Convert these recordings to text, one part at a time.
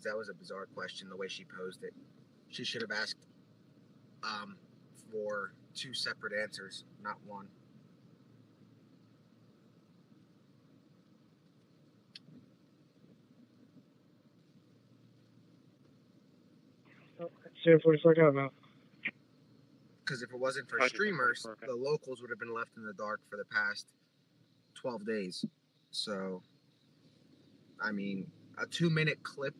That was a bizarre question, the way she posed it. She should have asked um, for two separate answers, not one. Seriously, what are you talking about? Because if it wasn't for streamers, the locals would have been left in the dark for the past 12 days. So, I mean, a 2-minute clip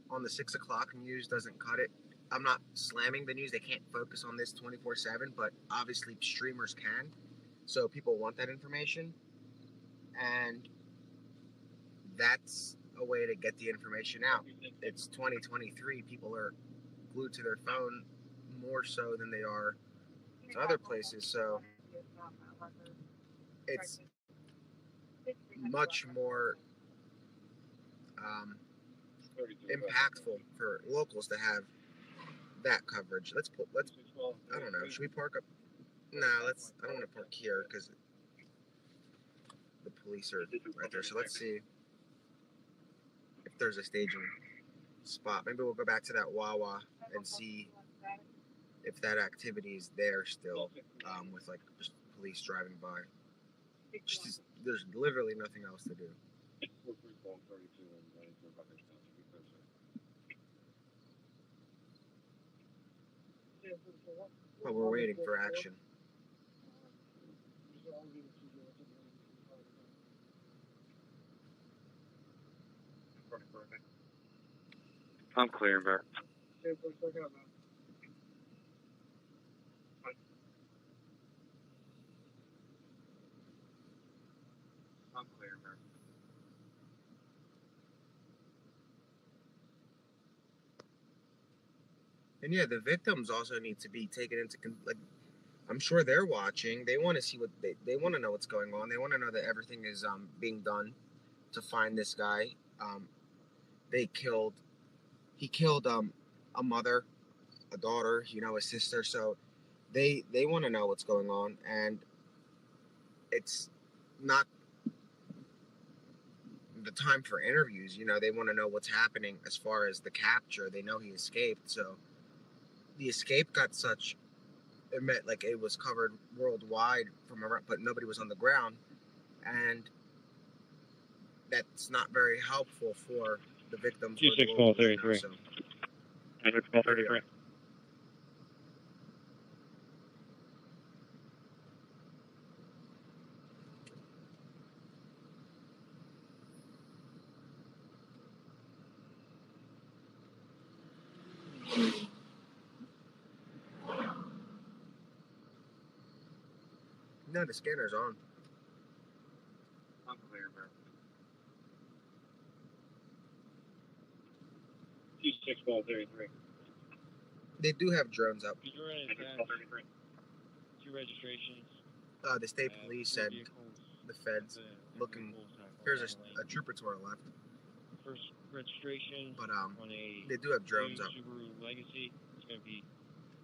on the 6 o'clock news doesn't cut it. I'm not slamming the news. They can't focus on this 24/7, but obviously streamers can. So people want that information. And that's a way to get the information out. It's 2023. People are glued to their phone more so than they are to other places. So it's much more um, impactful for locals to have that coverage. Let's I don't know. Should we park up? Nah, let's. I don't want to park here because the police are right there. So let's see if there's a staging spot. Maybe we'll go back to that Wawa and see if that activity is there still, with like just police driving by. There's literally nothing else to do. But we're waiting for action. I'm clear, bro. I'm clear, bro. And yeah, the victims also need to be taken into like. I'm sure they're watching. They want to see what they want to know what's going on. They want to know that everything is being done to find this guy. They killed. He killed a mother, a daughter, a sister. So they want to know what's going on, and it's not the time for interviews. They want to know what's happening as far as the capture. They know he escaped, so the escape got such. It meant like it was covered worldwide from around, but nobody was on the ground, and that's not very helpful for the victims. 2-6-33. So 2-6-33. no, the scanner's on. I'm clear, bro. 2-6-33. They do have drones up. 2-6-33. 2 registrations. The state police said the feds looking. Here's a trooper to our left. First registration, But on a they do have drones up. Subaru Legacy. It's going to be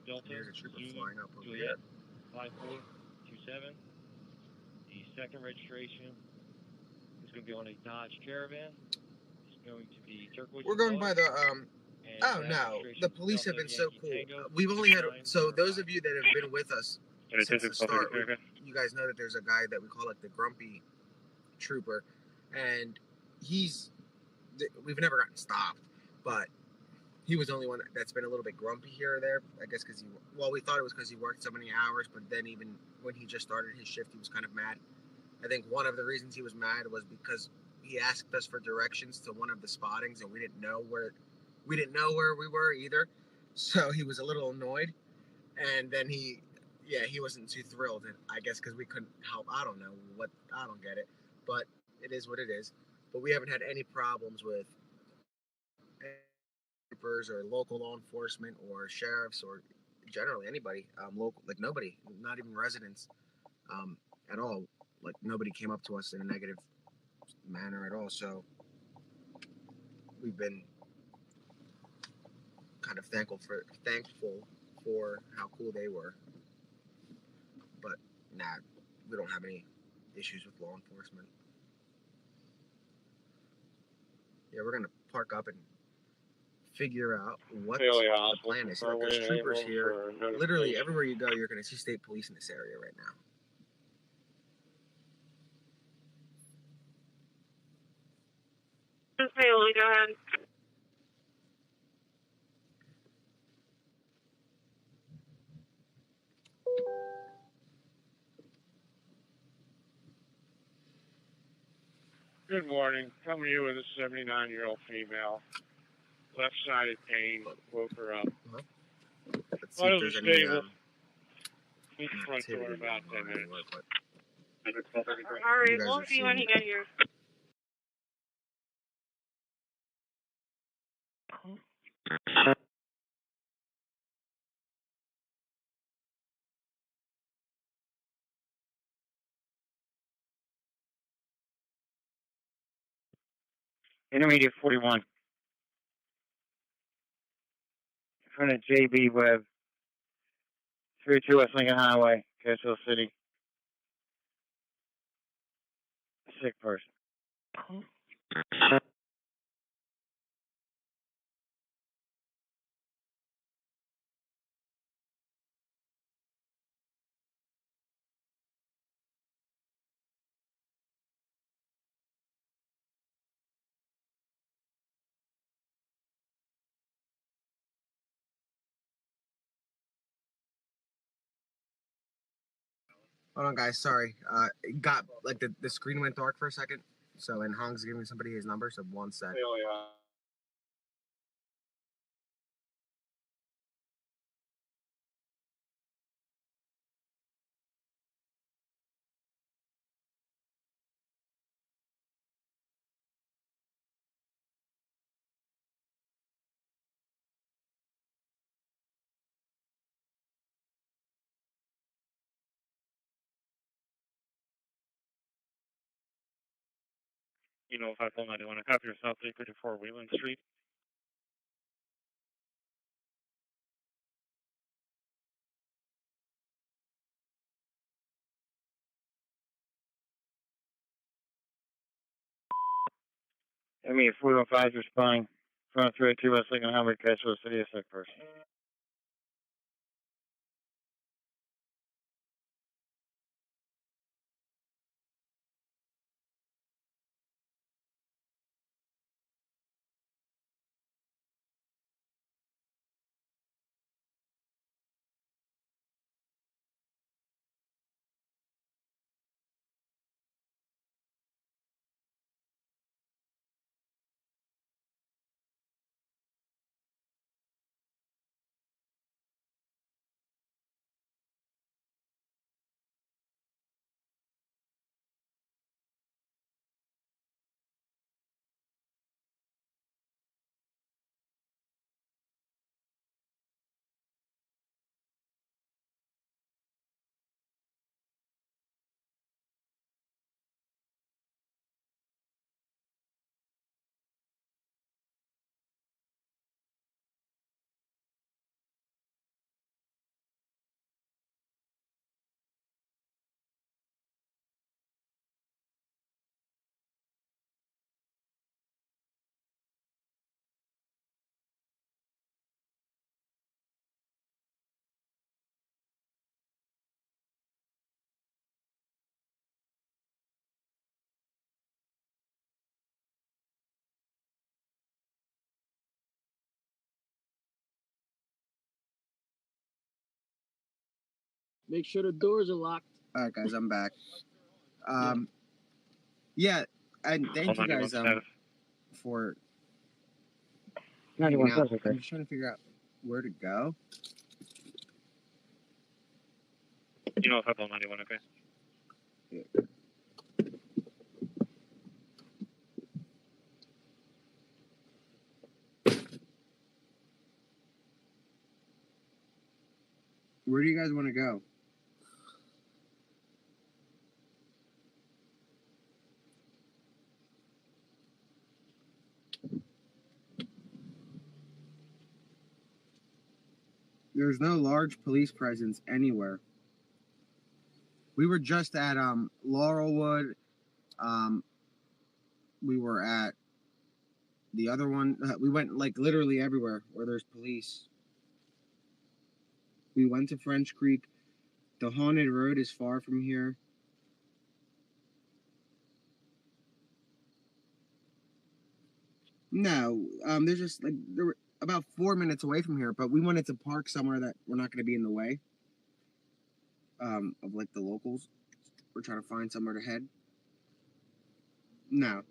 Delta. There's a trooper Zulu, flying up over Juliet, here. 5427. The second registration is going to be on a Dodge Caravan. It's going to be turquoise. We're going by the Oh no, the police have been so cool. We've only had those of you that have been with us since the start. You guys know that there's a guy that we call like the grumpy trooper, and we've never gotten stopped, but he was the only one that's been a little bit grumpy here or there. I guess because we thought it was because he worked so many hours, but then even when he just started his shift, he was kind of mad. I think one of the reasons he was mad was because he asked us for directions to one of the spottings, and we didn't know where we were either. So he was a little annoyed, and then he wasn't too thrilled. And I guess because we couldn't help. I don't know what. I don't get it, but it is what it is. But we haven't had any problems with troopers or local law enforcement or sheriffs or generally anybody local, like nobody, not even residents at all. Like nobody came up to us in a negative manner at all. So we've been kind of thankful for how cool they were. But nah, we don't have any issues with law enforcement. Yeah, we're gonna park up and figure out what the plan is. Like, there's troopers here. Literally everywhere you go, you're going to see state police in this area right now. Haley, go ahead. Good morning. Coming to you with a 79-year-old female. Left-sided pain. Woke her up. Let's see if there's any Front door about 10 minutes. All right, we'll see when you get here. Intermediate 41. In front of JB Webb. 32 West Lincoln Highway, Castle City. Sick person. Hold on, guys. Sorry. Got like the screen went dark for a second. So, and Hong's giving somebody his number. So, 1 sec. You know, 591, I copy yourself, 354 Wheeling Street. Intermediate 415 responding. In front of 32 West Lincoln Highway, Castle City, a sick person. Make sure the doors are locked. All right, guys, I'm back. Yeah, and thank you guys for. 91 out. okay. I'm just trying to figure out where to go. You know, 591, okay? Yeah. Where do you guys want to go? There's no large police presence anywhere. We were just at Laurelwood. We were at The other one, we went like literally everywhere where there's police. We went to French Creek. The haunted road is far from here. No, there's just like they were about 4 minutes away from here, but we wanted to park somewhere that we're not going to be in the way of like the locals. We're trying to find somewhere to head. No.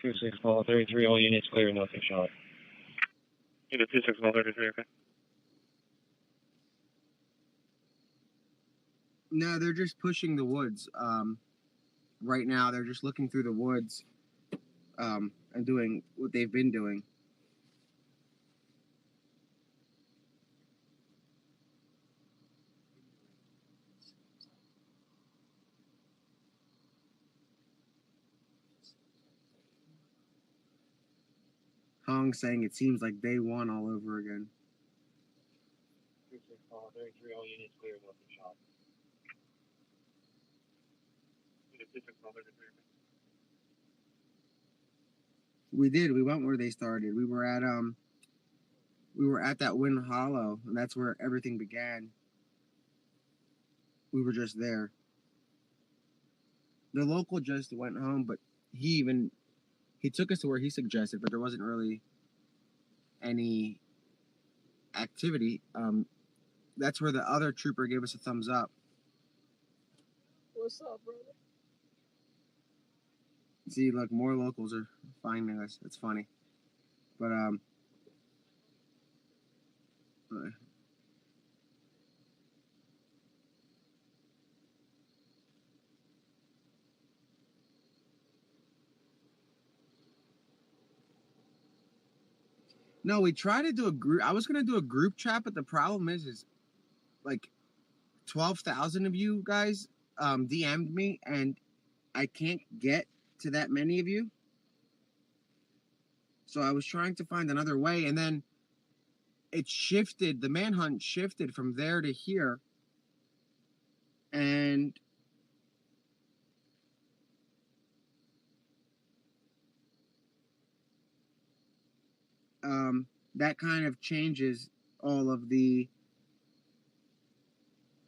Two six ball 33, all units clear, nothing shot. Unit 26 ball 33, okay. No, they're just pushing the woods. Right now, they're just looking through the woods and doing what they've been doing. Hong saying it seems like day one all over again. 2-6 ball 33, all units clear, nothing shot. Unit 26 ball 33, okay. We did. We went where they started. We were at that Wind Hollow, and that's where everything began. We were just there. The local just went home, but he took us to where he suggested, but there wasn't really any activity. That's where the other trooper gave us a thumbs up. What's up, brother? See, look, more locals are finding us. It's funny, but no, we tried to do a group. I was gonna do a group chat, but the problem is like 12,000 of you guys DM'd me, and I can't get to that many of you. So I was trying to find another way, and then it shifted. The manhunt shifted from there to here, and that kind of changes all of the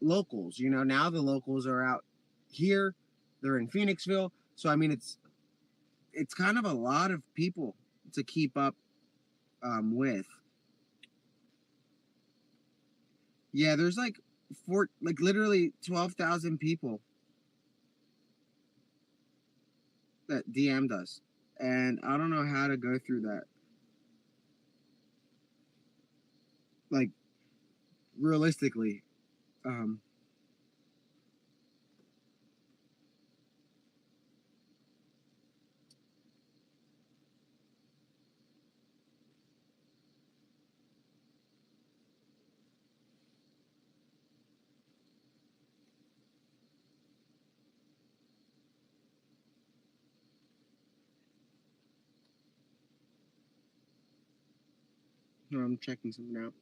locals. You know, now the locals are out here. They're in Phoenixville. So I mean, it's kind of a lot of people to keep up with. Yeah, there's like literally 12,000 people that DM'd us, and I don't know how to go through that. Like realistically, I'm checking something out.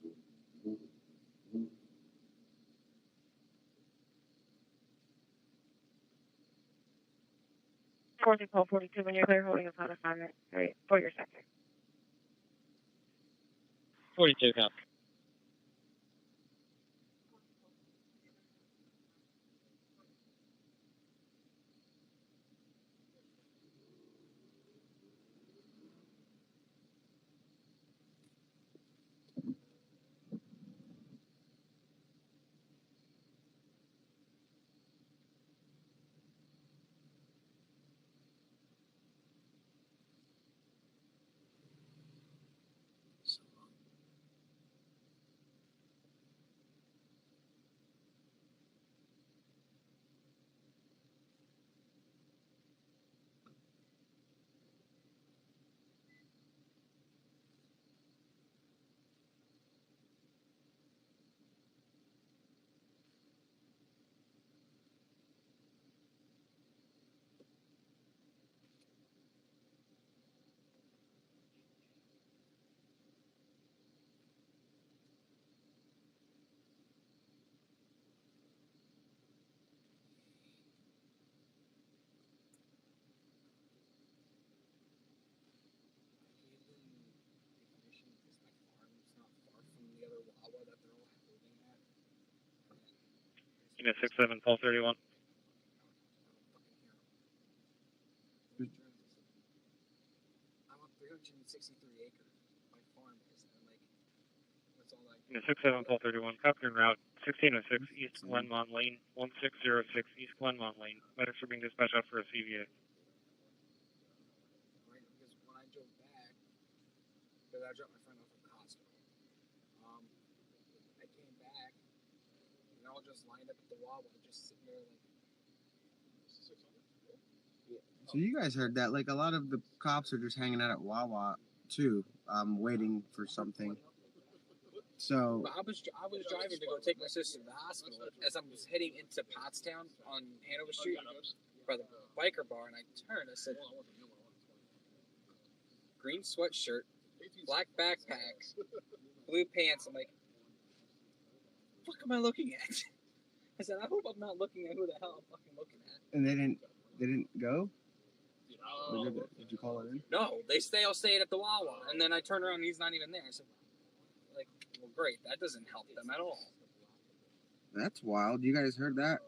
Forty call 42 when you're clear, holding a phone assignment for your sector. 42, copy. Unit 67, Pulse 31. I'm on 363 acres. My farm is, and like, that's all I. Unit 67, Pulse 31. Copy en route 1606 East Glenmont Lane, 1606 East Glenmont Lane. Medics are being dispatched out for a CVA. Right, because when I drove back, because I dropped my friend off at the hospital, I came back, and they all just lined up at the Wawa, just sitting there like. So you guys heard that? Like a lot of the cops are just hanging out at Wawa too, waiting for something. So I was driving to go take my sister to the hospital as I was heading into Pottstown on Hanover Street by the biker bar, and I turned. I said, green sweatshirt, black backpack, blue pants. I'm like, what am I looking at? I said, I hope I'm not looking at who the hell I'm fucking looking at. and they didn't go. Did you call it in? No, they all stayed at the Wawa, and then I turned around and he's not even there. I said, like, well, great, that doesn't help them at all. That's wild. You guys heard that?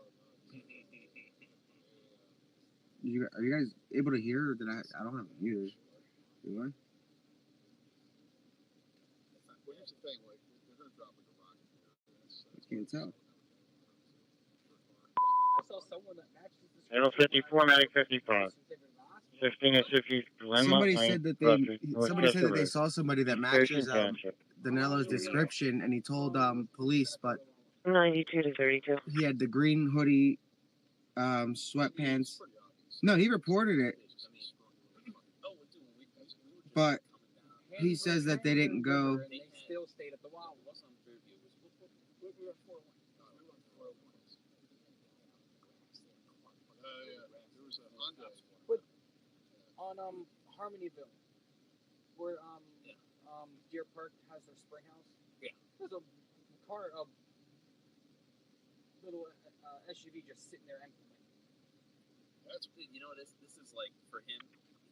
Are you guys able to hear? Or did I don't have it muted. Do I? I can't tell. I saw someone that matched the 054, Medic 55. 16 and 60 Glenmont Somebody Lane. said that they saw somebody that matches Danello's description, and he told police, but 92 to 32. he had the green hoodie, sweatpants. No, he reported it, but he says that they didn't go. They still stayed at the Wawa. But on Harmonyville, where Deer Park has their spring house. Yeah. There's a little SUV just sitting there empty. That's, you know, this is like for him.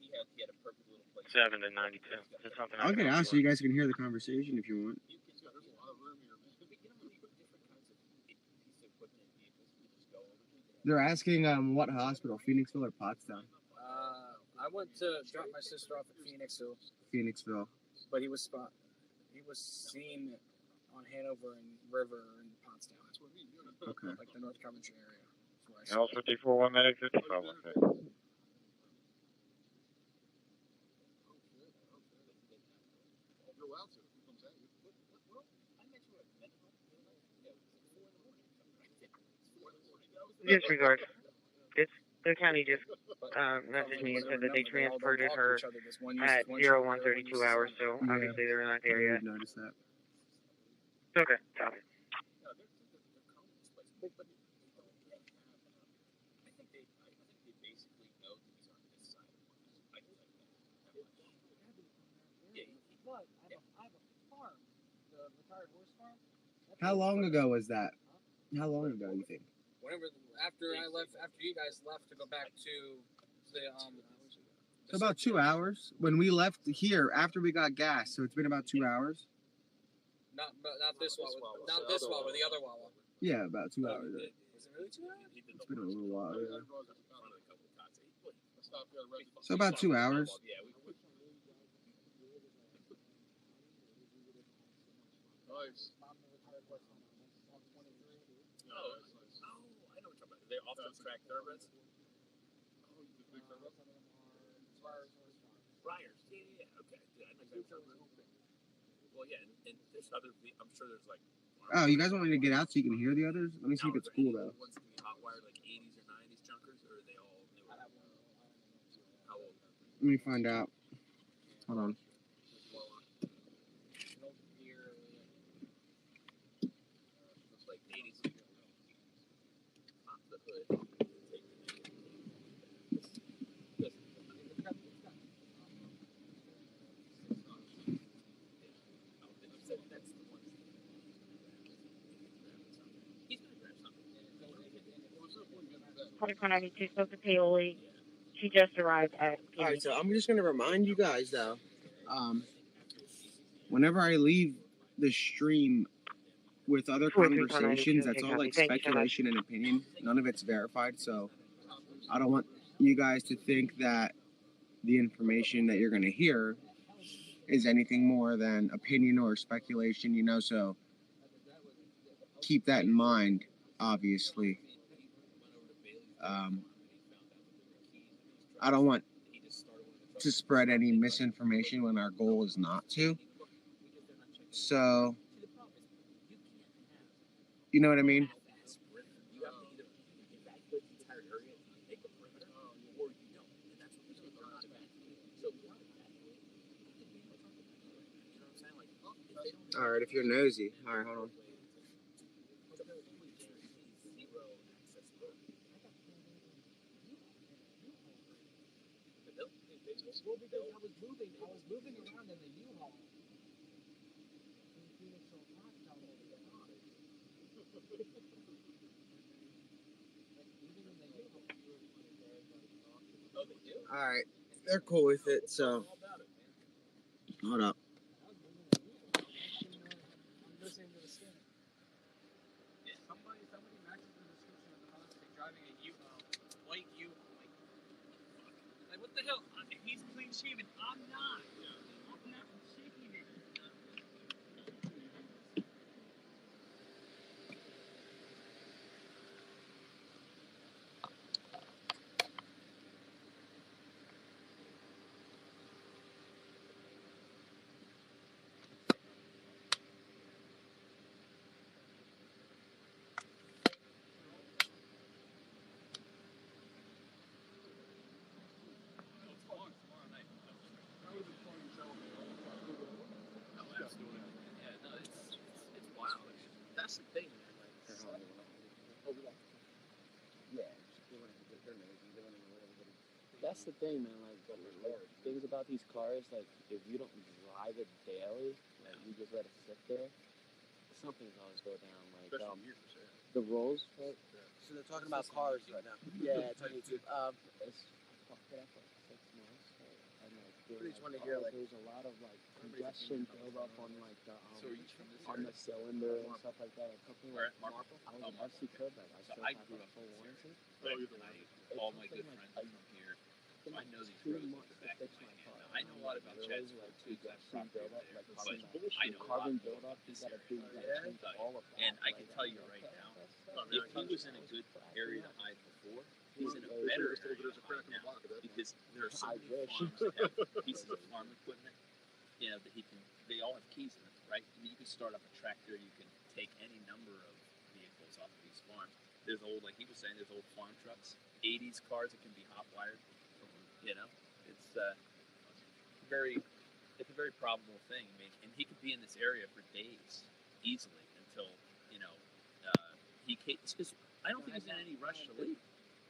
He had a perfect little place. 7 to 92. Is there something I'll get out so you guys can hear the conversation if you want. There's a lot of room here. But you know, we put different kinds of pieces of equipment in vehicles. We just go over. They're asking what hospital, Phoenixville or Pottstown? I went to drop my sister off at Phoenixville. but he was seen on Hanover and River and Pottstown. Okay. Like the North Coventry area. That's where I saw it. L54, 1 Medic 55. Okay. Disregard. The county just messaged me and said that they transported her at 0132 hours, so obviously they're not there yet. Notice that. Okay, copy. How long ago was that? How long ago do you think? Whenever after you guys left to go back to the So about 2 hours. When we left here after we got gas, so it's been about 2 hours. Not this Wawa, not this Wawa, the other Wawa. Yeah, about 2 hours. Is it really 2 hours? It's been a little while. Yeah. So about 2 hours. They're off the track thoroughbreds. Briars. Yeah. Okay. Yeah, I know. Well, yeah, and there's other. I'm sure there's like. Oh, you guys want me to get out so you can hear the others? Let me see if it's cool though. Ones can be hot wired like 80s or 90s junkers, or are they all newer? How old? Let me find out. Hold on. Looks like 80s. Pop the hood. Spoke to Paoli. She just arrived at. Alright, so I'm just gonna remind you guys though, whenever I leave the stream, with other 43492, conversations, that's okay, all copy. like Thank you so much. speculation and opinion. None of it's verified, so I don't want you guys to think that the information that you're going to hear is anything more than opinion or speculation, you know, so keep that in mind, obviously. I don't want to spread any misinformation when our goal is not to. So, you know what I mean? Alright, if you're nosy. Alright, hold on. Well, because I was moving around in the U-Haul. Alright, they're cool with it, so. Hold up. Listening to the skin. Somebody matches the description of the house. They're driving a U-Haul, white U-Haul. Like, what the hell? He's clean shaven. I'm not. I'm not shaking it. That's the thing, man. That's the thing, man. Like things about these cars, like if you don't drive it daily, like you just let it sit there, something's always go down. Like the rolls, right? So they're talking about cars right now. Yeah, it's on YouTube. It's fucked up for 6 months. And like, I just want to hear, like, there's a lot of like congestion build up on like the on the cylinder and stuff like that. A couple like I was an FC curb like I still have a full warranty. All my good friends are from here, so I know these roads like the back of my hand. I know a lot about Chattanooga too, because I've build up, but I know carbon build up. You got a big all of that. And I can tell you right now, if he was in a good area to hide before, he's in a better area to hide now, because there are so many farms that have pieces of farm equipment, you know, that they all have keys in them, right? You can start up a tractor, you can take any number of vehicles off of these farms. There's old, like he was saying, there's old farm trucks, 80s cars that can be hot wired. You know, it's a very probable thing. I mean, and he could be in this area for days easily until, you know, he can't. Because I don't think he's in any rush to leave.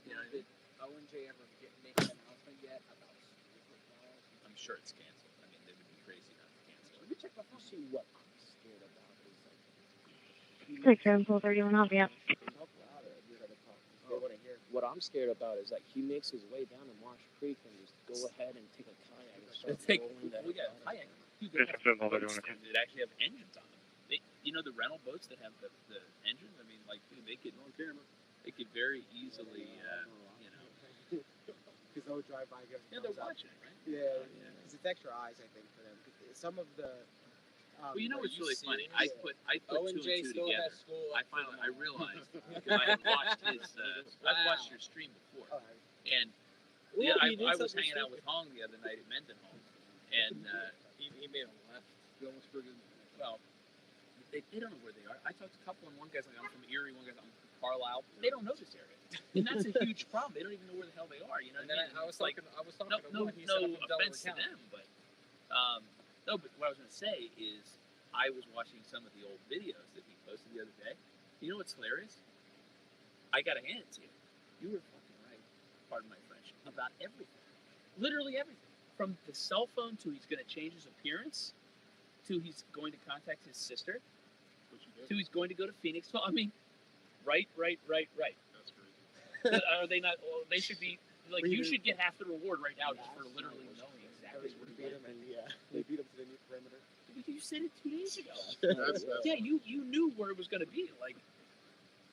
You know, did O&J ever make an announcement yet about? I'm sure it's canceled. I mean, they would be crazy not to cancel it. Let me check my phone. See what I'm scared about is Like 731, I'll be up. what I'm scared about is like he makes his way down to Marsh Creek and just go ahead and take a kayak and start rolling that. We got a kayak. Dude, they have boats that actually have engines on them. You know the rental boats that have the engines. I mean, like, dude, they could very easily, you know. Because they'll drive by. Yeah, they're watching, right? Yeah, because it's extra eyes, I think, for them. Some of the. Well, you know what's really funny? I put two and two together. I realized because I had watched your stream before, and I was hanging out with Hong the other night at Mendenhall, and he made a left. Well, they don't know where they are. I talked to a couple, and one guy's like, I'm from Erie, one guy's like, I'm from Carlisle. They don't know this area, and that's a huge problem. They don't even know where the hell they are. You know? And then I was talking. No offense to them, but no. But what I was going to say is, I was watching some of the old videos that he posted the other day. You know what's hilarious? I gotta hand it to you. You were fucking right, pardon my French, about everything. Literally everything. From the cell phone to he's gonna change his appearance, to he's going to contact his sister, to he's going to go to Phoenix. Well, I mean, right. That's great. Are they not? Well, they should be, like, you should get half the reward right now just for literally knowing exactly what he did. They beat him to the new perimeter. But you said it 2 days ago. Yeah, you knew where it was going to be. Like,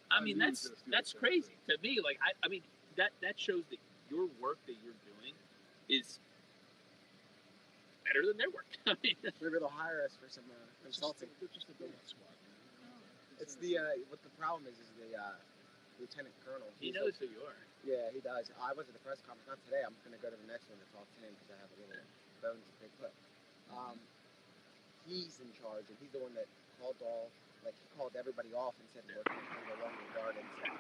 I mean, that's crazy to me. Like, I mean, that shows that your work that you're doing is better than their work. I mean, maybe they'll hire us for some consulting. Just a donut squad. It's the what the problem is the lieutenant colonel. He knows who you are. Yeah, he does. I was at the press conference, not today. I'm going to go to the next one to talk to him because I have a little bones to pick. But he's in charge, and he's the one that called he called everybody off and said we're going to go Longwood Gardens, and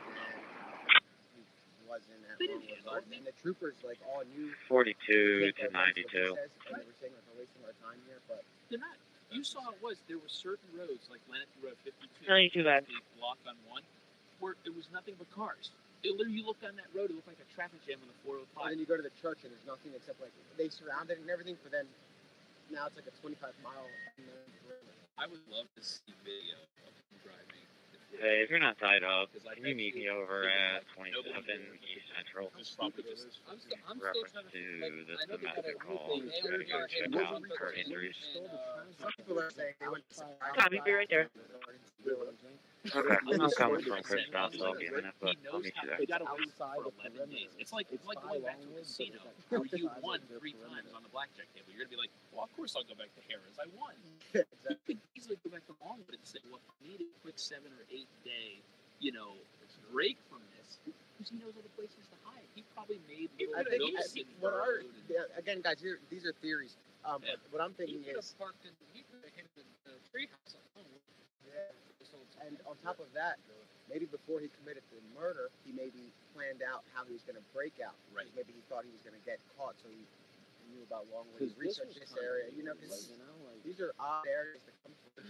he wasn't at Longwood Gardens. And the troopers all knew 42 to 92. And they were saying we're wasting our time here, but they're not. You saw it was there were certain roads like Lennox Road 52, 92 bad. block on one, where it was nothing but cars. It literally, you look down that road, it looked like a traffic jam on the 405. And then you go to the church and there's nothing except they surrounded it and everything, but then now it's like a 25-mile. I would love to see video of him driving. Hey, if you're not tied up, can you meet me over at 27 East Central? I'm still Reference trying to this I know they got domestic a call. new thing. Gotta go check out for injuries. Some people are saying they went to Tommy, be right there. Okay, I'm coming from Christoph, so I'll be a minute, but I'll meet you there. You gotta wait for 11 days. It's like going back to a casino where you won 3 times on the blackjack table. You're gonna be like, well, of course I'll go back to Harris. I won. You could easily go back to Longwood and say, well, I need a quick 7 or 8 day, break from this, because he knows other places to hide. He probably made I think again, guys, these are theories. What I'm thinking is parked in the treehouse. And on top of that, maybe before he committed the murder, he maybe planned out how he was going to break out. Right. Maybe he thought he was going to get caught, so he knew about Longwood. He researched this area, because these are odd areas to come from.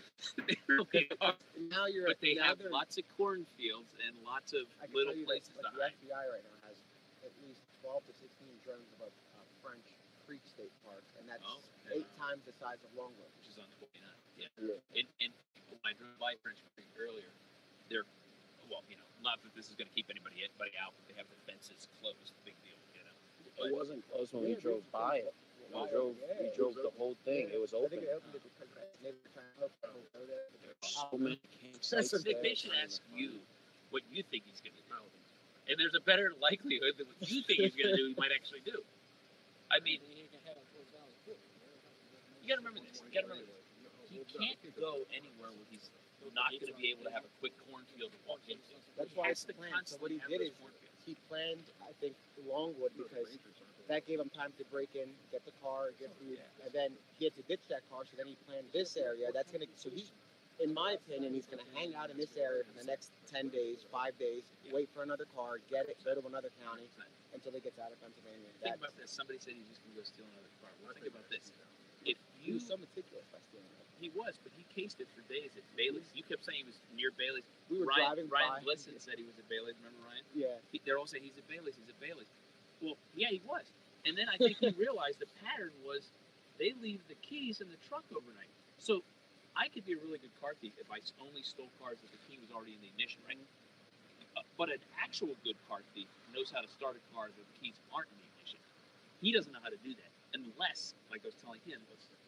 They really are. Now But they have lots of cornfields and lots of little places to hide. The FBI right now has at least 12 to 16 drones above French Creek State Park, and that's 8 times the size of Longwood. Which is on 29. Yeah. And when I drove by French Creek earlier, they're, not that this is going to keep anybody out, but they have the fences closed. Big deal, But it wasn't closed when we drove by it. We drove the whole thing. It was open. I think they opened it because they were trying to help people go there. So many campsites. They should ask you what you think he's going to do. And there's a better likelihood that what you think he's going to do, he might actually do. I mean, you got to remember this. He can't go anywhere where he's not going to be able to have a quick cornfield to walk into. That's why it's the plan. So what he did is he planned, I think, Longwood because that gave him time to break in, get the car, get food, and then he had to ditch that car. So then he planned this area. That's gonna. So he, in my opinion, he's gonna hang out in this area for the next 10 days, 5 days, wait for another car, get it, go to another county until he gets out of Pennsylvania. Think about this. Somebody said he's just gonna go steal another car. Well, think about this. If you He was so meticulous by stealing it. He was, but he cased it for days at Bailey's. You kept saying he was near Bailey's. We were Ryan driving by. Blisson said he was at Bailey's. Remember Ryan? Yeah. They're all saying he's at Bailey's. He's at Bailey's. Well, yeah, he was. And then I think he realized the pattern was they leave the keys in the truck overnight. So I could be a really good car thief if I only stole cars that the key was already in the ignition, right? But an actual good car thief knows how to start a car that the keys aren't in the ignition. He doesn't know how to do that unless, like I was telling him,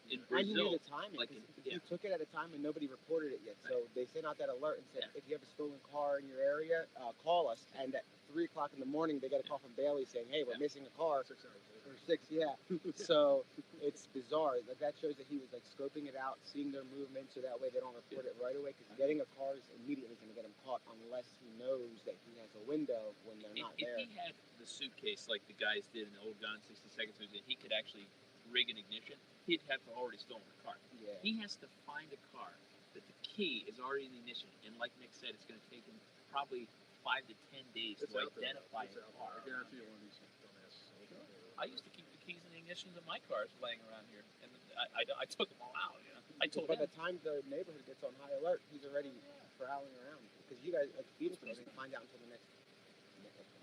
in And he Brazil, knew the timing. He took it at a time and nobody reported it yet. So they sent out that alert and said, if you have a stolen car in your area, call us. And at 3 o'clock in the morning, they got a call from Bailey saying, hey, we're missing a car. 6 hours. Or 6, yeah. So it's bizarre. That shows that he was scoping it out, seeing their movement, so that way they don't report it right away. Because getting a car is immediately going to get him caught unless he knows that he has a window when they're not there. If he had the suitcase like the guys did in the old Gone 60 Seconds movie, he could actually rig an ignition. He'd have to already stolen the car. Yeah. He has to find a car that the key is already in the ignition, and like Nick said, it's going to take him probably 5 to 10 days to identify a car. I used to keep the keys in the ignitions of my cars laying around here, and I took them all out. I told by him. the time the neighborhood gets on high alert, he's already prowling around. Because you guys, Phoenix, didn't find out until the next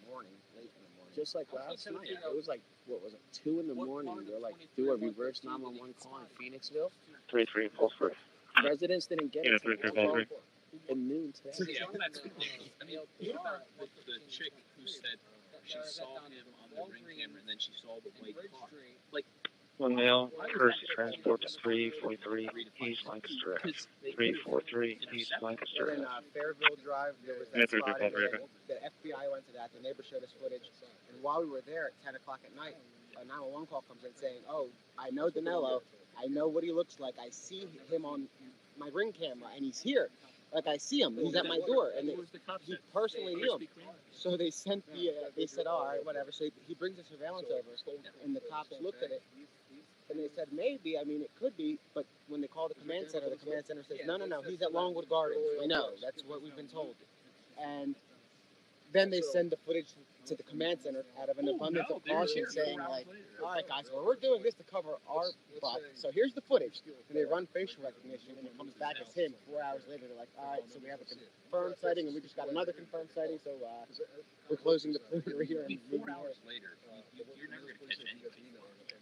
morning, late in the morning. Just like last night. It was like, what was it, 2 in the morning. They're do a reverse 911 call in Phoenixville. 3343. Residents didn't get it until 12 at noon today. Yeah, that's ridiculous. I mean, what about the chick who said she saw him on the ring camera and then she saw the white car? Like, One male, courtesy transport to 343 East Lancaster Ave. 343 East Lancaster And then Ave. Fairville Drive, there was that spot. The FBI went to that. The neighbor showed us footage. And while we were there at 10 o'clock at night, a 911 call comes in saying, "Oh, I know Danilo. I know what he looks like. I see him on my Ring camera, and he's here. Like, I see him. He's at my door." And he personally knew him. So they sent they said, "Oh, all right, whatever." So he brings the surveillance over, and the cops looked at it, and they said, "Maybe, I mean, it could be." But when they call the command center says, No, he's at Longwood Gardens. We know. That's what we've been told. And then they send the footage to the command center out of an abundance of caution, saying, like, "All right, guys, well, we're doing this to cover our butt. So here's the footage." And they run facial recognition, and it comes back as him. 4 hours later, they're like, "All right, so we have a confirmed sighting, and we just got another confirmed sighting, so we're closing the perimeter here." And 4 hours later, you're never going to catch anybody.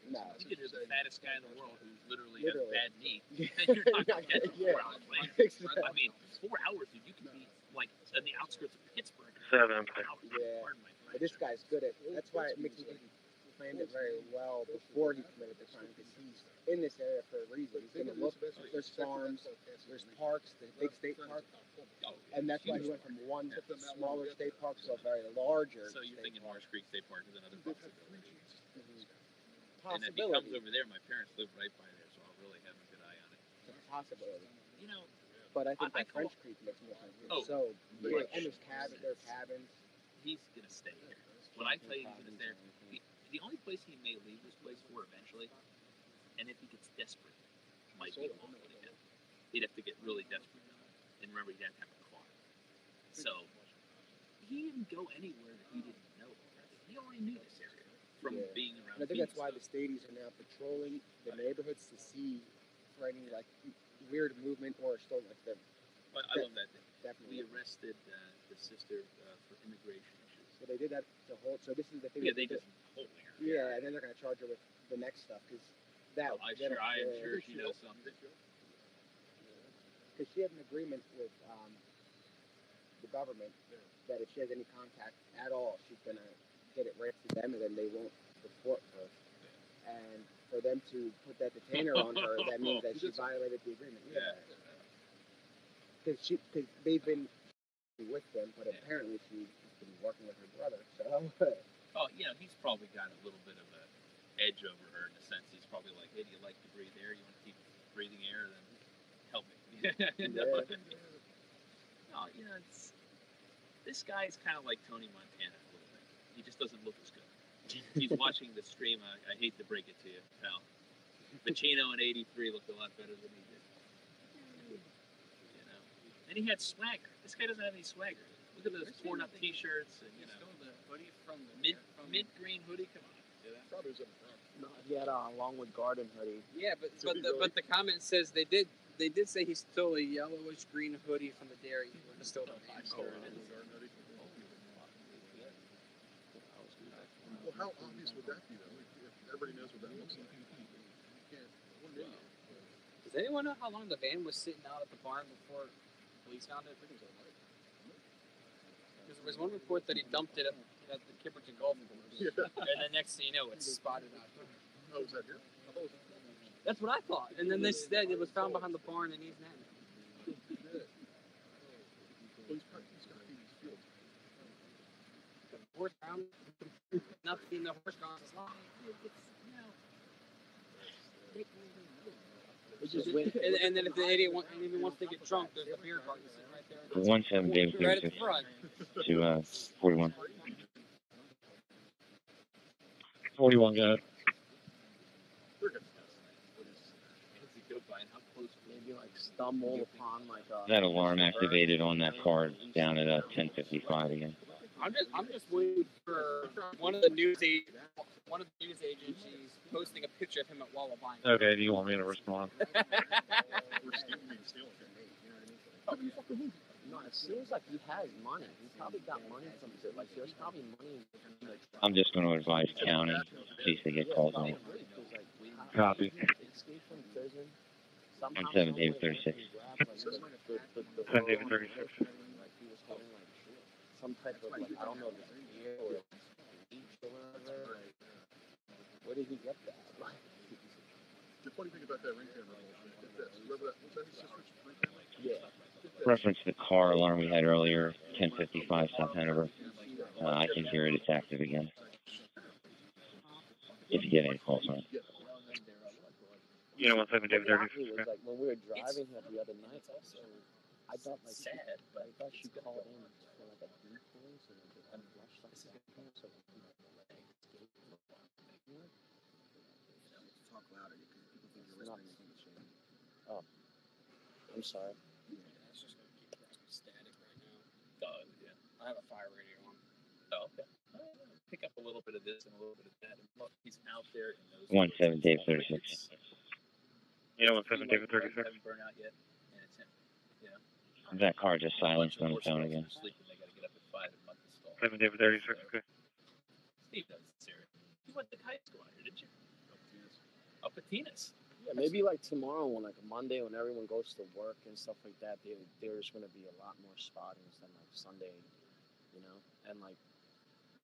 No. You could have the fattest guy in the world who literally has bad knee, and you're not going to catch him 4 hours later. Exactly. I mean, 4 hours, dude, you could be like on the outskirts of Pittsburgh. 7. Yeah. But this guy's good at. That's why it makes me think he planned it very well before he committed the crime, because he's in this area for a reason. He's going to look. There's farms, there's parks, the big state park, and that's why he went from one smaller state park to a very larger. So you're thinking Marsh Creek State Park is another possibility. Possibility. And if he comes over there, my parents live right by there, so I'll really have a good eye on it. It's a possibility. You know, but I think that French Creek makes more sense. Oh, so big, and there's cabins. He's gonna stay here. When I tell you he's gonna stay here, the only place he may leave this place for eventually, and if he gets desperate, might be lawful again. He'd have to get really desperate, and remember he'd have to have a car. So he didn't go anywhere that he didn't know already. He already knew this area from being around. And I think that's why the Stadies are now patrolling the neighborhoods to see for any like weird movement or still like them. But I love that thing. Definitely. We arrested the sister for immigration issues. So they did that to hold. So this is the thing. Yeah, they just hold her. Yeah, and then they're going to charge her with the next stuff because that. I am sure she knows something. Because she had an agreement with the government that if she has any contact at all, she's going to get it right to them, and then they won't report her. And for them to put that detainer on her, that means that she violated the agreement. Yeah. Because they've been with them, but apparently she's been working with her brother. So. Oh, yeah, he's probably got a little bit of an edge over her in the sense he's probably like, "Hey, do you like to breathe air? You want to keep breathing air? Then help me." No, you know, this guy's kind of like Tony Montana a little bit. He just doesn't look as good. He's watching the stream. I hate to break it to you, pal. Pacino in '83 looked a lot better than he did. You know, and he had swagger. This guy doesn't have any swagger. Look at those torn up T-shirts and the hoodie from the mint green hoodie. Come on, Probably was no, he had a Longwood Garden hoodie. Yeah, but the comment says they did say he stole a yellowish green hoodie from the dairy. He stole the 5-star. Well, how obvious would that be, though? If everybody knows what that looks like. Does anyone know how long the van was sitting out at the barn before police found it? Because there was one report that he dumped it at the Kipperton Golf Course, and then next thing you know, it's spotted out. Oh, was that here? That's what I thought. And then they said it was found behind the barn in East Nashville. Horse ground, nothing in the horse ground is long. And then if the idiot wants to get drunk, there's a beer garden sitting right there. 17 David Right at 36 the front. to 41. 41 got it. Maybe like stumble upon like a. That alarm activated on that card down at 10:55 again. I'm just waiting for one of the news agencies posting a picture of him at Walla Buying. Okay, do you want me to respond? No, it seems like he has money. He probably got money from it. Like there's probably money. I'm just going to advise county in case they get called on. Copy. Escape from prison. On 7 David 36. 7 David 36. Some type of like I don't know, this beer or beach or whatever. Where did he get that? The funny thing about that ring camera, get this. Remember that? What's that sister's ring camera? Yeah. Reference the car alarm we had earlier, 1055 South Hanover. I can hear it. It's active again. If you get any calls on it. You know, 17 David 30. Was like when we were driving here the other night. I thought like sad, but I thought she called in for like a deep voice and it unflushed like that. So Talk louder because people think you're whispering and think it's shady. Oh, I'm sorry. Yeah, it's just gonna keep static right now. Yeah. I have a fire radio on. Oh, okay. Pick up a little bit of this and a little bit of that. And look, he's out there in those. 17 David 36. You know, 17 David 36. Haven't burned out yet, and it's him. You know. That car just silenced on the phone again. Sleeping, they gotta get up at 5 and month install. 17 David 36. Okay. Steve knows this area. You went to high school here, didn't you? Up at Tina's. Yeah, maybe like tomorrow, when like a Monday, when everyone goes to work and stuff like that, there's going to be a lot more spottings than like Sunday, you know. And like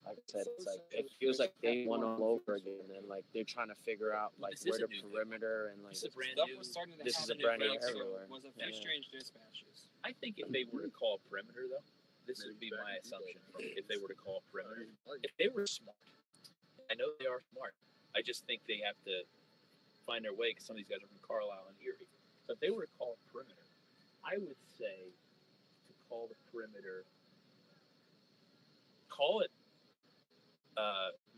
I said, it's like it feels like day one all over again, and like they're trying to figure out like where the perimeter and like this is brand new. This is a brand new everywhere. Was a few strange dispatches. I think if they were to call perimeter, though, this would be my assumption. If they were to call perimeter, if they were smart, I know they are smart. I just think they have to find their way because some of these guys are from Carlisle and Erie. So if they were to call perimeter, I would say to call the perimeter, call it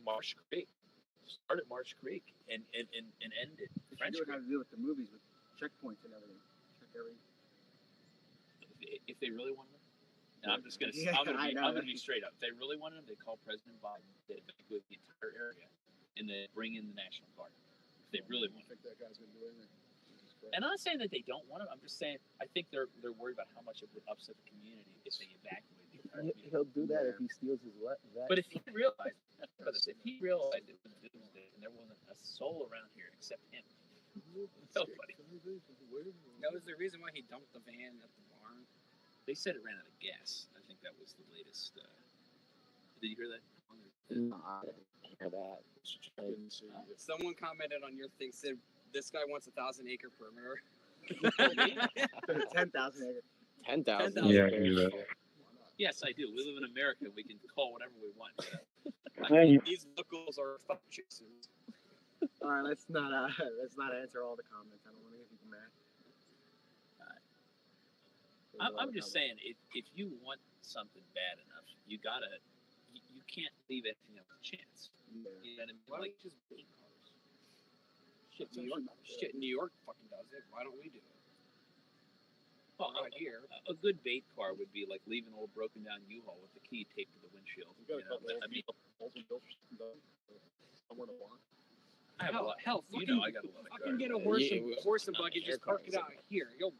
Marsh Creek. Start at Marsh Creek and end it. They should do what how to do with the movies with checkpoints and everything. Check everything. If they really wanted them, and I'm just gonna, I'm gonna be straight up. If they really wanted them, they call President Biden. They evacuate the entire area, and they bring in the National Guard. If they really want them. I think that guy's gonna do anything. And I'm not saying that they don't want them. I'm just saying I think they're worried about how much it would upset the community if they evacuate the entire community. He'll do that if he steals his vet. But if he realized, it was doomsday and there wasn't a soul around here except him, nobody. That was the reason why he dumped the van at the barn. They said it ran out of gas. I think that was the latest. Did you hear that? No, I didn't hear that. Someone commented on your thing, said this guy wants 1,000-acre perimeter. 10,000 acre. 10,000. Yeah, I can do that. Yes, I do. We live in America. We can call whatever we want. These locals are fuck chasers. All right, let's not answer all the comments. I don't want to get people mad. I'm just saying, if you want something bad enough, you can't leave anything up to chance. Yeah. You know what I mean? Why don't Like, you just bait cars? Shit, New York fucking does it. Why don't we do it? well, Right here. a good bait car would be like leave an old broken down U-Haul with the key taped to the windshield. You got a couple I mean, somewhere to walk. I have a lot. Hell, You fucking, know I got a lot of fucking cars. get a horse and buggy, just park it out here. You'll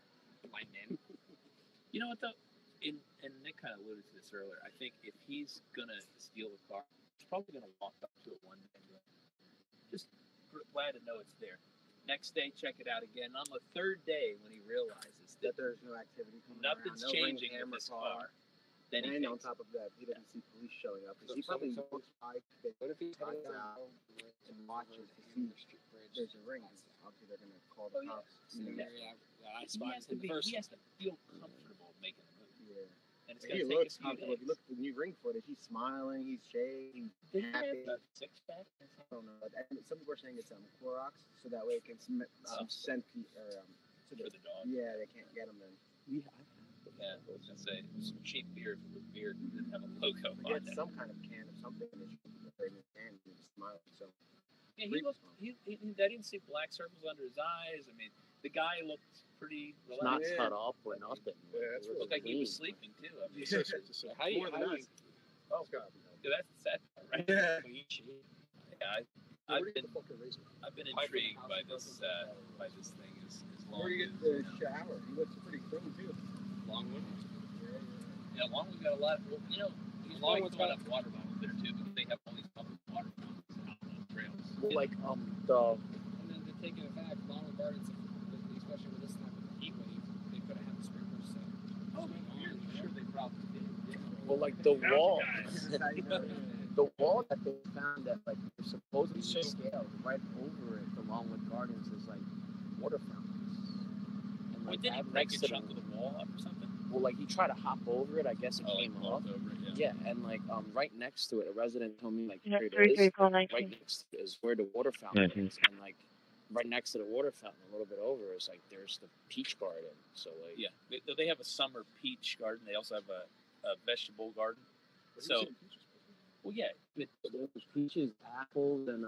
find in. You know what though? And Nick kind of alluded to this earlier. I think if he's gonna steal the car, he's probably gonna walk up to it one day. And just glad to know it's there. Next day, check it out again. On the third day, when he realizes that There's no activity coming nothing's around, no changing ring with camera this car, then he and on thinks, top of that, he doesn't see police showing up. He probably looks by, What if he finds out and watches to see there's a ring. Obviously, they're going to call the cops. I he spotted has to him the first. he has to feel comfortable making a move, Yeah. and it's He gonna take looks a few comfortable. If you days. look at the new ring footage, he's smiling, he's shaved, he's Did he happy. have a six-pack? I don't know. And some people are saying it's Clorox, so that way it can send to For the dog. Yeah, they can't get them then. Yeah, I was gonna say some cheap beer. If it was beer, it didn't have a logo on Get it. some kind of can of something that you can and he's smiling. So Yeah, he looked. I didn't see black circles under his eyes. I mean, the guy looked pretty It's not relaxed. cut off or nothing. Yeah, that's Looked like he was sleeping too. I mean, How do you? oh, yeah, that's the sad part, right? Yeah. Yeah, I've been intrigued by this thing as long where you get the shower, he looks pretty clean too. Longwood. Yeah, Longwood got a lot. Well, you know, he's probably got up water bottles there too because they have all these public water bottles out on the trails. Well, like the And then to take it back, Longwood Gardens, especially with this type of heat wave, they could have had the sprinklers set. Oh, I'm sure they probably did. well, like the wall, That's how you know. the wall that they found that like was supposedly scaled right over it, the Longwood Gardens is like water fountains. And Wait, like did he right break next a to chunk them, of the wall up or something? well, like he tried to hop over it. I guess it came off. Over it, Yeah, and like right next to it, a resident told me like Yeah, here it three is. three four Right 19. next to it is where the water fountain Mhm. is, and like right next to the water fountain, a little bit over, is like there's the peach garden. So like Yeah, they have a summer peach garden. They also have a vegetable garden. So, well, yeah, but there's peaches, apples, and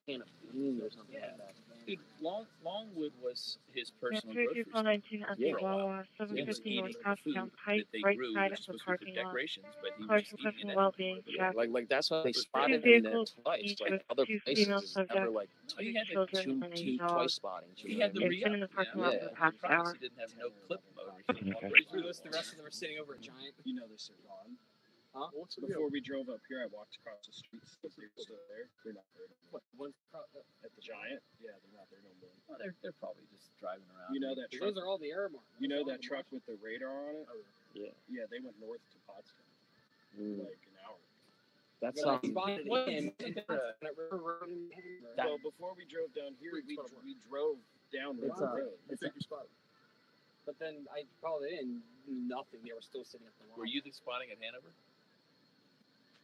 can of beans or something like that. dude, Longwood was his Yeah, personal three grocery three four store 19 at the Yeah. for a while. Wawa, He was 750 eating North the food Goffstown Pike, that they right grew, side which of is the supposed to be for parking lot. decorations, but he was Cars just for eating personal it well-being Yeah, check. like that's why they Two spotted him there vehicles, twice. each Like with other 2 places, female is never subjects, like Oh, he 2 had the children, and a twice dog. spotting. he had the They've re-up. been in the parking lot for the Yeah. past Surprised hour. he didn't have no clip motor. Okay. Right through this, the rest of them are sitting over at Giant. You know they're still gone. Huh? What's the Before deal? we drove up here, I walked across the street. They're still there. They're not there. What? One's at the Giant? Yeah, they're not there no more. Well, they're probably just driving around. You know that truck? Those are all the air marks. You know that truck with the radar on it? Yeah. Yeah, they went north to Potsdam. Mm. Like an hour. That's But I something. spotted What him is at it? River Road. Well, before we drove down here, we drove down It's River Road. I think you spotted. But then I called it in, nothing. They were still sitting at the line. Were you spotting at Hanover?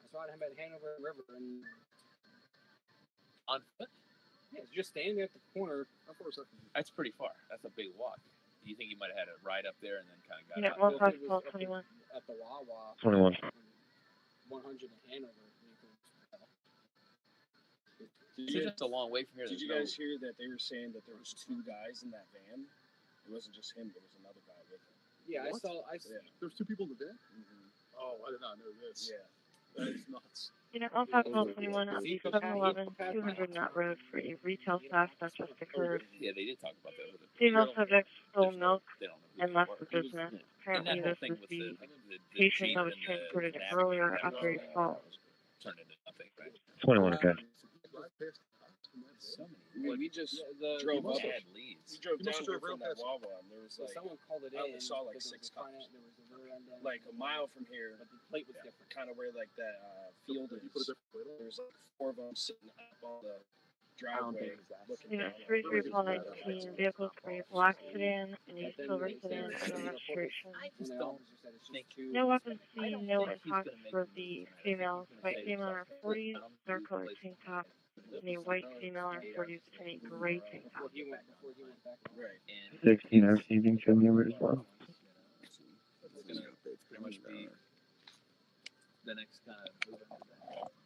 I spotted him at Hanover River, and On foot? yeah, he's just standing there at the corner. How far is that? That's pretty far. That's a big walk. Do you think he might have had a ride up there and then kind of got Yeah, out? one Well, past it was 12, up 21. At the Wawa. 21. 100 in Hanover. It's just a long way from here. Did There's you no- guys hear that they were saying that there was 2 guys in that van? It wasn't just him. There was another guy with him. Yeah, What? Yeah. There's 2 people in the van? Mm-hmm. Oh, I did not know this. Yeah. That is nuts. You know, one past 12, 21 at the 7-Eleven, 200 Knott Road for a retail theft that just occurred. Yeah, they did talk about that. With Female subject stole milk They don't know who and they left were. the business. And Apparently, that whole this thing is with the the patient Jeep that was and the transported Navigator earlier that after was a fall. turned into nothing, right? 21, okay. So many. We just Drove drove up. up. Bad leads. We drove You down must here have from real that fast. Wawa, and there was like someone called it I in. only saw like because 6 there was cops. there was a rear end down Like a mile from here, but the plate was different. kind of where like that field You put a is. different plate on? There's like 4 of them sitting up on the I don't driveway think it's that. looking You know, down. 33419 vehicles for a black sedan and a silver sedan under registration. I just don't think. No weapons I seen, don't no think he's impact gonna make for a move the tonight. females. He's gonna White say female in her something. 40s, I don't dark think colored he's tank top, and a white female in her 40s in a gray tank top. Before he went back. Right. And 16 receiving from you as well. it's gonna pretty much be the next kind of move.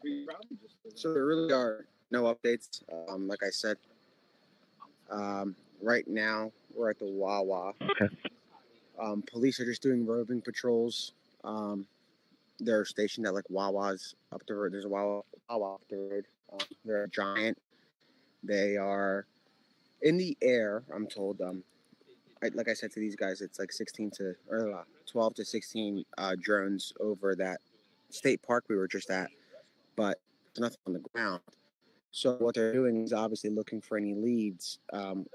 We probably just So there really are no updates. Like I said, right now we're at the Wawa. Okay. Police are just doing roving patrols. They're stationed at like Wawa's up the road. There's a Wawa up the road. They're a Giant. They are in the air. I'm told. Like I said to these guys, it's like 12 to 16 drones over that state park we were just at, but there's nothing on the ground. So what they're doing is obviously looking for any leads,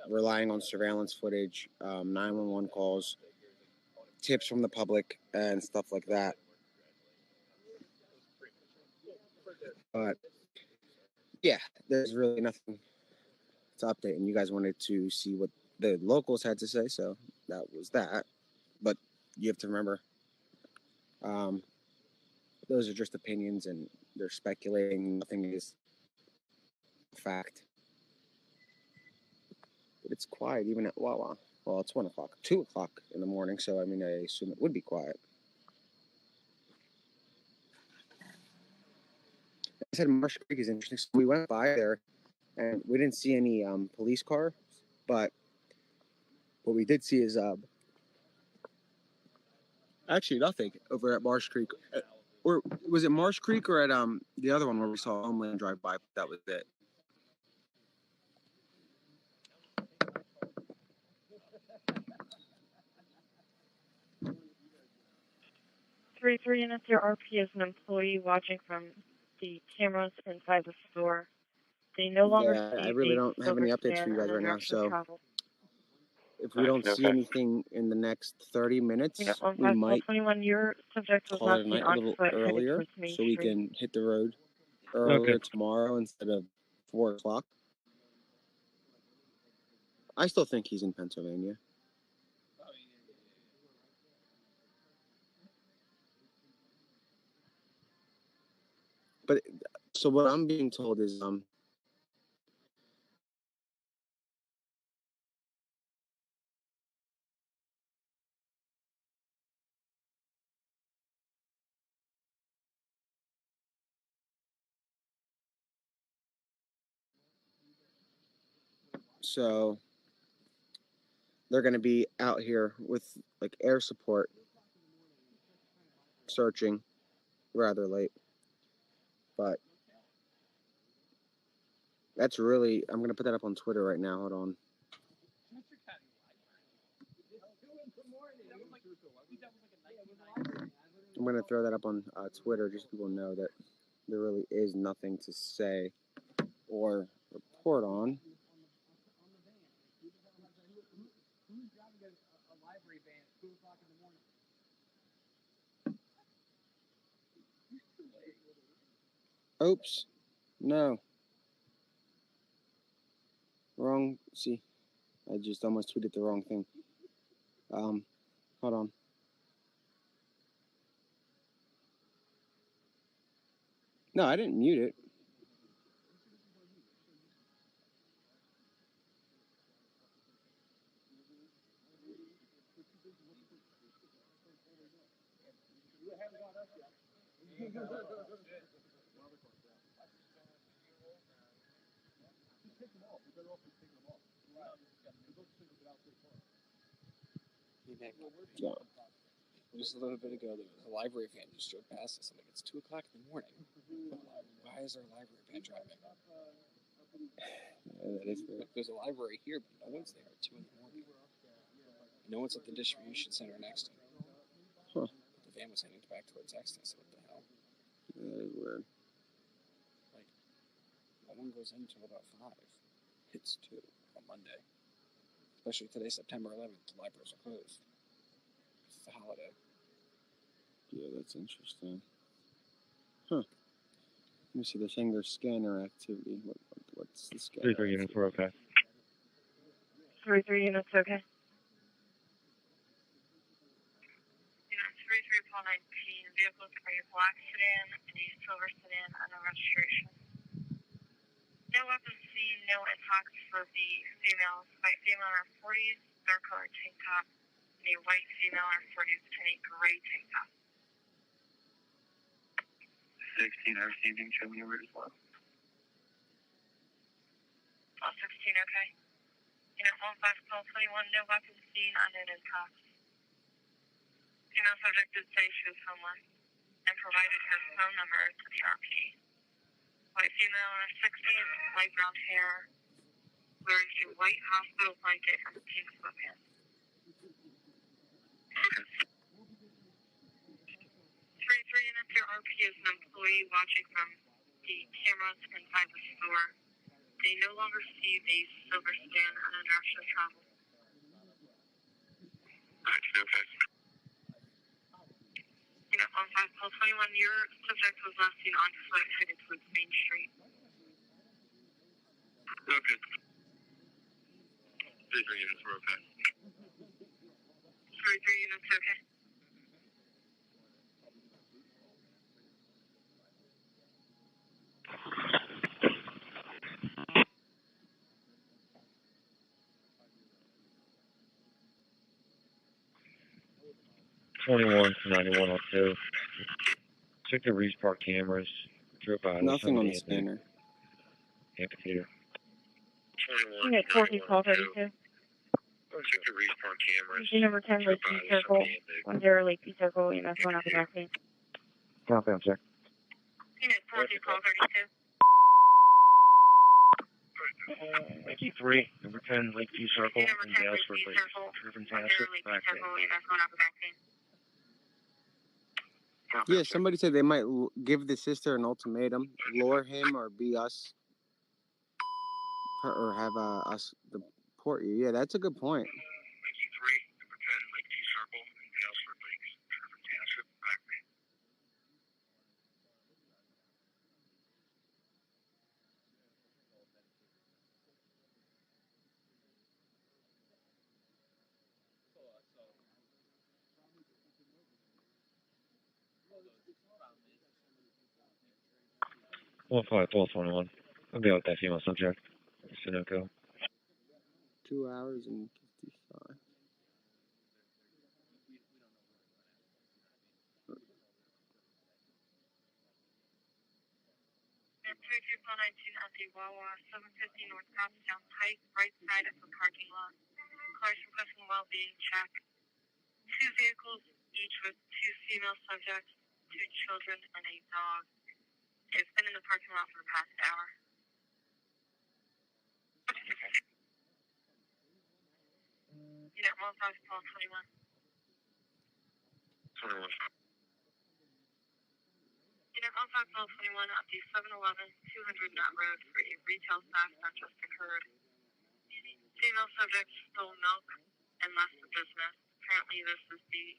relying on surveillance footage, 911 calls, tips from the public, and stuff like that. But yeah, there's really nothing to update, and you guys wanted to see what the locals had to say, so that was that. But you have to remember, those are just opinions, and they're speculating. Nothing is fact. But it's quiet even at Wawa. Well, it's 1 o'clock, 2 o'clock in the morning, so I mean, I assume it would be quiet. I said Marsh Creek is interesting. So we went by there, and we didn't see any police car, but what we did see is actually nothing over at Marsh Creek. Or was it Marsh Creek or at the other one where we saw Homeland drive by? That was it. Three units. Your RP is an employee watching from the cameras inside the store. They no longer see I really a don't have any silver updates for you sedan guys in right now. direction of So travel. if we don't see Okay. anything in the next 30 minutes, You know, we might 21. Your subject was call not it a seen night a on little foot headed earlier, towards Main so we Street. can hit the road earlier Okay. tomorrow instead of 4 o'clock. I still think he's in Pennsylvania. But so what I'm being told is so they're going to be out here with like air support searching rather late. But that's really, I'm going to put that up on Twitter right now. Hold on. I'm going to throw that up on Twitter just so people know that there really is nothing to say or report on. Oops. No. Wrong. See, I just almost tweeted the wrong thing. Hold on. No, I didn't mute it. Yeah. Just a little bit ago, there was a library van just drove past us. I'm like, it's 2 o'clock in the morning. Why is there a library van driving? Yeah, that is weird. There's a library here, but no one's there at 2 in the morning. No one's at the distribution center next to it. Huh. The van was heading back towards Exton, so what the hell? Yeah, that is weird. Like, no one goes in until about 5. It's 2 on Monday. Especially today, September 11th, the libraries are closed. It's a holiday. Yeah, that's interesting. Huh. Let me see. They're saying there's scanner activity. What's the scanner? 3-3 units, we're okay. 3-3 units, okay. Unit 33, Paul 19, vehicles are a black sedan and a silver sedan on a registration. No weapons seen, no attacks for the females. White female in 40s, dark colored tank top, and a white female in 40s in a gray tank top. 16, I received and show me where as well. All 16, okay. Unit 15, Paul 21, no weapons seen, unknown attacks. Female subject did say she was homeless and provided her phone number to the RP. White female in her 60s, light brown hair, wearing a white hospital blanket and pink sweatpants. 3-3 units, your RP is an employee watching from the cameras inside the store. They no longer see the silver sedan on a direction of travel. Okay. Unit 15, Paul 21, your subject was last seen on foot headed towards Main Street. Okay. 3-3 units, we're okay. 3-3 units, okay. To 9102. Check the Reese Park cameras. Drove by. Nothing on the scanner. Amphitheater. Unit 40, Paul 32. Check the Reese Park cameras. Unit number 10, Lake P Circle. 10 Lake P Circle, EMS 1 after vaccine. Compound check. Unit 40, Paul 32. Lake E3, number 10, Lake View Circle, Number in 10, Dalesford, Lake View Circle. Driven 10 Township, Lake View back Circle, EMS 1 after vaccine. Yeah, somebody said they might give the sister an ultimatum, lure him or be us, or have us deport you. Yeah, that's a good point. Lake E3, number 10, Lake View Circle, in Dalesford Lakes, Driven Township, back me. 15421. I'll be out with that female subject. Sunoco. 2 hours and 55. And 33419 at the Wawa, 750 North Copstown Pike, right side of the parking lot. Cars requesting well-being check. 2 vehicles, each with 2 female subjects, 2 children, and a dog. It's been in the parking lot for the past hour. Unit 15421. 21. Unit 15421 at the 711 200 Nut Road for a retail theft that just occurred. Female subject stole milk and left the business. Apparently this is the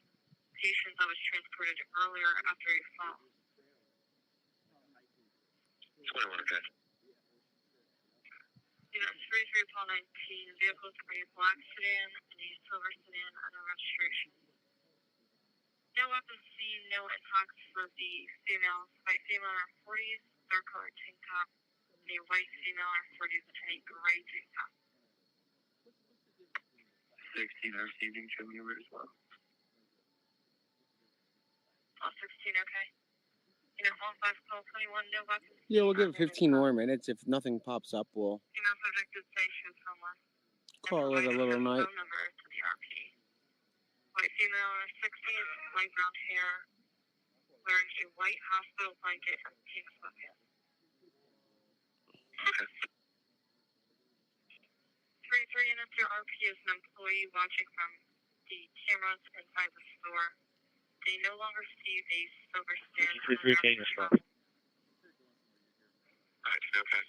patient that was transported earlier after a fall. 21, okay. Unit 33419, vehicles are a black sedan and a silver sedan on a registration. No weapons seen, no intox for the females. White female in her 40s, dark colored tank top, and a white female in her 40s in a gray tank top. 16, I received him. Show me over as well. All 16, okay. Unit 15421, no weapons. Yeah, we'll give it 15 more minutes. If nothing pops up, we'll Female subject did say she was homeless. call it a little night. Phone number to the RP. White female in her 60s, light brown hair, wearing a white hospital blanket and pink sweatpants. Okay. 3 units, your RP is an employee watching from the cameras inside the store. They no longer see a silver stand. 3 Canyon Spot. Alright, okay.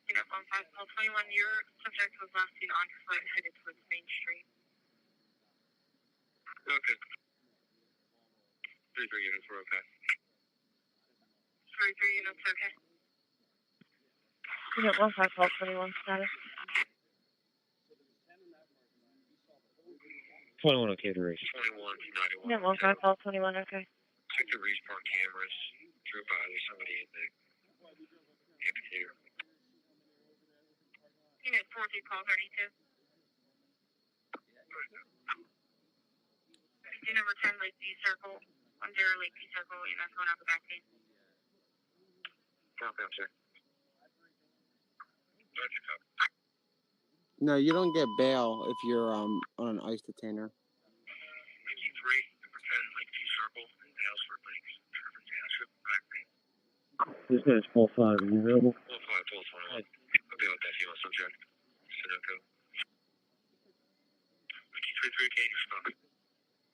Unit 15421, your subject was last seen on foot headed towards Main Street. Okay. 3 units, we're okay. 3 units, okay. Unit 15421 status. 21, okay, duration. 21, 91. Unit 15421, okay. Check the Reach Park cameras. Drove by, there's somebody in the amphitheater. Unit 432. You never turn like D circle, under like D circle, and that's going out the back end. Copy, I'm sorry. No, you don't get bail if you're on an ICE detainer. 93, pretend like D circle, and Dalesford Lakes. Trevor Township, Blackman. This guy's 45, are you available? 45, 21. I'll be out with that female subject. Sunoco. 53, Canyon Spot.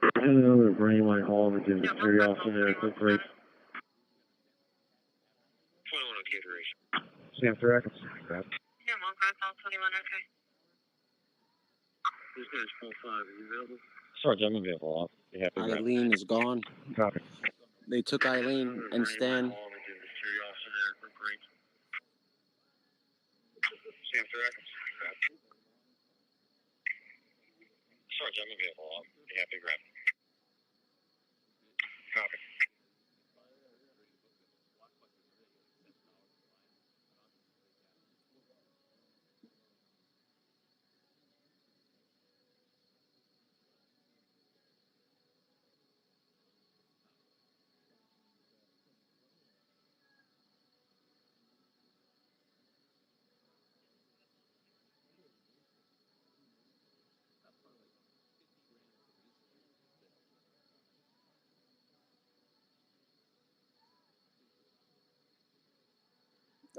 I don't know the brain like all of it is very often there, so great. 21 okay duration. Sam Thrax. Yeah, 15421, okay. This guy's 45, are you available? Sarge, I'm available. You have to Eileen is gone. Copy. They took Eileen and Stan. Sam Thrax. Sarge, I'm available. You have to grab. Copy.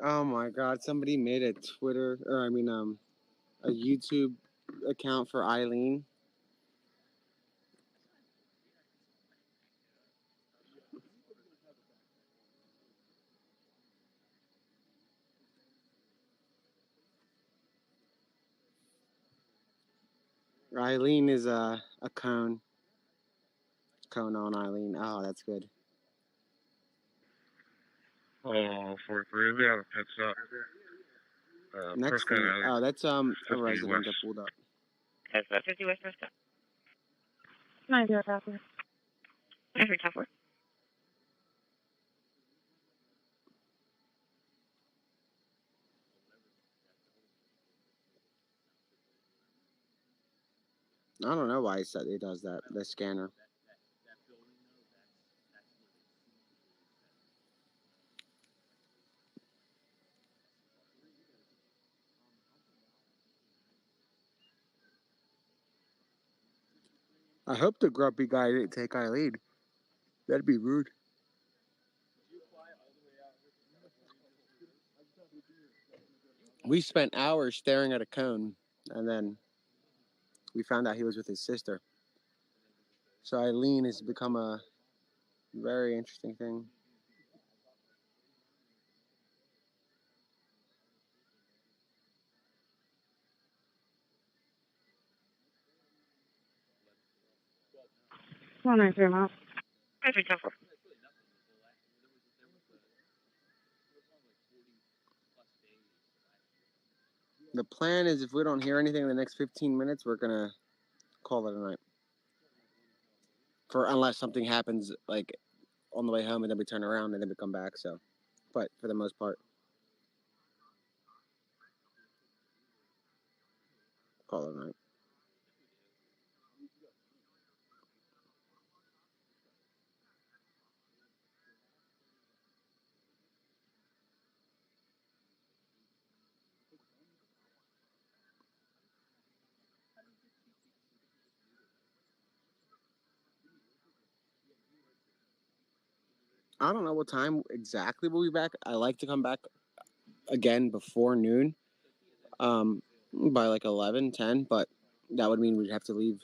Oh my God! Somebody made a a YouTube account for Eileen. Eileen is a cone. Cone on Eileen. Oh, that's good. Oh, 43, we have a pit stop. Next thing, oh, that's a resident that pulled up. That's 50 West Coast. 90 copy. tougher. I don't know why he does that, the scanner. I hope the grumpy guy didn't take Eileen. That'd be rude. We spent hours staring at a cone, and then we found out he was with his sister. So Eileen has become a very interesting thing. One nine 3 miles. 3 tougher. The plan is if we don't hear anything in the next 15 minutes, we're going to call it a night. Unless something happens like on the way home and then we turn around and then we come back. So, but for the most part, call it a night. I don't know what time exactly we'll be back. I like to come back again before noon, by like 11, 10, but that would mean we'd have to leave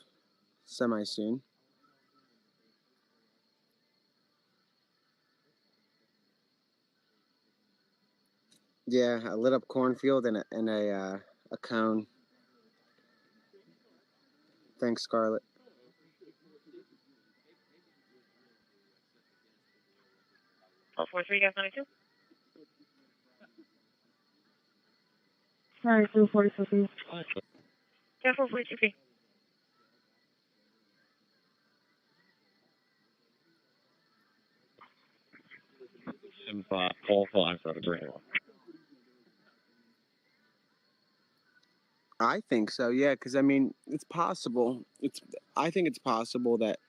semi-soon. Yeah, a lit up cornfield and a cone. Thanks, Scarlett. Oh, 43, gas 92. Sorry, 246. Gas 442. 7-5, call 5 for the green one. I think so, yeah, because I mean, it's possible. I think it's possible that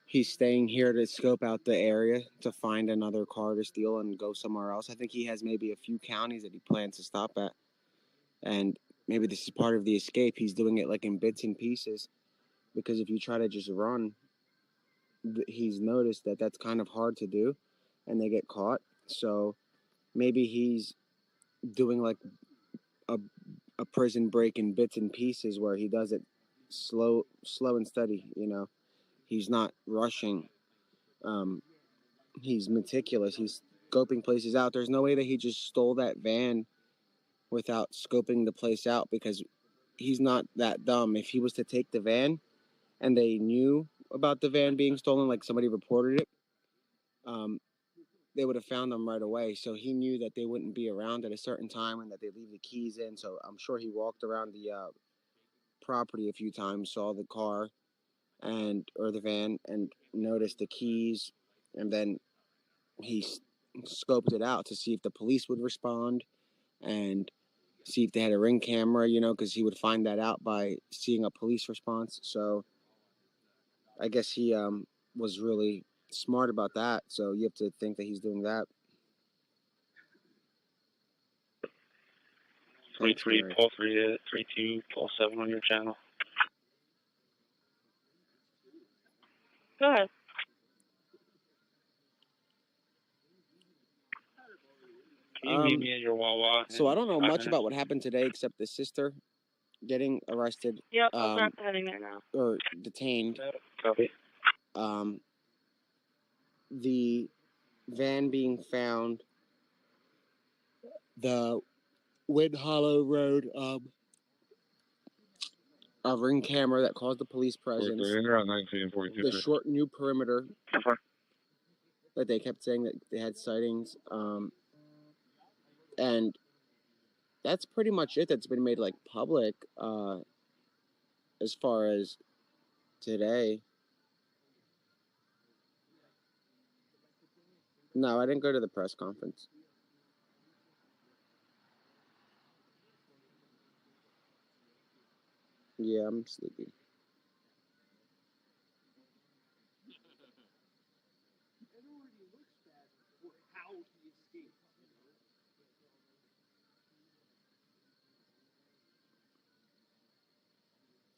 he's staying here to scope out the area to find another car to steal and go somewhere else. I think he has maybe a few counties that he plans to stop at, and maybe this is part of the escape. He's doing it like in bits and pieces, because if you try to just run, he's noticed that that's kind of hard to do, and they get caught. So maybe he's doing like a prison break in bits and pieces where he does it slow and steady. He's not rushing. He's meticulous. He's scoping places out. There's no way that he just stole that van without scoping the place out, because he's not that dumb. If he was to take the van and they knew about the van being stolen, like somebody reported it, they would have found them right away. So he knew that they wouldn't be around at a certain time and that they'd leave the keys in. So I'm sure he walked around the property a few times, saw the car or the van, and noticed the keys, and then he scoped it out to see if the police would respond and see if they had a ring camera, because he would find that out by seeing a police response. So I guess he was really smart about that. So you have to think that he's doing that. 3-3, pull 3, 3-2, pull 7 on your channel. Go ahead. Can you meet me at your Wawa? So I don't know much about what happened today except the sister getting arrested. Yep, I'm heading there now. Or detained. Copy. The van being found, the Wind Hollow Road, a ring camera that caused the police presence, the short new perimeter that they kept saying that they had sightings, and that's pretty much it that's been made like public as far as today. No, I didn't go to the press conference. Yeah, I'm sleepy.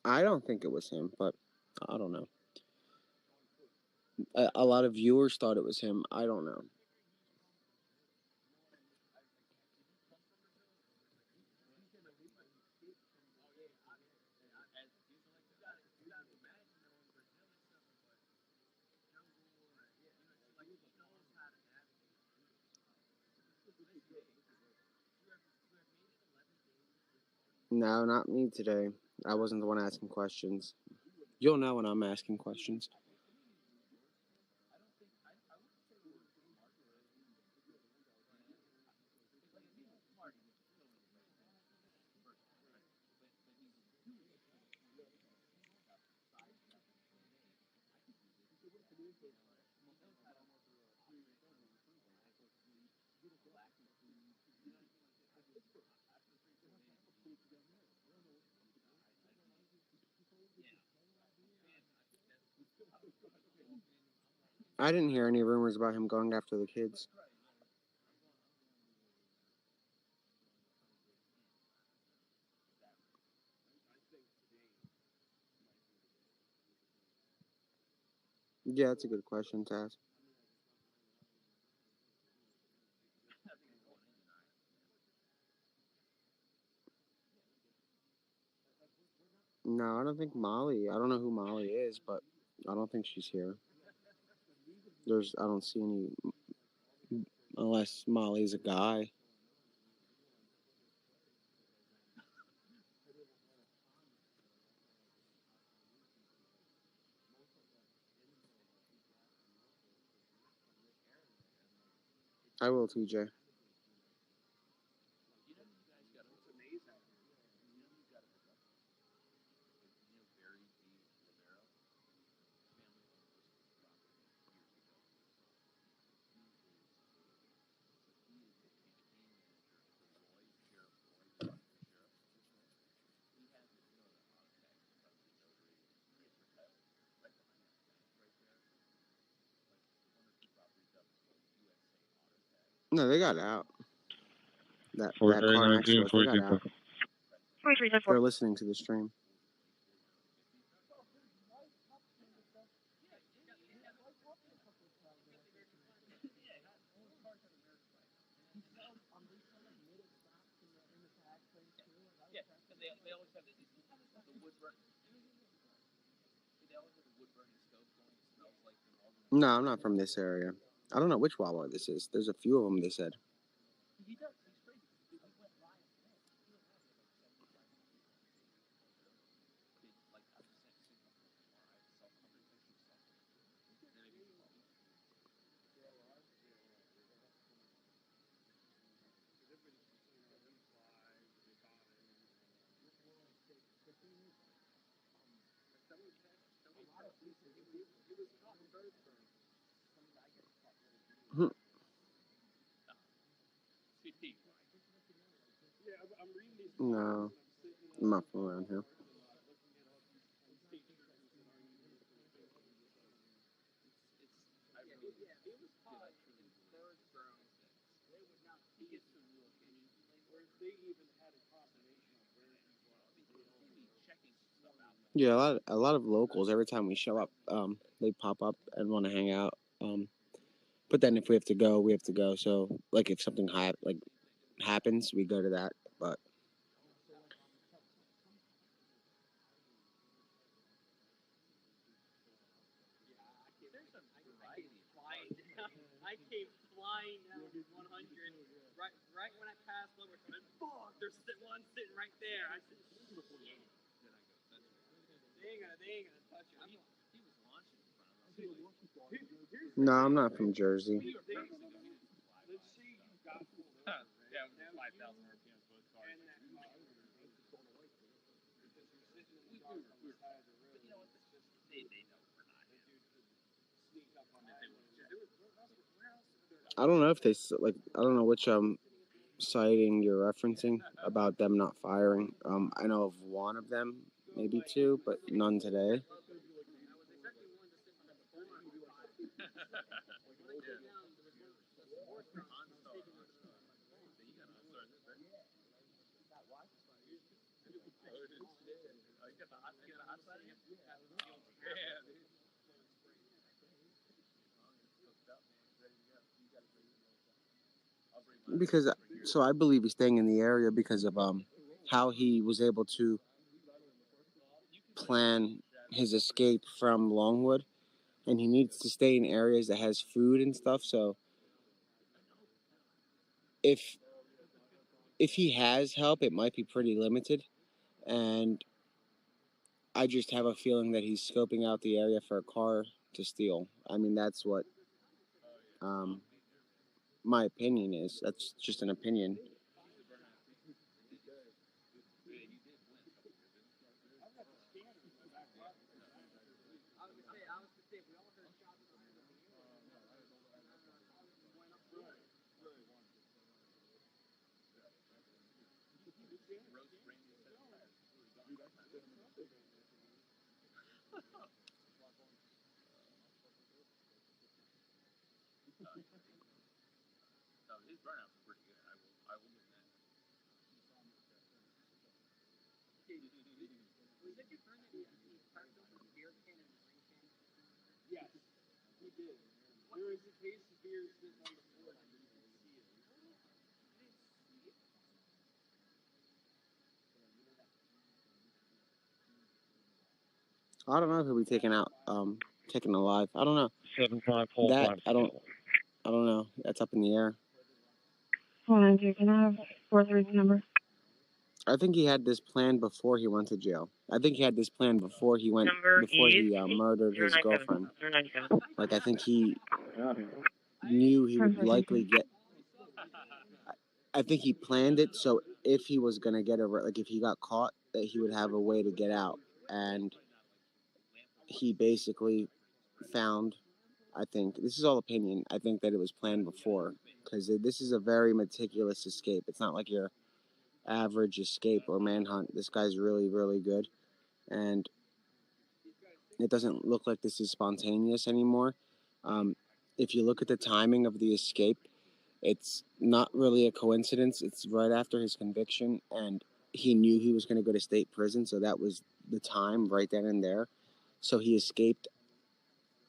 I don't think it was him, but I don't know. A lot of viewers thought it was him. I don't know. No, not me today. I wasn't the one asking questions. You'll know when I'm asking questions. I didn't hear any rumors about him going after the kids. Yeah, that's a good question to ask. No, I don't think Molly. I don't know who Molly is, but I don't think she's here. I don't see any, unless Molly's a guy. I will, TJ. No, they got out. That car next to us, they got out. They're listening to the stream. No, I'm not from this area. I don't know which Wawa this is. There's a few of them, they said. No, I'm not from around here. Yeah, a lot of locals. Every time we show up, they pop up and want to hang out. But then if we have to go, we have to go. So, like, if something happens, we go to that. But I came flying down 100 right when I passed over. Fuck, there's one sitting right there. I said, shit. They ain't gonna touch it. He was launching in front of us. no, I'm not from Jersey. Let's see you got yeah, 5,000 RPMs both cars. I don't know if they like. I don't know which sighting you're referencing about them not firing. I know of one of them, maybe two, but none today. Because so I believe he's staying in the area because of how he was able to plan his escape from Longwood, and he needs to stay in areas that has food and stuff. So if he has help, it might be pretty limited, and I just have a feeling that he's scoping out the area for a car to steal. I mean, that's what my opinion is. That's just an opinion. I don't know if he'll be taken out, taken alive. I don't know. 7-5, hold That 5. I don't know. That's up in the air. 492, can I have 432 number? I think he had this plan before he went to jail. I think he had this plan before he went, murdered his girlfriend. Like, I think he knew he would likely get. I think he planned it so if he was gonna get like if he got caught, that he would have a way to get out, and he basically found. I think this is all opinion. I think that it was planned before because this is a very meticulous escape. It's not like your average escape or manhunt. This guy's really, really good, and it doesn't look like this is spontaneous anymore. If you look at the timing of the escape, it's not really a coincidence. It's right after his conviction, and he knew he was going to go to state prison, so that was the time right then and there. So he escaped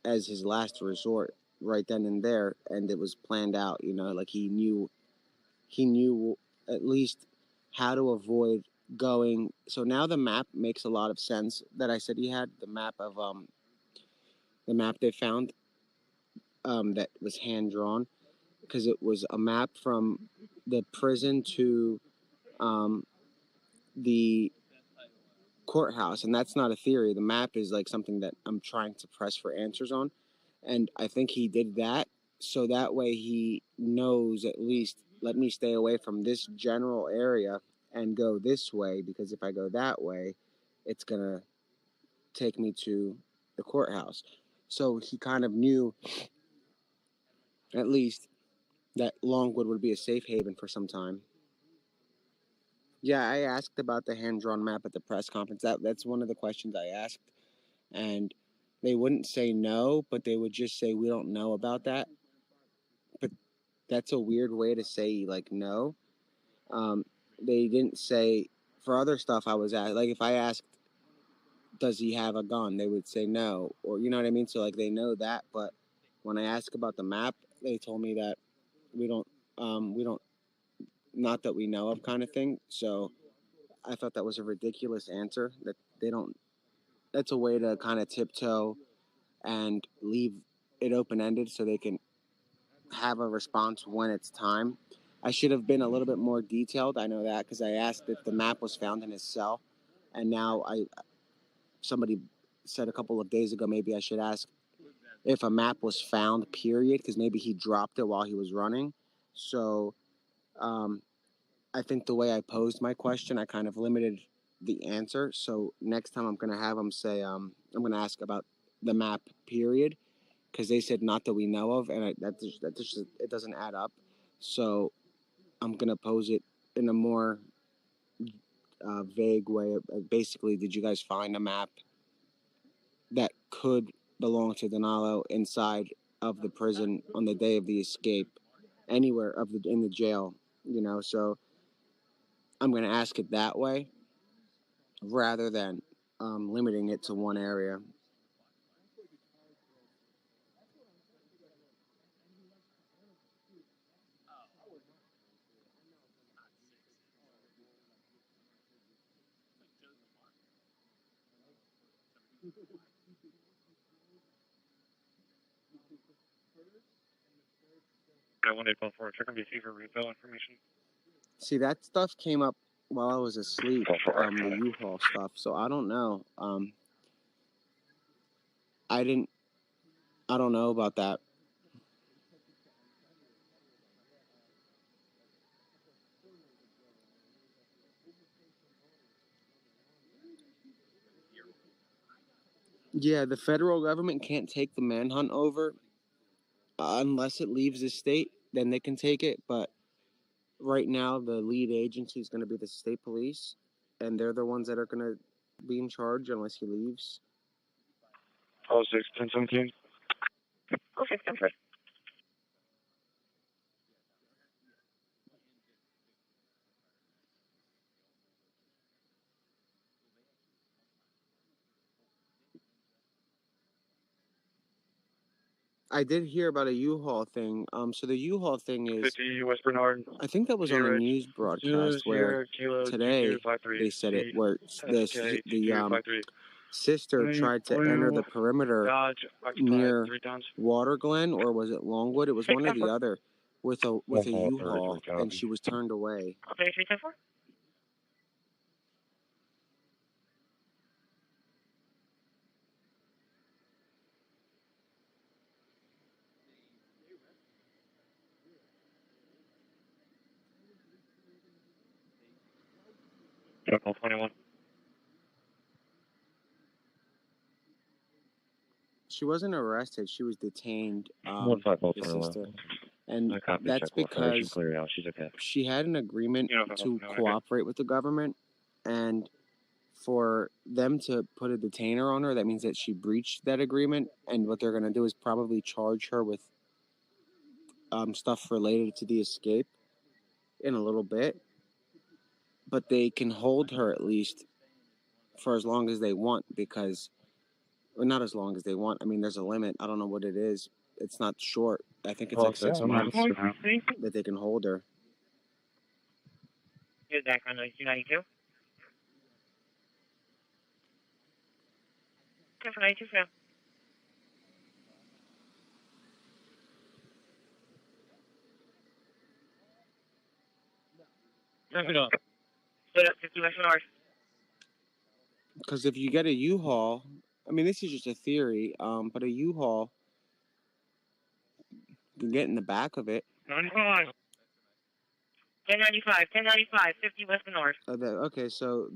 as his last resort right then and there, and it was planned out. You know, like he knew at least how to avoid going. So now the map makes a lot of sense that I said he had the map of the map they found that was hand drawn, because it was a map from the prison to the courthouse, and that's not a theory. The map is like something that I'm trying to press for answers on, and I think he did that so that way he knows at least, let me stay away from this general area and go this way, because if I go that way, it's gonna take me to the courthouse. So he kind of knew at least that Longwood would be a safe haven for some time. Yeah, I asked about the hand-drawn map at the press conference. That's one of the questions I asked, and they wouldn't say no, but they would just say, we don't know about that. But that's a weird way to say, like, no. They didn't say, for other stuff I was asked, like if I asked, does he have a gun, they would say no, or you know what I mean? So like they know that, but when I ask about the map, they told me that we don't, not that we know of, kind of thing. So I thought that was a ridiculous answer, that they don't, that's a way to kind of tiptoe and leave it open-ended so they can have a response when it's time. I should have been a little bit more detailed. I know that because I asked if the map was found in his cell, and now somebody said a couple of days ago maybe I should ask if a map was found, period, because maybe he dropped it while he was running. So I think the way I posed my question, I kind of limited the answer. So next time I'm going to have him say, I'm going to ask about the map, period, because they said not that we know of, and that just it doesn't add up. So I'm gonna pose it in a more vague way. Basically, did you guys find a map that could belong to Danilo inside of the prison on the day of the escape, anywhere in the jail? So I'm gonna ask it that way rather than limiting it to one area. I wanted to call for check on BC for refill information. See, that stuff came up while I was asleep, the U-Haul stuff. So I don't know. I don't know about that. Yeah, the federal government can't take the manhunt over unless it leaves the state. Then they can take it. But right now, the lead agency is going to be the state police, and they're the ones that are going to be in charge unless he leaves. 06 1017. Okay, I'm sorry. I did hear about a U-Haul thing. So the U-Haul thing is 50 West Bernard. I think that was on a news broadcast where today they said it, where the sister tried to enter the perimeter near Water Glen, or was it Longwood? It was one or the other, with a U-Haul, and she was turned away. Okay, 310-4. Call 21. She wasn't arrested. She was detained, the sister. And that's because she had an agreement to cooperate with the government, and for them to put a detainer on her, that means that she breached that agreement, and what they're going to do is probably charge her with stuff related to the escape in a little bit. But they can hold her at least for as long as they want, because, or not as long as they want. I mean, there's a limit. I don't know what it is. It's not short. I think it's like 6 months that they can hold her. Here's background noise 292. 10-492 fam. No. Split up 50 West Bernard. Because if you get a U-Haul, I mean, this is just a theory, but a U-Haul, you can get in the back of it. 95. 1095, 50 West Bernard. Okay, so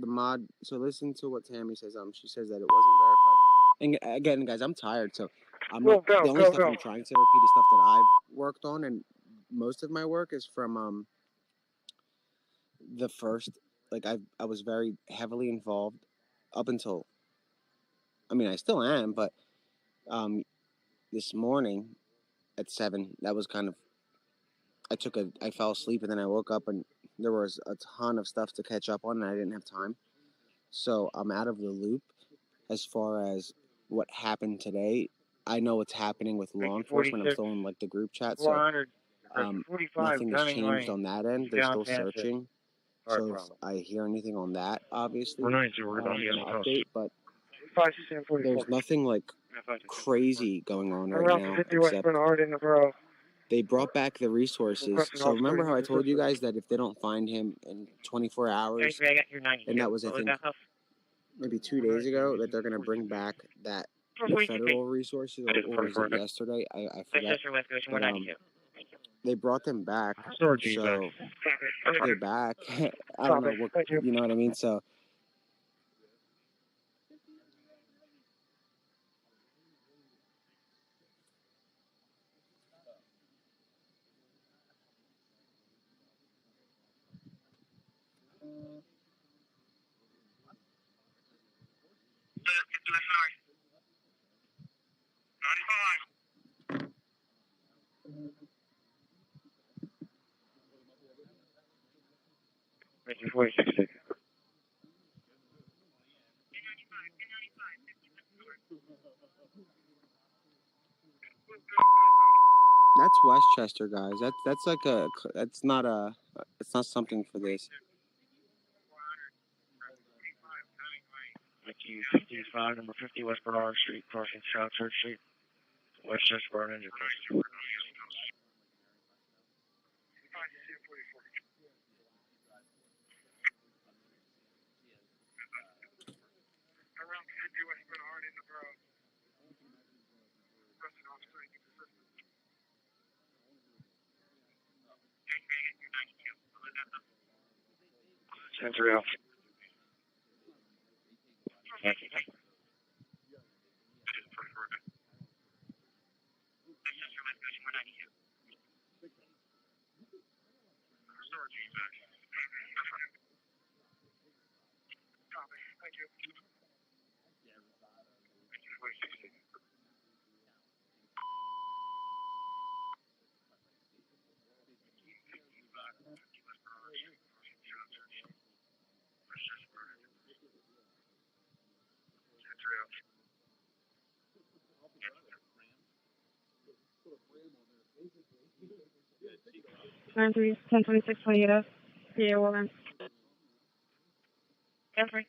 so listen to what Tammy says. She says that it wasn't verified. And again, guys, I'm tired, so the only stuff I'm trying to repeat is stuff that I've worked on, and most of my work is from the first. Like I was very heavily involved up until. I mean, I still am, but this morning at 7, that was kind of. I fell asleep, and then I woke up, and there was a ton of stuff to catch up on, and I didn't have time. So I'm out of the loop as far as what happened today. I know what's happening with law enforcement. I'm still in like the group chat, so nothing has changed on that end. They're still searching. So if I hear anything on that, obviously, I'm going to update. But there's nothing like crazy going on right now, except they brought back the resources. So remember how I told you guys that if they don't find him in 24 hours, and that was, I think, maybe 2 days ago, that they're going to bring back that federal resources, or was it yesterday? I forget. But, they brought them back, so they're back. I don't know what, you know what I mean? So US North. 95. Mr. 46. That's Westchester, guys. That's like a. It's not something for this. 55, number 50 West Bernard Street, crossing South Church Street, Westchester, Vernon, New Jersey. Around 50 West Bernard in the borough. Arrested officer, I think this is. Sensor out. Thank you. Thank you. Nine three 1026 28F. PA woman. Jeffrey.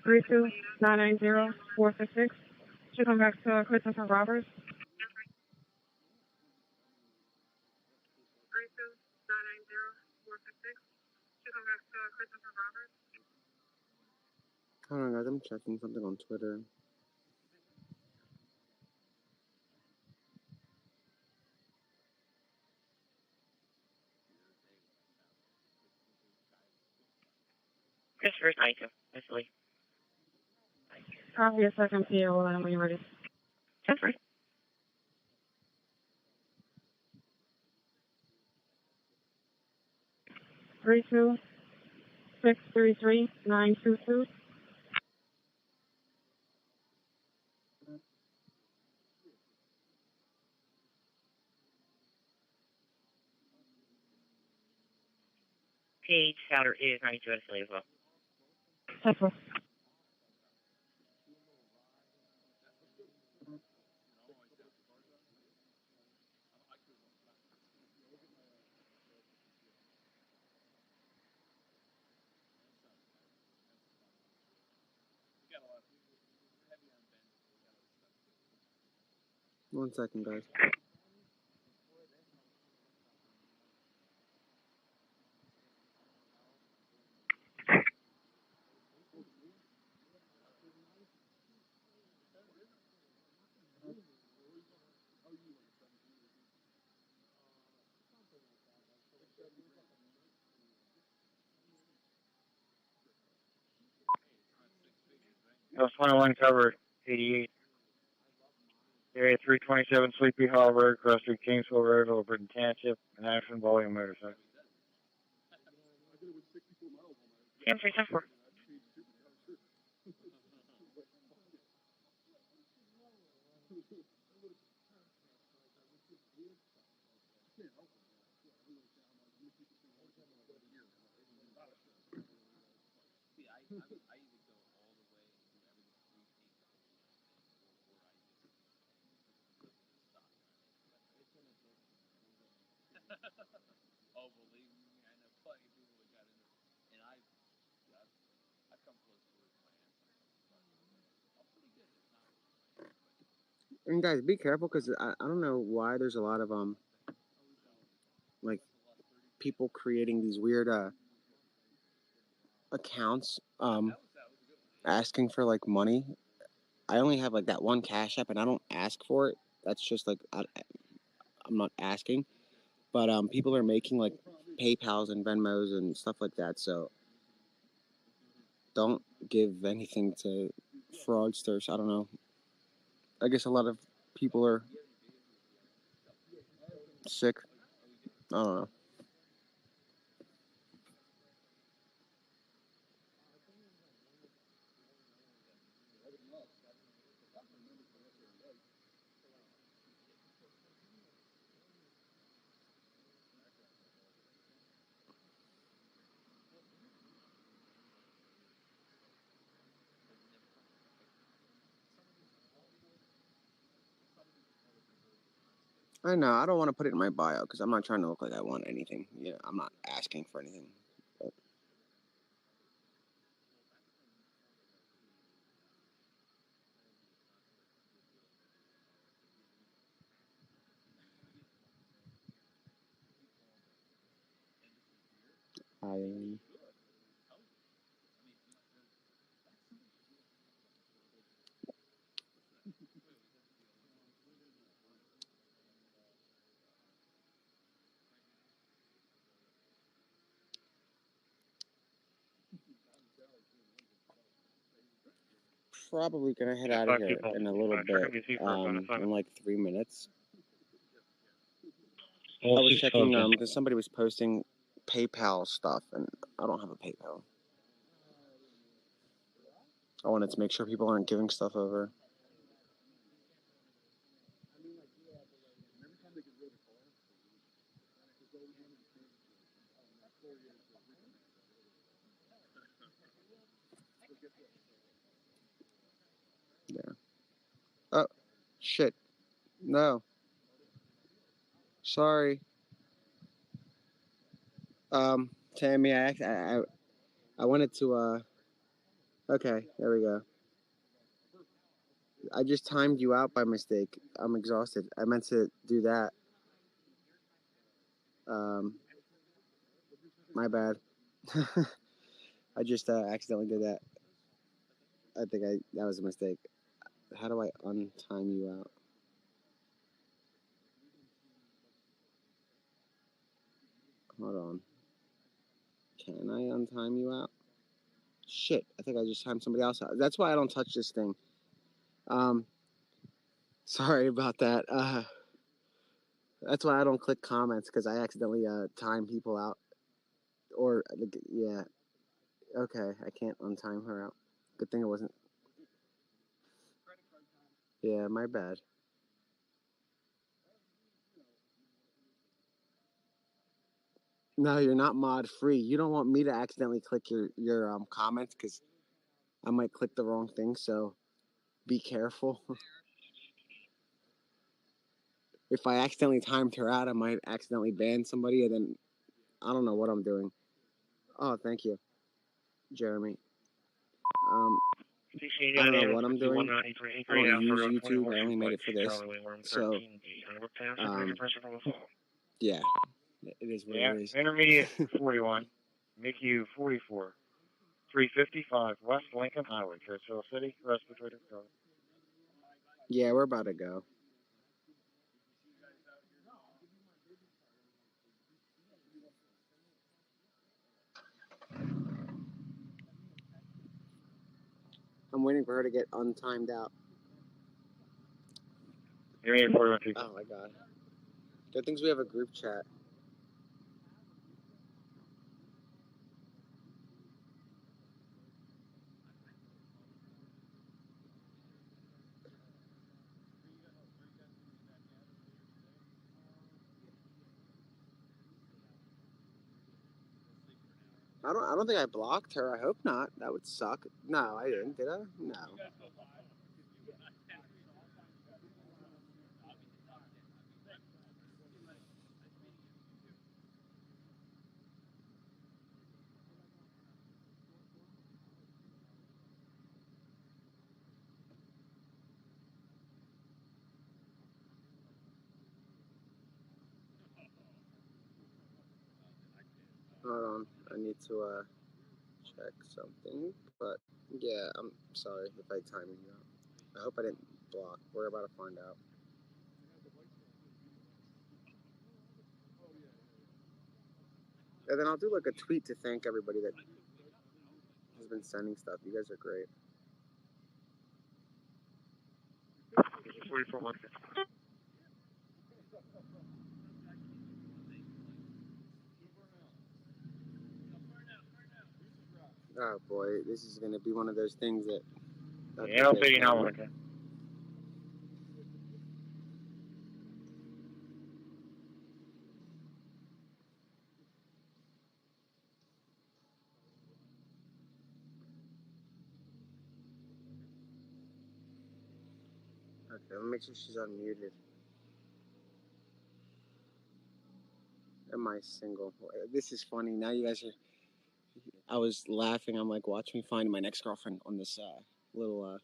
32-990-466. Should come back to Christopher Roberts. 32-990-466. Should come back to Christopher Roberts. Hold on, guys. I'm checking something on Twitter. Christopher's 92. That's Lee. Copy a second PA woman when you're ready. Jeffrey. 32-633-922. Page Souter is 92. That's Lee as well. Central. One second, guys. House 21 covered 88. Area 327 Sleepy Hollow Road, cross through Kingsville Road, Little Britain Township, an accident involving a motorcycle. Jeffrey, 10-4. Oh, believe me, I know plenty of people that got into it. And I've come close to losing my answer. I'm pretty good at not. And guys, be careful because I don't know why there's a lot of like people creating these weird accounts asking for like money. I only have like that one Cash App and I don't ask for it. That's just like I'm not asking. But people are making like PayPals and Venmos and stuff like that. So don't give anything to fraudsters. I don't know. I guess a lot of people are sick. I don't know. I know, I don't want to put it in my bio because I'm not trying to look like I want anything. Yeah, I'm not asking for anything. But I probably gonna head out of here in a little bit. In like 3 minutes. I was checking because somebody was posting PayPal stuff, and I don't have a PayPal. I wanted to make sure people aren't giving stuff over. Yeah. Oh, shit. No. Sorry. Tammy, I wanted to, okay, there we go. I just timed you out by mistake. I'm exhausted. I meant to do that. My bad. I just accidentally did that. I think that was a mistake. How do I untime you out? Hold on. Can I untime you out? Shit, I think I just timed somebody else out. That's why I don't touch this thing. Sorry about that. That's why I don't click comments, because I accidentally time people out. Or, yeah. Okay, I can't untime her out. Good thing it wasn't. Yeah, my bad. No, you're not mod free. You don't want me to accidentally click your comments, because I might click the wrong thing, so be careful. If I accidentally timed her out, I might accidentally ban somebody, and then I don't know what I'm doing. Oh, thank you, Jeremy. I don't know what I'm doing. I don't use YouTube. I only made it for this. So, yeah, it is what it is. Intermediate 41, MICU 44, 355 West Lincoln Highway, Churchill City, Respiratory Code. Yeah, we're about to go. I'm waiting for her to get untimed out. Oh my god. Good things we have a group chat. I don't think I blocked her. I hope not. That would suck. No, I didn't. Did I? No. Hold on. I need to check something. But yeah, I'm sorry if I timed you out. I hope I didn't block. We're about to find out. And then I'll do like a tweet to thank everybody that has been sending stuff. You guys are great. 44 Oh boy, this is gonna be one of those things that Yeah, I'll see you now. Okay. Okay, let me make sure she's unmuted. Am I single? This is funny. Now you guys are... I was laughing. I'm like, watch me find my next girlfriend on this little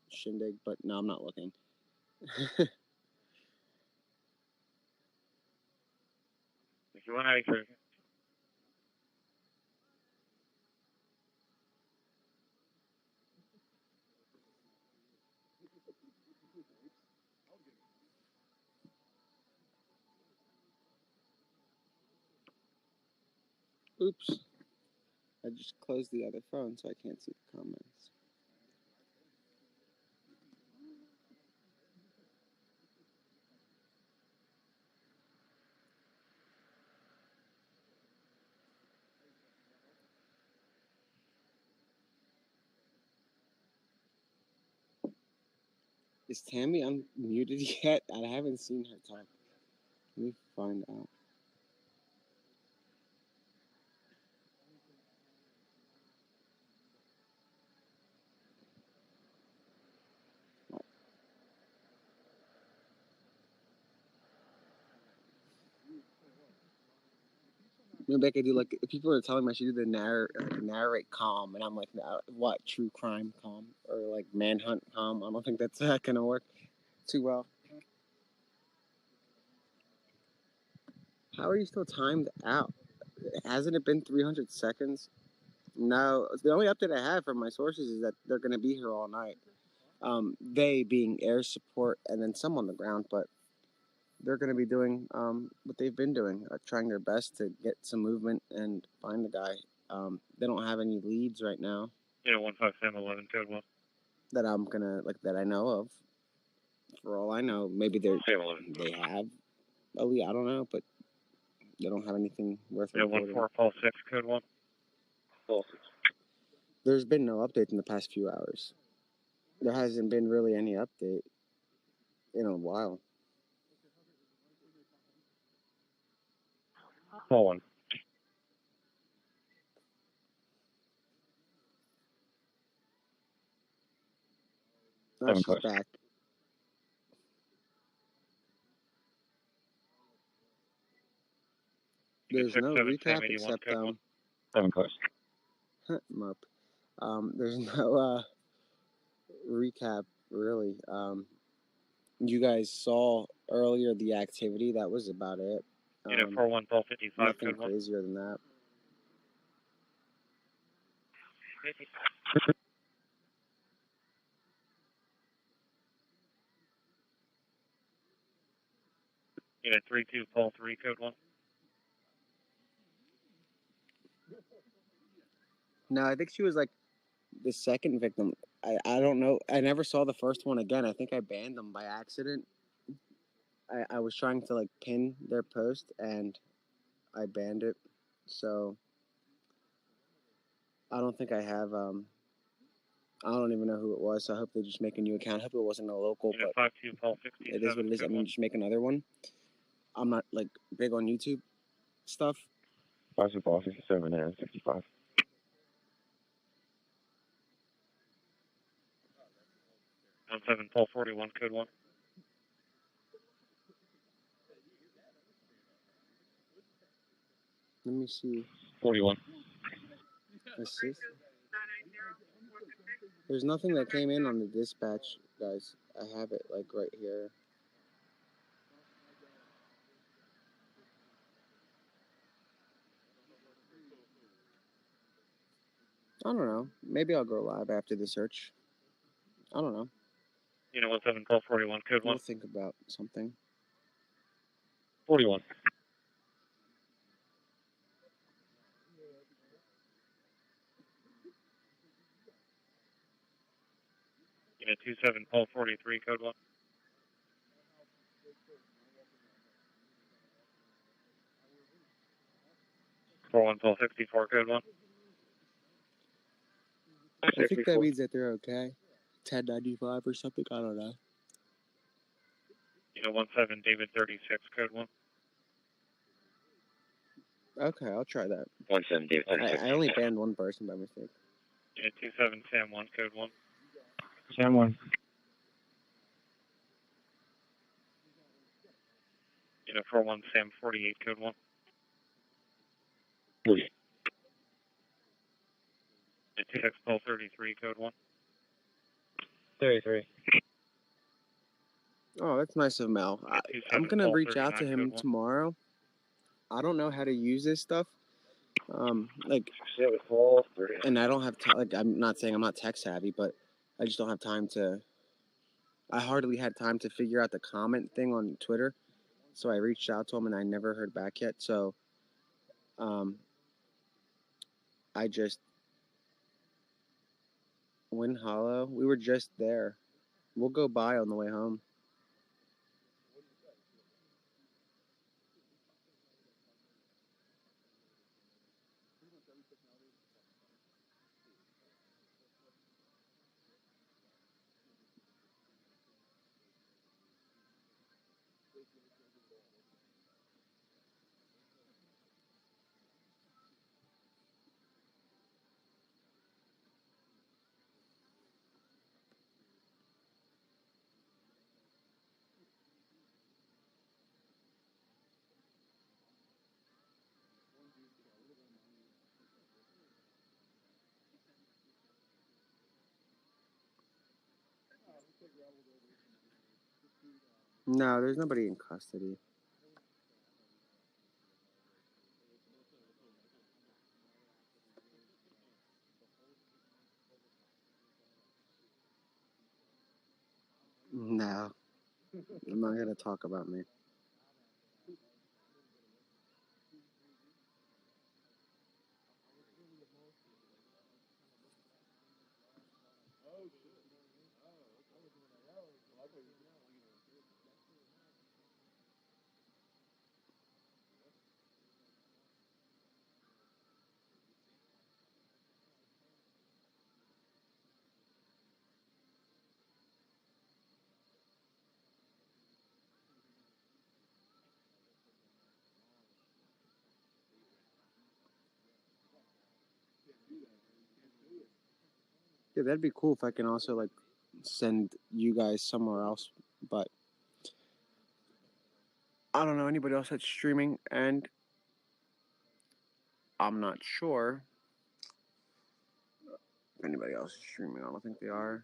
shindig, but no, I'm not looking. If you want to, Oops. I just closed the other phone so I can't see the comments. Is Tammy unmuted yet? I haven't seen her talk. Let me find out. Maybe I could do like, people are telling me I should do the narrate calm, and I'm like, what, true crime calm or like manhunt calm? I don't think that's gonna work too well. How are you still timed out? Hasn't it been 300 seconds? No, the only update I have from my sources is that they're gonna be here all night. They being air support and then some on the ground, but they're going to be doing what they've been doing, trying their best to get some movement and find the guy. They don't have any leads right now. Yeah, 15711 code 1. That I'm gonna that I know of. For all I know, maybe they have a lead. I don't know, but they don't have anything worth reporting. 1446 code 1. There's been no update in the past few hours. There hasn't been really any update in a while. Hold on. Oh, she's back. There's no recap except 7 coast. Mup. There's no recap really. You guys saw earlier the activity. That was about it. 411255 nothing crazier than that. Unit 32 code 1. No, I think she was like the second victim. I don't know. I never saw the first one again. I think I banned them by accident. I was trying to like pin their post and I banned it. So I don't think I have I don't even know who it was, so I hope they just make a new account. I hope it wasn't a local, but it is what it is. I mean, just make another one. I'm not like big on YouTube stuff. 567 and 65. On 71241 code 1. Let me see. 41. Assist. There's nothing that came in on the dispatch, guys. I have it like right here. I don't know. Maybe I'll go live after the search. I don't know. Unit 171241 code 1. We'll think about something. 41. Unit 271243 code 1. 411264 code 1. I think that means that they're okay. 1095 or something. I don't know. You know, 17 David 36, code 1. Okay, I'll try that. 17 David 36. I only banned one person by mistake. Yeah, 27 Sam 1, code 1. Sam 1. You know, 41 Sam 48, code 1. 26 Paul 33, code 1. 33. Oh, that's nice of Mel. I'm going to reach out to him tomorrow. I don't know how to use this stuff. Like, and I don't have time. Like, I'm not saying I'm not tech savvy, but I just don't have time to. I hardly had time to figure out the comment thing on Twitter, so I reached out to him and I never heard back yet. So, I just Wind Hollow. We were just there. We'll go by on the way home. No, there's nobody in custody. No, I'm not gonna talk about me. Yeah, that'd be cool if I can also like send you guys somewhere else, but I don't know anybody else that's streaming, and I'm not sure if anybody else is streaming. I don't think they are.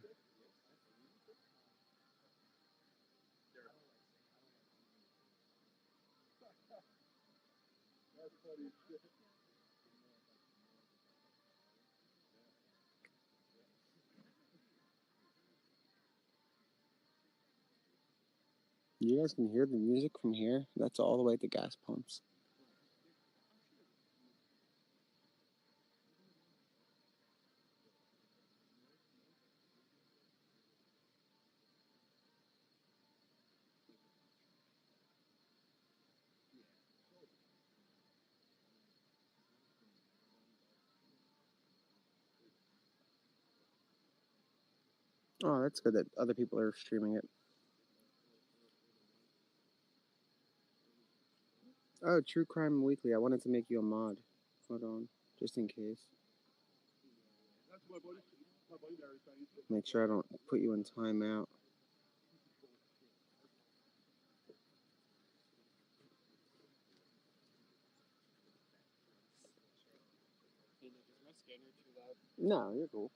You guys can hear the music from here. That's all the way to gas pumps. Oh, that's good that other people are streaming it. Oh, True Crime Weekly. I wanted to make you a mod. Hold on, just in case. Make sure I don't put you in timeout. No, you're cool.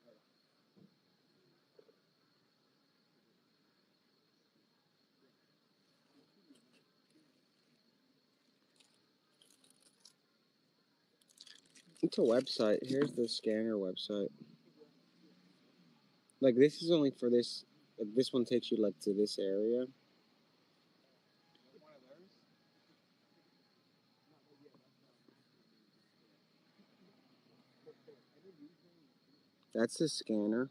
It's a website. Here's the scanner website. Like, this is only for this. Like, this one takes you, like, to this area. That's the scanner.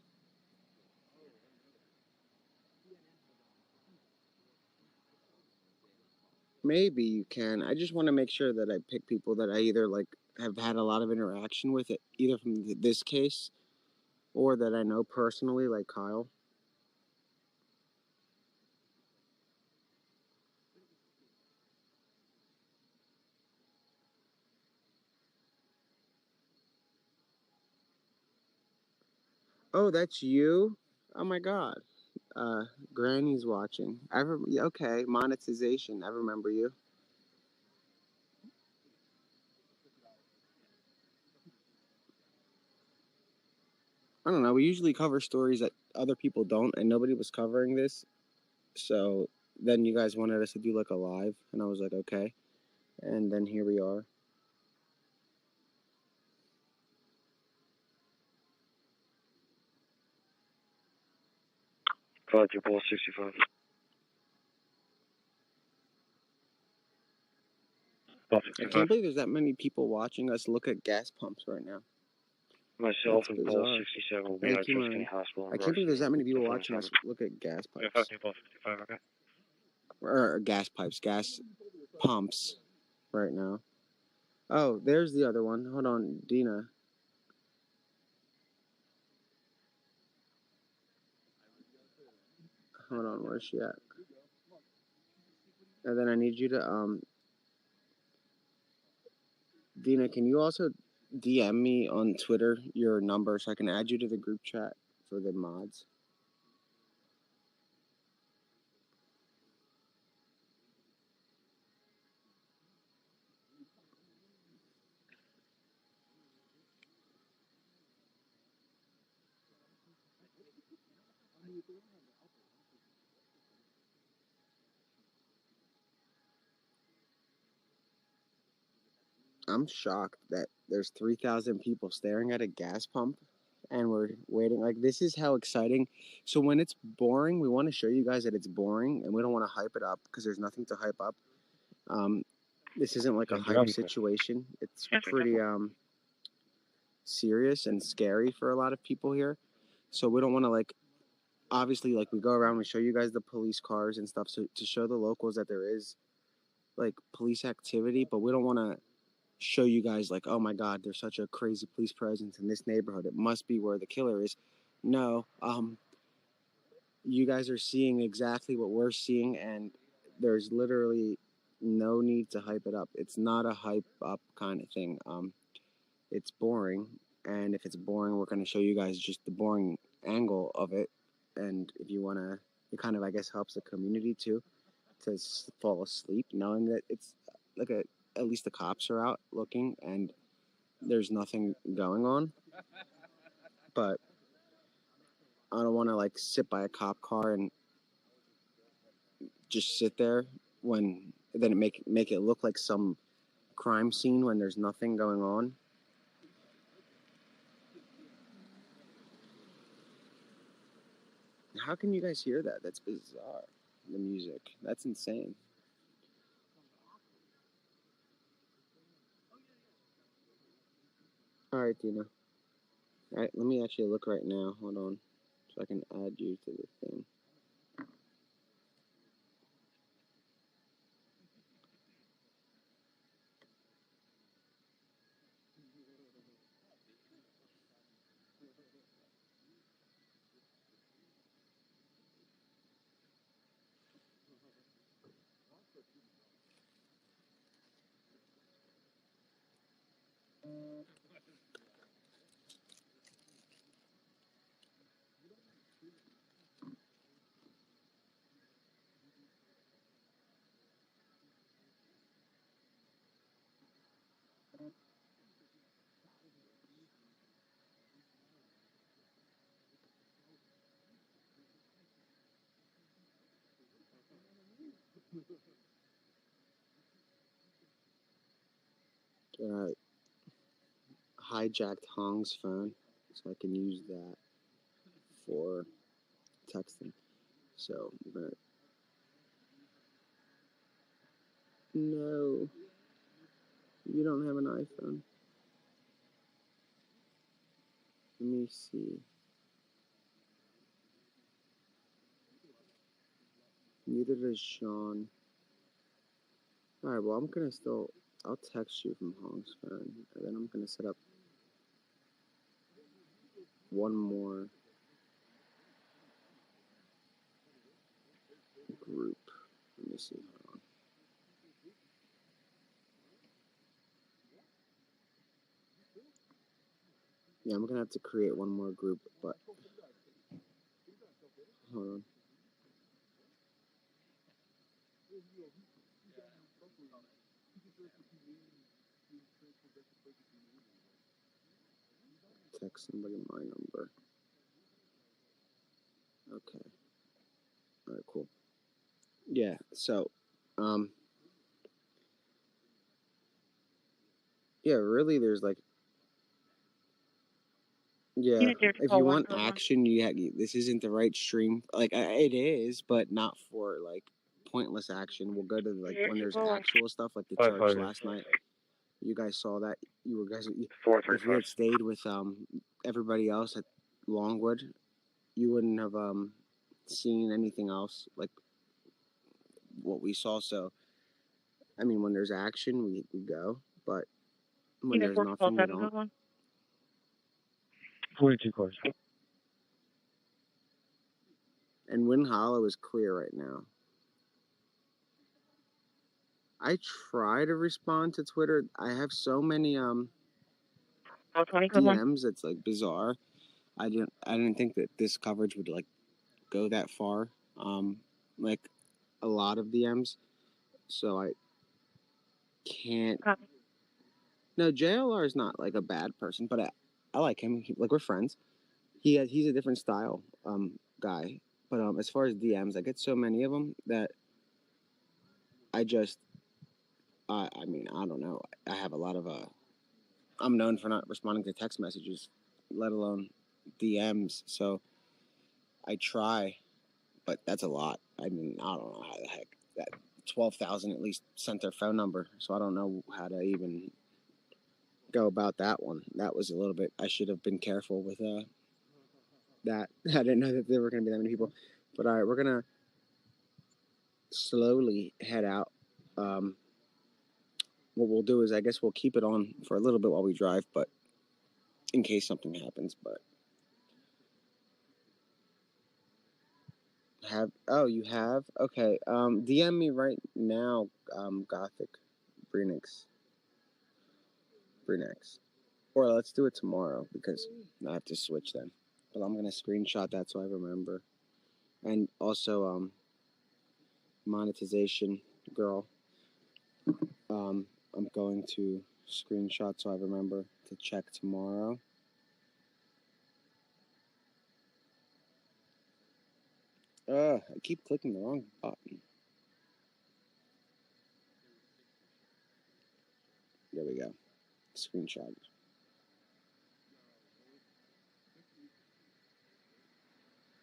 Maybe you can. I just want to make sure that I pick people that I either, like, have had a lot of interaction with, it, either from this case or that I know personally, like Kyle. Oh, that's you? Oh my God. Granny's watching. Okay, monetization. I remember you. I don't know. We usually cover stories that other people don't, and nobody was covering this. So then you guys wanted us to do like a live, and I was like, okay. And then here we are. Roger, Bull 65. I can't believe there's that many people watching us look at gas pumps right now. Myself That's and Bull bizarre. 67 will be Thank at you, Tuscany Marie. Hospital. I can't believe there's that many people watching us look at gas pipes. 55, okay? Or gas pipes, gas pumps right now. Oh, there's the other one. Hold on, Dina. Hold on, where's she at? And then I need you to, Dina, can you also DM me on Twitter your number so I can add you to the group chat for the mods? I'm shocked that there's 3,000 people staring at a gas pump and we're waiting. Like, this is how exciting. So when it's boring, we want to show you guys that it's boring and we don't want to hype it up because there's nothing to hype up. This isn't like a hype situation. It's pretty serious and scary for a lot of people here. So we don't want to, like, obviously, like, we go around, we show you guys the police cars and stuff, so to show the locals that there is like police activity, but we don't want to show you guys like, oh my God, there's such a crazy police presence in this neighborhood, it must be where the killer is. No, you guys are seeing exactly what we're seeing, and there's literally no need to hype it up. It's not a hype up kind of thing. It's boring, and if it's boring, we're going to show you guys just the boring angle of it. And if you want to, it kind of, I guess, helps the community too to fall asleep knowing that it's like at least the cops are out looking and there's nothing going on. But I don't want to like sit by a cop car and just sit there when then it make it look like some crime scene when there's nothing going on. How can you guys hear that? That's bizarre. The music. That's insane. Alright, Dina. Alright, let me actually look right now. Hold on. So I can add you to the thing. Alright. Hijacked Hong's phone, so I can use that for texting. So I'm gonna. No, you don't have an iPhone. Let me see. Neither does Sean. Alright, well, I'm gonna still. I'll text you from Hong's phone, and then I'm gonna set up one more group. Let me see. Hold on. Yeah, I'm gonna have to create one more group, but hold on. Text somebody my number. Okay. All right, cool. Yeah, so, yeah, really, there's like, yeah, if you want action, this isn't the right stream. Like, it is, but not for like pointless action. We'll go to like when there's actual stuff, like the church last night. You guys saw that. You were guys. If you had stayed with everybody else at Longwood, you wouldn't have seen anything else like what we saw. So, I mean, when there's action, we go, but when there's nothing, we don't. 42 cars. And Wind Hollow is clear right now. I try to respond to Twitter. I have so many DMs. It's like bizarre. I didn't think that this coverage would like go that far. Like a lot of DMs. So I can't. No, JLR is not like a bad person, but I like him. Like we're friends. He's a different style guy. But as far as DMs, I get so many of them that I just I mean I don't know. I have a lot of I'm known for not responding to text messages, let alone DMs. So I try, but that's a lot. I mean I don't know how the heck that 12,000 at least sent their phone number. So I don't know how to even go about that one. That was a little bit. I should have been careful with that. I didn't know that there were going to be that many people. But all right, we're gonna slowly head out. What we'll do is, I guess we'll keep it on for a little bit while we drive, but in case something happens. But you have? Okay. DM me right now, Gothic Breenix. Or let's do it tomorrow because I have to switch then. But I'm gonna screenshot that so I remember. And also, monetization girl. I'm going to screenshot so I remember to check tomorrow. I keep clicking the wrong button. There we go. Screenshot.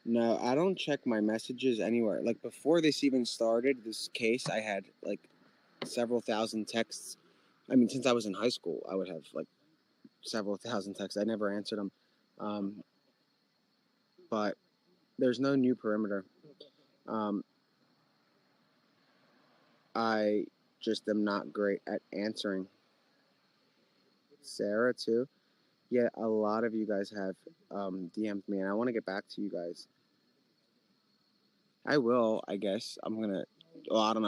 No, I don't check my messages anywhere. Like before this even started, this case, I had like several thousand texts. I mean, since I was in high school, I would have like several thousand texts. I never answered them. But there's no new perimeter. I just am not great at answering. Sarah, too. Yeah, a lot of you guys have DM'd me, and I want to get back to you guys. I will, I guess. I don't know if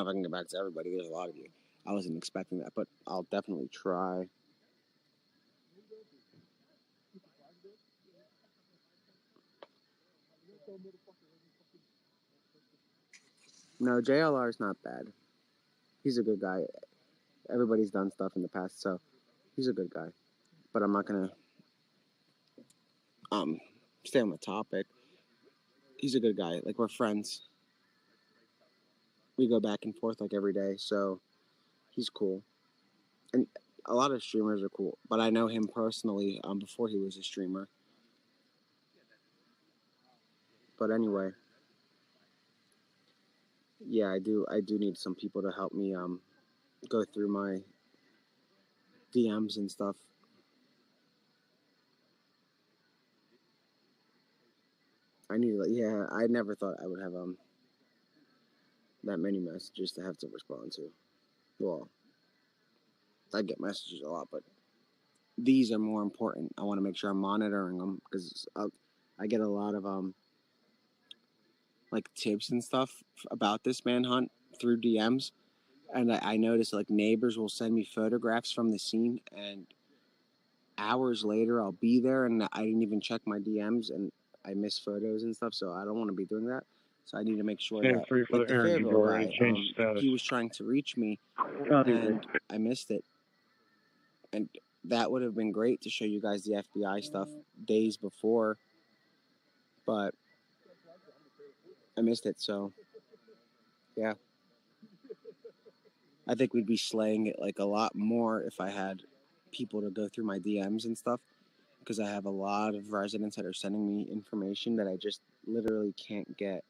I can get back to everybody. There's a lot of you. I wasn't expecting that, but I'll definitely try. No, JLR is not bad. He's a good guy. Everybody's done stuff in the past, so he's a good guy. But I'm not gonna stay on the topic. He's a good guy. Like, we're friends. We go back and forth like every day, so he's cool. And a lot of streamers are cool, but I know him personally before he was a streamer. But anyway, yeah, I do need some people to help me go through my DMs and stuff. I never thought I would have that many messages to have to respond to. Well, I get messages a lot, but these are more important. I want to make sure I'm monitoring them because I get a lot of like tips and stuff about this manhunt through DMs, and I notice like neighbors will send me photographs from the scene, and hours later I'll be there and I didn't even check my DMs and I miss photos and stuff, so I don't want to be doing that. So I need to make sure Same that, 3 for like the the energy Fairville door. guy, Any change status? he was trying to reach me and I missed it. And that would have been great to show you guys the FBI stuff days before, but I missed it, so yeah. I think we'd be slaying it like a lot more if I had people to go through my DMs and stuff, because I have a lot of residents that are sending me information that I just literally can't get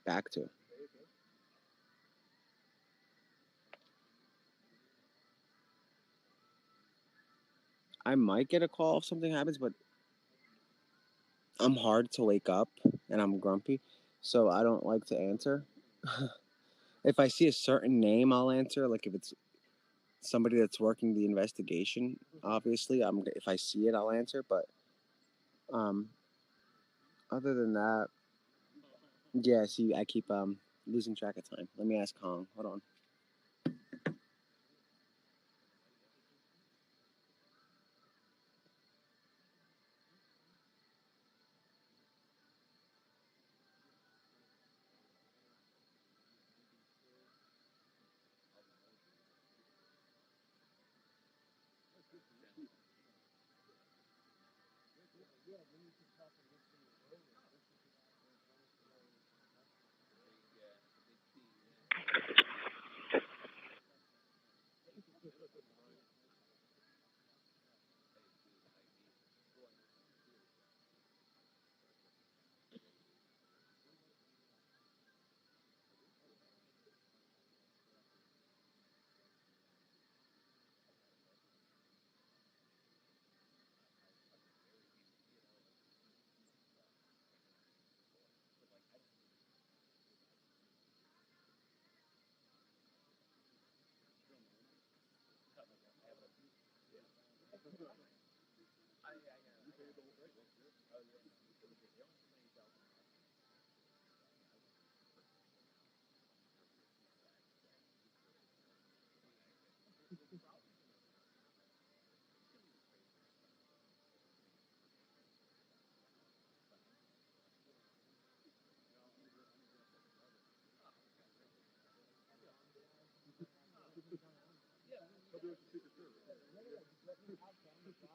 back to. I might get a call if something happens, but I'm hard to wake up and I'm grumpy, so I don't like to answer. If I see a certain name, I'll answer. Like if it's somebody that's working the investigation, obviously, if I see it, I'll answer. But other than that, yeah. See, I keep losing track of time. Let me ask Kong. Hold on.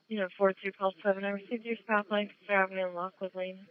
Unit 42, call 7. I received your stop line for Avenue and Lockwood Lane.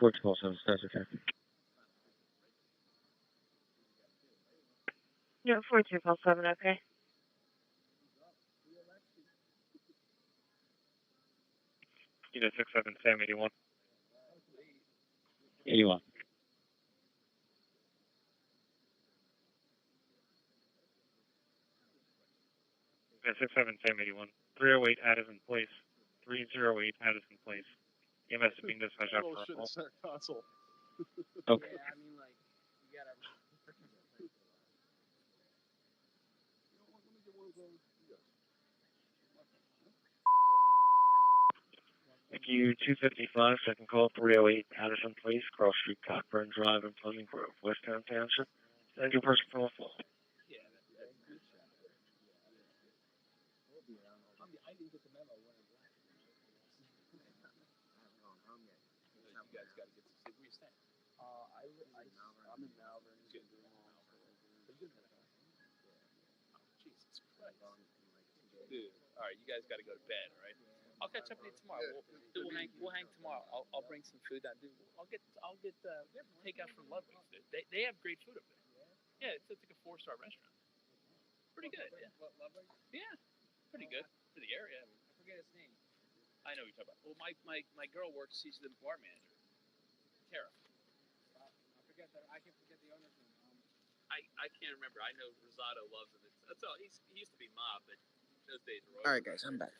Four call 7 status, okay. Unit 42, call 7, okay. Unit 67, Sam 81. 81. Yeah, 6781. 308 Addison Place. 308 Addison Place. EMS is being dispatched out for a call. Center console. Okay. Yeah, I mean, like, you gotta. Thank you. 255, second call, 308 Addison Place, Cross Street, Cockburn Drive, and Pleasant Grove, Westtown Township. Thank you, person from the phone. Yeah, that's good shot. I didn't get the memo when it left. You guys gotta get to see where you stand. I'm in Malvern. Good. Jesus Christ. Dude, all right, you guys got to go to bed, all right? I'll catch up with you tomorrow. We'll hang tomorrow. I'll bring some food down. Dude, I'll get takeout from Ludwig's. They have great food over there. Yeah, it's like a 4-star restaurant. Pretty good. Yeah. What, Ludwig's? Yeah, pretty good for the area. I forget his name. I know what you're talking about. Well, my girl works. She's the bar manager. Tara. I can forget the owner's name. I can't remember. I know Rosado loves it. That's all. He used to be mob, but those days are over. All right, guys, I'm back.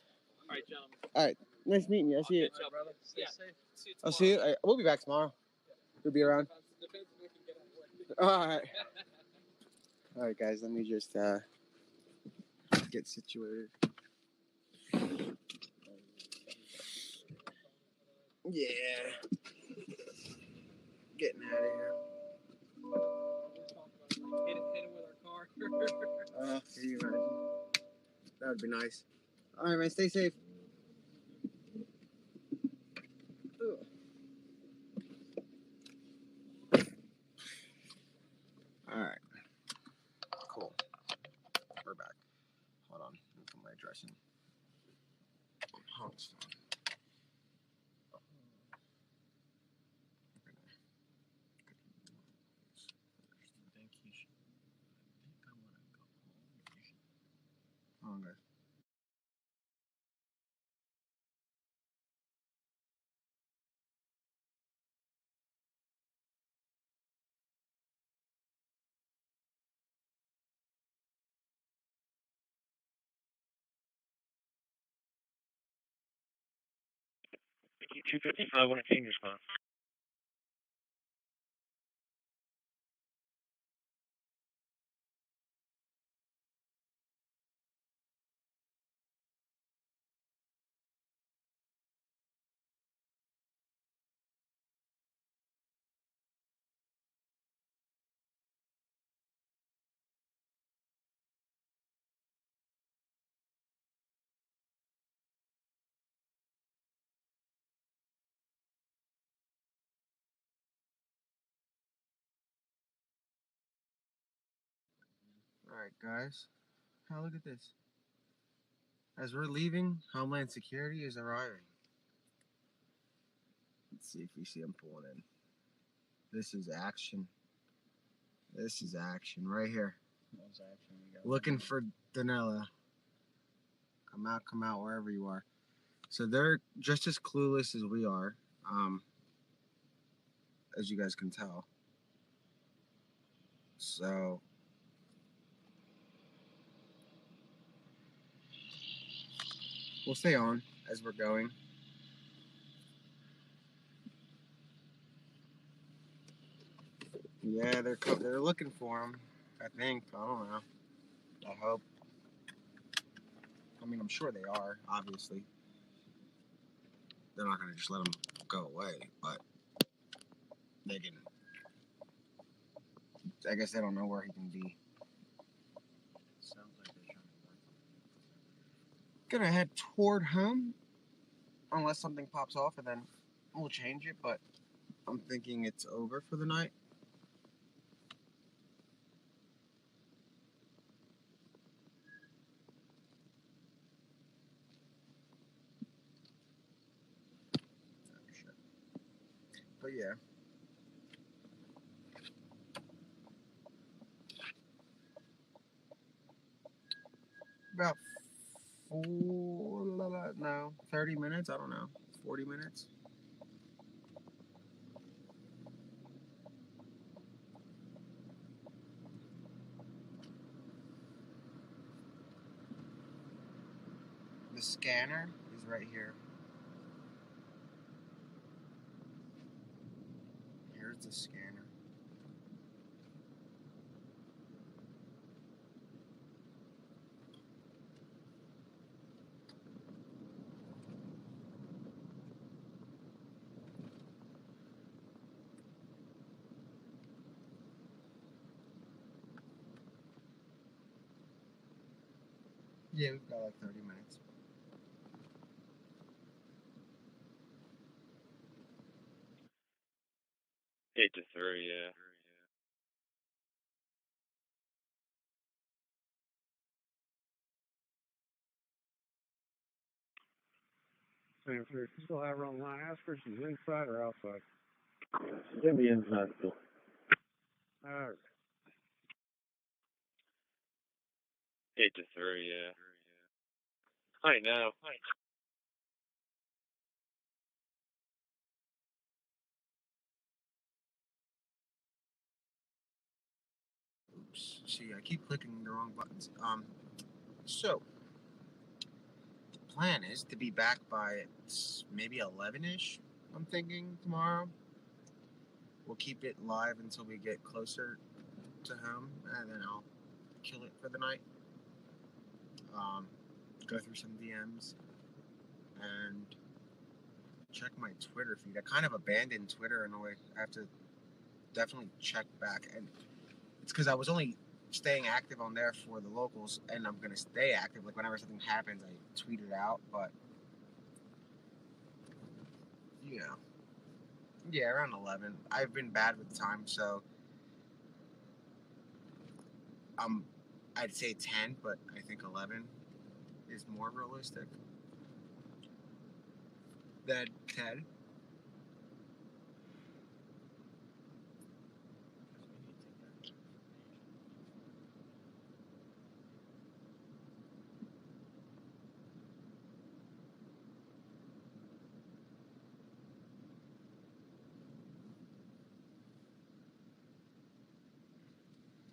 All right, gentlemen. All right, nice meeting you. I'll see you. All right, brother. Stay safe. See you tomorrow. I'll see you. All right, we'll be back tomorrow. You'll be around. Depends if we can get out of work. All right. All right, guys. Let me just get situated. Yeah. Getting out of here. Hit it with our car. Can you imagine? That would be nice. All right, man. Stay safe. Ugh. All right. Cool. We're back. Hold on. Let me put my address in. Oh, it's fine. Hold on, guys. Thank you. 255, 118, response. Alright, guys. Now look at this. As we're leaving, Homeland Security is arriving. Let's see if we see them pulling in. This is action. This is action right here. Looking for Danella. Come out wherever you are. So they're just as clueless as we are, as you guys can tell. So we'll stay on as we're going. Yeah, they're looking for him. I think. I don't know. I hope. I mean, I'm sure they are. Obviously, they're not gonna just let him go away. But they can. I guess they don't know where he can be. Sounds like they're trying to work. Gonna head toward home, unless something pops off, and then we'll change it. But I'm thinking it's over for the night. But yeah. About 30 minutes, I don't know, 40 minutes. scanner is right here. Here's the scanner. Yeah, we've got like 30 minutes. Eight to 3, yeah. Same for still have her online. Ask her if she's inside or outside. She's gonna be inside still. Alright. 8 to 3, yeah. I know. Oops. See, I keep clicking the wrong buttons. So the plan is to be back by maybe 11-ish. I'm thinking tomorrow. We'll keep it live until we get closer to home, and then I'll kill it for the night. Go through some DMs and check my Twitter feed. I kind of abandoned Twitter in a way. I have to definitely check back, and it's because I was only staying active on there for the locals, and I'm gonna stay active. Like whenever something happens, I tweet it out. But yeah, around 11. I've been bad with time, so I'd say 10, but I think 11 is more realistic than 10.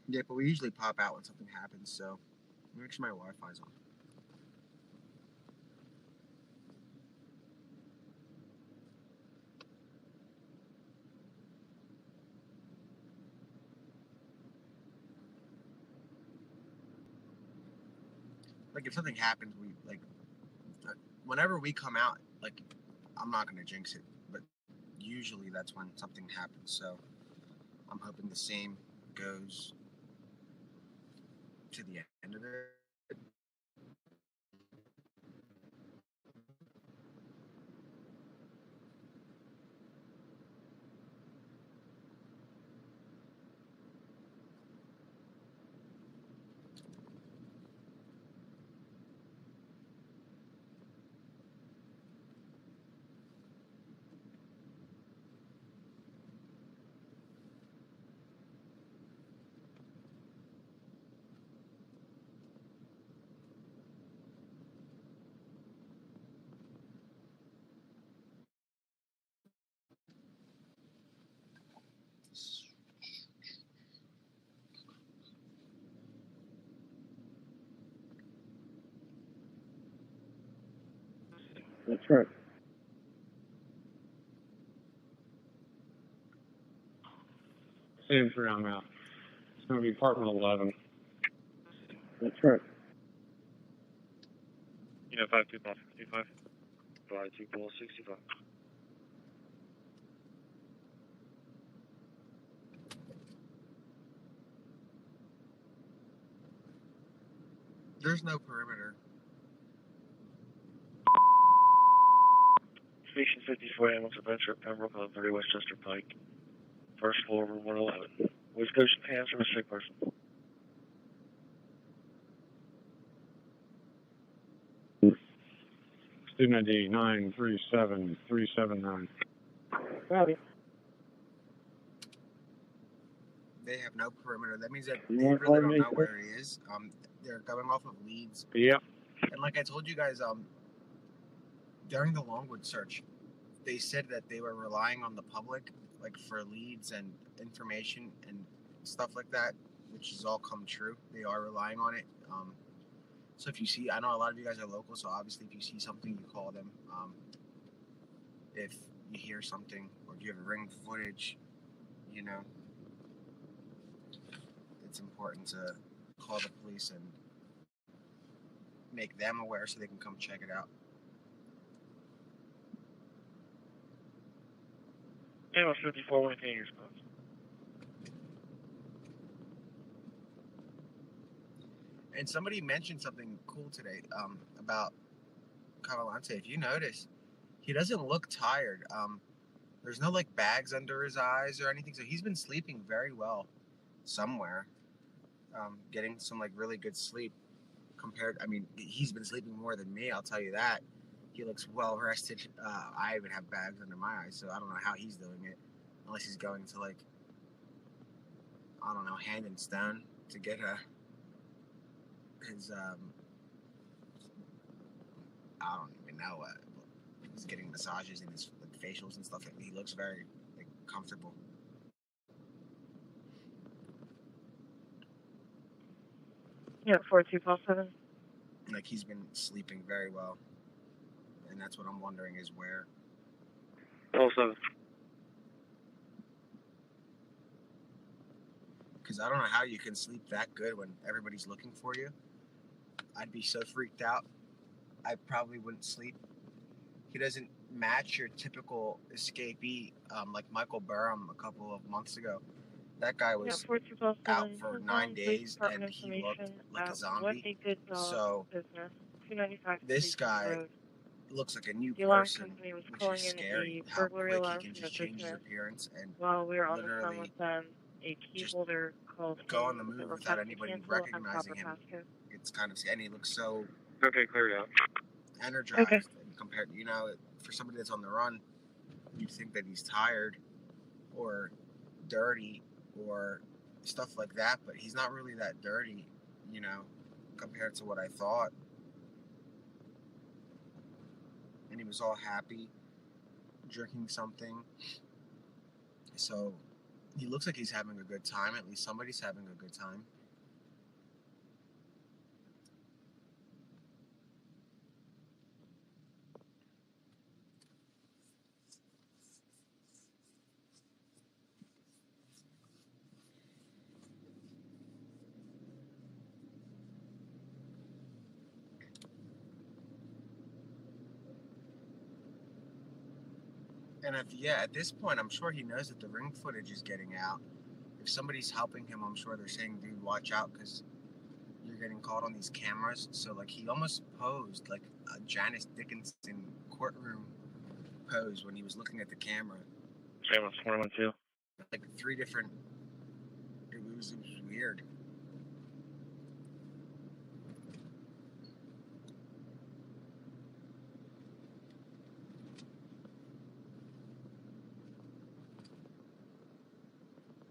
Yeah, but we usually pop out when something happens, so make sure my Wi-Fi's on. Like if something happens, whenever we come out, like I'm not gonna jinx it, but usually that's when something happens. So I'm hoping the same goes to the end of it. That's right. Same for I'm out. It's gonna be apartment 11. That's right. Yeah, 5 people, 55. 5 people, 65. There's no perimeter. Station 54, Hamilton Adventure, Pembroke on 30 Westchester Pike. First floor, room 111. West Coast Japan, from a sick person. Student ID 937379. Copy. They have no perimeter. That means that You they want really don't coordinate, know where he is. They're going off of leads. Yep. And like I told you guys, during the Longwood search, they said that they were relying on the public, like for leads and information and stuff like that, which has all come true. They are relying on it. So if you see, I know a lot of you guys are local, so obviously if you see something, you call them. If you hear something or if you have ring footage, you know, it's important to call the police and make them aware so they can come check it out. Yeah, 54 when your response. And somebody mentioned something cool today about Cavalcante. If you notice, he doesn't look tired. There's no like bags under his eyes or anything, so he's been sleeping very well somewhere, getting some like really good sleep compared. I mean, he's been sleeping more than me, I'll tell you that. He looks well rested. I even have bags under my eyes, so I don't know how he's doing it, unless he's going to like, I don't know, Hand and Stone to get his I don't even know what. He's getting massages and his like, facials and stuff. He looks very like comfortable. Yeah, 4257. Like he's been sleeping very well, and that's what I'm wondering is where. 12-7. Because I don't know how you can sleep that good when everybody's looking for you. I'd be so freaked out. I probably wouldn't sleep. He doesn't match your typical escapee, like Michael Burham a couple of months ago. That guy was out for 9 days and he looked like a zombie. So this guy looks like a new person, which is scary. How quick he can just change his appearance and literally just go on the move without anybody recognizing him. It's kind of, and he looks so cleared out. energized compared, you know, for somebody that's on the run, you'd think that he's tired or dirty or stuff like that, but he's not really that dirty, you know, compared to what I thought. And he was all happy, drinking something. So he looks like he's having a good time. At least somebody's having a good time. And at this point, I'm sure he knows that the ring footage is getting out. If somebody's helping him, I'm sure they're saying, dude, watch out, because you're getting caught on these cameras. So, like, he almost posed like a Janice Dickinson courtroom pose when he was looking at the camera. Same with 21-2. Like, 3 different... It was weird.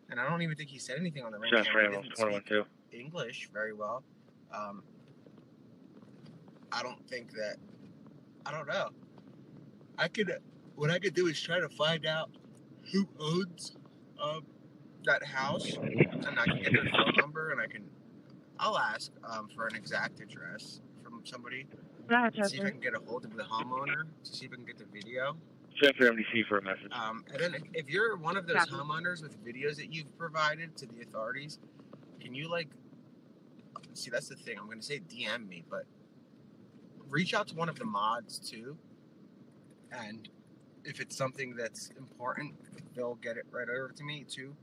And I don't even think he said anything on the ring camera. He didn't speak English very well. I don't think that... I don't know. What I could do is try to find out who owns that house, and I can get their phone number, and I'll ask for an exact address from somebody. See if I can get a hold of the homeowner, to see if I can get the video. Check your MDC for a message. And then if you're one of those homeowners with videos that you've provided to the authorities, can you like, see that's the thing, I'm going to say DM me, but reach out to one of the mods too, and if it's something that's important, they'll get it right over to me too.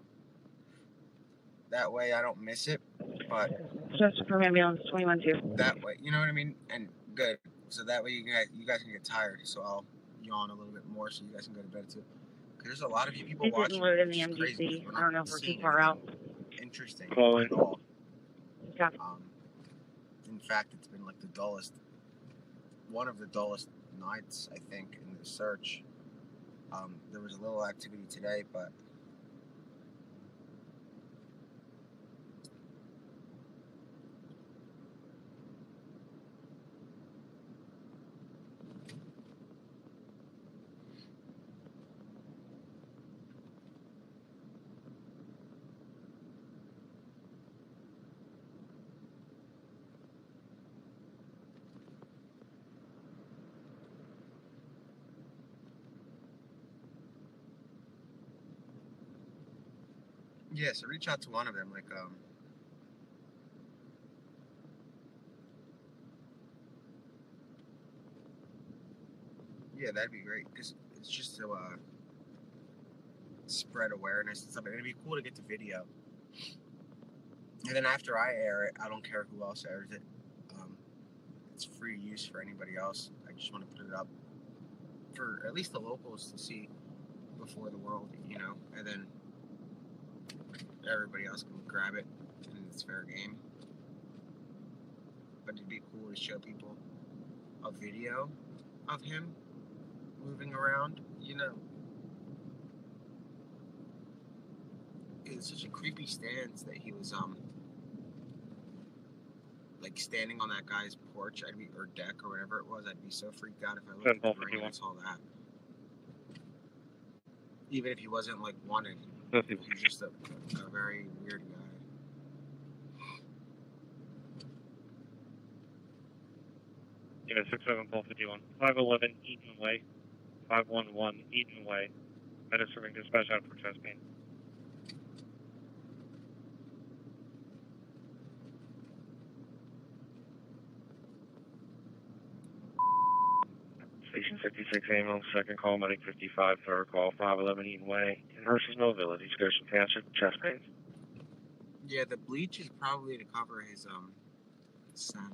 That way I don't miss it, but... Just for ambulance 21-2. That way, you know what I mean? And good. So that way you guys can get tired, so I'll yawn a little bit more so you guys can go to bed too. Because there's a lot of you people watching. It didn't load in the MDC. I don't know if we're too far out. Interesting at all. In fact, it's been like one of the dullest nights, I think, in the search. There was a little activity today, but Yeah, so reach out to one of them, like, yeah, that'd be great, because it's just to, spread awareness and stuff, and it'd be cool to get the video. And then after I air it, I don't care who else airs it. It's free use for anybody else. I just want to put it up for at least the locals to see before the world, you know, and then everybody else can grab it, and it's fair game. But it'd be cool to show people a video of him moving around, you know. It's such a creepy stance that he was, like standing on that guy's porch, or deck, or whatever it was. I'd be so freaked out if I looked at the ring and I saw that. Even if he wasn't, like, wanted, he's just a very weird guy. Yeah, 67 Pulse 51. 511 Eaton Way. 511 Eaton Way. Administering dispatch out for chest pain. Station 56 ambulance, second call, medic 55, third call, 511 Eaton Way. In Hershey's no ability, Scotia Township, chest pains. Yeah, the bleach is probably to cover his, scent.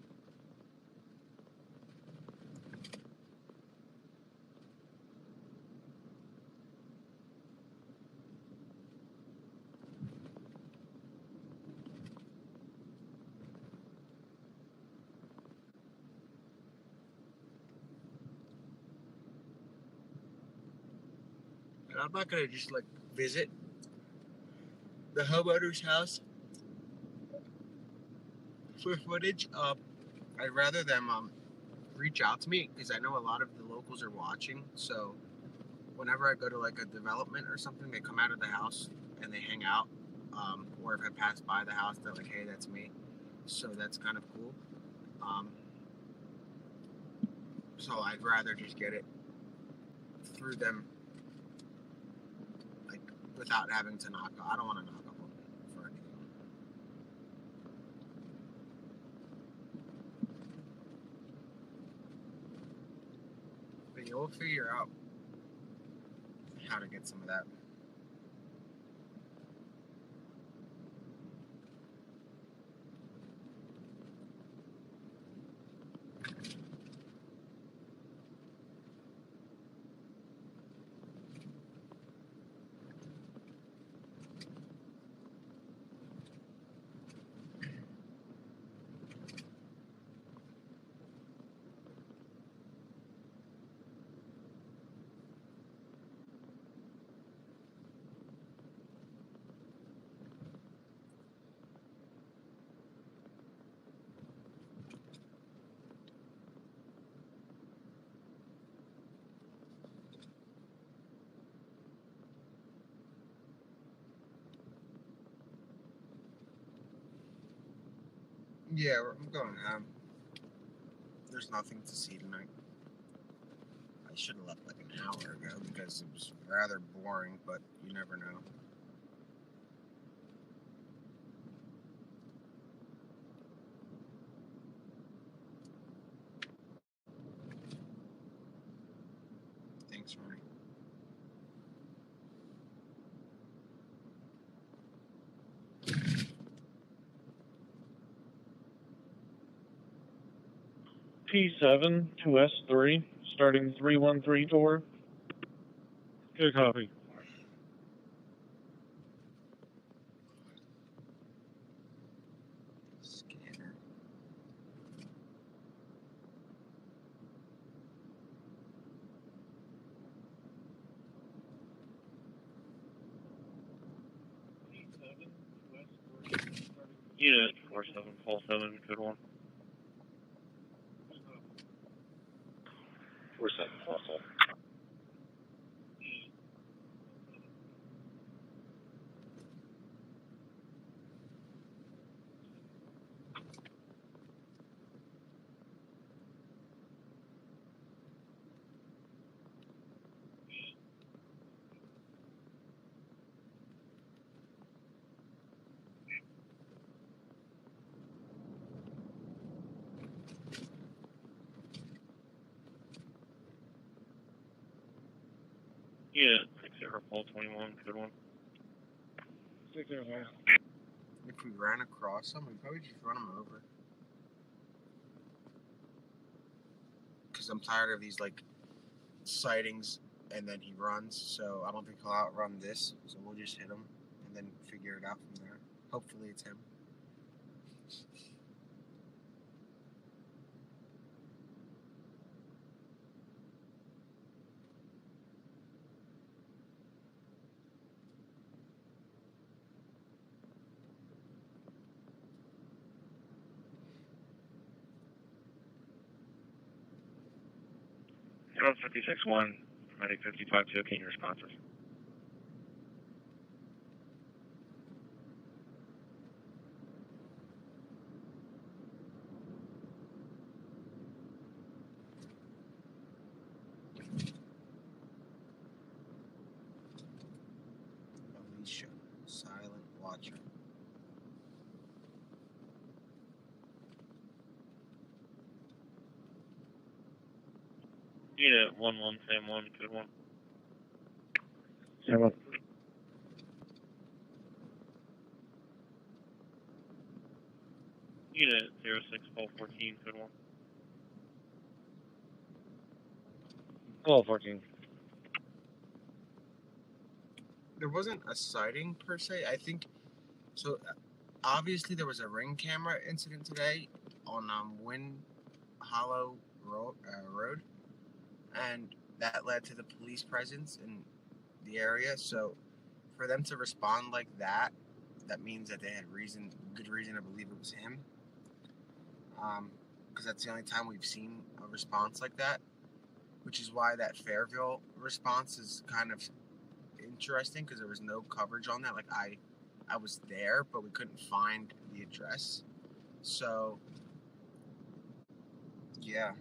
And I'm not gonna just, like, visit the homeowner's house for footage. I'd rather them, reach out to me, because I know a lot of the locals are watching, so whenever I go to, like, a development or something, they come out of the house and they hang out, or if I pass by the house, they're like, hey, that's me, so that's kind of cool. So I'd rather just get it through them, like, without having to knock. I don't want to knock up on them for anything. But yeah, we'll figure out how to get some of that. Yeah, I'm going home. There's nothing to see tonight. I should have left like an hour ago because it was rather boring, but you never know. Thanks, Ronnie. P7 to S3, starting 313 tour. Good copy. Scanner. Unit 4747, good one. 4747. Yeah, 6-0, pole 21, good one. 6-0. If we ran across him, we'd probably just run him over. Because I'm tired of these, like, sightings, and then he runs, so I don't think he'll outrun this. So we'll just hit him, and then figure it out from there. Hopefully it's him. Zero 56-1, medic 55-2, can you responses? Alicia, silent watcher. Unit 1-1, Sam 1, good one. Sam 1. Unit 06, pole 14, good one. Pole 14. There wasn't a sighting per se. I think so. Obviously, there was a ring camera incident today on Wind Hollow Road, and that led to the police presence in the area. So, for them to respond like that, that means that they had good reason to believe it was him. Because that's the only time we've seen a response like that, which is why that Fairville response is kind of interesting, because there was no coverage on that. Like I was there, but we couldn't find the address. So yeah,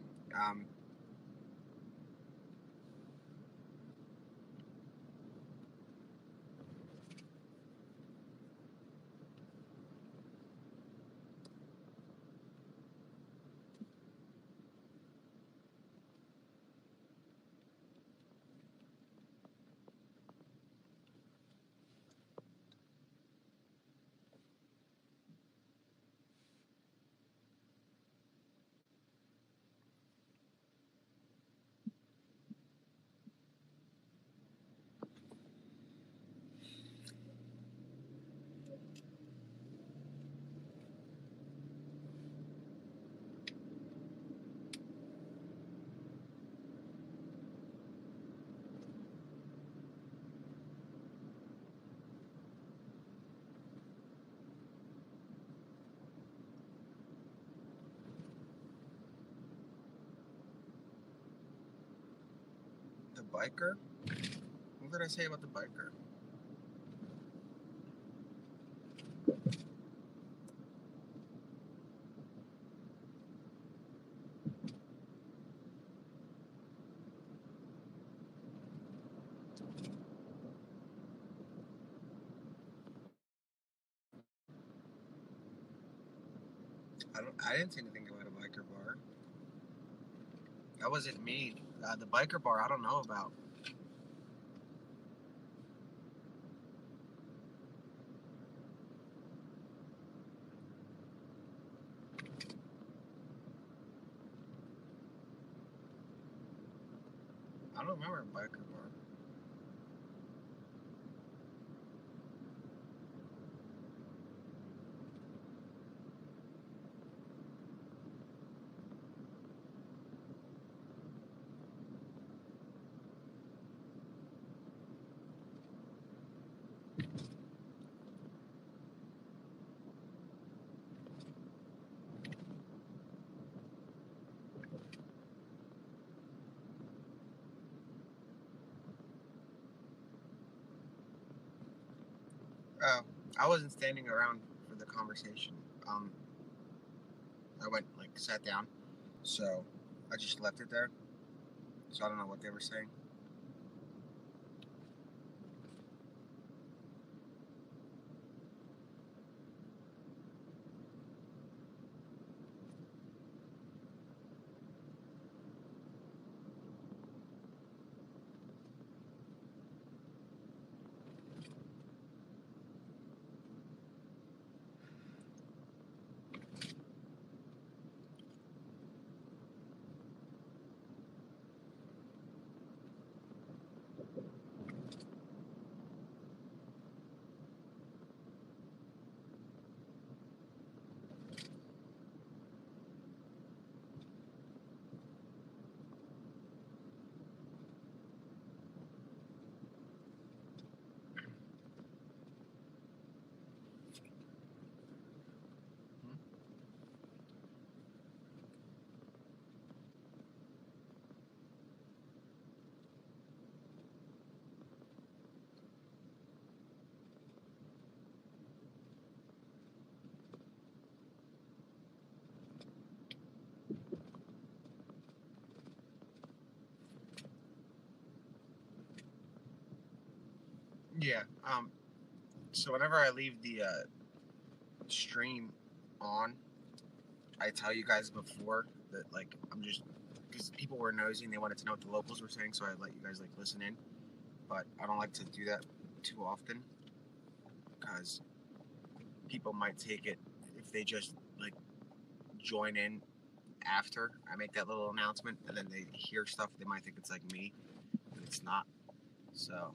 the biker. What did I say about the biker? I didn't say anything about a biker bar. That wasn't me. The biker bar, I don't know about. I don't remember a biker bar. I wasn't standing around for the conversation. I went, like, sat down, so I just left it there. So I don't know what they were saying. Yeah. So whenever I leave the stream on, I tell you guys before that, like, I'm just, because people were nosy and they wanted to know what the locals were saying, so I let you guys like listen in. But I don't like to do that too often because people might take it, if they just like join in after I make that little announcement and then they hear stuff, they might think it's like me, but it's not. So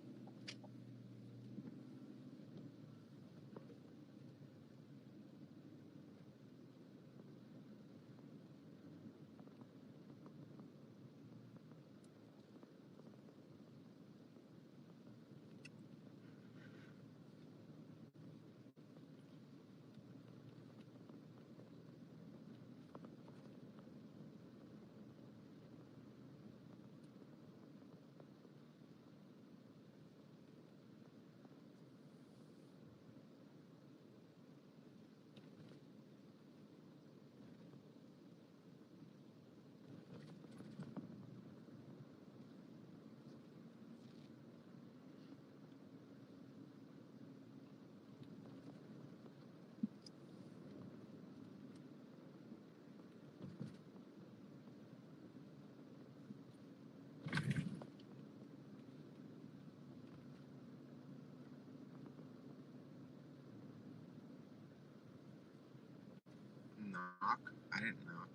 knock? I didn't knock.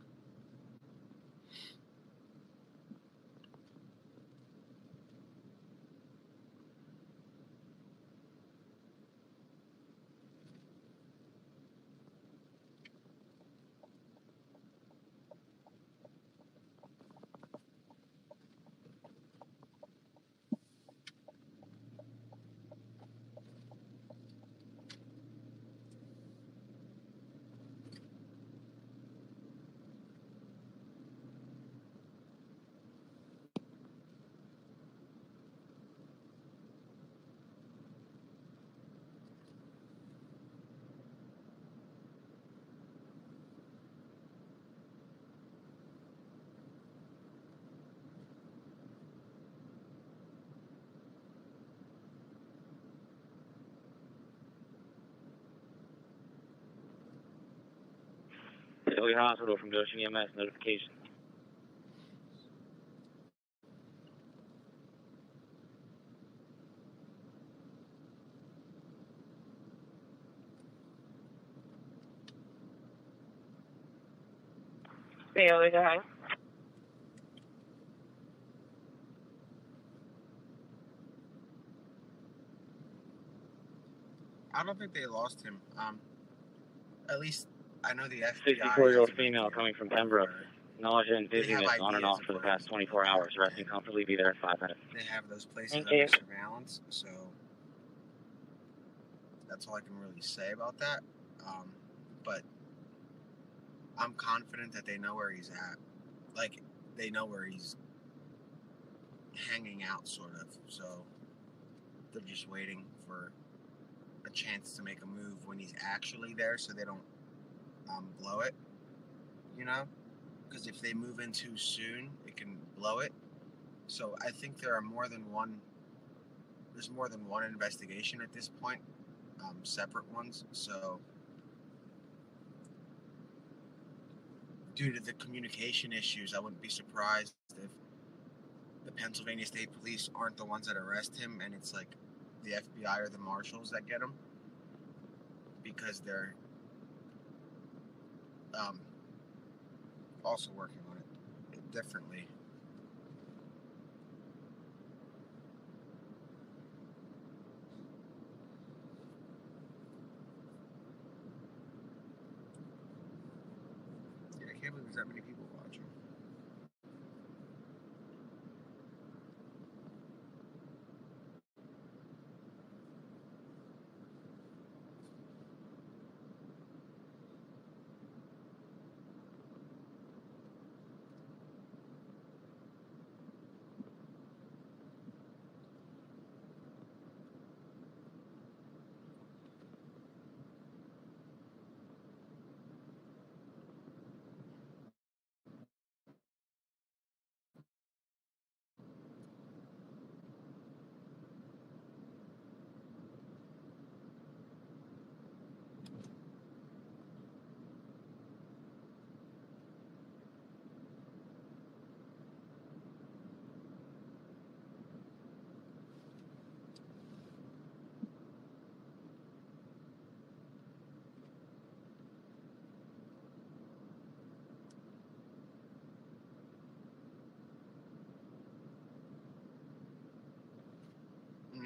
Philly Hospital from Goshen EMS, notification. The other guy. I don't think they lost him. At least I know the FBI. 64-year-old female coming from Pembroke. Nausea and dizziness on and off for the past 24 hours. Resting comfortably, be there in 5 minutes. They have those places Thank under you. surveillance, so that's all I can really say about that. But I'm confident that they know where he's at. Like, they know where he's hanging out, sort of. So they're just waiting for a chance to make a move when he's actually there, so they don't blow it. You know, because if they move in too soon, it can blow it. So I think there are more than one. There's more than one investigation at this point, separate ones. So due to the communication issues, I wouldn't be surprised if the Pennsylvania State Police aren't the ones that arrest him, and it's like the FBI or the marshals that get him, because they're also working on it differently. Yeah, I can't believe there's that many people watching.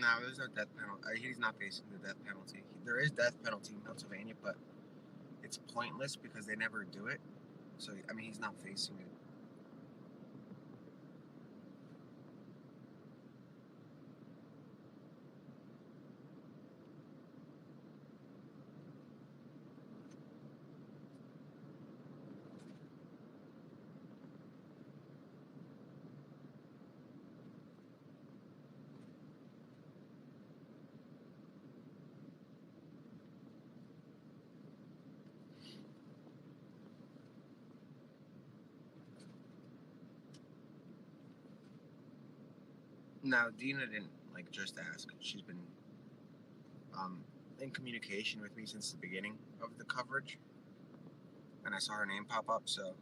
No, there's no death penalty. He's not facing the death penalty. There is death penalty in Pennsylvania, but it's pointless because they never do it. So, I mean, he's not facing it. Now, Dina didn't just ask. She's been in communication with me since the beginning of the coverage, and I saw her name pop up. So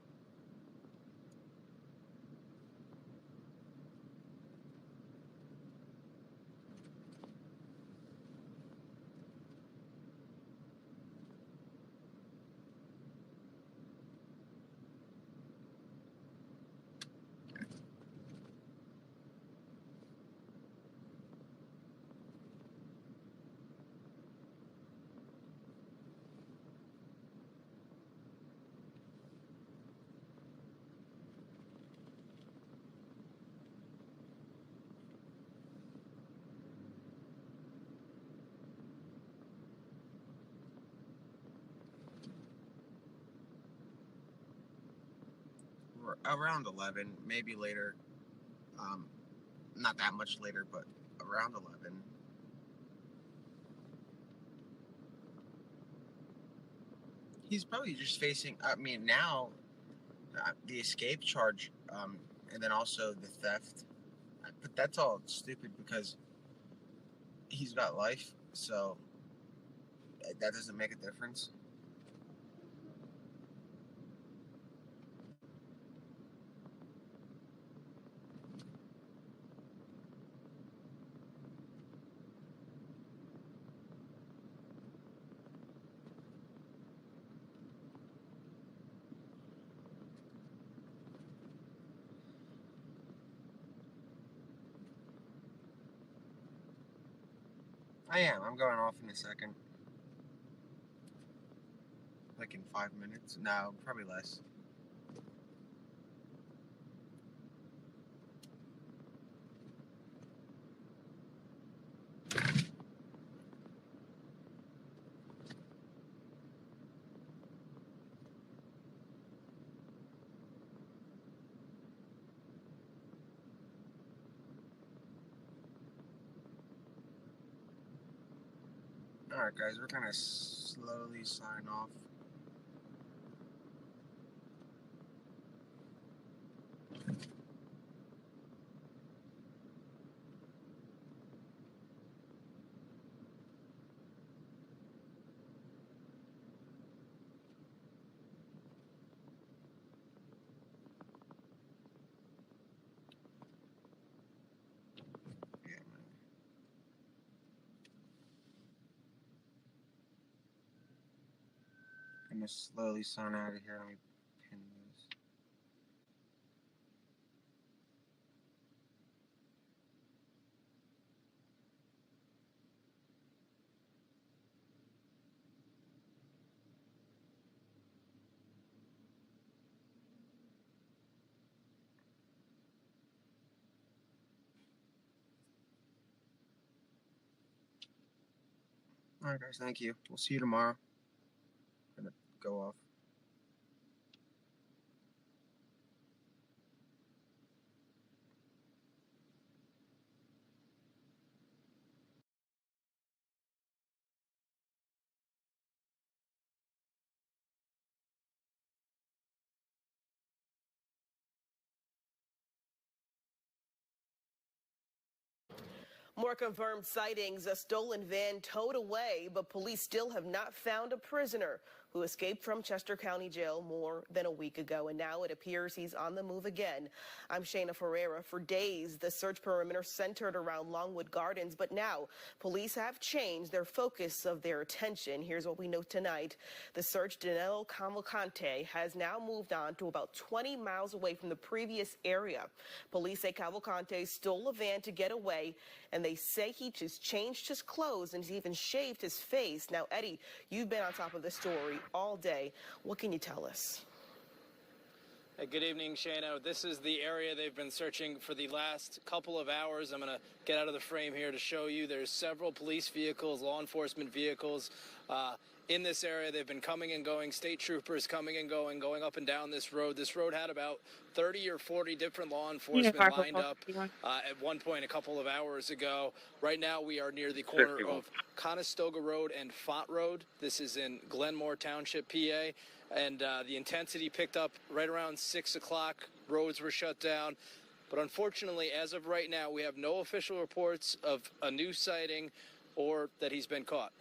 we're around 11, maybe later. Not that much later, but around 11. He's probably just facing, I mean, now, the escape charge, and then also the theft. But that's all stupid because he's got life, so that doesn't make a difference. I am. I'm going off in a second. Like in 5 minutes? No, probably less. Alright guys, we're gonna slowly sign off. I'm gonna slowly sign out of here. Let me pin this. Alright guys, thank you. We'll see you tomorrow. I'm gonna go off. More confirmed sightings, a stolen van towed away, but police still have not found a prisoner. who escaped from Chester County Jail more than a week ago, and now it appears he's on the move again. I'm Shayna Ferreira. For days, the search perimeter centered around Longwood Gardens, but now police have changed their focus of their attention. Here's what we know tonight. The search, Danilo Cavalcante, has now moved on to about 20 miles away from the previous area. Police say Cavalcante stole a van to get away, and they say he just changed his clothes and he's even shaved his face. Now, Eddie, you've been on top of the story all day. What can you tell us? Hey, good evening, Shayna. This is the area they've been searching for the last couple of hours. I'm going to get out of the frame here to show you. There's several police vehicles, law enforcement vehicles in this area. They've been coming and going, state troopers coming and going up and down this road. This road had about 30 or 40 different law enforcement lined up at one point a couple of hours ago. Right now we are near the corner of Conestoga Road and Font Road. This is in Glenmore Township, PA. And the intensity picked up right around 6 o'clock. Roads were shut down. But unfortunately, as of right now, we have no official reports of a new sighting or that he's been caught.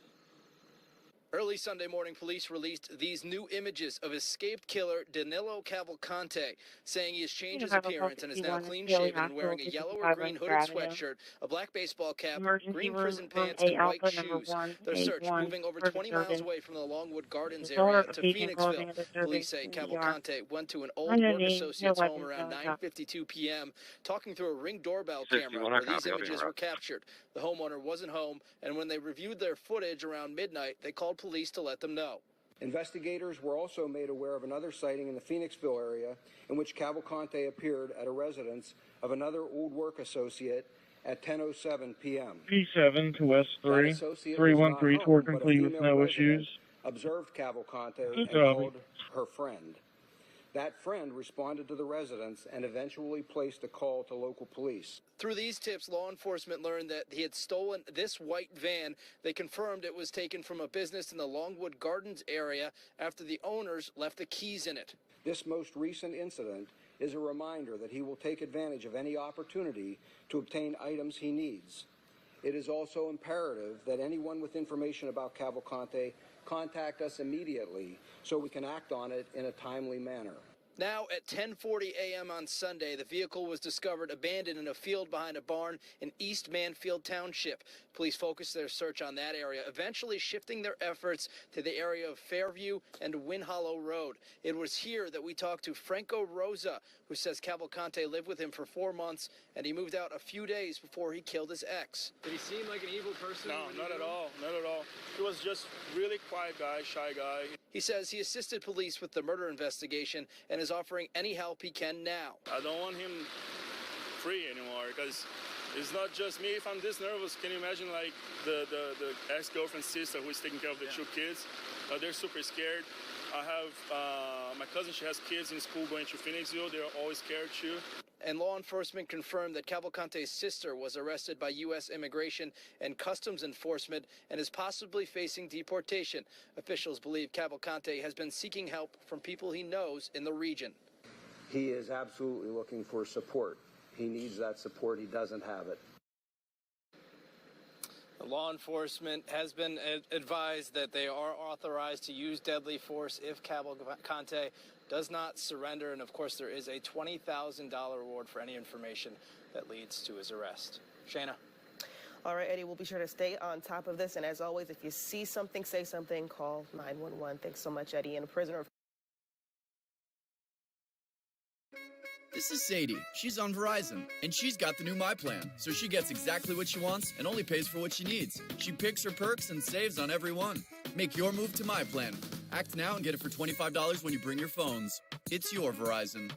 Early Sunday morning, police released these new images of escaped killer Danilo Cavalcante, saying he has changed his appearance and is now clean-shaven and wearing a yellow or green hooded sweatshirt, a black baseball cap, green prison pants, and white shoes. Their search moving over 20 miles away from the Longwood Gardens area to Phoenixville. Police say Cavalcante went to an old work associate's home around 9:52 p.m., talking through a Ring doorbell camera where these images were captured. The homeowner wasn't home, and when they reviewed their footage around midnight, they called police to let them know. Investigators were also made aware of another sighting in the Phoenixville area in which Cavalcante appeared at a residence of another old work associate at 10:07 p.m. P7 to West 3, 313 tour complete with no issues. Observed Cavalcante and called her friend. That friend responded to the residence and eventually placed a call to local police. Through these tips, law enforcement learned that he had stolen this white van. They confirmed it was taken from a business in the Longwood Gardens area after the owners left the keys in it. This most recent incident is a reminder that he will take advantage of any opportunity to obtain items he needs. It is also imperative that anyone with information about Cavalcante contact us immediately so we can act on it in a timely manner. Now at 10:40 a.m. on Sunday, the vehicle was discovered abandoned in a field behind a barn in East Manfield Township. Police focused their search on that area, eventually shifting their efforts to the area of Fairview and Wind Hollow Road. It was here that we talked to Franco Rosa, who says Cavalcante lived with him for 4 months, and he moved out a few days before he killed his ex. Did he seem like an evil person? No, not at all. Not at all. He was just really quiet guy, shy guy. He says he assisted police with the murder investigation and is offering any help he can now. I don't want him free anymore because it's not just me. If I'm this nervous, can you imagine like the ex-girlfriend's sister who is taking care of the two kids? They're super scared. I have my cousin, she has kids in school going to Phoenixville. They're always scared too. And law enforcement confirmed that Cavalcante's sister was arrested by U.S. Immigration and Customs Enforcement and is possibly facing deportation. Officials believe Cavalcante has been seeking help from people he knows in the region. He is absolutely looking for support. He needs that support. He doesn't have it. Law enforcement has been advised that they are authorized to use deadly force if Cavalcante does not surrender. And, of course, there is a $20,000 reward for any information that leads to his arrest. Shayna. All right, Eddie, we'll be sure to stay on top of this. And as always, if you see something, say something, call 911. Thanks so much, Eddie. And a prisoner. This is Sadie. She's on Verizon, and she's got the new My Plan, so she gets exactly what she wants and only pays for what she needs. She picks her perks and saves on every one. Make your move to My Plan. Act now and get it for $25 when you bring your phones. It's your Verizon.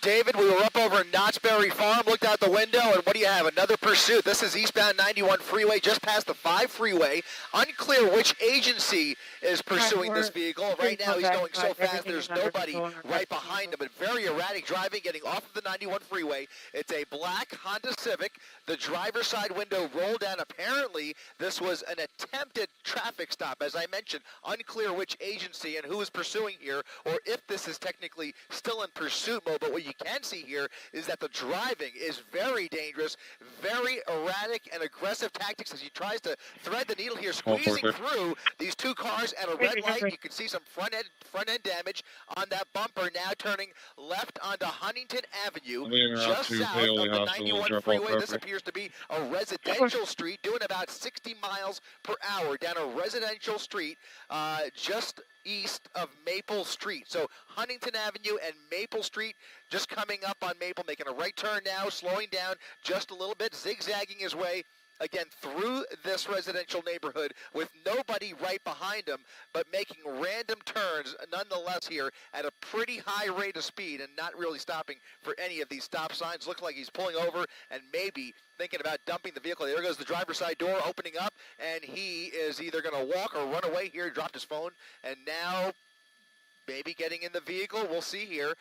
David, we were up over in Knott's Berry Farm, looked out the window, and what do you have? Another pursuit. This is eastbound 91 freeway, just past the 5 freeway. Unclear which agency is pursuing this vehicle. Right now, he's going so fast, there's nobody right behind him, but very erratic driving, getting off of the 91 freeway. It's a black Honda Civic. The driver's side window rolled down. Apparently, this was an attempted traffic stop. As I mentioned, unclear which agency and who is pursuing here, or if this is technically still in pursuit mode, but what you can see here is that the driving is very dangerous, very erratic and aggressive tactics as he tries to thread the needle here, squeezing through these two cars at a red light. You can see some front end damage on that bumper, now turning left onto Huntington Avenue, just south of the 91 freeway. This appears to be a residential street, doing about 60 miles per hour down a residential street just east of Maple Street. So Huntington Avenue and Maple Street, just coming up on Maple, making a right turn now, slowing down just a little bit, zigzagging his way again through this residential neighborhood with nobody right behind him, but making random turns nonetheless here at a pretty high rate of speed and not really stopping for any of these stop signs. Looks like he's pulling over and maybe thinking about dumping the vehicle. There goes the driver's side door opening up, and he is either going to walk or run away here. He dropped his phone, and now maybe getting in the vehicle. We'll see here.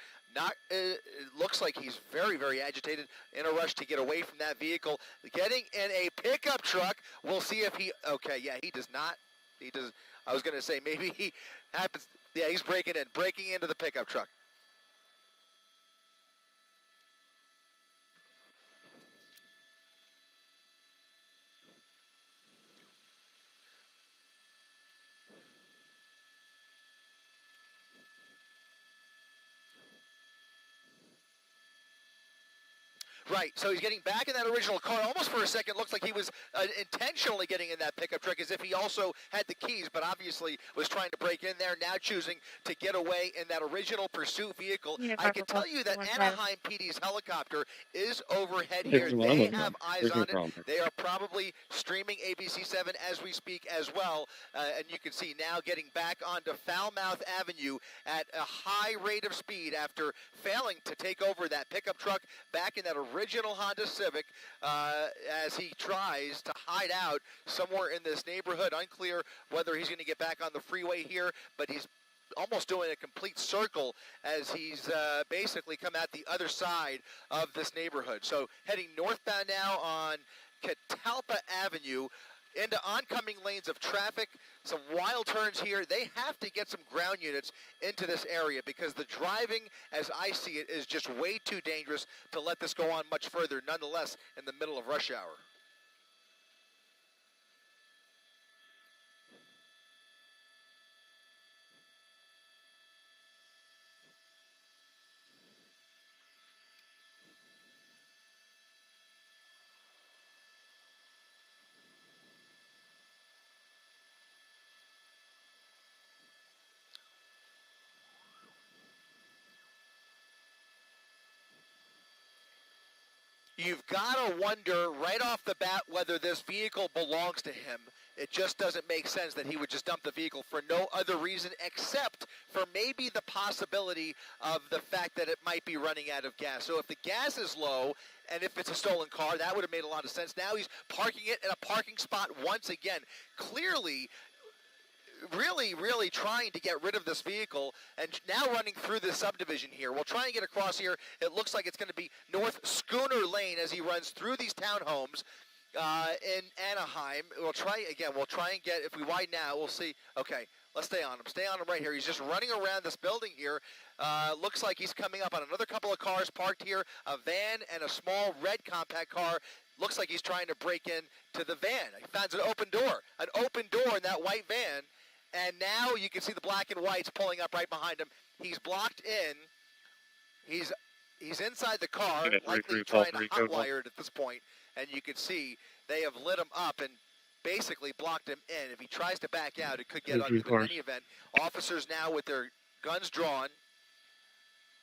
It looks like he's very, very agitated, in a rush to get away from that vehicle. Getting in a pickup truck. We'll see if he, okay, yeah, he does not. He does. I was going to say maybe he happens. Yeah, he's breaking into the pickup truck. Right, so he's getting back in that original car. Almost for a second looks like he was intentionally getting in that pickup truck as if he also had the keys, but obviously was trying to break in there, now choosing to get away in that original pursuit vehicle. I can tell you that Anaheim PD's helicopter is overhead here. They have eyes on it. They are probably streaming ABC7 as we speak as well, and you can see now getting back onto Falmouth Avenue at a high rate of speed after failing to take over that pickup truck back in that original Honda Civic as he tries to hide out somewhere in this neighborhood. Unclear whether he's going to get back on the freeway here, but he's almost doing a complete circle as he's basically come out the other side of this neighborhood. So heading northbound now on Catalpa Avenue into oncoming lanes of traffic, some wild turns here. They have to get some ground units into this area because the driving, as I see it, is just way too dangerous to let this go on much further, nonetheless, in the middle of rush hour. You've got to wonder right off the bat whether this vehicle belongs to him. It just doesn't make sense that he would just dump the vehicle for no other reason except for maybe the possibility of the fact that it might be running out of gas. So if the gas is low and if it's a stolen car, that would have made a lot of sense. Now he's parking it in a parking spot once again. Clearly, really trying to get rid of this vehicle, and now running through this subdivision here. We'll try and get across here. It looks like it's going to be North Schooner Lane as he runs through these townhomes in Anaheim. We'll try and get, if we widen now, we'll see. Okay, let's stay on him. Stay on him right here. He's just running around this building here. Looks like he's coming up on another couple of cars parked here, a van and a small red compact car. Looks like he's trying to break in to the van. He finds an open door in that white van. And now you can see the black and whites pulling up right behind him. He's blocked in. He's inside the car, likely trying to hotwire it at this point. And you can see they have lit him up and basically blocked him in. If he tries to back out, it could get ugly. But in any event, officers now with their guns drawn,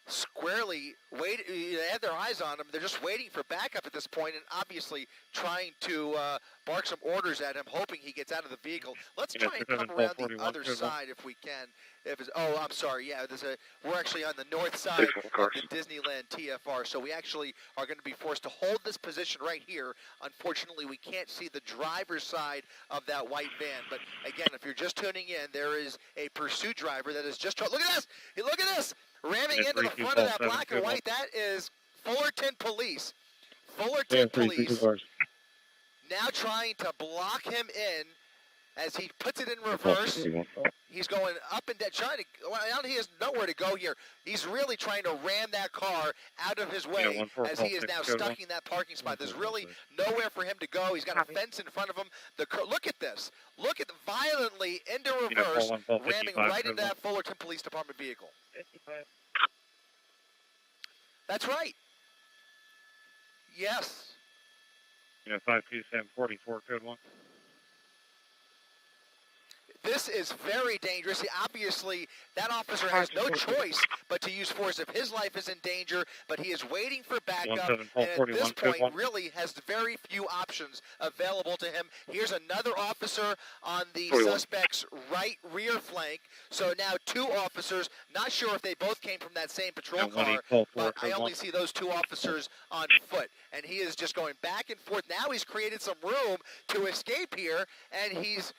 squarely they have their eyes on him. They're just waiting for backup at this point, and obviously trying to bark some orders at him, hoping he gets out of the vehicle. Let's try and come around the other side if we can. I'm sorry. Yeah, we're actually on the north side of the Disneyland TFR, so we actually are going to be forced to hold this position right here. Unfortunately, we can't see the driver's side of that white van. But again, if you're just tuning in, there is a pursuit driver that is just look at this. Look at this. Ramming into the front of that black and white. That is Fullerton Police. Fullerton Police now trying to block him in as he puts it in reverse. He's going up and down, trying to. Well, now he has nowhere to go here. He's really trying to ram that car out of his way as he is now stuck in that parking spot. There's really nowhere for him to go. He's got a fence in front of him. Look at this. Look at violently into reverse, ramming right into that Fullerton Police Department vehicle. 55. That's right. Yes. 52744, code 1. This is very dangerous. Obviously, that officer has no choice but to use force if his life is in danger, but he is waiting for backup, and at this point really has very few options available to him. Here's another officer on the suspect's right rear flank, so now 2 officers. Not sure if they both came from that same patrol car, but I only see those 2 officers on foot, and he is just going back and forth. Now he's created some room to escape here, and he's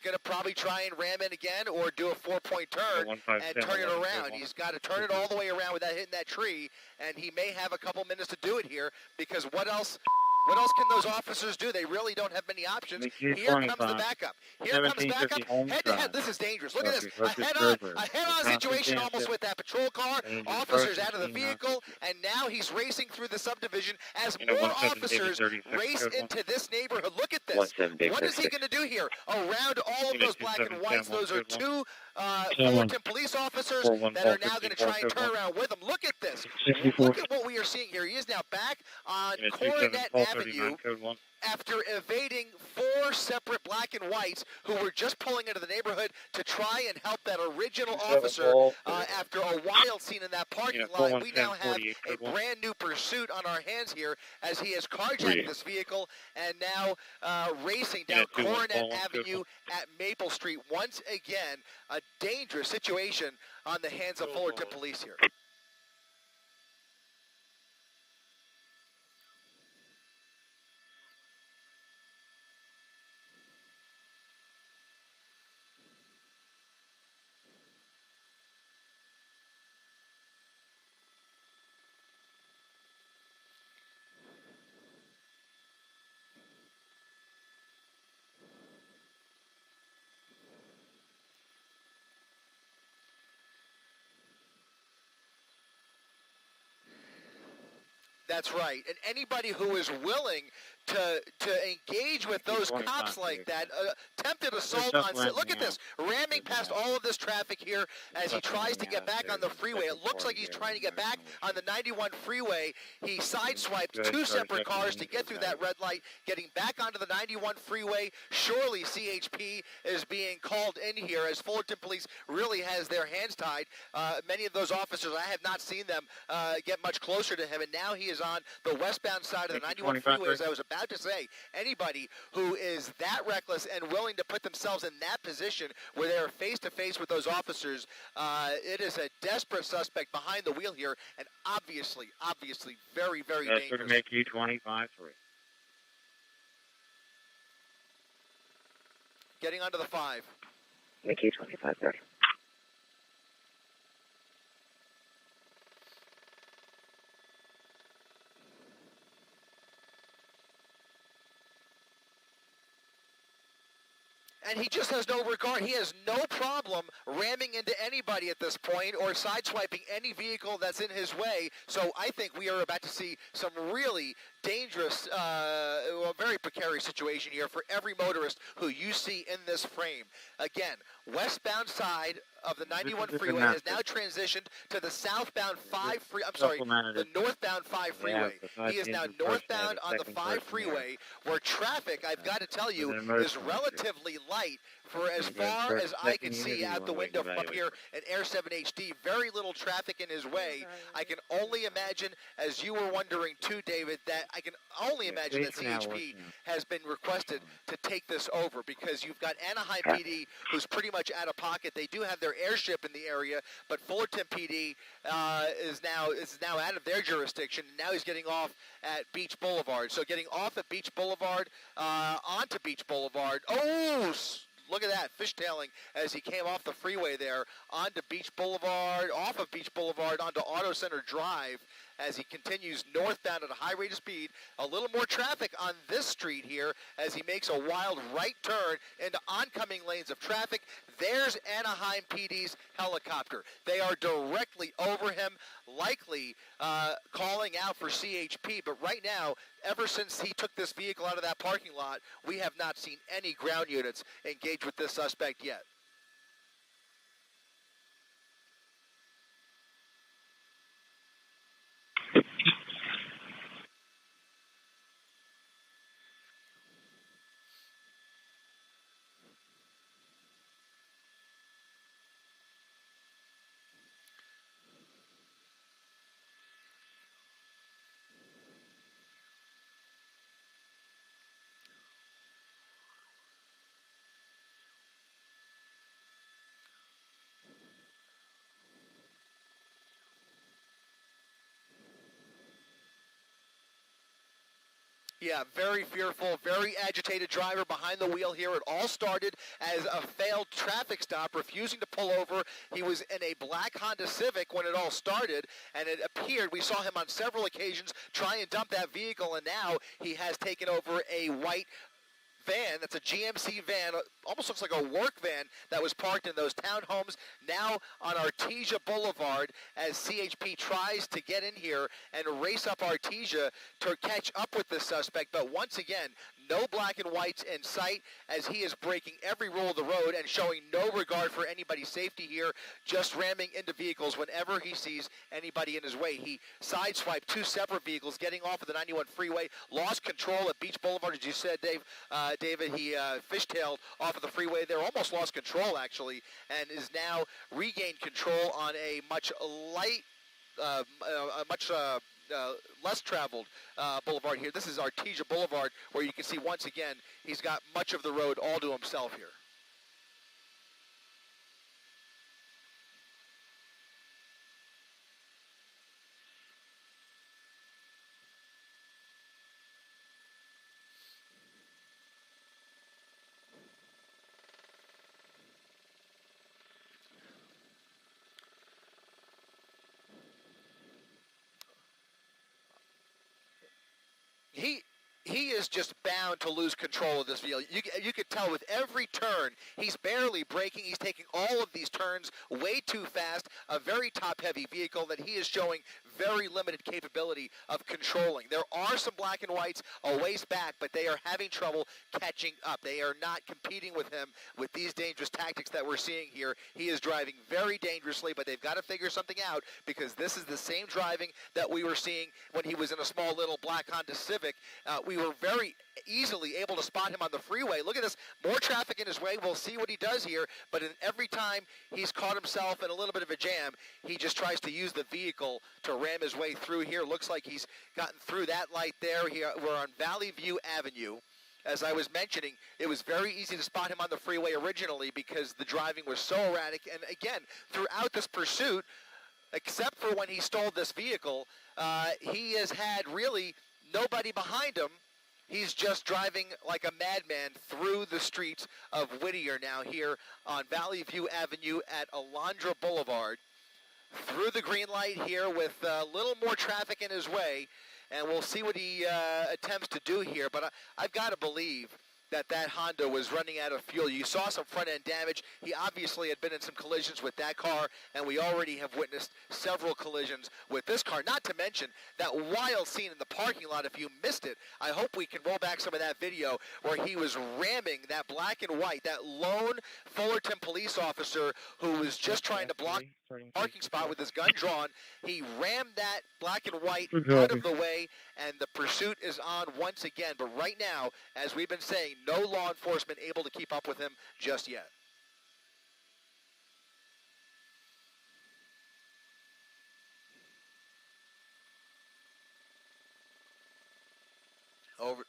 going to probably try and ram in again or do a 4-point turn and turn it around. He's got to turn it all the way around without hitting that tree, and he may have a couple minutes to do it here because what else can those officers do? They really don't have many options. Here comes the backup. Here comes backup. Head-to-head. This is dangerous. Look at this. A head-on situation almost with that patrol car. Officers out of the vehicle, and now he's racing through the subdivision as more officers race into this neighborhood. Look at this. What is he going to do here? Around all of those black and whites, those are 2 Fullerton police officers that are now going to try and turn around with him. Look at this. Look at what we are seeing here. He is now back on Coronet Avenue after evading 4 separate black and whites who were just pulling into the neighborhood to try and help that original officer after a wild scene in that parking lot. We now have a brand new pursuit on our hands here as he has carjacked this vehicle and now racing down Coronet Avenue at Maple Street. Once again, a dangerous situation on the hands of Fullerton Police here. That's right. And anybody who is willing to engage with those cops like that, attempted assault on... Look at this, ramming past all of this traffic here as he tries to get back on the freeway. It looks like he's trying to get back on the 91 freeway. He sideswiped 2 separate cars to get through that red light, getting back onto the 91 freeway. Surely CHP is being called in here as Fullerton Police really has their hands tied. Many of those officers, I have not seen them get much closer to him, and now he is on the westbound side of the 91 freeway. As I was about to say, anybody who is that reckless and willing to put themselves in that position where they are face-to-face with those officers, it is a desperate suspect behind the wheel here, and obviously very, very dangerous. That's going to make you 25-3. Getting onto the 5. Make you 25-30. And he just has no regard. He has no problem ramming into anybody at this point or sideswiping any vehicle that's in his way. So I think we are about to see some really dangerous, very precarious situation here for every motorist who you see in this frame. Again, westbound side of the 91 freeway has now transitioned to the southbound 5 free. I'm sorry, the northbound 5 freeway. He is now northbound on the 5 freeway, where traffic, I've got to tell you, is relatively light for as far as I can see out the window from up here at Air 7 HD. Very little traffic in his way. I can only imagine, as you were wondering too, David, that I can only imagine that CHP has been requested to take this over, because you've got Anaheim PD, who's pretty much out of pocket. They do have their airship in the area, but Fullerton PD is now out of their jurisdiction. Now he's getting off at Beach Boulevard. So getting off at Beach Boulevard, onto Beach Boulevard. Oh, look at that, fishtailing as he came off the freeway there onto Beach Boulevard, off of Beach Boulevard onto Auto Center Drive. as he continues northbound at a high rate of speed. A little more traffic on this street here as he makes a wild right turn into oncoming lanes of traffic. There's Anaheim PD's helicopter. They are directly over him, likely calling out for CHP. But right now, ever since he took this vehicle out of that parking lot, we have not seen any ground units engage with this suspect yet. Yeah, very fearful, very agitated driver behind the wheel here. It all started as a failed traffic stop, refusing to pull over. He was in a black Honda Civic when it all started, and it appeared, we saw him on several occasions try and dump that vehicle, and now he has taken over a white van. That's a GMC van, almost looks like a work van that was parked in those townhomes, now on Artesia Boulevard as CHP tries to get in here and race up Artesia to catch up with the suspect. But once again, no black and whites in sight as he is breaking every rule of the road and showing no regard for anybody's safety here, just ramming into vehicles whenever he sees anybody in his way. He sideswiped two separate vehicles getting off of the 91 freeway, lost control at Beach Boulevard, as you said, David. He fishtailed off of the freeway there, almost lost control actually, and is now regained control on a much less traveled boulevard here. This is Artesia Boulevard, where you can see once again he's got much of the road all to himself here. He is just bound to lose control of this vehicle. You could tell with every turn, he's barely braking. He's taking all of these turns way too fast. A very top-heavy vehicle that he is showing very limited capability of controlling. There are some black and whites a ways back, but they are having trouble catching up. They are not competing with him with these dangerous tactics that we're seeing here. He is driving very dangerously, but they've got to figure something out because this is the same driving that we were seeing when he was in a small little black Honda Civic. We were very easily able to spot him on the freeway. Look at this, more traffic in his way. We'll see what he does here, but every time he's caught himself in a little bit of a jam, he just tries to use the vehicle to ram his way through here. Looks like he's gotten through that light there. We're on Valley View Avenue. As I was mentioning, it was very easy to spot him on the freeway originally because the driving was so erratic. And again, throughout this pursuit, except for when he stole this vehicle, he has had really nobody behind him. He's just driving like a madman through the streets of Whittier now here on Valley View Avenue at Alondra Boulevard. Through the green light here with a little more traffic in his way, and we'll see what he attempts to do here. But I've got to believe that Honda was running out of fuel. You saw some front-end damage. He obviously had been in some collisions with that car, and we already have witnessed several collisions with this car, not to mention that wild scene in the parking lot. If you missed it, I hope we can roll back some of that video where he was ramming that black and white, that lone Fullerton police officer who was just trying to block parking spot with his gun drawn. He rammed that black and white out of the way, and the pursuit is on once again. But right now, as we've been saying, no law enforcement able to keep up with him just yet. Over.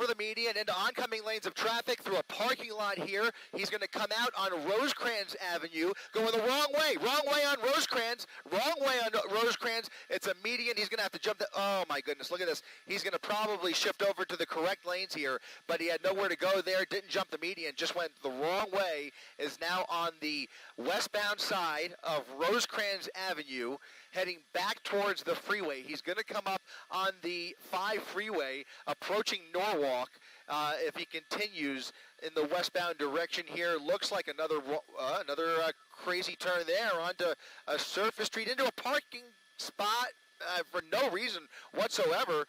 over the median into oncoming lanes of traffic through a parking lot here. He's going to come out on Rosecrans Avenue, going the wrong way on Rosecrans, wrong way on Rosecrans. It's a median. He's going to have to jump the, oh my goodness, look at this. He's going to probably shift over to the correct lanes here, but he had nowhere to go there, didn't jump the median, just went the wrong way, is now on the westbound side of Rosecrans Avenue, heading back towards the freeway. He's going to come up on the 5 freeway, approaching Norwalk. If he continues in the westbound direction here, looks like another crazy turn there onto a surface street, into a parking spot for no reason whatsoever.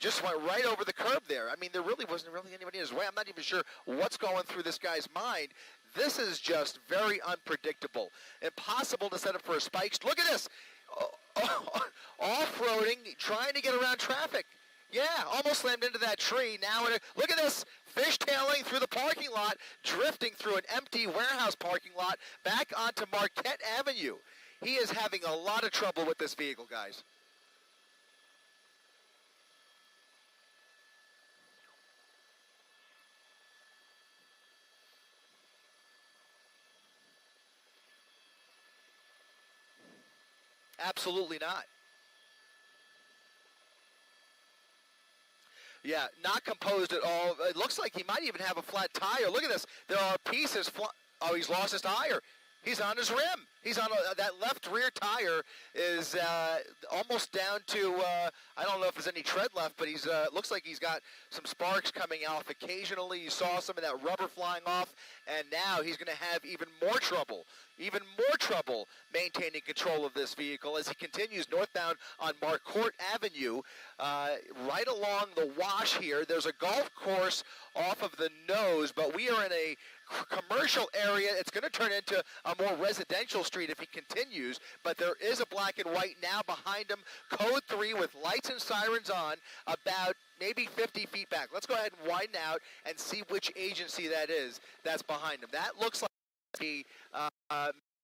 Just went right over the curb there. I mean, there really wasn't anybody in his way. I'm not even sure what's going through this guy's mind. This is just very unpredictable. Impossible to set up for a spike. Look at this. Off-roading, trying to get around traffic. Yeah, almost slammed into that tree. Now, look at this, fishtailing through the parking lot, drifting through an empty warehouse parking lot, back onto Marquette Avenue. He is having a lot of trouble with this vehicle, guys. Absolutely not. Yeah, not composed at all. It looks like he might even have a flat tire. Look at this. There are pieces. Oh, he's lost his tire. He's on his rim. He's on that left rear tire is almost down to, I don't know if there's any tread left, but he's looks like he's got some sparks coming off occasionally. You saw some of that rubber flying off, and now he's going to have even more trouble maintaining control of this vehicle as he continues northbound on Marquette Avenue. Right along the wash here, there's a golf course off of the nose, but we are in a commercial area. It's going to turn into a more residential street if he continues, but there is a black and white now behind him, code 3 with lights and sirens on, about maybe 50 feet back. Let's go ahead and widen out and see which agency that is that's behind him. That looks like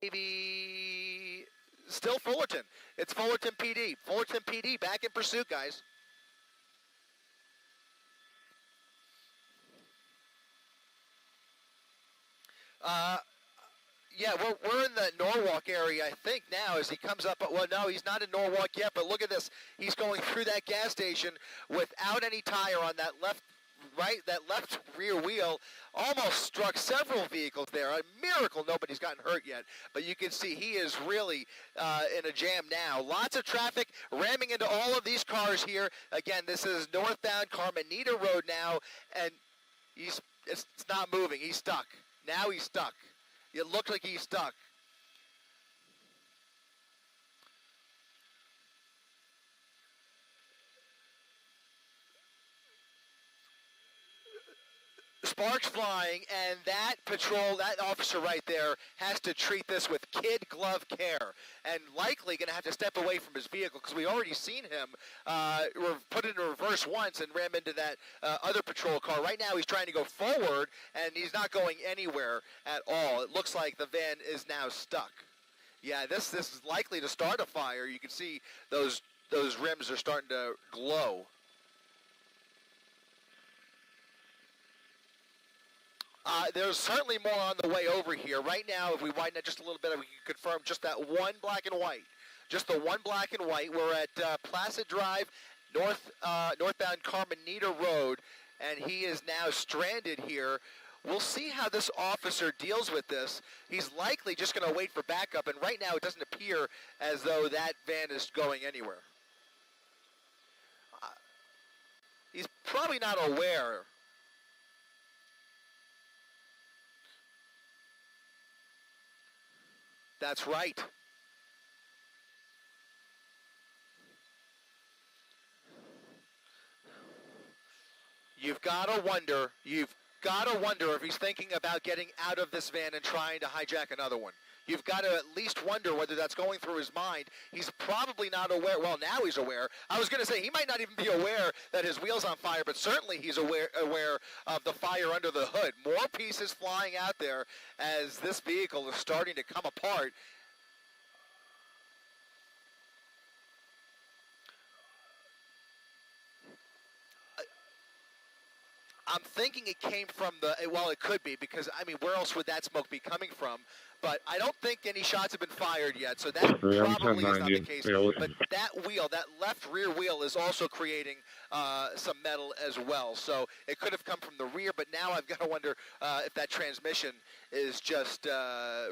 maybe still Fullerton. It's Fullerton PD. Fullerton PD back in pursuit, guys. Yeah, we're in the Norwalk area, I think, now as he comes up. Well, no, he's not in Norwalk yet, but look at this. He's going through that gas station without any tire on that left rear wheel. Almost struck several vehicles there. A miracle nobody's gotten hurt yet, but you can see he is really in a jam now. Lots of traffic ramming into all of these cars here. Again, this is northbound Carmenita Road now, and it's not moving. He's stuck. Now he's stuck. It looked like he's stuck. Sparks flying, and that officer right there has to treat this with kid glove care, and likely going to have to step away from his vehicle because we already seen him put it in reverse once and ram into that other patrol car. Right now he's trying to go forward, and he's not going anywhere at all. It looks like the van is now stuck. Yeah, this is likely to start a fire. You can see those rims are starting to glow. There's certainly more on the way over here. Right now, if we widen it just a little bit, we can confirm just that one black and white. Just the one black and white. We're at Placid Drive, northbound Carmenita Road, and he is now stranded here. We'll see how this officer deals with this. He's likely just going to wait for backup, and right now it doesn't appear as though that van is going anywhere. He's probably not aware. That's right. You've got to wonder if he's thinking about getting out of this van and trying to hijack another one. You've got to at least wonder whether that's going through his mind. He's probably not aware. Well, now he's aware. I was going to say he might not even be aware that his wheel's on fire, but certainly he's aware of the fire under the hood. More pieces flying out there as this vehicle is starting to come apart. I'm thinking it came from well, it could be, because, I mean, where else would that smoke be coming from? But I don't think any shots have been fired yet, so that probably is not the case. But that wheel, that left rear wheel, is also creating some metal as well. So it could have come from the rear, but now I've got to wonder if that transmission is just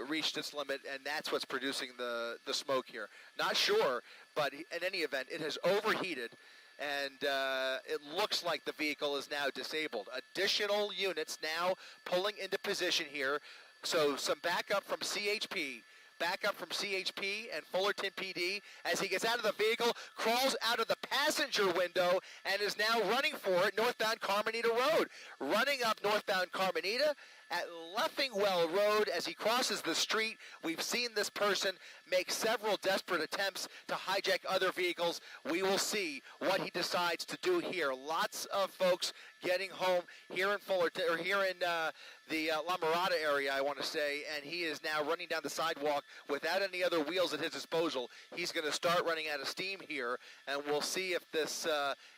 reached its limit, and that's what's producing the smoke here. Not sure, but in any event, it has overheated, and it looks like the vehicle is now disabled. Additional units now pulling into position here. So some backup from CHP and Fullerton PD as he gets out of the vehicle, crawls out of the passenger window, and is now running for it northbound Carmenita Road. Running up northbound Carmenita at Leffingwell Road as he crosses the street. We've seen this person make several desperate attempts to hijack other vehicles. We will see what he decides to do here. Lots of folks getting home here in Fullerton, or here in the La Mirada area, I want to say, and he is now running down the sidewalk without any other wheels at his disposal. He's going to start running out of steam here, and we'll see if this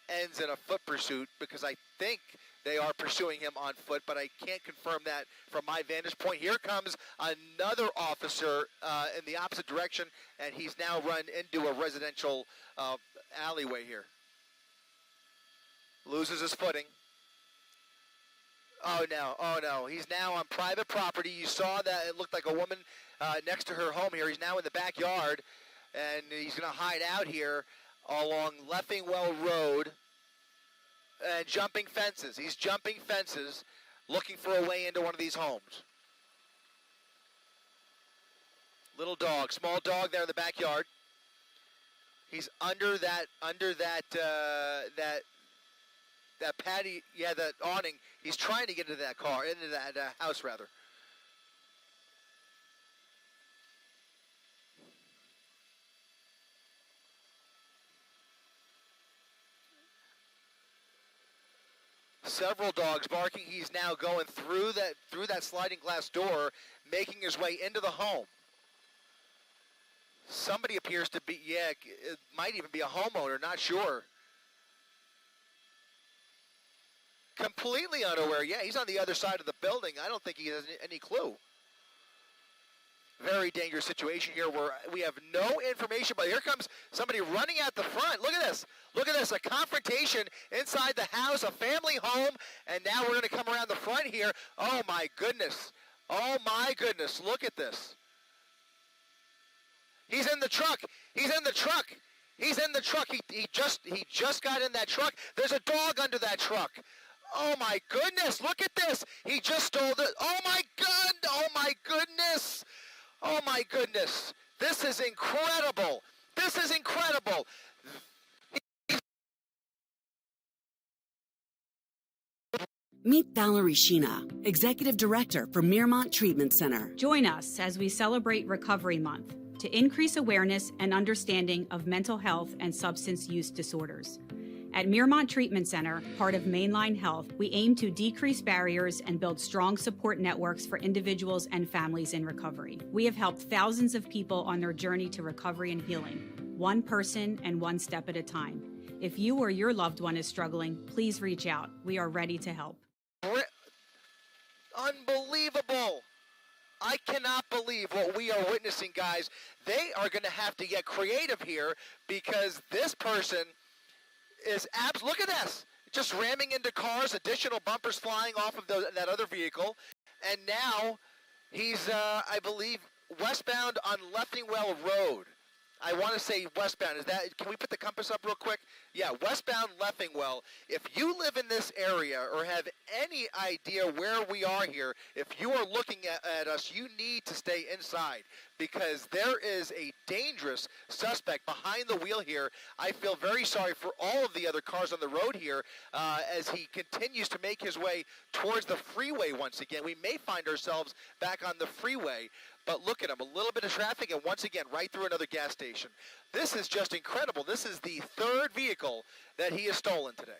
ends in a foot pursuit, because I think they are pursuing him on foot, but I can't confirm that from my vantage point. Here comes another officer in the opposite direction, and he's now run into a residential alleyway here. Loses his footing. Oh no, he's now on private property. You saw that it looked like a woman next to her home here. He's now in the backyard, and he's going to hide out here along Leffingwell Road and jumping fences. He's jumping fences, looking for a way into one of these homes. Little dog, small dog there in the backyard. He's under that patio, that awning. He's trying to get into that car, into that house rather. Several dogs barking. He's now going through that sliding glass door, making his way into the home. Somebody appears to be, it might even be a homeowner, not sure. Completely unaware. Yeah, he's on the other side of the building. I don't think he has any clue. Very dangerous situation here where we have no information, but here comes somebody running out the front. Look at this. Look at this. A confrontation inside the house, a family home, and now we're going to come around the front here. Oh, my goodness. Oh, my goodness. Look at this. He's in the truck. He's in the truck. He's in the truck. He just got in that truck. There's a dog under that truck. Oh, my goodness. Look at this. He just stole the... Oh, my God. Oh, my goodness. Oh, my goodness. This is incredible. This is incredible. Meet Valerie Sheena, Executive Director for Mirmont Treatment Center. Join us as we celebrate Recovery Month to increase awareness and understanding of mental health and substance use disorders. At Mirmont Treatment Center, part of Mainline Health, we aim to decrease barriers and build strong support networks for individuals and families in recovery. We have helped thousands of people on their journey to recovery and healing, one person and one step at a time. If you or your loved one is struggling, please reach out. We are ready to help. Unbelievable. I cannot believe what we are witnessing, guys. They are going to have to get creative here, because this person is look at this. Just ramming into cars, additional bumpers flying off of that other vehicle. And now he's, I believe, westbound on Leffingwell Road. I want to say westbound. Can we put the compass up real quick? Yeah, westbound Leffingwell. If you live in this area or have any idea where we are here, if you are looking at us, you need to stay inside, because there is a dangerous suspect behind the wheel here. I feel very sorry for all of the other cars on the road here as he continues to make his way towards the freeway once again. We may find ourselves back on the freeway. But look at him, a little bit of traffic, and once again, right through another gas station. This is just incredible. This is the third vehicle that he has stolen today.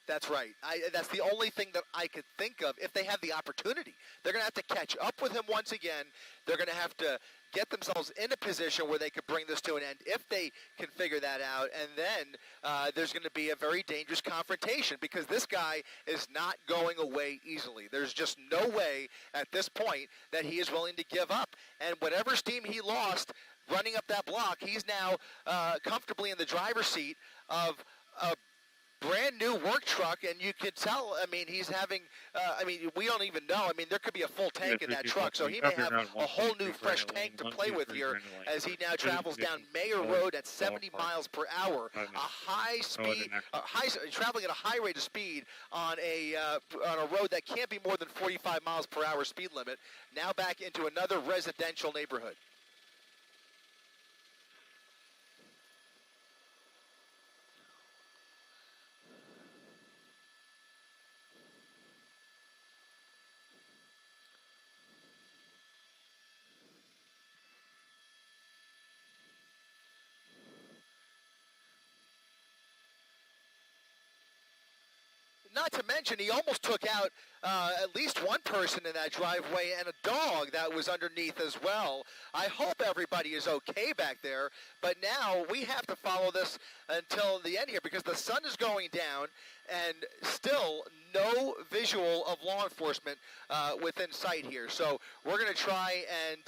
That's right. That's the only thing that I could think of if they have the opportunity. They're going to have to catch up with him once again. They're going to have to get themselves in a position where they could bring this to an end if they can figure that out. And then there's going to be a very dangerous confrontation because this guy is not going away easily. There's just no way at this point that he is willing to give up. And whatever steam he lost running up that block, he's now comfortably in the driver's seat of a brand new work truck, and you could tell, I mean, he's having, we don't even know. I mean, there could be a full tank in that truck, so he may have a whole new fresh tank to play with here as he now travels down Mayor Road at 70 miles per hour, a high speed, traveling at a high rate of speed on a road that can't be more than 45 miles per hour speed limit, now back into another residential neighborhood. Not to mention, he almost took out at least one person in that driveway and a dog that was underneath as well. I hope everybody is okay back there, but now we have to follow this until the end here because the sun is going down and still no visual of law enforcement within sight here. So we're going to try and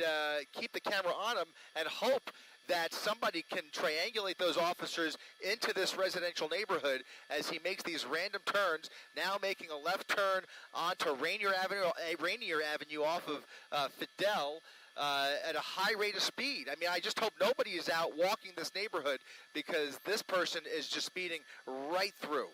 keep the camera on him and hope that somebody can triangulate those officers into this residential neighborhood as he makes these random turns, now making a left turn onto Rainier Avenue off of Fidel at a high rate of speed. I mean, I just hope nobody is out walking this neighborhood because this person is just speeding right through.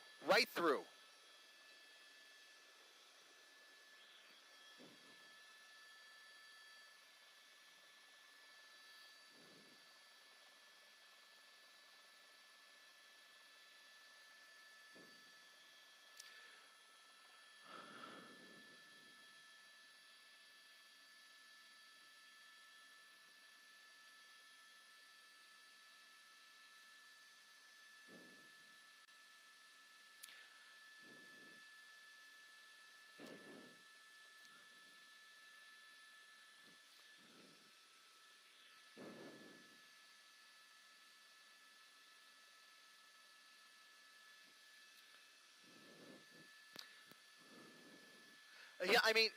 Yeah, I mean,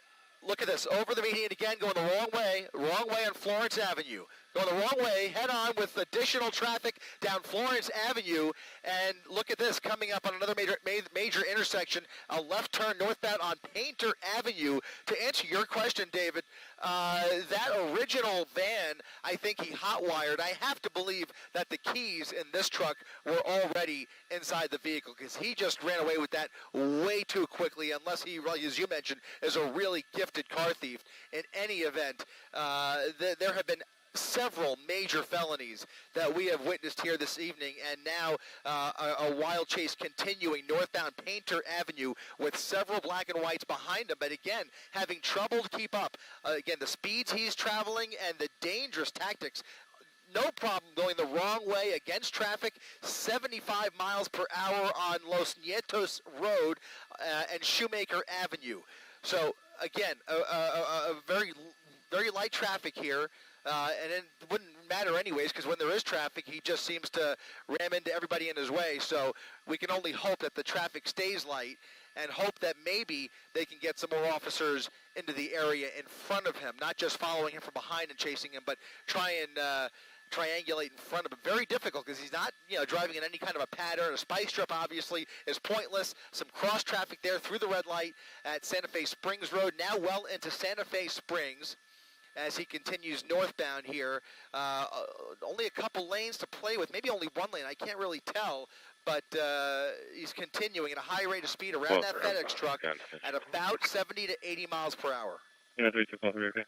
look at this. Over the median again, going the wrong way on Florence Avenue. Going the wrong way, head on with additional traffic down Florence Avenue. And look at this, coming up on another major intersection, a left turn northbound on Painter Avenue. To answer your question, David, that original van, I think he hot-wired. I have to believe that the keys in this truck were already inside the vehicle because he just ran away with that way too quickly, unless he, as you mentioned, is a really gifted car thief. In any event, there have been several major felonies that we have witnessed here this evening, and now a wild chase continuing northbound Painter Avenue with several black and whites behind him, but again, having trouble to keep up. Again, the speeds he's traveling and the dangerous tactics. No problem going the wrong way against traffic, 75 miles per hour on Los Nietos Road and Shoemaker Avenue. So again, a very, very light traffic here. And it wouldn't matter anyways because when there is traffic, he just seems to ram into everybody in his way. So we can only hope that the traffic stays light and hope that maybe they can get some more officers into the area in front of him, not just following him from behind and chasing him, but try and triangulate in front of him. Very difficult because he's not, driving in any kind of a pattern. A spy strip obviously is pointless. Some cross traffic there through the red light at Santa Fe Springs Road, now well into Santa Fe Springs. As he continues northbound here. Only a couple lanes to play with, maybe only one lane, I can't really tell, but he's continuing at a high rate of speed around that FedEx truck at about 70 to 80 miles per hour. Yeah, 323, okay.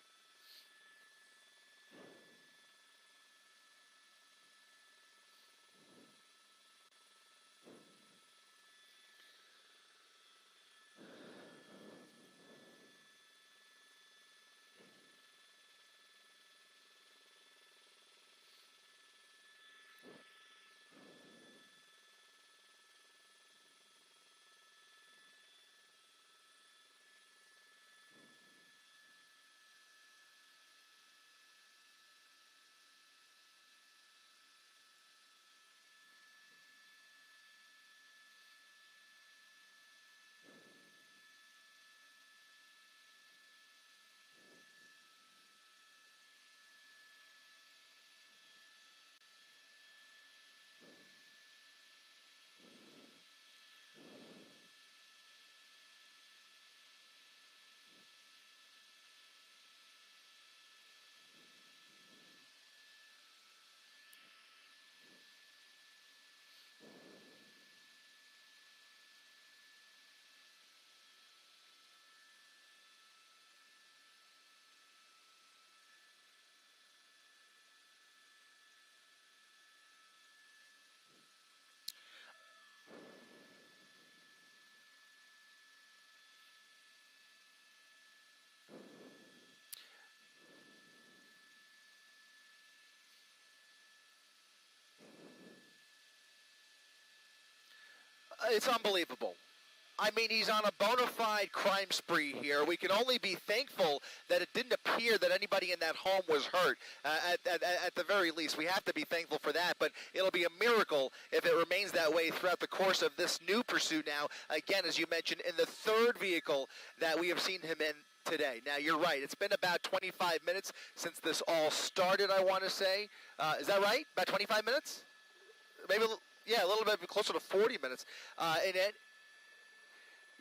It's unbelievable. I mean, he's on a bona fide crime spree here. We can only be thankful that it didn't appear that anybody in that home was hurt. At the very least, we have to be thankful for that. But it'll be a miracle if it remains that way throughout the course of this new pursuit now. Again, as you mentioned, in the third vehicle that we have seen him in today. Now, you're right. It's been about 25 minutes since this all started, I want to say. Is that right? About 25 minutes? Maybe, yeah, a little bit closer to 40 minutes.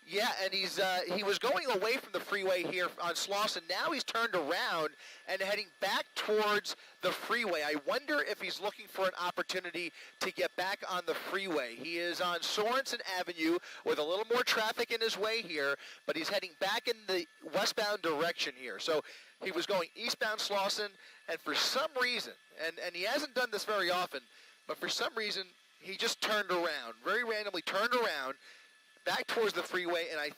Yeah, and he was going away from the freeway here on Slauson. Now he's turned around and heading back towards the freeway. I wonder if he's looking for an opportunity to get back on the freeway. He is on Sorensen Avenue with a little more traffic in his way here, but he's heading back in the westbound direction here. So he was going eastbound Slauson, and for some reason, and he hasn't done this very often, but for some reason he just turned around, very randomly turned around, back towards the freeway, and I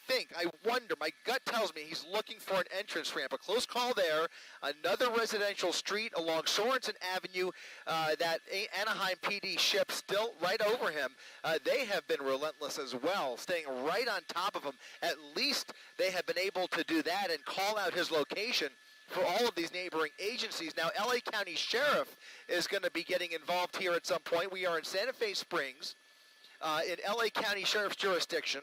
wonder, my gut tells me he's looking for an entrance ramp. A close call there. Another residential street along Sorensen Avenue that Anaheim PD ship still right over him. They have been relentless as well, staying right on top of him. At least they have been able to do that and call out his location for all of these neighboring agencies. Now, LA County Sheriff is going to be getting involved here at some point. We are in Santa Fe Springs. In LA County Sheriff's jurisdiction.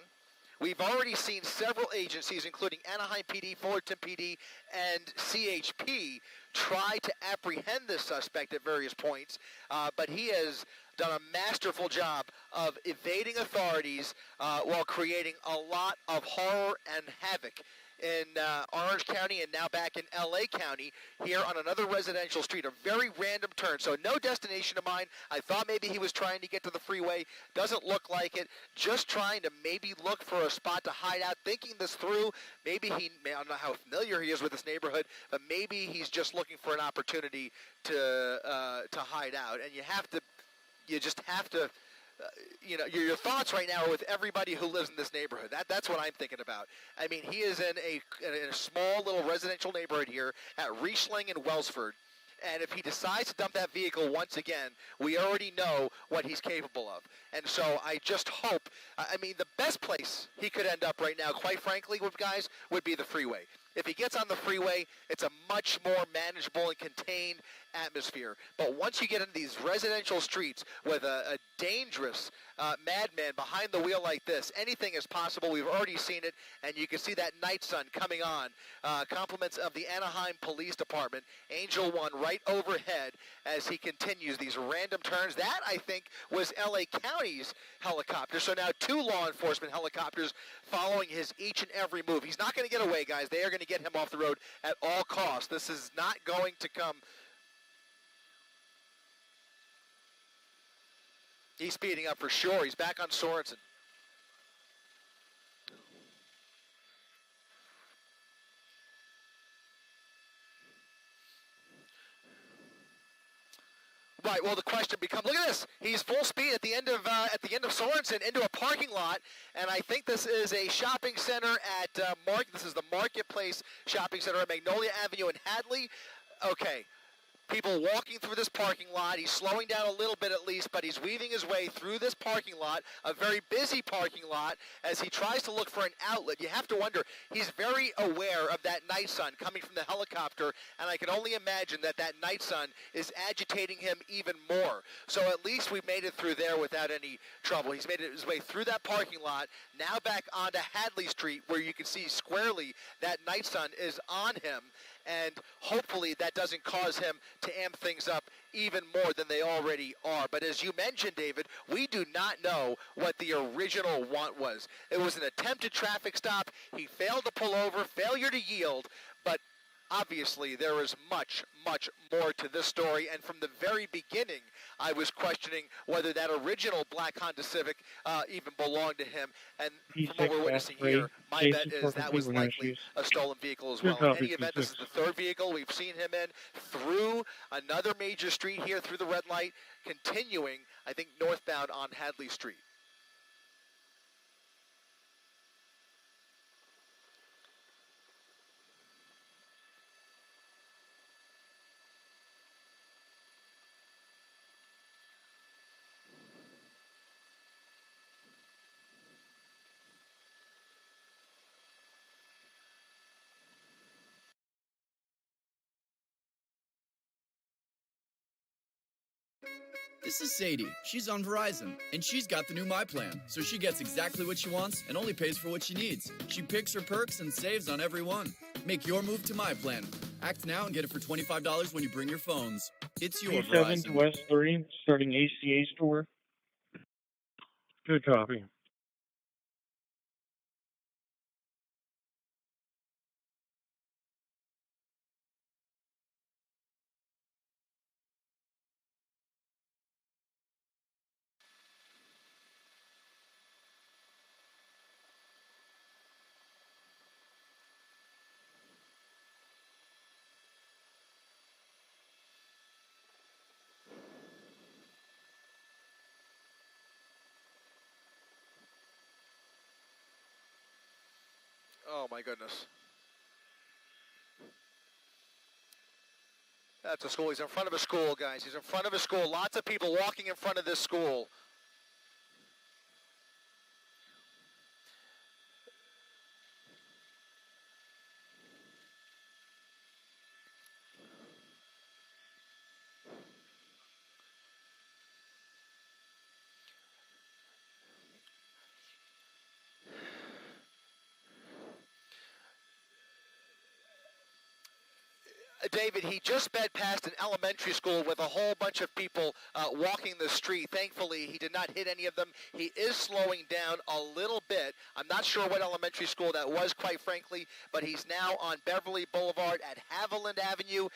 We've already seen several agencies, including Anaheim PD, Fullerton PD, and CHP, try to apprehend this suspect at various points, but he has done a masterful job of evading authorities while creating a lot of horror and havoc in Orange County and now back in LA County here on another residential street, a very random turn. So no destination of mine. I thought maybe he was trying to get to the freeway. Doesn't look like it. Just trying to maybe look for a spot to hide out, thinking this through. Maybe I don't know how familiar he is with this neighborhood, but maybe he's just looking for an opportunity to hide out. And you just have to your thoughts right now are with everybody who lives in this neighborhood. That's what I'm thinking about. I mean, he is in a small little residential neighborhood here at Riesling and Wellsford. And if he decides to dump that vehicle once again, we already know what he's capable of. And so I just hope, I mean, the best place he could end up right now, quite frankly, guys, would be the freeway. If he gets on the freeway, it's a much more manageable and contained atmosphere. But once you get into these residential streets with a dangerous madman behind the wheel like this, anything is possible. We've already seen it, and you can see that night sun coming on. Compliments of the Anaheim Police Department, Angel One right overhead as he continues these random turns. That, I think, was LA County's helicopter. So now 2 law enforcement helicopters following his each and every move. He's not going to get away, guys. They are going to get him off the road at all costs. This is not going to come. He's speeding up for sure. He's back on Sorensen. Right. Well, the question becomes: look at this. He's full speed at the end of Sorensen into a parking lot, and I think this is a shopping center at This is the Marketplace Shopping Center at Magnolia Avenue in Hadley. Okay. People walking through this parking lot. He's slowing down a little bit at least, but he's weaving his way through this parking lot, a very busy parking lot, as he tries to look for an outlet. You have to wonder, he's very aware of that night sun coming from the helicopter, and I can only imagine that night sun is agitating him even more. So at least we've made it through there without any trouble. He's made his way through that parking lot, now back onto Hadley Street, where you can see squarely that night sun is on him. And hopefully that doesn't cause him to amp things up even more than they already are. But as you mentioned, David, we do not know what the original want was. It was an attempted traffic stop. He failed to pull over, failure to yield, but obviously there is much, much more to this story. And from the very beginning, I was questioning whether that original black Honda Civic even belonged to him. And from what we're witnessing here, my bet is that was likely a stolen vehicle as well. In any event, this is the third vehicle we've seen him in through another major street here, through the red light, continuing, I think, northbound on Hadley Street. This is Sadie. She's on Verizon, and she's got the new My Plan, so she gets exactly what she wants and only pays for what she needs. She picks her perks and saves on every one. Make your move to My Plan. Act now and get it for $25 when you bring your phones. It's your P7 to Verizon. West 3, starting ACA store. Good copy. Oh my goodness. That's a school. He's in front of a school, guys. He's in front of a school. Lots of people walking in front of this school. David, he just sped past an elementary school with a whole bunch of people walking the street. Thankfully, he did not hit any of them. He is slowing down a little bit. I'm not sure what elementary school that was, quite frankly, but he's now on Beverly Boulevard at Haviland Avenue.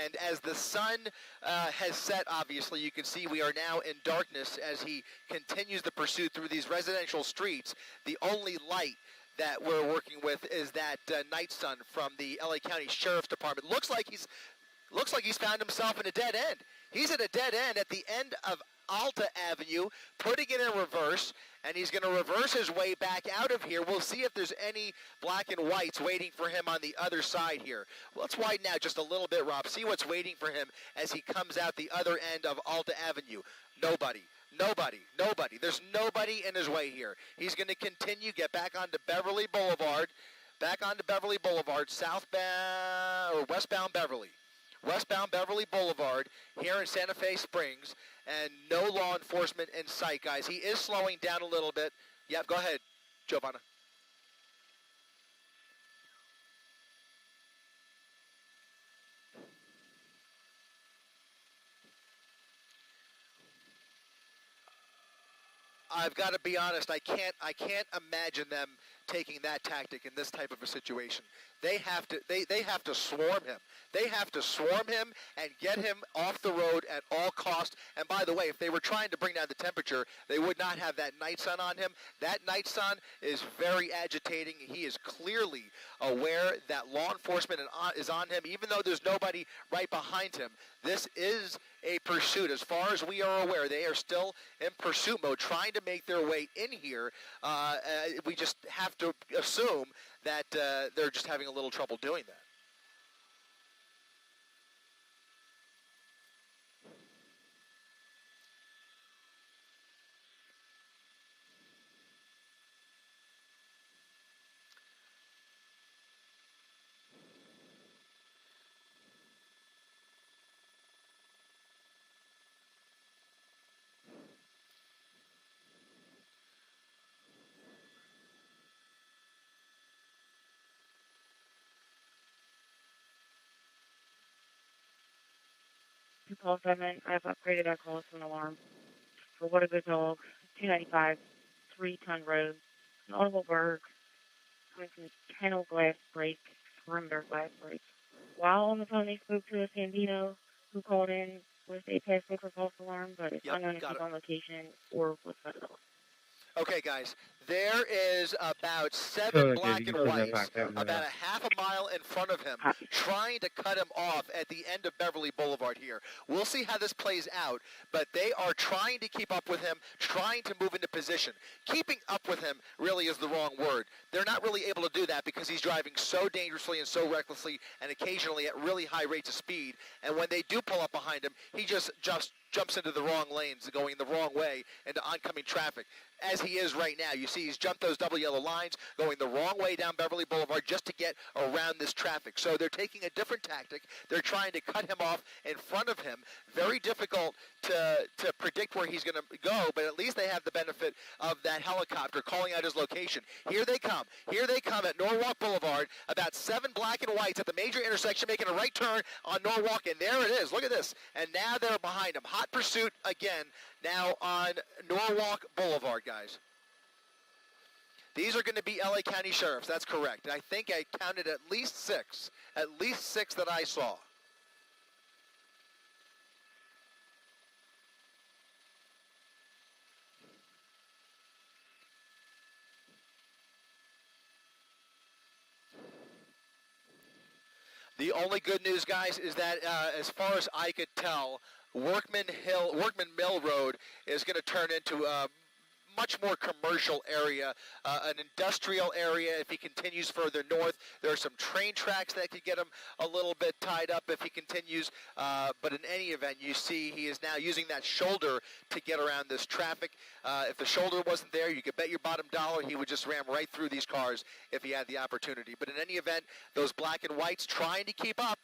And as the sun has set, obviously, you can see we are now in darkness as he continues the pursuit through these residential streets. The only light that we're working with is that night sun from the LA County Sheriff's Department. Looks like he's found himself in a dead end. He's at a dead end at the end of Alta Avenue, putting it in reverse, and he's going to reverse his way back out of here. We'll see if there's any black and whites waiting for him on the other side here. Well, let's widen out just a little bit, Rob. See what's waiting for him as he comes out the other end of Alta Avenue. Nobody. There's nobody in his way here. He's going to continue, get back onto Beverly Boulevard, southbound or westbound Beverly Boulevard here in Santa Fe Springs, and no law enforcement in sight, guys. He is slowing down a little bit. Yep, go ahead, Giovanna. I've got to be honest. I can't imagine them taking that tactic in this type of a situation. They have to swarm him. They have to swarm him and get him off the road at all costs. And by the way, if they were trying to bring down the temperature, they would not have that night sun on him. That night sun is very agitating. He is clearly aware that law enforcement is on him, even though there's nobody right behind him. This is a pursuit. As far as we are aware, they are still in pursuit mode, trying to make their way in here. We just have to assume that they're just having a little trouble doing that. Call 7. I've upgraded our calls to an alarm for What a Good Dog, 295, 3-ton road, an audible berg, coming from kennel glass break, perimeter glass break. While on the phone, they spoke to a Sandino who called in with a passcode for false alarm, but it's unknown if he's on location or was cut off. Okay, guys, there is about 7 black and whites, about a half a mile in front of him, trying to cut him off at the end of Beverly Boulevard here. We'll see how this plays out, but they are trying to keep up with him, trying to move into position. Keeping up with him really is the wrong word. They're not really able to do that because he's driving so dangerously and so recklessly and occasionally at really high rates of speed. And when they do pull up behind him, he just jumps into the wrong lanes, going the wrong way into oncoming traffic. As he is right now, you see see he's jumped those double yellow lines, going the wrong way down Beverly Boulevard just to get around this traffic. So they're taking a different tactic. They're trying to cut him off in front of him. Very difficult to predict where he's going to go, but at least they have the benefit of that helicopter calling out his location. Here they come. Here they come at Norwalk Boulevard, about 7 black and whites at the major intersection, making a right turn on Norwalk, and there it is. Look at this. And now they're behind him. Hot pursuit again now on Norwalk Boulevard, guys. These are going to be LA County Sheriffs. That's correct. I think I counted at least 6. At least 6 that I saw. The only good news, guys, is that as far as I could tell, Workman Mill Road is going to turn into a much more commercial area, an industrial area. If he continues further north, there are some train tracks that could get him a little bit tied up if he continues. But in any event, you see he is now using that shoulder to get around this traffic. If the shoulder wasn't there, you could bet your bottom dollar he would just ram right through these cars if he had the opportunity. But in any event, those black and whites trying to keep up,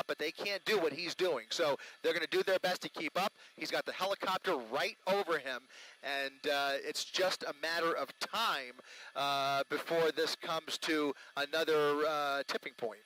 but they can't do what he's doing. So they're going to do their best to keep up. He's got the helicopter right over him, and it's just a matter of time before this comes to another tipping point.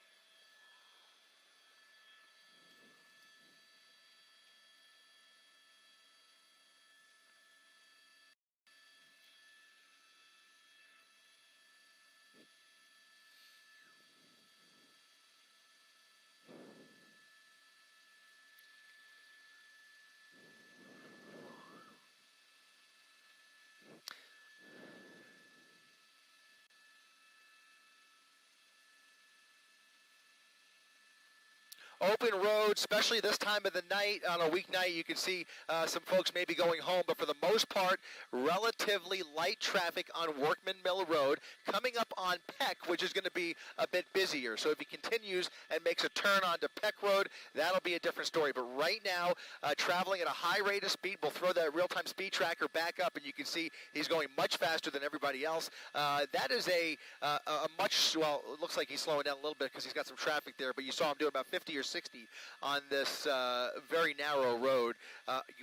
Open road, especially this time of the night. On a weeknight, you can see some folks maybe going home, but for the most part, relatively light traffic on Workman Mill Road. Coming up on Peck, which is going to be a bit busier. So if he continues and makes a turn onto Peck Road, that'll be a different story. But right now, traveling at a high rate of speed, we'll throw that real-time speed tracker back up, and you can see he's going much faster than everybody else. That is a much, well, it looks like he's slowing down a little bit because he's got some traffic there, but you saw him do about 50 or 60 on this very narrow road.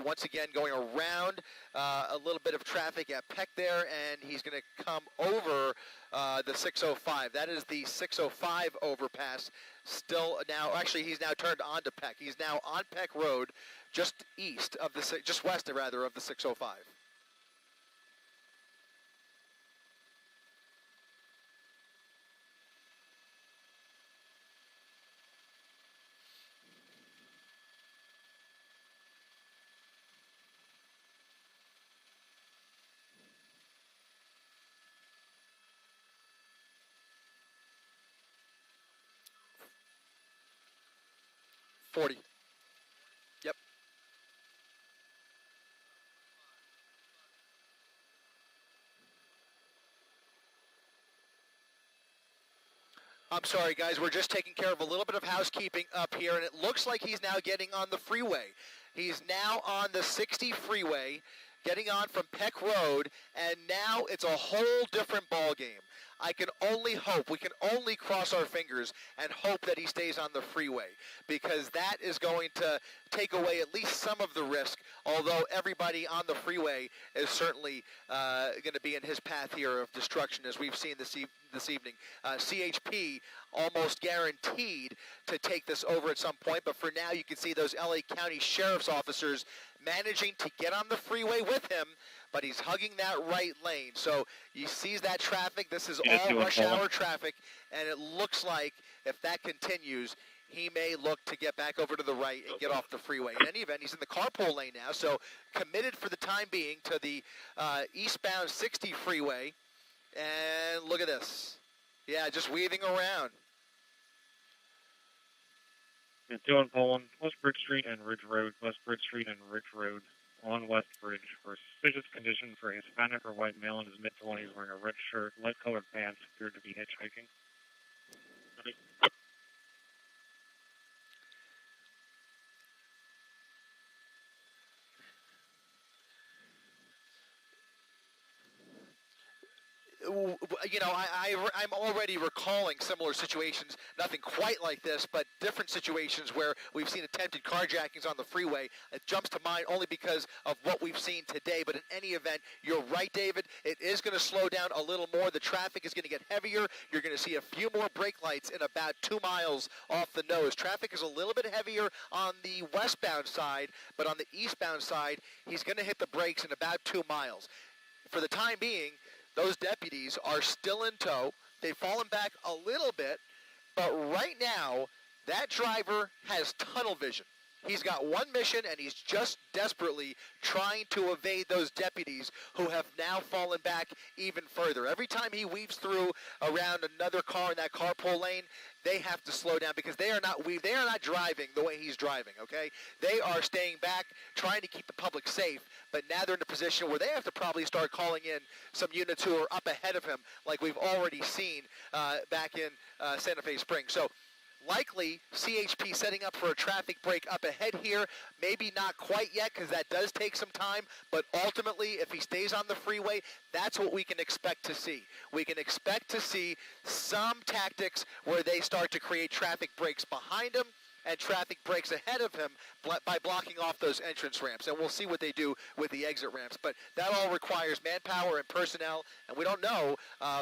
Once again, going around a little bit of traffic at Peck there, and he's going to come over the 605. That is the 605 overpass. Still now, actually, he's now turned onto Peck. He's now on Peck Road, just east of the, just west rather of the 605. Yep. I'm sorry, guys. We're just taking care of a little bit of housekeeping up here, and it looks like he's now getting on the freeway. He's now on the 60 freeway, getting on from Peck Road, and now it's a whole different ball game. I can only hope, we can only cross our fingers and hope that he stays on the freeway, because that is going to take away at least some of the risk, although everybody on the freeway is certainly going to be in his path here of destruction, as we've seen this evening. CHP almost guaranteed to take this over at some point, but for now you can see those LA County Sheriff's officers managing to get on the freeway with him, but he's hugging that right lane. So he sees that traffic. This is all rush hour traffic, and it looks like if that continues, he may look to get back over to the right and get off the freeway. In any event, he's in the carpool lane now, so committed for the time being to the eastbound 60 freeway. And look at this. Yeah, just weaving around. And Dylan Poland, West Bridge Street and Ridge Road, West Bridge Street and Ridge Road on West Bridge for suspicious condition for a Hispanic or white male in his mid-20s wearing a red shirt, light-colored pants, appeared to be hitchhiking. you know, I'm already recalling similar situations, nothing quite like this, but different situations where we've seen attempted carjackings on the freeway. It jumps to mind only because of what we've seen today. But in any event, you're right, David. It is going to slow down a little more. The traffic is going to get heavier. You're going to see a few more brake lights in about 2 miles off the nose. Traffic is a little bit heavier on the westbound side, but on the eastbound side, he's going to hit the brakes in about 2 miles. For the time being, those deputies are still in tow. They've fallen back a little bit, but right now, that driver has tunnel vision. He's got one mission, and he's just desperately trying to evade those deputies who have now fallen back even further. Every time he weaves through around another car in that carpool lane, they have to slow down because they are not driving the way he's driving, okay? They are staying back, trying to keep the public safe, but now they're in a position where they have to probably start calling in some units who are up ahead of him, like we've already seen back in Santa Fe Springs. So likely CHP setting up for a traffic break up ahead here. Maybe not quite yet because that does take some time, but ultimately if he stays on the freeway, that's what we can expect to see. We can expect to see some tactics where they start to create traffic breaks behind him and traffic breaks ahead of him by blocking off those entrance ramps. And we'll see what they do with the exit ramps. But that all requires manpower and personnel, and we don't know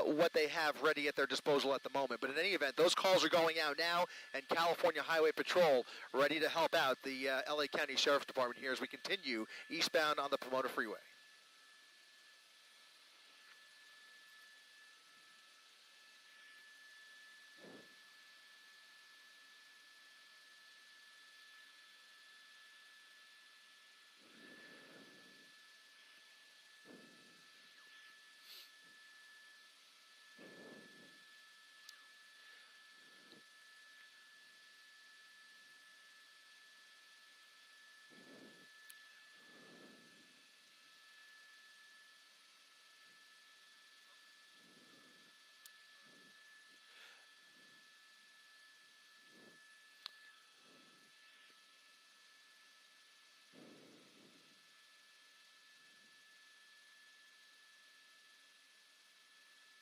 what they have ready at their disposal at the moment. But in any event, those calls are going out now, and California Highway Patrol ready to help out the LA County Sheriff's Department here as we continue eastbound on the Pomona Freeway.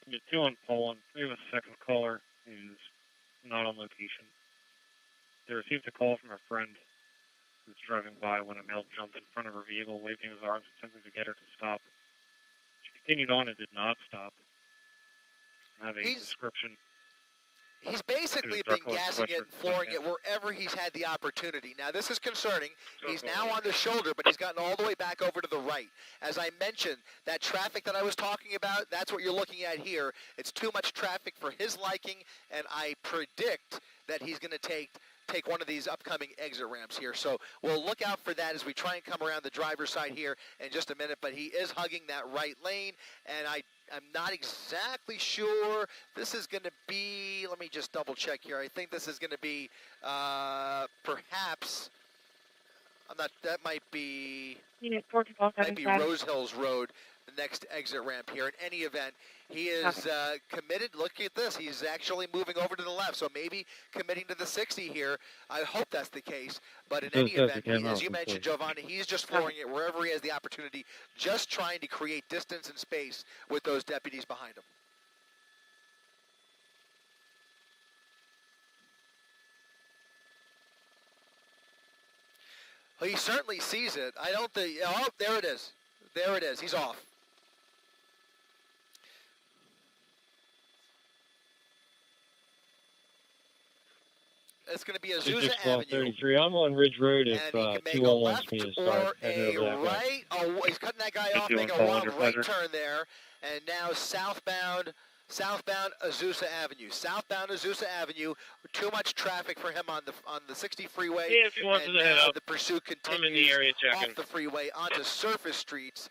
The 2 on Poland, we have a second caller who's not on location. They received a call from a friend who's driving by when a male jumped in front of her vehicle, waving his arms attempting to get her to stop. She continued on and did not stop. I have a description. He's basically been gassing it and flooring it wherever he's had the opportunity. Now, this is concerning. He's now on the shoulder, but he's gotten all the way back over to the right. As I mentioned, that traffic that I was talking about, that's what you're looking at here. It's too much traffic for his liking, and I predict that he's going to take one of these upcoming exit ramps here. So we'll look out for that as we try and come around the driver's side here in just a minute. But he is hugging that right lane, and I'm not exactly sure. This is going to be, let me just double check here. I think this is going to be perhaps, that might be Rose Hills Road, the next exit ramp here. In any event, he is committed. Look at this. He's actually moving over to the left, so maybe committing to the 60 here. I hope that's the case. But in any event, as you mentioned, Giovanni, he's just flooring it wherever he has the opportunity, just trying to create distance and space with those deputies behind him. Well, he certainly sees it. I don't think, oh, there it is. There it is. He's off. It's going to be Azusa Avenue. 33. I'm on Ridge Road if 211 wants me to start heading over that way. Right. Oh, he's cutting that guy off, making a long right turn there. And now southbound Azusa Avenue. Southbound Azusa Avenue. Too much traffic for him on the 60 freeway. Yeah, if he wants to head up. The pursuit continues I'm in the area checking. Off the freeway onto surface streets.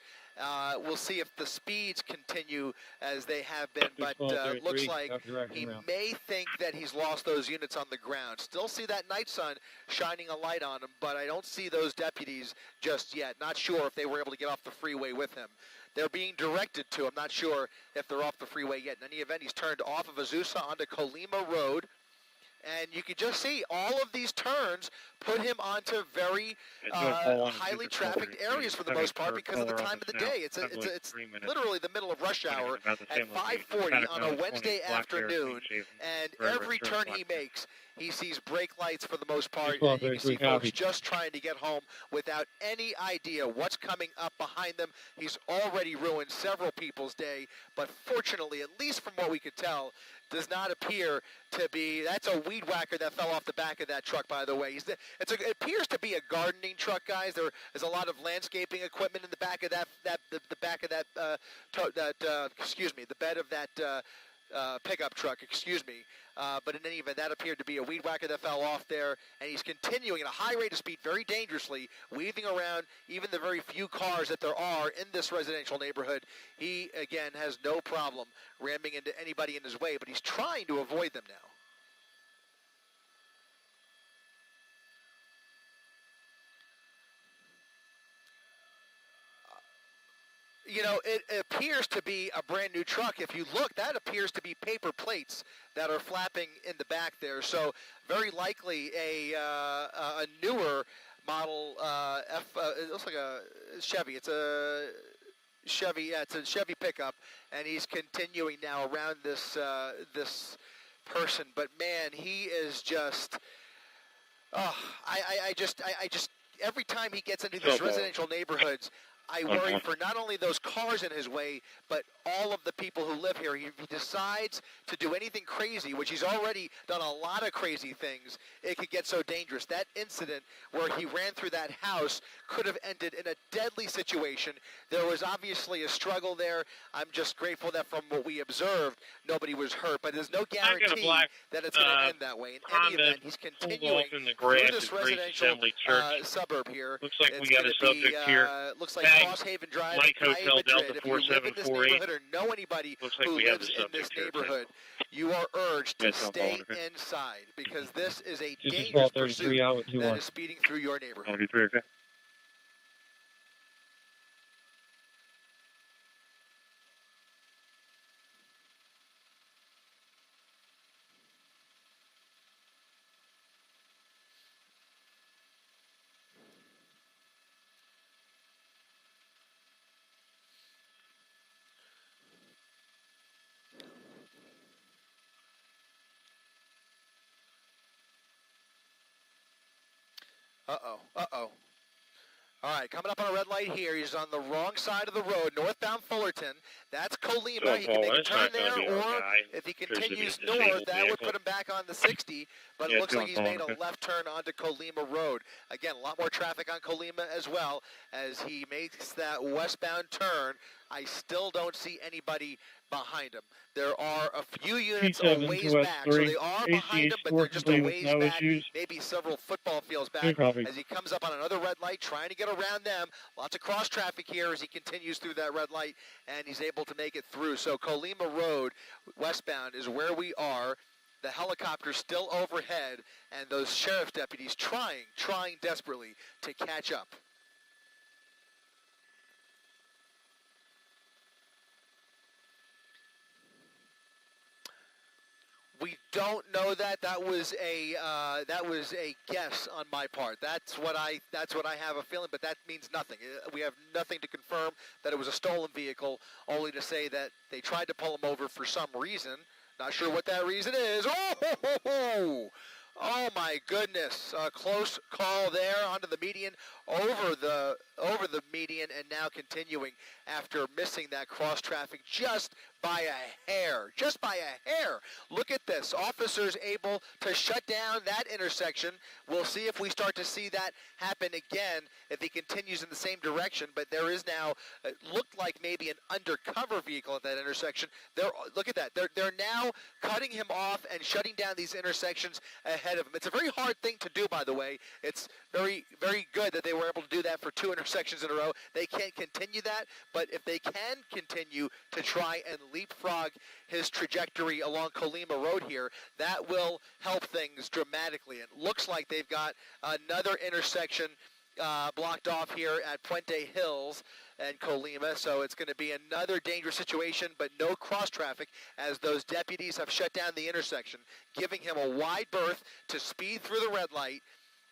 We'll see if the speeds continue as they have been, but looks like he may think that he's lost those units on the ground. Still see that night sun shining a light on him, but I don't see those deputies just yet. Not sure if they were able to get off the freeway with him. They're being directed to. I'm not sure if they're off the freeway yet. In any event, he's turned off of Azusa onto Colima Road, And you can just see all of these turns put him onto very highly trafficked areas for the most part because of the time of the day. It's literally the middle of rush hour at 5:40 on a Wednesday afternoon, and every turn he makes, he sees brake lights for the most part, and you can see folks just trying to get home without any idea what's coming up behind them. He's already ruined several people's day, but fortunately, at least from what we could tell, does not appear to be. That's a weed whacker that fell off the back of that truck, by the way. It appears to be a gardening truck, guys. There is a lot of landscaping equipment in the back of the bed of that pickup truck, excuse me. But in any event, that appeared to be a weed whacker that fell off there, and he's continuing at a high rate of speed, very dangerously, weaving around even the very few cars that there are in this residential neighborhood. He, again, has no problem ramming into anybody in his way, but he's trying to avoid them now. You know, it appears to be a brand new truck. If you look, that appears to be paper plates that are flapping in the back there. So very likely a newer model it looks like a Chevy. It's a Chevy. Yeah, it's a Chevy pickup, and he's continuing now around this this person. But man, he is just. I just every time he gets into these residential neighborhoods, I worry for not only those cars in his way, but all of the people who live here. If he decides to do anything crazy, which he's already done a lot of crazy things, it could get so dangerous. That incident where he ran through that house could have ended in a deadly situation. There was obviously a struggle there. I'm just grateful that from what we observed, nobody was hurt. But there's no guarantee that it's going to end that way. In any event, he's continuing through this residential suburb here. Looks like we got a subject here. Looks like Crosshaven Drive, Mike Hotel Delta if you live in this neighborhood or know anybody who lives in this neighborhood, you are urged to stay inside because this is a dangerous pursuit that is speeding through your neighborhood. Okay. Uh-oh. All right, coming up on a red light here. He's on the wrong side of the road, northbound Fullerton. That's Colima. He can make a turn there, or if he continues north, that would put him back on the 60, but it looks like he's made a left turn onto Colima Road. Again, a lot more traffic on Colima as well as he makes that westbound turn. I still don't see anybody behind him. There are a few units a ways back, so they are behind him, but they're just a ways back, maybe several football fields back, as he comes up on another red light, trying to get around them. Lots of cross traffic here as he continues through that red light, and he's able to make it through. So Colima Road, westbound, is where we are. The helicopter's still overhead, and those sheriff's deputies trying desperately to catch up. We don't know that. That was a guess on my part. That's what I have a feeling, but that means nothing. We have nothing to confirm that it was a stolen vehicle, only to say that they tried to pull him over for some reason. Not sure what that reason is. Oh my goodness! Close call there onto the median, over the median, and now continuing after missing that cross traffic just by a hair. Just by a hair. Look at this. Officers able to shut down that intersection. We'll see if we start to see that happen again if he continues in the same direction. But there is now, it looked like maybe an undercover vehicle at that intersection. Look at that. They're now cutting him off and shutting down these intersections ahead of him. It's a very hard thing to do, by the way. It's very, very good that they were able to do that for 2 intersections in a row. They can't continue that, but if they can continue to try and leapfrog his trajectory along Colima Road here, that will help things dramatically. It looks like they've got another intersection blocked off here at Puente Hills and Colima, so it's going to be another dangerous situation, but no cross traffic as those deputies have shut down the intersection, giving him a wide berth to speed through the red light,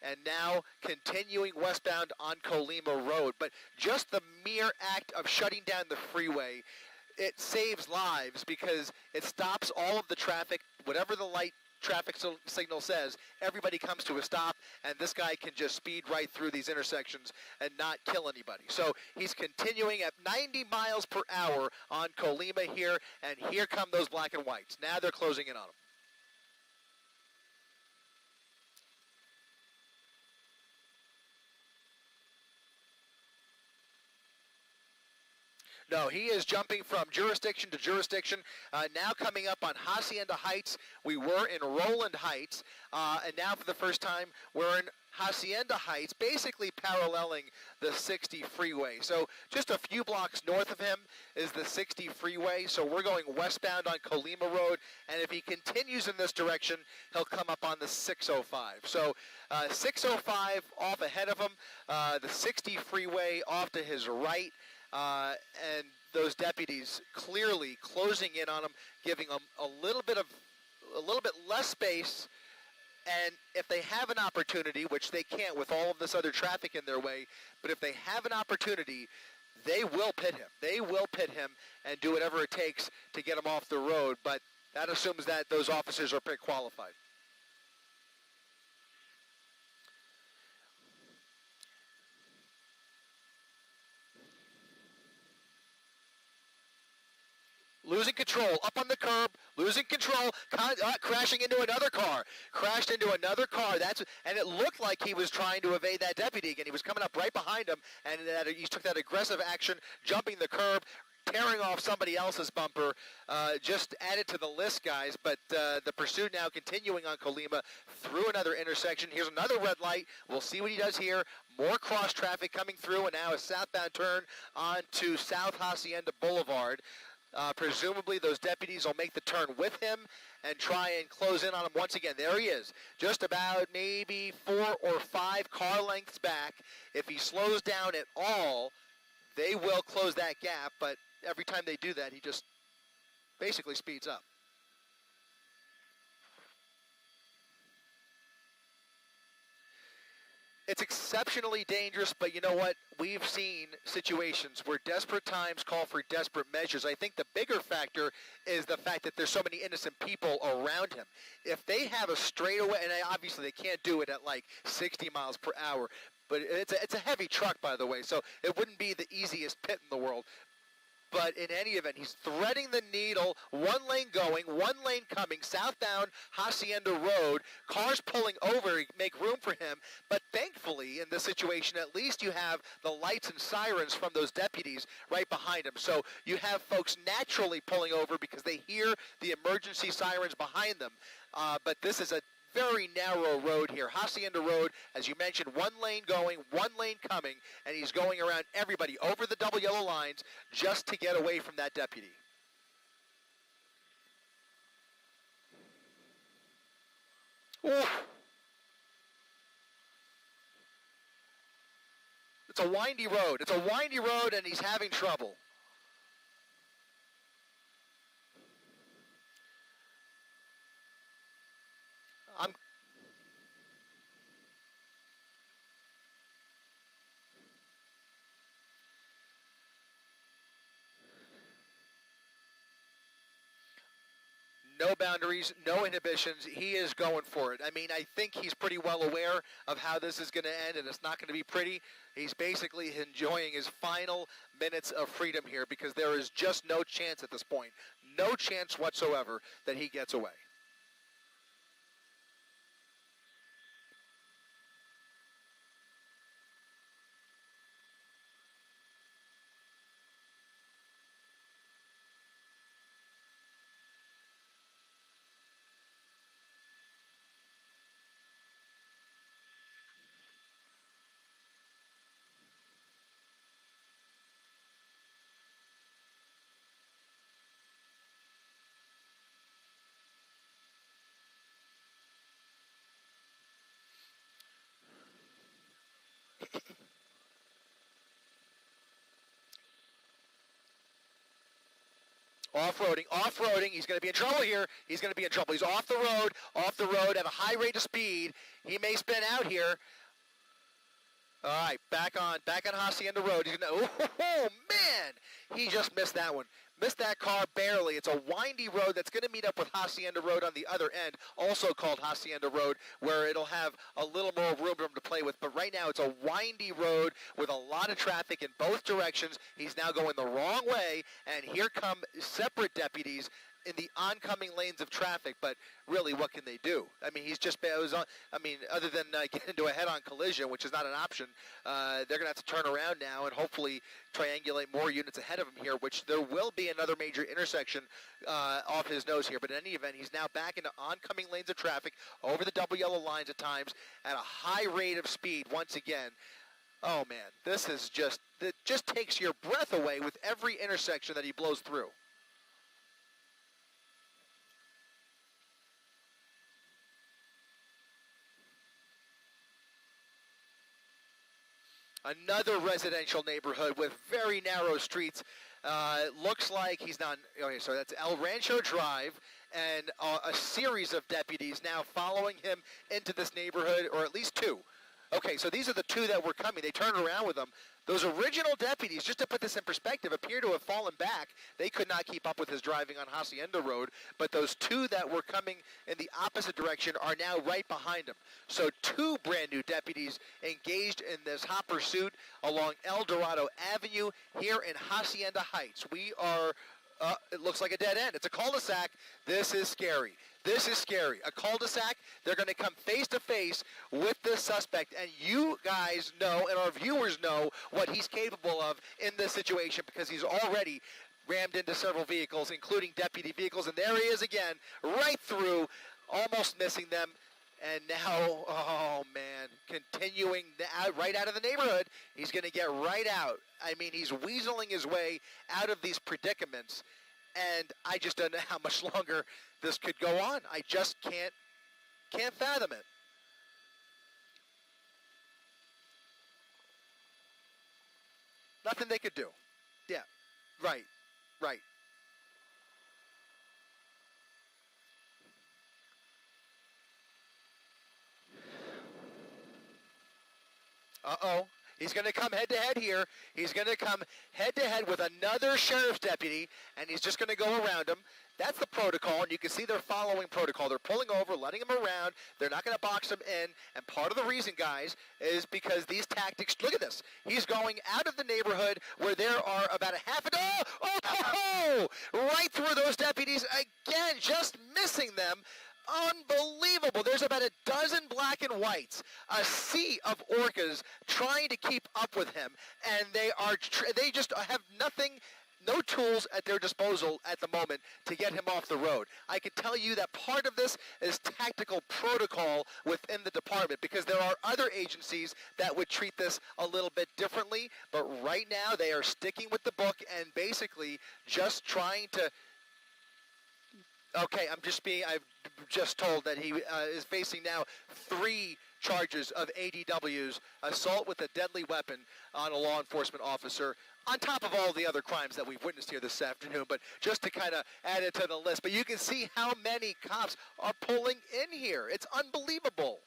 and now continuing westbound on Colima Road. But just the mere act of shutting down the freeway, it saves lives because it stops all of the traffic, whatever the light traffic signal says, everybody comes to a stop, and this guy can just speed right through these intersections and not kill anybody. So he's continuing at 90 miles per hour on Colima here, and here come those black and whites. Now they're closing in on him. No, he is jumping from jurisdiction to jurisdiction. Now coming up on Hacienda Heights. We were in Roland Heights, and now for the first time we're in Hacienda Heights, basically paralleling the 60 freeway. So just a few blocks north of him is the 60 freeway. So we're going westbound on Colima Road, and if he continues in this direction, he'll come up on the 605. So 605 off ahead of him, the 60 freeway off to his right. And those deputies clearly closing in on him, giving him a little bit less space. And if they have an opportunity, which they can't with all of this other traffic in their way, but if they have an opportunity, they will pit him. They will pit him and do whatever it takes to get him off the road. But that assumes that those officers are pit qualified. Losing control, up on the curb, losing control, crashing into another car. Crashed into another car. And it looked like he was trying to evade that deputy again. He was coming up right behind him, and he took that aggressive action, jumping the curb, tearing off somebody else's bumper. Just added to the list, guys. But the pursuit now continuing on Colima through another intersection. Here's another red light. We'll see what he does here. More cross traffic coming through, and now a southbound turn onto South Hacienda Boulevard. Presumably those deputies will make the turn with him and try and close in on him once again. There he is, just about maybe 4 or 5 car lengths back. If he slows down at all, they will close that gap, but every time they do that, he just basically speeds up. It's exceptionally dangerous, but you know what? We've seen situations where desperate times call for desperate measures. I think the bigger factor is the fact that there's so many innocent people around him. If they have a straightaway, and obviously they can't do it at like 60 miles per hour, but it's a heavy truck, by the way, so it wouldn't be the easiest pit in the world. But in any event, he's threading the needle, one lane going, one lane coming, southbound Hacienda Road, cars pulling over, make room for him. But thankfully, in this situation, at least you have the lights and sirens from those deputies right behind him. So you have folks naturally pulling over because they hear the emergency sirens behind them. But this is a very narrow road here. Hacienda Road, as you mentioned, one lane going, one lane coming, and he's going around everybody over the double yellow lines just to get away from that deputy. Ooh. It's a windy road. It's a windy road, and he's having trouble. No boundaries, no inhibitions. He is going for it. I mean, I think he's pretty well aware of how this is going to end, and it's not going to be pretty. He's basically enjoying his final minutes of freedom here because there is just no chance at this point, no chance whatsoever that he gets away. Off-roading. He's going to be in trouble here. He's going to be in trouble. He's off the road at a high rate of speed. He may spin out here. All right, back on Hacienda Road. He's gonna, oh, man! He just missed that one. Missed that car barely. It's a windy road that's going to meet up with Hacienda Road on the other end, also called Hacienda Road, where it'll have a little more room for him to play with. But right now, it's a windy road with a lot of traffic in both directions. He's now going the wrong way, and here come separate deputies in the oncoming lanes of traffic, but really, what can they do? I mean, other than get into a head-on collision, which is not an option, they're going to have to turn around now and hopefully triangulate more units ahead of him here, which there will be another major intersection off his nose here. But in any event, he's now back into oncoming lanes of traffic over the double yellow lines at times at a high rate of speed once again. Oh, man, this is it just takes your breath away with every intersection that he blows through. Another residential neighborhood with very narrow streets. Looks like he's not. Okay, so that's El Rancho Drive, and a series of deputies now following him into this neighborhood, or at least two. Okay, so these are the two that were coming. They turned around with them. Those original deputies, just to put this in perspective, appear to have fallen back. They could not keep up with his driving on Hacienda Road, but those two that were coming in the opposite direction are now right behind him. So two brand new deputies engaged in this hot pursuit along El Dorado Avenue here in Hacienda Heights. We are, it looks like a dead end. It's a cul-de-sac. This is scary. This is scary. A cul-de-sac, they're going to come face-to-face with the suspect, and you guys know, and our viewers know, what he's capable of in this situation because he's already rammed into several vehicles, including deputy vehicles, and there he is again, right through, almost missing them, and now, oh, man, continuing right out of the neighborhood. He's going to get right out. I mean, he's weaseling his way out of these predicaments, and I just don't know how much longer this could go on. I just can't fathom it. Nothing they could do. Yeah, right. Uh-oh. He's going to come head-to-head here. He's going to come head-to-head with another sheriff's deputy, and he's just going to go around him. That's the protocol, and you can see they're following protocol. They're pulling over, letting him around. They're not going to box him in, and part of the reason, guys, is because these tactics, look at this. He's going out of the neighborhood where there are about a half a dozen, right through those deputies, again, just missing them. Unbelievable. There's about a dozen black and whites, a sea of orcas trying to keep up with him, and they just have no tools at their disposal at the moment to get him off the road. I can tell you that part of this is tactical protocol within the department because there are other agencies that would treat this a little bit differently, but right now they are sticking with the book and basically just trying to. Okay, I've just told that he is facing now 3 charges of ADWs, assault with a deadly weapon on a law enforcement officer, on top of all the other crimes that we've witnessed here this afternoon, but just to kind of add it to the list. But you can see how many cops are pulling in here. It's unbelievable.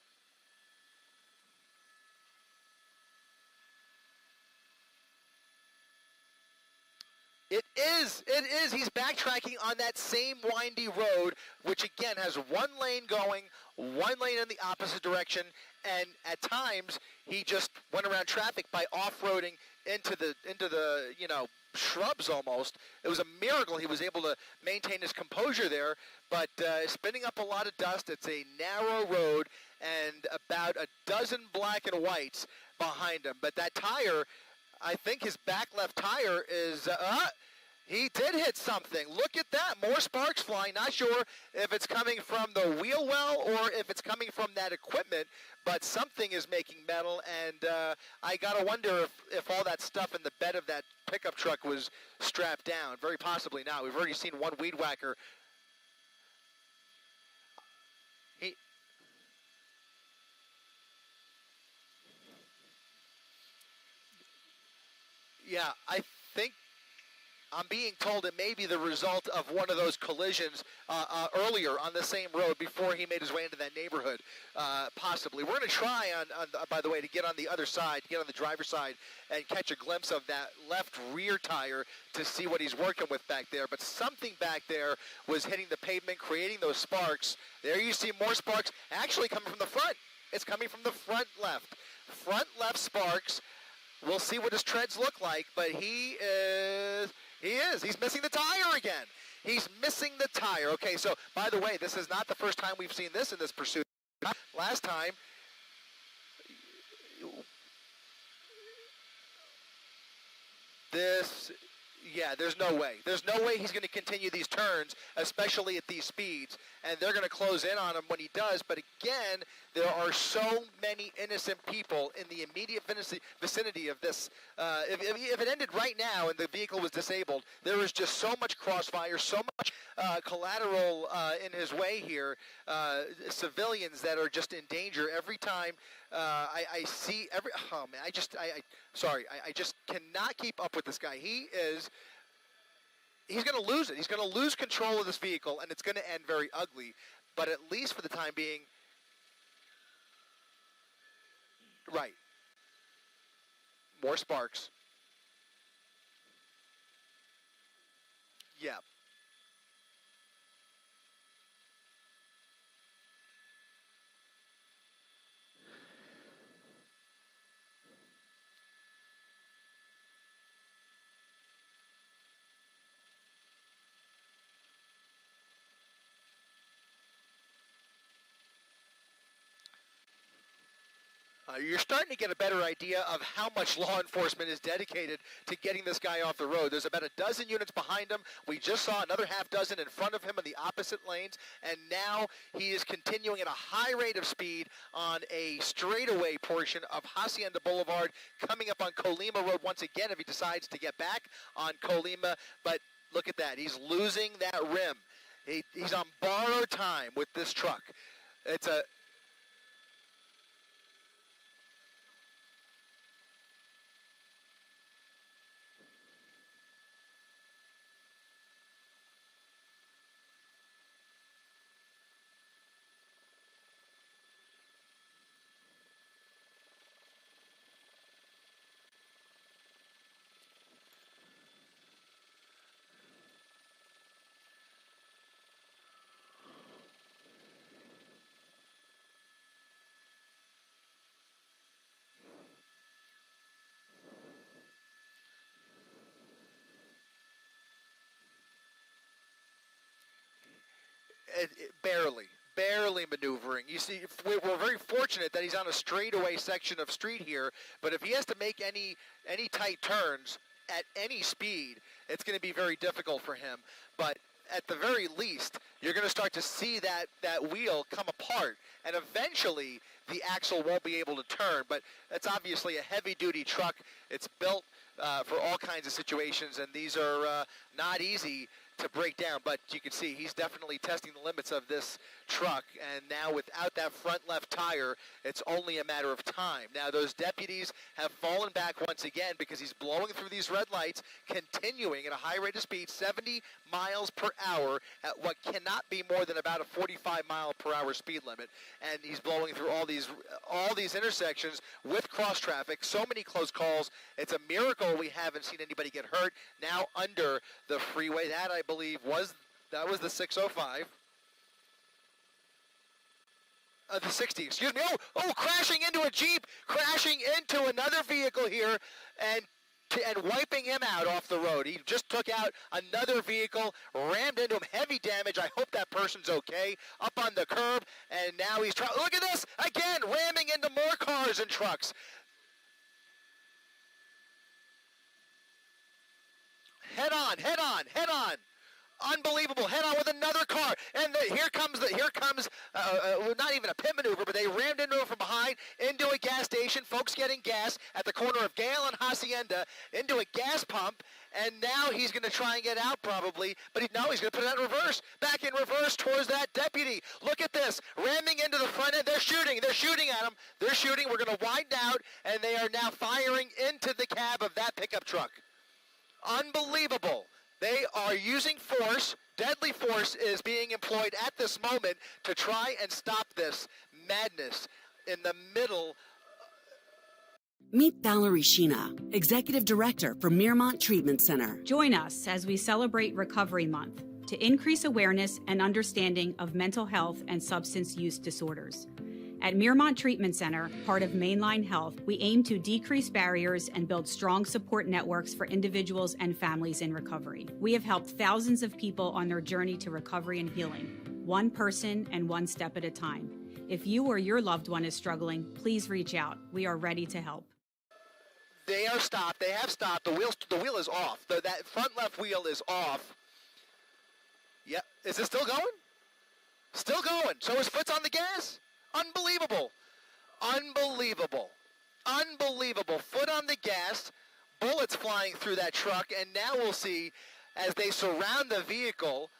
It is. He's backtracking on that same windy road, which again has one lane going, one lane in the opposite direction, and at times he just went around traffic by off-roading into the shrubs almost. It was a miracle he was able to maintain his composure there, but spinning up a lot of dust. It's a narrow road and about a dozen black and whites behind him. But that tire, I think his back left tire is, he did hit something. Look at that, more sparks flying. Not sure if it's coming from the wheel well or if it's coming from that equipment, but something is making metal, and I gotta wonder if all that stuff in the bed of that pickup truck was strapped down. Very possibly not. We've already seen one weed whacker. Yeah, I think I'm being told it may be the result of one of those collisions earlier on the same road before he made his way into that neighborhood, possibly. We're going to try, by the way, to get on the other side, get on the driver's side, and catch a glimpse of that left rear tire to see what he's working with back there. But something back there was hitting the pavement, creating those sparks. There you see more sparks actually coming from the front. It's coming from the front left. Front left sparks. We'll see what his treads look like, but he's missing the tire again. He's missing the tire. Okay, so by the way, this is not the first time we've seen this in this pursuit. Last time, there's no way. There's no way he's going to continue these turns, especially at these speeds, and they're going to close in on him when he does. But again, there are so many innocent people in the immediate vicinity of this. If it ended right now and the vehicle was disabled, there is just so much crossfire, so much collateral in his way here, civilians that are just in danger every time. I see every. Oh man, I just cannot keep up with this guy. He's going to lose it. He's going to lose control of this vehicle, and it's going to end very ugly. But at least for the time being, right. More sparks. Yeah. You're starting to get a better idea of how much law enforcement is dedicated to getting this guy off the road. There's about a dozen units behind him. We just saw another half dozen in front of him in the opposite lanes, and now he is continuing at a high rate of speed on a straightaway portion of Hacienda Boulevard, coming up on Colima Road once again if he decides to get back on Colima. But look at that. He's losing that rim. He's on borrowed time with this truck. It's a... barely maneuvering. You see, we're very fortunate that he's on a straightaway section of street here, but if he has to make any tight turns at any speed, it's going to be very difficult for him. But at the very least, you're going to start to see that wheel come apart, and eventually the axle won't be able to turn. But it's obviously a heavy-duty truck. It's built for all kinds of situations, and these are not easy to break down, but you can see he's definitely testing the limits of this truck, and now without that front left tire, it's only a matter of time. Now those deputies have fallen back once again because he's blowing through these red lights, continuing at a high rate of speed, 70 miles per hour at what cannot be more than about a 45 mile per hour speed limit, and he's blowing through all these intersections with cross traffic. So many close calls. It's a miracle we haven't seen anybody get hurt. Now under the freeway, that I believe was the 605. The 60, excuse me. Oh, crashing into a Jeep, crashing into another vehicle here, and wiping him out off the road. He just took out another vehicle, rammed into him, heavy damage. I hope that person's okay. Up on the curb, and now he's trying. Look at this again, ramming into more cars and trucks. Head on. Unbelievable. Head on with another car. And here comes not even a pit maneuver, but they rammed into him from behind, into a gas station. Folks getting gas at the corner of Gale and Hacienda, into a gas pump. And now he's going to try and get out probably, but he's going to put it out in reverse. Back in reverse towards that deputy. Look at this. Ramming into the front end. They're shooting at him. They're shooting. We're going to widen out, and they are now firing into the cab of that pickup truck. Unbelievable. They are using force. Deadly force is being employed at this moment to try and stop this madness in the middle. Meet Valerie Sheena, Executive Director for Miramont Treatment Center. Join us as we celebrate Recovery Month to increase awareness and understanding of mental health and substance use disorders. At Miramont Treatment Center, part of Mainline Health, we aim to decrease barriers and build strong support networks for individuals and families in recovery. We have helped thousands of people on their journey to recovery and healing, one person and one step at a time. If you or your loved one is struggling, please reach out. We are ready to help. They are stopped. They have stopped. The wheel is off. That front left wheel is off. Yep. Is it still going? Still going. So his foot's on the gas? Unbelievable. Unbelievable. Unbelievable. Foot on the gas. Bullets flying through that truck. And now we'll see as they surround the vehicle,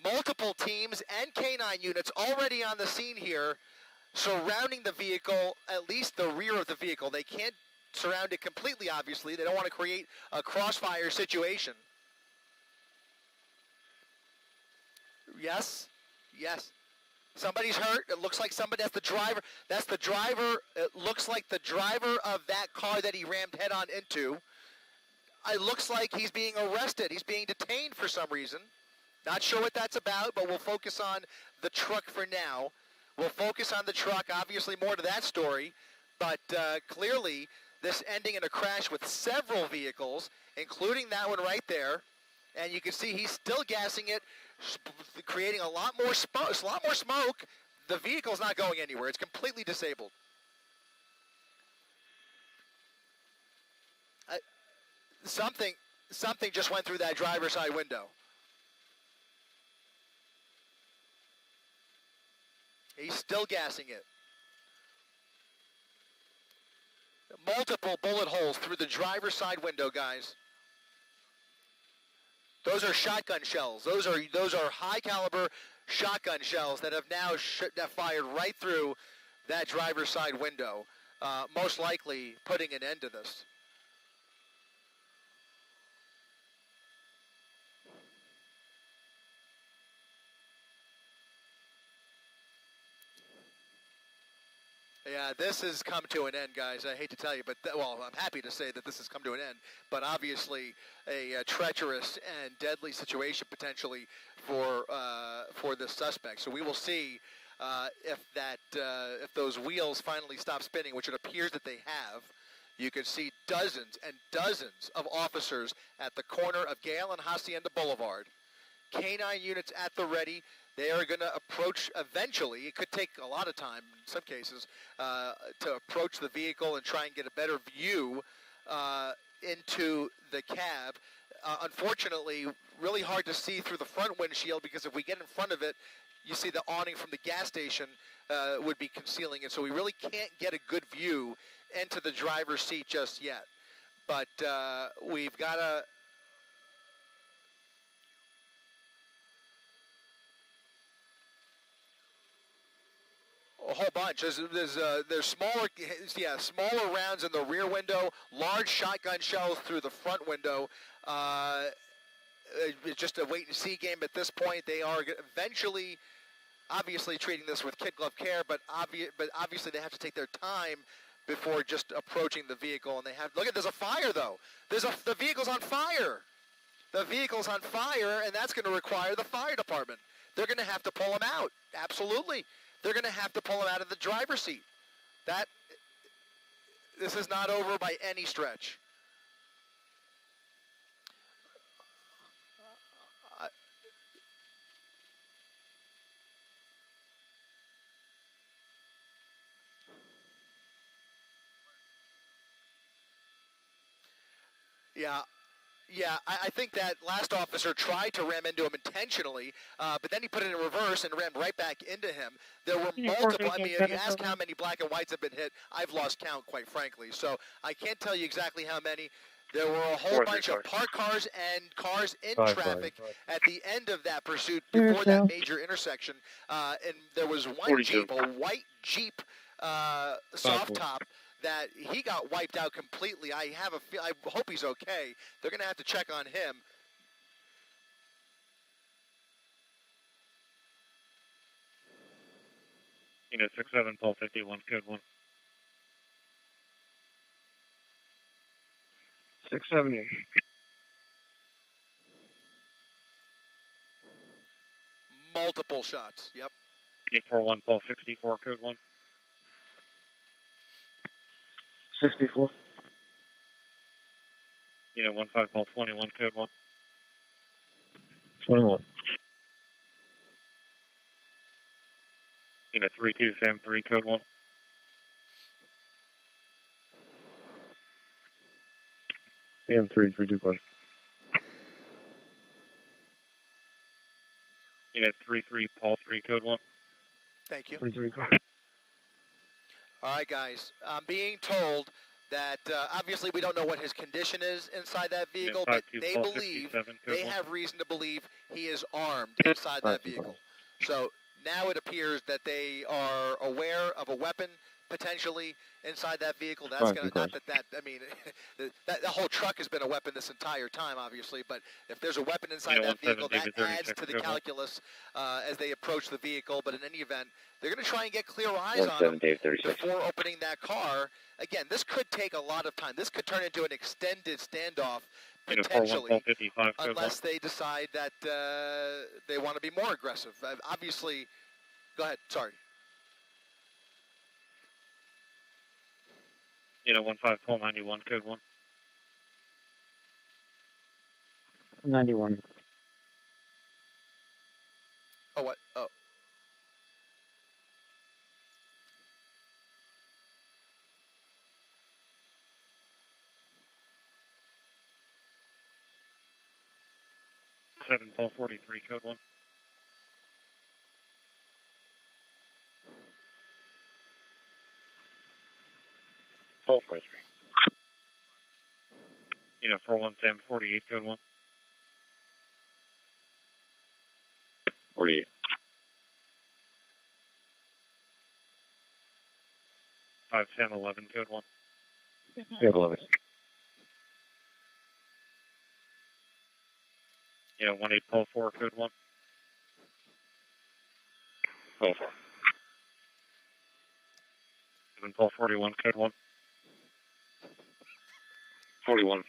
multiple teams and K-9 units already on the scene here, surrounding the vehicle, at least the rear of the vehicle. They can't surround it completely, obviously. They don't want to create a crossfire situation. Yes, yes. Somebody's hurt. It looks like somebody, that's the driver. That's the driver. It looks like the driver of that car that he rammed head on into. It looks like he's being arrested. He's being detained for some reason. Not sure what that's about, but we'll focus on the truck for now. We'll focus on the truck, obviously more to that story, but clearly this ending in a crash with several vehicles, including that one right there. And you can see he's still gassing it, creating a lot more smoke. The vehicle's not going anywhere. It's completely disabled. Something just went through that driver's side window. He's still gassing it. Multiple bullet holes through the driver's side window, guys. Those are shotgun shells. Those are high caliber shotgun shells that have now fired right through that driver's side window, most likely putting an end to this. Yeah, this has come to an end, guys. I hate to tell you, but well, I'm happy to say that this has come to an end. But obviously, a treacherous and deadly situation potentially for the suspect. So we will see if those wheels finally stop spinning, which it appears that they have. You can see dozens and dozens of officers at the corner of Gale and Hacienda Boulevard. K-9 units at the ready. They are going to approach eventually. It could take a lot of time in some cases to approach the vehicle and try and get a better view into the cab. Unfortunately, really hard to see through the front windshield because if we get in front of it, you see the awning from the gas station would be concealing it. So we really can't get a good view into the driver's seat just yet. But we've got to... A whole bunch. There's smaller rounds in the rear window, large shotgun shells through the front window. It's just a wait and see game at this point. They are eventually, obviously, treating this with kid glove care, but obviously they have to take their time before just approaching the vehicle. And they have there's a fire though. The vehicle's on fire. The vehicle's on fire, and that's going to require the fire department. They're going to have to pull them out. Absolutely. They're going to have to pull him out of the driver's seat. This is not over by any stretch. Yeah, I think that last officer tried to ram into him intentionally, but then he put it in reverse and rammed right back into him. There were multiple, I mean, if you ask how many black and whites have been hit, I've lost count, quite frankly. So I can't tell you exactly how many. There were a whole bunch of parked cars and cars in traffic at the end of that pursuit before that major intersection. And there was one Jeep, a white Jeep soft top, that he got wiped out completely. I hope he's okay. They're going to have to check on him. Unit 67, Paul 51, code 1. 670. Multiple shots. Yep. Unit 41, Paul 64, code 1. 64. Unit 15, Paul 21, code 1. 21. Unit 32, Sam 3, code 1. Sam 3, 325. Unit 33, Paul 3, code 1. Thank you. 325. All right, guys. I'm being told that obviously we don't know what his condition is inside that vehicle, but they believe, they have reason to believe he is armed inside that vehicle. So now it appears that they are aware of a weapon potentially inside that vehicle. That's going to, not that, I mean, that whole truck has been a weapon this entire time, obviously, but if there's a weapon inside that vehicle, that adds to the calculus as they approach the vehicle. But in any event, they're going to try and get clear eyes on him before opening that car. Again, this could take a lot of time. This could turn into an extended standoff, potentially, unless they decide that they want to be more aggressive. Obviously, go ahead, sorry. Unit 15, Paul 91, code 1. 91. Oh, what? Oh. Paul 43, code 1. Paul 43. Unit 41, Sam 48, code 1. 48. 5, Sam 11, code 1. Sam 11. Unit 18, Paul 4, code 1. Paul 4. 7, Paul 41, code 1. 41.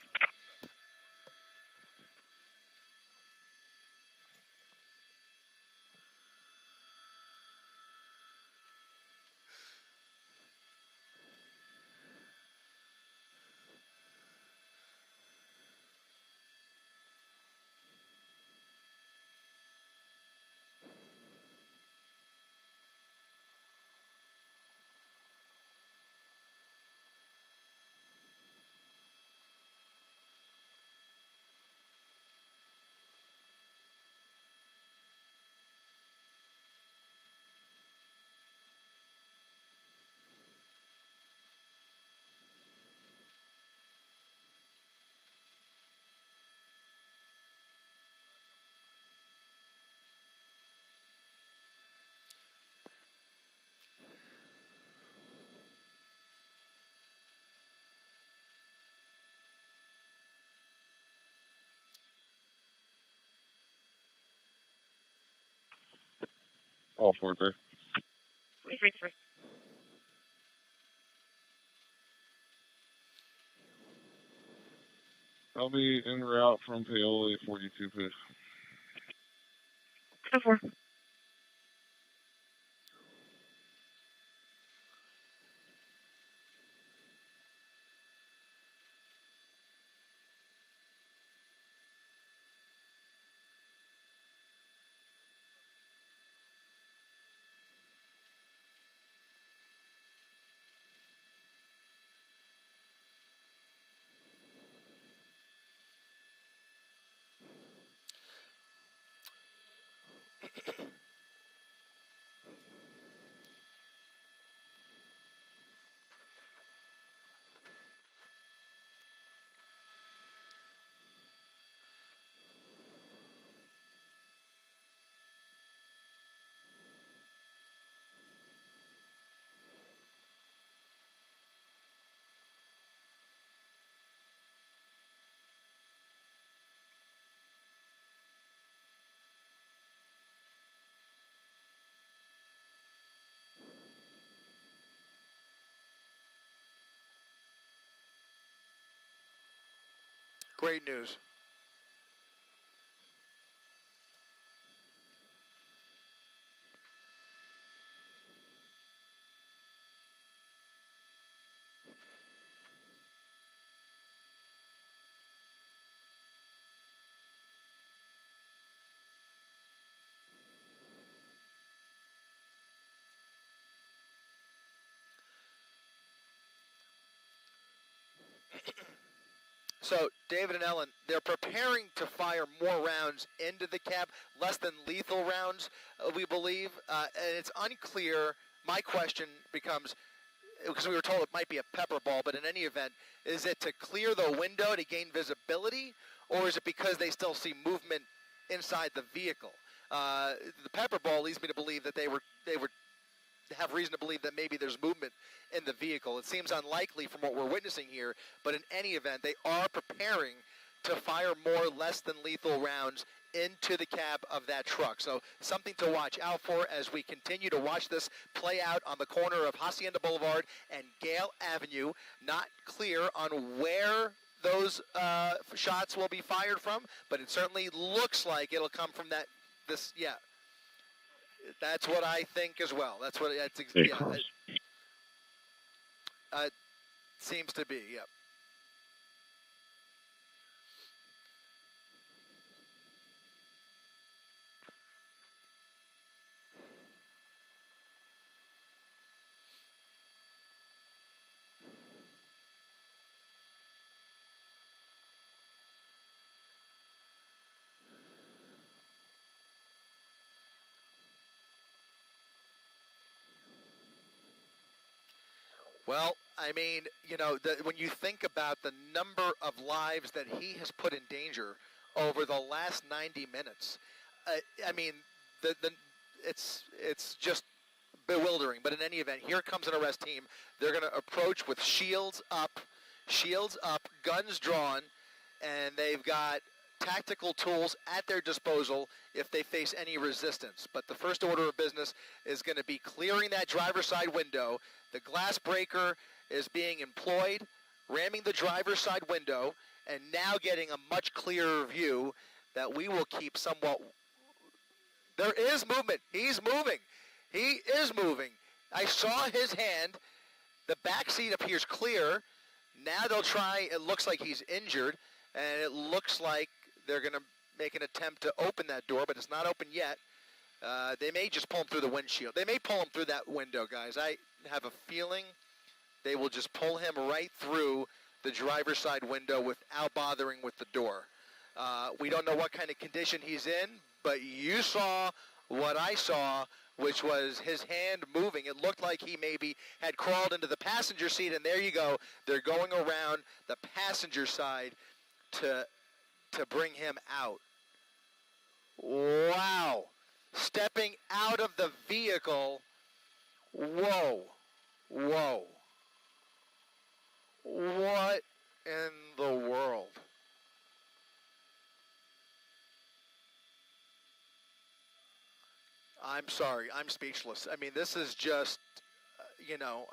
Paul 43. I'll be en route from Paoli 42, please. 4. Great news. So, David and Ellen, they're preparing to fire more rounds into the cab, less than lethal rounds, we believe. And it's unclear. My question becomes, because we were told it might be a pepper ball, but in any event, is it to clear the window to gain visibility, or is it because they still see movement inside the vehicle? The pepper ball leads me to believe that they were have reason to believe that maybe there's movement in the vehicle. It seems unlikely from what we're witnessing here, but in any event, they are preparing to fire more less than lethal rounds into the cab of that truck. So something to watch out for as we continue to watch this play out on the corner of Hacienda Boulevard and Gale Avenue. Not clear on where those shots will be fired from, but it certainly looks like it'll come from yeah. That's what I think as well. That's what it seems to be. Yep. Well, I mean, you know, when you think about the number of lives that he has put in danger over the last 90 minutes, I mean, it's just bewildering. But in any event, here comes an arrest team. They're going to approach with shields up, guns drawn, and they've got tactical tools at their disposal if they face any resistance. But the first order of business is going to be clearing that driver's side window. The glass breaker is being employed, ramming the driver's side window, and now getting a much clearer view that we will keep somewhat. There is movement. He's moving. He is moving. I saw his hand. The back seat appears clear. Now they'll try. It looks like he's injured, and it looks like they're going to make an attempt to open that door, but it's not open yet. They may just pull him through the windshield. They may pull him through that window, guys. I have a feeling they will just pull him right through the driver's side window without bothering with the door. We don't know what kind of condition he's in, but you saw what I saw, which was his hand moving. It looked like he maybe had crawled into the passenger seat, and there you go. They're going around the passenger side to bring him out. Wow. Stepping out of the vehicle. Whoa. Whoa. What in the world? I'm sorry. I'm speechless. I mean, this is just, you know,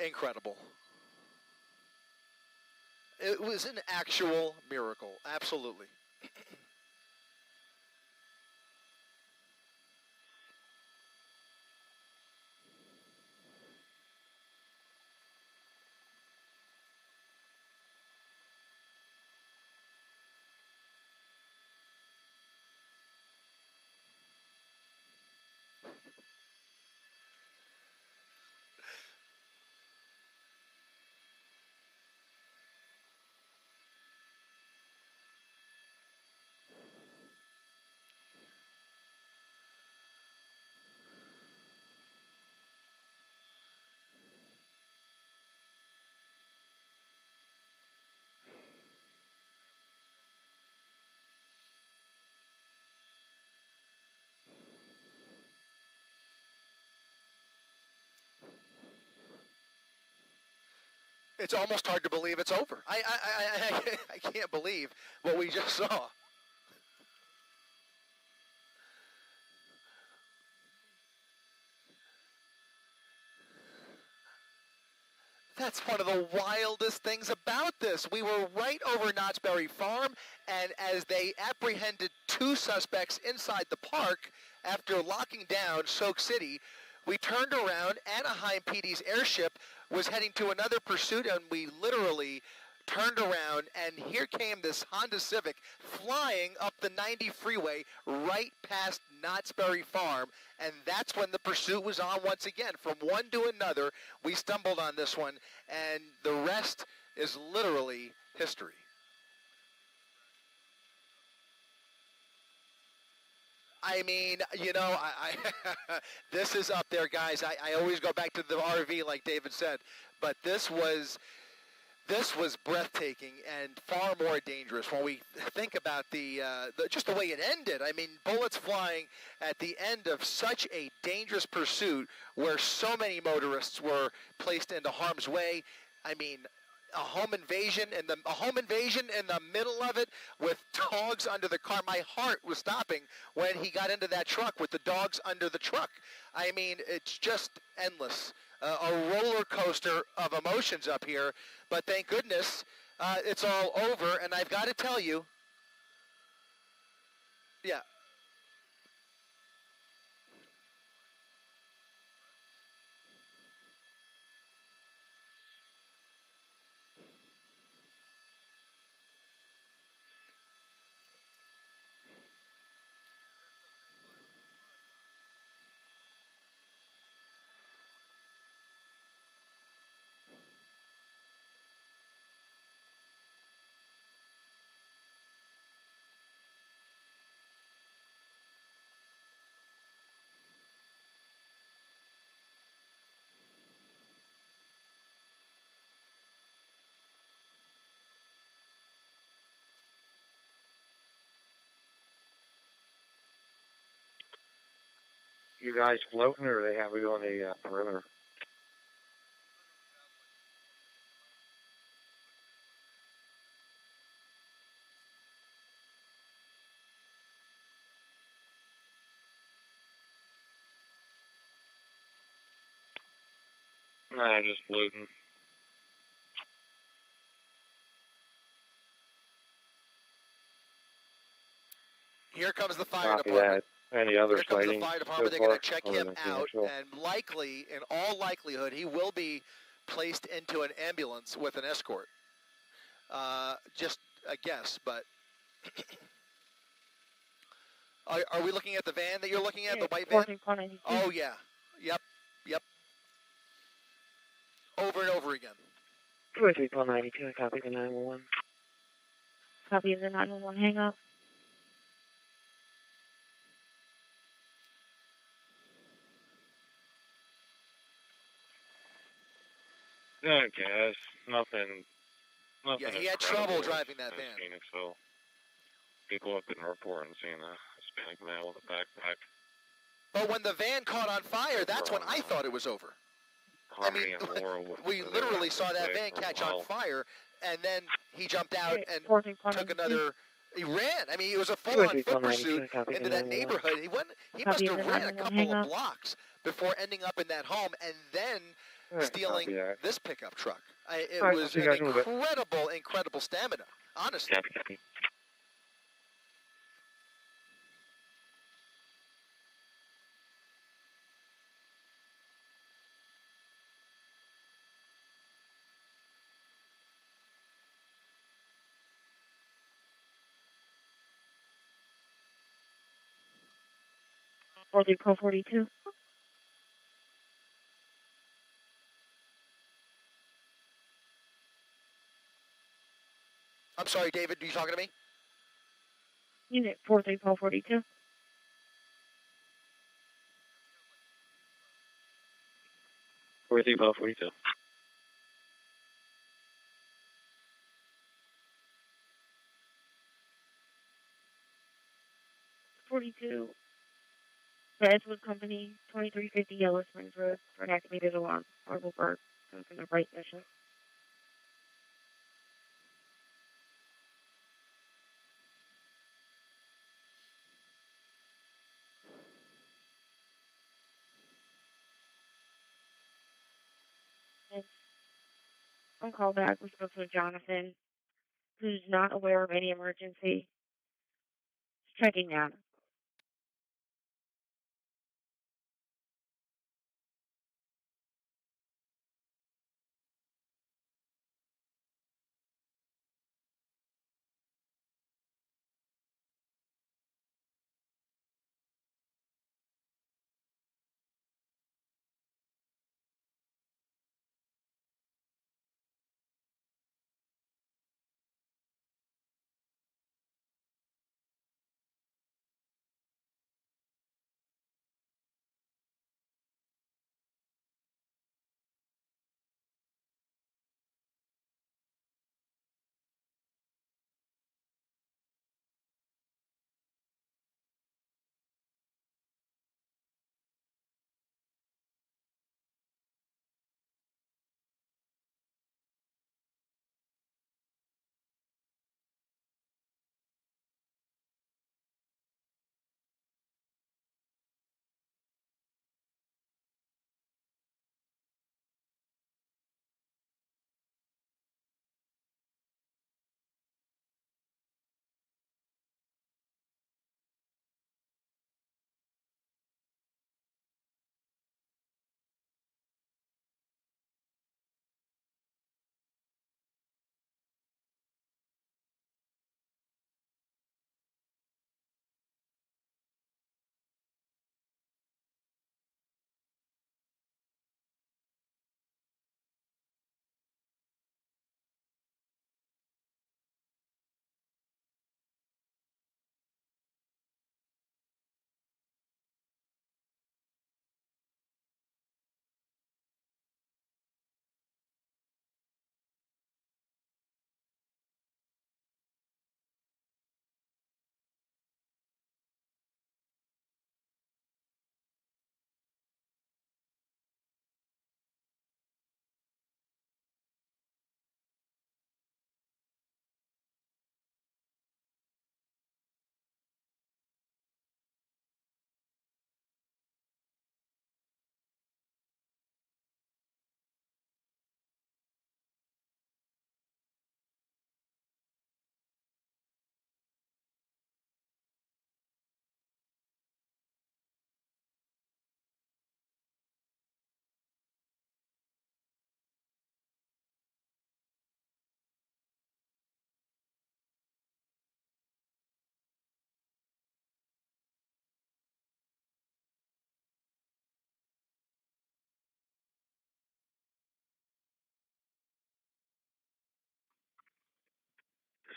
incredible. It was an actual miracle. Absolutely. It's almost hard to believe it's over. I can't believe what we just saw. That's one of the wildest things about this. We were right over Knott's Berry Farm, and as they apprehended 2 suspects inside the park after locking down Soak City, we turned around. Anaheim PD's airship was heading to another pursuit, and we literally turned around, and here came this Honda Civic flying up the 90 freeway right past Knott's Berry Farm, and that's when the pursuit was on once again. From one to another, we stumbled on this one, and the rest is literally history. I mean, you know, this is up there, guys. I always go back to the RV, like David said, but this was breathtaking and far more dangerous when we think about just the way it ended. I mean, bullets flying at the end of such a dangerous pursuit where so many motorists were placed into harm's way. I mean, a home invasion in the middle of it with dogs under the car. My heart was stopping when he got into that truck with the dogs under the truck. I mean, it's just endless. A roller coaster of emotions up here, but thank goodness it's all over, and I've got to tell you, yeah. You guys floating, or they have you on the perimeter? Nah, just floating. Here comes the fire Copy department. that. Any other Here comes the sightings fire so department. They're far? going to check Other him than out, Phoenixville? and likely, in all likelihood, he will be placed into an ambulance with an escort. Just a guess, but are we looking at the van that you're looking at, the white van? Oh, yeah. Yep. Over and over again. 23492, I copy the 911. Copy the 911 hang up. No gas, nothing. Yeah, he had trouble driving that van. Phoenixville. People have been reporting seeing a Hispanic male with a backpack. But when the van caught on fire, that's when I thought it was over. I mean, we literally saw that van catch on fire, and then he jumped out and took another. He ran. I mean, it was a full-on foot pursuit into that neighborhood. He must have ran a couple of blocks before ending up in that home, and then stealing this pickup truck. It was an incredible stamina, honestly. Copy. 442. I'm sorry, David, are you talking to me? Unit 43442. $43.42. 42. Edgewood Company, 2350 Yellow Springs Road, for an activated alarm. Arbelberg, in the right mission. On call back, we spoke to Jonathan, who's not aware of any emergency. He's checking out.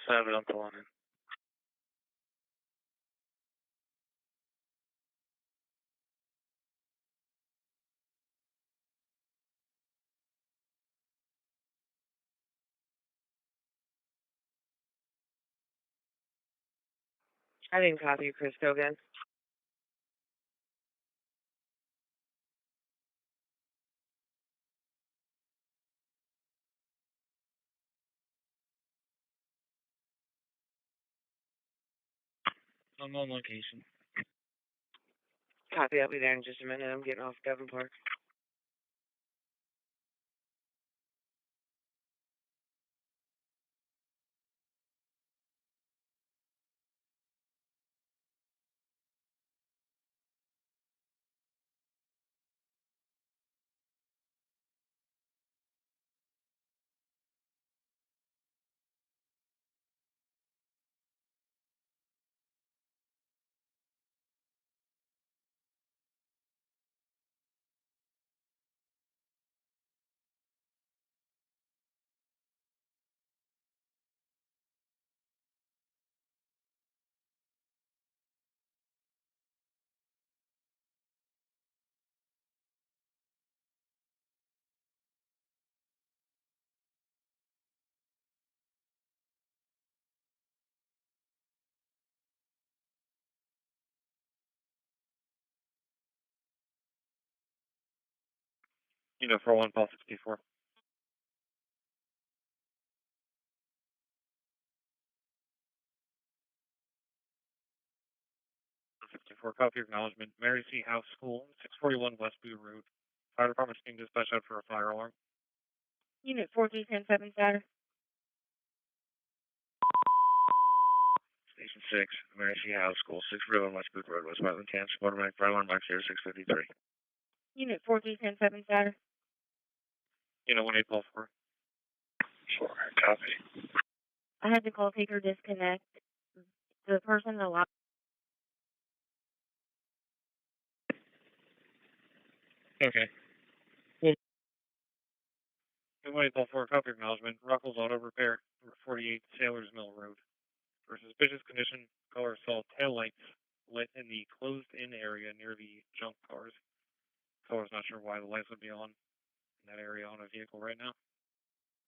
Just have it on the line. I didn't copy you, Crisco, again. I'm on location. Copy, I'll be there in just a minute. I'm getting off Devon Park. You know, for 1 Paul 64. 64, copy acknowledgement. Mary C. House School, 641 West Blue Road. Fire department's being dispatched out for a fire alarm. Unit 4310 status. Station 6, Emergency House School, 6 River, West Booth Road, West Martin, Kansas, Motorbank, 511, 0653. Unit 4310 status. Unit 1844. Sure, copy. I had the call taker disconnect. The person that locked. Okay. Unit 1844, copy acknowledgement. Ruckles Auto Repair, number 48, Sailor's Mill Road. For suspicious condition, caller saw taillights lit in the closed-in area near the junk cars. Caller's not sure why the lights would be on in that area on a vehicle right now.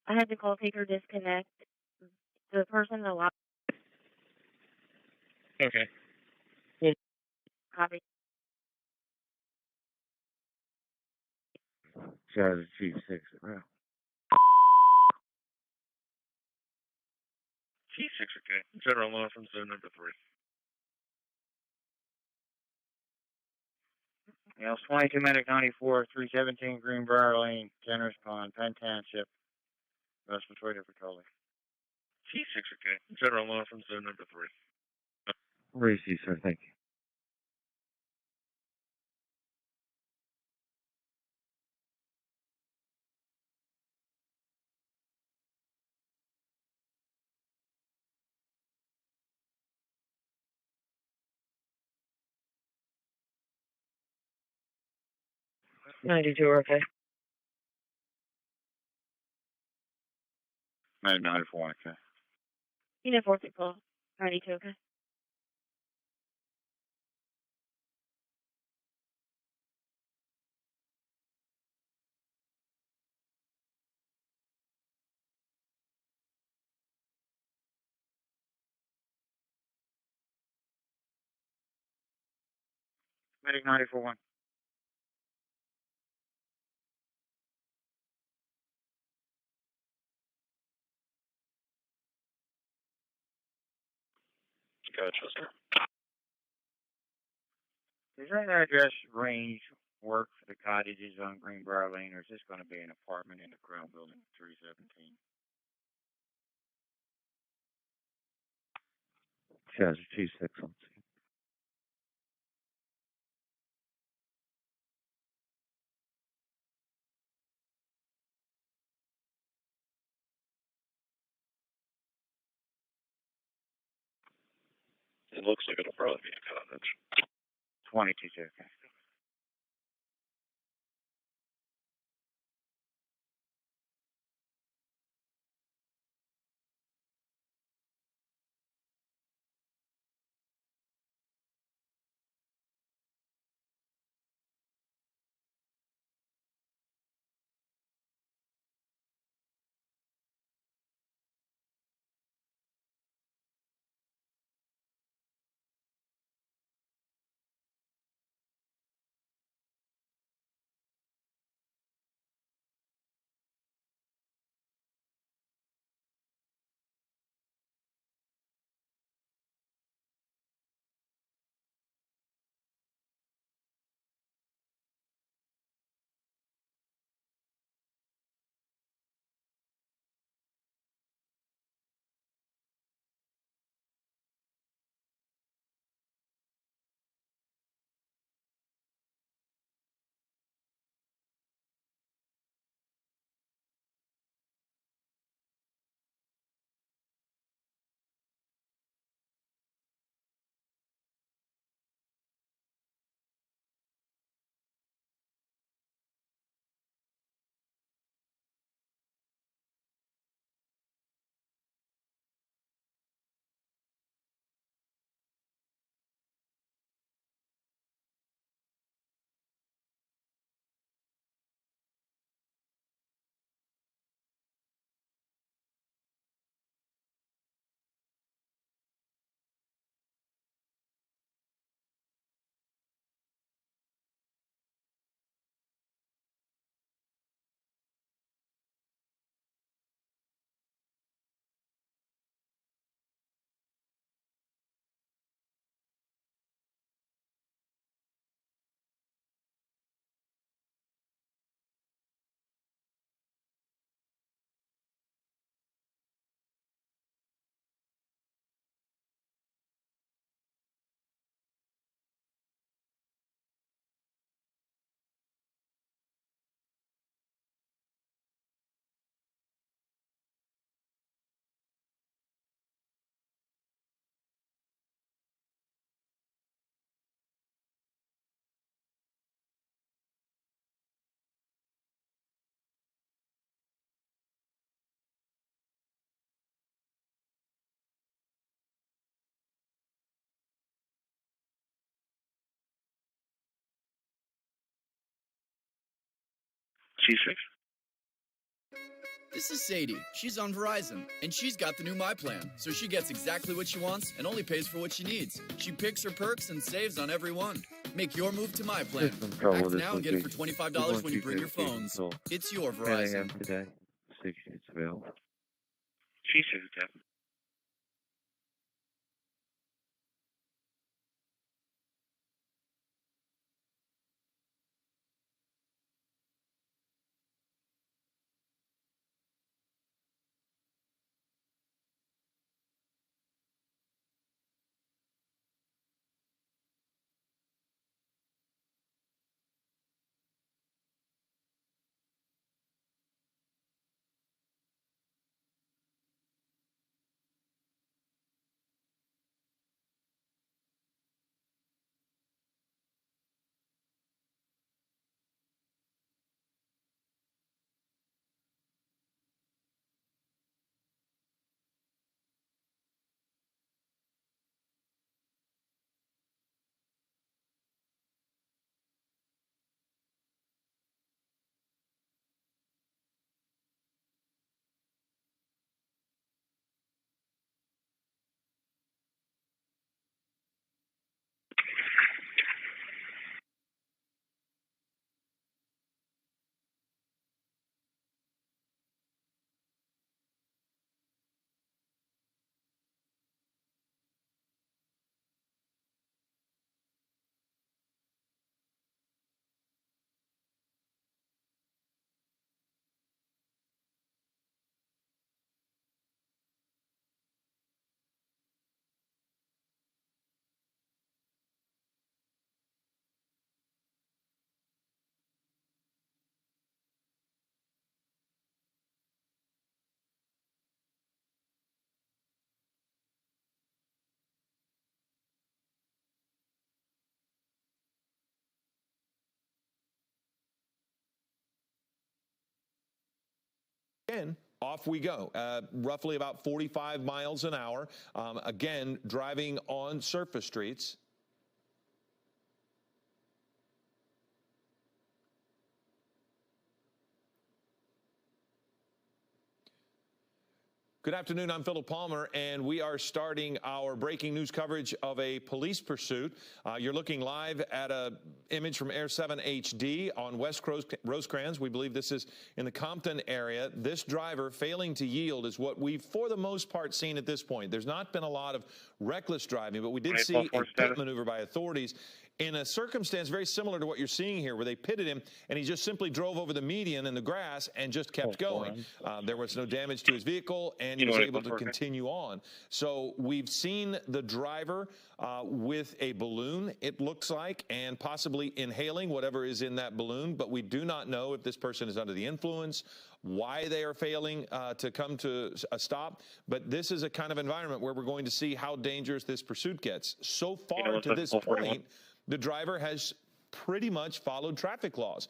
I had the call taker disconnect. The person that locked. Okay. Copy. Charge Chief 6 around. Chief 6, okay. General law from zone number 3. Yeah, 22 Medic 94, 317 Greenbrier Lane, Generous Pond, Penn Township, respiratory patrolling. Chief 6, okay. General law from zone number 3. Receive, sir, thank you. '92, okay. Medic 94, okay. Unit 464, '92, okay. Medic 94, 1. Gotcha, sir. Does that address range work for the cottages on Greenbrier Lane, or is this going to be an apartment in the Crown Building, 317? Says 26 on scene. It looks like it'll probably be a cottage. 22, okay. C6. This is Sadie. She's on Verizon, and she's got the new My Plan, so she gets exactly what she wants and only pays for what she needs. She picks her perks and saves on every one. Make your move to My Plan. Act now and get it for $25 when you bring your phones. It's your 10 Verizon. a.m. today. 6 units available. C6, Captain. Again, off we go, roughly about 45 miles an hour. Again, driving on surface streets. Good afternoon, I'm Philip Palmer, and we are starting our breaking news coverage of a police pursuit. You're looking live at an image from Air 7 HD on West Rosecrans. We believe this is in the Compton area. This driver failing to yield is what we've, for the most part, seen at this point. There's not been a lot of reckless driving, but we did see a pit maneuver by authorities in a circumstance very similar to what you're seeing here, where they pitted him, and he just simply drove over the median in the grass and just kept going. There was no damage to his vehicle, and he was able to continue on. So we've seen the driver with a balloon, it looks like, and possibly inhaling whatever is in that balloon, but we do not know if this person is under the influence, why they are failing to come to a stop. But this is a kind of environment where we're going to see how dangerous this pursuit gets. So far to this point, the driver has pretty much followed traffic laws,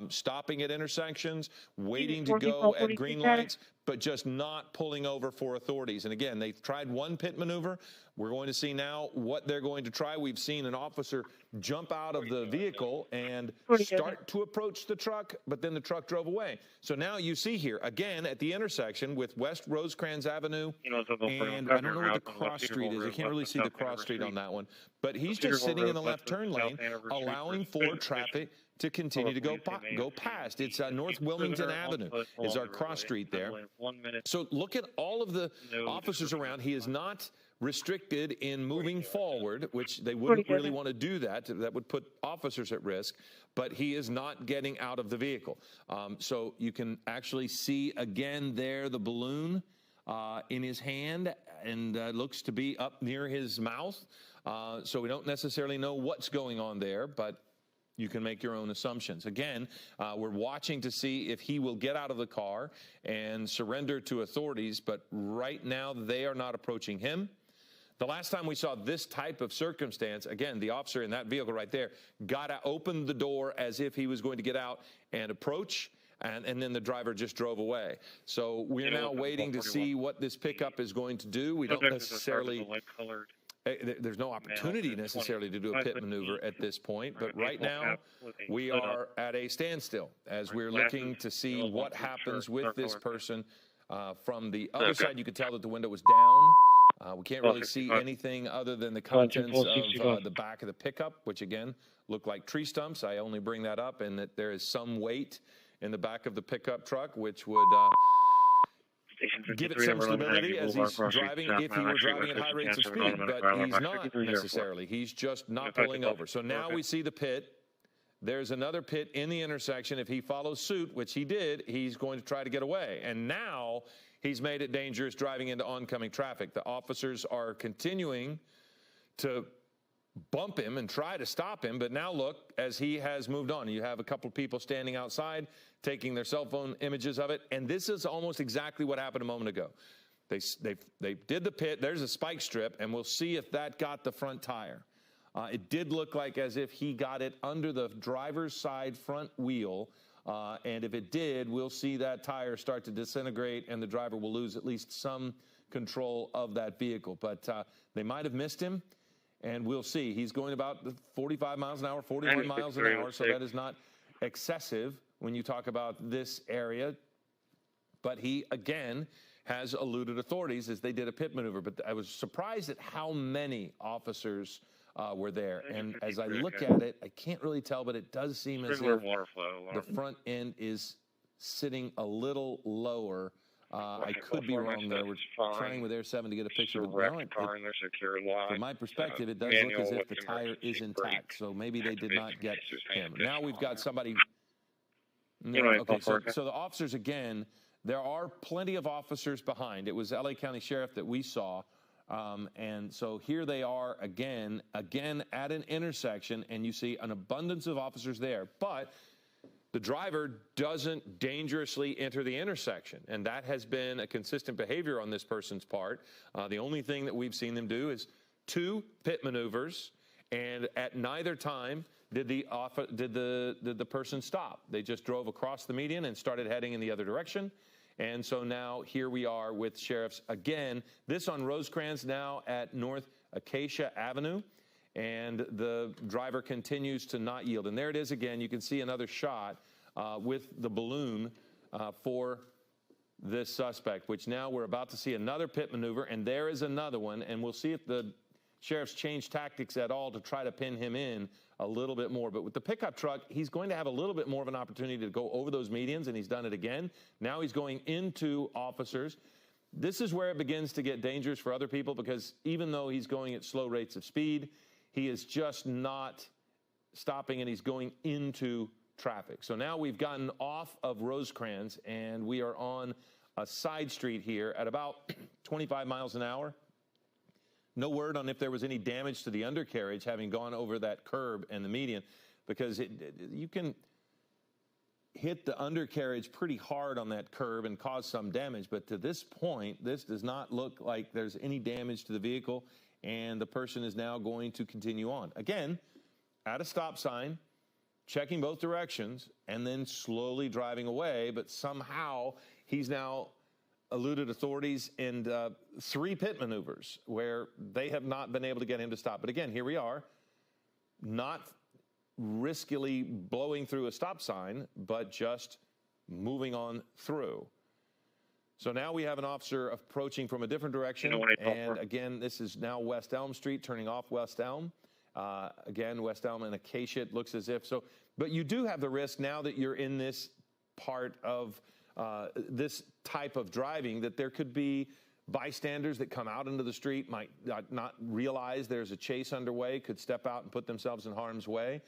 stopping at intersections, waiting to go at green lights, but just not pulling over for authorities. And again, they've tried one pit maneuver. We're going to see now what they're going to try. We've seen an officer jump out of the vehicle and start to approach the truck, but then the truck drove away. So now you see here, again, at the intersection with West Rosecrans Avenue, and I don't know what the cross street is. I can't really see the cross street on that one. But he's just sitting in the left turn lane, allowing for traffic to continue to go past. It's North Wilmington Avenue is our cross street there. So look at all of the officers around. He is not restricted in moving forward, which they wouldn't really want to do that. That would put officers at risk, but he is not getting out of the vehicle. So you can actually see again there the balloon in his hand, and looks to be up near his mouth. So we don't necessarily know what's going on there, but you can make your own assumptions. Again, we're watching to see if he will get out of the car and surrender to authorities, but right now they are not approaching him. The last time we saw this type of circumstance, again, the officer in that vehicle right there opened the door as if he was going to get out and approach, and then the driver just drove away. So we're now waiting to see what this pickup is going to do. We don't necessarily There's no opportunity necessarily to do a pit maneuver at this point, but right now we are at a standstill as we're looking to see what happens with this person. From the other side, you can tell that the window was down. We can't really see anything other than the contents of the back of the pickup, which again look like tree stumps. I only bring that up, and that there is some weight in the back of the pickup truck, which would give it some stability as he's driving, if he were driving at high rates of speed, but he's not necessarily. He's just not pulling over. So now we see the pit. There's another pit in the intersection. If he follows suit, which he did, he's going to try to get away. And now he's made it dangerous driving into oncoming traffic. The officers are continuing to bump him and try to stop him, but now look, as he has moved on, you have a couple of people standing outside taking their cell phone images of it, and this is almost exactly what happened a moment ago. They did the pit. There's a spike strip, and we'll see if that got the front tire. It did look like as if he got it under the driver's side front wheel, and if it did, we'll see that tire start to disintegrate, and the driver will lose at least some control of that vehicle. But they might have missed him, and we'll see. He's going about 45 miles an hour, 41 miles an hour, so that is not excessive when you talk about this area. But he, again, has eluded authorities as they did a pit maneuver. But I was surprised at how many officers were there. And as I look at it, I can't really tell, but it does seem as if the front end is sitting a little lower. I could be wrong there. We're trying with Air 7 to get a picture. But no, from my perspective, it does look as if the tire is intact. So maybe they did not get him. Now we've got somebody. No, okay, so the officers, again, there are plenty of officers behind. It was LA County Sheriff that we saw. And so here they are again at an intersection, and you see an abundance of officers there. But the driver doesn't dangerously enter the intersection, and that has been a consistent behavior on this person's part. The only thing that we've seen them do is 2 pit maneuvers, and at neither time did the person stop. They just drove across the median and started heading in the other direction. And so now here we are with sheriffs again, this on Rosecrans now at North Acacia Avenue. And the driver continues to not yield. And there it is again. You can see another shot with the balloon for this suspect, which now we're about to see another pit maneuver. And there is another one. And we'll see if the sheriffs change tactics at all to try to pin him in a little bit more. But with the pickup truck, he's going to have a little bit more of an opportunity to go over those medians, and he's done it again. Now he's going into officers. This is where it begins to get dangerous for other people, because even though he's going at slow rates of speed, he is just not stopping, and he's going into traffic. So now we've gotten off of Rosecrans, and we are on a side street here at about 25 miles an hour. No word on if there was any damage to the undercarriage having gone over that curb and the median, because you can hit the undercarriage pretty hard on that curb and cause some damage. But to this point, this does not look like there's any damage to the vehicle, and the person is now going to continue on. Again, at a stop sign, checking both directions, and then slowly driving away. But somehow he's now eluded authorities in 3 pit maneuvers where they have not been able to get him to stop. But again, here we are, not riskily blowing through a stop sign, but just moving on through. So now we have an officer approaching from a different direction. And again, this is now West Elm Street, turning off West Elm. Again, West Elm and Acacia, it looks as if so. But you do have the risk now that you're in this part of this type of driving, that there could be bystanders that come out into the street, might not realize there's a chase underway, could step out and put themselves in harm's way.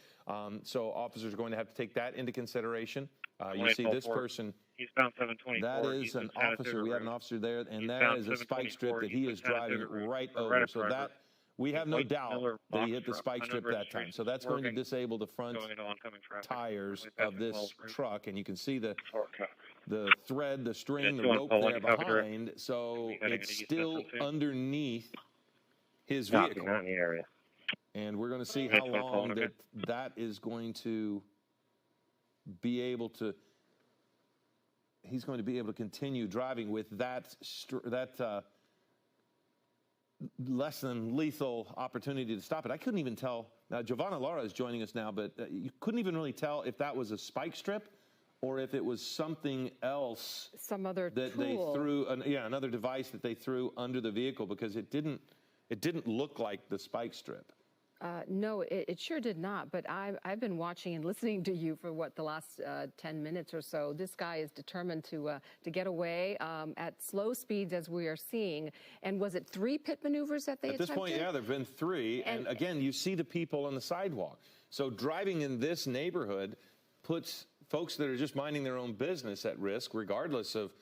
So officers are going to have to take that into consideration. You see this person, eastbound 724. That is an officer. We have an officer there, and that is a spike strip that he is driving right over. So that, we have no doubt that he hit the spike strip that time. So that's going to disable the front tires of this truck, and you can see the thread, the string, the rope there behind. So it's still underneath his vehicle. And we're going to see how long that is going to be able to, he's going to be able to continue driving with that less than lethal opportunity to stop it. I couldn't even tell. Now, Giovanna Lara is joining us now, but you couldn't even really tell if that was a spike strip or if it was something else. Some other that tool. they threw, another device that they threw under the vehicle, because it didn't look like the spike strip. No, it sure did not. But I've been watching and listening to you for the last 10 minutes or so. This guy is determined to get away at slow speeds, as we are seeing. And was it 3 pit maneuvers that they attempted? At this point, yeah, there have been 3. And again, you see the people on the sidewalk. So driving in this neighborhood puts folks that are just minding their own business at risk, regardless of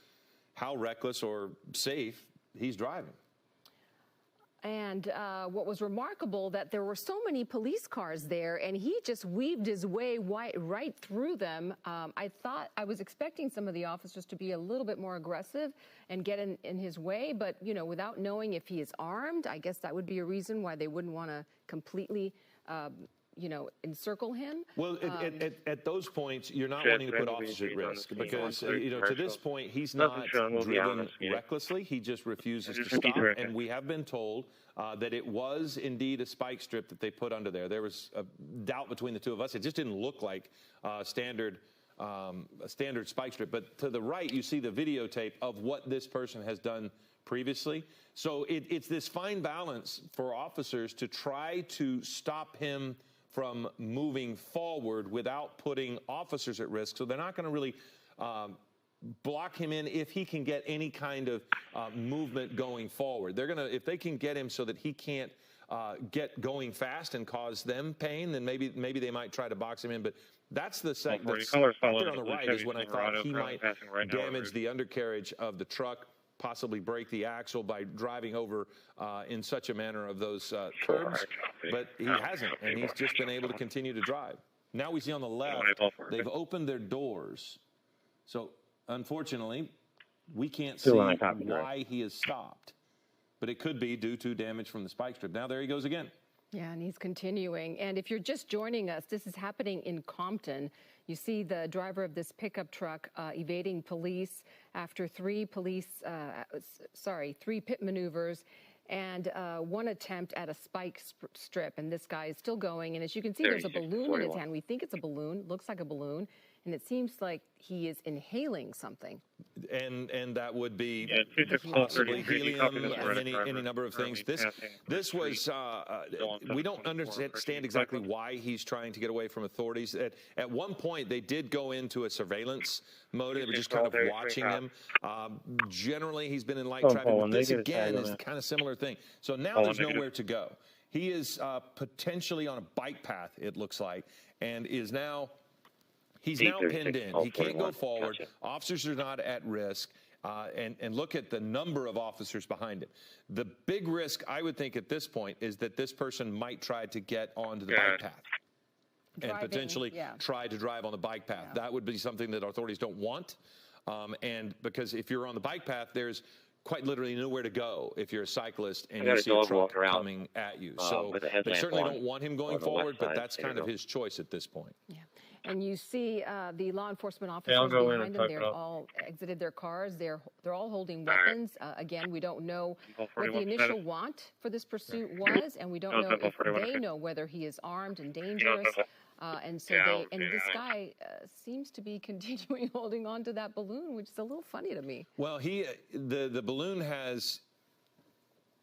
how reckless or safe he's driving. And what was remarkable, that there were so many police cars there, and he just weaved his way right through them. I was expecting some of the officers to be a little bit more aggressive and get in his way, but, you know, without knowing if he is armed, I guess that would be a reason why they wouldn't want to completely encircle him. Well, at those points, you're not wanting to put officers at risk, because, to this point, he's not driven recklessly. He just refuses to stop. And we have been told that it was indeed a spike strip that they put under there. There was a doubt between the two of us. It just didn't look like a standard spike strip. But to the right, you see the videotape of what this person has done previously. So it's this fine balance for officers to try to stop him from moving forward without putting officers at risk. So they're not going to really block him in if he can get any kind of movement going forward. They're going to, if they can get him so that he can't get going fast and cause them pain, then maybe they might try to box him in. But that's the second. There on the right is when I thought he might damage the undercarriage of the truck, possibly break the axle by driving over in such a manner of those curbs, but he hasn't, and he's just been able to continue to drive. Now we see on the left, they've opened their doors, so unfortunately, we can't see why he has stopped, but it could be due to damage from the spike strip. Now there he goes again. Yeah, and he's continuing. And if you're just joining us, this is happening in Compton. You see the driver of this pickup truck evading police after 3 pit maneuvers and 1 attempt at a spike strip. And this guy is still going. And as you can see, there's a balloon in his hand. We think it's a balloon, looks like a balloon. And it seems like he is inhaling something. And that would be possibly helium and any number of things. This was, we don't understand exactly why he's trying to get away from authorities. At one point, they did go into a surveillance mode. They were just kind of watching him. Generally, he's been in light traffic, but this again is kind of similar thing. So now there's nowhere to go. He is potentially on a bike path, it looks like, and is now... He's now pinned in. He can't go forward. Gotcha. Officers are not at risk. And look at the number of officers behind him. The big risk, I would think, at this point is that this person might try to get onto the bike path and potentially try to drive on the bike path. Yeah. That would be something that authorities don't want. And because if you're on the bike path, there's quite literally nowhere to go if you're a cyclist and you see a truck coming at you. So they certainly don't want him going forward, but that's kind of his choice at this point. Yeah. And you see the law enforcement officers behind them. They're all exited their cars. They're all holding weapons. Again, we don't know what the initial want for this pursuit was, and we don't know if they know whether he is armed and dangerous. And so this guy seems to be continuing holding on to that balloon, which is a little funny to me. Well, the balloon has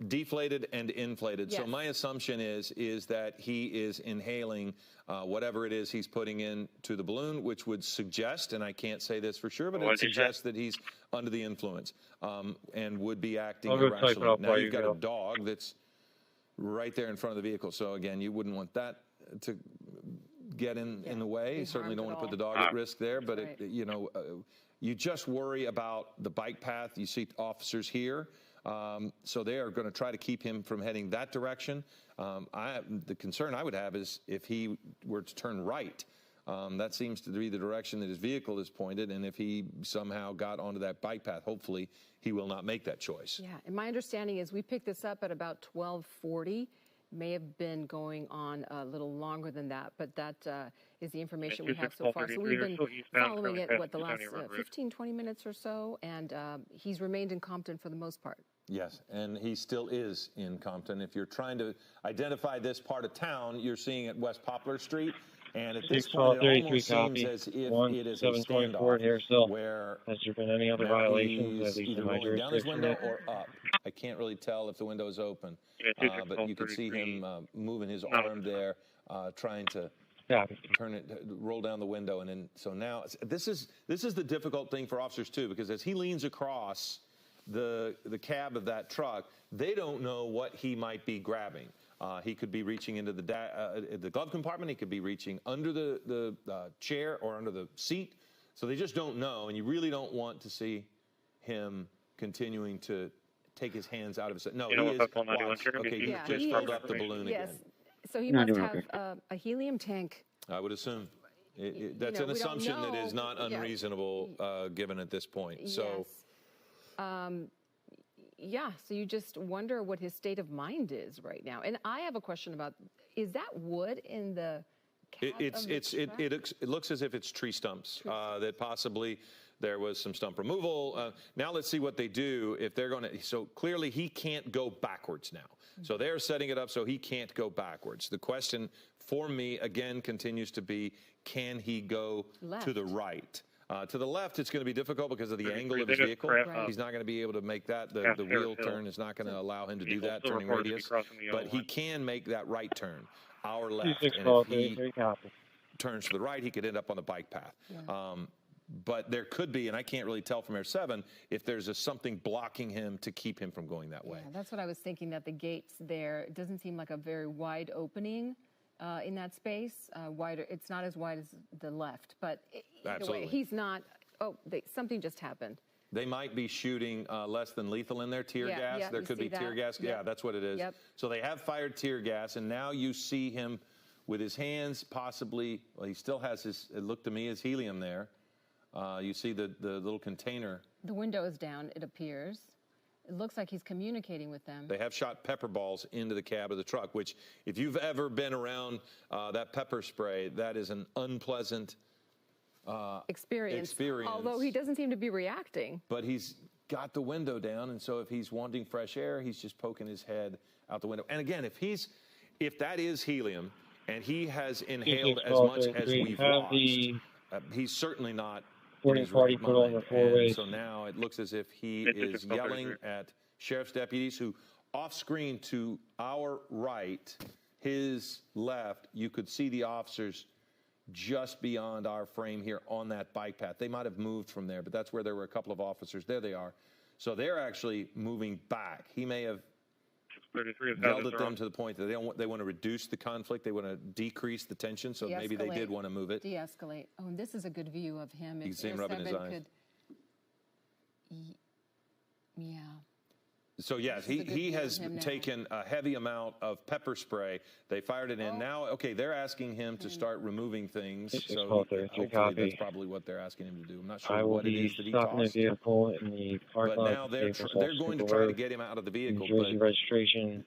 deflated and inflated. Yes. So my assumption is that he is inhaling whatever it is he's putting into the balloon, which would suggest, and I can't say this for sure, but it suggests that he's under the influence and would be acting irrationally. Now you've got a dog that's right there in front of the vehicle. So again, you wouldn't want that to get in the way. You certainly don't want to put the dog at risk there, but you just worry about the bike path. You see officers here. So they are going to try to keep him from heading that direction. The concern I would have is if he were to turn right. That seems to be the direction that his vehicle is pointed, and if he somehow got onto that bike path, hopefully he will not make that choice. Yeah, and my understanding is we picked this up at about 12:40. May have been going on a little longer than that, but that is the information we have so far. So we've been following it, the last 15, 20 minutes or so, and he's remained in Compton for the most part. Yes, and he still is in Compton. If you're trying to identify this part of town, you're seeing at West Poplar Street. And at this point, it almost seems as if it is a standoff where has there been any other now violations, at he's least either in my rolling down his jurisdiction window yet? or up. I can't really tell if the window is open, Yeah, but you can see him moving his arm there, trying to turn it, roll down the window, and then so now this is the difficult thing for officers too, because as he leans across the cab of that truck, they don't know what he might be grabbing. He could be reaching into the glove compartment. He could be reaching under the chair or under the seat. So they just don't know, and you really don't want to see him continuing to take his hands out of his. No, he is. Watch. Okay, he just filled up the balloon again. So he must have a helium tank. I would assume. That's an assumption that is not unreasonable given at this point. So. Yeah, so you just wonder what his state of mind is right now. And I have a question about, is that wood in the cab it looks as if it's tree stumps, that possibly there was some stump removal. Now let's see what they do if they're going to, so clearly he can't go backwards now. So they're setting it up so he can't go backwards. The question for me, again, continues to be, can he go to the right? To the left, it's going to be difficult because of the angle of his vehicle. He's not going to be able to make that. The wheel turn is not going to allow him to do that, turning radius. But he can make that right turn, our left. And if he turns to the right, he could end up on the bike path. But there could be, and I can't really tell from Air 7, if there's something blocking him to keep him from going that way. Yeah, that's what I was thinking, that the gates there, it doesn't seem like a very wide opening. In that space, wider. It's not as wide as the left, but either way, he's not. Oh, something just happened. They might be shooting less than lethal in there, tear gas. There could be tear gas. Yeah, that's what it is. So they have fired tear gas, and now you see him with his hands possibly. Well, he still has his. It looked to me as helium there. You see the little container. The window is down. It appears. It looks like he's communicating with them. They have shot pepper balls into the cab of the truck, which if you've ever been around that pepper spray, that is an unpleasant experience. Although he doesn't seem to be reacting. But he's got the window down, and so if he's wanting fresh air, he's just poking his head out the window. And again, if that is helium and he has inhaled as much as we've watched, he's certainly not. So now it looks as if he is yelling at sheriff's deputies who, off screen to our right, his left, you could see the officers just beyond our frame here on that bike path. They might have moved from there, but that's where there were a couple of officers. There they are. So they're actually moving back. He may have yelled at them to the point that they want to reduce the conflict. They want to decrease the tension. So maybe they did want to move it. De-escalate. Oh, and this is a good view of him. You can see him rubbing his eyes. Yeah. So yes, he has taken a heavy amount of pepper spray. They fired it in. Now, okay, they're asking him to start removing things. So hopefully that's probably what they're asking him to do. I'm not sure what it is that he tossed. But now they're going to try to get him out of the vehicle. But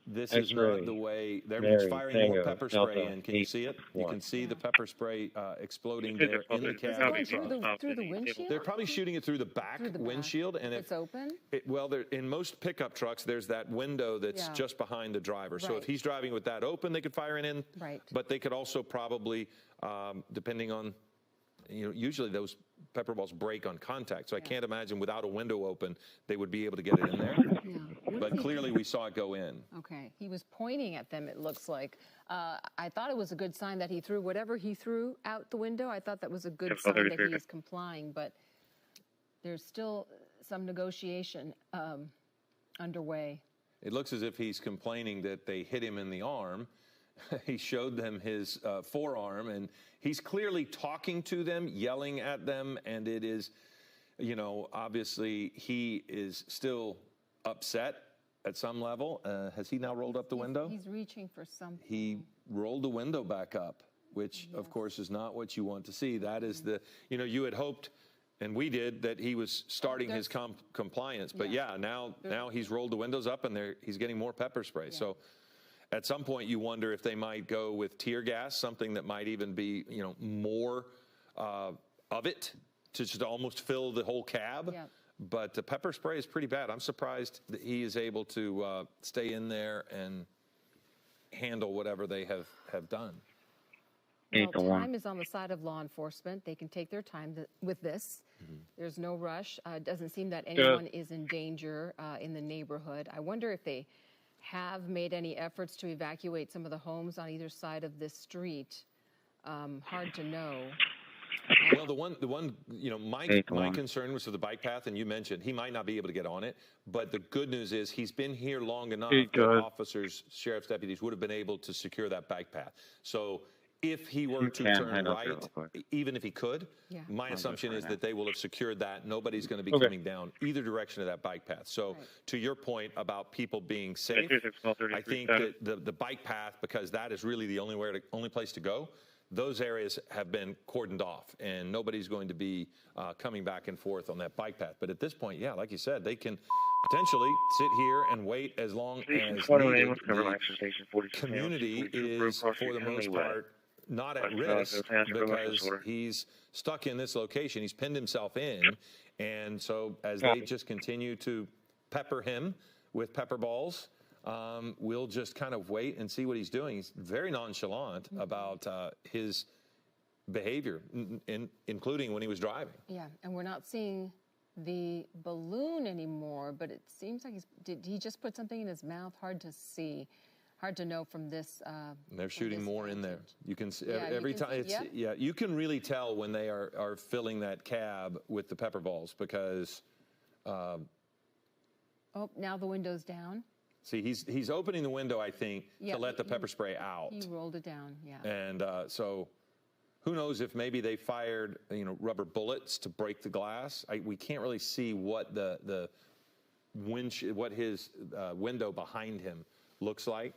this is not the way. They're firing more pepper spray in. Can you see it? You can see the pepper spray exploding there in the cab. Through the windshield? They're probably shooting it through the back windshield. And it's open? Well, in most pickup trucks, there's that window that's just behind the driver. So if he's driving with that open, they could fire it in. Right. But they could also probably, depending on, usually those pepper balls break on contact. So I can't imagine without a window open, they would be able to get it in there. But clearly we saw it go in. Okay. He was pointing at them, it looks like. I thought it was a good sign that he threw whatever he threw out the window. I thought that was a good sign that he is complying. But there's still some negotiation underway. It looks as if he's complaining that they hit him in the arm. He showed them his forearm, and he's clearly talking to them, yelling at them, and it is, obviously he is still upset at some level. Has he now rolled up the window? He's reaching for something. He rolled the window back up, which, of course, is not what you want to see. That is you had hoped, and we did, that he was starting his compliance. But now he's rolled the windows up, and he's getting more pepper spray. So at some point you wonder if they might go with tear gas, something that might even be, more of it to just almost fill the whole cab. But the pepper spray is pretty bad. I'm surprised that he is able to stay in there and handle whatever they have done. Well, time is on the side of law enforcement. They can take their time with this. There's no rush. It doesn't seem that anyone is in danger in the neighborhood. I wonder if they have made any efforts to evacuate some of the homes on either side of this street. Hard to know. Well, the one, my concern was for the bike path, and you mentioned he might not be able to get on it. But the good news is he's been here long enough that officers, sheriff's deputies would have been able to secure that bike path. So if he were to turn right, even if he could, my assumption is that they will have secured that. Nobody's going to be coming down either direction of that bike path. So to your point about people being safe, I think that the bike path, because that is really the only place to go, those areas have been cordoned off, and nobody's going to be coming back and forth on that bike path. But at this point, yeah, like you said, they can potentially sit here and wait as long as needed. The community is, for the most part, not at risk because he's stuck in this location. He's pinned himself in, and so as they just continue to pepper him with pepper balls, we'll just kind of wait and see what he's doing. He's very nonchalant about his behavior, including when he was driving. Yeah, and we're not seeing the balloon anymore, but it seems like did he just put something in his mouth? Hard to see. Hard to know from this. They're shooting more in there. You can see every time. You can really tell when they are filling that cab with the pepper balls because. Oh, now the window's down. See, he's opening the window, I think, to let the pepper spray out. He rolled it down, yeah. And so, who knows if maybe they fired, rubber bullets to break the glass. We can't really see what what his window behind him looks like.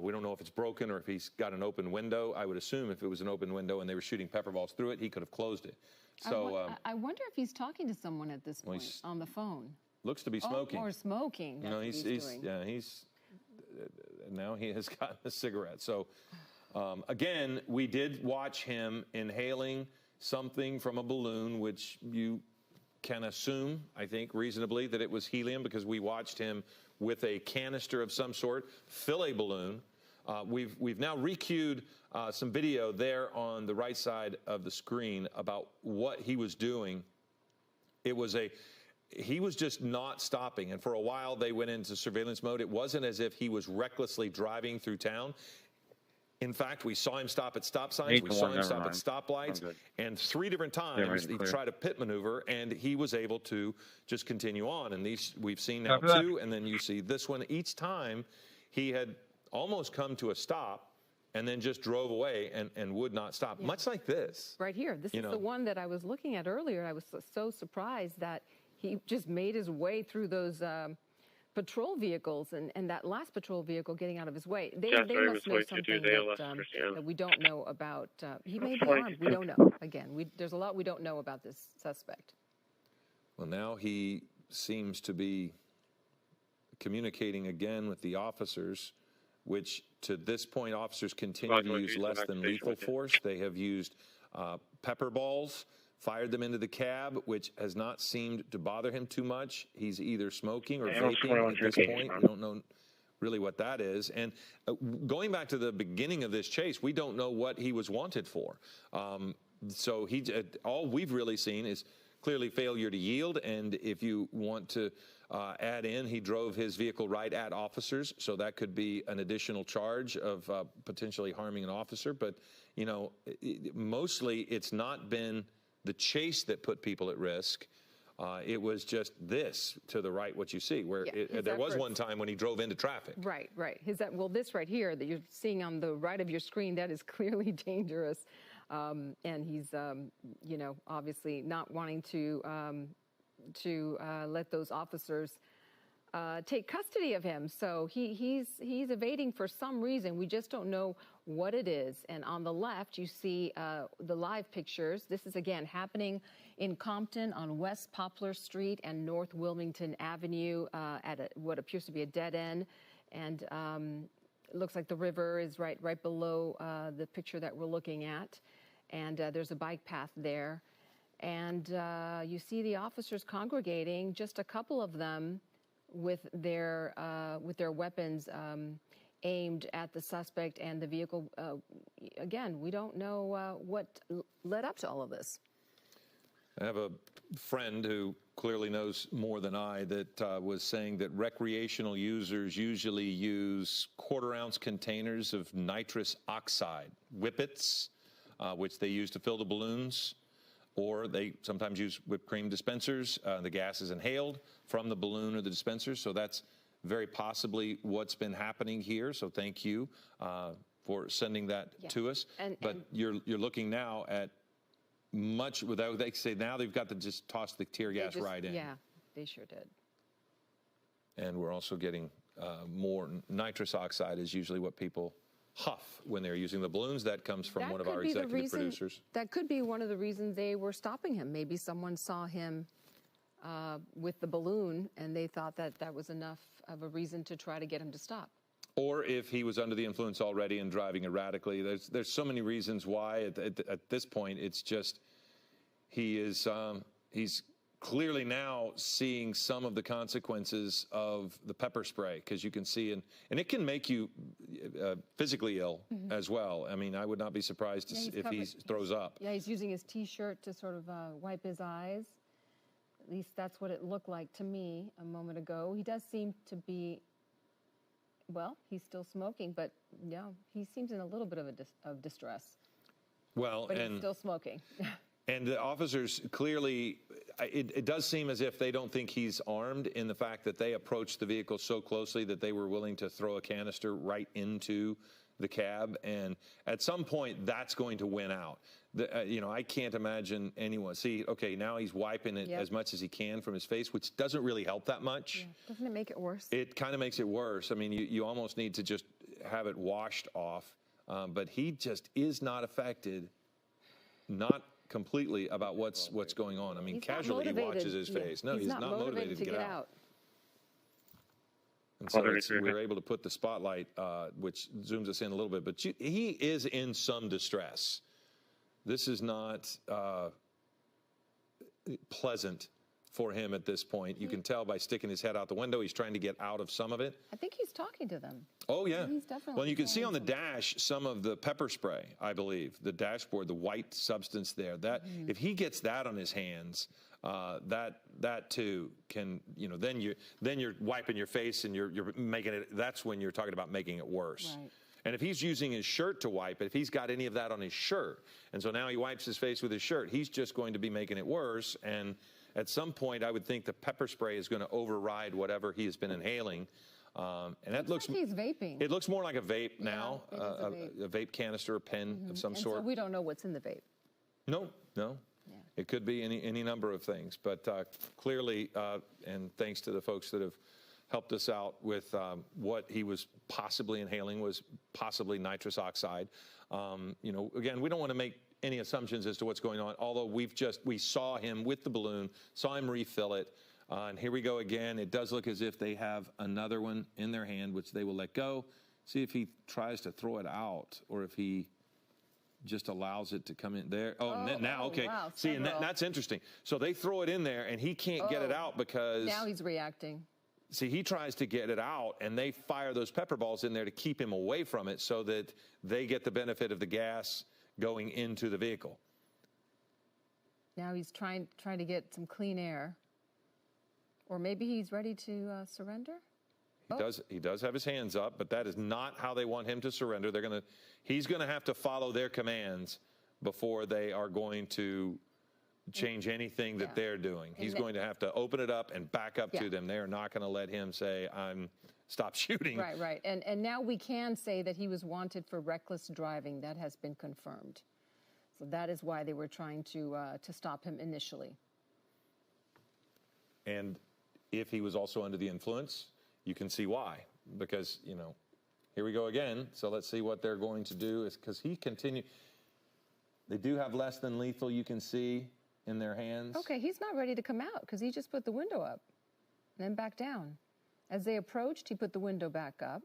We don't know if it's broken or if he's got an open window. I would assume if it was an open window and they were shooting pepper balls through it, he could have closed it. So I wonder if he's talking to someone at this point on the phone. Looks to be smoking. Or smoking. That's what he's doing. Yeah, now he has gotten a cigarette. So again, we did watch him inhaling something from a balloon, which you can assume, I think, reasonably, that it was helium because we watched him with a canister of some sort fill a balloon. We've now recued some video there on the right side of the screen about what he was doing. He was just not stopping, and for a while they went into surveillance mode. It wasn't as if he was recklessly driving through town. In fact, we saw him stop at stop signs, we saw him stop at stoplights, and 3 different times he tried a pit maneuver, and he was able to just continue on. And these we've seen now 2, and then you see this one. Each time he had almost come to a stop and then just drove away and would not stop, much like this. Right here. This is the one that I was looking at earlier. I was so surprised that he just made his way through those patrol vehicles and that last patrol vehicle getting out of his way. They must know something that we don't know about. He may be armed. We don't know. Again, there's a lot we don't know about this suspect. Well, now he seems to be communicating again with the officers, which to this point, officers continue to use less than lethal force. They have used pepper balls, fired them into the cab, which has not seemed to bother him too much. He's either smoking or vaping at this point. We don't know really what that is. And going back to the beginning of this chase, we don't know what he was wanted for. So all we've really seen is clearly failure to yield. And if you want to add in, he drove his vehicle right at officers. So that could be an additional charge of potentially harming an officer. But, mostly it's not been the chase that put people at risk. It was just this to the right, what you see, where there was one time when he drove into traffic. Right. This right here that you're seeing on the right of your screen, that is clearly dangerous. And he's, obviously not wanting to let those officers take custody of him. So he's evading for some reason. We just don't know what it is. And on the left, you see the live pictures. This is, again, happening in Compton on West Poplar Street and North Wilmington Avenue at what appears to be a dead end. And it looks like the river is right below the picture that we're looking at. And there's a bike path there. And you see the officers congregating, just a couple of them with their weapons aimed at the suspect and the vehicle. Again, we don't know what led up to all of this. I have a friend who clearly knows more than I that was saying that recreational users usually use quarter-ounce containers of nitrous oxide, whippets, which they use to fill the balloons, or they sometimes use whipped cream dispensers. The gas is inhaled from the balloon or the dispenser, so that's very possibly what's been happening here. So thank you for sending that to us. But you're looking now at much without, they say now they've got to just toss the tear gas right in. Yeah, they sure did. And we're also getting more nitrous oxide is usually what people huff when they're using the balloons. That comes from one of our executive producers. That could be one of the reasons they were stopping him. Maybe someone saw him with the balloon and they thought that that was enough of a reason to try to get him to stop. Or if he was under the influence already and driving erratically. There's so many reasons why at this point it's just he's clearly now seeing some of the consequences of the pepper spray, because you can see and it can make you physically ill as well. I mean, I would not be surprised if he throws up. Yeah, he's using his T-shirt to sort of wipe his eyes. At least that's what it looked like to me a moment ago. He does seem to be. Well, he's still smoking, but yeah, he seems in a little bit of distress. Well, but he's still smoking. And the officers clearly, it does seem as if they don't think he's armed, in the fact that they approached the vehicle so closely that they were willing to throw a canister right into the cab. And at some point, that's going to win out. I can't imagine anyone. See, okay, now he's wiping it as much as he can from his face, which doesn't really help that much. Yeah. Doesn't it make it worse? It kind of makes it worse. I mean, you almost need to just have it washed off. But he just is not affected, not completely about what's going on. I mean, casually he watches his face. No, he's not motivated to get out. And so we're able to put the spotlight, which zooms us in a little bit. But he is in some distress. This is not pleasant for him at this point. You can tell by sticking his head out the window. He's trying to get out of some of it. I think he's talking to them. Oh, yeah. He's definitely. Well, you can see on the dash some of the pepper spray, I believe. The dashboard, the white substance there. That if he gets that on his hands, that too can, then you're wiping your face and you're making it. That's when you're talking about making it worse. Right. And if he's using his shirt to wipe, if he's got any of that on his shirt, and so now he wipes his face with his shirt, he's just going to be making it worse. And at some point, I would think the pepper spray is going to override whatever he has been inhaling. And that looks like he's vaping. It looks more like a vape now, a vape canister, a pen of some sort. So we don't know what's in the vape. No. Yeah. It could be any number of things, but clearly, and thanks to the folks that have helped us out with what he was possibly inhaling was possibly nitrous oxide. Again, we don't want to make any assumptions as to what's going on, although we saw him with the balloon, saw him refill it, and here we go again. It does look as if they have another one in their hand, which they will let go. See if he tries to throw it out or if he just allows it to come in there. Okay. Wow, see, and that's interesting. So they throw it in there, and he can't get it out because now he's reacting. See, he tries to get it out, and they fire those pepper balls in there to keep him away from it so that they get the benefit of the gas going into the vehicle. Now he's trying to get some clean air. Or maybe he's ready to surrender? He does have his hands up, but that is not how they want him to surrender. He's going to have to follow their commands before they are going to change anything that they're doing. He's going to have to open it up and back up to them. They're not going to let him say, stop shooting. Right. And now we can say that he was wanted for reckless driving. That has been confirmed. So that is why they were trying to stop him initially. And if he was also under the influence, you can see why. Because, here we go again. So let's see what they're going to do. Because they do have less than lethal, you can see, in their hands. Okay, he's not ready to come out because he just put the window up and then back down. As they approached, he put the window back up.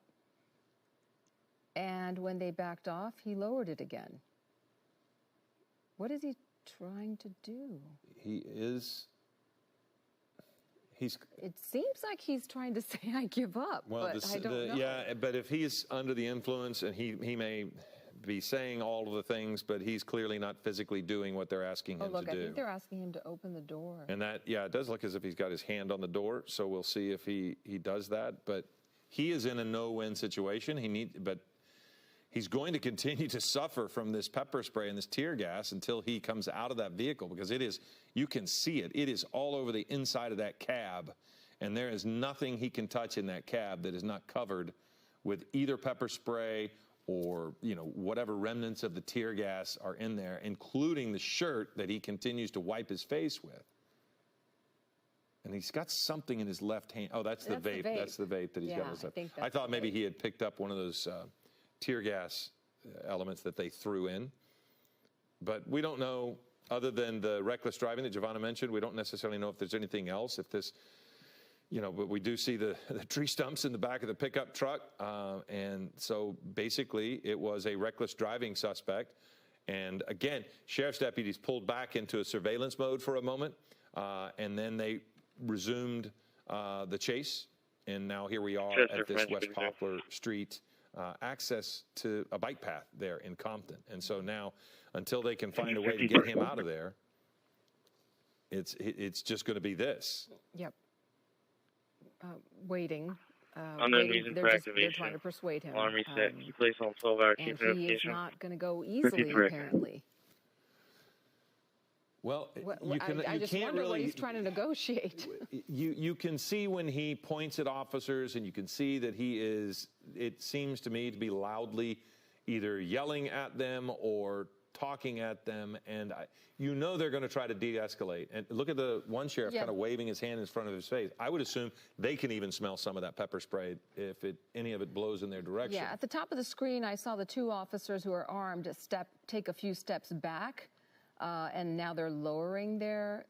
And when they backed off, he lowered it again. What is he trying to do? He is. It seems like he's trying to say, I give up, Well, but I don't know. yeah, but if he's under the influence, and he may be saying all of the things, but he's clearly not physically doing what they're asking him look, to do. I think they're asking him to open the door. And that, yeah, it does look as if he's got his hand on the door, so we'll see if he does that. But he is in a no-win situation. But he's going to continue to suffer from this pepper spray and this tear gas until he comes out of that vehicle, because it is, you can see it. It is all over the inside of that cab, and there is nothing he can touch in that cab that is not covered with either pepper spray or, whatever remnants of the tear gas are in there, including the shirt that he continues to wipe his face with. And he's got something in his left hand. Oh, that's the vape. That's the vape that he's got in his left. I thought maybe he had picked up one of those tear gas elements that they threw in. But we don't know, other than the reckless driving that Giovanna mentioned, we don't necessarily know if there's anything else. If this, but we do see the tree stumps in the back of the pickup truck. And so basically it was a reckless driving suspect. And again, sheriff's deputies pulled back into a surveillance mode for a moment. And then they resumed the chase. And now here we are at this West Poplar Street access to a bike path there in Compton. And so now, until they can find a way to get him out of there, it's just going to be this. Yep. Waiting. Unknown reason for activation. They're trying to persuade him. Alarm reset. Key place on 12-hour and chief he notification. is not going to go easily, 53. apparently. Well, I just wonder what he's trying to negotiate. You can see when he points at officers, and you can see that he is, it seems to me, to be loudly either yelling at them or talking at them, and they're going to try to de-escalate. And look at the one sheriff kind of waving his hand in front of his face. I would assume they can even smell some of that pepper spray if any of it blows in their direction. Yeah, at the top of the screen, I saw the two officers who are armed take a few steps back, and now they're lowering their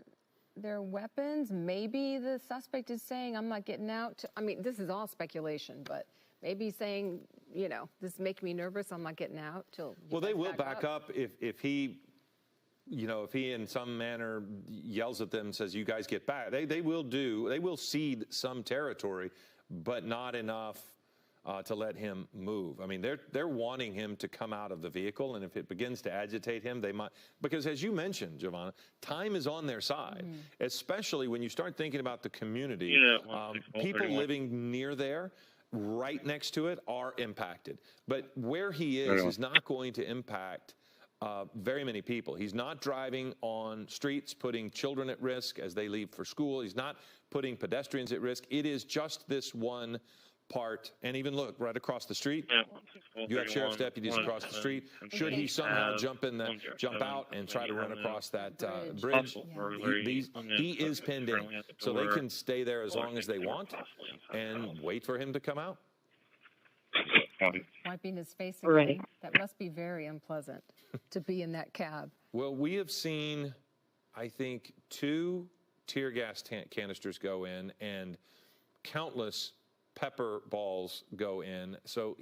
weapons. Maybe the suspect is saying, I'm not getting out. I mean, this is all speculation, but maybe he's saying, this is making me nervous. I'm not getting out till. Well, they will back up if he, if he in some manner yells at them and says, "You guys get back." They will cede some territory, but not enough to let him move. I mean, they're wanting him to come out of the vehicle, and if it begins to agitate him, they might, because as you mentioned, Giovanna, time is on their side, especially when you start thinking about the community. People living near there, right next to it, are impacted. But where he is not going to impact very many people. He's not driving on streets, putting children at risk as they leave for school. He's not putting pedestrians at risk. It is just this one part. And even look, right across the street, you have sheriff's deputies across the street. Should he somehow jump out and try to run across that bridge, he is pinned in. So they can stay there as long as they want and wait for him to come out. Wiping his face again. That must be very unpleasant to be in that cab. Well, we have seen, I think, 2 tear gas canisters go in and countless pepper balls go in. So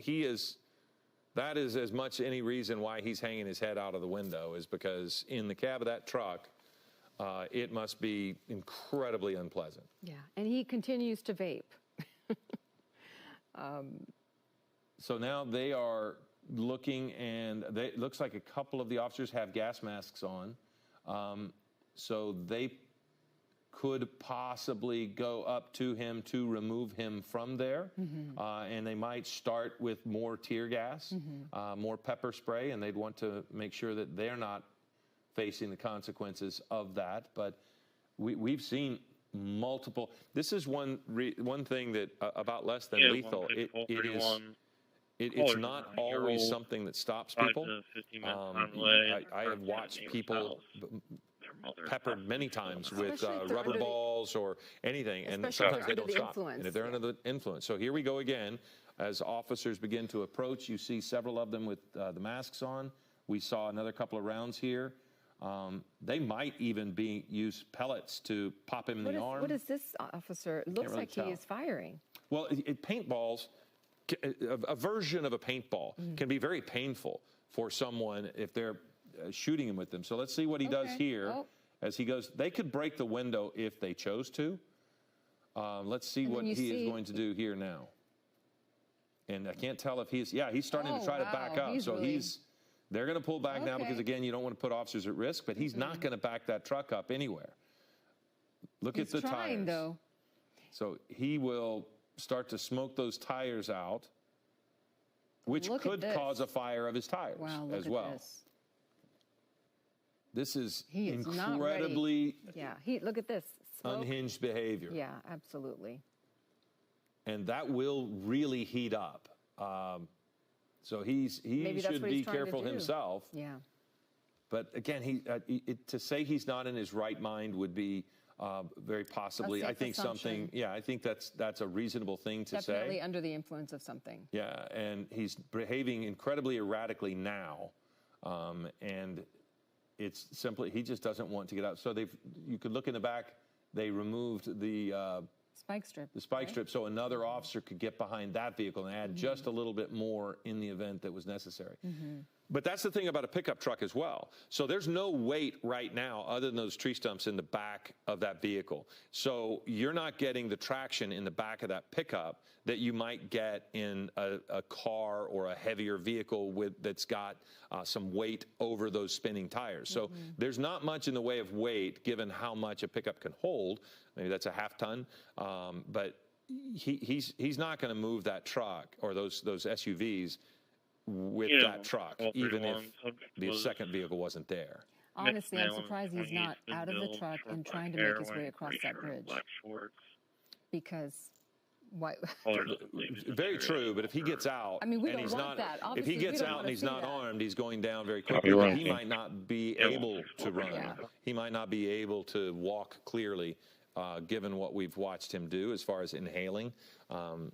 that is as much any reason why he's hanging his head out of the window, is because in the cab of that truck, it must be incredibly unpleasant. Yeah, and he continues to vape. So now they are looking, and it looks like a couple of the officers have gas masks on. So they could possibly go up to him to remove him from there. And they might start with more tear gas, more pepper spray, and they'd want to make sure that they're not facing the consequences of that. But we've seen multiple. This is one thing that about less than lethal. It's not always something that stops people. I have watched people peppered many times with rubber balls or anything, and sometimes they don't stop. And if they're under the influence. So here we go again. As officers begin to approach, you see several of them with the masks on. We saw another couple of rounds here. They might even use pellets to pop him in the arm. What is this officer? It looks like he is firing. Well, paintballs, a version of a paintball can be very painful for someone if they're shooting him with them. So let's see what he does here as he goes. They could break the window if they chose to. Let's see what he is going to do here now. And I can't tell if he's starting to try to back up. They're going to pull back now because, again, you don't want to put officers at risk, but he's not going to back that truck up anywhere. Look at the tires. Though. So he will start to smoke those tires out, which could cause a fire of his tires as well. This is incredibly look at this. Smoke. Unhinged behavior. Yeah, absolutely. And that will really heat up. So he should be careful himself. Yeah. But again, to say he's not in his right mind would be very possibly. I think something. Yeah, I think that's a reasonable thing to say. Definitely under the influence of something. Yeah, and he's behaving incredibly erratically now, and it's simply he just doesn't want to get out. So you could look in the back. They removed the spike strip. The spike strip, so another officer could get behind that vehicle and add just a little bit more in the event that was necessary. But that's the thing about a pickup truck as well. So there's no weight right now other than those tree stumps in the back of that vehicle. So you're not getting the traction in the back of that pickup that you might get in a car or a heavier vehicle that's got some weight over those spinning tires. So there's not much in the way of weight given how much a pickup can hold. Maybe that's a half ton, but he's not going to move that truck or those SUVs with that truck, even if the second vehicle wasn't there. Honestly, I'm surprised he's not out of the truck and trying to make his way across that bridge. Because why? Very true, but if he gets out, I mean, we and don't he's want not, that. if he gets out and he's not armed, he's going down very quickly. He might not be able to run. He might not be able to walk clearly, given what we've watched him do as far as inhaling. So,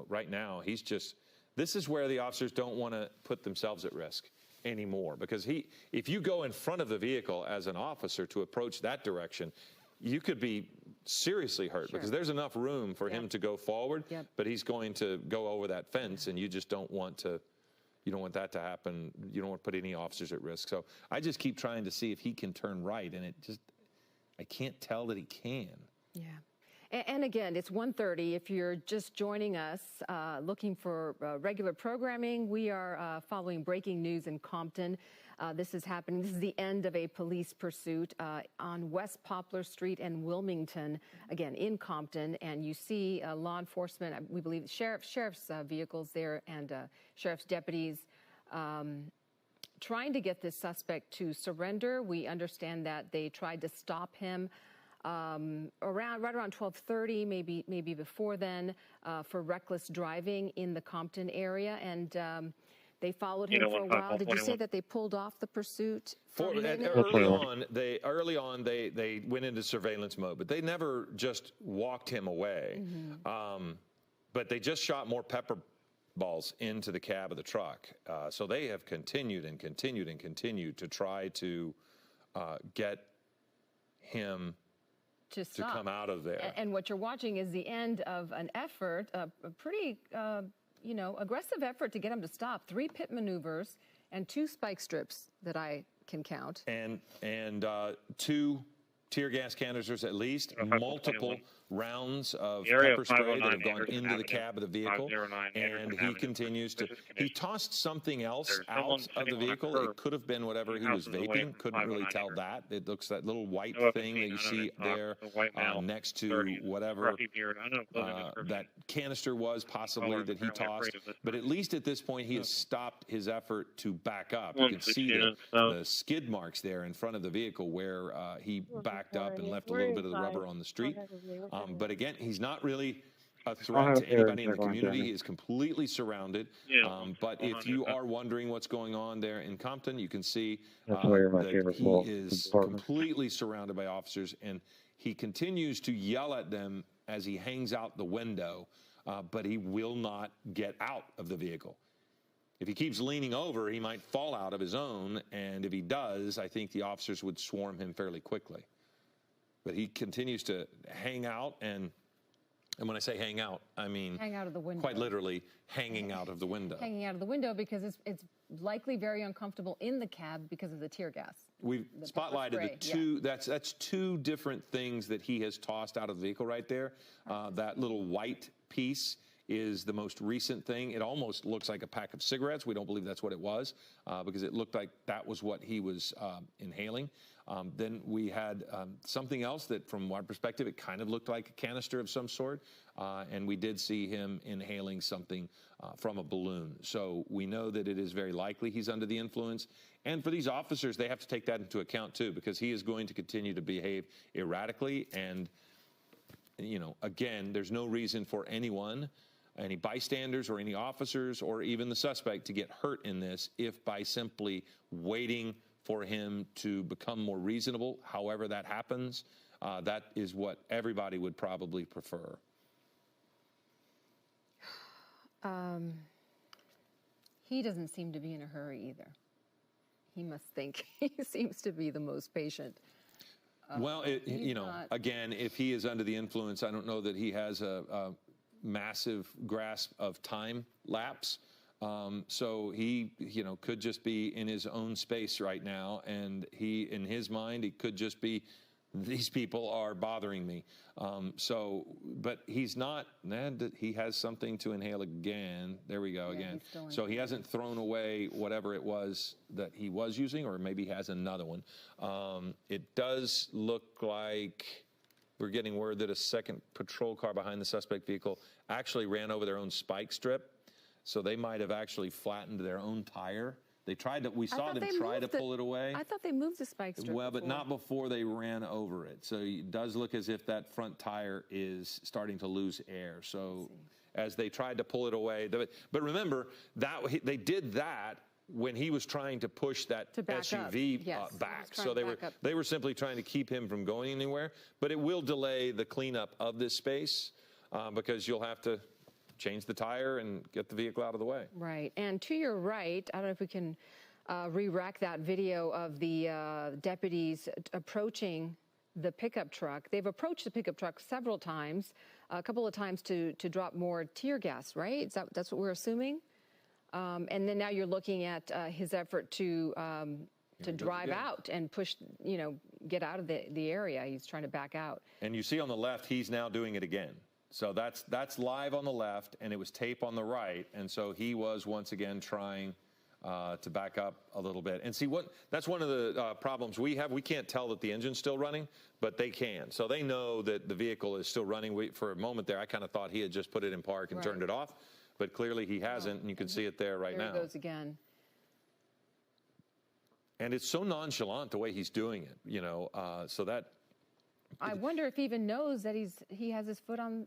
right now, he's just, this is where the officers don't want to put themselves at risk anymore. Because if you go in front of the vehicle as an officer to approach that direction, you could be seriously hurt because there's enough room for him to go forward, but he's going to go over that fence, and you just don't want to, you don't want that to happen. You don't want to put any officers at risk. So I just keep trying to see if he can turn right, and I can't tell that he can. Yeah. And again, it's 1:30. If you're just joining us, looking for regular programming, we are following breaking news in Compton. This is happening. This is the end of a police pursuit on West Poplar Street and Wilmington, again, in Compton. And you see law enforcement, we believe sheriff's vehicles there and sheriff's deputies trying to get this suspect to surrender. We understand that they tried to stop him right around 12:30, maybe before then, for reckless driving in the Compton area, and they followed him for a while. Did you say that they pulled off the pursuit? Early on, they went into surveillance mode, but they never just walked him away. But they just shot more pepper balls into the cab of the truck. So they have continued and continued and continued to try to get him to come out of there. And what you're watching is the end of an effort, a pretty, aggressive effort to get him to stop. 3 pit maneuvers and 2 spike strips that I can count. And 2 tear gas canisters at least, multiple rounds of pepper spray that have gone into the cab of the vehicle, and he continues to, he tossed something else out of the vehicle. It could have been whatever he was vaping, couldn't really tell that. It looks that little white thing that you see there next to whatever that canister was possibly that he tossed, but at least at this point he has stopped his effort to back up. You can see the skid marks there in front of the vehicle where he backed up and left a little bit of the rubber on the street. But again, he's not really a threat to anybody in the community. He is completely surrounded. But if you are wondering what's going on there in Compton, you can see that he is completely surrounded by officers, and he continues to yell at them as he hangs out the window, but he will not get out of the vehicle. If he keeps leaning over, he might fall out of his own, and if he does, I think the officers would swarm him fairly quickly. But he continues to hang out, and And when I say hang out, I mean hang out of the window. Quite literally hanging out of the window. Hanging out of the window because it's likely very uncomfortable in the cab because of the tear gas. We've spotlighted the two. That's two different things that he has tossed out of the vehicle right there. That little white piece is the most recent thing. It almost looks like a pack of cigarettes. We don't believe that's what it was because it looked like that was what he was inhaling. Then we had something else that, from our perspective, it kind of looked like a canister of some sort. And we did see him inhaling something from a balloon. So we know that it is very likely he's under the influence. And for these officers, they have to take that into account, too, because he is going to continue to behave erratically. And, you know, again, there's no reason for anyone, any bystanders or any officers or even the suspect to get hurt in this if by simply waiting for him to become more reasonable, however that happens, that is what everybody would probably prefer. He doesn't seem to be in a hurry either. He must think he seems to be the most patient. Well, you know, again, if he is under the influence, I don't know that he has a massive grasp of time lapse. So he, you know, could just be in his own space right now, and he, in his mind, it could just be, these people are bothering me. But he's not. He has something to inhale again. There we go again. So he hasn't thrown away whatever it was that he was using, or maybe he has another one. It does look like we're getting word that a second patrol car behind the suspect vehicle actually ran over their own spike strip. So they might have actually flattened their own tire. They tried to, we saw them try to pull it away. I thought they moved the spike strip. Well, but not before they ran over it. So it does look as if that front tire is starting to lose air. So as they tried to pull it away, but remember that they did that when he was trying to push that SUV back. So they were simply trying to keep him from going anywhere. But it will delay the cleanup of this space because you'll have to change the tire and get the vehicle out of the way. Right. And to your right, I don't know if we can re-rack that video of the deputies approaching the pickup truck. They've approached the pickup truck several times, a couple of times to drop more tear gas, right? That's what we're assuming? And then now you're looking at his effort to drive out and push, you know, get out of the area. He's trying to back out. And you see on the left, he's now doing it again. So that's live on the left, and it was tape on the right. And so he was once again trying to back up a little bit. And see, that's one of the problems we have. We can't tell that the engine's still running, but they can. So they know that the vehicle is still running. For a moment there, I kind of thought he had just put it in park and turned it off. But clearly he hasn't, and you can see it there right now. There it goes again. And it's so nonchalant the way he's doing it, you know, so that... I wonder if he even knows that he has his foot on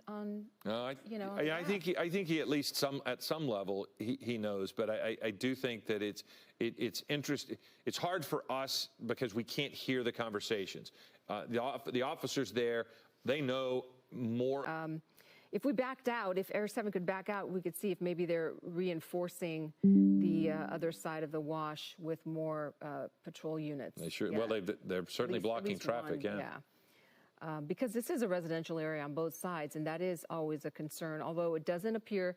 you know. I think he at least at some level he knows, but I do think that it's interesting. It's hard for us because we can't hear the conversations. The officers there, they know more. If we backed out, if Air 7 could back out, we could see if maybe they're reinforcing the other side of the wash with more patrol units. They sure. Yeah. Well, they're certainly blocking traffic. Yeah. Because this is a residential area on both sides, and that is always a concern. Although there doesn't appear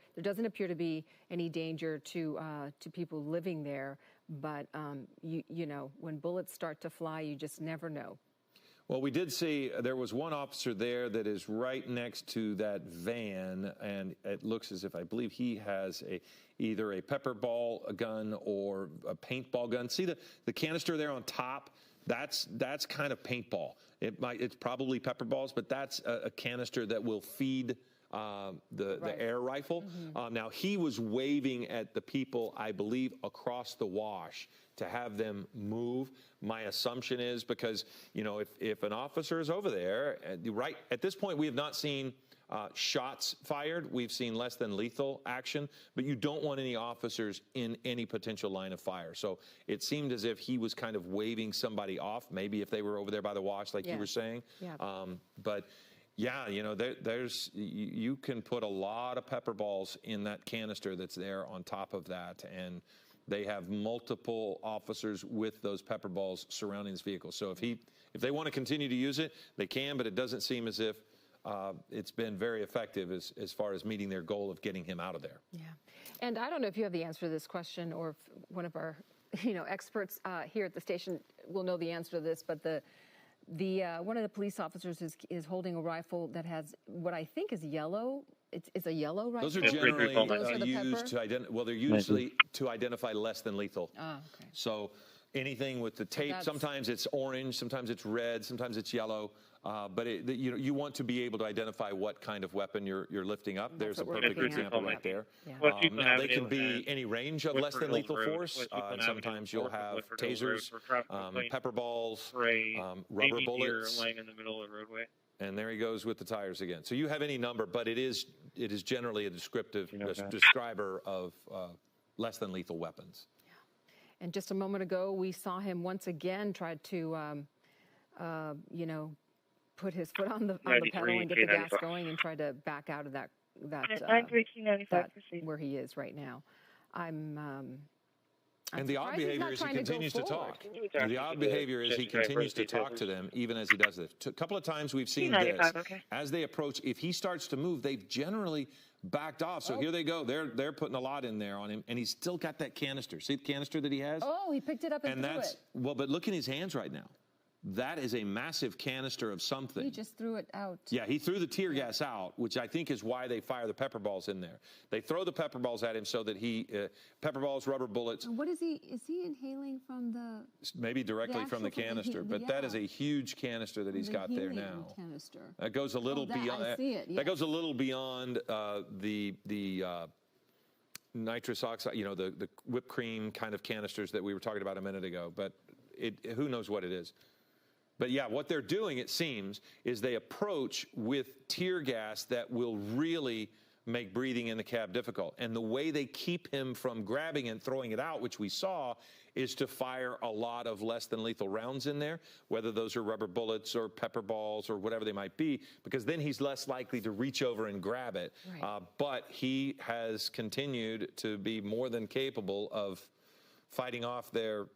to be any danger to people living there. But you know, when bullets start to fly, you just never know. Well, we did see there was one officer there that is right next to that van, and it looks as if I believe he has either a pepper ball gun or a paintball gun. See the canister there on top? That's kind of paintball. It's probably pepper balls, but that's a canister that will feed the air rifle. Mm-hmm. Now, he was waving at the people, I believe, across the wash to have them move. My assumption is because, you know, if an officer is over there, right at this point, we have not seen shots fired. We've seen less than lethal action, but you don't want any officers in any potential line of fire. So it seemed as if he was kind of waving somebody off, maybe if they were over there by the wash, like you were saying. Yeah. But yeah, you know, you can put a lot of pepper balls in that canister that's there on top of that, and they have multiple officers with those pepper balls surrounding this vehicle. So if they want to continue to use it, they can, but it doesn't seem as if it's been very effective as far as meeting their goal of getting him out of there. Yeah. And I don't know if you have the answer to this question, or if one of our experts here at the station will know the answer to this, but one of the police officers is holding a rifle that has what I think is yellow. It's a yellow rifle. Those are generally used to identify. Well, they're usually to identify less than lethal. Ah, okay. So anything with the tape, sometimes it's orange, sometimes it's red, sometimes it's yellow. But you want to be able to identify what kind of weapon you're lifting up. There's a perfect example right there. Yeah. Now they can be any range of less than lethal force. And sometimes you'll have tasers, pepper balls, rubber bullets. Laying in the middle of the roadway. And there he goes with the tires again. So you have any number, but it is generally a describer of less than lethal weapons. Yeah. And just a moment ago, we saw him once again try to, put his foot on the pedal and get the gas going and try to back out of that where he is right now. And the odd behavior is he continues to talk. The odd behavior is he continues to talk to them even as he does this. A couple of times we've seen this. As they approach, if he starts to move, they've generally backed off. So here they go. They're putting a lot in there on him, and he's still got that canister. See the canister that he has? Oh, he picked it up and threw it. Well, but look in his hands right now. That is a massive canister of something. He just threw it out. Yeah, he threw the tear gas out, which I think is why they fire the pepper balls in there. They throw the pepper balls at him so that pepper balls, rubber bullets. What is he inhaling from the? Maybe directly from the canister, but that is a huge canister that he's got there now. Canister. That goes a little beyond. I see it, yes. That goes a little beyond the nitrous oxide, the whipped cream kind of canisters that we were talking about a minute ago. But who knows what it is. But yeah, what they're doing, it seems, is they approach with tear gas that will really make breathing in the cab difficult. And the way they keep him from grabbing and throwing it out, which we saw, is to fire a lot of less than lethal rounds in there, whether those are rubber bullets or pepper balls or whatever they might be, because then he's less likely to reach over and grab it. Right. But he has continued to be more than capable of fighting off their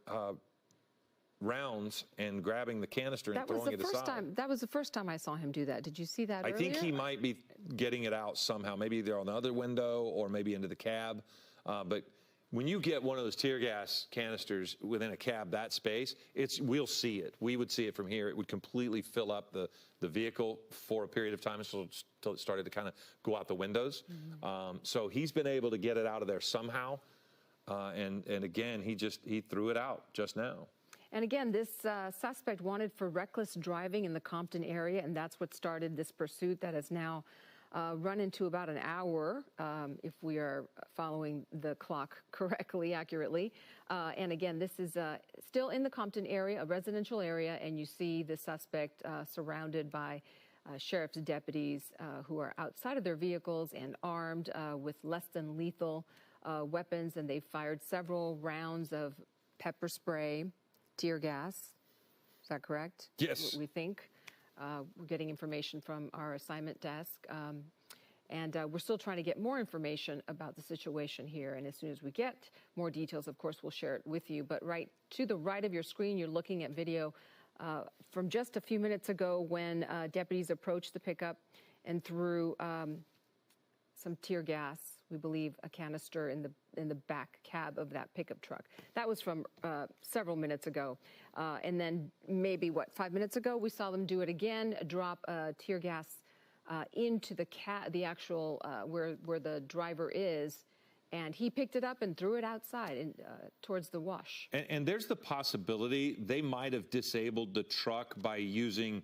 rounds and grabbing the canister and throwing it aside. That was the first time I saw him do that. Did you see that earlier? I think he might be getting it out somehow. Maybe they're on the other window or maybe into the cab. But when you get one of those tear gas canisters within a cab that space, we'll see it. We would see it from here. It would completely fill up the vehicle for a period of time until it started to kind of go out the windows. Mm-hmm. So he's been able to get it out of there somehow. And again, he threw it out just now. And again, this suspect wanted for reckless driving in the Compton area, and that's what started this pursuit that has now run into about an hour, if we are following the clock accurately. And again, this is still in the Compton area, a residential area, and you see the suspect surrounded by sheriff's deputies who are outside of their vehicles and armed with less than lethal weapons, and they've fired several rounds of pepper spray, tear gas. Is that correct? Yes. We think. We're getting information from our assignment desk. And we're still trying to get more information about the situation here. And as soon as we get more details, of course, we'll share it with you. But right to the right of your screen, you're looking at video from just a few minutes ago when deputies approached the pickup and threw some tear gas, we believe a canister in the back cab of that pickup truck. That was from several minutes ago. And then maybe, 5 minutes ago, we saw them do it again, drop tear gas into the actual where the driver is, and he picked it up and threw it outside and towards the wash. And there's the possibility they might have disabled the truck by using,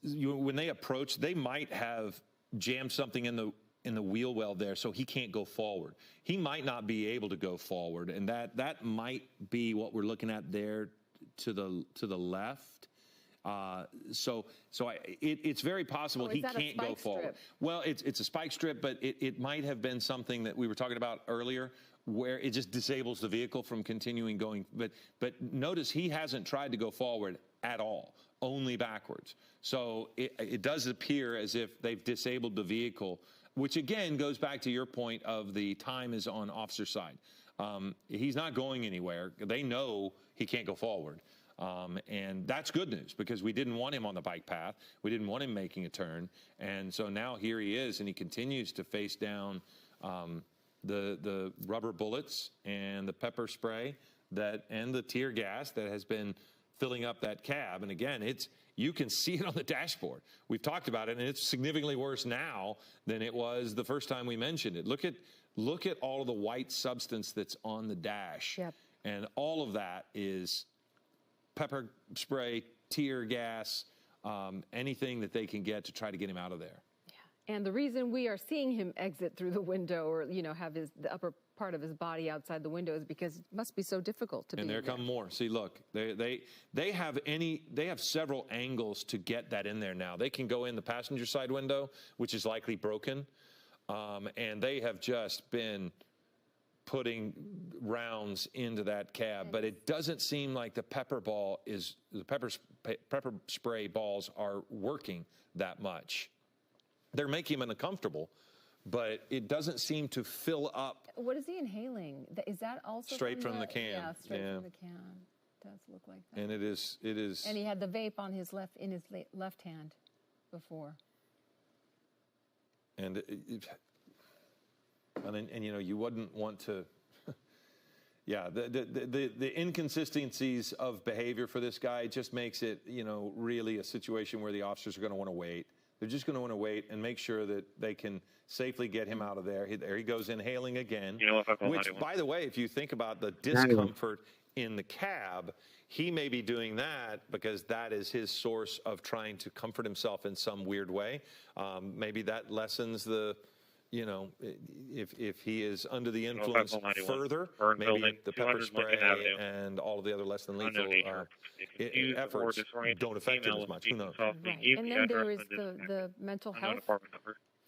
when they approach, they might have jammed something in the wheel well there so he can't go forward. He might not be able to go forward, and that might be what we're looking at there to the left. It's very possible he can't go forward. Well, it's a spike strip, but it might have been something that we were talking about earlier, where it just disables the vehicle from continuing going. But notice he hasn't tried to go forward at all, only backwards. So it does appear as if they've disabled the vehicle, which again goes back to your point of the time is on officer side. He's not going anywhere. They know he can't go forward. And that's good news because we didn't want him on the bike path. We didn't want him making a turn. And so now here he is, and he continues to face down the rubber bullets and the pepper spray and the tear gas that has been filling up that cab. And again, you can see it on the dashboard. We've talked about it, and it's significantly worse now than it was the first time we mentioned it. Look at all of the white substance that's on the dash. Yep. And all of that is pepper spray, tear gas, anything that they can get to try to get him out of there. And the reason we are seeing him exit through the window or, have the upper part of his body outside the window is because it must be so difficult to be in there. And there come more. See, look, they have several angles to get that in there now. They can go in the passenger side window, which is likely broken, and they have just been putting rounds into that cab. But it doesn't seem like the pepper spray balls are working that much. They're making him uncomfortable, but it doesn't seem to fill up. What is he inhaling? Is that also straight from the can? Yeah, straight from the can. Does look like that. And it is. And he had the vape on his left hand before. And you wouldn't want to. Yeah, the inconsistencies of behavior for this guy just makes it, really a situation where the officers are going to want to wait. They're just going to want to wait and make sure that they can safely get him out of there. There he goes inhaling again, which, by the way, if you think about the discomfort in the cab, he may be doing that because that is his source of trying to comfort himself in some weird way. Maybe that lessens the, if he is under the influence further, maybe the pepper spray and all of the other less than lethal efforts don't affect him as much. Who knows? Right. And then there is the mental health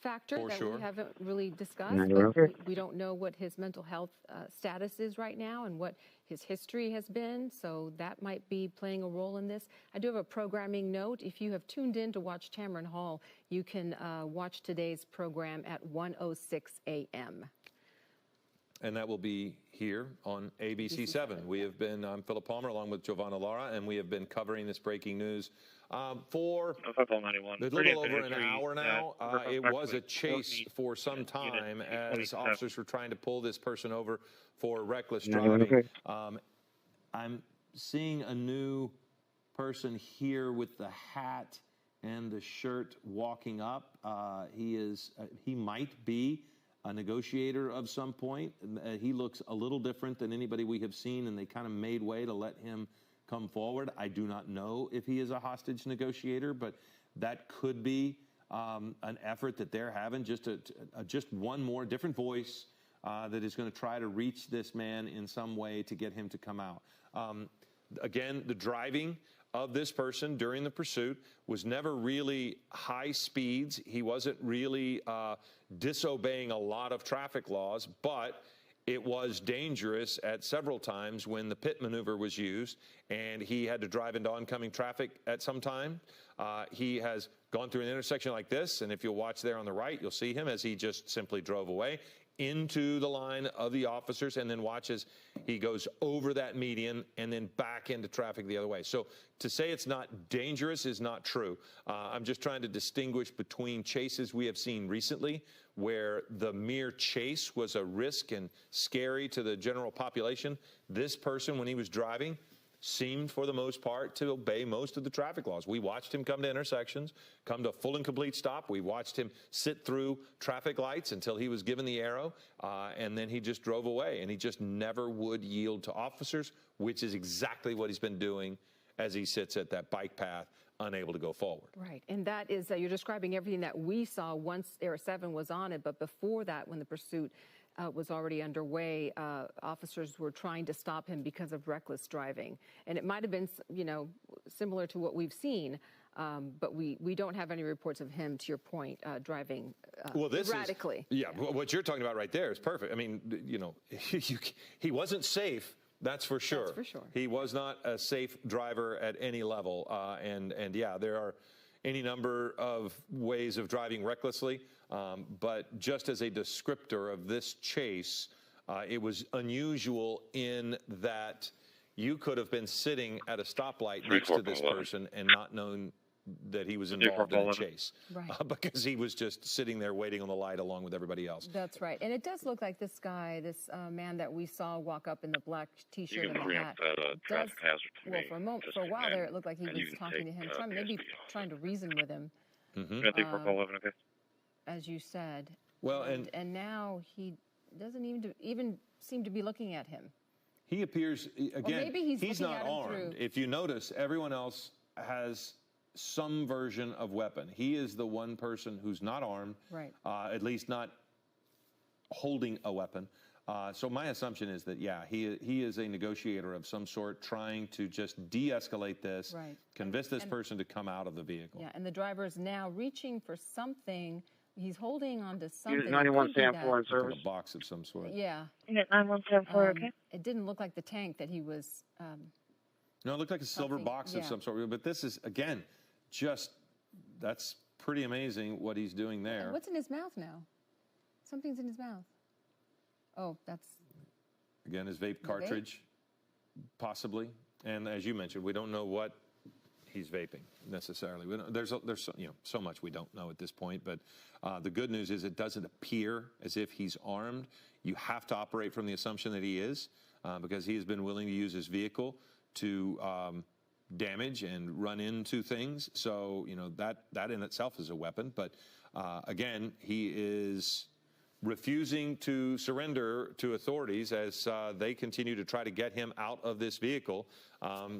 factor that we haven't really discussed. But we don't know what his mental health status is right now and what his history has been, so that might be playing a role in this. I do have a programming note. If you have tuned in to watch Tamron Hall, you can watch today's program at 1:06 a.m. And that will be here on ABC7. I'm Philip Palmer along with Giovanna Lara, and we have been covering this breaking news for a little over an hour now. It was a chase for some time as officers were trying to pull this person over for reckless driving. I'm seeing a new person here with the hat and the shirt walking up. He might be a negotiator of some point. He looks a little different than anybody we have seen, and they kind of made way to let him come forward. I do not know if he is a hostage negotiator, but that could be an effort that they're having, just one more different voice that is going to try to reach this man in some way to get him to come out. Again, the driving of this person during the pursuit was never really high speeds. He wasn't really disobeying a lot of traffic laws, but it was dangerous at several times when the pit maneuver was used, and he had to drive into oncoming traffic at some time. He has gone through an intersection like this, and if you'll watch there on the right, you'll see him as he just simply drove away into the line of the officers, and then watch as he goes over that median and then back into traffic the other way. So to say it's not dangerous is not true. I'm just trying to distinguish between chases we have seen recently where the mere chase was a risk and scary to the general population. This person, when he was driving, seemed for the most part to obey most of the traffic laws. We watched him come to intersections, come to a full and complete stop. We watched him sit through traffic lights until he was given the arrow, and then he just drove away, and he just never would yield to officers, which is exactly what he's been doing as he sits at that bike path, unable to go forward. Right, and that is, you're describing everything that we saw once Air 7 was on it, but before that, when the pursuit was already underway, officers were trying to stop him because of reckless driving. And it might have been, similar to what we've seen, but we don't have any reports of him, to your point, driving erratically. What you're talking about right there is perfect. I mean, he wasn't safe. That's for sure. That's for sure. He was not a safe driver at any level. And there are any number of ways of driving recklessly. But just as a descriptor of this chase, it was unusual in that you could have been sitting at a stoplight next to this person and not known that he was involved in a chase, Right. because he was just sitting there waiting on the light along with everybody else. That's right. And it does look like this guy, this man that we saw walk up in the black T-shirt and the hat, traffic hazard to well, me. for a while there, it looked like he and you was can talking to take, him, the maybe SD off. trying to reason with him, okay. as you said. Well, and now he doesn't even seem to be looking at him. He appears, again, maybe he's not looking at him armed. through- If you notice, everyone else has some version of weapon. He is the one person who's not armed, Right. At least not holding a weapon. So my assumption is that, yeah, he is a negotiator of some sort, trying to just de-escalate this, Right. convince this person to come out of the vehicle. Yeah, and the driver is now reaching for something. He's holding on to something. Unit It could be 9174 in that- service. A box of some sort. Yeah. Unit 9174, okay. It didn't look like the tank that he was. No, it looked like a silver Something, box of yeah. some sort. But this is, again, that's pretty amazing what he's doing there. And what's in his mouth now? Something's in his mouth. Oh, that's. Again, his vape cartridge, possibly. And as you mentioned, we don't know what he's vaping necessarily. There's so much we don't know at this point. But the good news is it doesn't appear as if he's armed. You have to operate from the assumption that he is, because he has been willing to use his vehicle to damage and run into things. So that in itself is a weapon. But again, he is refusing to surrender to authorities as they continue to try to get him out of this vehicle,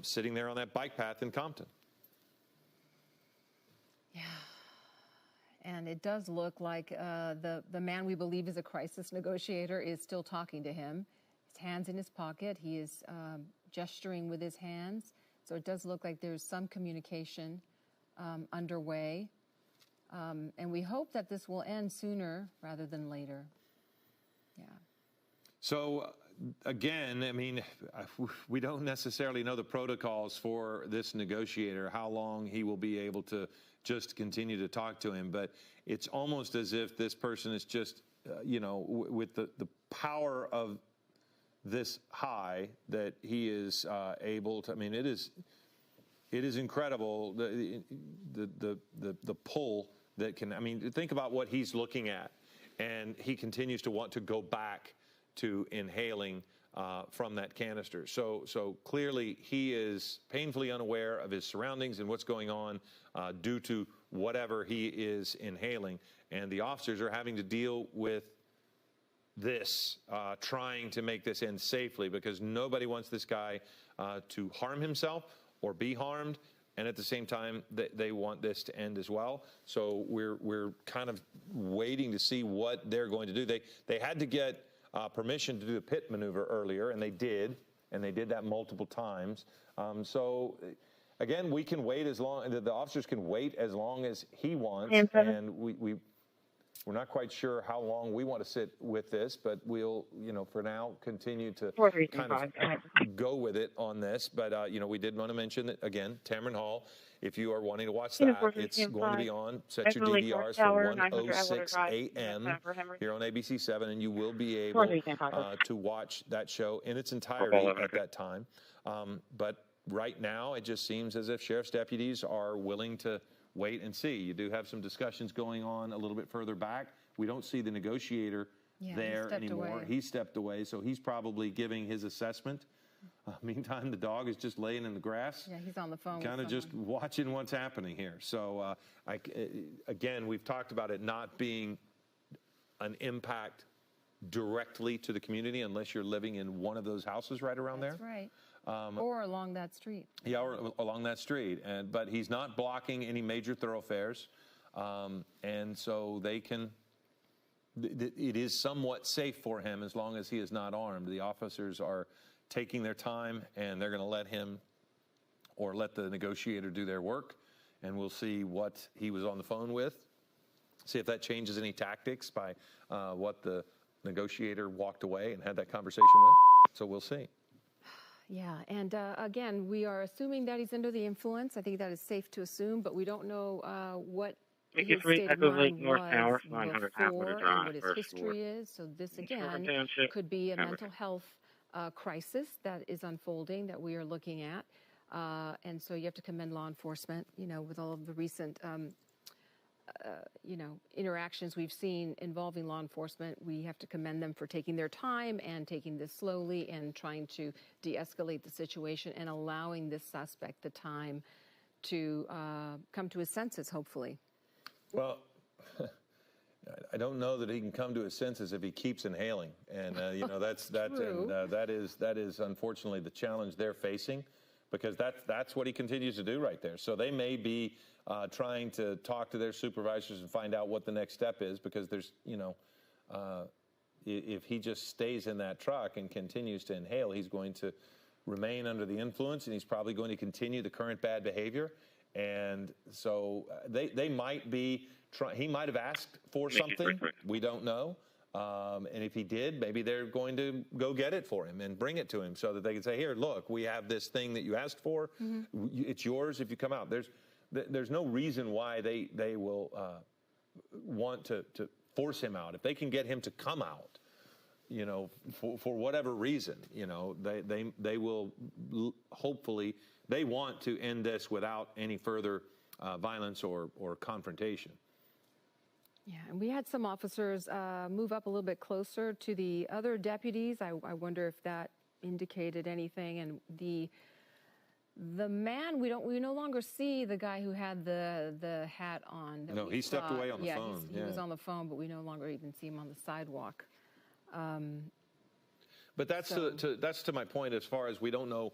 sitting there on that bike path in Compton. Yeah. And it does look like the man we believe is a crisis negotiator is still talking to him. His hands in his pocket. He is gesturing with his hands. So it does look like there's some communication underway. And we hope that this will end sooner rather than later. Yeah. So, again, I mean, we don't necessarily know the protocols for this negotiator, how long he will be able to just continue to talk to him. But it's almost as if this person is just, with the power of this high, that he is able to, I mean, it is incredible, the pull that can, I mean, think about what he's looking at, and he continues to want to go back to inhaling from that canister. So clearly he is painfully unaware of his surroundings and what's going on due to whatever he is inhaling. And the officers are having to deal with this, trying to make this end safely, because nobody wants this guy to harm himself or be harmed. And at the same time, they want this to end as well. So we're kind of waiting to see what they're going to do. They had to get permission to do the pit maneuver earlier, and they did that multiple times. So again, we can wait as long. The officers can wait as long as he wants, and we're not quite sure how long we want to sit with this, but we'll, for now, continue to kind of go with it on this. But, we did want to mention that, again, Tamron Hall, if you are wanting to watch that, it's going to be on. Set your DVRs for 1:06 a.m. here on ABC 7, and you will be able to watch that show in its entirety at that time. But right now, it just seems as if sheriff's deputies are willing to wait and see. You do have some discussions going on a little bit further back. We don't see the negotiator there anymore. He stepped away, so he's probably giving his assessment. Meantime, the dog is just laying in the grass. Yeah, he's on the phone. Kind of just watching what's happening here. So, again, we've talked about it not being an impact directly to the community unless you're living in one of those houses right around there. That's right. Or along that street. Yeah, or along that street. But he's not blocking any major thoroughfares. And so they can, it is somewhat safe for him as long as he is not armed. The officers are taking their time, and they're going to let him or let the negotiator do their work. And we'll see what he was on the phone with, see if that changes any tactics by what the negotiator walked away and had that conversation with. So we'll see. Yeah, and again, we are assuming that he's under the influence. I think that is safe to assume, but we don't know what his state of mind was before and what his history is. So this, again, could be a mental health crisis that is unfolding that we are looking at. And so you have to commend law enforcement, with all of the recent, interactions we've seen involving law enforcement. We have to commend them for taking their time and taking this slowly and trying to de-escalate the situation and allowing this suspect the time to come to his senses, hopefully. Well, I don't know that he can come to his senses if he keeps inhaling, and that is unfortunately the challenge they're facing, because that's what he continues to do right there. So they may be trying to talk to their supervisors and find out what the next step is, because there's if he just stays in that truck and continues to inhale, he's going to remain under the influence, and he's probably going to continue the current bad behavior. And so they might be he might have asked for something. We don't know. And if he did, maybe they're going to go get it for him and bring it to him so that they can say, here, look, we have this thing that you asked for. It's yours if you come out. There's no reason why they will want to force him out. If they can get him to come out, for whatever reason, they will hopefully, they want to end this without any further violence or confrontation. Yeah, and we had some officers move up a little bit closer to the other deputies. I wonder if that indicated anything. And the man, we no longer see the guy who had the hat on. No, he stepped away on the phone. He was on the phone, but we no longer even see him on the sidewalk. But that's to my point, as far as we don't know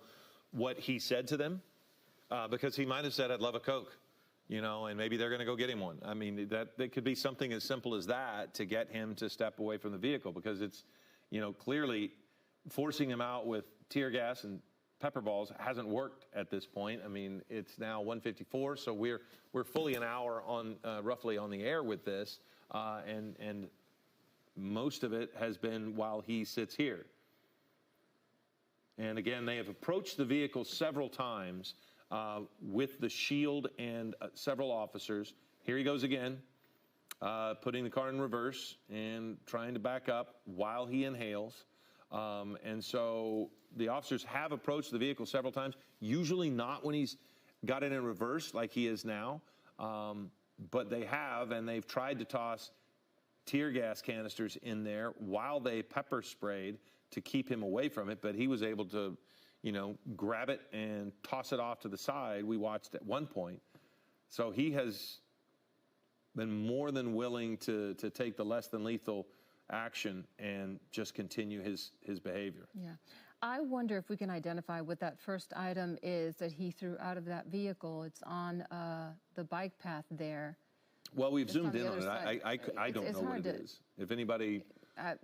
what he said to them, because he might have said, "I'd love a Coke," and maybe they're going to go get him one. I mean, that could be something as simple as that to get him to step away from the vehicle, because it's, clearly forcing him out with tear gas and pepper balls hasn't worked at this point. I mean, it's now 1:54, so we're fully an hour on roughly on the air with this, and most of it has been while he sits here. And again, they have approached the vehicle several times with the shield and several officers. Here he goes again, putting the car in reverse and trying to back up while he inhales. And so the officers have approached the vehicle several times, usually not when he's got it in reverse like he is now, but they have, and they've tried to toss tear gas canisters in there while they pepper sprayed to keep him away from it, but he was able to, grab it and toss it off to the side. We watched at one point. So he has been more than willing to take the less than lethal action and just continue his behavior. Yeah. I wonder if we can identify what that first item is that he threw out of that vehicle. It's on the bike path there. Well, we've zoomed in on it. I don't know what it is. If anybody...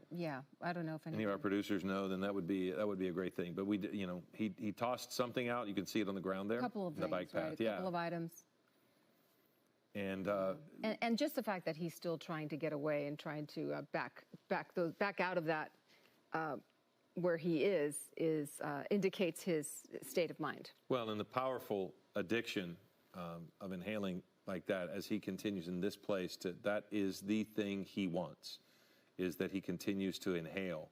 yeah, I don't know if any of our producers know, then that would be a great thing. But he tossed something out. You can see it on the ground there. A couple of the things, bike path. Right? A couple of items. And just the fact that he's still trying to get away and trying to back out of that where he is indicates his state of mind. Well, and the powerful addiction of inhaling like that as he continues in this place, that is the thing he wants. Is that he continues to inhale.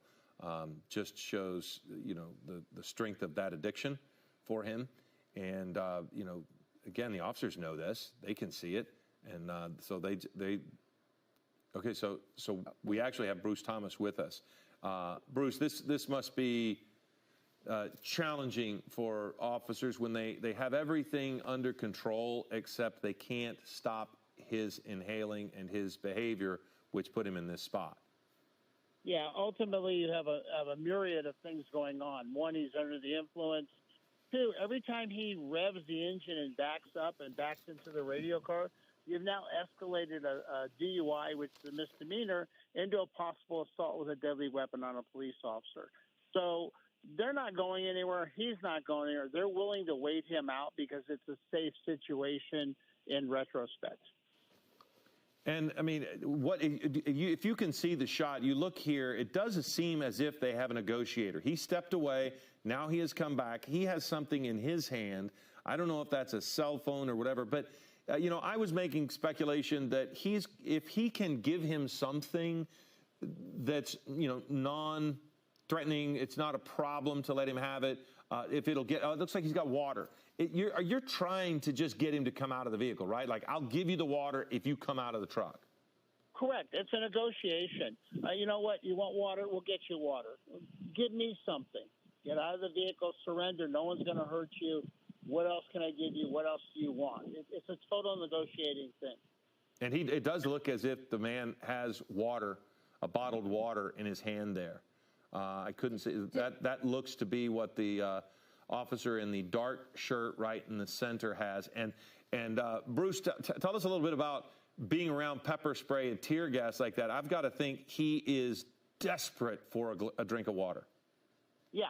Just shows, the strength of that addiction for him. And, again, the officers know this. They can see it. And so okay, so we actually have Bruce Thomas with us. Bruce, this must be challenging for officers when they have everything under control, except they can't stop his inhaling and his behavior, which put him in this spot. Yeah, ultimately you have a myriad of things going on. One, he's under the influence. Two, every time he revs the engine and backs up and backs into the radio car, you've now escalated a DUI, which is a misdemeanor, into a possible assault with a deadly weapon on a police officer. So they're not going anywhere. He's not going anywhere. They're willing to wait him out because it's a safe situation in retrospect. And, I mean, if you can see the shot, you look here, it does seem as if they have a negotiator. He stepped away. Now he has come back. He has something in his hand. I don't know if that's a cell phone or whatever, but, I was making speculation that if he can give him something that's, threatening. It's not a problem to let him have it. If it'll get, it looks like he's got water. You're trying to just get him to come out of the vehicle, right? Like, I'll give you the water if you come out of the truck. Correct. It's a negotiation. You know what? You want water? We'll get you water. Give me something. Get out of the vehicle, surrender. No one's going to hurt you. What else can I give you? What else do you want? It's a total negotiating thing. And it does look as if the man has water, a bottled water in his hand there. I couldn't see that. That looks to be what the officer in the dark shirt right in the center has. And Bruce, tell us a little bit about being around pepper spray and tear gas like that. I've got to think he is desperate for a drink of water. Yeah.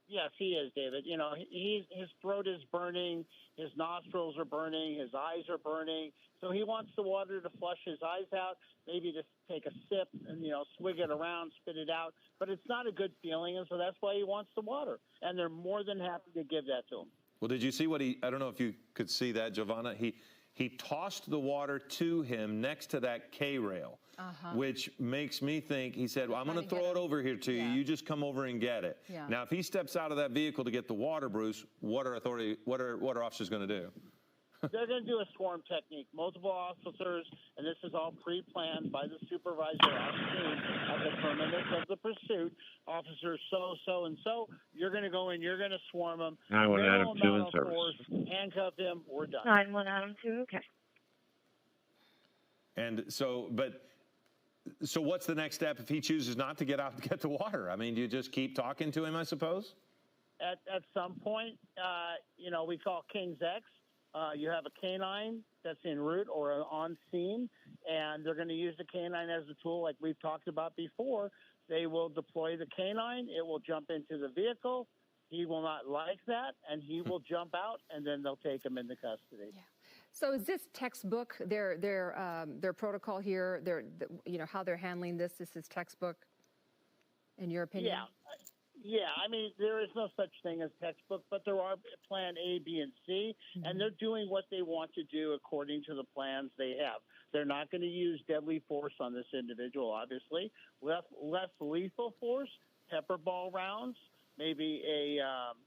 Yes, he is, David. You know, his throat is burning, his nostrils are burning, his eyes are burning. So he wants the water to flush his eyes out, maybe to take a sip and, swig it around, spit it out. But it's not a good feeling, and so that's why he wants the water. And they're more than happy to give that to him. Well, did you see what I don't know if you could see that, Giovanna. He tossed the water to him next to that K-rail, which makes me think, he said, well, I'm going to throw it over here to you. You just come over and get it. Yeah. Now, if he steps out of that vehicle to get the water, Bruce, what are officers going to do? They're going to do a swarm technique. Multiple officers, and this is all pre-planned by the supervisor on scene at the perimeter of the pursuit. Officers so, and so. You're going to go in. You're going to swarm them. 911 Adam 2 in service. Handcuff him. We're done. 911 Adam 2, okay. And so what's the next step if he chooses not to get out and get the water? I mean, do you just keep talking to him, I suppose? At some point, we call King's X. You have a canine that's en route or on scene, and they're going to use the canine as a tool like we've talked about before. They will deploy the canine. It will jump into the vehicle. He will not like that, and he will jump out, and then they'll take him into custody. Yeah. So is this textbook, their protocol here, how they're handling this? This is textbook, in your opinion? Yeah, I mean, there is no such thing as textbook, but there are plan A, B, and C, and they're doing what they want to do according to the plans they have. They're not going to use deadly force on this individual, obviously. Less lethal force, pepper ball rounds, maybe a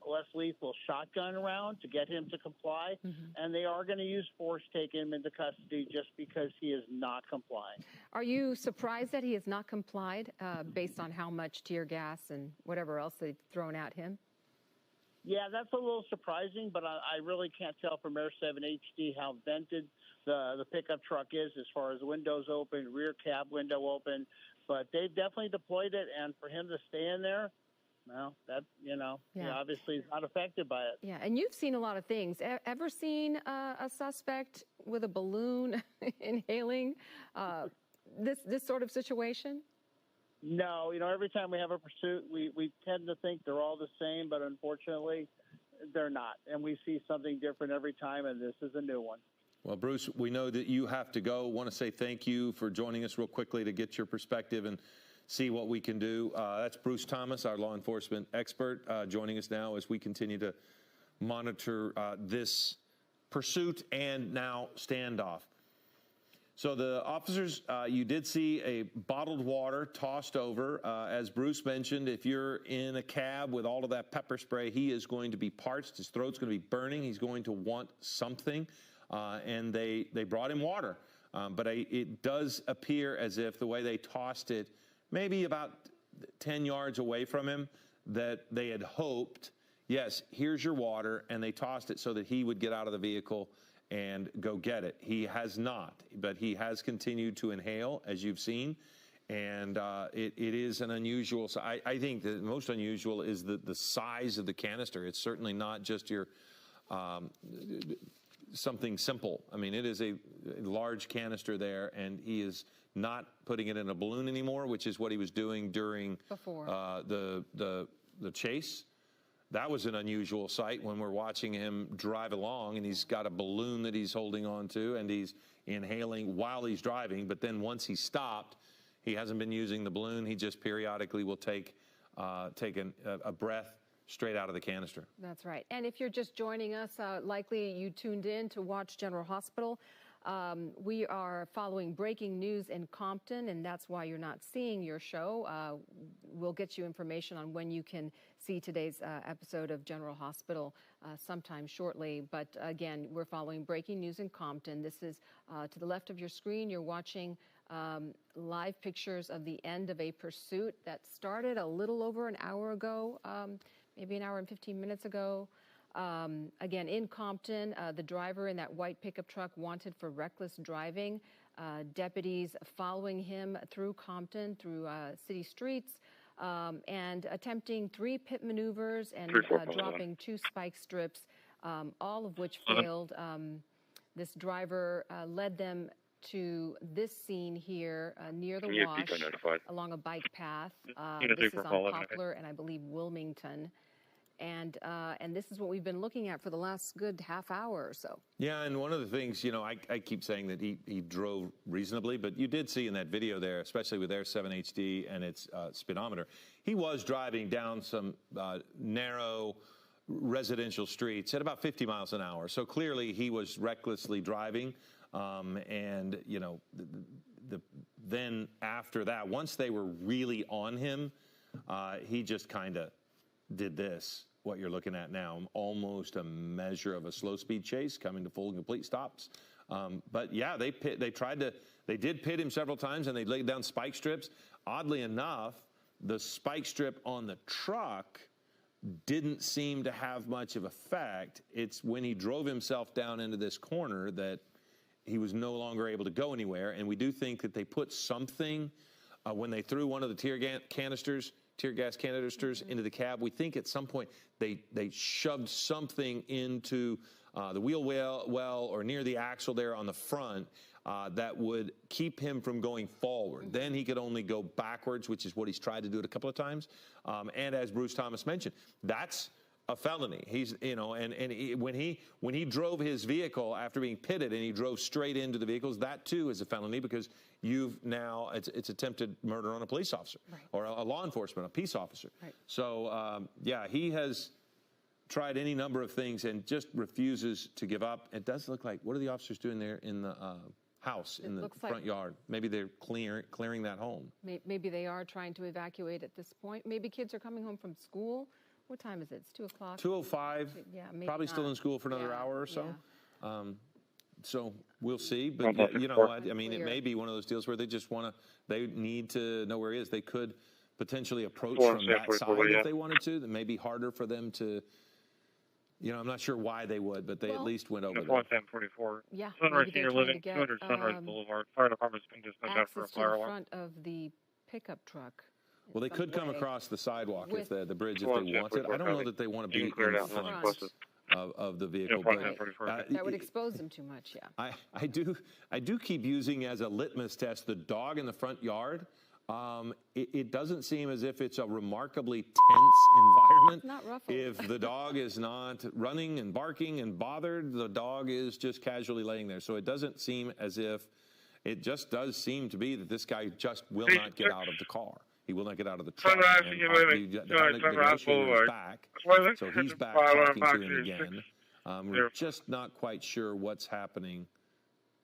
less lethal shotgun round to get him to comply, and they are going to use force to take him into custody just because he is not complying. Are you surprised that he has not complied based on how much tear gas and whatever else they've thrown at him? Yeah, that's a little surprising, but I really can't tell from Air 7 HD how vented the pickup truck is as far as windows open, rear cab window open, but they've definitely deployed it, and for him to stay in there, well, that, he obviously is not affected by it. Yeah, and you've seen a lot of things. Ever seen a suspect with a balloon inhaling this sort of situation? No, every time we have a pursuit, we tend to think they're all the same, but unfortunately, they're not. And we see something different every time, and this is a new one. Well, Bruce, we know that you have to go. Want to say thank you for joining us real quickly to get your perspective and see what we can do. That's Bruce Thomas, our law enforcement expert, joining us now as we continue to monitor this pursuit and now standoff. So the officers, you did see a bottled water tossed over. As Bruce mentioned, if you're in a cab with all of that pepper spray, he is going to be parched. His throat's going to be burning. He's going to want something. And they brought him water. But it does appear as if the way they tossed it, maybe about 10 yards away from him, that they had hoped, yes, here's your water, and they tossed it so that he would get out of the vehicle and go get it. He has not, but he has continued to inhale, as you've seen, and it is an unusual. So I think the most unusual is the size of the canister. It's certainly not just your something simple. I mean, it is a large canister there, and he is not putting it in a balloon anymore, which is what he was doing during the chase. That was an unusual sight when we're watching him drive along, and he's got a balloon that he's holding on to, and he's inhaling while he's driving. But then once he stopped, he hasn't been using the balloon. He just periodically will take a breath straight out of the canister. That's right. And if you're just joining us, likely you tuned in to watch General Hospital. We are following breaking news in Compton, and that's why you're not seeing your show. We'll get you information on when you can see today's episode of General Hospital sometime shortly. But again, we're following breaking news in Compton. This is to the left of your screen. You're watching live pictures of the end of a pursuit that started a little over an hour ago, maybe an hour and 15 minutes ago. Again, in Compton, the driver in that white pickup truck wanted for reckless driving. Deputies following him through Compton, through city streets, and attempting 3 pit maneuvers and dropping 2 spike strips, all of which failed. This driver led them to this scene here near the wash along a bike path. This is on Poplar and I believe Wilmington. And this is what we've been looking at for the last good half hour or so. Yeah, and one of the things, you know, I keep saying that he drove reasonably, but you did see in that video there, especially with Air 7 HD and its speedometer, he was driving down some narrow residential streets at about 50 miles an hour. So clearly he was recklessly driving. And, you know, then after that, once they were really on him, he just kind of did this, what you're looking at now, almost a measure of a slow speed chase coming to full and complete stops. But yeah, they did pit him several times and they laid down spike strips. Oddly enough, the spike strip on the truck didn't seem to have much of effect. It's when he drove himself down into this corner that he was no longer able to go anywhere. And we do think that they put something when they threw one of the tear gas canisters into the cab. We think at some point they shoved something into the wheel well or near the axle there on the front that would keep him from going forward. Then he could only go backwards, which is what he's tried to do it a couple of times. And as Bruce Thomas mentioned, that's a felony. He's, you know, and when he drove his vehicle after being pitted and he drove straight into the vehicles, that too is a felony because it's attempted murder on a police officer or a law enforcement, a peace officer. Right. So yeah, he has tried any number of things and just refuses to give up. It does look like, what are the officers doing there in the house, in the front yard? Maybe they're clearing that home. Maybe they are trying to evacuate at this point. Maybe kids are coming home from school. What time is it? It's 2 o'clock. 2:05. Yeah, probably not. Still in school for another hour or so. Yeah. So we'll see. But yeah, you know what? I mean, it may be one of those deals where they just they need to know where he is. They could potentially approach from that side if they wanted to. That may be harder for them to. You know, I'm not sure why they would, but they at least went over there. 1044. Yeah. Sunrise Senior Living, 200 Sunrise Boulevard. Fire department's been dispatched out for a fire alarm. Access to the front of the pickup truck. Well, they could come across the sidewalk if the bridge if they wanted. I don't know that they want to be in front of the vehicle, but that would expose them too much. Yeah. I do keep using as a litmus test the dog in the front yard. It doesn't seem as if it's a remarkably tense environment. Not ruffled. If the dog is not running and barking and bothered, the dog is just casually laying there. So it doesn't seem as if it just does seem to be that this guy just will not get out of the car. He will not get out of the truck. The negotiator is back, so he's back talking to him again. We're just not quite sure what's happening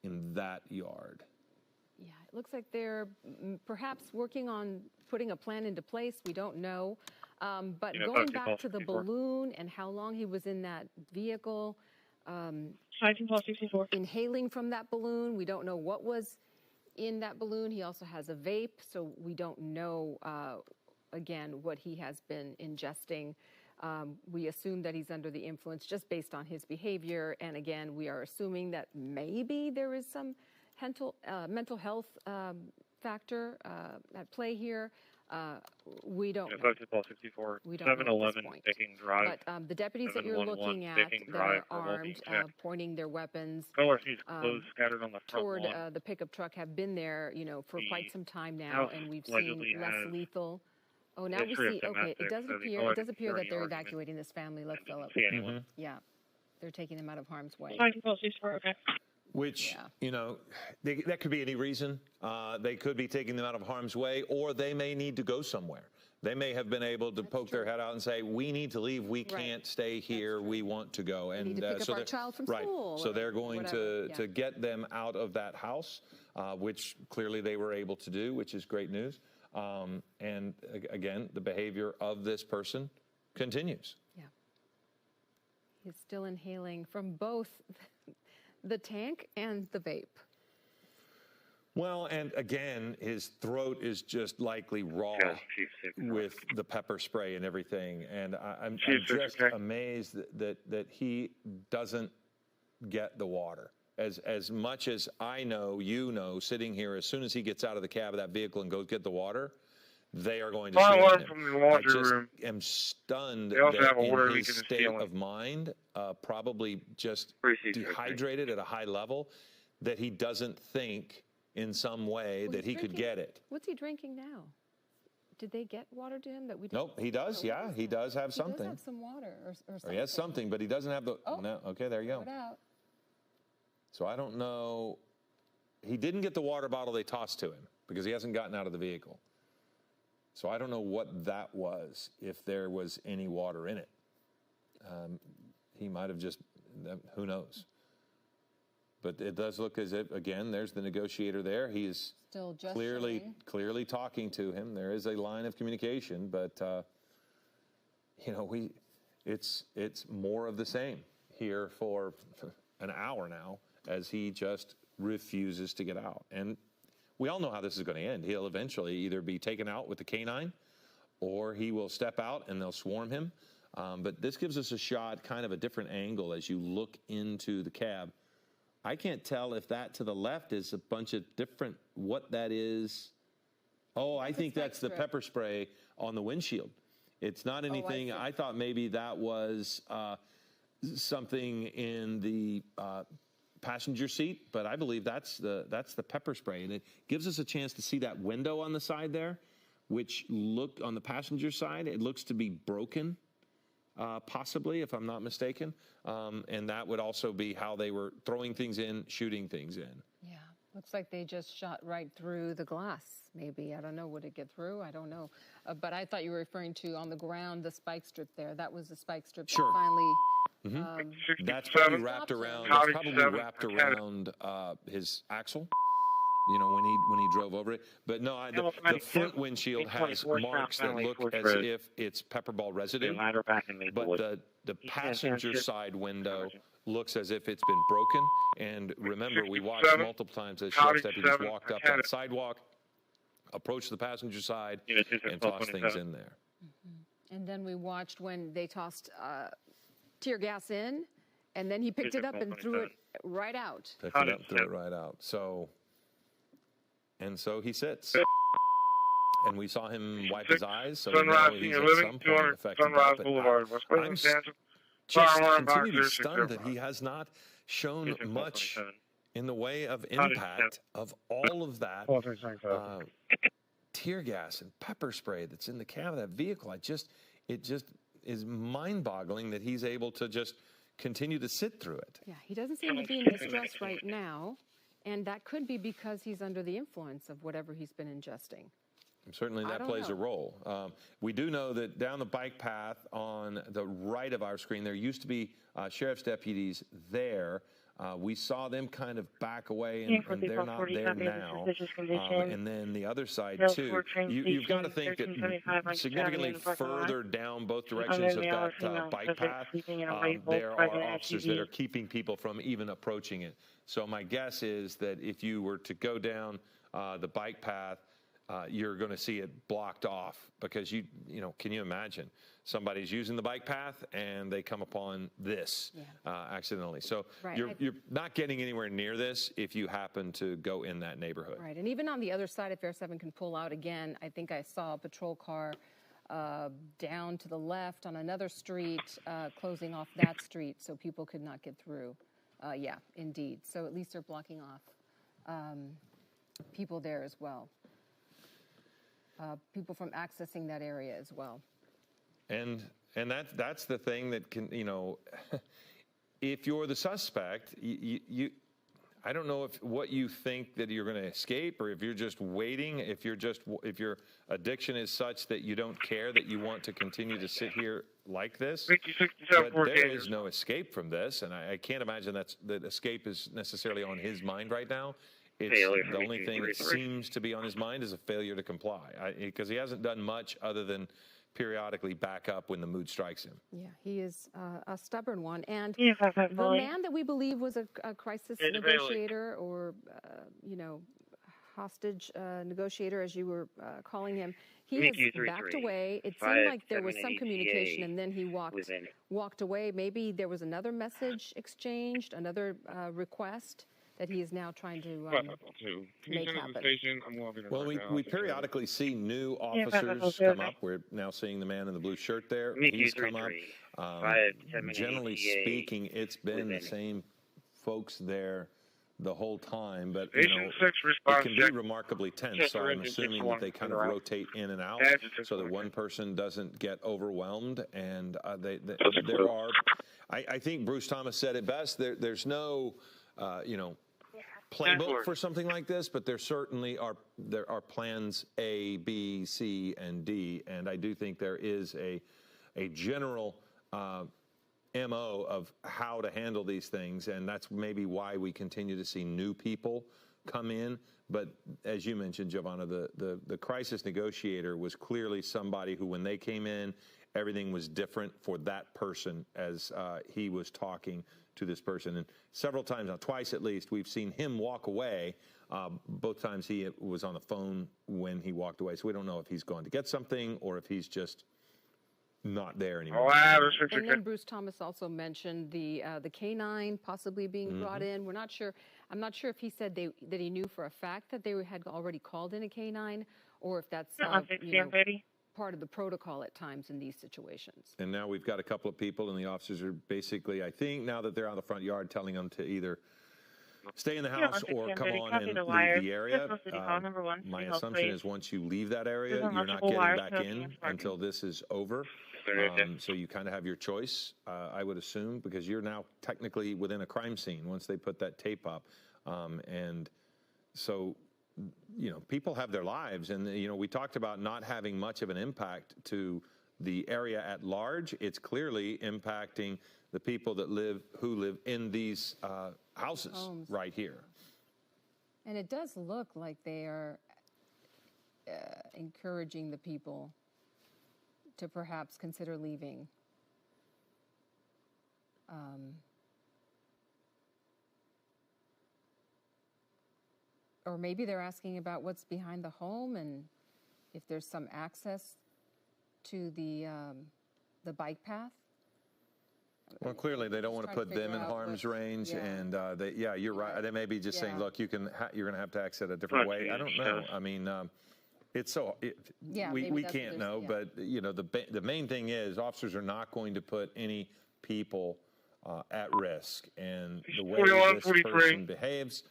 in that yard. Yeah, it looks like they're perhaps working on putting a plan into place. We don't know. But going back to the balloon and how long he was in that vehicle, inhaling from that balloon, we don't know what was in that balloon. He also has a vape, so we don't know, again, what he has been ingesting. We assume that he's under the influence just based on his behavior. And again, we are assuming that maybe there is some mental health factor at play here. We don't know. We don't know at this point. But the deputies that you're looking at that are armed, pointing their weapons scattered on the toward the pickup truck have been there, you know, for quite some time now, and we've seen less lethal. Oh, now we see. Okay, it does appear that they're evacuating this family. Look, Philip. Yeah, they're taking them out of harm's way. Which, you know, that could be any reason. They could be taking them out of harm's way, or they may need to go somewhere. They may have been able to poke their head out and say, we need to leave. We can't stay here. We want to go. And need to pick up our child from school. So they're going whatever. to get them out of that house, which clearly they were able to do, which is great news. And again, the behavior of this person continues. Yeah. He's still inhaling from both the tank and the vape. Well, and again, his throat is just likely raw with the pepper spray and everything. And I'm just amazed that he doesn't get the water. As much as I know, sitting here, as soon as he gets out of the cab of that vehicle and goes get the water, they are going to swarm him. I just am stunned that in his state of mind, probably just dehydrated at a high level, that he doesn't think in some way that he could get it. What's he drinking now? Did they get water to him that we? Nope, he does. Yeah, he does have something. He does have some water or something. Or he has something, but he doesn't have the. Oh, no. Okay, there you go. Throw it out. So I don't know. He didn't get the water bottle they tossed to him because he hasn't gotten out of the vehicle. So I don't know what that was, if there was any water in it. He might have just, who knows? But it does look as if, again, there's the negotiator there. He is still just clearly talking to him. There is a line of communication, but it's more of the same here for an hour now, as he just refuses to get out. And we all know how this is going to end. He'll eventually either be taken out with the canine, or he will step out and they'll swarm him. But this gives us a shot, kind of a different angle, as you look into the cab. I can't tell if that to the left is a bunch of different, what that is. Oh, I think that's the pepper spray on the windshield. It's not anything. I thought maybe that was something in the passenger seat, but I believe that's the pepper spray. And it gives us a chance to see that window on the side there, which look on the passenger side, it looks to be broken. Possibly, if I'm not mistaken. And that would also be how they were throwing things in, shooting things in. Yeah, looks like they just shot right through the glass, maybe. I don't know. Would it get through? I don't know. But I thought you were referring to on the ground, the spike strip there. That was the spike strip that finally... That's probably wrapped around, his axle. You know, when he drove over it. But no, the front windshield has marks that look as if it's pepperball residue. But the passenger side window looks as if it's been broken. And remember, we watched multiple times as sheriff's deputies walked up that sidewalk, approached the passenger side, and tossed things in there. And then we watched when they tossed tear gas in, and then he picked it up and threw it right out. Picked it up and threw it right out. And so he sits. And we saw him wipe his eyes, so we know he's at some point affected by it. I'm just continue to be stunned that he has not shown much in the way of impact of all of that tear gas and pepper spray that's in the cab of that vehicle. It just is mind-boggling that he's able to just continue to sit through it. Yeah, he doesn't seem to be in distress right now. And that could be because he's under the influence of whatever he's been ingesting. Certainly that plays a role. We do know that down the bike path on the right of our screen, there used to be sheriff's deputies there. We saw them kind of back away, and they're not there now. And then the other side, too. You've got to think that significantly further down both directions of that bike path, there are officers that are keeping people from even approaching it. So my guess is that if you were to go down the bike path, you're going to see it blocked off because can you imagine somebody's using the bike path and they come upon this accidentally. So you're not getting anywhere near this if you happen to go in that neighborhood. Right, and even on the other side, if Air 7 can pull out again, I think I saw a patrol car down to the left on another street, closing off that street so people could not get through. Yeah, indeed. So at least they're blocking off people there as well. People from accessing that area as well. And that's the thing that can, if you're the suspect, I don't know if what you think that you're going to escape, or if you're just waiting, if your addiction is such that you don't care, that you want to continue to sit here like this. But there is no escape from this, and I can't imagine that escape is necessarily on his mind right now. It's the only thing that seems to be on his mind is a failure to comply, because he hasn't done much other than periodically back up when the mood strikes him. Yeah, he is a stubborn one. And the man that we believe was a crisis negotiator, or, hostage negotiator, as you were calling him, he has backed away. It seemed like there was some communication, and then he walked away. Maybe there was another message exchanged, another request that he is now trying to make happen. Well, we periodically see new officers come up. We're now seeing the man in the blue shirt there. He's come up. Generally speaking, it's been the same folks there the whole time, but it can be remarkably tense. So I'm assuming that they kind of rotate in and out so that one person doesn't get overwhelmed. And there are, I think Bruce Thomas said it best. There's no, playbook for something like this, but there certainly are plans A, B, C, and D, and I do think there is a general MO of how to handle these things, and that's maybe why we continue to see new people come in. But as you mentioned, Giovanna, the crisis negotiator was clearly somebody who, when they came in, everything was different for that person as he was talking to this person. And several times, now twice at least, we've seen him walk away. Both times he was on the phone when he walked away. So we don't know if he's gone to get something or if he's just not there anymore. And then Bruce Thomas also mentioned the canine possibly being brought in. We're not sure. I'm not sure if he said that he knew for a fact that they had already called in a canine, or if that's part of the protocol at times in these situations. And now we've got a couple of people, and the officers are basically, I think, now that they're out of the front yard, telling them to either stay in the house or come on and leave the area. My assumption is once you leave that area, you're not getting back in until this is over. So you kind of have your choice, I would assume, because you're now technically within a crime scene once they put that tape up. And so, people have their lives, and, we talked about not having much of an impact to the area at large. It's clearly impacting the people who live in these houses right here. And it does look like they are encouraging the people to perhaps consider leaving. Or maybe they're asking about what's behind the home and if there's some access to the bike path. Well, clearly they don't want to put them in harm's range, and you're right. They may be just saying, look, you're going to have to exit a different way. I don't know. I mean, we can't know, but the main thing is officers are not going to put any people at risk, and the way this person behaves.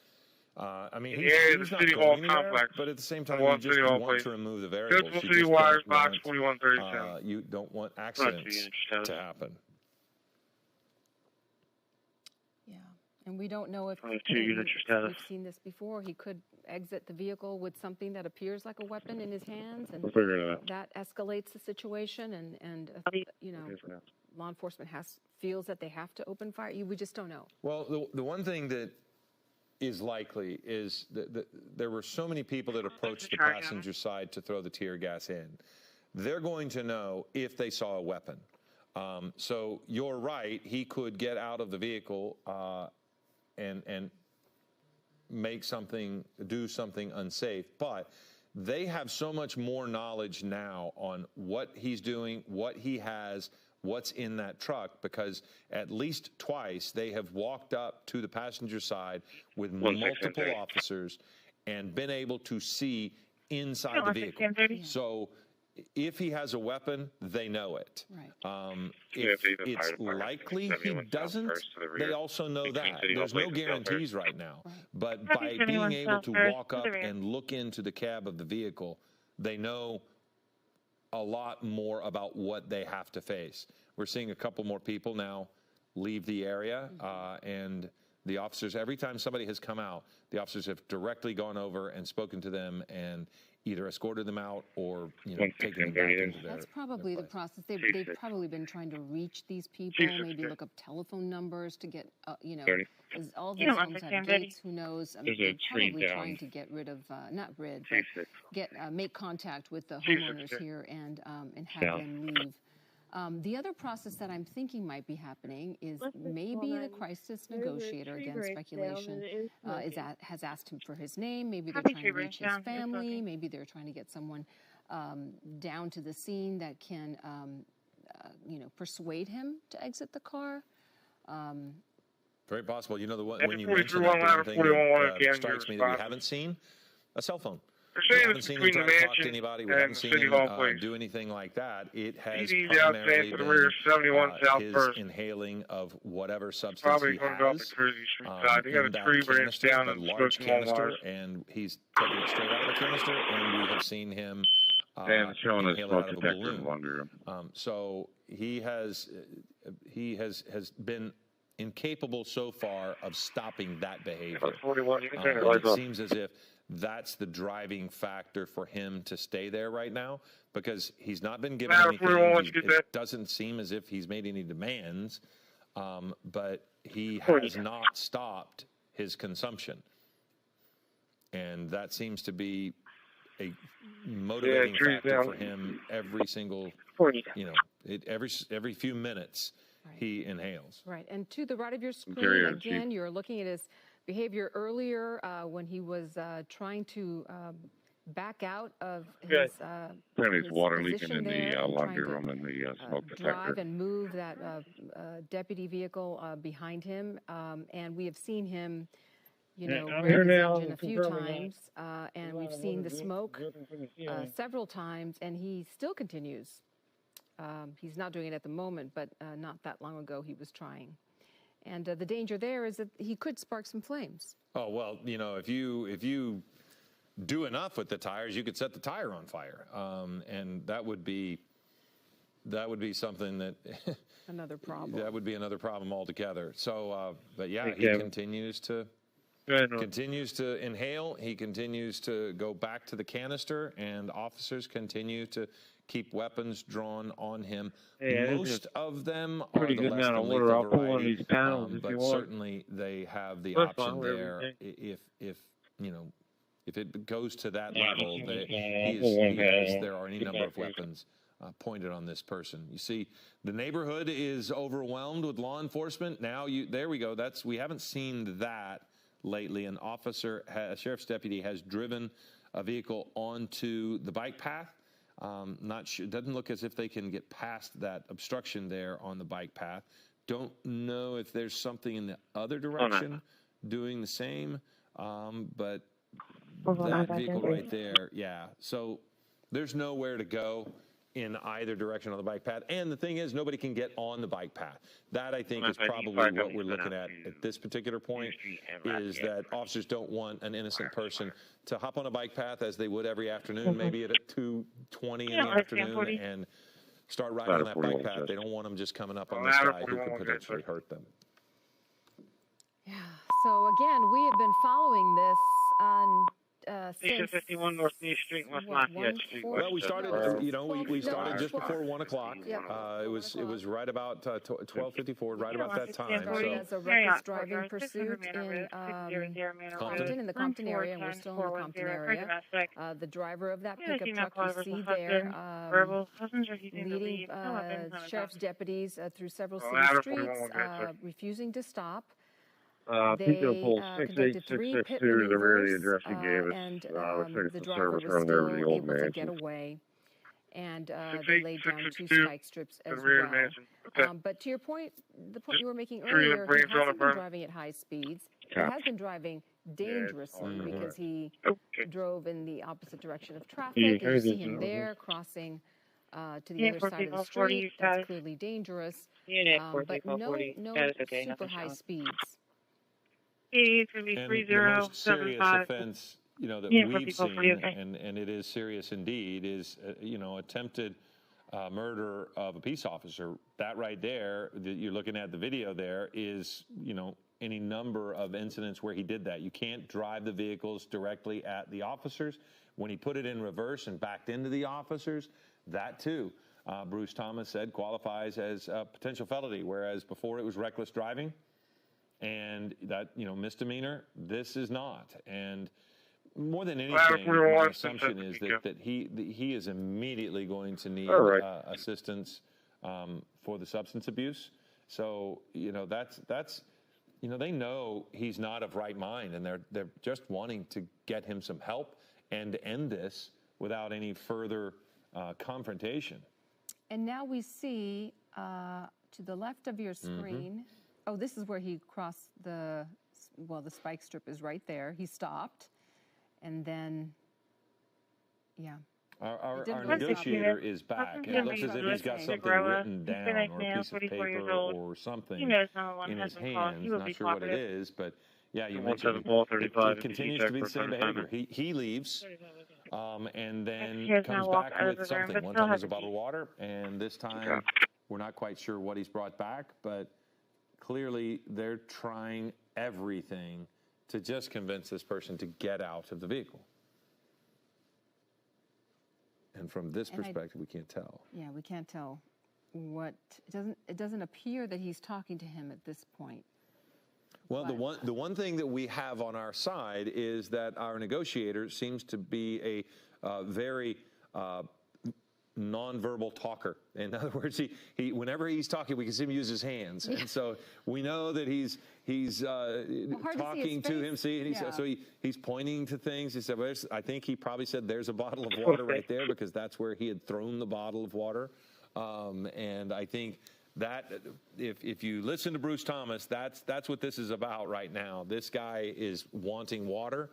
He's not going anywhere, but at the same time, you just want to remove the variables. You don't want accidents to happen. Yeah, and we don't know if we've seen this before. He could exit the vehicle with something that appears like a weapon in his hands, and that escalates the situation. And law enforcement feels that they have to open fire. We just don't know. Well, the one thing that is likely is that there were so many people that approached the passenger side to throw the tear gas in. They're going to know if they saw a weapon. So you're right. He could get out of the vehicle and do something unsafe. But they have so much more knowledge now on what he's doing, what he has, what's in that truck, because at least twice they have walked up to the passenger side with multiple officers and been able to see inside the vehicle. So if he has a weapon, they know it. Right. If it's likely he doesn't, they also know that. There's no guarantees right now. Right. But by being able to walk up and look into the cab of the vehicle, they know a lot more about what they have to face. We're seeing a couple more people now leave the area, and the officers, every time somebody has come out, the officers have directly gone over and spoken to them and either escorted them out or, taken them back into their. That's probably the process. They've probably been trying to reach these people, maybe look up telephone numbers to get, because all these homes have gates. Who knows? I mean, they're probably trying to get rid of, make contact with the homeowners here and have them leave. The other process that I'm thinking might be happening is maybe the crisis negotiator, again, speculation, has asked him for his name. Maybe they're trying to reach his family. Maybe they're trying to get someone down to the scene that can, persuade him to exit the car. Very possible. When you mentioned that, the thing that strikes me that we haven't seen, a cell phone. We haven't seen him try to talk to anybody. We haven't seen him do anything like that. It has primarily been his inhaling of whatever substance he has in that canister, that large canister, and he's taking it straight out of the canister, and we have seen him inhale it out of a balloon. So he has been incapable so far of stopping that behavior. It seems as if that's the driving factor for him to stay there right now, because he's not been given anything. It doesn't seem as if he's made any demands, but he has not stopped his consumption. And that seems to be a motivating factor for him every single, every few minutes he inhales. Right. And to the right of your screen, again, you're looking at his behavior earlier when he was trying to back out of his water leaking in the laundry room and the smoke detector. Drive and move that deputy vehicle behind him, and we have seen him, rev his engine a few times, and we've seen the smoke several times, and he still continues. He's not doing it at the moment, but not that long ago he was trying. And the danger there is that he could spark some flames. Oh, well, if you do enough with the tires, you could set the tire on fire. And that would be something that another problem. That would be another problem altogether. So, but yeah, he continues to inhale. He continues to go back to the canister, and officers continue to keep weapons drawn on him. Most of them are the less than lethal variety, but certainly they have the option there. If it goes to that level, there are any number of weapons pointed on this person. You see, the neighborhood is overwhelmed with law enforcement. Now, there we go. We haven't seen that lately. An officer, a sheriff's deputy, has driven a vehicle onto the bike path. Not sure. It doesn't look as if they can get past that obstruction there on the bike path. Don't know if there's something in the other direction doing the same, but that vehicle right there, yeah. So there's nowhere to go in either direction on the bike path. And the thing is, nobody can get on the bike path. That, I think, is probably what we're looking at this particular point, is that officers don't want an innocent person to hop on a bike path as they would every afternoon, maybe at 2:20 in the afternoon, and start riding on that bike path. They don't want them just coming up on this guy who could potentially hurt them. Yeah. So, again, we have been following this on... 51 North New Street, West Lafayette Street. Well, we started, we started just before 1 o'clock. It was right about 12:54, right about that time. So as a reckless driving pursuit in Compton, in the Compton area, and we're still in the Compton area. The driver of that pickup truck you see there, leading sheriff's deputies through several city streets, refusing to stop. People pulled 68662 to the rear of the address he gave us. And the driver was still able to get away. And they laid down 2 spike strips as well. But to your point, the point you were making earlier, he hasn't been driving at high speeds. He has been driving dangerously because he drove in the opposite direction of traffic. And you see him there crossing to the other side of the street. That's clearly dangerous. But no super high speeds. And the most serious offense, that we've seen, and it is serious indeed, is, attempted murder of a peace officer. That right there, that you're looking at the video there, is, any number of incidents where he did that. You can't drive the vehicles directly at the officers. When he put it in reverse and backed into the officers, that too, Bruce Thomas said, qualifies as a potential felony, whereas before it was reckless driving. And that, misdemeanor, this is not. And more than anything, my assumption is that he is immediately going to need assistance for the substance abuse. So, that's they know he's not of right mind, and they're just wanting to get him some help and end this without any further confrontation. And now we see to the left of your screen, oh, this is where he crossed the spike strip is right there. He stopped, and then, yeah. Our negotiator is back. It looks as if he's got something written down or a piece of paper or something in his hands. Not sure what it is, but yeah, you mentioned it continues to be the same behavior. He leaves and then comes back with something. One time there's a bottle of water, and this time we're not quite sure what he's brought back, but clearly they're trying everything to just convince this person to get out of the vehicle. And from this perspective, we can't tell. Yeah, we can't tell what it doesn't appear that he's talking to him at this point. Well, the one thing that we have on our side is that our negotiator seems to be a very nonverbal talker. In other words, he whenever he's talking, we can see him use his hands, and so we know that he's talking to him. See, and so he's pointing to things. He said, well, I think he probably said, "There's a bottle of water right there," because that's where he had thrown the bottle of water. And I think that if you listen to Bruce Thomas, that's what this is about right now. This guy is wanting water.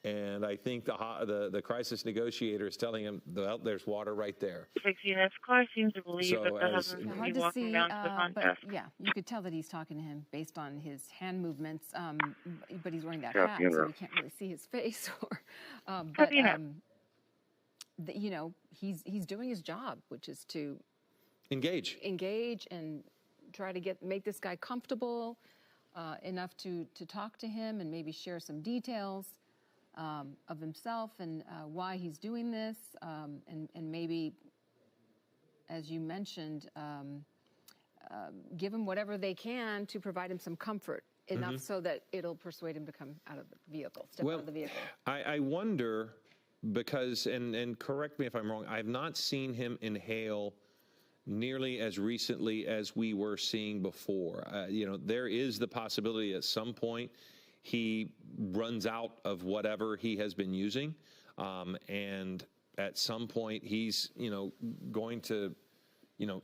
And I think the crisis negotiator is telling him, there's water right there. 6 units. Car seems to believe that the husband hard to see, but yeah, you could tell that he's talking to him based on his hand movements. But he's wearing that hat, so we can't really see his face. He's doing his job, which is to engage and try to make this guy comfortable enough to talk to him and maybe share some details of himself and why he's doing this, and maybe, as you mentioned, give him whatever they can to provide him some comfort, enough so that it'll persuade him to come out of the vehicle, step out of the vehicle. I wonder, because, and correct me if I'm wrong, I've not seen him inhale nearly as recently as we were seeing before. There is the possibility at some point he runs out of whatever he has been using, and at some point he's going to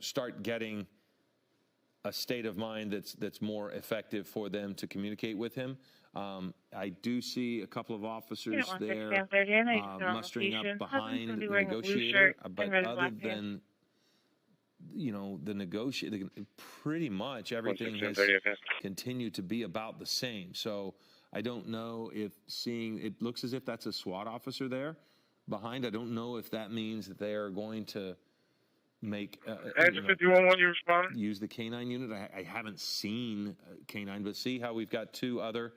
start getting a state of mind that's more effective for them to communicate with him. I do see a couple of officers there mustering up behind the negotiator, but other than the negotiator, pretty much everything has continued to be about the same. So I don't know if it looks as if that's a SWAT officer there behind. I don't know if that means that they are going to make use the canine unit. I haven't seen canine, but see how we've got two other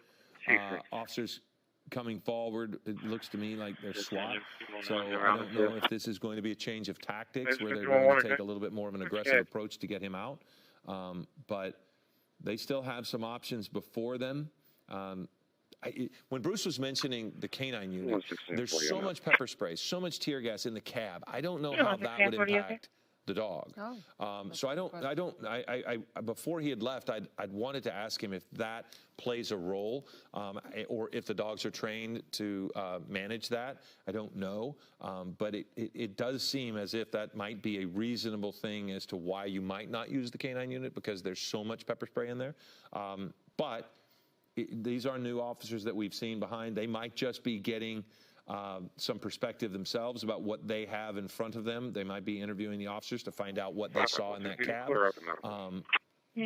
officers coming forward. It looks to me like they're SWAT. So I don't know if this is going to be a change of tactics where they're going to take a little bit more of an aggressive approach to get him out. But they still have some options before them. When Bruce was mentioning the canine unit, there's so much pepper spray, so much tear gas in the cab. I don't know how that would impact the dog. So before he had left, I'd wanted to ask him if that plays a role, or if the dogs are trained to manage that. I don't know, but it does seem as if that might be a reasonable thing as to why you might not use the canine unit, because there's so much pepper spray in there. But these are new officers that we've seen behind. They might just be getting some perspective themselves about what they have in front of them. They might be interviewing the officers to find out what they saw in that cab.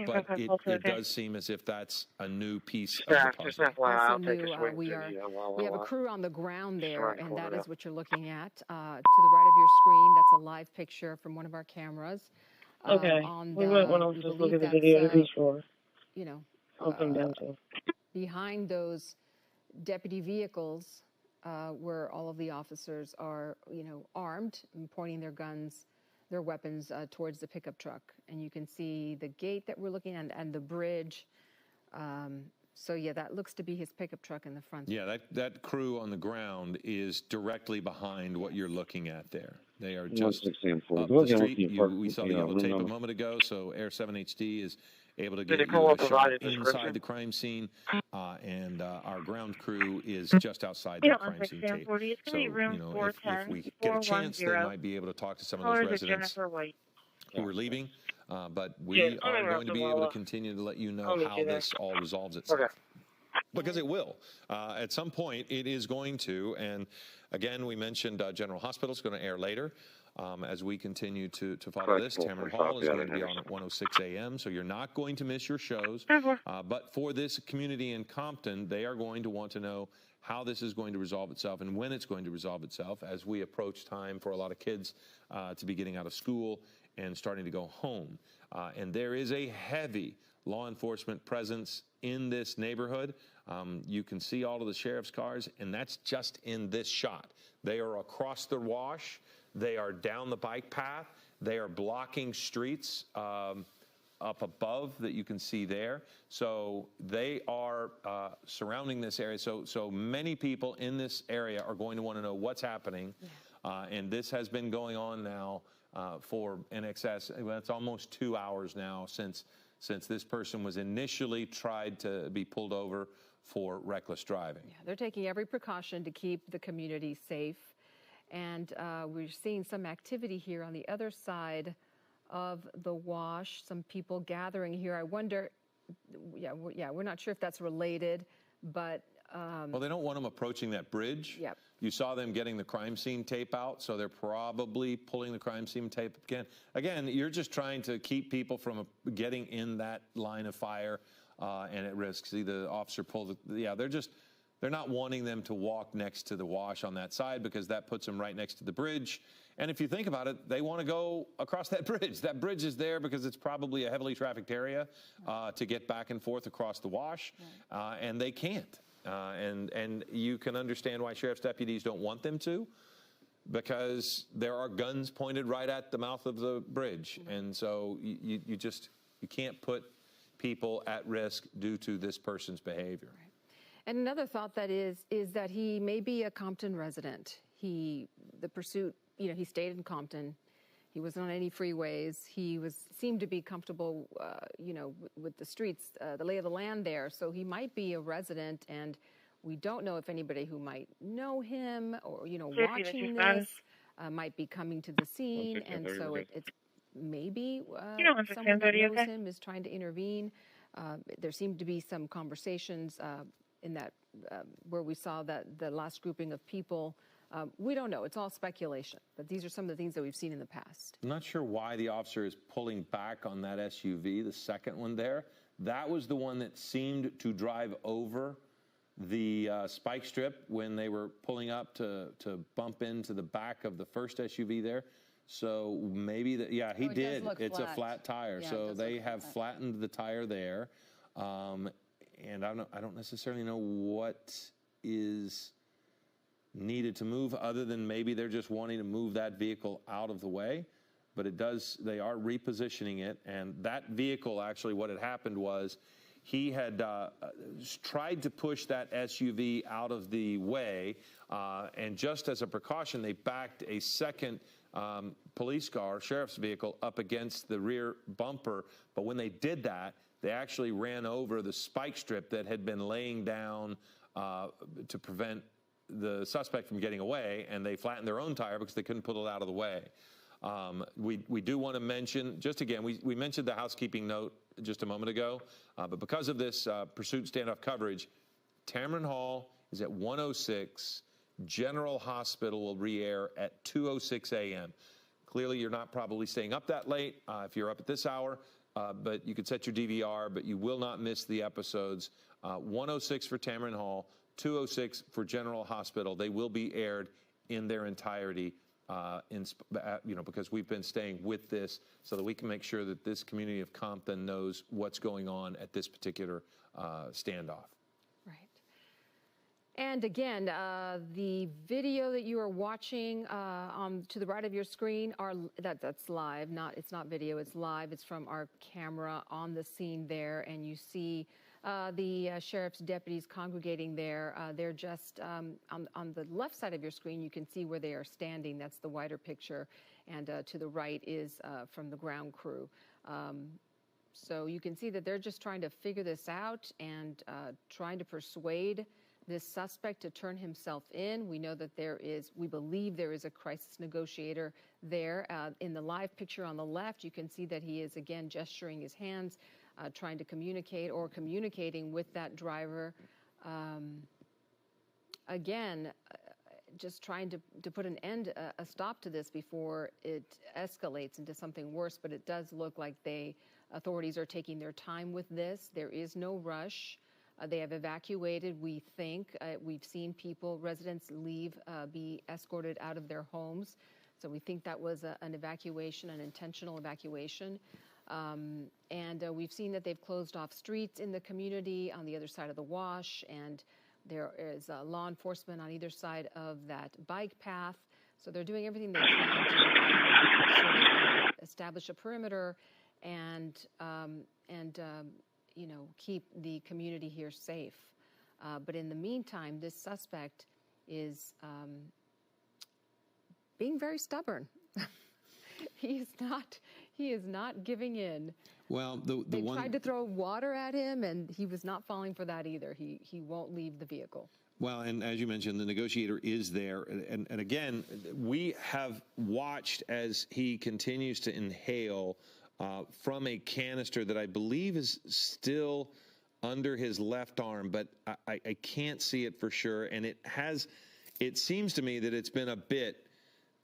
But it does seem as if that's a new piece of the puzzle. Also new, we have a crew on the ground there, and that is what you're looking at. To the right of your screen, that's a live picture from one of our cameras. Okay. We might want to just look at the video to be sure. behind those deputy vehicles where all of the officers are, armed and pointing their guns, their weapons towards the pickup truck. And you can see the gate that we're looking at and the bridge. So, yeah, that looks to be his pickup truck in the front. Yeah, that crew on the ground is directly behind what you're looking at there. They are just up the street. We saw the yellow tape a moment ago, so Air 7 HD is able to get you a shot inside the crime scene, and our ground crew is just outside the crime scene tape. So, if we get a chance, they might be able to talk to some of those residents who are leaving. But we are going to be able to continue to let you know how this all resolves itself. Because it will. At some point, it is going to. And again, we mentioned General Hospital is going to air later. As we continue to follow this, Tamron Hall is going to be on at 1:06 a.m., so you're not going to miss your shows. But for this community in Compton, they are going to want to know how this is going to resolve itself and when it's going to resolve itself as we approach time for a lot of kids to be getting out of school and starting to go home. And there is a heavy law enforcement presence in this neighborhood. You can see all of the sheriff's cars, and that's just in this shot. They are across the wash. They are down the bike path. They are blocking streets up above that you can see there. So they are surrounding this area. So many people in this area are going to want to know what's happening. And this has been going on now for in excess. Well, it's almost 2 hours now since this person was initially tried to be pulled over for reckless driving. Yeah, they're taking every precaution to keep the community safe. And we're seeing some activity here on the other side of the wash, some people gathering here. I wonder, we're not sure if that's related, but... well, they don't want them approaching that bridge. Yep. You saw them getting the crime scene tape out, so they're probably pulling the crime scene tape again. Again, you're just trying to keep people from getting in that line of fire and at risk. See, the officer pulled it. They're not wanting them to walk next to the wash on that side because that puts them right next to the bridge. And if you think about it, they want to go across that bridge. That bridge is there because it's probably a heavily trafficked area to get back and forth across the wash, and they can't. And you can understand why sheriff's deputies don't want them to, because there are guns pointed right at the mouth of the bridge. And so you can't put people at risk due to this person's behavior. Right. And another thought that is that he may be a Compton resident. The pursuit, he stayed in Compton. He wasn't on any freeways. He seemed to be comfortable, with the streets, the lay of the land there. So he might be a resident, and we don't know if anybody who might know him or, watching this might be coming to the scene. And so it's maybe someone that knows him is trying to intervene. There seemed to be some conversations in that where we saw that the last grouping of people. We don't know. It's all speculation. But these are some of the things that we've seen in the past. I'm not sure why the officer is pulling back on that SUV, the second one there. That was the one that seemed to drive over the spike strip when they were pulling up to bump into the back of the first SUV there. So maybe he did. It's a flat tire. Yeah, so they have flattened the tire there. And I don't necessarily know what is needed to move other than maybe they're just wanting to move that vehicle out of the way. But they are repositioning it. And that vehicle, actually, what had happened was he had tried to push that SUV out of the way. And just as a precaution, they backed a second police car, sheriff's vehicle, up against the rear bumper. But when they did that, they actually ran over the spike strip that had been laying down to prevent the suspect from getting away, and they flattened their own tire because they couldn't pull it out of the way. We do want to mention, just again, we mentioned the housekeeping note just a moment ago, but because of this pursuit standoff coverage, Tamron Hall is at 1:06. General Hospital will re-air at 2:06 a.m. Clearly, you're not probably staying up that late if you're up at this hour, but you could set your DVR, but you will not miss the episodes. 1:06 for Tamron Hall, 2:06 for General Hospital. They will be aired in their entirety, because we've been staying with this so that we can make sure that this community of Compton knows what's going on at this particular standoff. And again, the video that you are watching to the right of your screen that's live. It's not video. It's live. It's from our camera on the scene there, and you see the sheriff's deputies congregating there. They're just on the left side of your screen. You can see where they are standing. That's the wider picture, and to the right is from the ground crew. So you can see that they're just trying to figure this out and trying to persuade this suspect to turn himself in. We know that we believe there is a crisis negotiator there. In the live picture on the left, you can see that he is again gesturing his hands, trying to communicate or communicating with that driver. Again, just trying to put an end, a stop to this before it escalates into something worse. But it does look like authorities are taking their time with this. There is no rush. They have evacuated, we think. We've seen residents leave, be escorted out of their homes. So we think that was an evacuation, an intentional evacuation. And we've seen that they've closed off streets in the community on the other side of the wash. And there is law enforcement on either side of that bike path. So they're doing everything they can to sort of establish a perimeter and keep the community here safe. But in the meantime, this suspect is being very stubborn. He is not giving in. Well, they tried to throw water at him, and he was not falling for that either. He won't leave the vehicle. Well, and as you mentioned, the negotiator is there. And again, we have watched as he continues to inhale from a canister that I believe is still under his left arm, but I can't see it for sure. And it seems to me that it's been a bit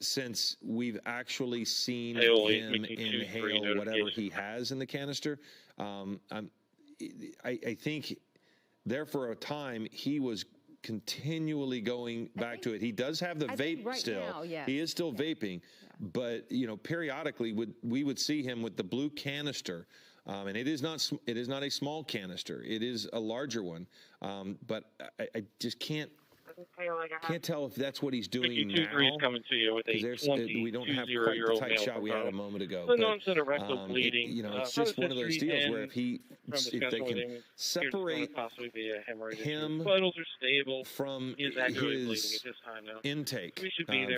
since we've actually seen him inhale whatever he has in the canister. I think there for a time he was continually going back to it. He does have the vape right still. Now, yeah. He is still vaping, but periodically we would see him with the blue canister, and it is not a small canister. It is a larger one, but I just can't tell if that's what he's doing now. Coming to you with a we don't have quite the tight shot we had a moment ago. Unknown to the rectal bleeding. It's just one of those deals where if they can separate him vitals are stable from his intake,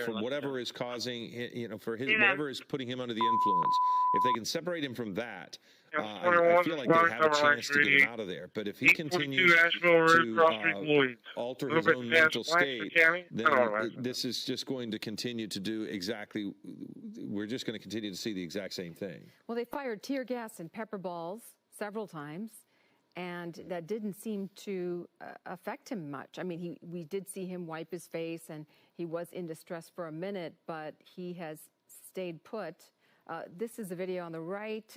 from whatever is causing, whatever is putting him under the influence. If they can separate him from that, I feel like they have a chance to get him out of there. But if he continues to alter his own mental state, then this is just going to continue to do exactly, we're just going to continue to see the exact same thing. Well, they fired tear gas and pepper balls several times, and that didn't seem to affect him much. I mean, we did see him wipe his face, and he was in distress for a minute, but he has stayed put. This is a video on the right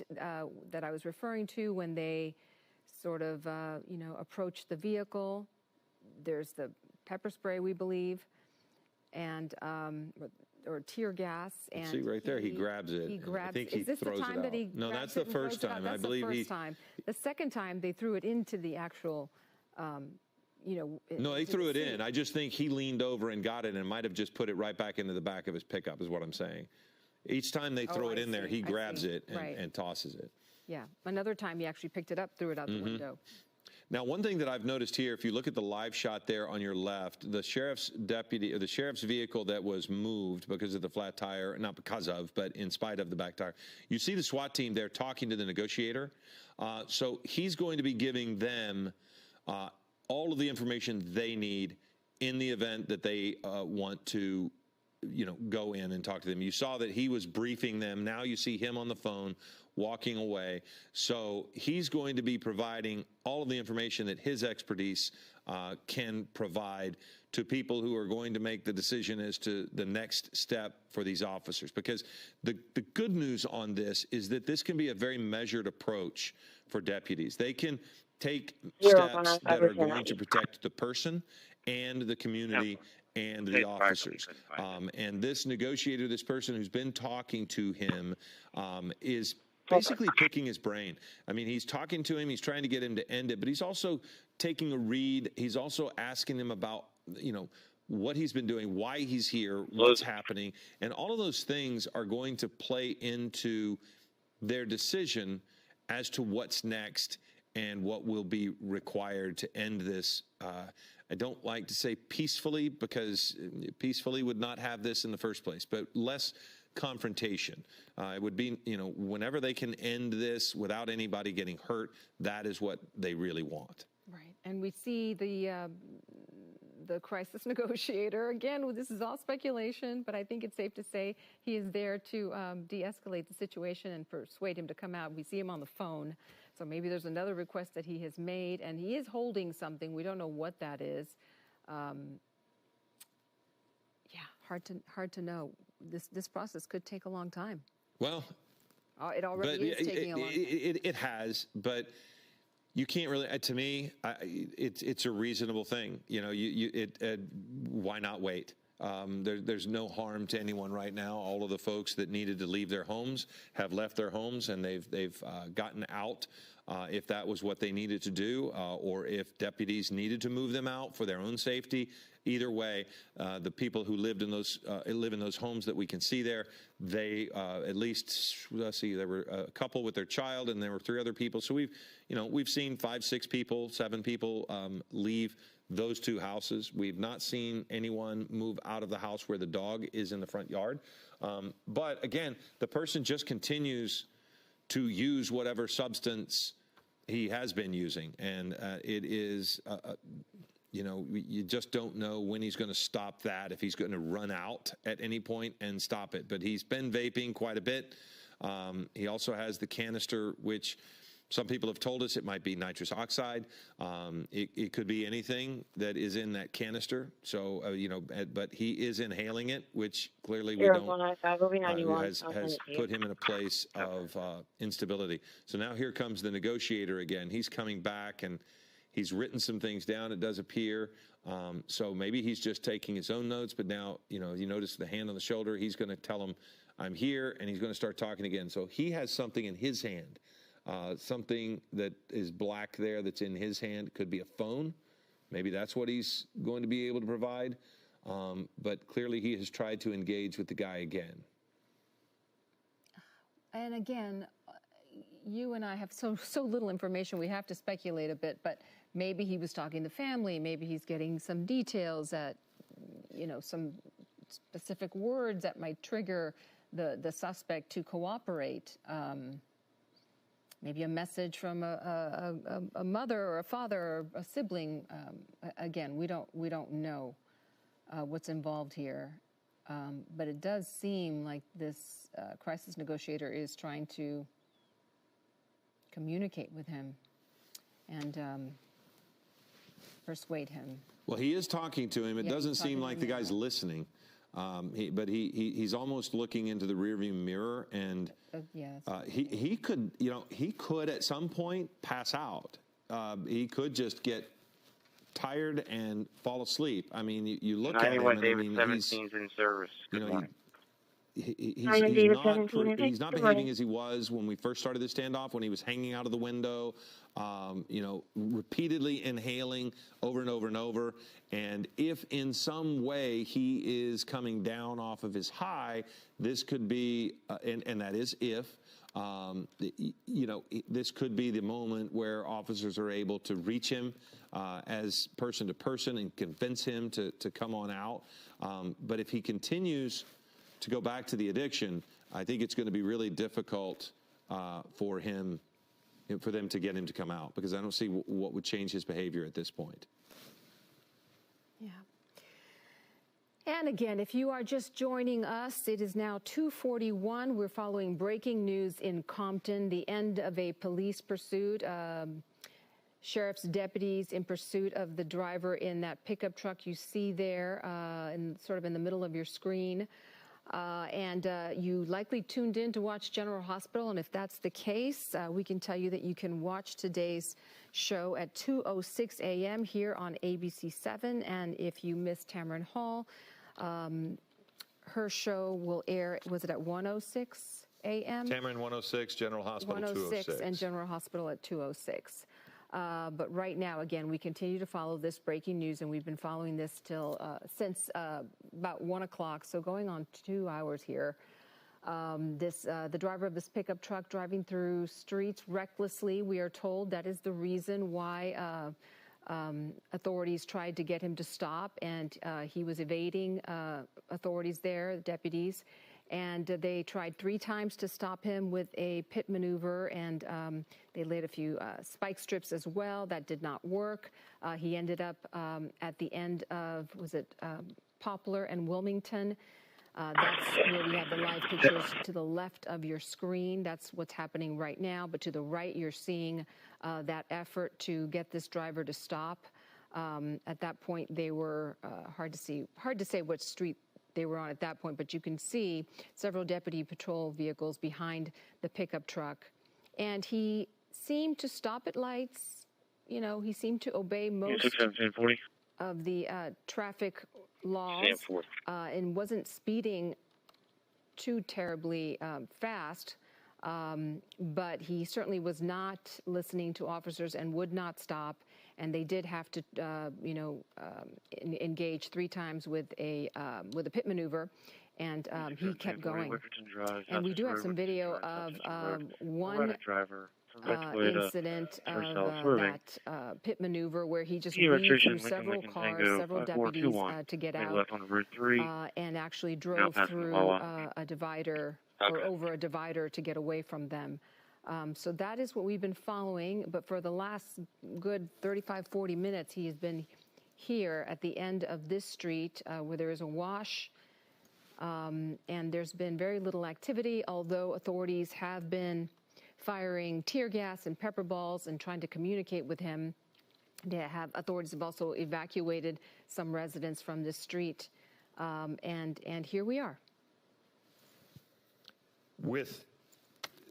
that I was referring to when they sort of, approached the vehicle. There's the pepper spray, we believe, and or tear gas. And see right there, he grabs it. He grabs. I think he throws it out. No, that's the first time. I believe the first time. The second time, they threw it into the actual. No, they threw it in. I just think he leaned over and got it and might have just put it right back into the back of his pickup, is what I'm saying. Each time they throw it in there, he grabs it and tosses it. Yeah. Another time he actually picked it up, threw it out the window. Now, one thing that I've noticed here, if you look at the live shot there on your left, the sheriff's deputy or the sheriff's vehicle that was moved because of the flat tire, not because of, but in spite of the back tire, you see the SWAT team there talking to the negotiator. So he's going to be giving them all of the information they need in the event that they want to go in and talk to them. You saw that he was briefing them. Now you see him on the phone walking away. So he's going to be providing all of the information that his expertise can provide to people who are going to make the decision as to the next step for these officers. Because the good news on this is that this can be a very measured approach for deputies. They can take steps that are going to protect the person and the community and the officers. And this negotiator, this person who's been talking to him, is basically picking his brain. I mean, he's talking to him. He's trying to get him to end it, but he's also taking a read. He's also asking him about, what he's been doing, why he's here, what's happening. And all of those things are going to play into their decision as to what's next and what will be required to end this. I don't like to say peacefully, because peacefully would not have this in the first place, but less confrontation. It would be, whenever they can end this without anybody getting hurt, that is what they really want. Right. And we see the crisis negotiator, again, this is all speculation, but I think it's safe to say he is there to de-escalate the situation and persuade him to come out. We see him on the phone, so maybe there's another request that he has made, and he is holding something. We don't know what that is. Hard to know. This process could take a long time. Well, it already is taking a long time. It has, but you can't really. To me, it's a reasonable thing. Why not wait? There's no harm to anyone right now. All of the folks that needed to leave their homes have left their homes, and they've gotten out. If that was what they needed to do, or if deputies needed to move them out for their own safety, either way, the people who live in those homes that we can see there, they at least, let's see, there were a couple with their child, and there were 3 other people. So we've seen 5, 6 people, 7 people leave those 2 houses. We've not seen anyone move out of the house where the dog is in the front yard. But again, the person just continues to use whatever substance he has been using, and it is, you just don't know when he's going to stop that, if he's going to run out at any point and stop it. But he's been vaping quite a bit. He also has the canister, which some people have told us it might be nitrous oxide. It could be anything that is in that canister. So, but he is inhaling it, which clearly we don't, has put him in a place of instability. So now here comes the negotiator again. He's coming back, and he's written some things down, it does appear. So maybe he's just taking his own notes, but now, you notice the hand on the shoulder. He's going to tell him, I'm here, and he's going to start talking again. So he has something in his hand. Something that is black there that's in his hand. Could be a phone. Maybe that's what he's going to be able to provide. But clearly he has tried to engage with the guy again. And again, you and I have so little information, we have to speculate a bit, but maybe he was talking to family, maybe he's getting some details that, some specific words that might trigger the suspect to cooperate. Maybe a message from a mother or a father or a sibling. Again, we don't know what's involved here, but it does seem like this crisis negotiator is trying to communicate with him and persuade him. Well, he is talking to him. It doesn't seem like the guy's listening. But he's almost looking into the rearview mirror, and he could, he could at some point pass out. He could just get tired and fall asleep. I mean, you look at him, and I mean, he's in service. He's not behaving as he was when we first started the standoff, when he was hanging out of the window, repeatedly inhaling over and over and over. And if in some way he is coming down off of his high, this could be, and that is if, this could be the moment where officers are able to reach him as person to person and convince him to come on out. But if he continues to go back to the addiction, I think it's going to be really difficult for them to get him to come out, because I don't see what would change his behavior at this point. Yeah. And again, if you are just joining us, it is now 2:41. We're following breaking news in Compton, the end of a police pursuit. Sheriff's deputies in pursuit of the driver in that pickup truck you see there, sort of in the middle of your screen. You likely tuned in to watch General Hospital, and if that's the case, we can tell you that you can watch today's show at 2:06 a.m. here on ABC7, and if you missed Tamron Hall, her show will air, was it at 1:06 a.m. Cameron 106, General Hospital 206. And General Hospital at 206. But right now, again, we continue to follow this breaking news, and we've been following this since about 1 o'clock, so going on 2 hours here. The driver of this pickup truck driving through streets recklessly, we are told that is the reason why authorities tried to get him to stop, and he was evading authorities there, deputies, and they tried 3 times to stop him with a pit maneuver, and they laid a few spike strips as well. That did not work. He ended up at the end of, Poplar and Wilmington. That's where we have the live pictures to the left of your screen. That's what's happening right now. But to the right, you're seeing that effort to get this driver to stop. At that point, they were hard to say what street they were on at that point, but you can see several deputy patrol vehicles behind the pickup truck. And he seemed to stop at lights. You know, he seemed to obey most of the traffic laws and wasn't speeding too terribly fast. But he certainly was not listening to officers and would not stop. And they did have to, engage 3 times with a pit maneuver, and he kept going. And we do have some video of one incident of that pit maneuver where he just weaved through several cars, several deputies to get out, and actually drove through a divider or over a divider to get away from them. So that is what we've been following. But for the last good 35, 40 minutes, he has been here at the end of this street where there is a wash. And there's been very little activity, although authorities have been firing tear gas and pepper balls and trying to communicate with him. Authorities have also evacuated some residents from this street. And here we are. With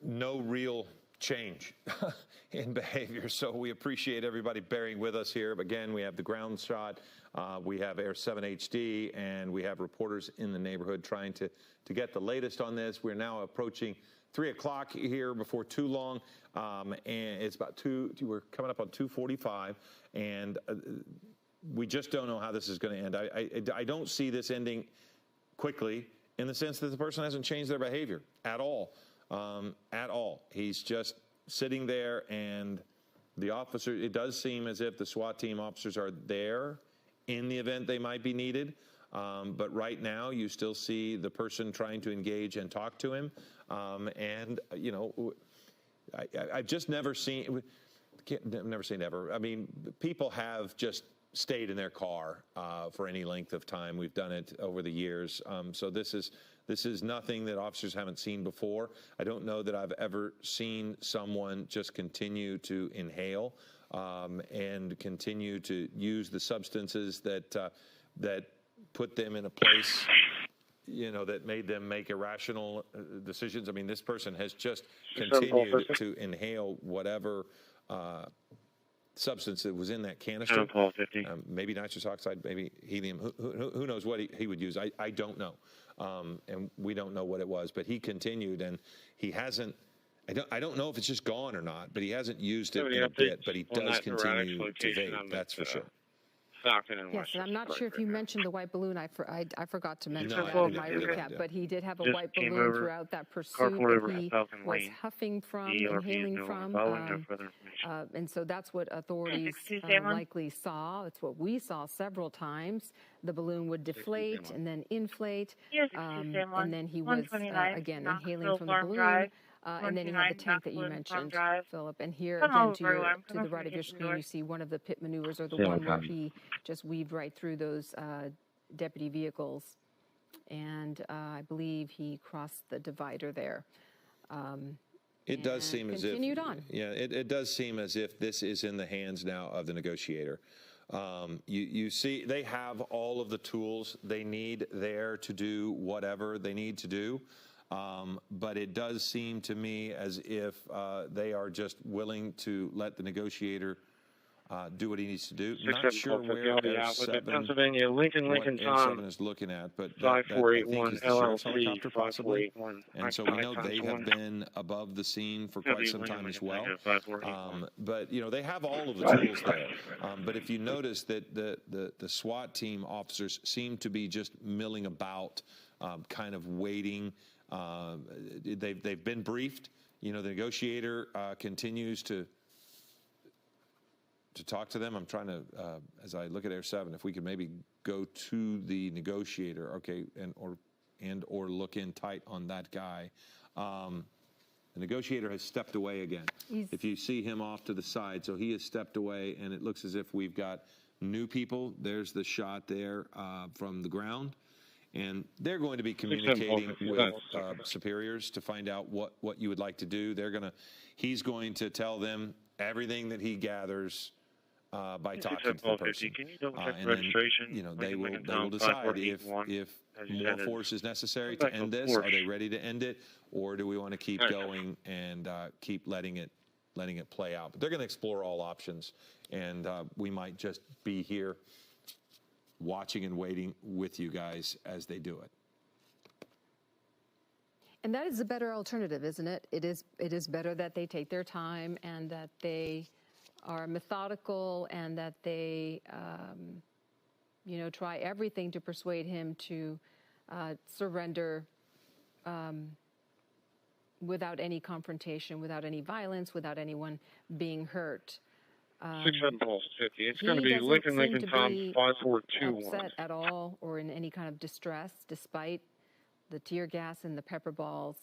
no real change in behavior. So we appreciate everybody bearing with us here. Again, we have the ground shot, we have Air 7 HD, and we have reporters in the neighborhood trying to get the latest on this. We're now approaching 3 o'clock here before too long, and it's about we're coming up on 2:45, and we just don't know how this is going to end. I don't see this ending quickly in the sense that the person hasn't changed their behavior at all. He's just sitting there, and the officer, it does seem as if the SWAT team officers are there in the event they might be needed. But right now, you still see the person trying to engage and talk to him. And, you know, I've just never seen, never say never. I mean, people have just stayed in their car for any length of time. We've done it over the years. So this is nothing that officers haven't seen before. I don't know that I've ever seen someone just continue to inhale and continue to use the substances that put them in a place, you know, that made them make irrational decisions. I mean, this person has just continued to inhale whatever substance that was in that canister. Maybe nitrous oxide, maybe helium. Who knows what he would use? I don't know. And we don't know what it was, but he continued, and he hasn't. I don't know if it's just gone or not, but he hasn't used it in a bit. But he does continue to vape. That's for sure. Yes, and I'm not sure if you mentioned the white balloon. I forgot to mention that in my recap, but he did have a white balloon throughout that pursuit that he was huffing from, inhaling from, and so that's what authorities likely saw. It's what we saw several times. The balloon would deflate and then inflate, and then he was, again, inhaling from the balloon. And then you have the tank that you mentioned, Philip. And here, again, to the right of your screen, you see one of the pit maneuvers, or the one where he just weaved right through those deputy vehicles. And I believe he crossed the divider there. It does seem as if continued on. Yeah, it does seem as if this is in the hands now of the negotiator. You see, they have all of the tools they need there to do whatever they need to do. But it does seem to me as if they are just willing to let the negotiator do what he needs to do. Not sure where Air 7, Pennsylvania, Lincoln, what Air Tom, 7 is looking at, but I 5481 think is the sheriff's LLC, helicopter possibly. 5481. And so we know they have been above the scene for quite some time as well. But, you know, they have all of the tools there. But if you notice that the SWAT team officers seem to be just milling about, kind of waiting. They've been briefed. You know, the negotiator continues to talk to them. I'm trying to, as I look at Air 7, if we could maybe go to the negotiator, okay, or look in tight on that guy. The negotiator has stepped away again. If you see him off to the side, so he has stepped away, and it looks as if we've got new people. There's the shot there from the ground. And they're going to be communicating with superiors to find out what you would like to do. He's going to tell them everything that he gathers by talking to the person. And then, you know, they will decide if more force is necessary to end this. Are they ready to end it, or do we want to keep going and keep letting it play out? But they're going to explore all options, and we might just be here watching and waiting with you guys as they do it. And that is a better alternative, isn't it? It is better that they take their time and that they are methodical and that they, you know, try everything to persuade him to surrender without any confrontation, without any violence, without anyone being hurt. 67 Pulse 50. It's going to be Lincoln, Tom, 5421. Upset at all or in any kind of distress, despite the tear gas and the pepper balls.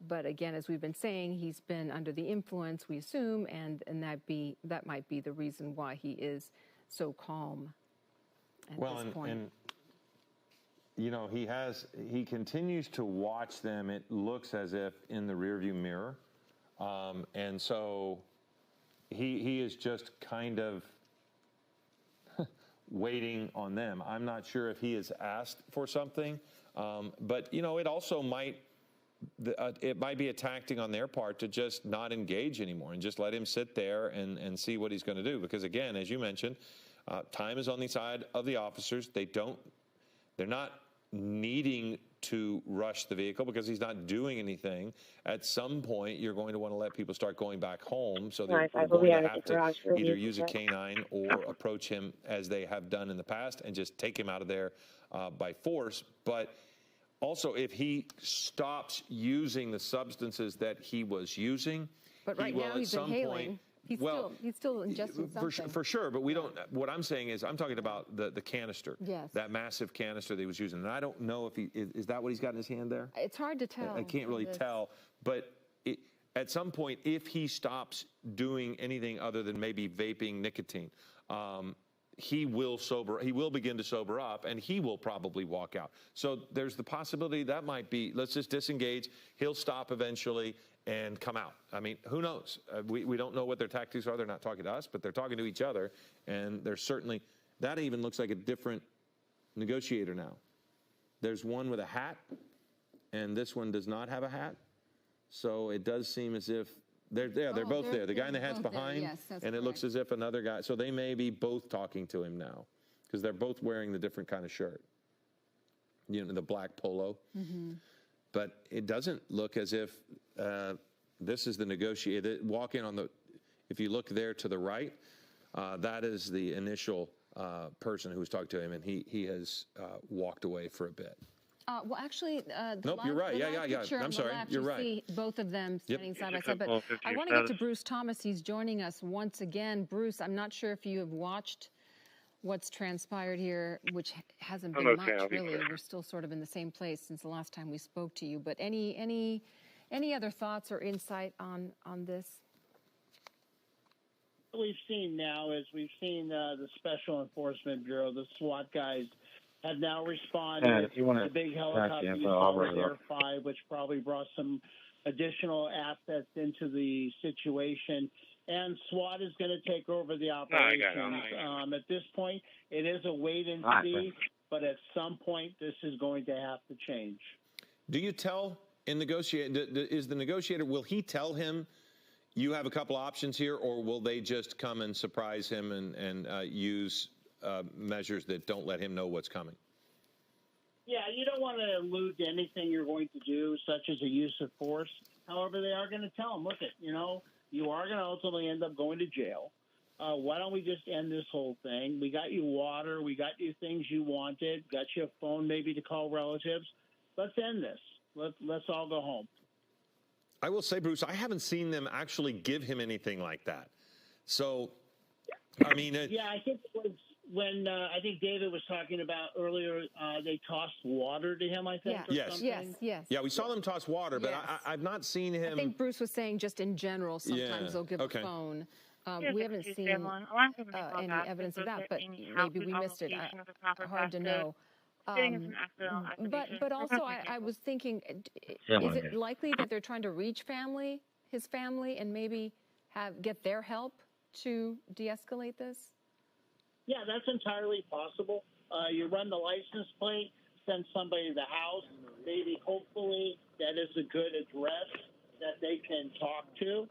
But again, as we've been saying, he's been under the influence, we assume, and that might be the reason why he is so calm at this point. And you know, he continues to watch them. It looks as if in the rearview mirror, and so. He is just kind of waiting on them. I'm not sure if he has asked for something, but you know, it also might be a tactic on their part to just not engage anymore and just let him sit there and see what he's going to do. Because again, as you mentioned, time is on the side of the officers. They're not needing to rush the vehicle because he's not doing anything. At some point, you're going to want to let people start going back home, so they're going to have to either use a canine or approach him as they have done in the past and just take him out of there by force. But also, if he stops using the substances that he was using, but right now he's inhaling. He's still ingesting something. For sure, but we don't. What I'm saying is, I'm talking about the canister. Yes. That massive canister that he was using, and I don't know if is that what he's got in his hand there. It's hard to tell. I can't really tell, but at some point, if he stops doing anything other than maybe vaping nicotine, he will begin to sober up, and he will probably walk out. So there's the possibility that might be. Let's just disengage. He'll stop eventually and come out. I mean, who knows? We don't know what their tactics are. They're not talking to us, but they're talking to each other. And there's certainly, that even looks like a different negotiator now. There's one with a hat, and this one does not have a hat. So it does seem as if, they're both there. The guy in the hat's behind, and it looks as if another guy, so they may be both talking to him now, because they're both wearing the different kind of shirt. You know, the black polo. Mm-hmm. But it doesn't look as if this is the negotiator. Walk in on the, if you look there to the right, that is the initial person who was talking to him, and he has walked away for a bit. Well, actually, nope, you're right. Yeah. I'm sorry. You're right. See both of them standing side by side. But I want to get to Bruce Thomas. He's joining us once again. Bruce, I'm not sure if you have watched what's transpired here, which hasn't been much, really. We're still sort of in the same place since the last time we spoke to you. But any other thoughts or insight on this? What we've seen now is we've seen the Special Enforcement Bureau, the SWAT guys, have now responded. The big helicopter you saw was Air 5, which probably brought some additional assets into the situation. And SWAT is going to take over the operations. At this point, it is a wait and see, but at some point, this is going to have to change. Do you tell in negotiate? Is the negotiator? Will he tell him? you have a couple options here, or will they just come and surprise him and use measures that don't let him know what's coming? Yeah, you don't want to allude to anything you're going to do, such as a use of force. However, they are going to tell him, look, you are going to ultimately end up going to jail. Why don't we just end this whole thing? We got you water. We got you things you wanted. Got you a phone maybe to call relatives. Let's end this. Let's all go home. I will say, Bruce, I haven't seen them actually give him anything like that. So, I mean... yeah, I think it was when I think David was talking about earlier, they tossed water to him, I think, or something. Yes. Yeah, we saw them toss water, but I've not seen him... I think Bruce was saying just in general, sometimes they'll give a phone. We haven't seen any evidence of that, but maybe we missed it. Hard to know. But also, I was thinking, is it likely that they're trying to reach his family, and maybe get their help to de-escalate this? Yeah, that's entirely possible. You run the license plate, send somebody to the house, maybe hopefully that is a good address that they can talk to.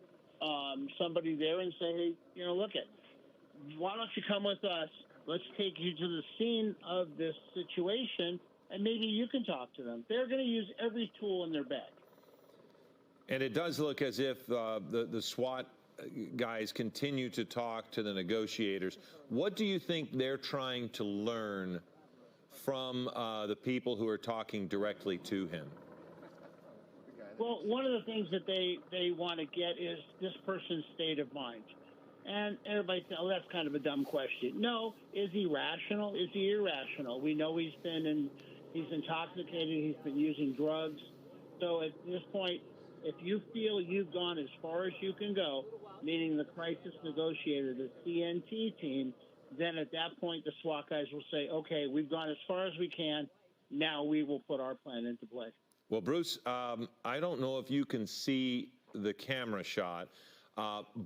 Somebody there and say, hey, look why don't you come with us? Let's take you to the scene of this situation, and maybe you can talk to them. They're going to use every tool in their bag. And it does look as if the SWAT guys continue to talk to the negotiators. What do you think they're trying to learn from the people who are talking directly to him? Well, one of the things that they want to get is this person's state of mind. And everybody says, oh, that's kind of a dumb question. No, is he rational? Is he irrational? We know he's intoxicated, he's been using drugs. So at this point, if you feel you've gone as far as you can go, meaning the crisis negotiator, the CNT team, then at that point the SWAT guys will say, okay, we've gone as far as we can. Now we will put our plan into play. Well, Bruce, I don't know if you can see the camera shot,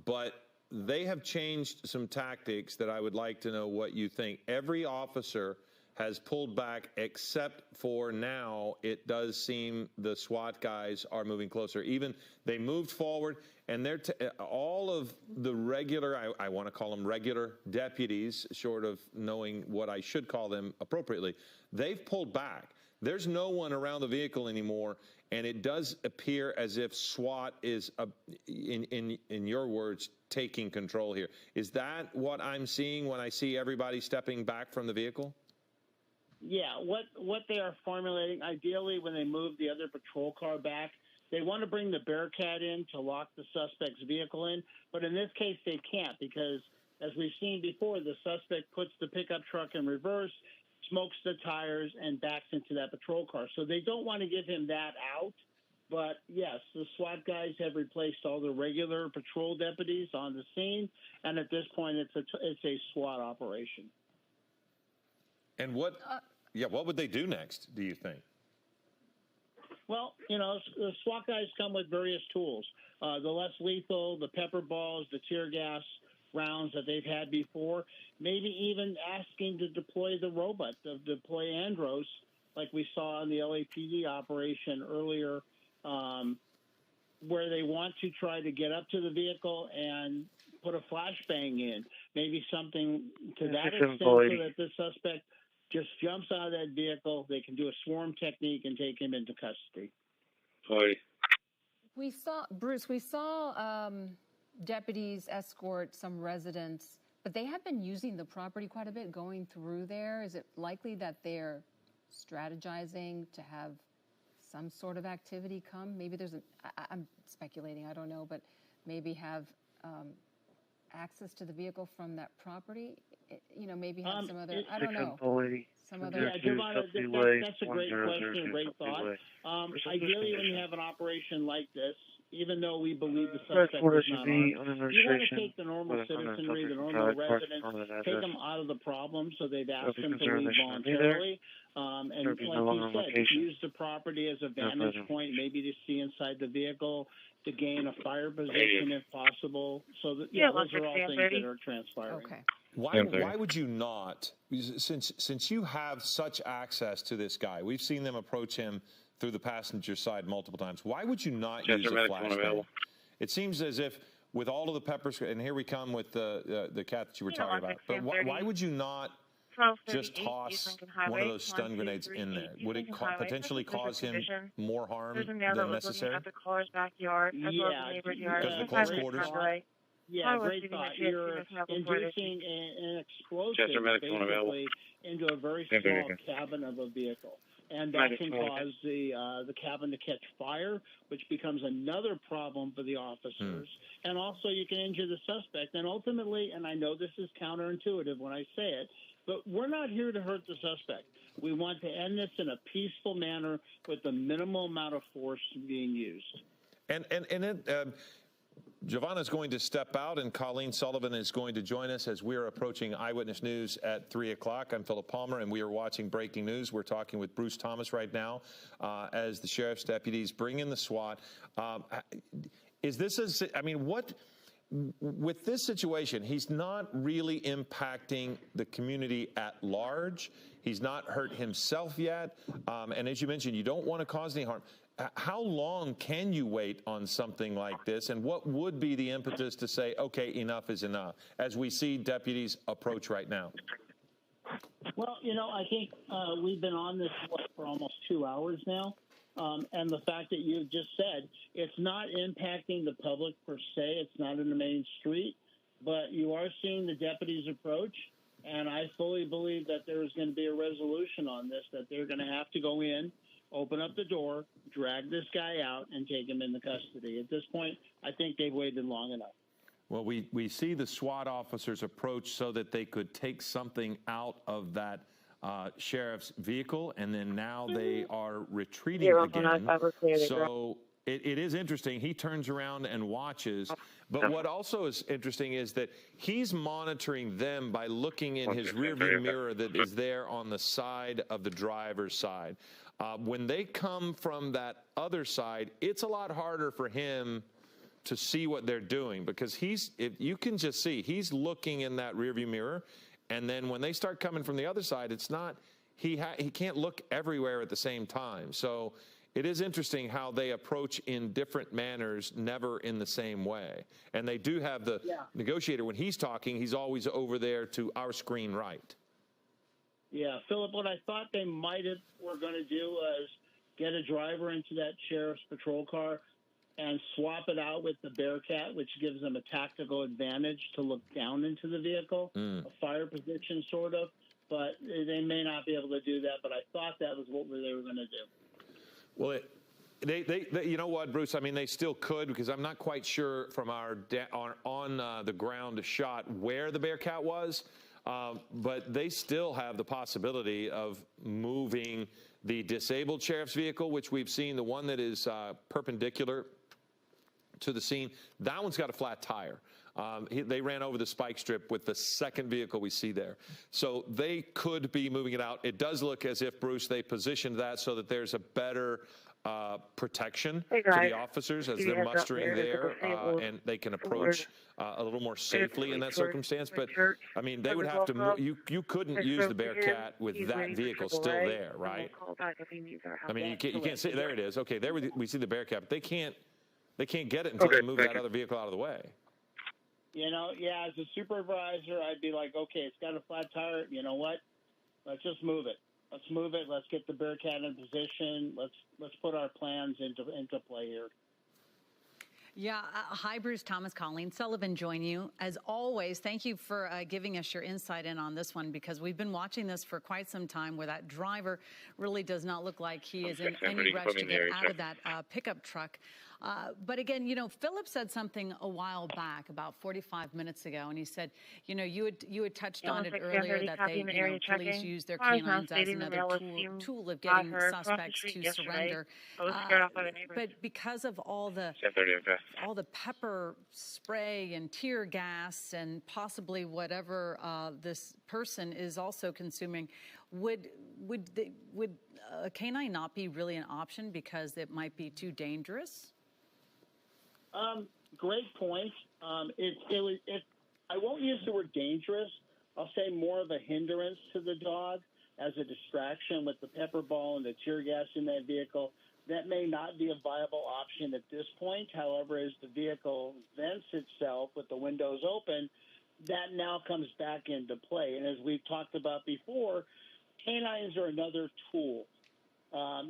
but they have changed some tactics that I would like to know what you think. Every officer has pulled back except for now. It does seem the SWAT guys are moving closer. Even they moved forward, and they're all of the regular, I want to call them regular deputies, short of knowing what I should call them appropriately, they've pulled back. There's no one around the vehicle anymore, and it does appear as if SWAT is, in your words, taking control here. Is that what I'm seeing when I see everybody stepping back from the vehicle? Yeah, what they are formulating, ideally when they move the other patrol car back, they want to bring the Bearcat in to lock the suspect's vehicle in, but in this case they can't because, as we've seen before, the suspect puts the pickup truck in reverse, smokes the tires, and backs into that patrol car. So they don't want to give him that out. But, yes, the SWAT guys have replaced all the regular patrol deputies on the scene, and at this point it's a SWAT operation. And what would they do next, do you think? Well, the SWAT guys come with various tools. The less lethal, the pepper balls, the tear gas rounds that they've had before, maybe even asking to deploy the robot, to deploy Andros, like we saw in the LAPD operation earlier, where they want to try to get up to the vehicle and put a flashbang in, maybe something to that extent so that the suspect just jumps out of that vehicle. They can do a swarm technique and take him into custody. We saw deputies escort some residents, but they have been using the property quite a bit going through there. Is it likely that they're strategizing to have some sort of activity come? Maybe I'm speculating, I don't know, but maybe have access to the vehicle from that property? Maybe have some other, I don't know. Some other. Yeah, Giovanna, that's a great question, a great thought. Ideally, when you have an operation like this, even though we believe the suspect is not armed, you want to take the normal citizenry, the normal residents, take them out of the problem, so they've asked them to leave voluntarily. And like you said, use the property as a vantage point, maybe to see inside the vehicle, to gain a fire position if possible. So that, those are all things that are transpiring. Okay. Why would you not, since you have such access to this guy, we've seen them approach him through the passenger side multiple times, why would you not use a flashbang? It seems as if with all of the pepper spray, and here we come with the cat that you were talking about. But why would you not just toss one of those stun grenades in there? Would it potentially cause him more harm than necessary? At the car's backyard, as well as the neighbor's yard. Because of the close quarters? Yeah, great thought. You're inducing an explosive basically into a very small cabin of a vehicle. And that can cause the cabin to catch fire, which becomes another problem for the officers. And also you can injure the suspect. And ultimately, and I know this is counterintuitive when I say it, but we're not here to hurt the suspect. We want to end this in a peaceful manner with the minimal amount of force being used. And Giovanna is going to step out, and Colleen Sullivan is going to join us as we are approaching Eyewitness News at 3 o'clock. I'm Philip Palmer, and we are watching Breaking News. We're talking with Bruce Thomas right now as the sheriff's deputies bring in the SWAT. Is this with this situation, he's not really impacting the community at large. He's not hurt himself yet. And as you mentioned, you don't want to cause any harm. How long can you wait on something like this? And what would be the impetus to say, okay, enough is enough, as we see deputies approach right now? Well, I think we've been on this for almost 2 hours now. And the fact that you've just said it's not impacting the public per se, it's not in the main street, but you are seeing the deputies approach. And I fully believe that there is going to be a resolution on this, that they're going to have to go in, open up the door, drag this guy out, and take him into custody. At this point, I think they've waited long enough. Well, we see the SWAT officers approach so that they could take something out of that sheriff's vehicle, and then now they are retreating again. So it is interesting. He turns around and watches. But what also is interesting is that he's monitoring them by looking in his rearview mirror that is there on the side of the driver's side. When they come from that other side, it's a lot harder for him to see what they're doing, because you can just see he's looking in that rearview mirror, and then when they start coming from the other side, it's not he can't look everywhere at the same time. So it is interesting how they approach in different manners, never in the same way. And they do have the negotiator, when he's talking, he's always over there to our screen right. Yeah, Philip, what I thought they were going to do was get a driver into that sheriff's patrol car and swap it out with the Bearcat, which gives them a tactical advantage to look down into the vehicle, a fire position sort of. But they may not be able to do that, but I thought that was what they were going to do. Well, they you know what, Bruce? I mean, they still could, because I'm not quite sure from our on the ground shot where the Bearcat was. But they still have the possibility of moving the disabled sheriff's vehicle, which we've seen, the one that is perpendicular to the scene. That one's got a flat tire. They ran over the spike strip with the second vehicle we see there. So they could be moving it out. It does look as if, Bruce, they positioned that so that there's a better protection to the officers as they're mustering there, and they can approach a little more safely in that circumstance. But I mean, they would have to move. You couldn't use the Bearcat with that vehicle still there, right? I mean, you can't see. There it is. Okay, there we see the Bearcat, but they can't get it until they move that other vehicle out of the way. As a supervisor, I'd be like, okay, it's got a flat tire. You know what? Let's just move it. Let's move it. Let's get the Bearcat in position. Let's put our plans into play here. Yeah. Hi, Bruce Thomas. Colleen Sullivan join you. As always, thank you for giving us your insight in on this one, because we've been watching this for quite some time, where that driver really does not look like he is in any rush to get out of that pickup truck. But again, Philip said something a while back, about 45 minutes ago, and he said, you had touched on it earlier, that they, police use their canines as another tool of getting suspects to surrender. But because of all the pepper spray and tear gas and possibly whatever this person is also consuming, would a canine not be really an option because it might be too dangerous? Great point. I won't use the word dangerous. I'll say more of a hindrance to the dog, as a distraction with the pepper ball and the tear gas in that vehicle. that may not be a viable option at this point. However, as the vehicle vents itself with the windows open, that now comes back into play. And as we've talked about before, canines are another tool.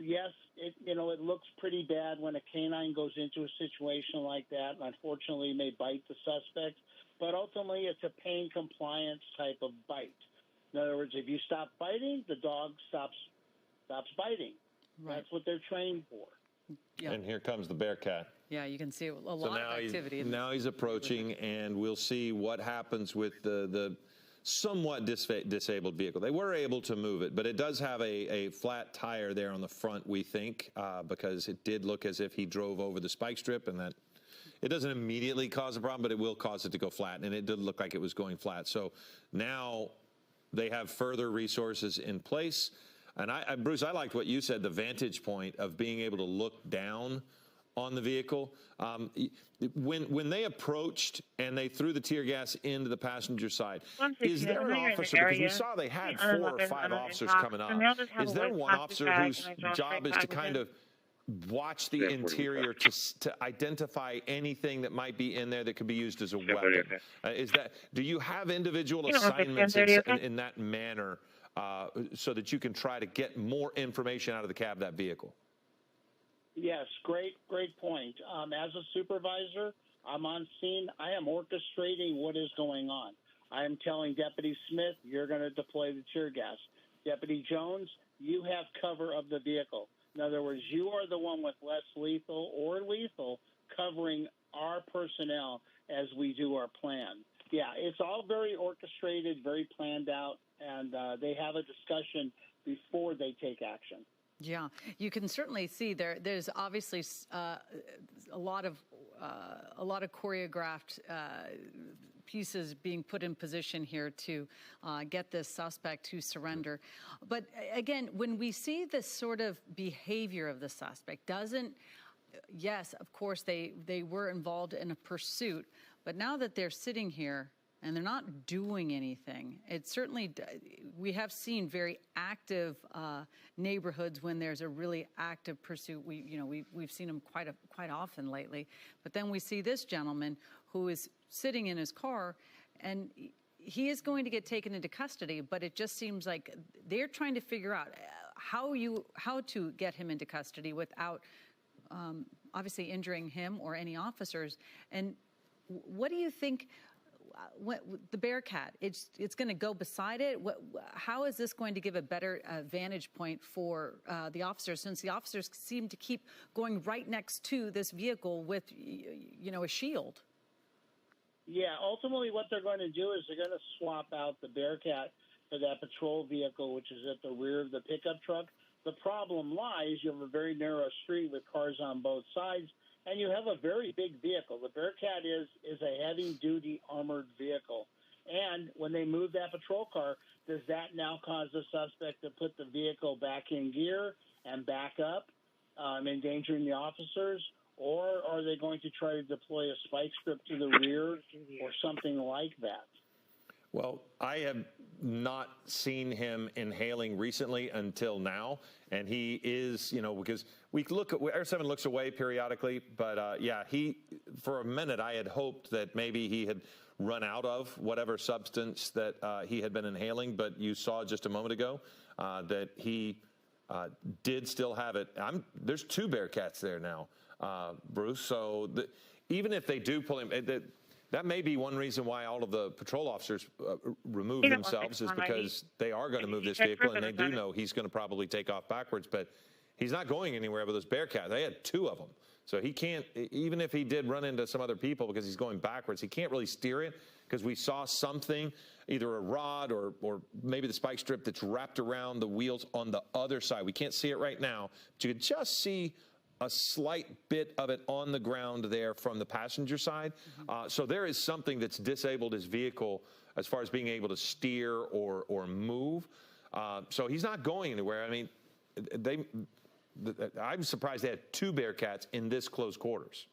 Yes, it looks pretty bad when a canine goes into a situation like that, and unfortunately may bite the suspect. But ultimately, it's a pain compliance type of bite. In other words, if you stop biting, the dog stops biting. Right. That's what they're trained for. Yeah. And here comes the Bearcat. Yeah, you can see a lot So of activity. now he's approaching, and we'll see what happens with the somewhat disabled vehicle. They were able to move it, but it does have a flat tire there on the front, we think, because it did look as if he drove over the spike strip, and that it doesn't immediately cause a problem, but it will cause it to go flat, and it did look like it was going flat. So now they have further resources in place. And Bruce, I liked what you said, the vantage point of being able to look down on the vehicle. When they approached and they threw the tear gas into the passenger side, is there an officer, because we saw they had 4 or 5 officers coming up, is there one officer whose job is to kind of watch the interior to identify anything that might be in there that could be used as a weapon? Do you have individual assignments in that manner so that you can try to get more information out of the cab of that vehicle? Yes, great point. As a supervisor, I'm on scene. I am orchestrating what is going on. I am telling Deputy Smith, you're going to deploy the tear gas. Deputy Jones, you have cover of the vehicle. In other words, you are the one with less lethal or lethal covering our personnel as we do our plan. Yeah, it's all very orchestrated, very planned out, and they have a discussion before they take action. Yeah, you can certainly see there's obviously a lot of choreographed pieces being put in position here to get this suspect to surrender. But again, when we see this sort of behavior of the suspect, yes, of course they were involved in a pursuit, but now that they're sitting here and they're not doing anything, it certainly, we have seen very active neighborhoods when there's a really active pursuit. We've seen them quite often lately. But then we see this gentleman who is sitting in his car, and he is going to get taken into custody, but it just seems like they're trying to figure out how to get him into custody without obviously injuring him or any officers. And what do you think? The Bearcat, it's going to go beside it. How is this going to give a better vantage point for the officers, since the officers seem to keep going right next to this vehicle with, a shield? Yeah, ultimately what they're going to do is they're going to swap out the Bearcat for that patrol vehicle, which is at the rear of the pickup truck. The problem lies, you have a very narrow street with cars on both sides, and you have a very big vehicle. The Bearcat is a heavy-duty armored vehicle. And when they move that patrol car, does that now cause the suspect to put the vehicle back in gear and back up, endangering the officers? Or are they going to try to deploy a spike strip to the rear or something like that? Well, I have not seen him inhaling recently until now, and he is, because we look at Air 7 looks away periodically, but for a minute I had hoped that maybe he had run out of whatever substance that he had been inhaling, but you saw just a moment ago that he did still have it. There's 2 Bearcats there now, Bruce. So even if they do pull him, that may be one reason why all of the patrol officers remove themselves, is because they are going to move this vehicle, and they do know he's going to probably take off backwards, but he's not going anywhere with those Bearcats. They had 2 of them. So he can't, even if he did run into some other people because he's going backwards, he can't really steer it, because we saw something, either a rod or maybe the spike strip that's wrapped around the wheels on the other side. We can't see it right now, but you could just see a slight bit of it on the ground there from the passenger side. So there is something that's disabled his vehicle as far as being able to steer or move. So he's not going anywhere. I mean, I'm surprised they had 2 Bearcats in this close quarters.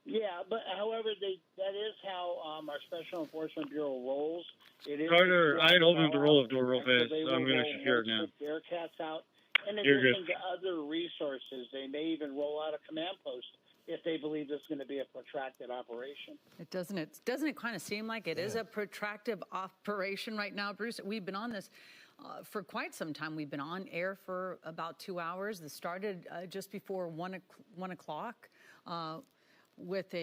Yeah, but however, that is how our Special Enforcement Bureau rolls. It is Carter, I told him to roll the door real fast, so I'm going to secure it now. Bearcats out in addition to other resources, they may even roll out a command post if they believe this is going to be a protracted operation. Doesn't it kind of seem like it is a protracted operation right now, Bruce? We've been on this for quite some time. We've been on air for about 2 hours. This started just before 1 o'clock. With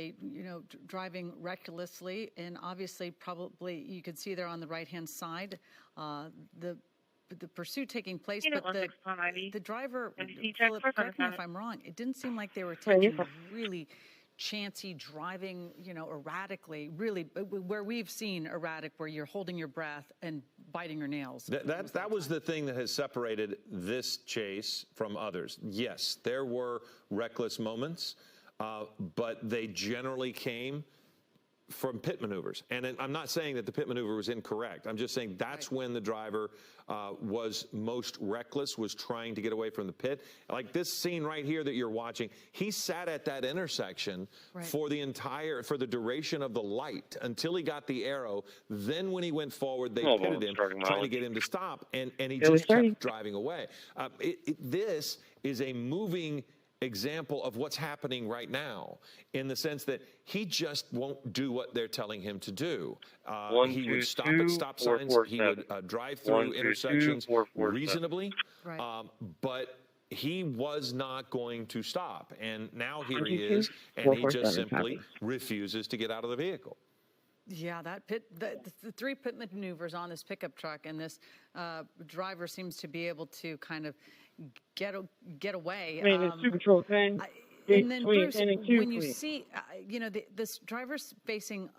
driving recklessly, and obviously probably you could see there on the right-hand side the pursuit taking place, but the driver, Philip, correct me if I'm wrong, it didn't seem like they were taking really chancy driving, erratically, really, where we've seen erratic, where you're holding your breath and biting your nails. That was the thing that has separated this chase from others. Yes, there were reckless moments, but they generally came from pit maneuvers. And I'm not saying that the pit maneuver was incorrect. I'm just saying that's when the driver was most reckless, was trying to get away from the pit. Like this scene right here that you're watching, he sat at that intersection for the duration of the light until he got the arrow. Then when he went forward, they pitted him, trying to get him to stop, and he just kept driving away. This is a moving example of what's happening right now, in the sense that he just won't do what they're telling him to do. He would stop at stop signs. He would drive through intersections reasonably, but he was not going to stop. And now here he is, and he just simply refuses to get out of the vehicle. Yeah, the 3 pit maneuvers on this pickup truck, and this driver seems to be able to kind of get away. And then, Bruce, when you see, this driver's facing,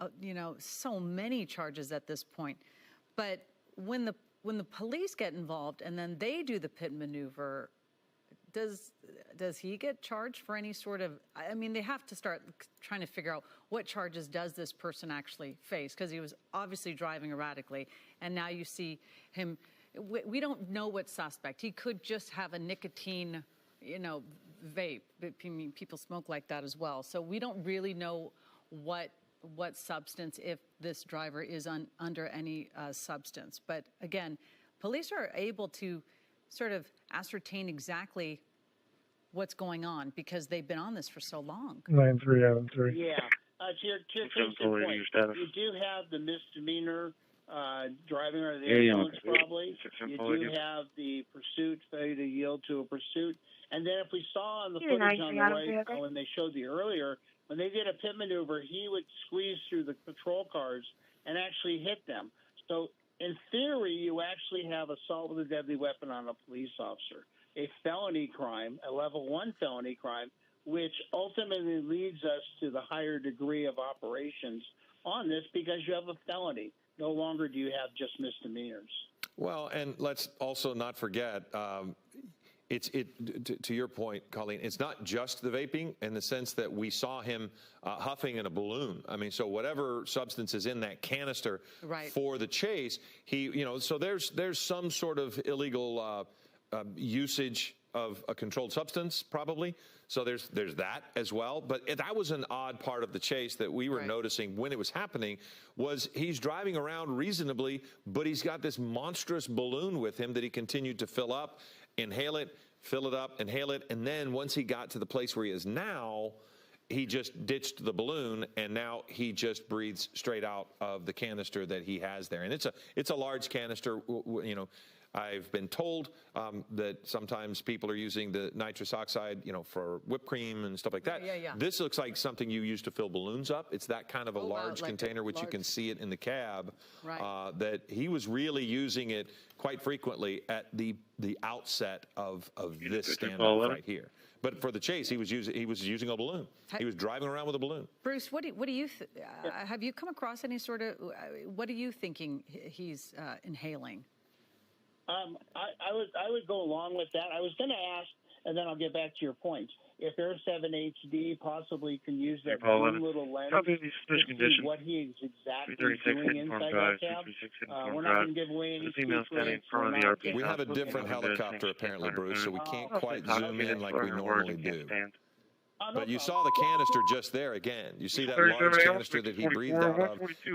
so many charges at this point, but when the police get involved and then they do the pit maneuver, does he get charged for any sort of? I mean, they have to start trying to figure out what charges does this person actually face, because he was obviously driving erratically, and now you see him. We don't know what suspect. He could just have a nicotine, vape. People smoke like that as well. So we don't really know what substance, if this driver is under any substance. But again, police are able to sort of ascertain exactly what's going on because they've been on this for so long. 9373. Yeah. To your case in point, you do have the misdemeanor driving under the influence, probably. You do have the pursuit, failure to yield to a pursuit. And then if we saw on the footage on the right, when they showed the earlier, when they did a pit maneuver, he would squeeze through the patrol cars and actually hit them. So in theory, you actually have assault with a deadly weapon on a police officer, a felony crime, a level 1 felony crime, which ultimately leads us to the higher degree of operations on this, because you have a felony. No longer do you have just misdemeanors. Well, and let's also not forget, to your point, Colleen, it's not just the vaping, in the sense that we saw him huffing in a balloon. I mean, so whatever substance is in that canister for the chase, so there's some sort of illegal usage of a controlled substance, probably. So there's that as well. But that was an odd part of the chase that we were noticing when it was happening, was he's driving around reasonably, but he's got this monstrous balloon with him that he continued to fill up, inhale it, fill it up, inhale it. And then once he got to the place where he is now, he just ditched the balloon, and now he just breathes straight out of the canister that he has there. And it's a large canister, I've been told that sometimes people are using the nitrous oxide, for whipped cream and stuff like that. This looks like something you use to fill balloons up. It's that kind of a large container, which you can see it in the cab, that he was really using it quite frequently at the outset of this standoff right here. But for the chase, he was using a balloon. He was driving around with a balloon. Bruce, what do you have you come across any sort of, what are you thinking he's inhaling? I would go along with that. I was going to ask, and then I'll get back to your point. If Air 7 HD possibly can use that one little lens to see what he is exactly doing inside that cab, we're not going to give away any secrets. We have a different helicopter apparently, Bruce, so we can't quite zoom in like we normally do. But you saw the canister just there again. You see that large canister that he breathed out of, and then put it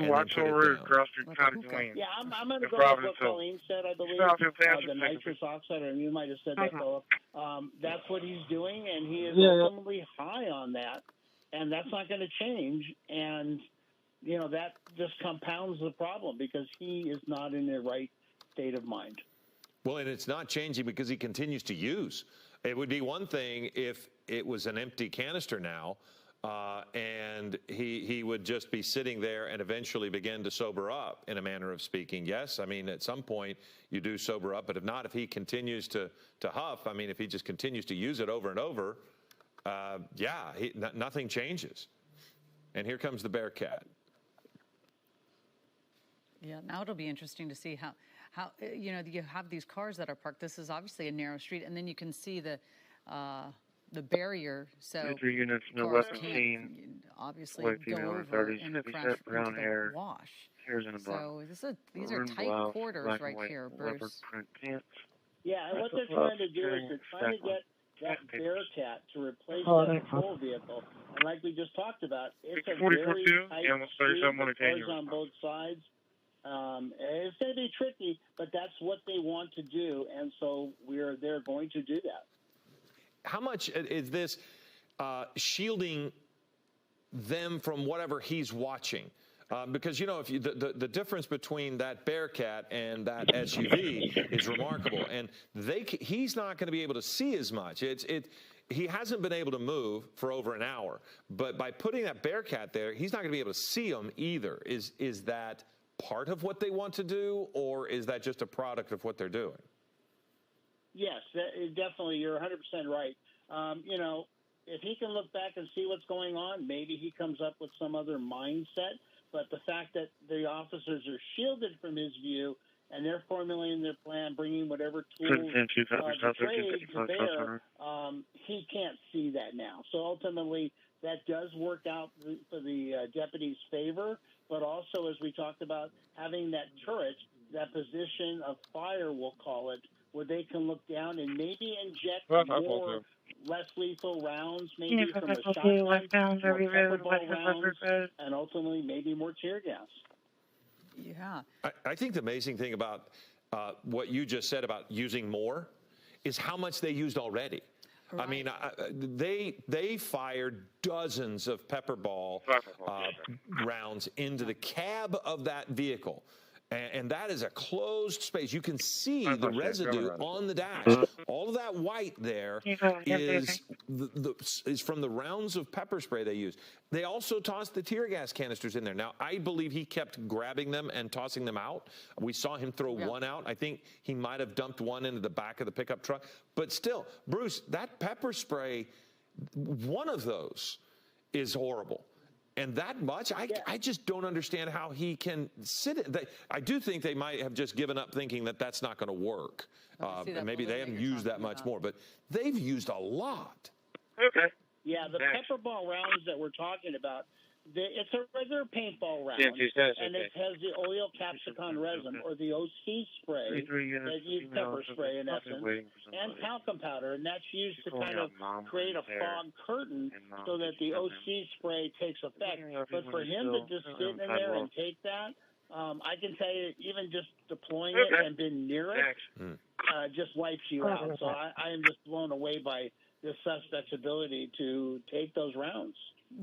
down. Yeah, I'm going to go with what Colleen said, I believe. The nitrous oxide, or you might have said that, Philip. That's what he's doing, and he is ultimately high on that, and that's not going to change. And, you know, that just compounds the problem because he is not in the right state of mind. Well, and it's not changing because he continues to use. It would be one thing if it was an empty canister now, and he would just be sitting there and eventually begin to sober up, in a manner of speaking. Yes, I mean, at some point you do sober up, but if not, if he continues to huff, I mean, if he just continues to use it over and over, nothing changes. And here comes the Bearcat. Yeah, now it'll be interesting to see how you know, you have these cars that are parked. This is obviously a narrow street, and then you can see the barrier. So Major units, no cars weapon can't seen. obviously White go female over 30s, and 50 crash cent, brown into hair. the wash. Hair's in a block. So these are Maroon tight blouse, quarters black right and white, here, leopard Bruce. print pants. Yeah, and what they're trying to do is they're trying to get that Bearcat to replace that patrol vehicle. And like we just talked about, it's a very tight street with cars on both sides. It's going to be tricky, but that's what they want to do, and so they're going to do that. How much is this shielding them from whatever he's watching? Because, you know, if the difference between that Bearcat and that SUV is remarkable, and he's not going to be able to see as much. He hasn't been able to move for over an hour, but by putting that Bearcat there, he's not going to be able to see them either. Is that part of what they want to do, or is that just a product of what they're doing? Yes, definitely. You're 100% right. You know, if he can look back and see what's going on, maybe he comes up with some other mindset. But the fact that the officers are shielded from his view and they're formulating their plan, bringing whatever tools to bear, he can't see that now. So ultimately, that does work out for the deputy's favor. But also, as we talked about, having that turret, that position of fire, we'll call it, where they can look down and maybe inject more less lethal rounds, maybe from a shotgun, more pepper ball rounds, and ultimately maybe more tear gas. Yeah. I think the amazing thing about what you just said about using more is how much they used already. Right. I mean, they fired dozens of pepper ball rounds into the cab of that vehicle. And that is a closed space. You can see the residue on the dash. All of that white there is from the rounds of pepper spray they used. They also tossed the tear gas canisters in there. Now, I believe he kept grabbing them and tossing them out. We saw him throw one out. I think he might have dumped one into the back of the pickup truck. But still, Bruce, that pepper spray, one of those is horrible. And that much, I just don't understand how he can sit. I do think they might have just given up thinking that that's not going to work. And maybe they haven't used that much more, but they've used a lot. Okay. Yeah, the pepper ball rounds that we're talking about, it's a regular paintball round, and it has the oil capsicum resin, or the OC spray, that use pepper spray in essence, and talcum powder, and that's used to kind of create a fog curtain so that the OC spray takes effect. But for him to just sit in there and take that, I can tell you, even just deploying it and being near it, just wipes you out. So I am just blown away by the suspect's ability to take those rounds.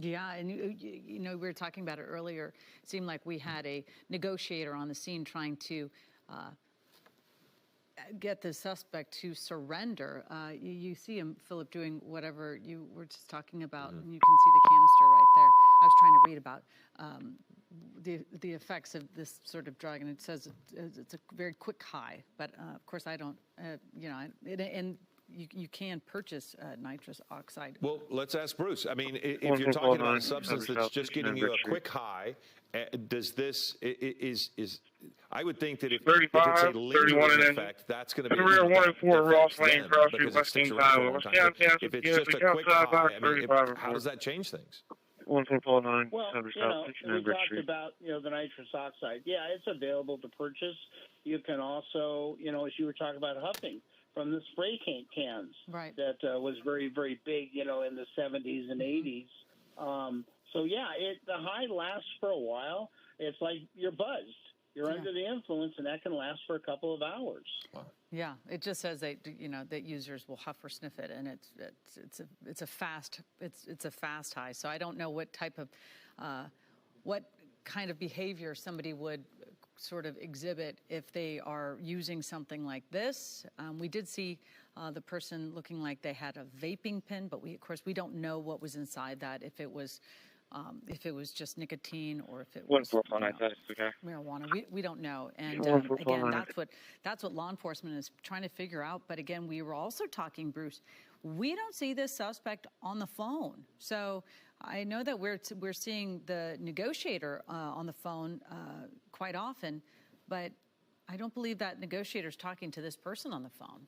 Yeah, and you know, we were talking about it earlier. It seemed like we had a negotiator on the scene trying to get the suspect to surrender. You see him, Philip, doing whatever you were just talking about, and you can see the canister right there. I was trying to read about the effects of this sort of drug, and it says it's a very quick high. But of course, I don't, you know, and you can purchase nitrous oxide. Well, let's ask Bruce. I mean, if you're talking about a substance that's just getting you a quick high, does this is I would think that if it's a lingering effect, that's going to be because it sticks around for a long time. If it's just a quick high, I mean, how does that change things? Well, you know, we talked about, you know, the nitrous oxide. Yeah, it's available to purchase. You can also, you know, as you were talking about huffing, from the spray cans. Right. That was very, very big, in the 70s and 80s. So, yeah, the high lasts for a while. It's like you're buzzed. You're under the influence, and that can last for a couple of hours. Wow. Yeah, it just says that that users will huff or sniff it, and it's a fast high. So I don't know what type of what kind of behavior somebody would sort of exhibit if they are using something like this. We did see the person looking like they had a vaping pen, but of course we don't know what was inside that, if it was just nicotine or if it was marijuana. We don't know. And again, that's what law enforcement is trying to figure out. But again, we were also talking, Bruce, we don't see this suspect on the phone. So I know that we're seeing the negotiator on the phone quite often, but I don't believe that negotiator's talking to this person on the phone.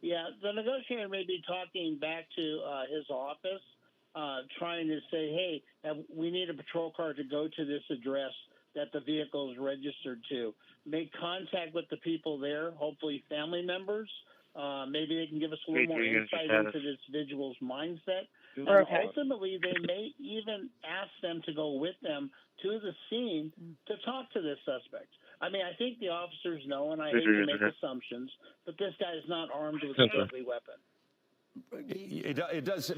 Yeah, the negotiator may be talking back to his office, trying to say, hey, we need a patrol car to go to this address that the vehicle is registered to. Make contact with the people there, hopefully family members. Maybe they can give us a little more insight into this individual's mindset. And ultimately, they may even ask them to go with them to the scene to talk to this suspect. I mean, I think the officers know, and I hate to make assumptions, but this guy is not armed with a deadly weapon. It does,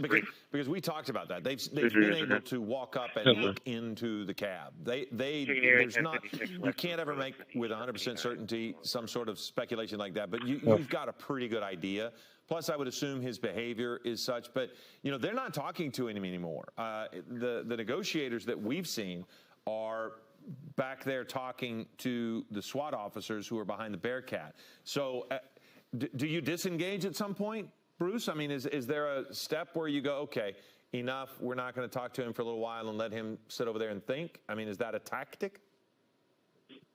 because we talked about that. They've been able to walk up and look into the cab. There's not, you can't ever make with 100% certainty some sort of speculation like that, but you've got a pretty good idea. Plus, I would assume his behavior is such, but they're not talking to him anymore. The negotiators that we've seen are back there talking to the SWAT officers who are behind the Bearcat. So, do you disengage at some point, Bruce? I mean, is there a step where you go, okay, enough, we're not going to talk to him for a little while and let him sit over there and think? I mean, is that a tactic?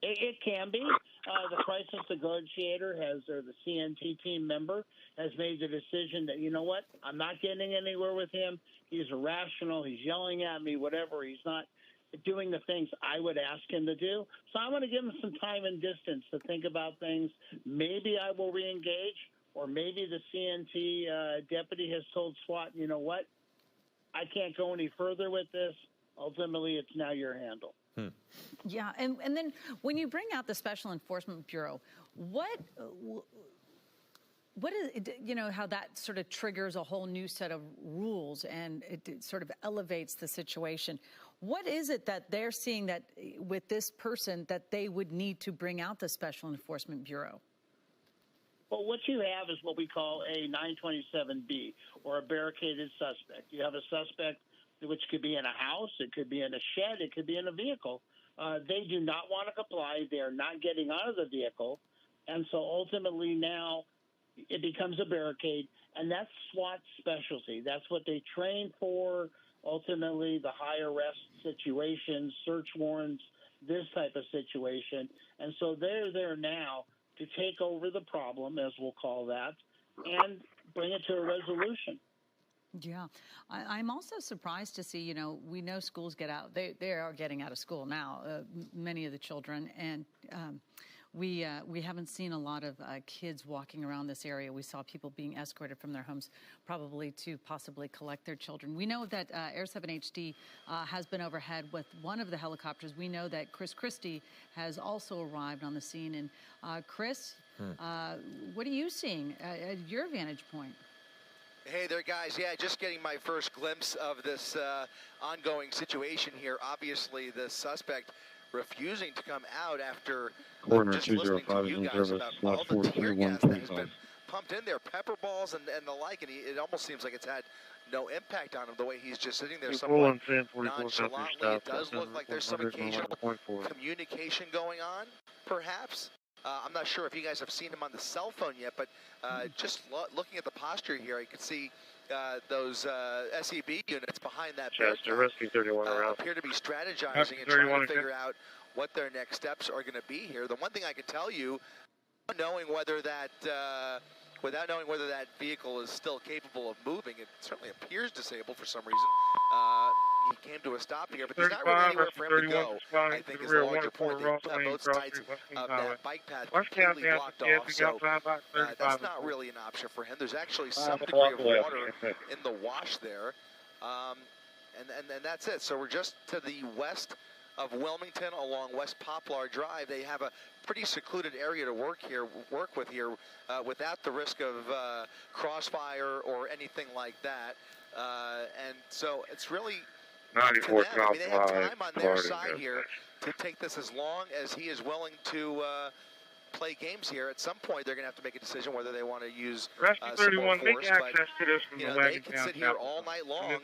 It can be. The crisis negotiator or the CNT team member has made the decision that, you know what, I'm not getting anywhere with him. He's irrational. He's yelling at me, whatever. He's not doing the things I would ask him to do. So I'm going to give him some time and distance to think about things. Maybe I will reengage, or maybe the CNT deputy has told SWAT, you know what, I can't go any further with this. Ultimately, it's now your handle. Yeah, and then when you bring out the Special Enforcement Bureau, what is, how that sort of triggers a whole new set of rules and it sort of elevates the situation. What is it that they're seeing that with this person that they would need to bring out the Special Enforcement Bureau? Well, what you have is what we call a 927B, or a barricaded suspect. You have a suspect which could be in a house, it could be in a shed, it could be in a vehicle. They do not want to comply. They are not getting out of the vehicle. And so ultimately now it becomes a barricade, and that's SWAT's specialty. That's what they train for, ultimately the high arrest situations, search warrants, this type of situation. And so they're there now to take over the problem, as we'll call that, and bring it to a resolution. Yeah. I'm also surprised to see, we know schools get out. They are getting out of school now, many of the children. And we haven't seen a lot of kids walking around this area. We saw people being escorted from their homes, probably to possibly collect their children. We know that Air 7 HD has been overhead with one of the helicopters. We know that Chris Christie has also arrived on the scene. And Chris, what are you seeing at your vantage point? Hey there, guys. Yeah, just getting my first glimpse of this ongoing situation here. Obviously, the suspect refusing to come out after just listening to you guys about all the tear gas that has been pumped in there, pepper balls and the like, and it almost seems like it's had no impact on him the way he's just sitting there somewhat nonchalantly. It does look like there's some occasional communication going on, perhaps. I'm not sure if you guys have seen him on the cell phone yet, but just looking at the posture here, I could see those SEB units behind that appear to be strategizing and trying to figure out what their next steps are going to be here. The one thing I can tell you, without knowing whether that vehicle is still capable of moving, it certainly appears disabled for some reason. he came to a stop here, but there's not really anywhere for him to go, I think is the larger point. They have both sides of that bike path completely blocked off, so that's not really an option for him. There's actually some degree of water in the wash there, and that's it. So we're just to the west of Wilmington along West Poplar Drive. They have a pretty secluded area to work with here without the risk of crossfire or anything like that. And so it's really up to them. I mean, they have time on their side here to take this as long as he is willing to play games here. At some point, they're going to have to make a decision whether they want to use some more force. But you know, they can sit here all night long,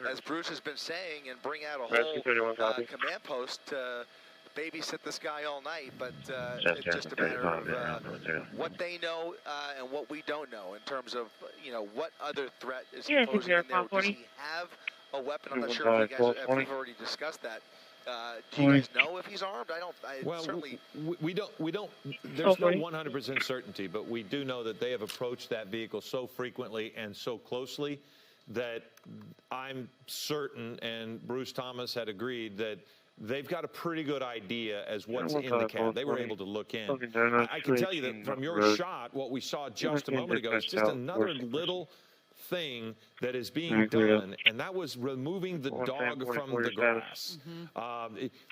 as Bruce has been saying, and bring out a whole command post to babysit this guy all night. But it's just a matter of what they know and what we don't know in terms of, you know, what other threat is he posing in there. Does he have a weapon? I'm not sure if you guys if we've already discussed that. Do you guys know if he's armed? Certainly. We don't. There's no 100% certainty, but we do know that they have approached that vehicle so frequently and so closely that I'm certain, and Bruce Thomas had agreed, that they've got a pretty good idea as what's in the cab. They were able to look in. I can tell you that from your shot, what we saw just a moment ago is just another little thing that is being done, and that was removing the dog from the grass.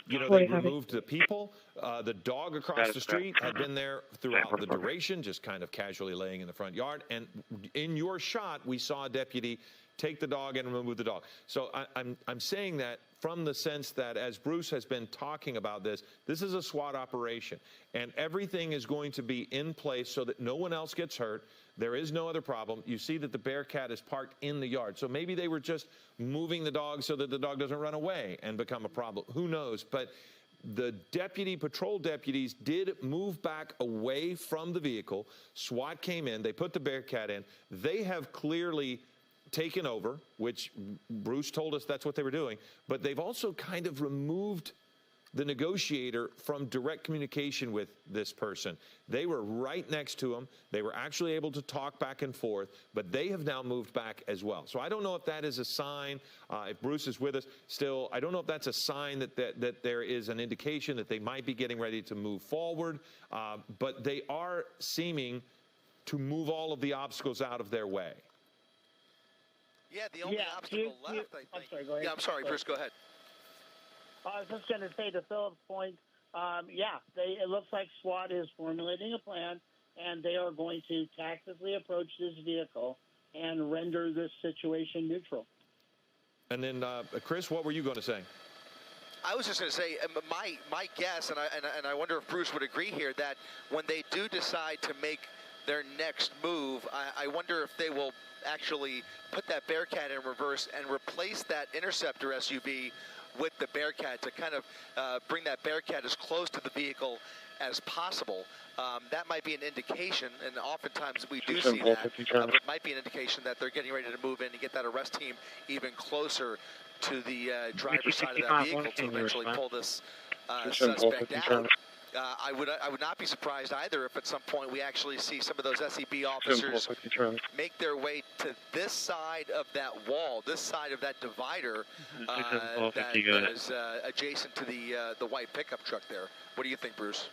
You know, they removed the people. The dog across the street had been there throughout the duration, just kind of casually laying in the front yard. And in your shot, we saw a deputy take the dog and remove the dog. So I'm saying that from the sense that, as Bruce has been talking about this is a SWAT operation, and everything is going to be in place so that no one else gets hurt. There is no other problem. You see that the Bearcat is parked in the yard. So maybe they were just moving the dog so that the dog doesn't run away and become a problem. Who knows? But the patrol deputies did move back away from the vehicle. SWAT came in. They put the Bearcat in. They have clearly taken over, which Bruce told us that's what they were doing. But they've also kind of removed the negotiator from direct communication with this person. They were right next to him. They were actually able to talk back and forth, but they have now moved back as well. So I don't know if that is a sign, if Bruce is with us still, I don't know if that's a sign that there is an indication that they might be getting ready to move forward, but they are seeming to move all of the obstacles out of their way. Yeah, the only obstacle left, I think. I'm sorry, go ahead. Yeah, I'm sorry, Bruce, go ahead. I was just going to say to Philip's point, it looks like SWAT is formulating a plan, and they are going to tactically approach this vehicle and render this situation neutral. And then, Chris, what were you going to say? I was just going to say, my guess, and I wonder if Bruce would agree here, that when they do decide to make their next move, I wonder if they will actually put that Bearcat in reverse and replace that Interceptor SUV with the Bearcat to kind of bring that Bearcat as close to the vehicle as possible. That might be an indication, and oftentimes we do see that, but it might be an indication that they're getting ready to move in and get that arrest team even closer to the driver's side of that vehicle to eventually pull this suspect out. I would not be surprised either if at some point we actually see some of those SEB officers make their way to this side of that wall, this side of that divider that is adjacent to the white pickup truck there. What do you think, Bruce?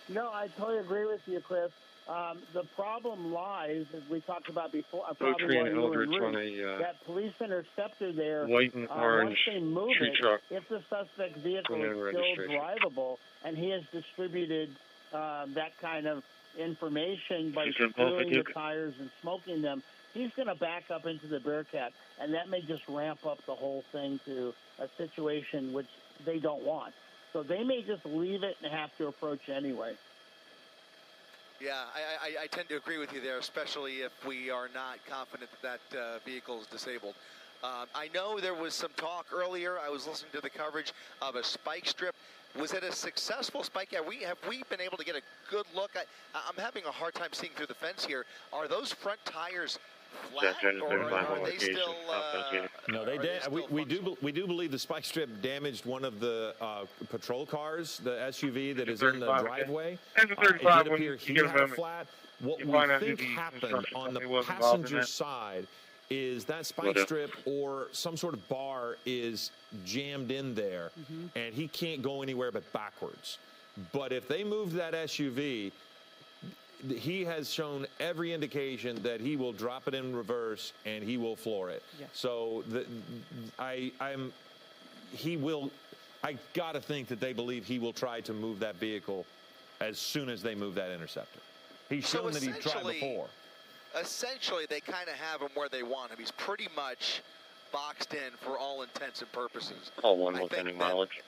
No, I totally agree with you, Chris. The problem lies, as we talked about before, probably while you were in route, that police interceptor there, white and orange once they move it, truck. if the suspect vehicle is still drivable, and he has distributed that kind of information by stealing the tires and smoking them, he's going to back up into the Bearcat, and that may just ramp up the whole thing to a situation which they don't want. So they may just leave it and have to approach anyway. Yeah, I tend to agree with you there, especially if we are not confident that vehicle is disabled. I know there was some talk earlier. I was listening to the coverage of a spike strip. Was it a successful spike? Have we been able to get a good look? I'm having a hard time seeing through the fence here. Are those front tires flat, or are they still? No, we do believe the spike strip damaged one of the patrol cars, the SUV that is in the driveway. It did appear he had flat. What we think happened on the passenger side is that spike strip or some sort of bar is jammed in there, and he can't go anywhere but backwards. But if they move that SUV, he has shown every indication that he will drop it in reverse and he will floor it. Yeah. So I got to think that they believe he will try to move that vehicle as soon as they move that Interceptor. He's shown that he tried before. Essentially, they kind of have him where they want him. He's pretty much boxed in for all intents and purposes. I think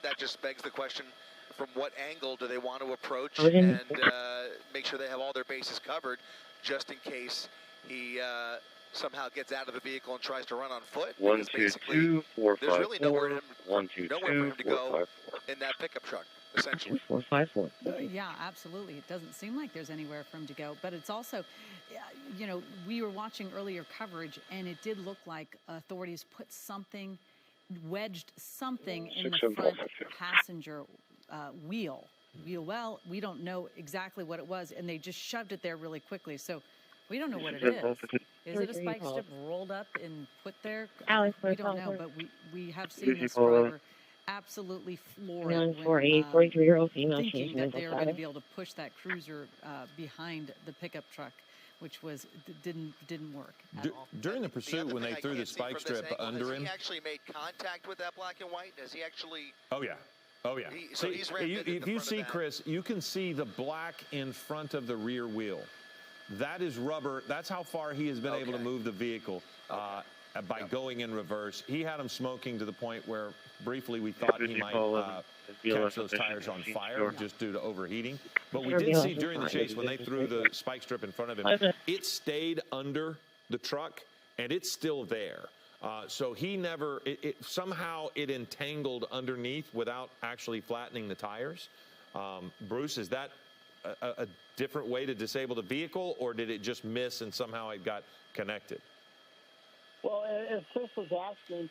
that just begs the question, from what angle do they want to approach and make sure they have all their bases covered, just in case he somehow gets out of the vehicle and tries to run on foot? 1, 2, 2, 4, 5, there's really nowhere for him to 4, go 5. in that pickup truck, essentially. 4, 5, 4. Yeah, absolutely. It doesn't seem like there's anywhere for him to go, but it's also, you know, we were watching earlier coverage, and it did look like authorities put something, wedged something in the front passenger wheel. Well, we don't know exactly what it was, and they just shoved it there really quickly. So we don't know what it is. Is it a spike strip rolled up and put there? We don't know, but we have seen this driver absolutely floor it when thinking that they were going to be able to push that cruiser behind the pickup truck, which was didn't work at all. During the pursuit, when they threw the spike strip under him, has he actually made contact with that black and white? Has he actually? Oh yeah. Oh, yeah. If you see, Chris, you can see the black in front of the rear wheel. That is rubber. That's how far he has been able to move the vehicle by going in reverse. He had him smoking to the point where briefly we thought he might catch those tires on fire just due to overheating. But we did see during the chase when they threw the spike strip in front of him, it stayed under the truck, and it's still there. So he never, somehow it entangled underneath without actually flattening the tires. Bruce, is that a different way to disable the vehicle, or did it just miss and somehow it got connected? Well, as Chris was asking,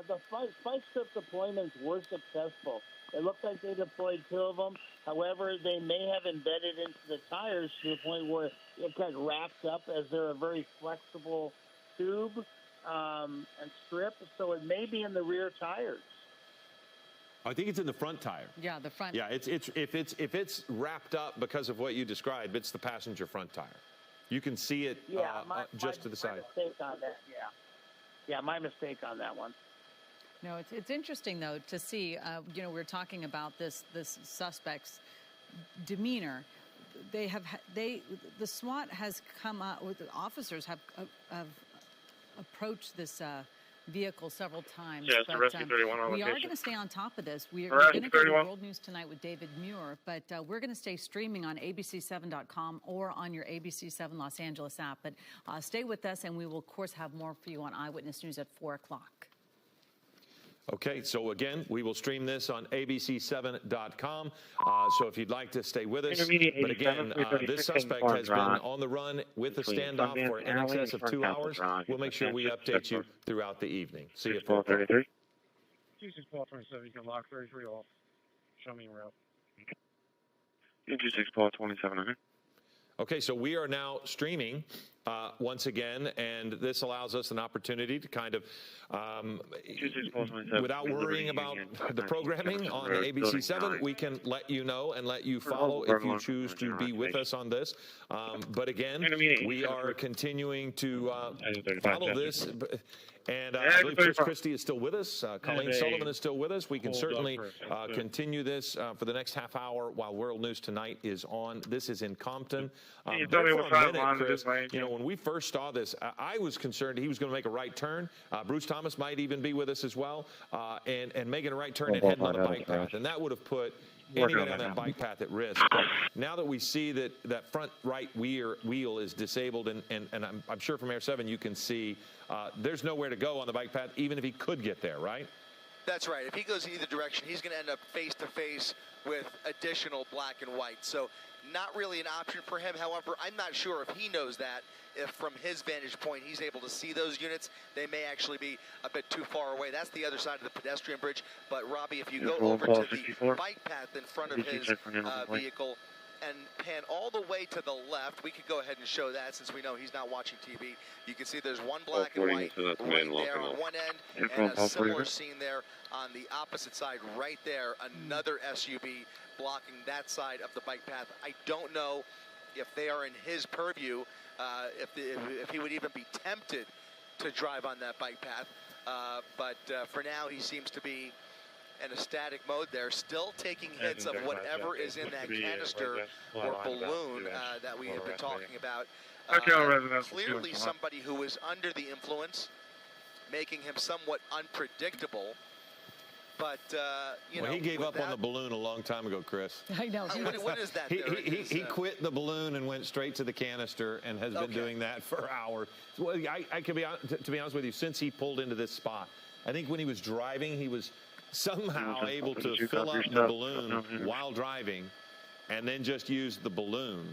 the spike strip deployments were successful. It looked like they deployed 2 of them. However, they may have embedded into the tires to the point where it got wrapped up, as they're a very flexible tube and strip, so it may be in the rear tires. I think it's in the front tire. Yeah, the front. Yeah, if it's wrapped up because of what you described, it's the passenger front tire. You can see it just to the side. My mistake on that. Yeah, my mistake on that one. No, it's interesting though to see. You know, we're talking about this suspect's demeanor. The SWAT has come out. The officers have approached this vehicle several times. Yes, but, Rescue 31 on we location. are going to stay on top of this. We're going to go to World News Tonight with David Muir, but we're going to stay streaming on abc7.com or on your ABC7 Los Angeles app. But stay with us, and we will, of course, have more for you on Eyewitness News at 4 o'clock. Okay, so again, we will stream this on abc7.com. So if you'd like to stay with us, but again, this suspect has been on the run with a standoff for in excess of 2 hours. We'll make sure we update you throughout the evening. See you at 4 o'clock. 26 Paul 27, you can lock 33 off. Show me route. 26 Paul 27, okay. Okay, so we are now streaming once again, and this allows us an opportunity to kind of, without worrying about the programming on ABC7, we can let you know and let you follow if you choose to be with us on this. But again, we are continuing to follow this. And I believe Chris Christie is still with us. Colleen Sullivan is still with us. We can certainly continue this for the next half hour while World News Tonight is on. This is in Compton. For a minute, Chris, you know, when we first saw this, I was concerned he was going to make a right turn. Bruce Thomas might even be with us as well, and making a right turn and heading on the bike path. And that would have put anybody on that bike path at risk. But now that we see that front right wheel is disabled, and I'm sure from Air 7 you can see there's nowhere to go on the bike path, even if he could get there, right? That's right. If he goes either direction, he's going to end up face-to-face with additional black and white. So not really an option for him. However, I'm not sure if he knows that. If from his vantage point he's able to see those units, they may actually be a bit too far away. That's the other side of the pedestrian bridge. But, Robbie, if you go over to the bike path in front of his vehicle, and pan all the way to the left. We could go ahead and show that since we know he's not watching TV. You can see there's one black and white right there on one end, and a similar scene there on the opposite side right there, another SUV blocking that side of the bike path. I don't know if they are in his purview, if he would even be tempted to drive on that bike path. But for now, he seems to be in a static mode there, still taking hits of whatever is in that canister or balloon that we have been talking about. Clearly somebody who is under the influence, making him somewhat unpredictable. But, you know, he gave up on the balloon a long time ago, Chris. I know. What is that? He quit the balloon and went straight to the canister and has been doing that for hours. Well, I could be, to be honest with you, since he pulled into this spot, I think when he was driving, he was somehow able to fill up the balloon while driving and then just use the balloon.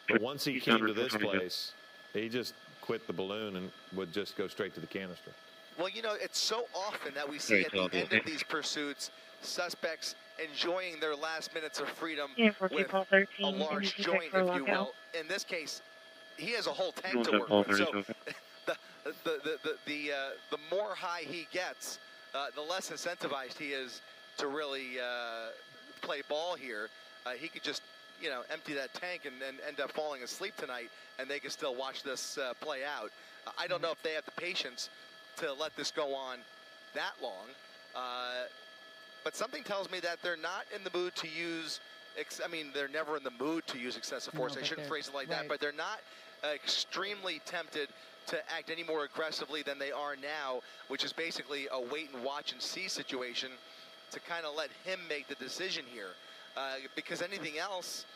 But once he came to this place, he just quit the balloon and would just go straight to the canister. Well, you know, it's so often that we see at the end of these pursuits, suspects enjoying their last minutes of freedom with a large joint, if you will. In this case, he has a whole tank to work with. So the more high he gets, the less incentivized he is to really play ball here. He could just, you know, empty that tank and end up falling asleep tonight, and they can still watch this play out. I don't know if they have the patience to let this go on that long, but something tells me that they're not in the mood to use, I mean, they're never in the mood to use excessive force. I shouldn't phrase it like that, but they're not extremely tempted to act any more aggressively than they are now, which is basically a wait and watch and see situation to kind of let him make the decision here, because anything else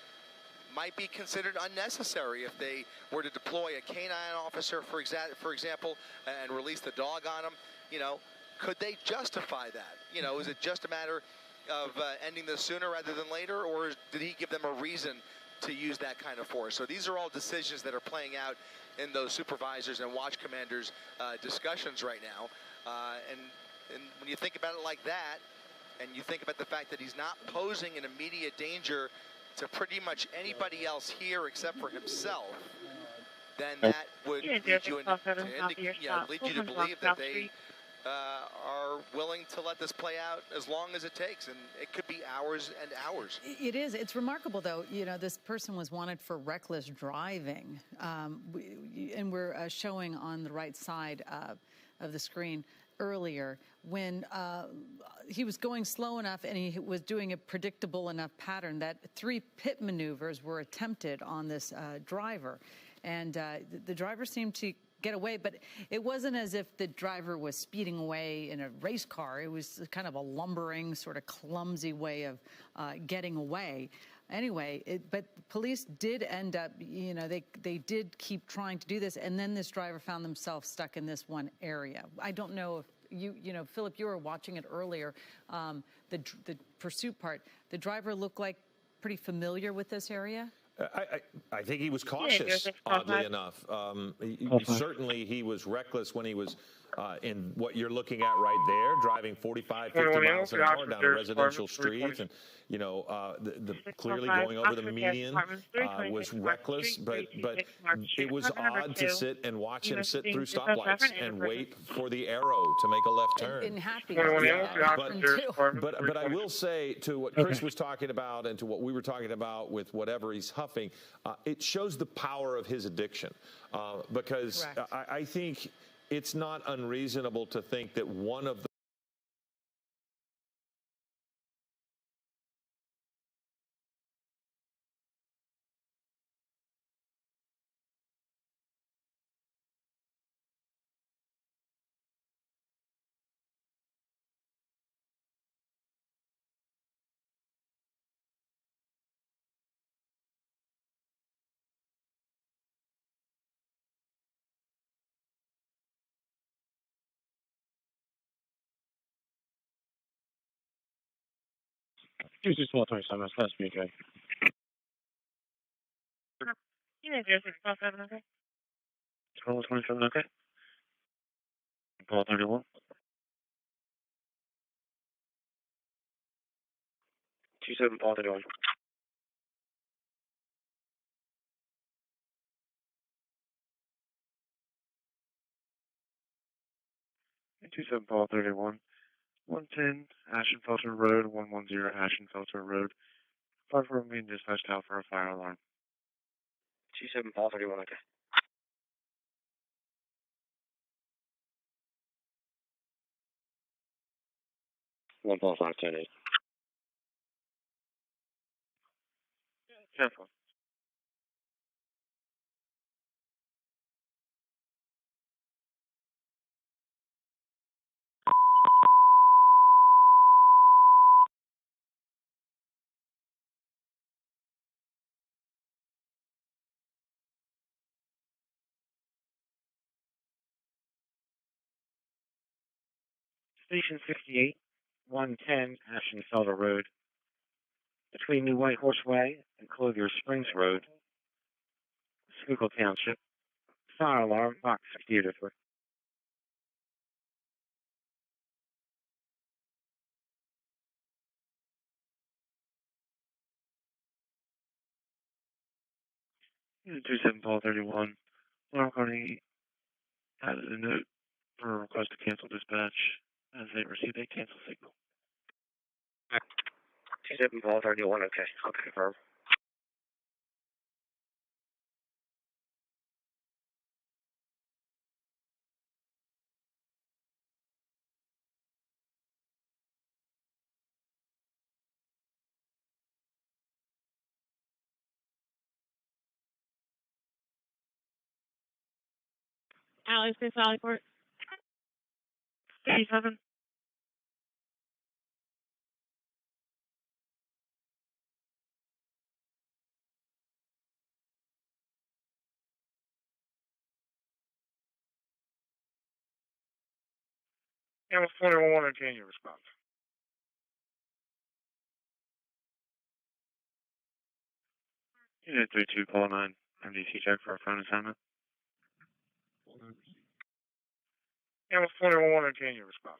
might be considered unnecessary if they were to deploy a canine officer, for example, and release the dog on him. You know, could they justify that? You know, is it just a matter of ending this sooner rather than later, or did he give them a reason to use that kind of force? So these are all decisions that are playing out in those supervisors and watch commanders discussions right now. And when you think about it like that, and you think about the fact that he's not posing an immediate danger to pretty much anybody else here except for himself, then that would lead you to believe that they are willing to let this play out as long as it takes, and it could be hours and hours. It is. It's remarkable, though. You know, this person was wanted for reckless driving, and we're showing on the right side of the screen earlier when he was going slow enough and he was doing a predictable enough pattern that 3 pit maneuvers were attempted on this driver. And the driver seemed to get away, but it wasn't as if the driver was speeding away in a race car. It was kind of a lumbering, sort of clumsy way of getting away. Anyway, but police did end up, you know, they did keep trying to do this, and then this driver found themselves stuck in this one area. I don't know if you know, Philip, you were watching it earlier, the pursuit part. The driver looked like pretty familiar with this area. I think he was cautious, oddly enough. Certainly he was reckless when he was in what you're looking at right there, driving 45, 50 miles an hour down a residential street, and, you know, clearly going over the median was reckless, but it was odd to sit and watch him sit through stoplights and wait for the arrow to make a left turn. And happy. But I will say, to what Chris was talking about and to what we were talking about with whatever he's huffing, it shows the power of his addiction, because I think it's not unreasonable to think that one of the This is 427, that's BK. Yeah, there's 647, okay. 427, okay. 431. 27, 431. 27 Paul 31. 110 Ashenfelter Road, 110 Ashenfelter Road. 5-4 being dispatched out for a fire alarm. 27 Paul 31, okay. 1 Paul 510. 10 4. Station 58, 110 Ashenfelter Road. Between New White Horse Way and Clothier Springs Road, Schuylkill Township. Fire alarm, box 68 or 3. Unit 27 Paul 31. Alarm Company added a note for a request to cancel dispatch as they received a cancel signal. 27 Paul 31, okay. I'll confirm. Alex, this Valley Port. 57. Animal 41, and can you respond? Unit 32 call 9. MDT check for a phone assignment. Animal 41, and can you respond?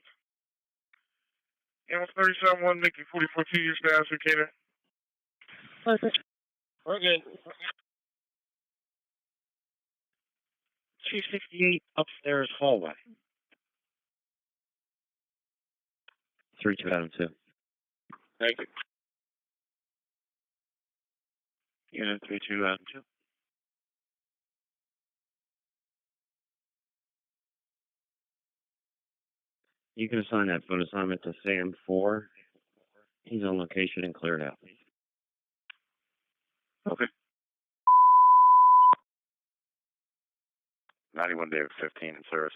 Animal 37 1, Mickey 44 2, your status, Decatur. Perfect. We're good. 268 upstairs hallway. 32 Adam 2. Thank you. Unit 32 Adam 2. You can assign that phone assignment to Sam 4. He's on location and cleared out. Okay. 91 David 15 in service.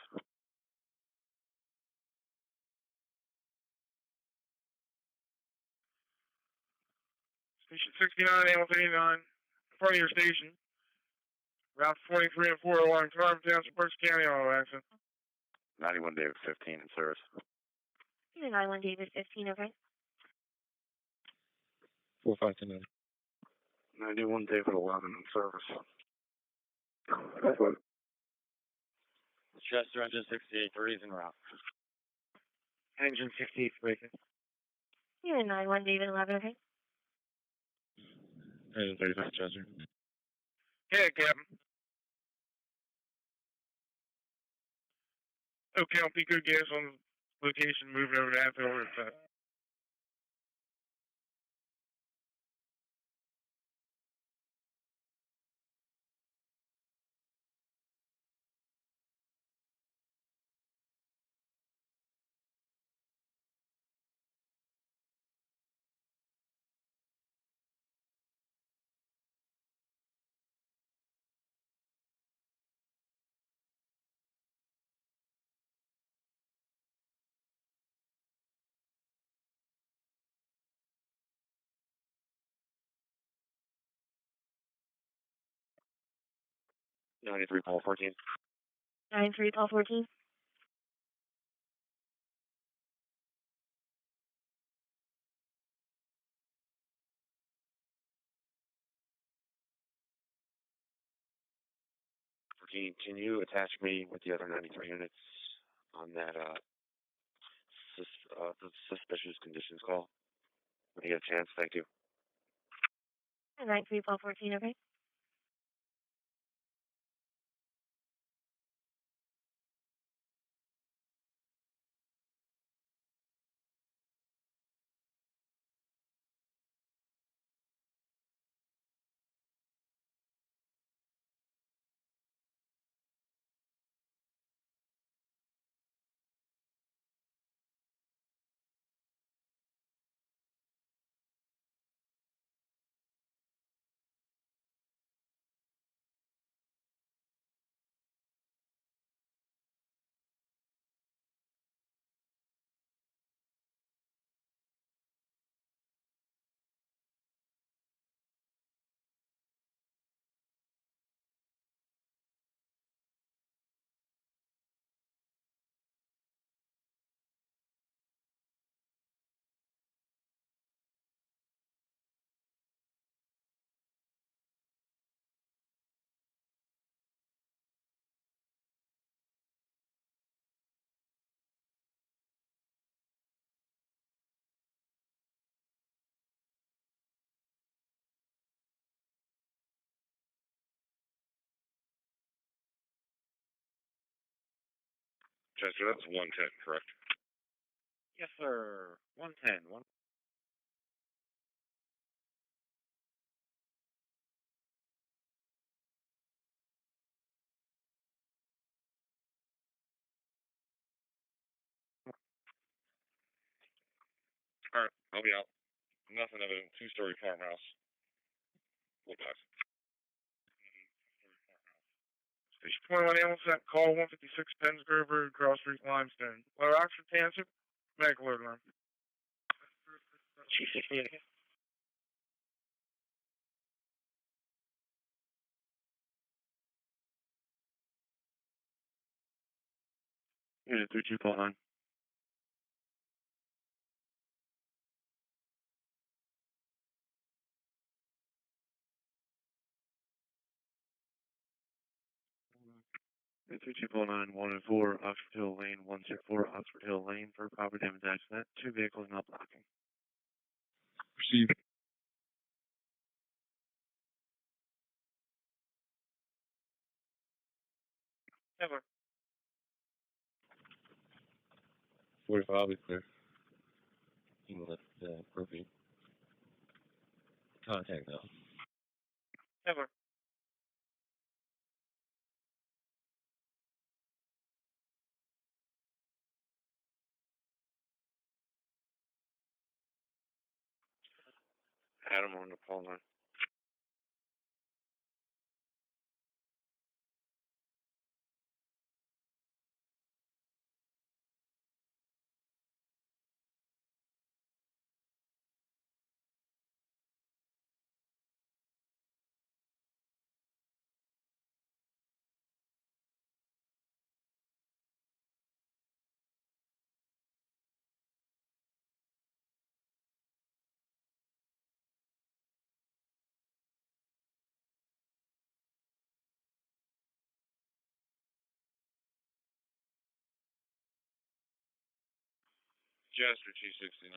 Station 69, Animal 89, in front of your station. Route 43 and 401, Carmtown, Sparks County, auto accident. 91 David 15 in service. 91 David 15, okay. 4529. 91 David 11 in service. Chester engine 68, 3 en route. Engine 68 braking. 91 David 11, okay. Engine 35 Chester. Yeah, Captain. Okay, I'll Pico gas on location, moving over to half over at that. '93 Paul 14. 93 Paul 14. Can you attach me with the other 93 units on that the suspicious conditions call? When you get a chance, thank you. 93 Paul 14, okay. Chester, that's 110, correct? Yes, sir. 110. Alright, I'll be out. Nothing evident. Two-story farmhouse. We'll pass. Station 21 Amblesett, call 156 Pensgrove Road, Cross Street, Limestone. Lower Oxford Township, make alert alarm. Chief 68. Unit 32.9. Unit 32.9, 104, Oxford Hill Lane, 164, Oxford Hill Lane, for property damage accident. Two vehicles not blocking. Receive. Ever. 45 is clear. You can let appropriate contact now. Ever. Adam on the phone line. Chester, 269.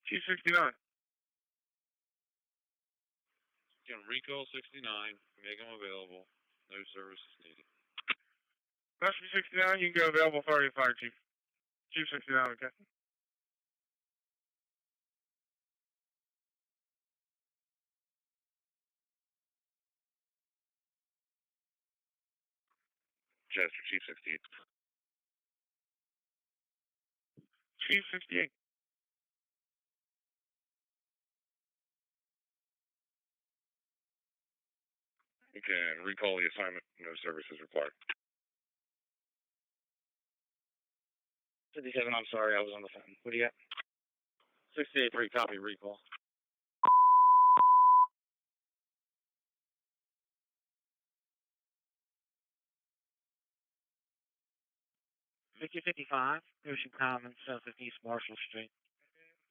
T69. Can recall 69, make them available. No service is needed. Master 69, you can go available authority fire chief. Chief 69, okay. Chester, Chief 68. Chief 68. You can recall the assignment. No service is required. 57, I'm sorry, I was on the phone. What do you got? 68-3, copy, recall. $5055, Ocean Commons, south of East Marshall Street.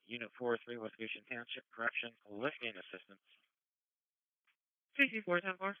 Unit 43, West Goshen Township, correction, lifting assistance. 64, 10 cars.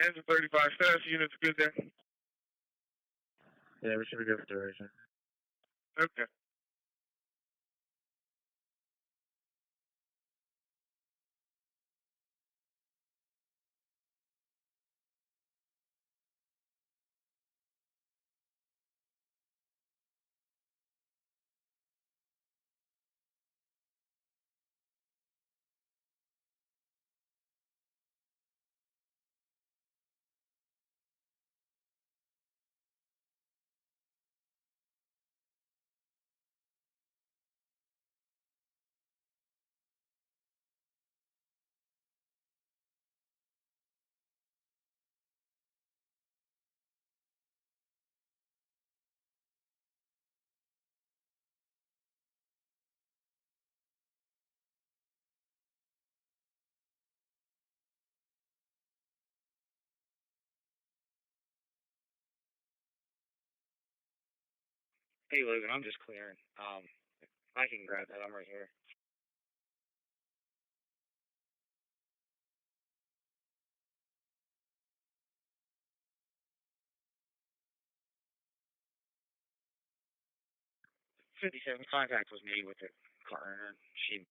Engine 35 status units good there? Yeah, we should be good for duration. Okay. Hey, Logan, I'm just clearing. I can grab that. I'm right here. '57 contact was made with the car, and she.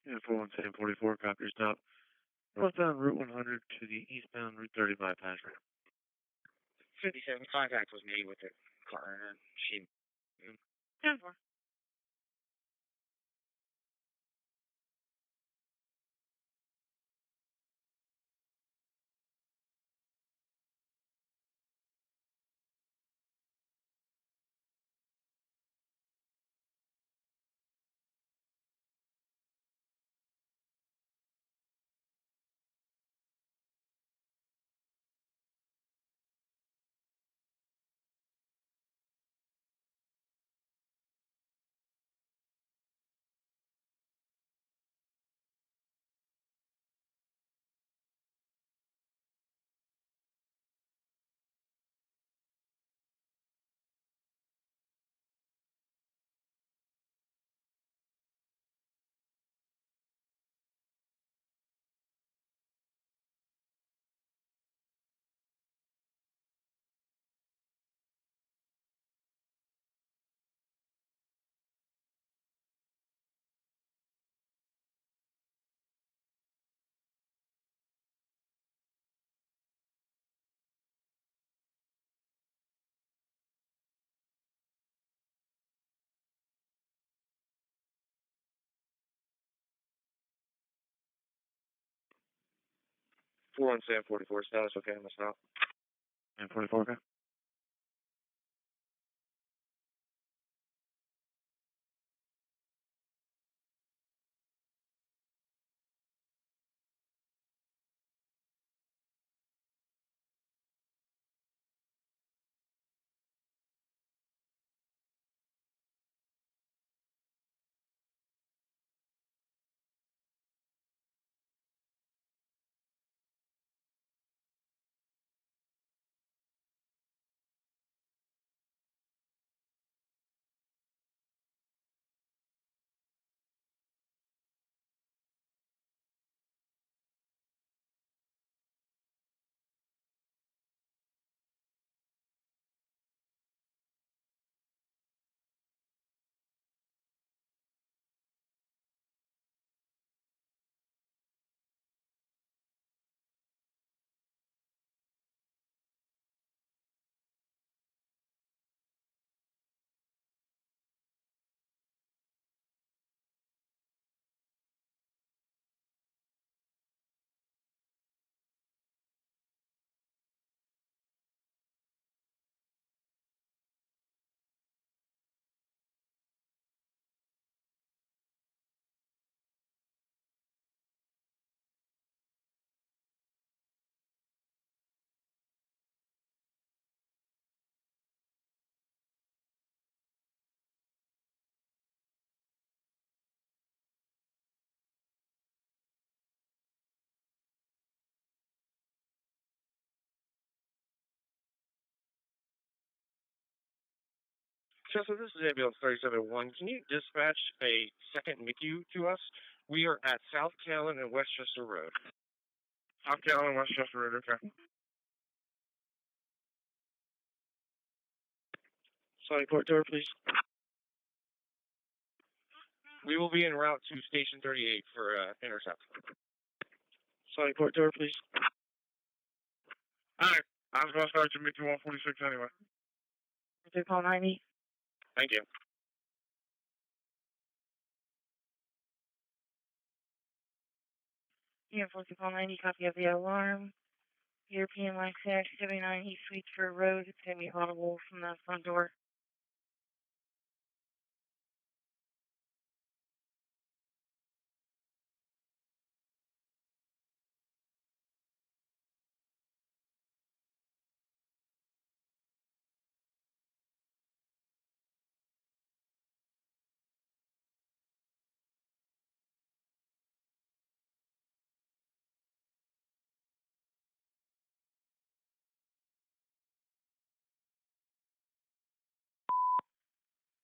Yeah, 41744, copy your stop. Northbound Route 100 to the eastbound Route 30 bypass. 57 contact was made with the car, and she. Yeah. Four on 44 status, okay, I'm gonna stop. And 44, okay. Chester, this is ambulance 37-1. Can you dispatch a second MICU to us? We are at South Callan and Westchester Road. South Callan and Westchester Road, okay. Sorry, port door, please. We will be en route to Station 38 for intercept. Sorry, port door, please. Alright, I was going to start to MICU 146 anyway. Okay, call 90. Thank you. Yeah, call 90, copy of the alarm. European Line 79 East Sweetsford Road. It's going to be audible from the front door.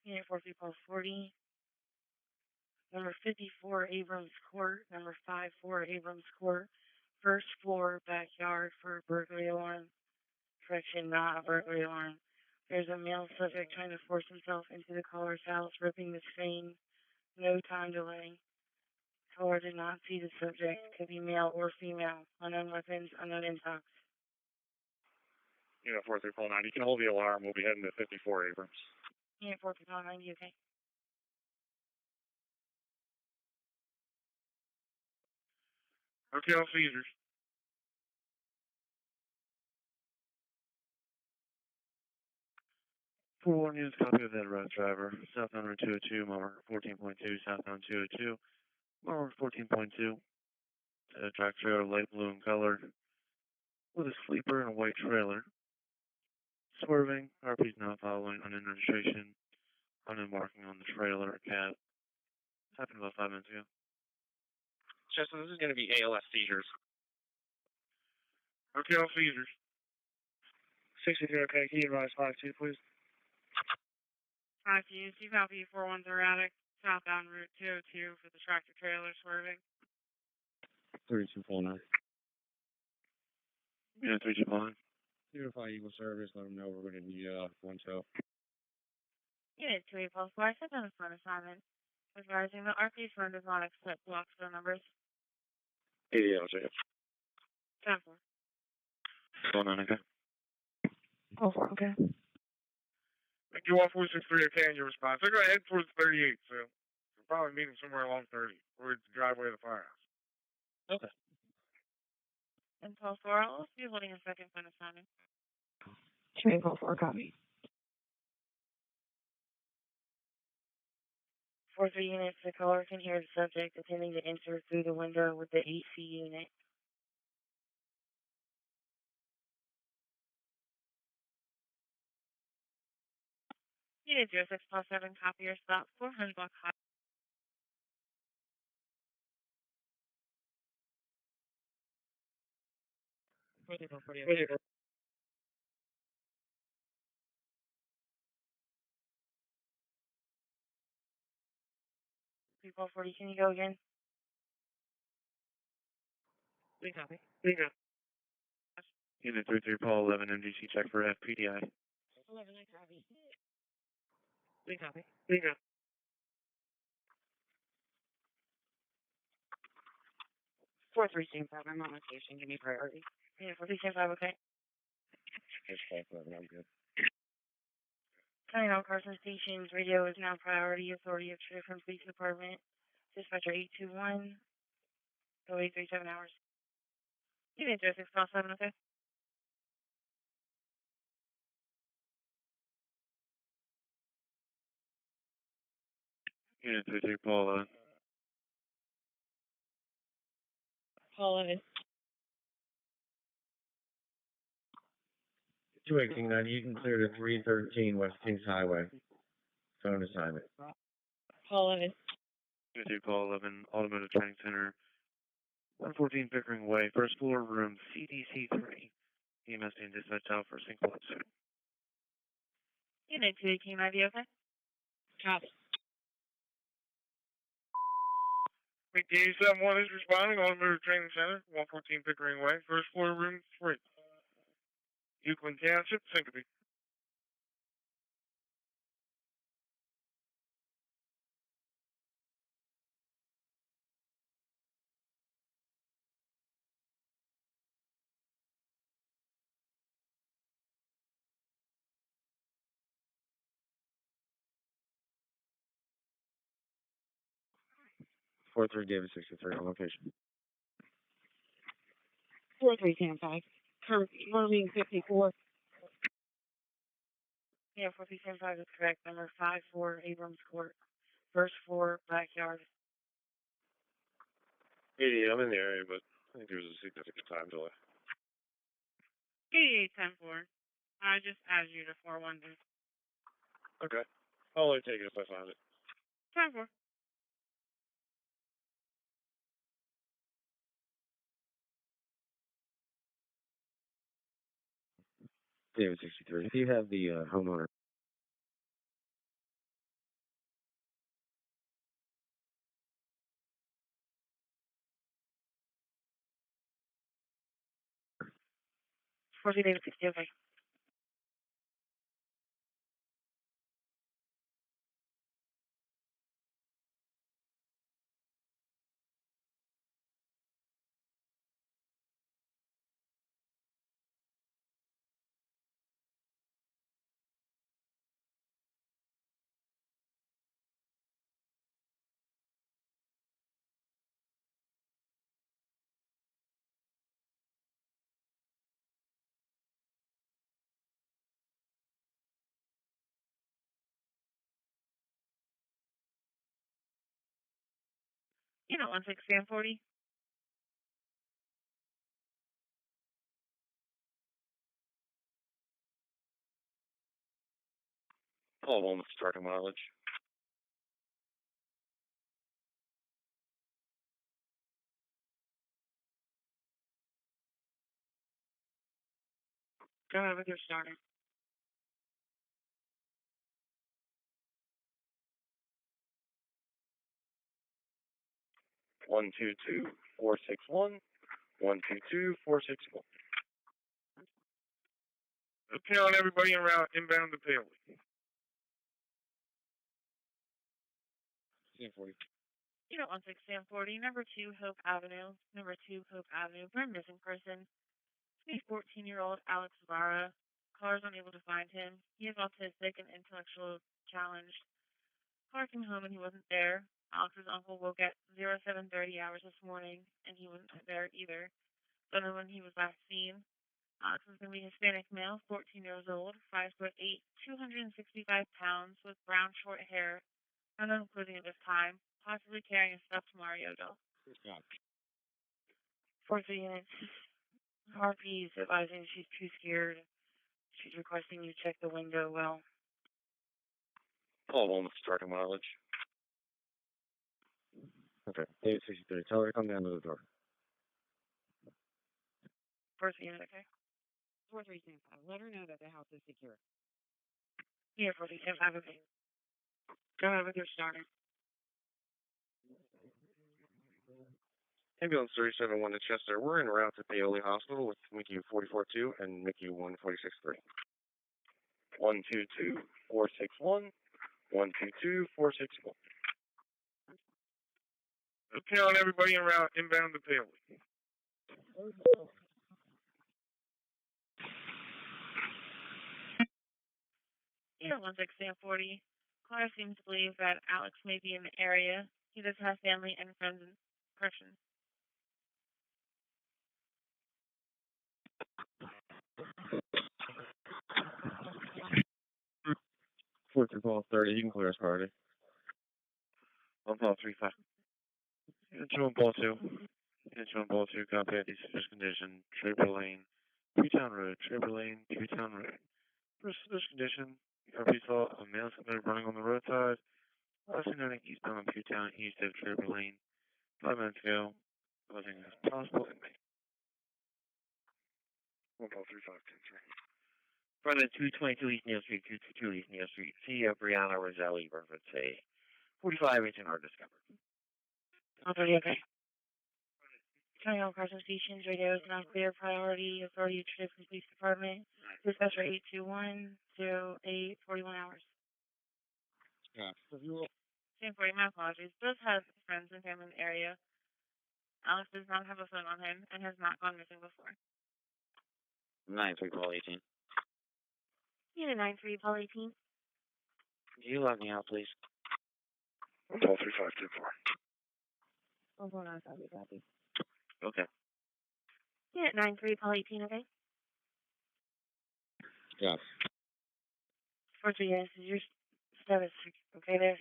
Unit 4 people 40. Number 54 Abrams Court. Number 54 Abrams Court. First floor backyard for burglary alarm. Correction, not a burglary alarm. There's a male subject trying to force himself into the caller's house, ripping the screen. No time delay. Caller did not see the subject. Could be male or female. Unknown weapons, unknown intox. Unit 4349, you can hold the alarm. We'll be heading to 54 Abrams. Unit 4390, okay. Hotel Caesars. Full news copy of that route, driver. Southbound Route 202, mile 14.2, southbound 202, mile 14.2. Track trailer, light blue in color, with a sleeper and a white trailer. Swerving, RP's not following, unknown registration, unknown marking on the trailer, a cat. Happened about 5 minutes ago. Chester, this is going to be ALS seizures. Hotel Caesars. 63, okay, can you advise 52, please? 52, you copy 41 erratic, southbound Route 202 for the tractor trailer swerving. 3249. Yeah, 3249. Unify Eagle Service, let them know we're going to need one tow. Unit 2 Pulse 4, I sent on a phone assignment. Advising the RP phone does not accept block phone numbers. 88, I'll check it. 10-4. 49, okay. Oh, okay. Thank you, 1463, okay, in your response. They're going to head towards 38, so we'll probably meet them somewhere along 30, towards the driveway of the firehouse. Okay. And Pulse 4, I'll also be holding a second phone assignment. 2 Pulse 4, copy. 4-3 units, the caller can hear the subject attempting to enter through the window with the AC unit. Unit 06+7, copy your stop, 400 block high. People 40, can you go again? We copy. We got. Unit 33, Paul 11, MDC check for FPDI. 11, I copy. We copy. We got. 4-3 5, I'm on location, give me priority. Yeah, 4-3 5, okay. It's 5-11, I'm good. Turning on Carson Station's radio is now priority. Authority of True from Police Department. Dispatcher 821. Go 837 hours. Unit 06+7, okay? Unit 33, Paul 11. Paul 11. 21890, you can clear to 313 West Kings Highway. Phone assignment. Paul 11. Unit 2, Paul 11, Automotive Training Center. 114 Pickering Way, first floor, room CDC 3. EMS and dispatch out for single suit. Unit 21890, okay? Copy. McD 71 is responding, Automotive Training Center, 114 Pickering Way, first floor, room 3. Euclid Township, Syncope. Four three David 63 on location. 43 Confirming 54. Yeah, 43 is correct. Number 54 Abrams Court. First floor, backyard. Yeah, I'm in the area, but I think there's a significant time delay. 8810-4. I just added you to 412. Okay. I'll only take it if I find it. 10-4. David 63. If you have the homeowner 40 David 60, okay. You know, 16 Sam 40. Hold on, starting mileage. Go ahead with your starter. One two two 461. 122 461. Okay, on everybody en route inbound to Paoli. Sam 40. You know, 16 Sam 40, number 2 Hope Avenue. Number 2 Hope Avenue. For a missing person. A 14-year-old Alex Vara. Car is unable to find him. He is autistic and intellectual challenged. Car came home and he wasn't there. Alex's uncle woke at 0730 hours this morning, and he wasn't there either. Don't know when he was last seen. Alex is going to be Hispanic male, 14 years old, 5'8", 265 pounds, with brown short hair, unknown clothing at this time, possibly carrying a stuffed Mario doll. 4 units. RP's advising she's too scared. She's requesting you check the window well. Hold on, starting mileage. Okay, David 63. Tell her to come down to the door. 4 unit, okay? 4375. Let her know that the house is secure. Yeah, 4375, okay. Go ahead with your starter. Ambulance 371 to Chester. We're en route to Paoli Hospital with MICU 44-2 and MICU 146-3. 122 461. 122 461. Okay, on everybody en route inbound to Paoli. Yeah, 16 Sam 40. Clara seems to believe that Alex may be in the area. He does have family and friends in person. 4-30, you can clear us party. 1 ball 3-5. Into 1 ball 2. Into 1 ball 2, copy at this condition. Traber Lane, Pewtown Road, Traber Lane, Pewtown Road. First this condition, copy saw a male submitted running on the roadside. Last noting eastbound on Pewtown, east of Traber Lane. 5 minutes ago. Nothing is possible. 1 ball 3-5, 10-3. Front of 222 East Neal Street, 222 East Neal Street. See Brianna Roselli, reference a 45-inch and are discovered. Okay. Turning all cars and stations, radio is not clear. Priority, authority to the police department. Dispatch rate 821-08, 41 hours. Yeah. Sam 40, my apologies. Does have friends and family in the area. Alex does not have a phone on him and has not gone missing before. 9-3, Paul 18. Unit 9-3, Paul 18. Do you log me out, please? 1 ball 3-5, 10-4. 149, copy. Okay. Unit 9-3, Paul 18, okay? Yeah. 4-3, yes, is your status okay there?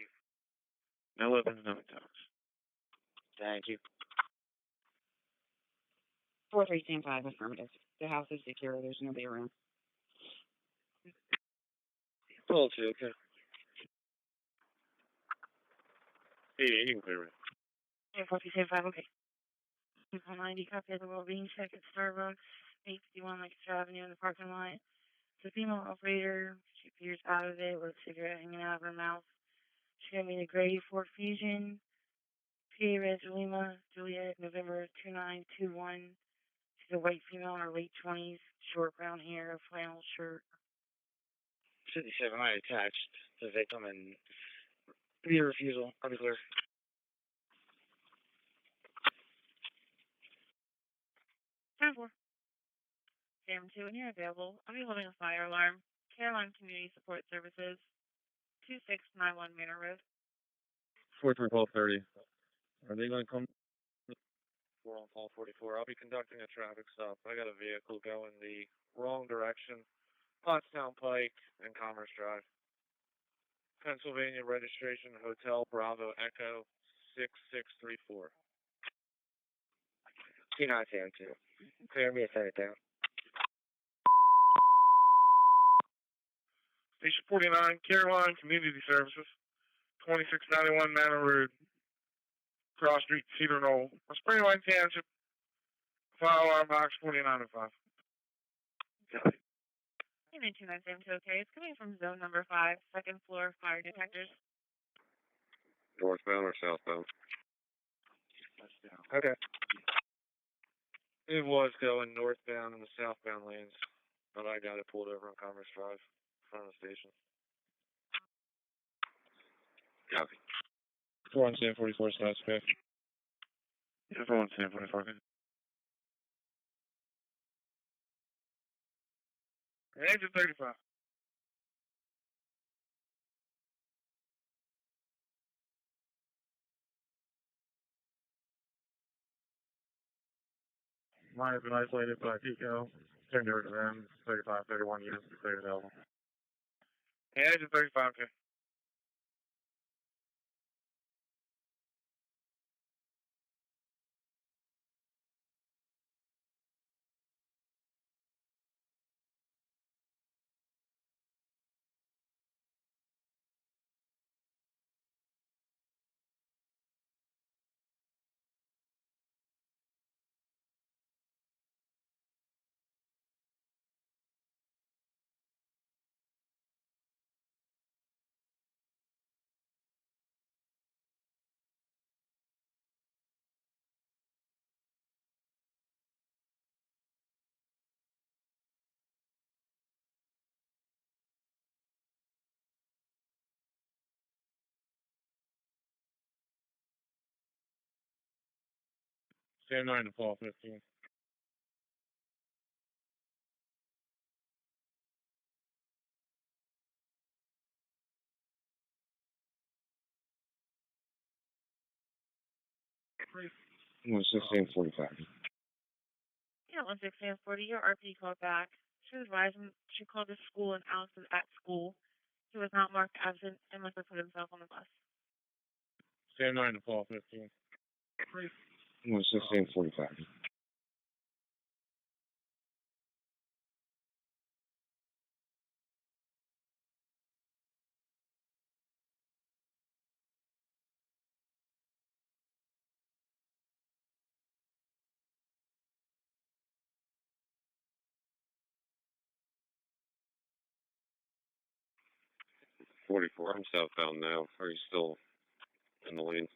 No weapons, no attacks. Thank you. 4375, affirmative. The house is secure. There's nobody around. Ball 2, okay. Yeah, you can clear it. Yeah, 4375, okay. 90, copy of the well-being check at Starbucks, 851 Lancaster Avenue in the parking lot. It's a female operator. She appears out of it with a cigarette hanging out of her mouth. She got me the gray Ford Fusion. PA Res Lima, Juliet, November 2921. The white female in her late 20s, short brown hair, flannel shirt. 57, I attached the victim and the refusal. I'll be clear. Time for. Sam 2, when you're available, I'll be holding a fire alarm. Caroline Community Support Services, 2691 Manor Road. 431230. Are they going to come? 4 on call 44. I'll be conducting a traffic stop. I got a vehicle going the wrong direction. Pottstown Pike and Commerce Drive. Pennsylvania registration, Hotel Bravo Echo 6634. T9 Sam 2. Clear me a set it down. Station 49, Caroline Community Services, 2691 Manor Road, Cross Street, Cedar Knoll, Springline Township, file alarm box 4905. Unit 2972, okay. It's coming from zone number 5, second floor fire detectors. Northbound or southbound? Okay. It was going northbound in the southbound lanes, but I got it pulled over on Commerce Drive in front of the station. Copy. 4 on Sam 44, so that's okay. Yeah, 4 on Sam 44, okay. Engine 35. Mine has been isolated by Pico. Turned over to them. 35, 31 units declared available. Engine 35, okay. Sam 9 to fall 15. No, 1645. Yeah, 1640, your RP called back. She was rising. She called the school and Alex was at school. He was not marked absent and must have put himself on the bus. Sam 9 to fall 15. No, 1645. 44. I'm southbound now. Are you still in the lane?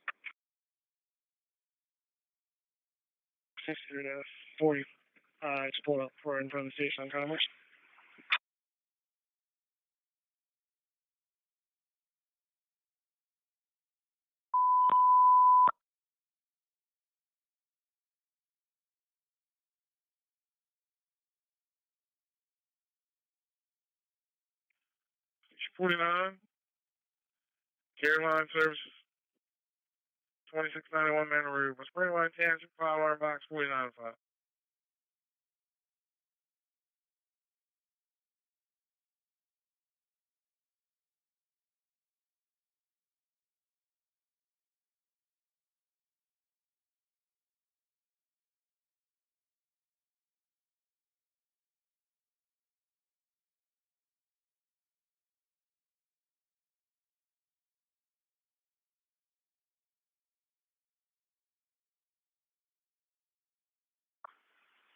40. It's pulled up for in front of the station on Commerce. Station 49. Caroline Services. 2691 Manor Road, Springline Township, file alarm box 495.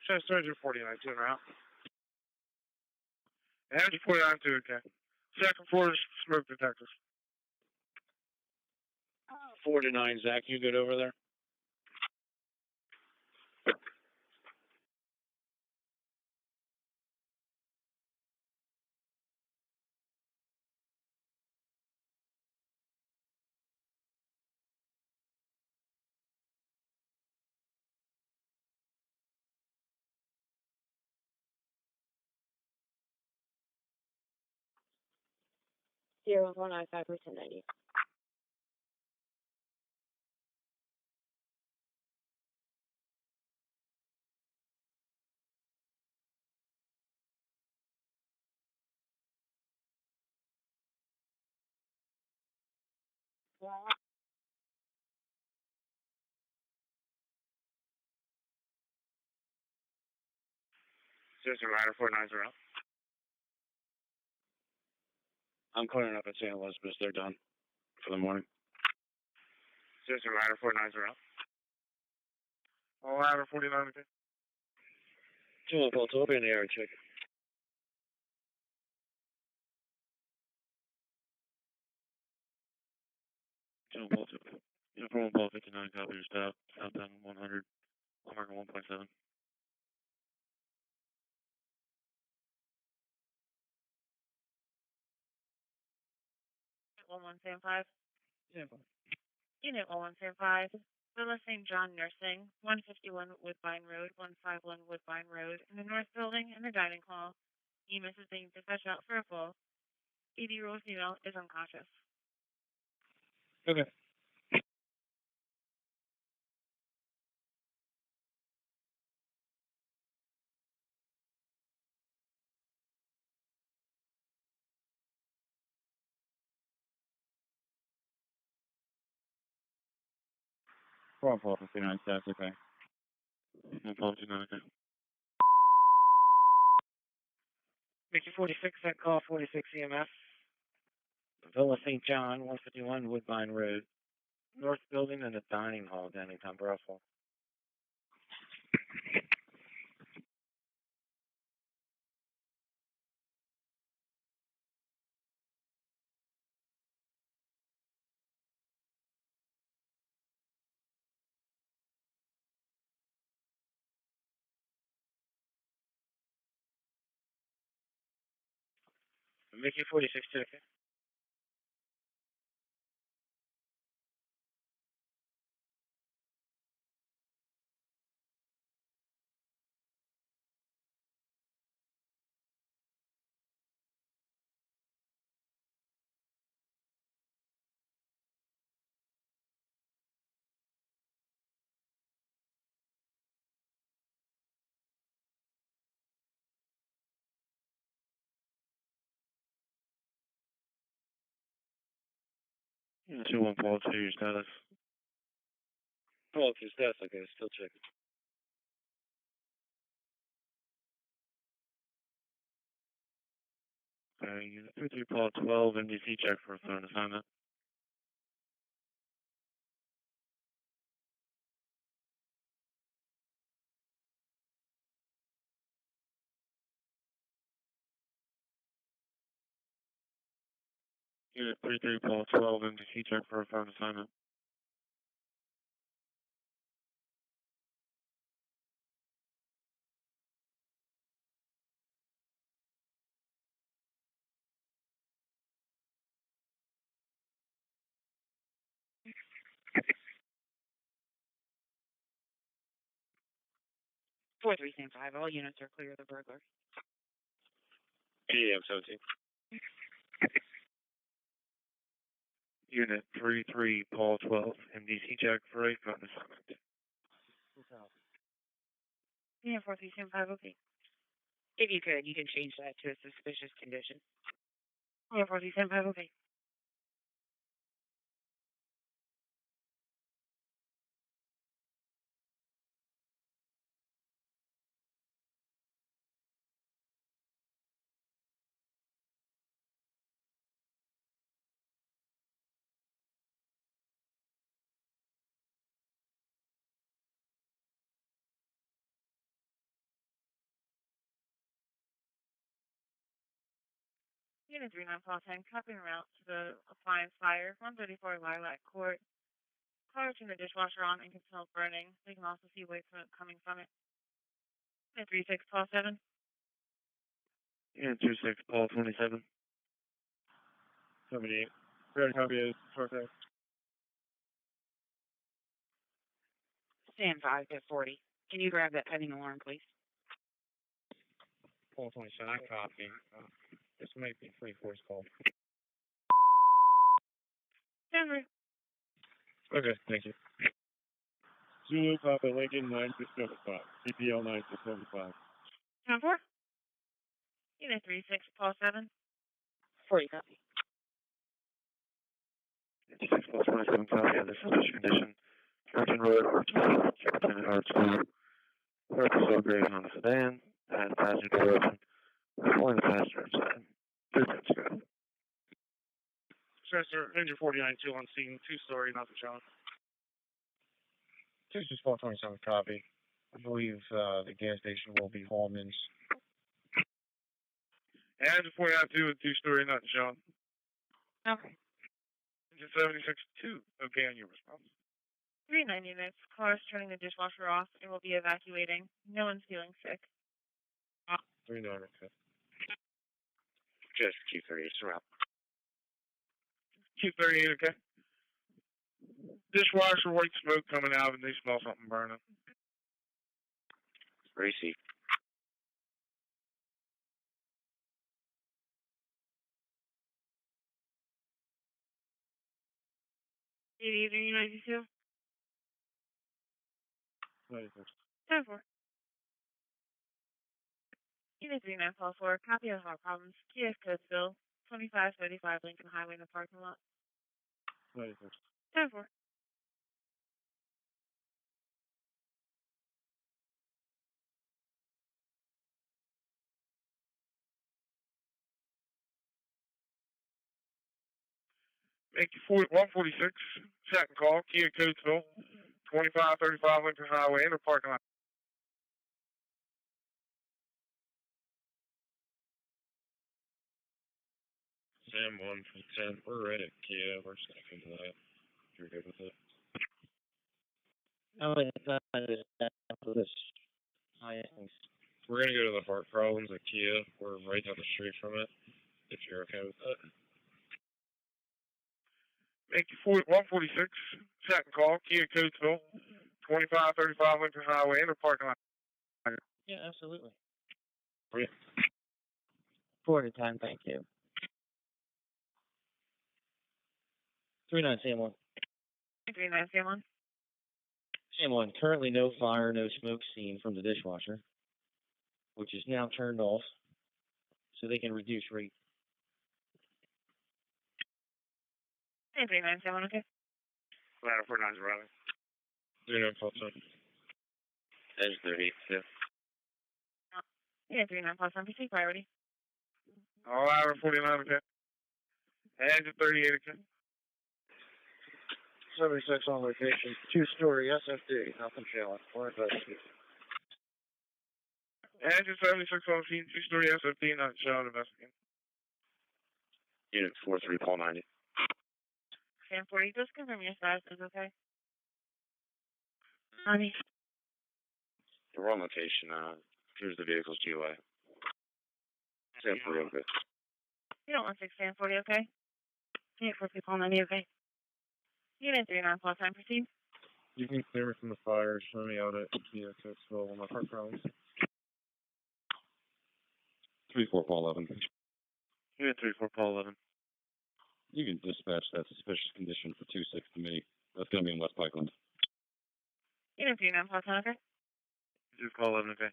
Chest 49, turn around. Energy 49 too, okay. Second floor smoke detectors. 4 to 9, Zach, you good over there? 019 for 1090. System Rider 490. I'm clearing up at St. Elizabeth's. They're done for the morning. System Rider 490. All Rider 49. 2 Pulse, will be in the air check. 2 Pulse. Uniform Pulse 59, copy your staff. Southbound 100. I'm marking 1.7. 1175. Yeah, Unit 1175. Villa St. John Nursing, 151 Woodbine Road, 151 Woodbine Road, in the North Building in the dining hall. EMS is being dispatched out for a full. 80-year-old female is unconscious. Okay. Four Pulse 59, staff, okay. 1 Pulse 59, okay. Mickey 46, that call 46 EMS. Villa St. John, 151 Woodbine Road. North Building and the dining hall, Downingtown, Brussels. Mickey 46, check it. Yeah, 2-1 Paul, 2, your status. Paul, 2 status, okay, still checking. Unit 33 Paul 12, MDC check for a phone assignment. Unit 33 Paul 12, MDC check for a phone assignment. Four three stand 5. All units are clear of the burglar. AM 17. Unit 33 Paul 12, MDC check for a phone assignment. Unit 4 3 stand 5, okay. If you could, you can change that to a suspicious condition. Unit 4 3 stand 5, okay. Unit 39 Paul 10, copying route to the appliance fire, 134 Lilac Court. Car turn the dishwasher on and can smell burning. They can also see white smoke coming from it. Unit 36 Paul 7. Unit 26 Paul 27. 78. Third copy is perfect. Stand 5 at 40. Can you grab that pending alarm, please? Paul 27, I copy. This might be 3-4's call. Denver. Okay, thank you. Zulu Papa Lincoln 9675. CPL 9675. 10-4. Unit 36, Paul 7. 40 copy. 56 plus 27 copy on this condition. Captain Road, Captain Arts School. Park is upgrading on the sedan. And passenger door open. One passenger inside. 3 minutes ago. Sir, Ranger 49-2 on scene, 2-story, nothing shown. 26427 copy. I believe the gas station will be Hallman's. And 49-2 with 2-story, nothing shown. Okay. 76-2, okay on your response. 39 units. Cars turning the dishwasher off and will be evacuating. No one's feeling sick. 39, okay. Just Q38, surround. Q38, okay. Dishwasher, white smoke coming out, and they smell something burning. Racy. Either 92. 10-4. Unit 39, Paul 4. Copy of our problems. TS code still. 2535 Lincoln Highway in the parking lot. 10-4. Make 146, second call, Kia Coatesville, 2535 Lincoln Highway in the parking lot. Sam 1 from 10, we're ready at Kia, we're just going to come to that. You're good with it? Oh, it's for this. We're going to go to the heart problems at Kia, we're right down the street from it, if you're okay with that. Make 146, second call, Kia Coatesville, 2535 Lincoln Highway in the parking lot. Yeah, absolutely. Oh, yeah. 40 time, thank you. 39 Sam1. 39 Sam1. Sam1, currently no fire, no smoke seen from the dishwasher, which is now turned off, so they can reduce rate. 39 Sam1, okay. Ladder 49's running. 39 plus 7. Edge 30, yeah. Yeah, 39 plus 1, proceed priority. All ladder 49, okay. Edge 38, okay. 76 on location, 2-story SFD, nothing showing. Where's that? Edge 76 on scene, 2-story SFD, not shown, investigating. Unit 43, Paul 90. Sam 40, just confirm your status is okay. Honey. The wrong location, here's the vehicle's GUI. Sam 40, okay. You don't want 6 Sam 40, okay? Unit 40, Paul 90, okay. Unit 39 plus 9, proceed. You can clear me from the fire, show me out at Kia Coatesville on my heart problems. 34, Paul 11. Unit 34, Paul 11. You can dispatch that suspicious condition for 2-6 to me. That's going to be in West Pikeland. Unit 39 plus 1, okay? Just call 11, okay?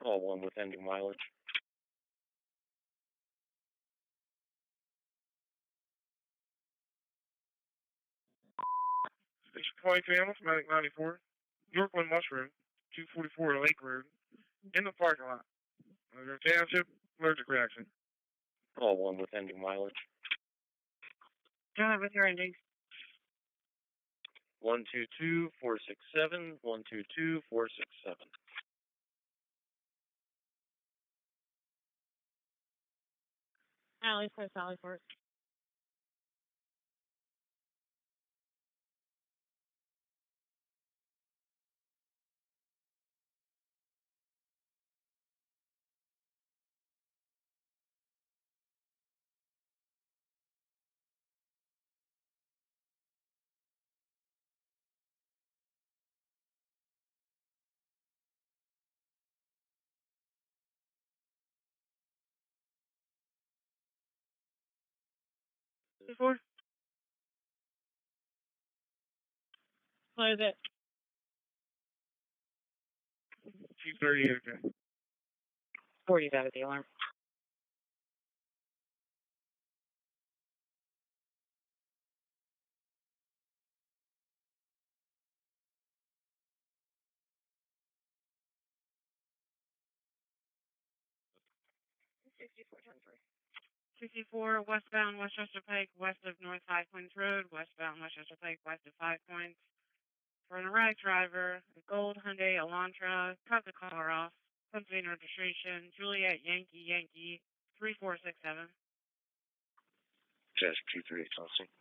All 1 with ending mileage. Station 22 Hamilton, Medic 94. Yorkland Mushroom, 244 Lake Road, in the parking lot. Township, allergic reaction. All 1 with ending mileage. Go ahead with your endings. 122467, 122467. Alley, close Sally Port. Before? What is it? 230, okay. 40's out of the alarm. Sixty-four westbound Westchester Pike, west of North High Points Road, westbound Westchester Pike, west of 5 Points. For an erratic driver, a gold Hyundai Elantra, cut the car off. Pennsylvania registration, Juliet Yankee, 3467. Just 23 crossing.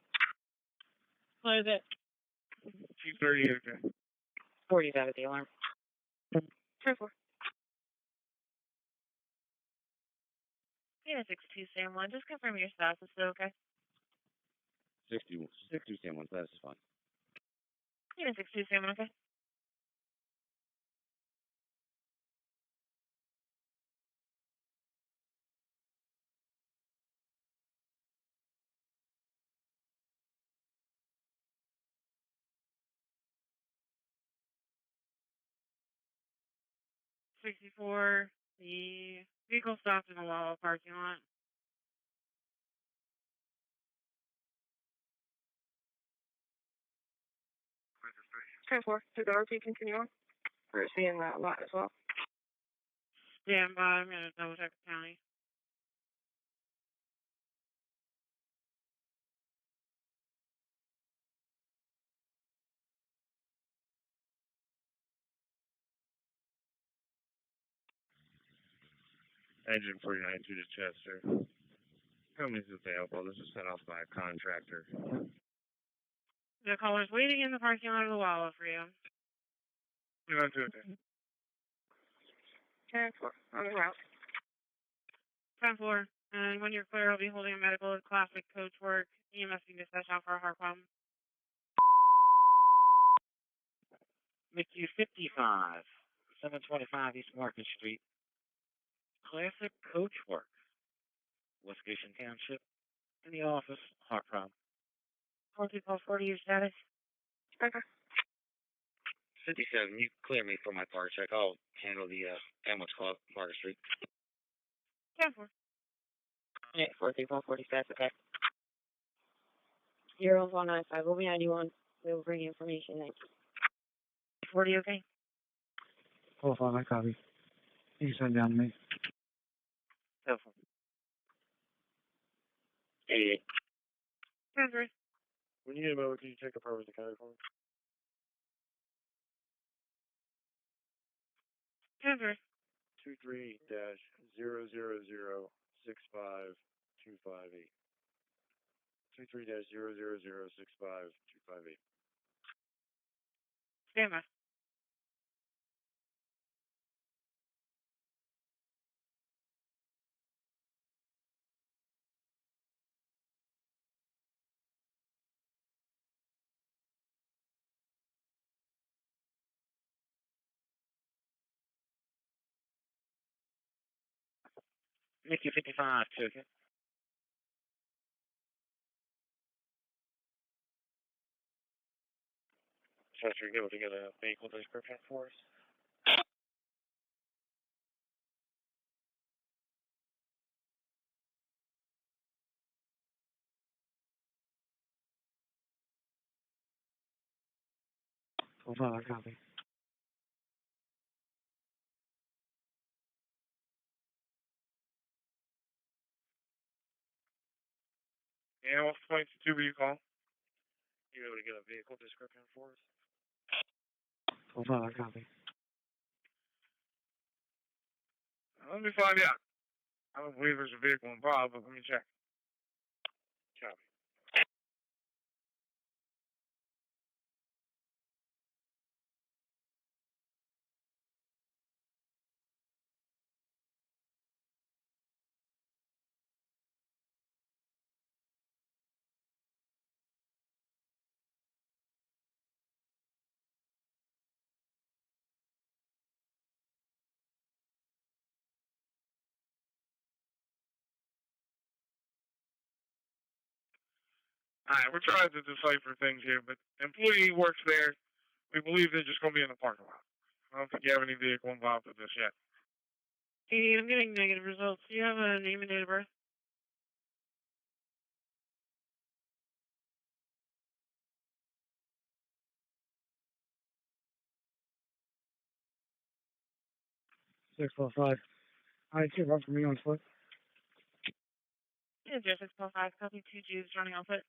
What is it? 230, okay. 40's out of the alarm. 10-4. Yeah, 62 Sam 1. Just confirm your status is still okay. 60 Sam 1, that's fine. Yeah, 62 Sam 1, okay. '64. The vehicle stopped in the Wawa parking lot. Ten four. To the RP continue on. We're seeing that lot as well. Stand by. I'm going to double check the county. Engine 49 to the Chester. Company's available. This is sent off by a contractor. The caller's waiting in the parking lot of the Wawa for you. You're not doing it. 10-4. On the route. 10-4. And when you're clear, I'll be holding a medical with classic coach work. EMS being dispatched out for a heart problem. McHugh 55, 725 East Market Street. Classic coach work. West Goshen Township. In the office, heart problem. 40, your status. Okay. 57, you clear me for my car check. I'll handle the ambulance call at Market Street. 10-4. Yeah, 40, that's okay. 0195, we'll be 91. We will bring you information. Thank you. 40, okay? 45, I copy. You can send down to me. 10-4. 88. 10-3. When you get a moment, can you check up over the county for me? 10-3. 23-000-65258. 23-000-65258. Stand by. McHugh 55, ticket. Chester, you able to get a vehicle description for us? I copy. Yeah, what's the 22 you call? You able to get a vehicle description for us? I copy. Let me find out. I don't believe there's a vehicle involved, but let me check. Copy. All right, we're trying to decipher things here, but employee works there. We believe they're just going to be in the parking lot. I don't think you have any vehicle involved with this yet. Hey, I'm getting negative results. Do you have a name and date of birth? Six four five. All right, two run for me on foot. Yeah, 0645, copy 2 Jews running on foot.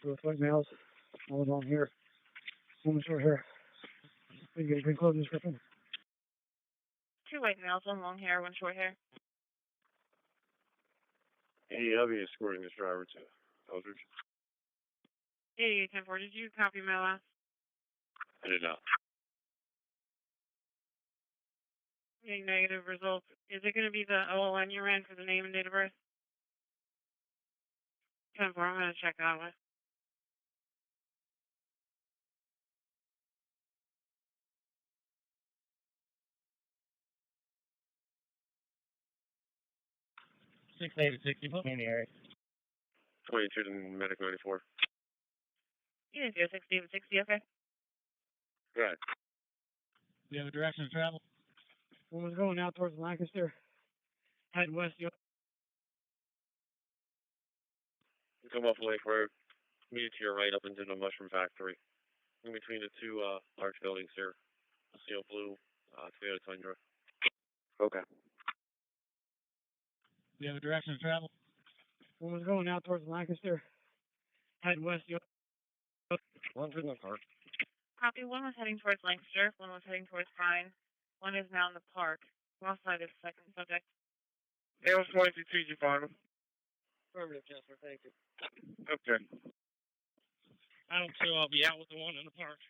Two white males. All along here. One short hair. We get a good closing description. 2 white males, 1 long hair, 1 short hair. Hey, I'll be escorting this driver to Eldridge. Hey, 10-4, did you copy my last? I did not. Getting negative results. Is it going to be the OLN you ran for the name and date of birth? 10-4, I'm going to check that one. Six eight 60. Put me in the area. 22 to medic 94. Yeah, 060 and 60, okay. Right. We have a direction of travel. One was going out towards Lancaster. Head west. You come off Lake Road. Meet it to your right up into the mushroom factory. In between the two large buildings here. Steel blue, Toyota Tundra. Okay. We have a direction of travel. One was going out towards Lancaster. Head west. One's in the park. Copy, 1 was heading towards Lancaster, 1 was heading towards Pine, 1 is now in the park. Wrong side is second subject. It was 22 you find him. Affirmative, Jasper, thank you. Okay. Adam 2, I'll be out with the one in the park.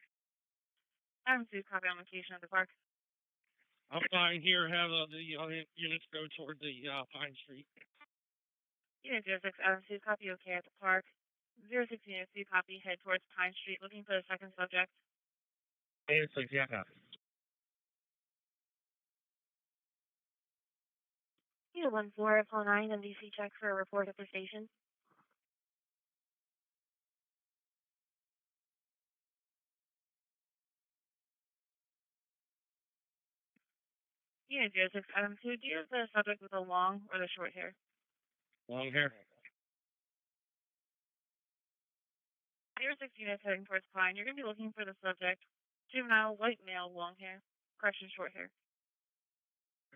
Adam 2, copy on location at the park. I'm fine here. Have the units go toward the Pine Street. Unit 06, Adam 2, copy okay at the park. 06 Unit 2, copy, head towards Pine Street, looking for the second subject. 86, yeah, copy. Unit 14, call 9, MDC check for a report at the station. Unit 06, Adam 2, do you have the subject with the long or the short hair? Long hair. 06 units heading towards Pine. You're going to be looking for the subject. Juvenile, white male, long hair. Correction, short hair.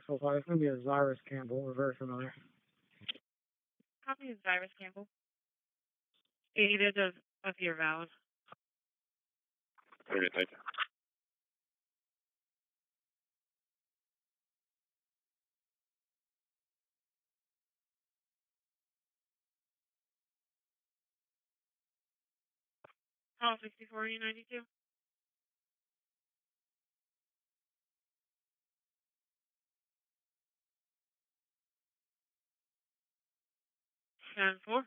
So far, it's going to be a Cyrus Campbell. We're very familiar. Copy of Cyrus Campbell. It does appear valid. Okay, thank you. Call 64U92. And 4.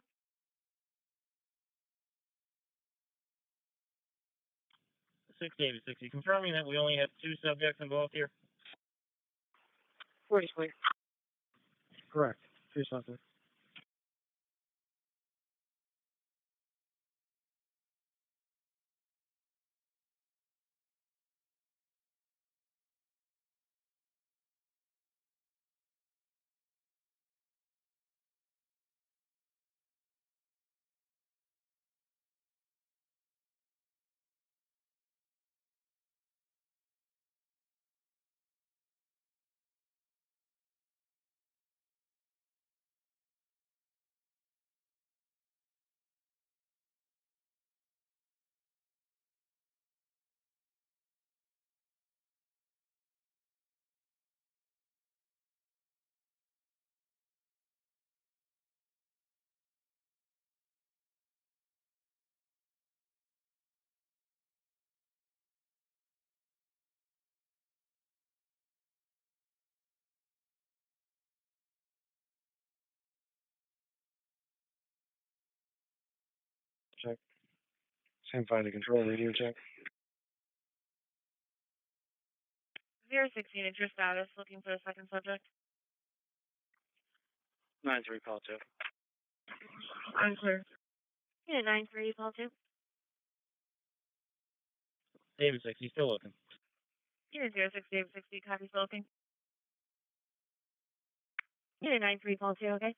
686. You confirming that we only have 2 subjects involved here? 40 clear. Correct. 2 subjects. Check. Same find the control radio check. 016, it's your status, looking for the second subject. 9-3, call 2. Unclear. Yeah, 9-3, call 2. David 60, still looking. Yeah, 06, David 60, copy, still looking. Yeah, 9-3, call 2, okay?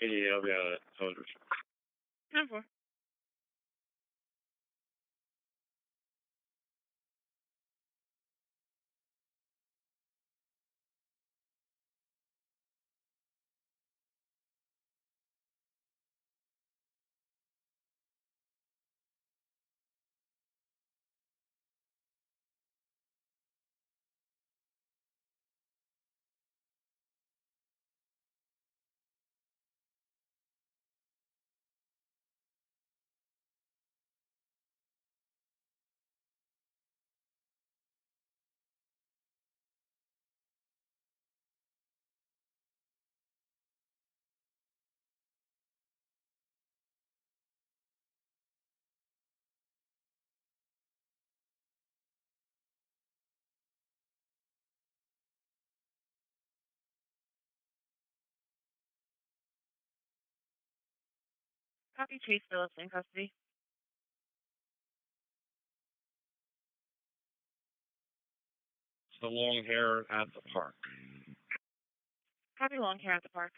Yeah, I'll be out of it. 10-4. Copy, Chase Phillips in custody. It's the long hair at the park. Copy, long hair at the park.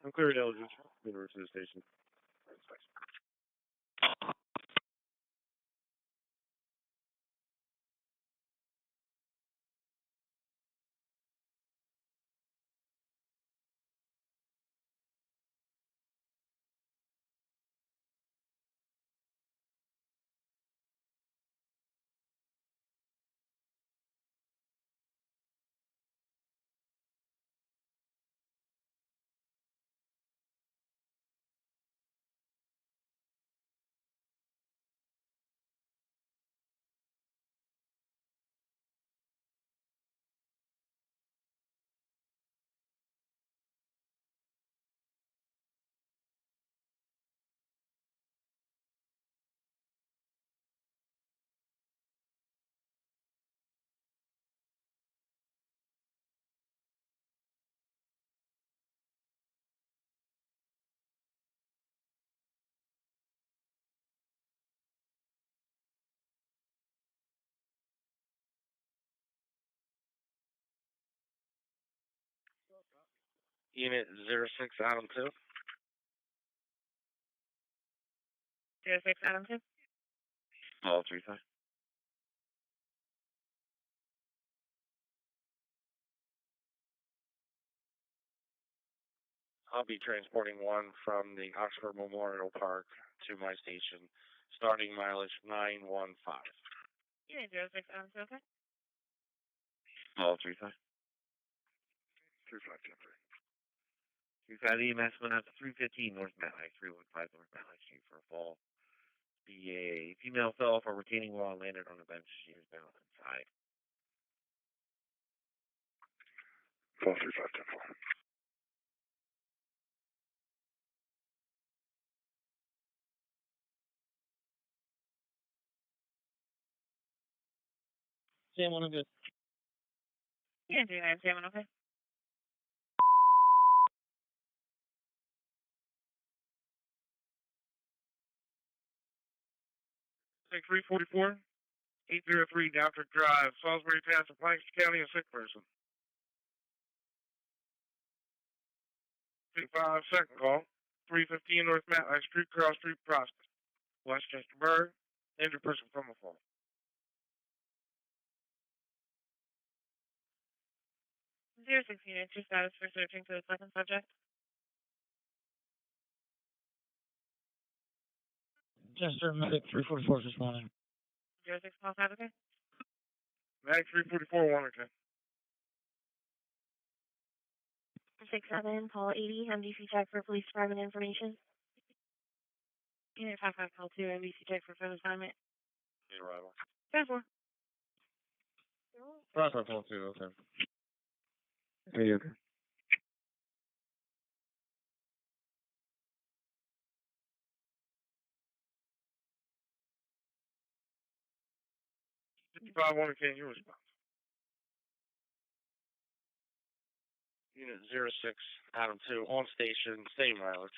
I'm cleared out. University Station. Unit 06, Adam 2. 06, Adam 2. All 35. I'll be transporting one from the Oxford Memorial Park to my station, starting mileage 915. Unit 06, Adam 2, okay? All 35. 3510. We've had EMS went out to 315 North Matlack, 315 North Matlack Street for a fall. BA. Female fell off a retaining wall and landed on a bench. She was down inside. Fall 3510. Sam, one good. Unit 39, Sam, okay? Take 344, 803 Downford Drive, Salisbury Pass, Planks County, a sick person. Take 5 second call, 315 North Matlack Street, Cross Street, Prospect, Westchester Burg, injured person from a fall. 06 unit, your status for searching for the second subject. Chester Medic 344 is responding. 06, call sign, okay? Mag 344, Warrington. 67, call 80, MDC check for police department information. Unit 55, call 2, MDC check for phone assignment. The arrival. 10-4. 5542, okay. Are you okay? Warrington, your response. Unit 06, Adam 2, on station, same mileage.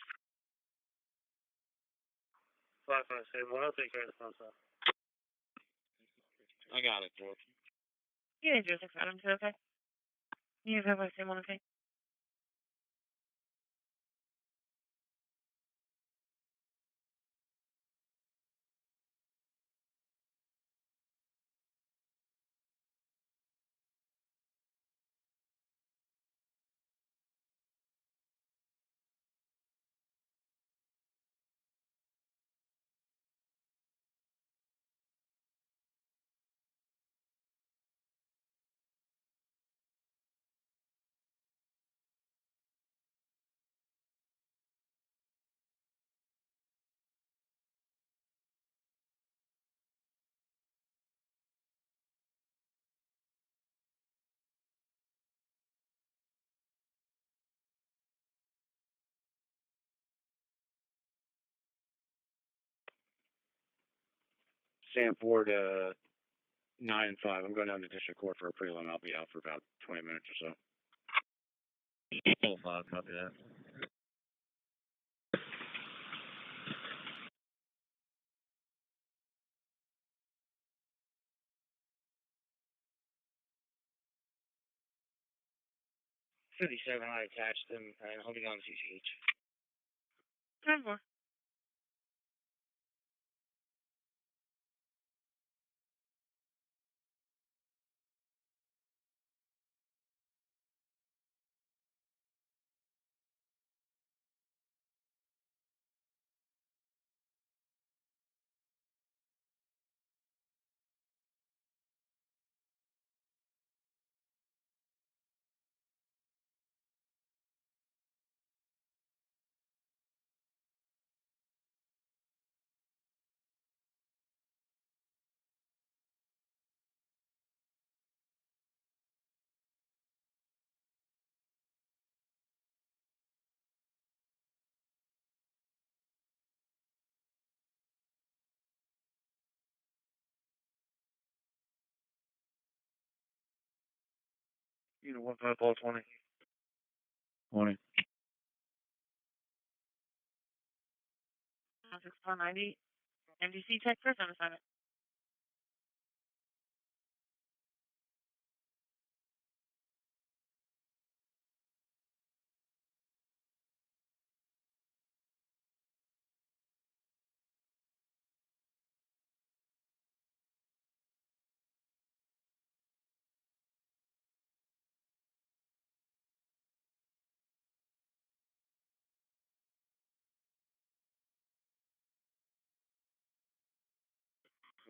557, I'll take care of the phone, sir. I got it, George. Unit 06, Adam 2, okay? Unit 557, okay? Sam Ford, 9 and 5. I'm going down to district court for a prelim. I'll be out for about 20 minutes or so. 5, copy that.57, I attached them and holding on to CCH. 10-4. Unit 15420. 20. 6490. MDC check for phone assignment.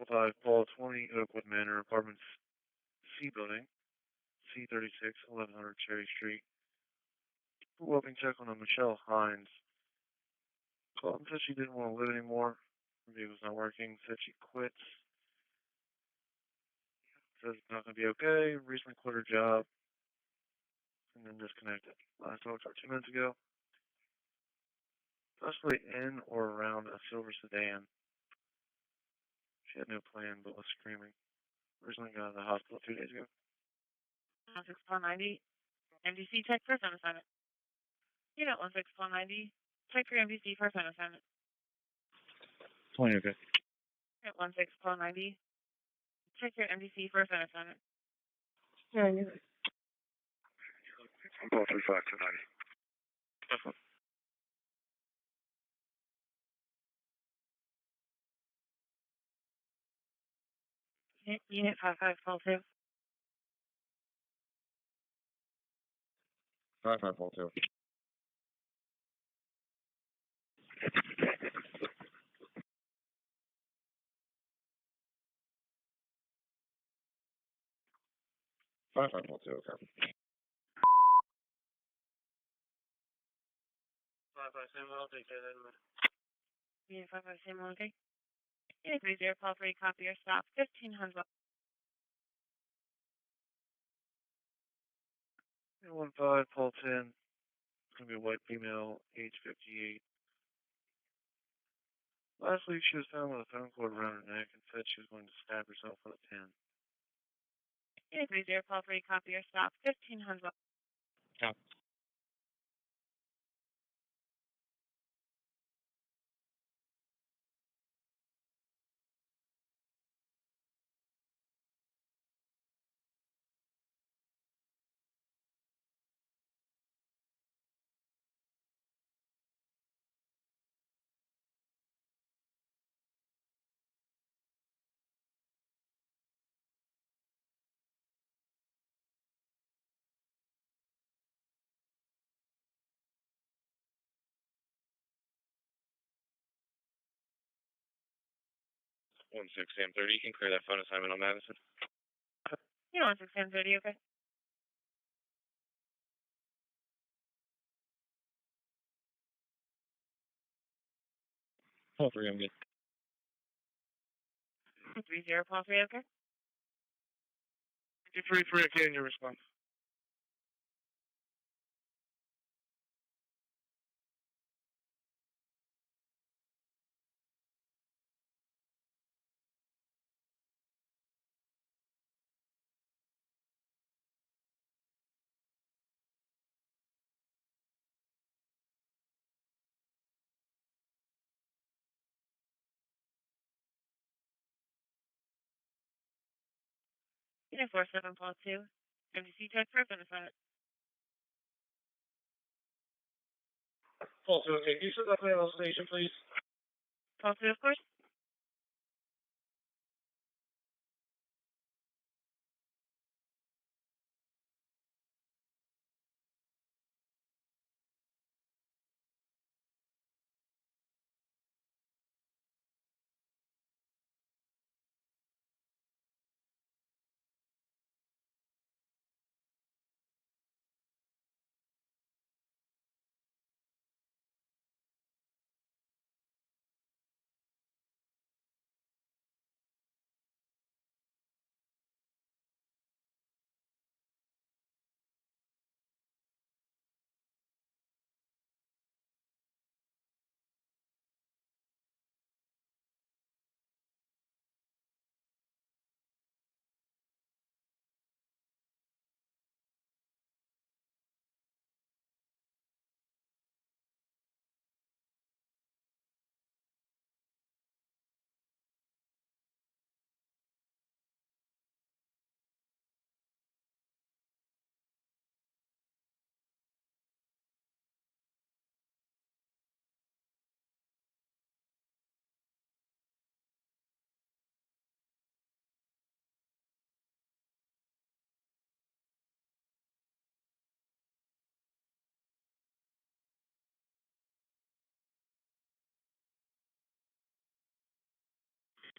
5, Paul 20, Oakwood Manor, Apartments C Building, C36, 1100 Cherry Street. Welcome check on a Michelle Hines. Called and said she didn't want to live anymore. Her vehicle's not working. Said she quits. Says it's not going to be okay. Recently quit her job. And then disconnected. Last talked to her 2 minutes ago. Possibly in or around a silver sedan. She had no plan but was screaming. Recently got to the hospital 2 days ago. 16490. MDC check for phone assignment. Unit 16490. Check for MDC for phone assignment. 20, okay. Unit 16490. Check your MDC for phone assignment. Yeah, yeah. I'm going 35290. That's one. Unit 5542. 5542. Okay. 557, I'll take that anyway. Unit 557, okay. Unit 30, call for a copy or stop, 1500. 15, Paul 10. It's going to be a white female, age 58. Last week she was found with a phone cord around her neck and said she was going to stab herself with a pen. Unit 30, call for a copy or stop, 1500. Yeah. One six Sam 30. You can clear that phone assignment on Madison. Unit 16730, okay. Paul 3, I'm good. 30, call 3, okay. 53 again, your response. Unit 4742. MDC check for phone assignment. Paul 2, okay. Can you set that clear on the station, please? Call 2, of course.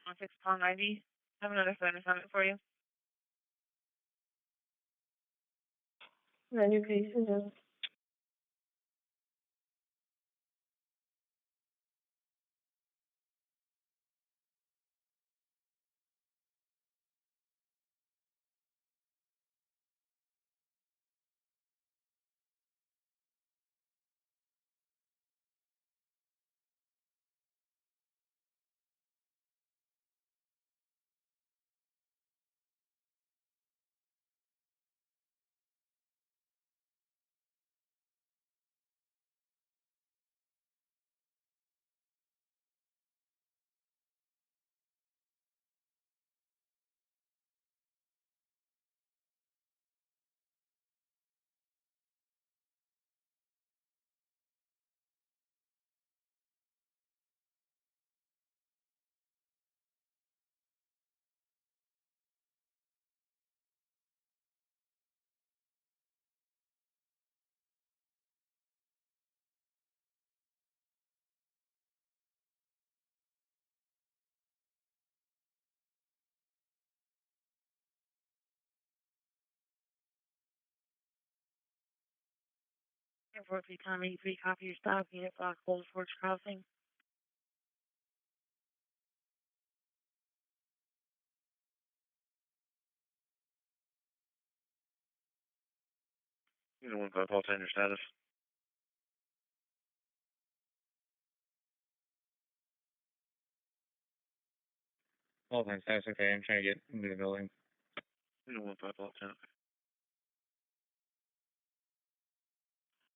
On 6 Pond 90. Have another phone assignment for you. The new case is Airport free time 83. Copy your stop. Unit block Old Forge Crossing. Unit 15, call 10, your status. All time status okay. I'm trying to get into the building. Unit 15, call 10.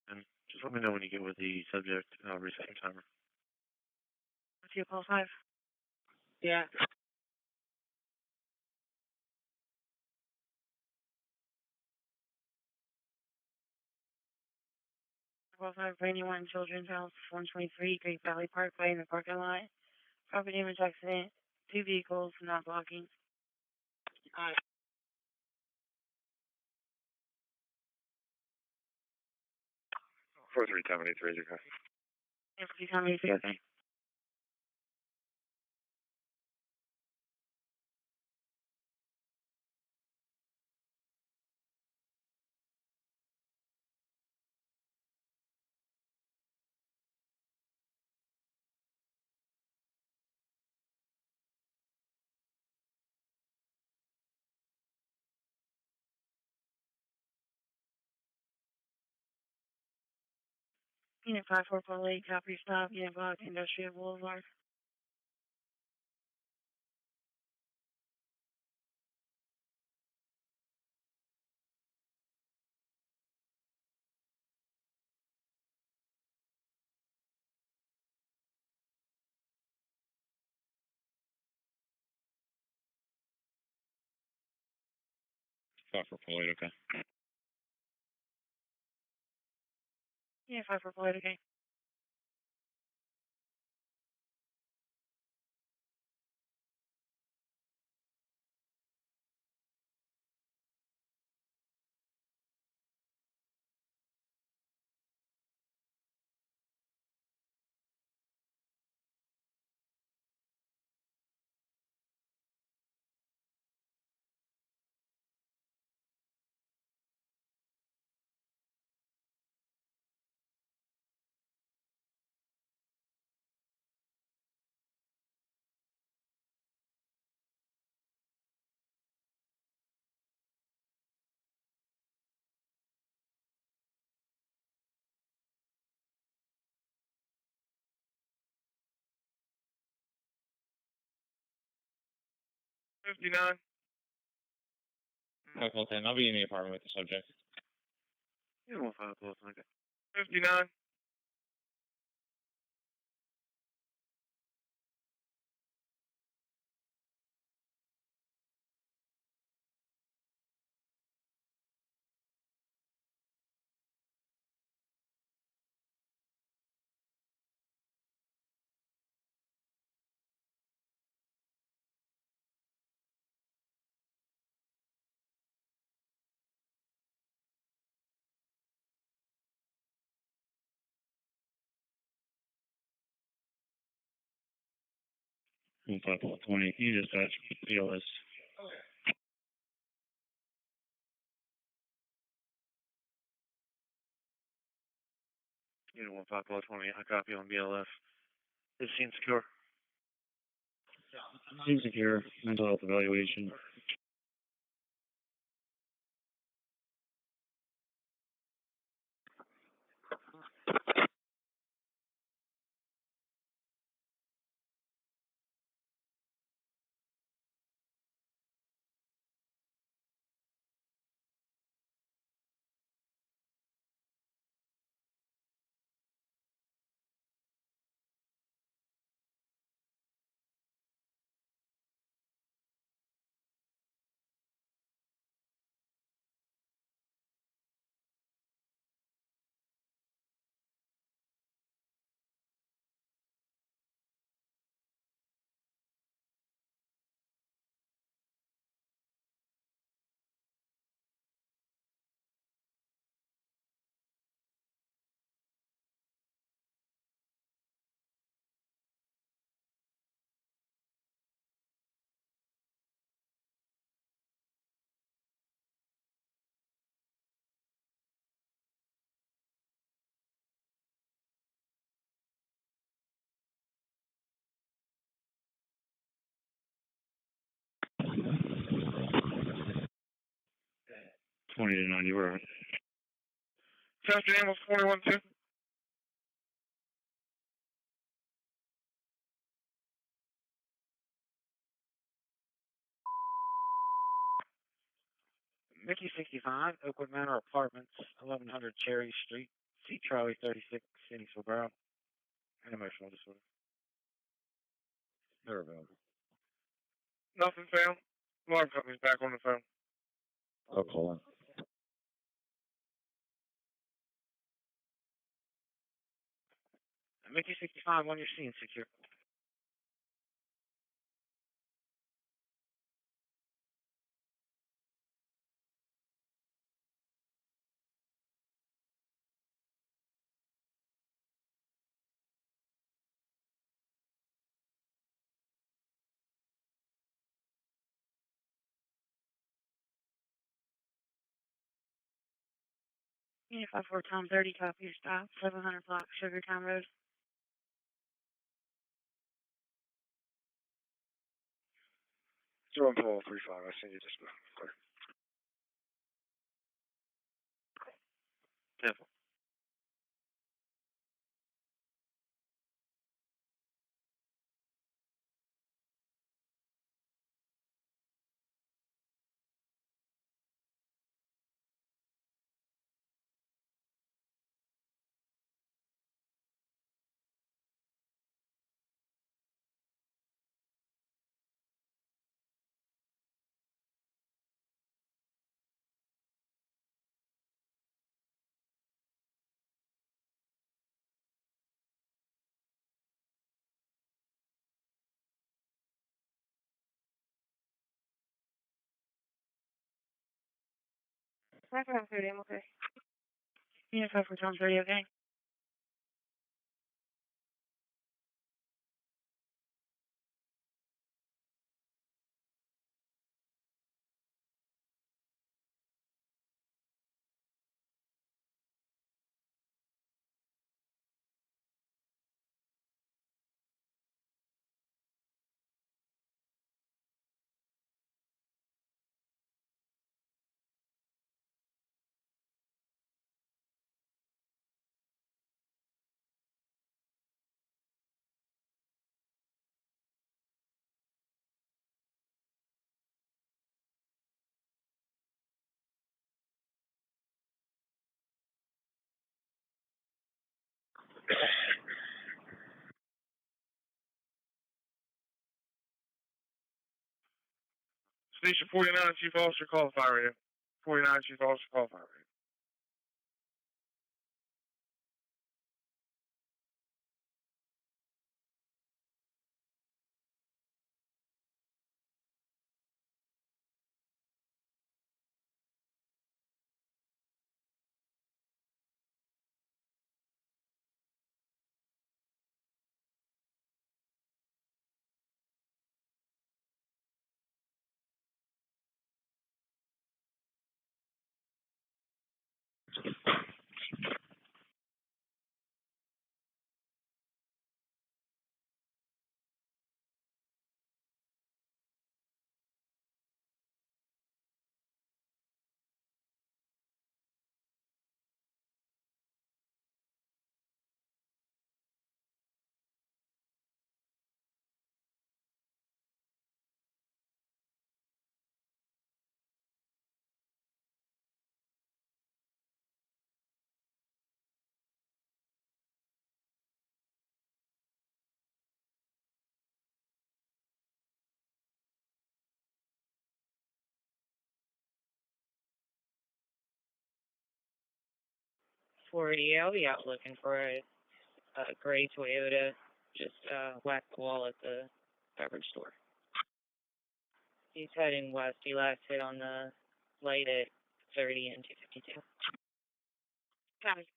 And just let me know when you get with the subject. I'll reset your timer. 2 call 5. Yeah. Call 5 for anyone, Children's House, 123, Great Valley Parkway in the parking lot. Property damage accident. 2 vehicles not blocking. 43, time 83, is your car. Airport free time 83. Okay. Unit 5448, copy your stop. Unit block Industrial Boulevard. Stop for polite, okay. Unit 5448, okay. Call 10. I'll be in the apartment with the subject. Unit 15, call 10. 59. 520, you dispatch POS. Unit 1520, I copy on BLS. Is scene secure? Scene secure, mental health evaluation. Twenty to 90, we're on. Chester Ambulance 41-2. Mickey 65, Oakwood Manor Apartments, 1100 Cherry Street, C. Charlie 36, Phoenixville Borough. And emotional disorder. They're available. Nothing found. Alarm company's back on the phone. I'll call in. Mickey 65 on your scene, secure. Unit 54 Tom 30, copy your stop, 700 block Sugartown Road. Zero on 1235, I send you this one. Careful. Background 30, I'm okay. Unit 54 Tom 30, okay. Station 49, Chief Officer, call the fire radio. 49, Chief Officer, call the fire radio. 480, I'll be out looking for a gray Toyota, just whacked the wall at the beverage store. He's heading west. He last hit on the light at 30 and 252. Copy.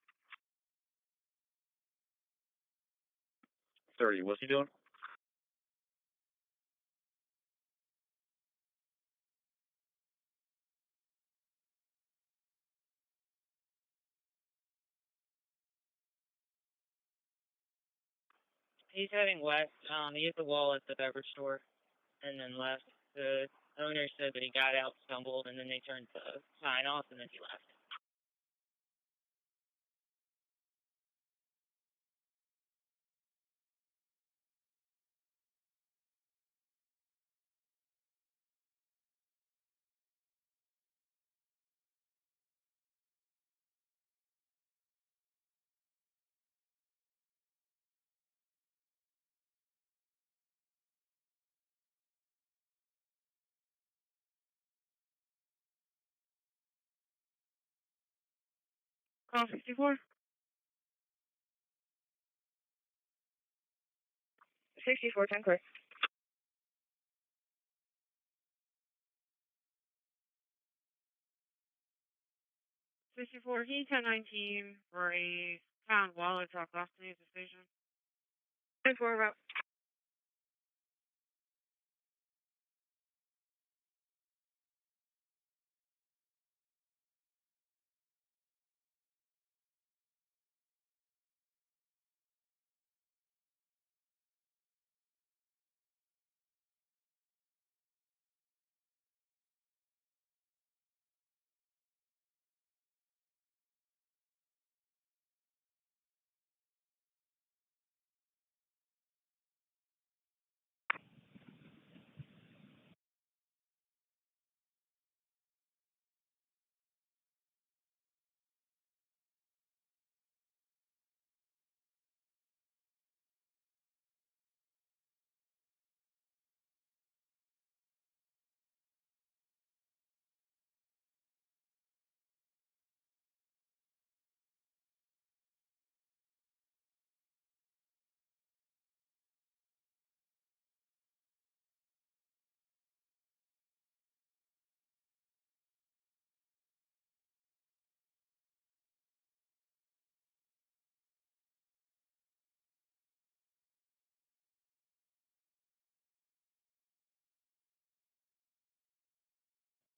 30, what's he doing? He's heading west. He hit the wall at the beverage store and then left. The owner said that he got out, stumbled, and then they turned the sign off, and then he left. Call 64. 64, 10 clear. 64, he 1019 for a found wallet dropped off to the station. 10-4 route.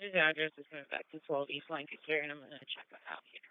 His address is coming back to 12 East Lancaster, and I'm going to check that out here.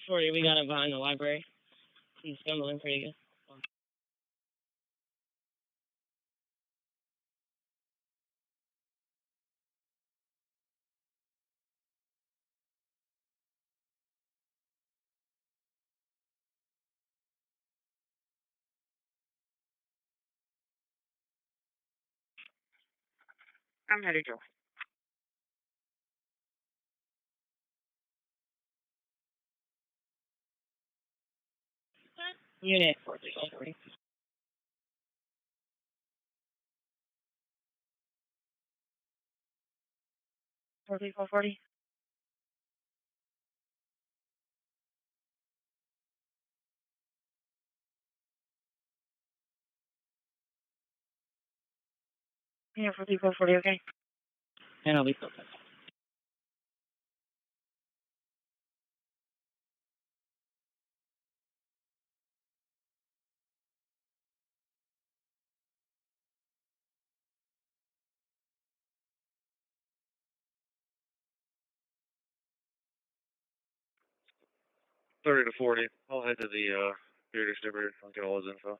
Sorry, we got him behind the library. He's stumbling pretty good. I'm headed your way. Unit 4340. Four 40. Yeah, 4440, okay. And I'll be focused. Thirty to 40. I'll head to the beer distributor and get all his info.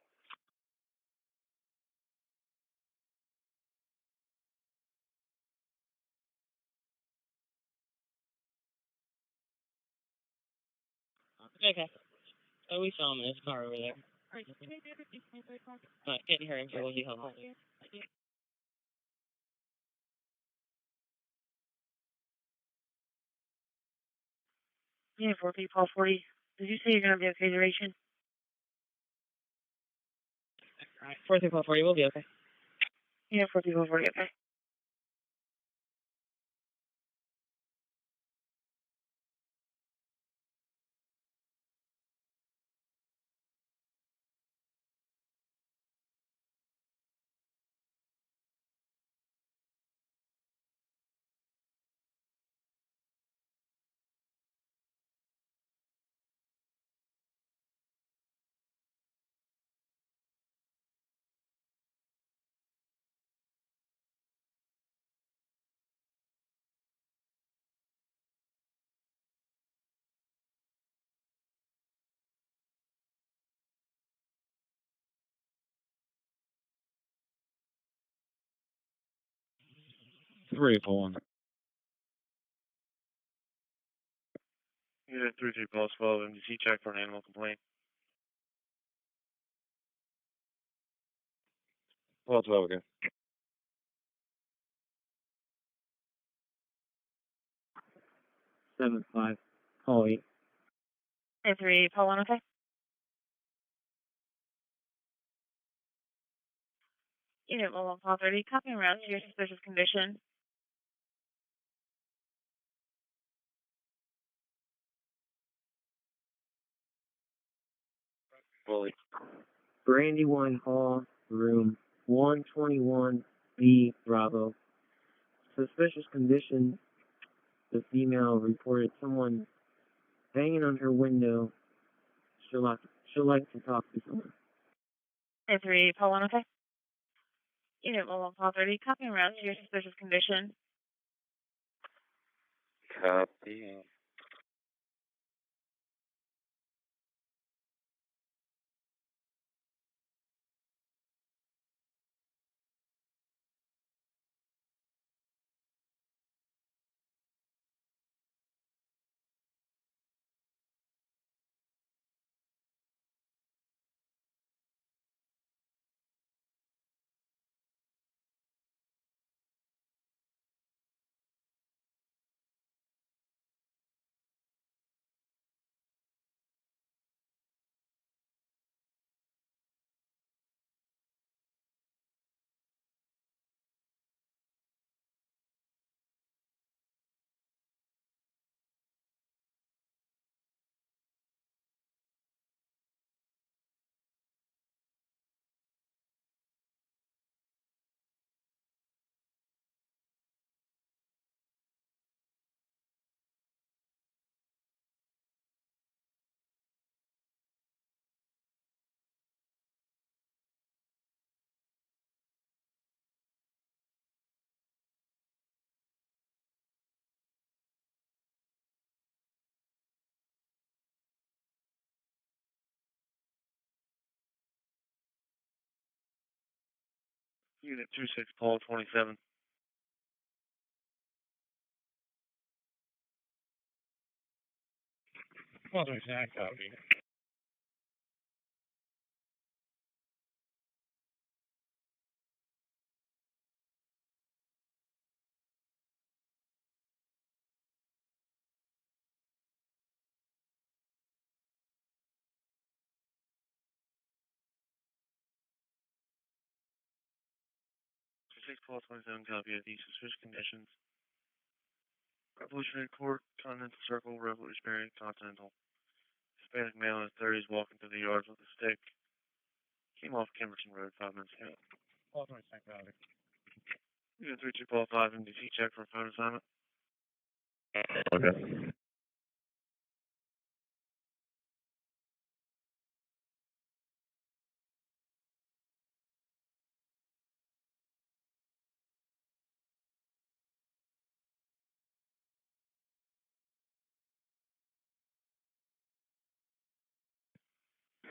Okay. Oh, we saw him in his car over there. Couldn't hear him, so we'll be home. Yeah, 40. Did you say you're going to be okay duration? Alright, 4440, we'll be okay. Yeah, 40, okay. Three for one. Unit 33 Pulse 12, MDC check for an animal complaint. Pulse 12 again. Seven five. Call 8. And 3, Paul 1, okay. Unit 11, Paul 30, copy around to your suspicious condition. Fully. Brandywine Hall, room 121B, Bravo. Suspicious condition. The female reported someone banging on her window. She'll like to talk to someone. And 3, Paul 1, okay. Unit 11, Paul 30, copy around to your suspicious condition. Copy. Unit 26, Paul 27. Well, there's that copy. Paul 27, copy of the suspicious conditions. Revolutionary Court, Continental Circle, Revolutionary, Continental. Hispanic male in his 30s walking through the yards with a stick. Came off Kimberton Road 5 minutes ago. Paul 27, copy. You got 32 Paul 5 MDT check for phone assignment. Okay.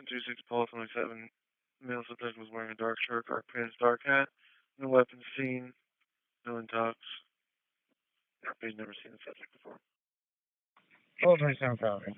And 26 Paul 27, male suspect was wearing a dark shirt, dark pants, dark hat. No weapons seen. No intox. He's never seen the subject before. Paul 27, copy.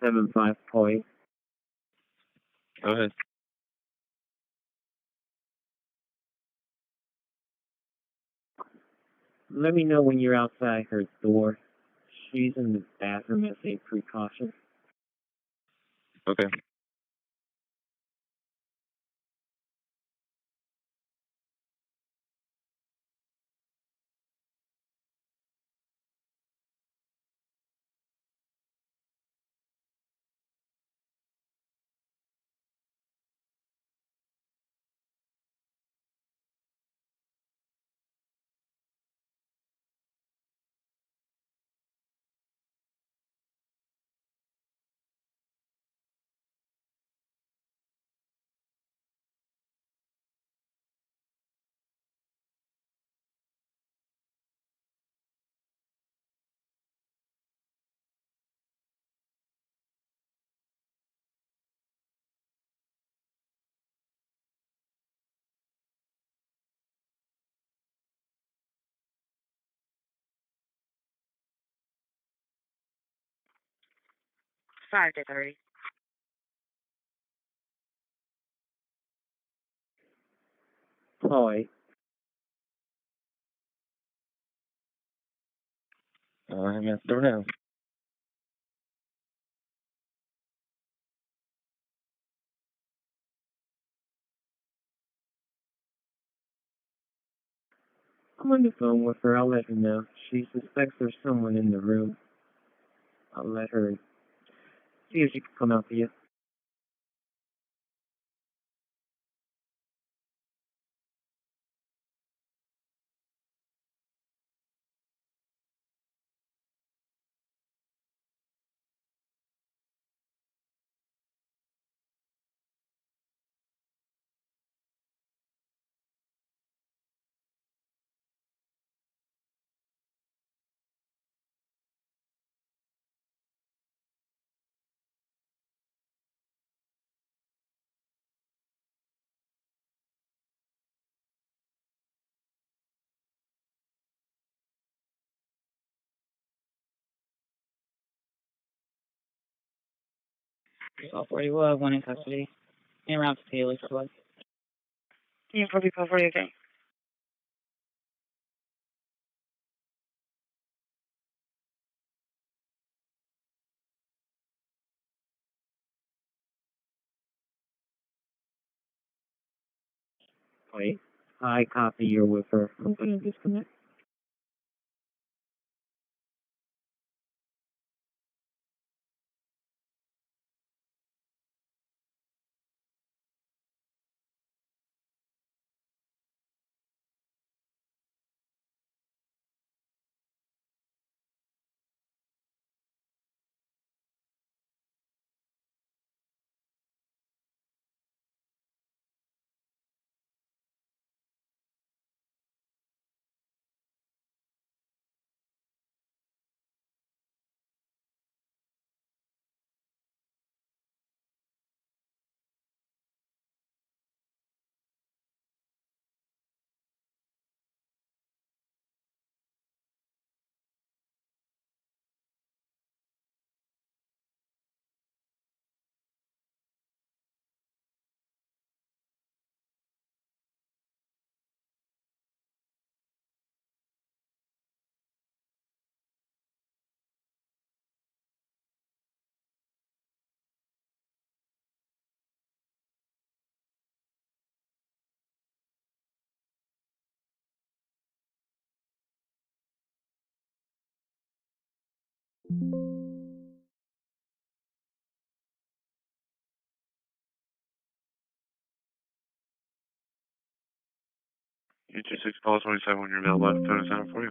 Seven five point. Go ahead. Let me know when you're outside her door. She's in the bathroom as a precaution. Okay. Five to 30. Chloe. I'm at the door now. I'm on the phone with her. I'll let her know. She suspects there's someone in the room. I'll let her see if she can come out to you. Call 40, we'll have one in custody. And around to Taylor for what? Yeah, 40, call 40, okay. Wait. I copy your with her. I'm going to disconnect. You 26 call 27 when you're available at the phone center for you.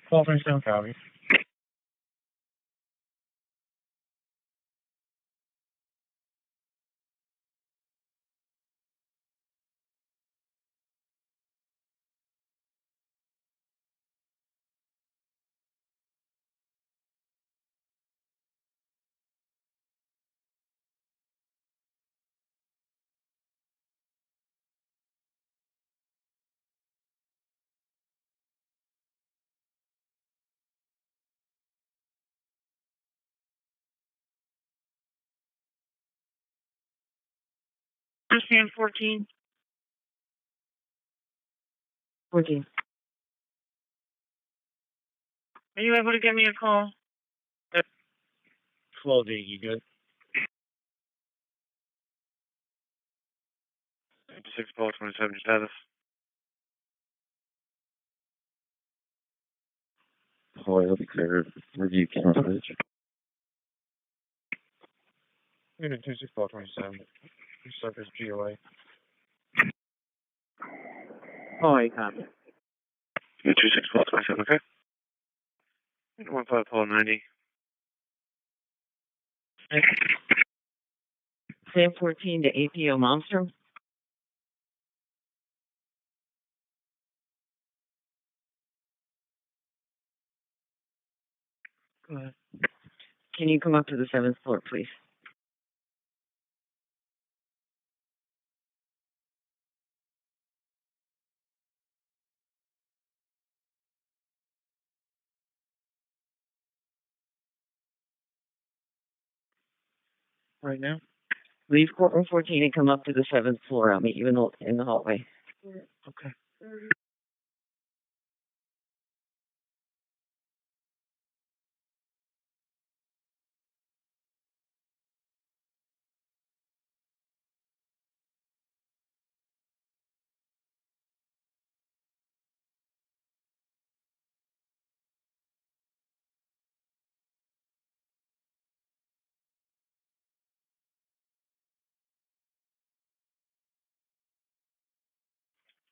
Call 27 copy. I'm Sam 14. 14. Are you able to give me a call? 12 8, you good? 26 call 27 status. Boy, it'll be clear. Review coverage. Unit 26 call 27. Surface GOA. Oh, I copy. You 26 call 27, okay? 15 call 90. Sam 14 to APO Monster. Go ahead. Can you come up to the 7th floor, please? Right now? Leave courtroom 14 and come up to the 7th floor. I'll meet you in the hallway. Okay.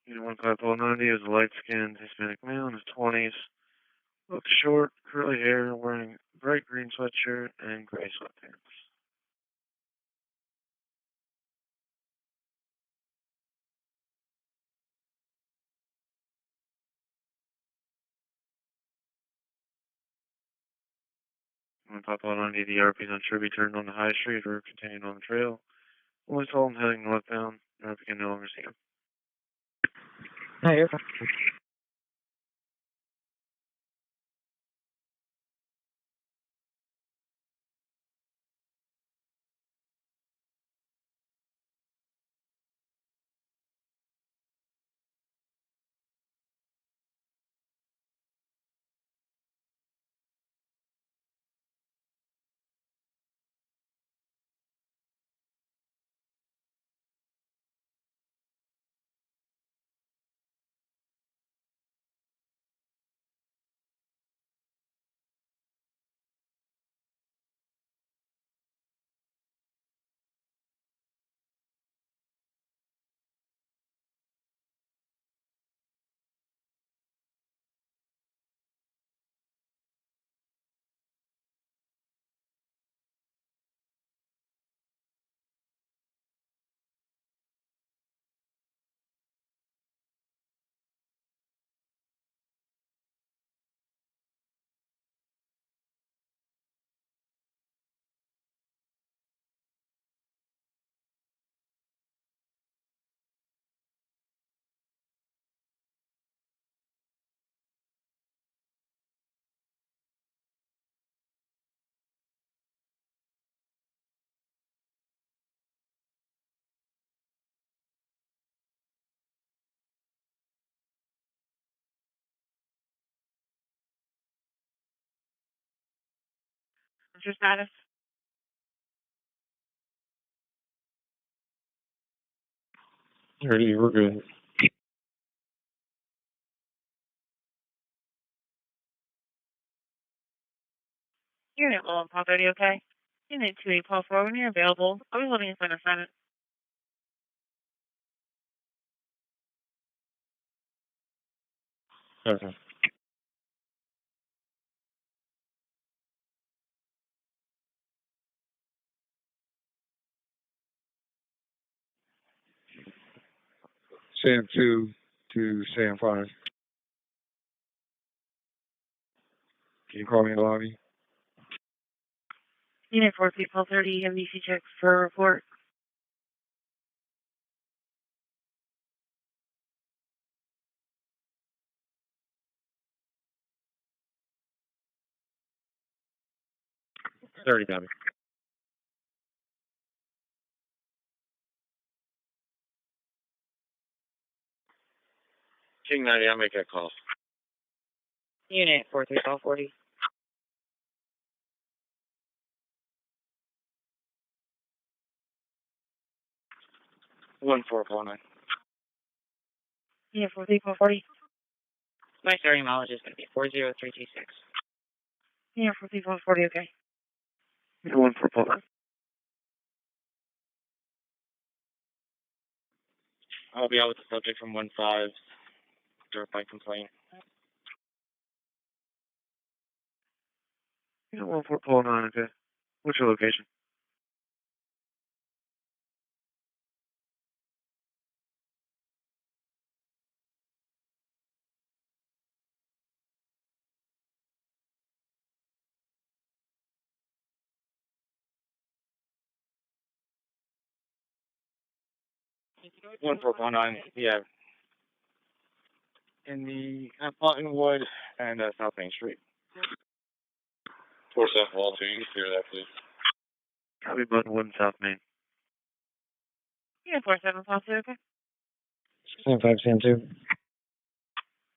You 15 call 90 is a light-skinned Hispanic male in his 20s. Looks short, curly hair, wearing bright green sweatshirt and gray sweatpants. When Papa 90, the RP is unsure be turned on the high street or continued on the trail. Only saw him heading northbound. RP can no longer see him. Hi, you're What's your status? Ready, we're good. Unit low on Paul 30, okay? Unit 2 Paul 4, when you're available, I'll be holding a center assignment. Okay. Sam 2 to Sam 5. Can you call me in the lobby? Unit 4 Paul 30, MDC check for a report. Thirty, copy. King 90, I'll make that call. Unit 43 Paul 40. One 449. Unit 4 Paul 40. My starting mileage is going to be 40326. Unit 4 Paul 40, okay? One 449. I'll be out with the subject from 1-5. Dirt bike complaint. Yeah, 1449, okay. What's your location? One 449, yeah. In the Cottonwood and South Main Street. 47 Wall 2, you can clear that, please. Probably Buttonwood and South Main. Unit 47 Paul 2, okay? Sam 5, Sam 2.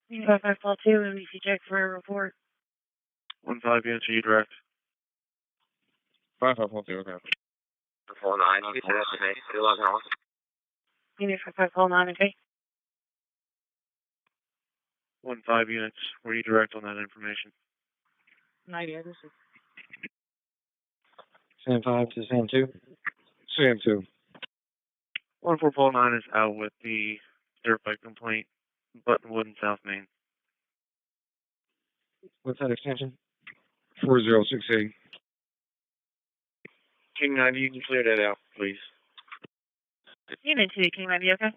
Unit 5 Paul 2, MDC check for a report. 1-5 units, are you direct? 5-5 Paul 2, okay. 4-9, okay. Unit 5 Paul 9, okay? 1-5 units, were you direct on that information? 90, this is Sam 5 to Sam 2? Sam 2. 1449 is out with the dirt bike complaint, Buttonwood and South Main. What's that extension? 4068. King 90, you can clear that out, please. Unit 2 King 90, okay?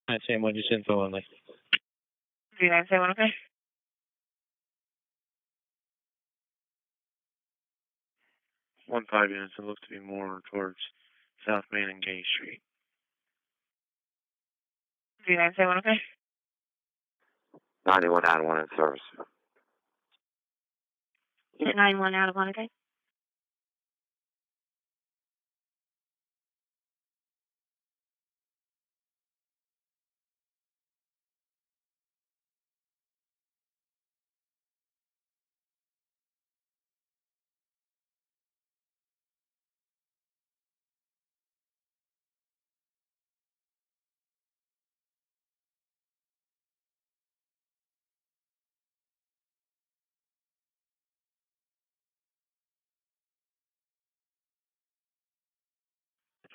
Alright, Sam 1, just info only. 3971, okay? 1-5 units, it looks to be more towards South Main and Gay Street. 3971, okay? 91 out of 1 in service. Unit 91 out of 1, okay?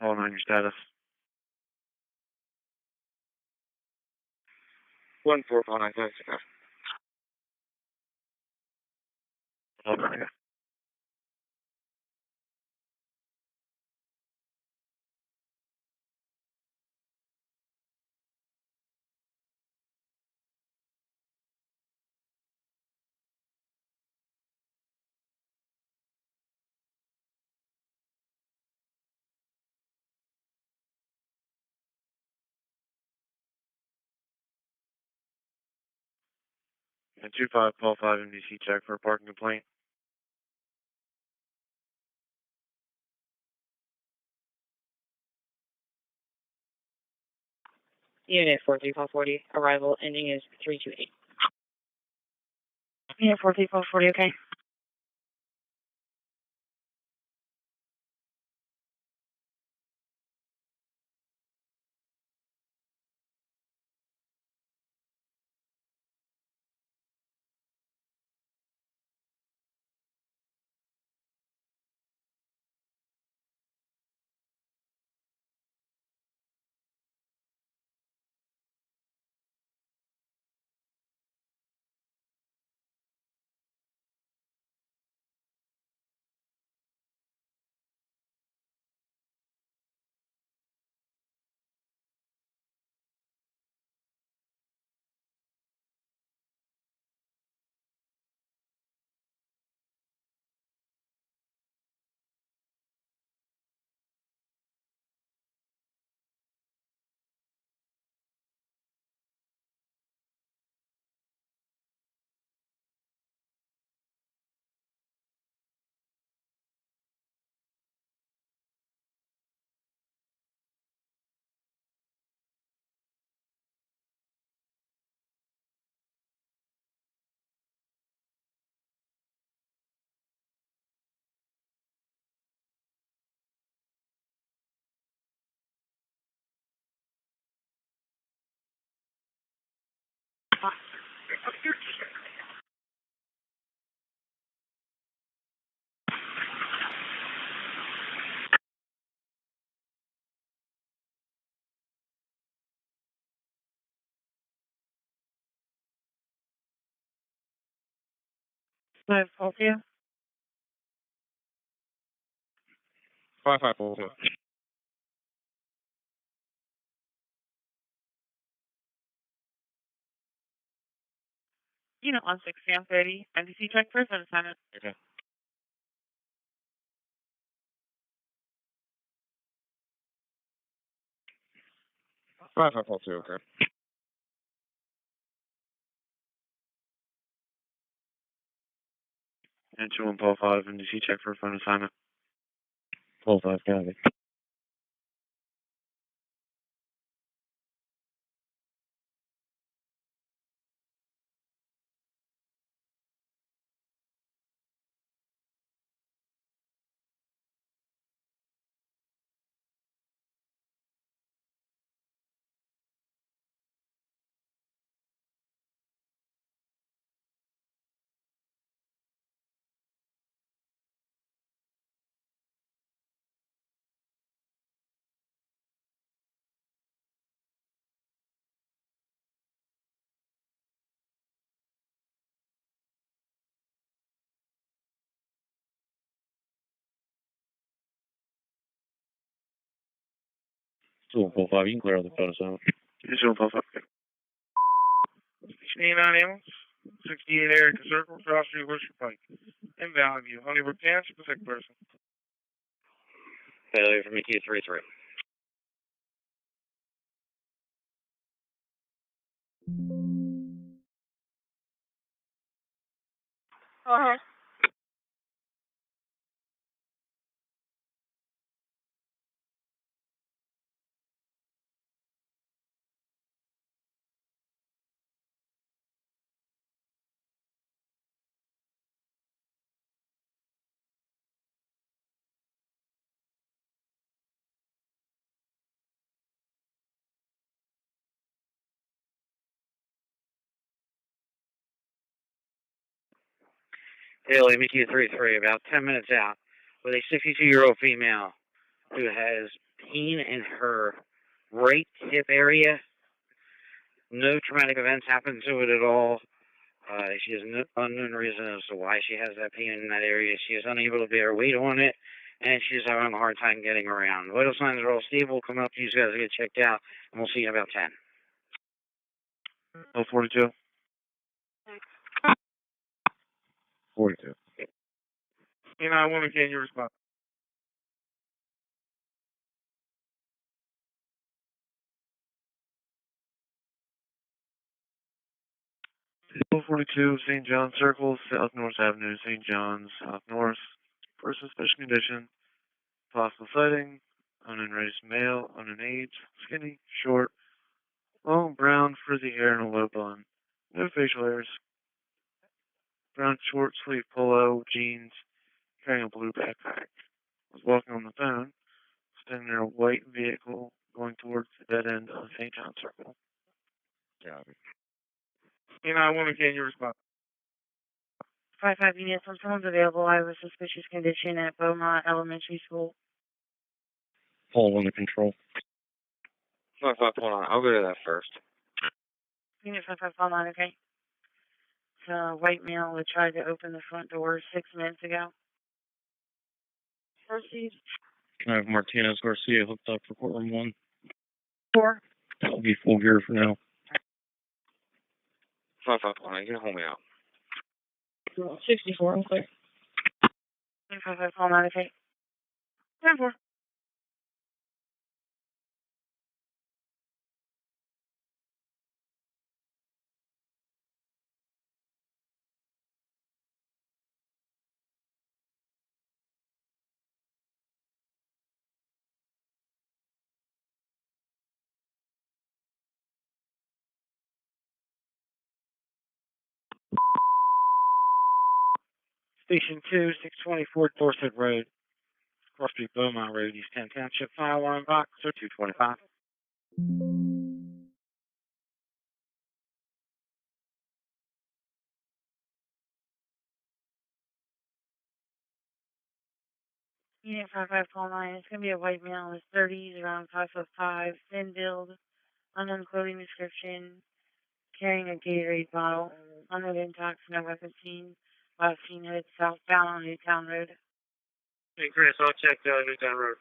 All on your status. 1449, thanks. Okay. And 2-5, Paul 5, MDC check for a parking complaint. Unit 43440, arrival ending is 328. Unit 43440, okay. Five, hold you. 5542. Unit 160, I'm 30. NBC check person assignment. Okay. Five 542, okay. And 2145, NDC check for phone assignment. 125, copy. You can clear out the phone assignment. 2145. Canine ambulance, 68 Erica Circle, Cross Street, Worcester Pike. In Valley View, Honeybrook Dance, Pacific person. Failure from EQ33. Go ahead. Haley, EQ33, about 10 minutes out, with a 62-year-old female who has pain in her right hip area. No traumatic events happened to it at all. She has no unknown reason as to why she has that pain in that area. She is unable to bear weight on it, and she's having a hard time getting around. Vital signs are all stable. Come up to you guys to get checked out, and we'll see you in about 10. 42. 42. I want to get your response. Hill 42, St. John Circle, South North Avenue, St. John's, South North. For suspicious condition, possible sighting, unknown race male, unknown age, skinny, short, Long brown frizzy hair and a low bun. No facial hairs. Brown short sleeve polo, jeans, carrying a blue backpack. Was walking on the phone, standing near a white vehicle going towards the dead end of the St. John Circle. Got it. You know, I want to get your response. 5-5 units, when someone's available, I have a suspicious condition at Beaumont Elementary School. Pull under control. 5-5, hold on. I'll go to that first. Unit 5-5, hold on, okay? It's a white male that tried to open the front door 6 minutes ago. Proceed. I have Martinez Garcia hooked up for courtroom 1. 4. That'll be full gear for now. 5-5, hold on. You can hold me out. 64, I'm clear. Unit 5-5, hold on, okay? 10-4. Station 2, 624 Dorset Road. Cross Street, Beaumont Road, East 10 Township, file alarm box, or 225. Unit 5-5, call 9. It's going to be a white male in his 30s, around 5'5", thin build, unknown clothing description, carrying a Gatorade bottle, unknown intox, no weapon seen. Last seen headed southbound on Newtown Road. Hey, Chris, I'll check Newtown Road.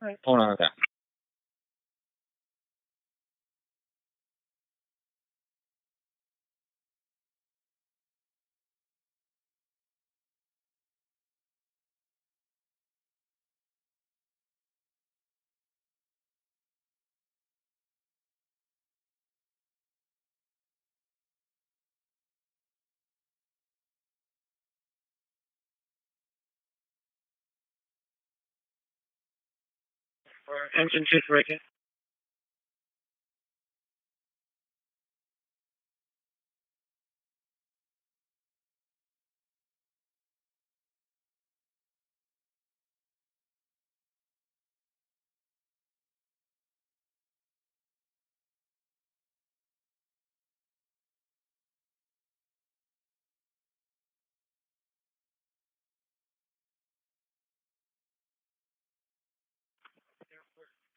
Right. Hold on, okay. Engine 2 breaking.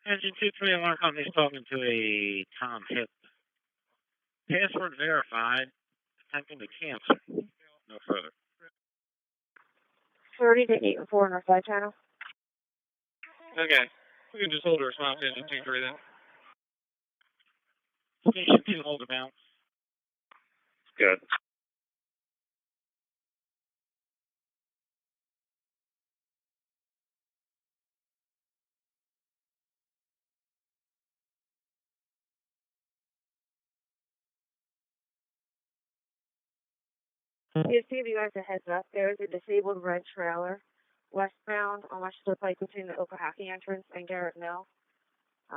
Engine 2-3, alarm company is talking to a Tom Hip. Password verified. Attempting to cancel. No further. 30 to 8 and 4 on our side channel. Okay. We can just hold a response. Engine 2-3 then. Station 2, hold a bounce. Good. Just to give you guys a heads up, there is a disabled red trailer westbound on Westchester Pike between the Okahaki entrance and Garrett Mill.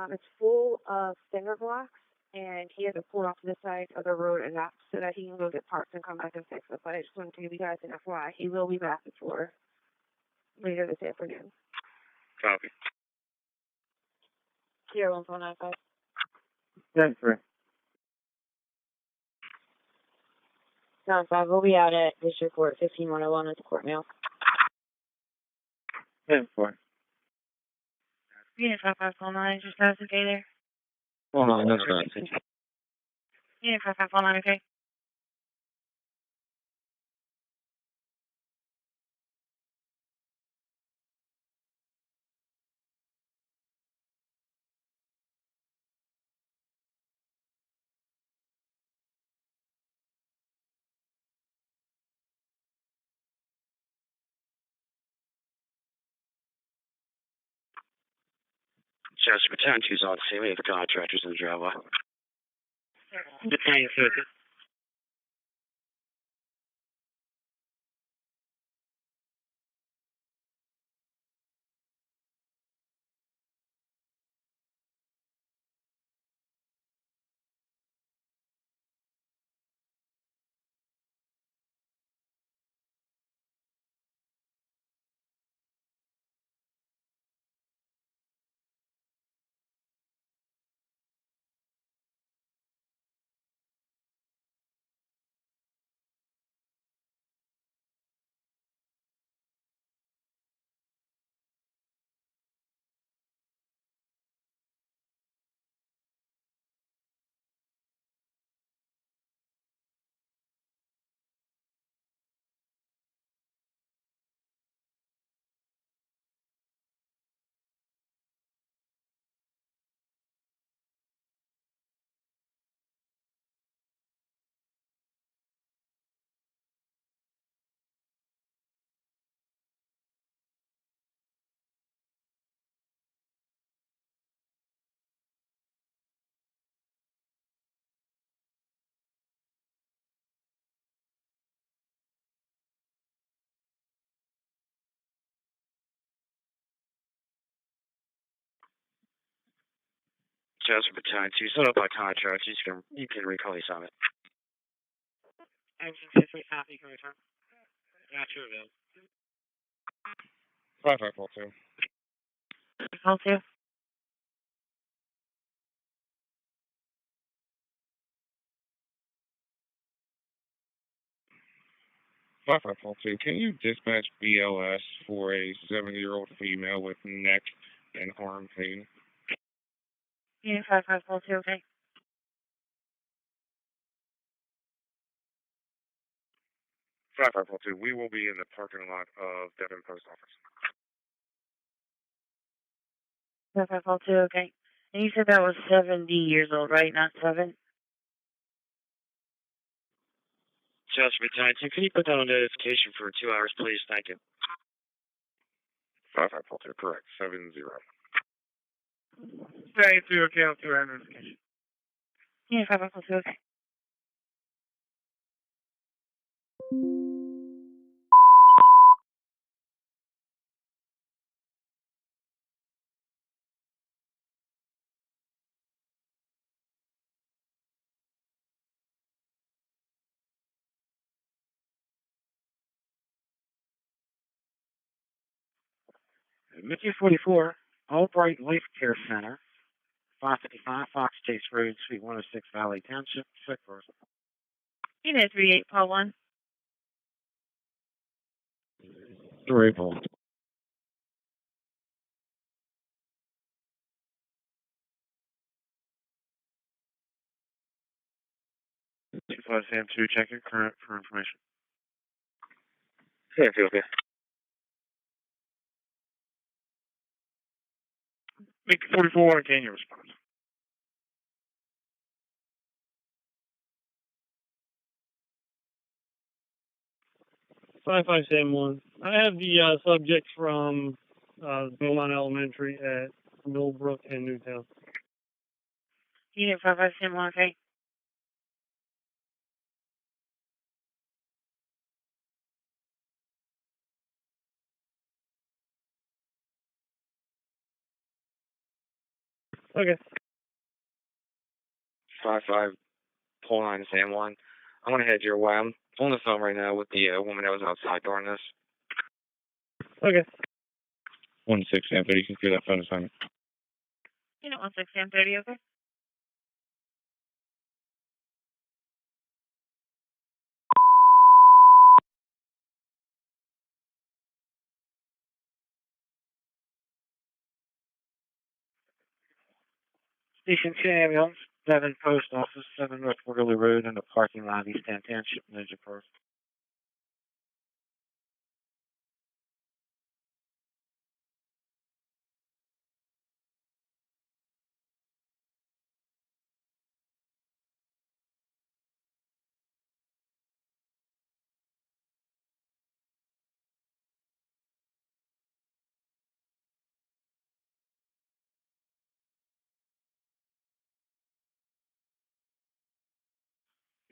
It's full of cinder blocks, and he has to pull off to the side of the road and that so that he can go get parts and come back and fix it. But I just wanted to give you guys an FYI. He will be back for later this afternoon. Copy. Sierra 1495. 10-3. 9-5, we'll be out at District Court 15101 at the court mail. 10-4. Unit 5519, just how's the day there? Hold on, that's right. Unit 5519, okay? Chester Battalion 2's on scene. We have contractors in the driveway. Battalion 2. Just for time 2, set up by contract. You can recall the summit. Engine 63 copy, can return. Yeah, true, Bill. 5542. Call 2. 5542. Can you dispatch BLS for a 70-year-old female with neck and arm pain? Unit 5542, okay. 5542. We will be in the parking lot of Devon Post Office. 5542, okay. And you said that was 70 years old, right? Not 7? Just for time 2, can you put down a notification for 2 hours, please? Thank you. 5542, correct. 70. Sorry, 3, okay, I'll do our notification. Unit 5542, okay. Mickey 44, Albright Life Care Center, 555 Fox Chase Road, Suite 106, Valley Township, Sickborough. Unit 38, Paul 1. 3 Paul. Sam 2, check your current for information. Yeah, okay. Mickey 44, can you respond? 5571. I have the subject from Beaumont Elementary at Millbrook and Newtown. Unit 5571, okay. Okay. 55, pull 9 Sam 1. I'm going to head your way. I'm on the phone right now with the woman that was outside during this. Okay. 16 Sam 30, you can clear that phone assignment. Unit 16 30, okay. Station 2 ambulance, Devon Post Office, 7 North Waterloo Road, in the parking lot, East End Township, Ninja Park.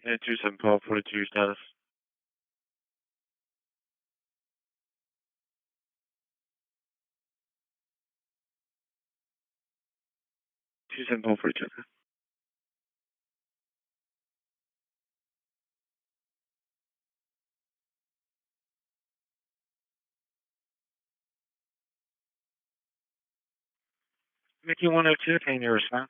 Yeah, 27 Paul 42 status. 27 Paul 42. Mickey 102, can you response?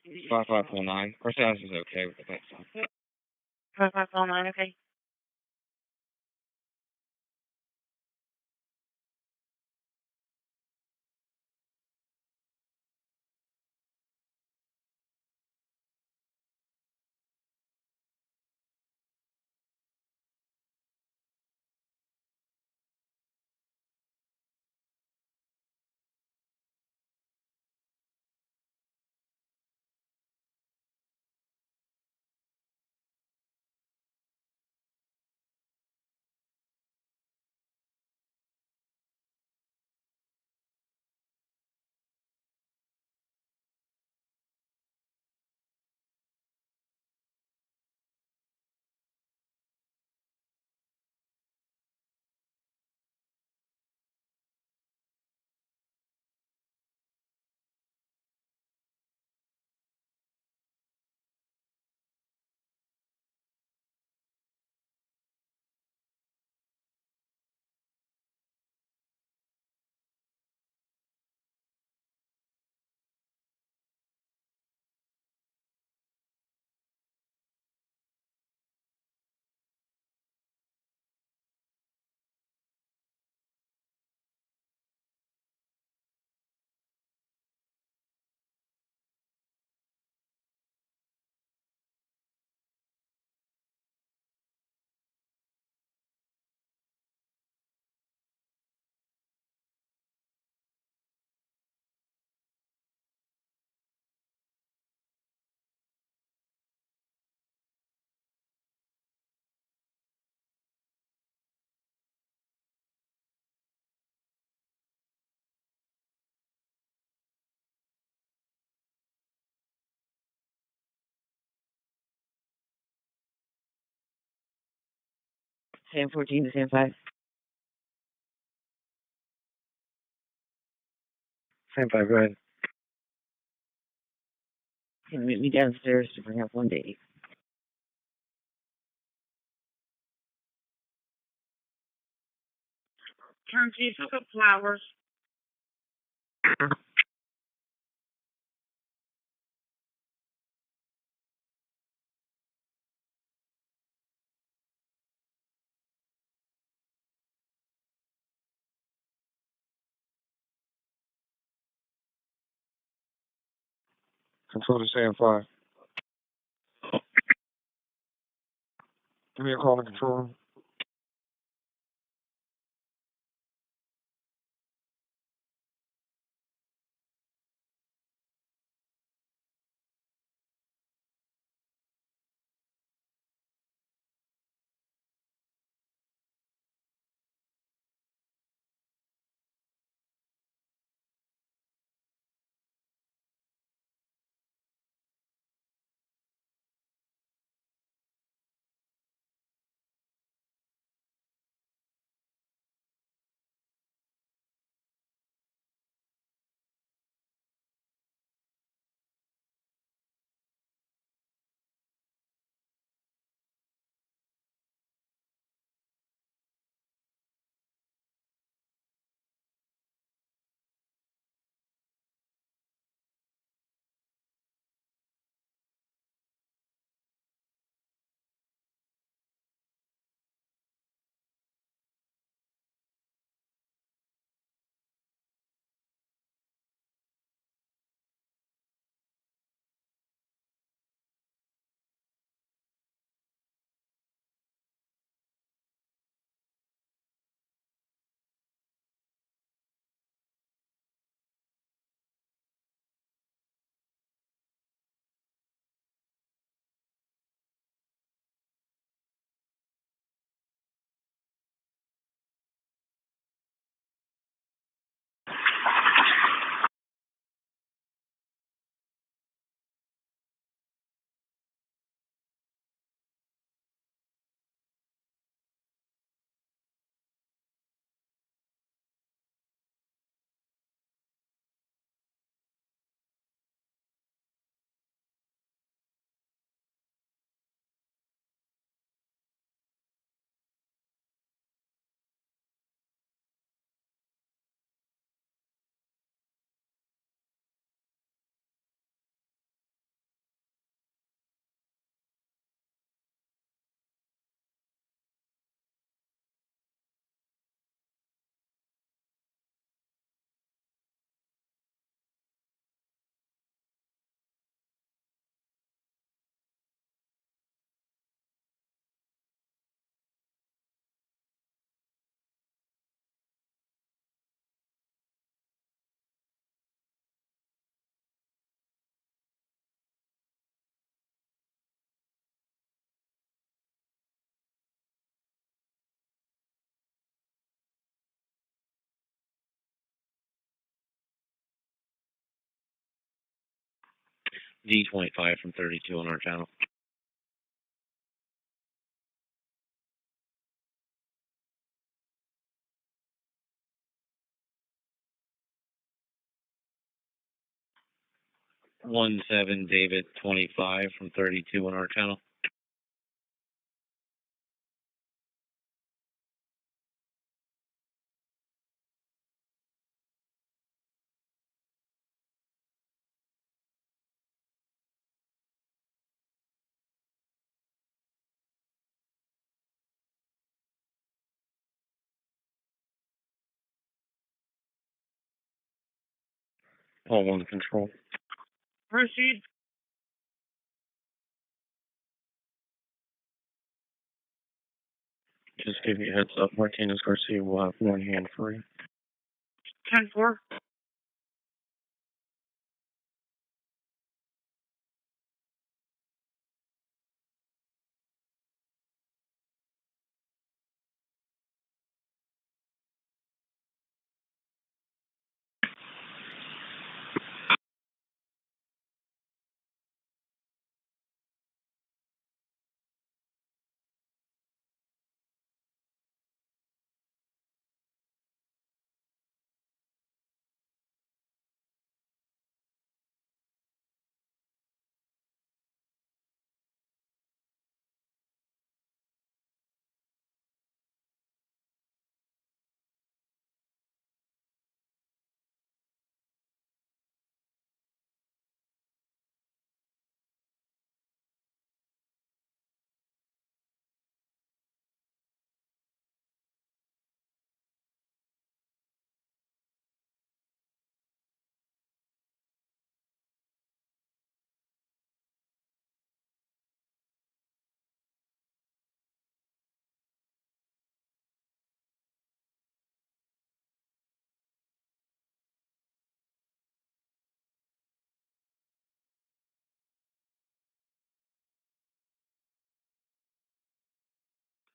5549. Our status is okay with the pet stop. 5549, okay. Sam 14 to Sam 5. Same 5, go ahead. Can you meet me downstairs to bring up 1 to 8? Turnkey, pick up flowers. Control to Sam 5. Give me a call to control. D25 from 32 on our channel. One seven David 25 from 32 on our channel. All one control. Proceed. Just give you a heads up, Martinez Garcia will have one hand free. 10-4.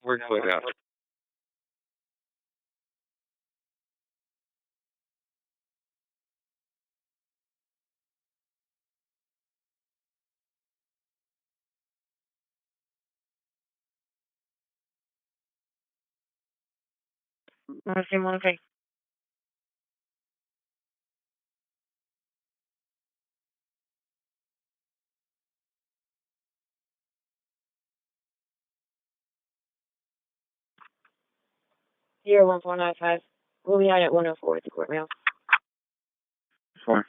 We're good out. Same one, okay. Here, 1495. We'll be out at 104 at the court rail. 4.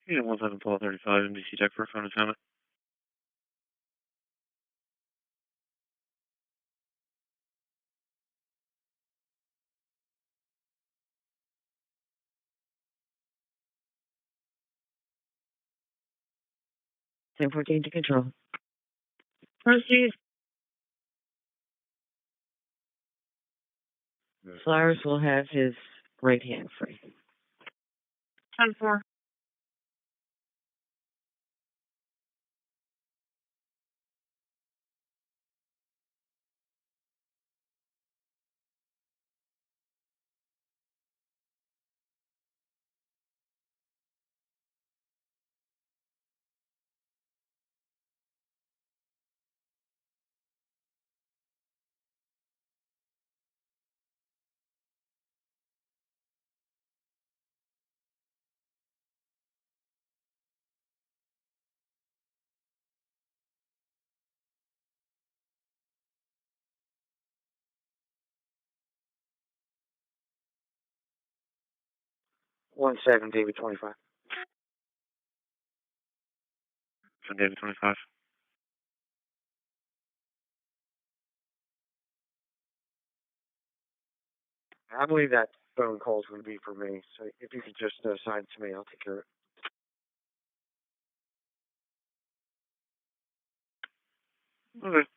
Yeah, 171235 NBC check for a phone assignment. Ten 14 to control. Proceed. Flowers will have his right hand free. 10-4. One seven David 25. So David 25. I believe that phone call is going to be for me, so if you could just assign it to me, I'll take care of it. Okay.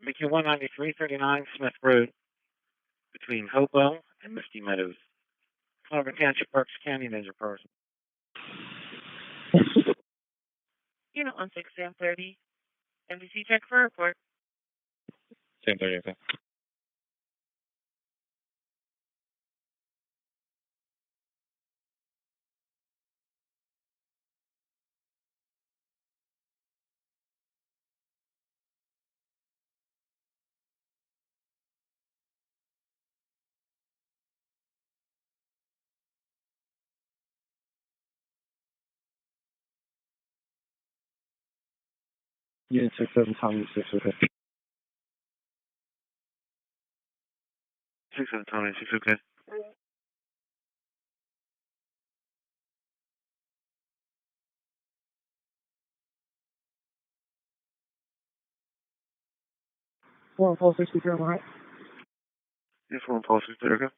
Making 19339 Smith Road between Hobo and Misty Meadows. Clover Township, Berks County, major person. Unit 16, Sam 30. NBC check for report. Sam 30, okay. Unit 67, Tommy 6, okay. 67, Tommy 6, okay. Four Pulse 63, right? Yeah, 4 Pulse 63, okay.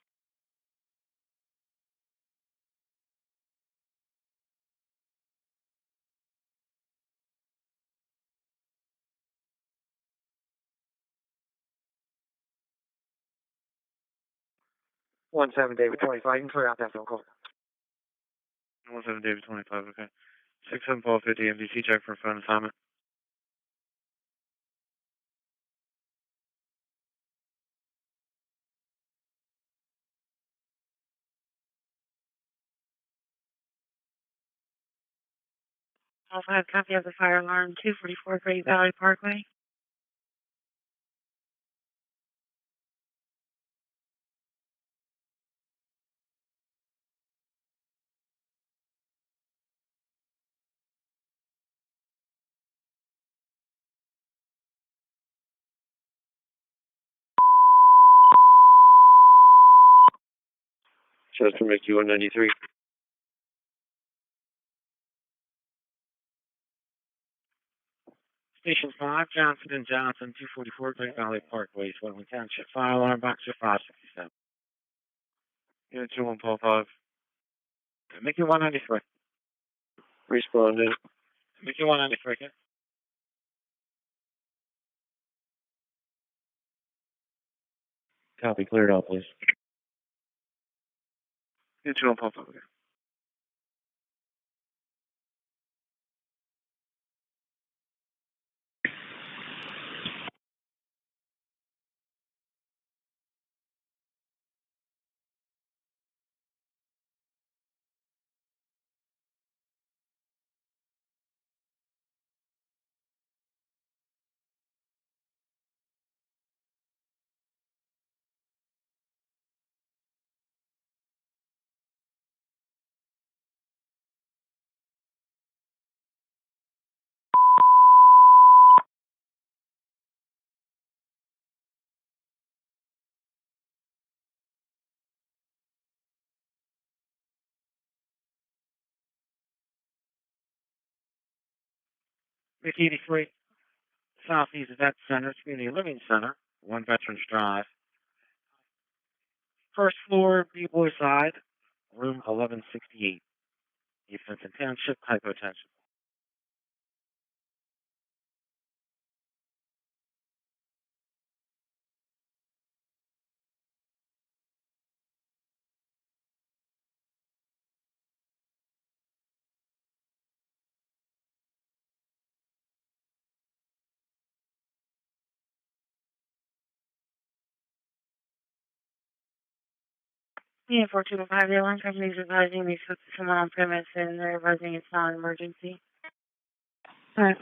One 7 David 25. You can clear out that phone call. 17 David 25, okay. 67 Paul 50, MDC check for phone assignment. Also have copy of the fire alarm 244 Great Valley Parkway. Chester McHugh 193. Station 5, Johnson and Johnson, 244 Great Valley Parkway, Swanton Township. Fire alarm box 567. Unit 21 Paul 5. Mickey 193. Responded. Mickey 193, okay. Copy, cleared out, please. Unit 21 Paul 5, okay. Mickey 83, Southeast Vet Center, Community Living Center, 1 Veterans Drive. First floor, B-Boy side, room 1168. East Vincent Township, hypotension. Unit 425, the alarm company is advising they took someone on premise and they're advising it's not an emergency. Alright.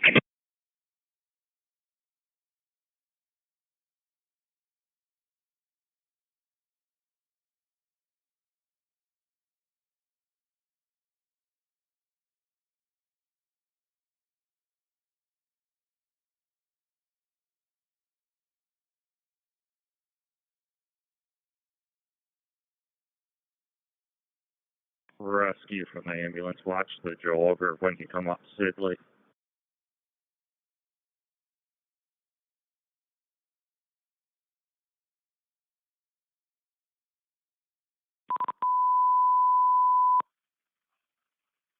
Rescue from the ambulance. Watch the jogger when you come up Sidley.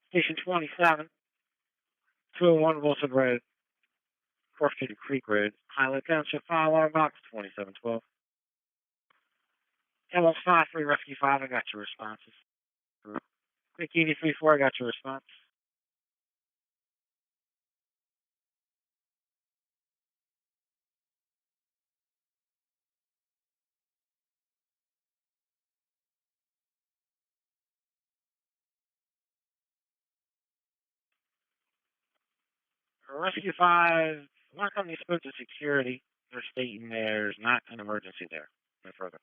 Station 27, 201 Wilson Road, Forfeited Creek Road, Highland Township, fire alarm box 2712. Camels 5-3, Rescue 5, I got your responses. Creek 83-4, I got your response. Rescue 5, one company spoke to security. They're stating there's not an emergency there. No further.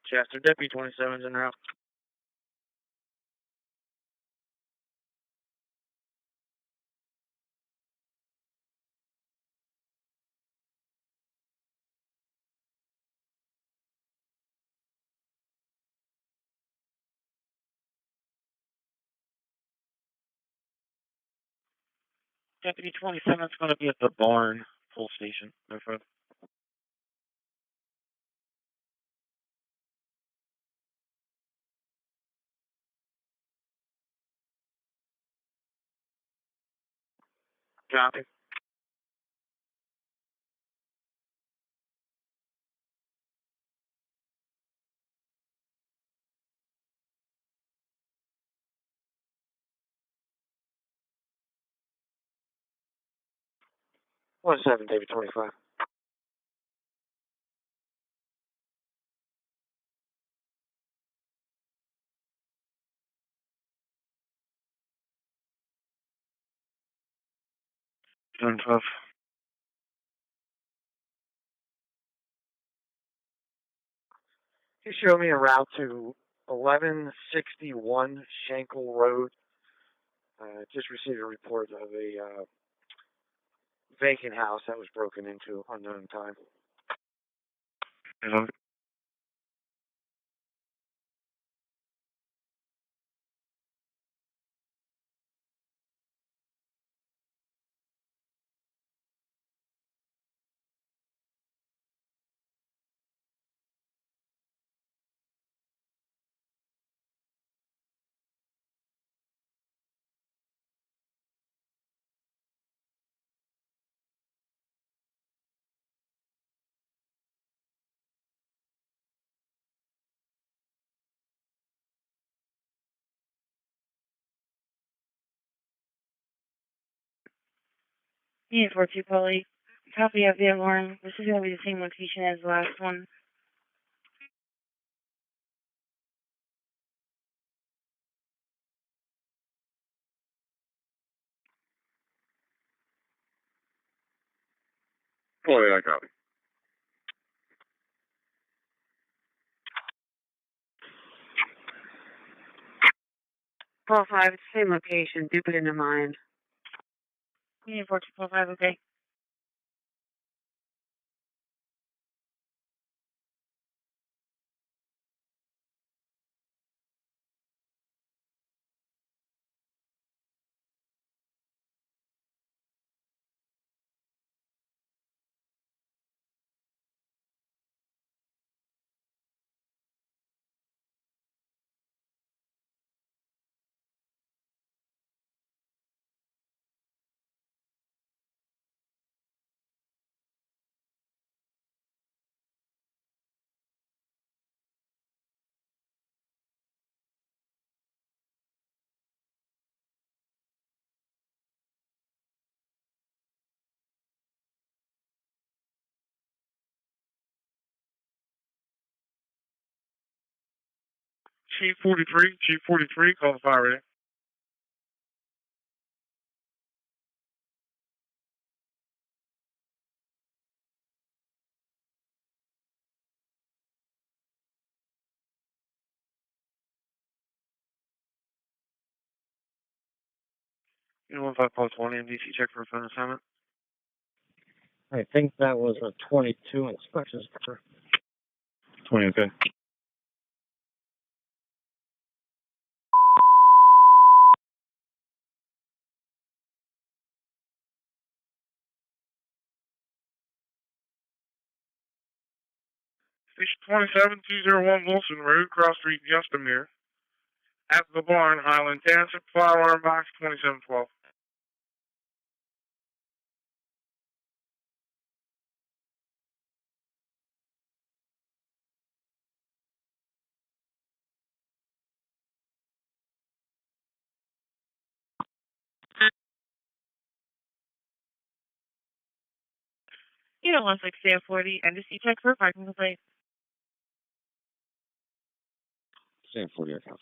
Chester Deputy 27's in route. Deputy 27's going to be at the barn pull station. No further. Copy. One 7, David 25. Doing 12. You show me a route to 1161 Shankle Road. Just received a report of a vacant house that was broken into unknown time. Hello? Unit 42 Polly. Copy of the alarm. This is going to be the same location as the last one. Oh, yeah, I copy. Paul 5, it's the same location. Do put it in mind. Unit 42 Paul 5, okay. Chief 43, call the fire rating. Unit 15 Pulse 1, MDC check for a phone assignment. I think that was a 22 inspection. 20, okay. Station 27201 Wilson Road, Cross Street, Yestamere. At the barn, Highland Township, fire alarm box 2712. Unit 16040, NDC check for parking complaint. Same 40 account.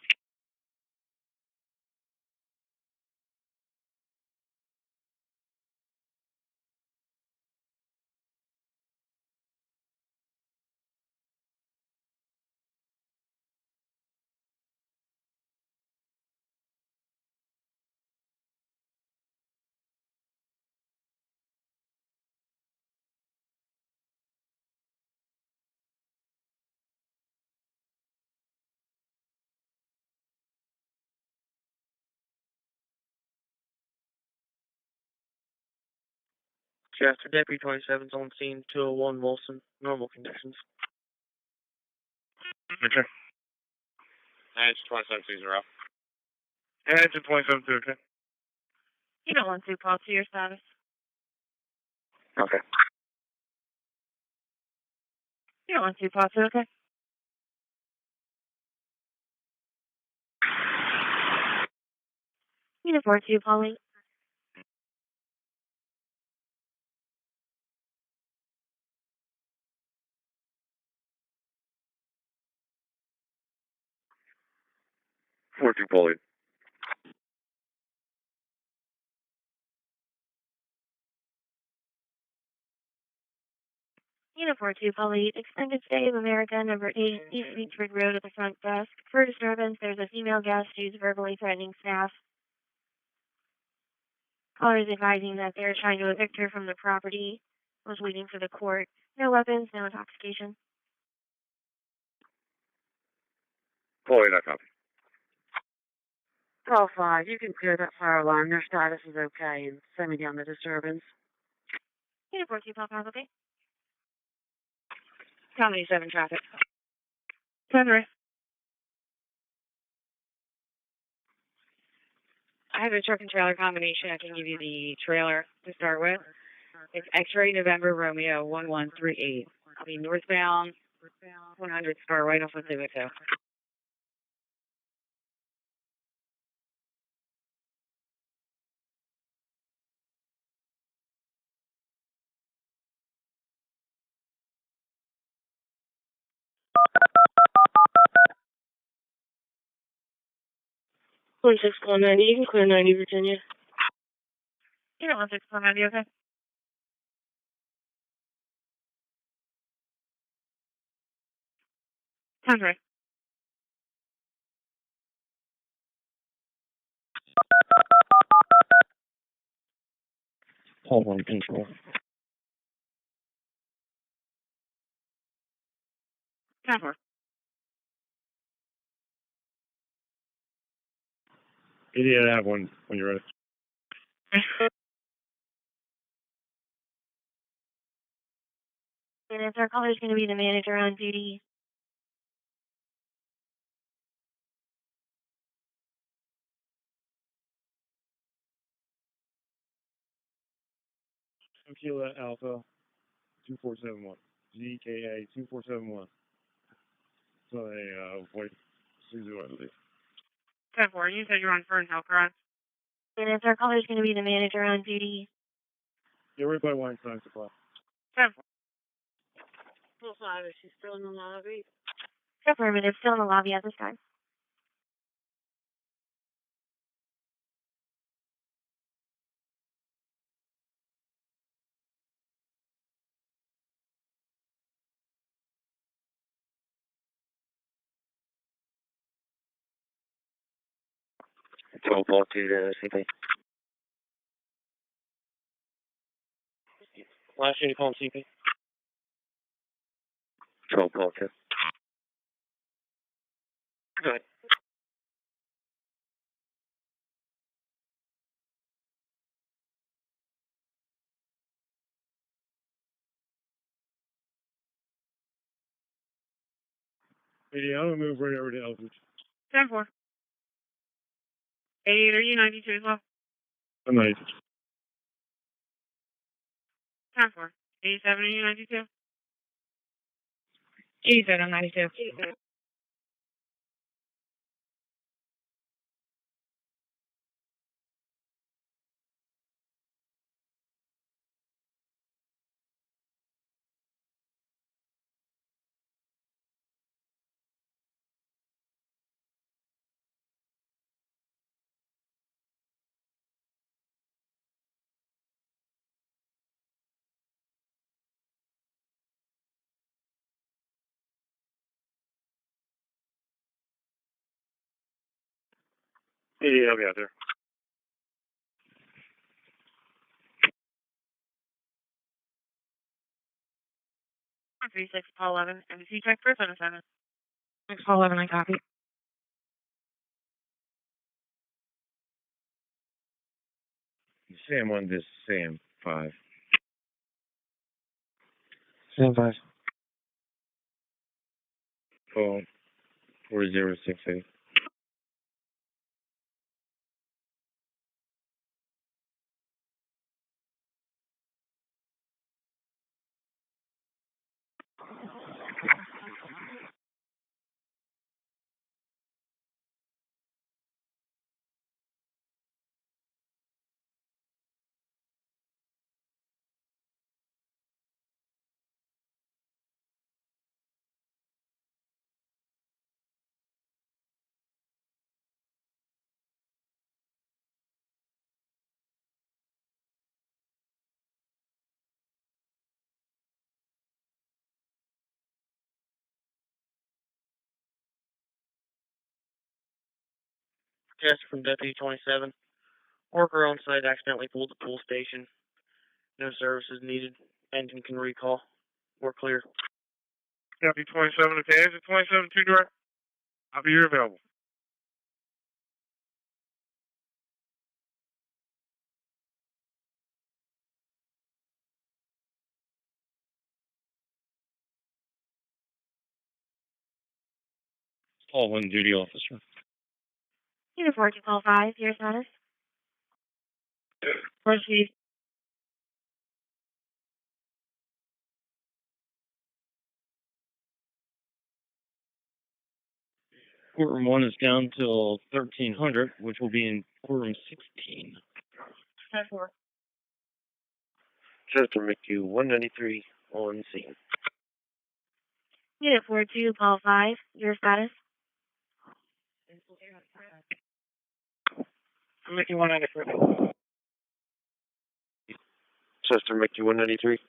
Chester Deputy 27's on scene, 201 Wilson, normal conditions. Okay. And it's 2720. And it's a 27-2, okay? Unit 12, call to your status. Okay. Unit 12, call to, okay? Unit 42, calling. Pauline. Unit 42, calling. Extended stay of America, number 8, East Beachford Road at the front desk. For disturbance, there's a female guest who's verbally threatening staff. Caller is advising that they're trying to evict her from the property. Was waiting for the court. No weapons, no intoxication. Pauline, I copy. 12-5, you can clear that fire alarm. Their status is okay and send me down the disturbance. Unit 42, call, okay? Comedy 7 traffic. Henry. I have a truck and trailer combination. I can give you the trailer to start with. It's X-Ray November Romeo 1138. I'll be northbound 100 Star right off of Civico. Point 619, you can clear 90 Virginia. You don't want 619, okay? Henry. Hold on, control. Henry. Yeah, I have one when you're ready. And if our caller is going to be the manager on duty. Tequila Alpha 2471. GKA 2471. So a white Suzu, I believe. 10-4, you said you're on Fernhill, correct? And if our caller is going to be the manager on duty. Yeah, right by Weinstein Supply. 10-4. 12-5, is she still in the lobby? Affirmative, still in the lobby at this time. Paul to CP. Last unit calling CP. Paul to. Good. Yeah, I'm gonna move right over to Eldridge. 10-4. 88, are you 92 as well? I'm nice. 10-4. 87, are you 92? 87, I'm 92. Yeah, I'll be out there. 36, Paul 11, MC check first on assignment. 6, Paul 11, I copy. Sam 1, this is Sam 5. Sam 5. Call 4068. Test from Deputy 27. Worker on site accidentally pulled the pull station. No services needed. Engine can recall. We're clear. Deputy 27, okay, exit 27, 2 direct. I'll be here available. Paul 1, duty officer. Uniform 2, Paul 5, your status? Proceed. Courtroom 1 is down till 1300, which will be in courtroom 16. 10-4. Chester McHugh 193 on scene. Unit 42, Paul 5, your status? I'm making 193. Chester McHugh 193.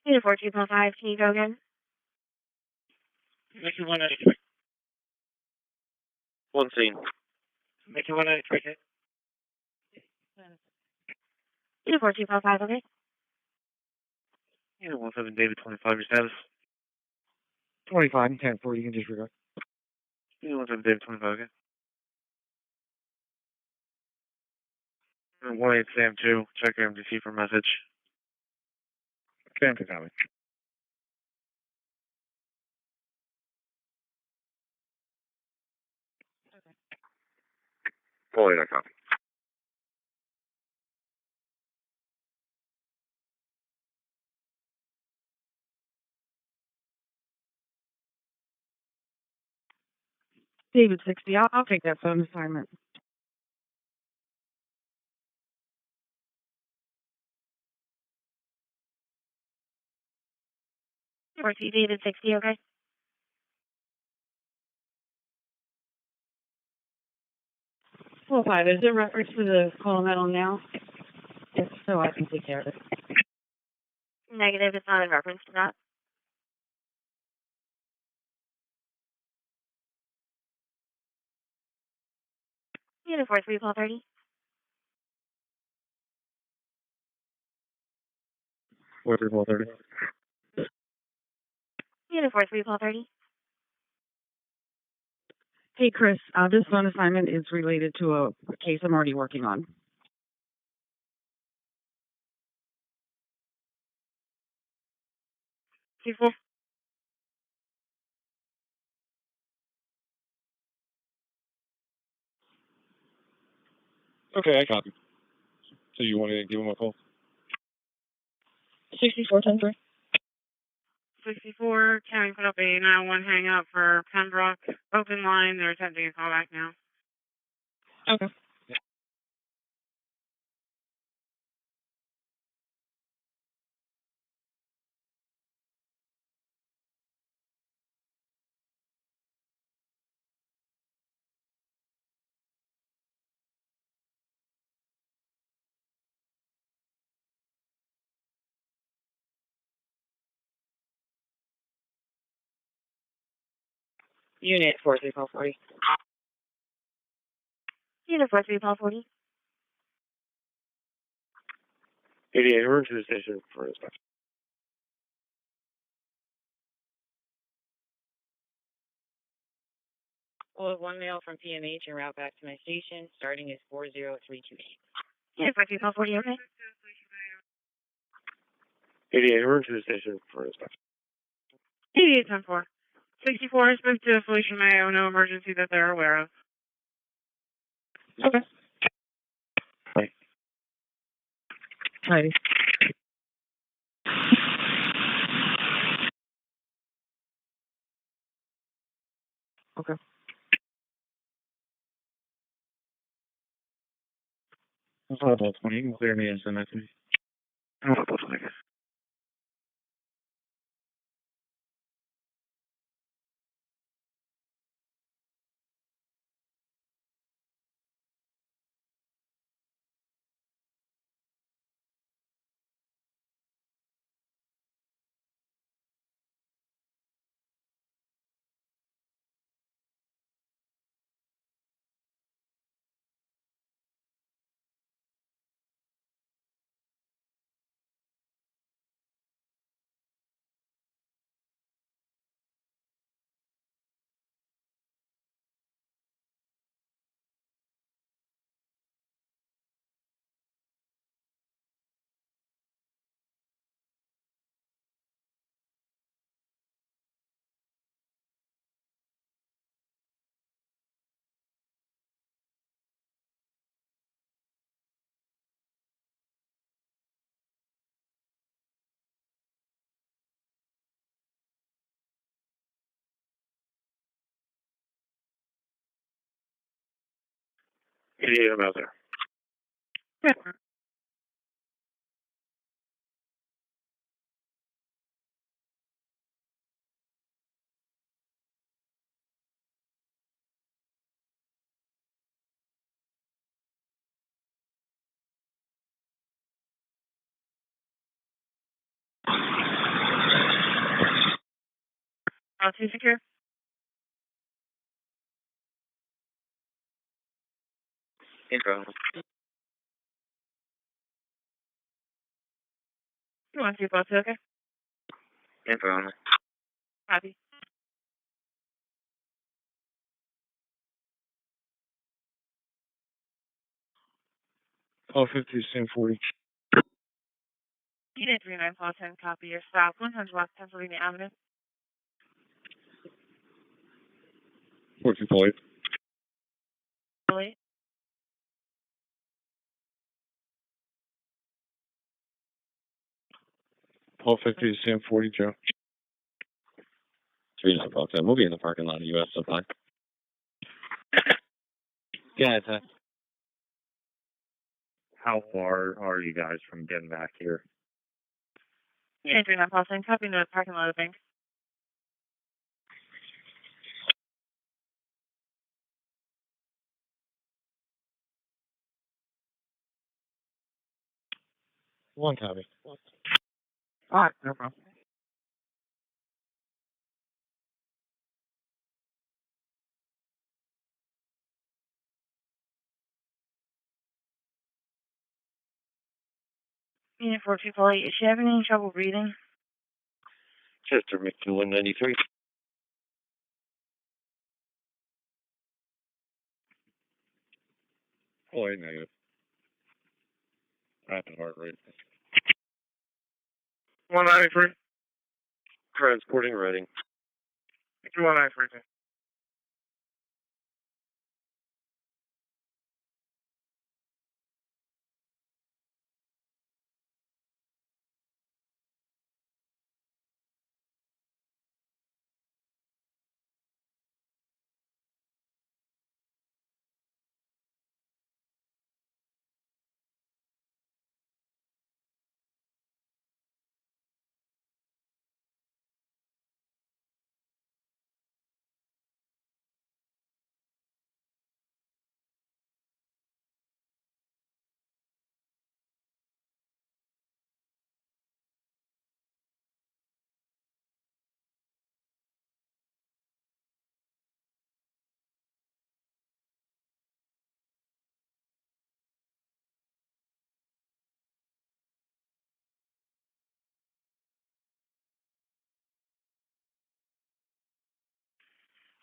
Unit 42, Paul 5, can you go again? Making 193. On scene. Making 193. Unit 42, Paul 5, okay? Unit 17 David 25, your status. 25 and 10 4, you can disregard. Unit 17 David 25, okay. Unit 18 Sam 2, check your MDC for message. Sam 2 copy. Paul 8, I copy. David 60, I'll take that phone assignment. Proceed, David 60, okay? Paul 5, is there reference to the call medal now? If so, I can take care of it. Negative, it's not in reference to that. Unit 43, Paul 30. 43, Paul 30. Unit 43, Paul 30. Hey, Chris, this phone assignment is related to a case I'm already working on. T4. Okay, I copy. So you want to give him a call? 6410-3. 64, can we put up a 901 hang up for Pembroke? Open line, they're attempting a callback now. Okay. Unit 4340. Unit 4340. 88, we're to the station for inspection. We'll have one mail from PMH and route back to my station. Starting is 40328. Unit 4340, okay? 88, we're to the station for inspection. 8810-4. 64, spoke to Felicia Mayo, no emergency that they're aware of. Okay. Hi. Hi. Okay. That's all about 20. You can clear me and send that to me. That's all about 20. I'm out there. Yeah. Too secure? Info. You want to see okay? Info. Copy. Oh, 50, same 40. Unit 39 Paul 10, copy your stop. 100 West Pennsylvania Avenue. 14.8. Late. Paul 50, same 40, Joe. 39 Paul 10. We'll be in the parking lot of U.S. Supply. Yeah, it's how far are you guys from getting back here? Unit 39 Paul 10, copy the parking lot of the bank. One copy. All right, no problem. Unit 4248, is she having any trouble breathing? Chester, Mickey 193. Oh, 8 negative. Rapid heart rate. 193. Transporting ready. 219 freezing.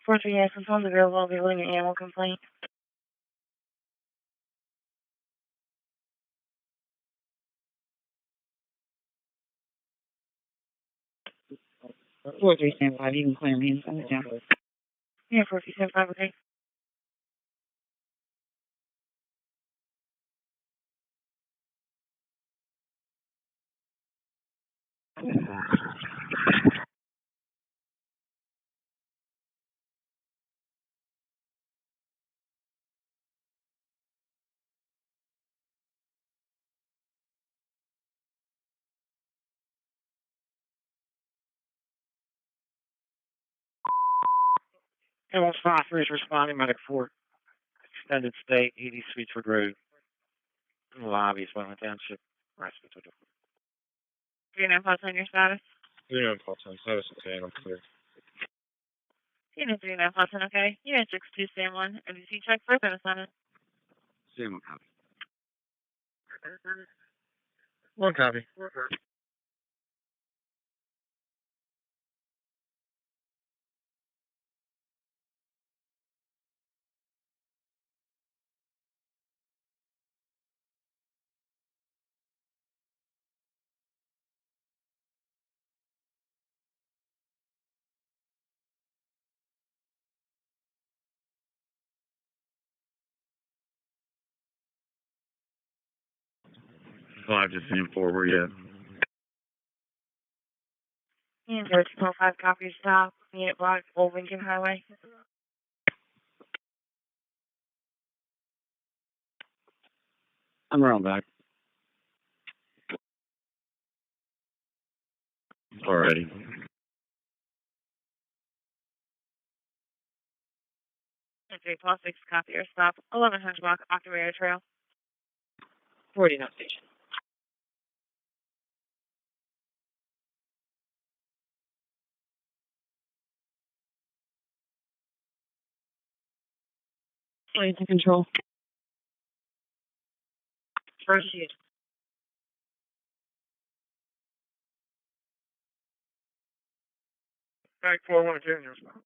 Four three yes, phone's available. Be willing to animal complaint. Four three seven five. You can clear me and send it down. Yeah, 4375, okay. Camel Spot 3 is responding, Medic 4. Extended stay, 80 Sweetsford Road. Lobby, Wetland Township. Hospital. 39 plus on your status. 39 plus on status, okay, I'm clear. Unit 39 plus on, okay. Unit 62, Sam 1. MDC check for fitness on it. Sam, copy. 1 copy. Five to Sam 4, where you at? Unit 0205, copy stop. Unit block, Old Lincoln Highway. I'm around back. Alrighty. Unit 3 plus 6, copy or stop. 1100 block, Octavia Trail. 49 station. Planes in control. Proceed. Back 412 your spot.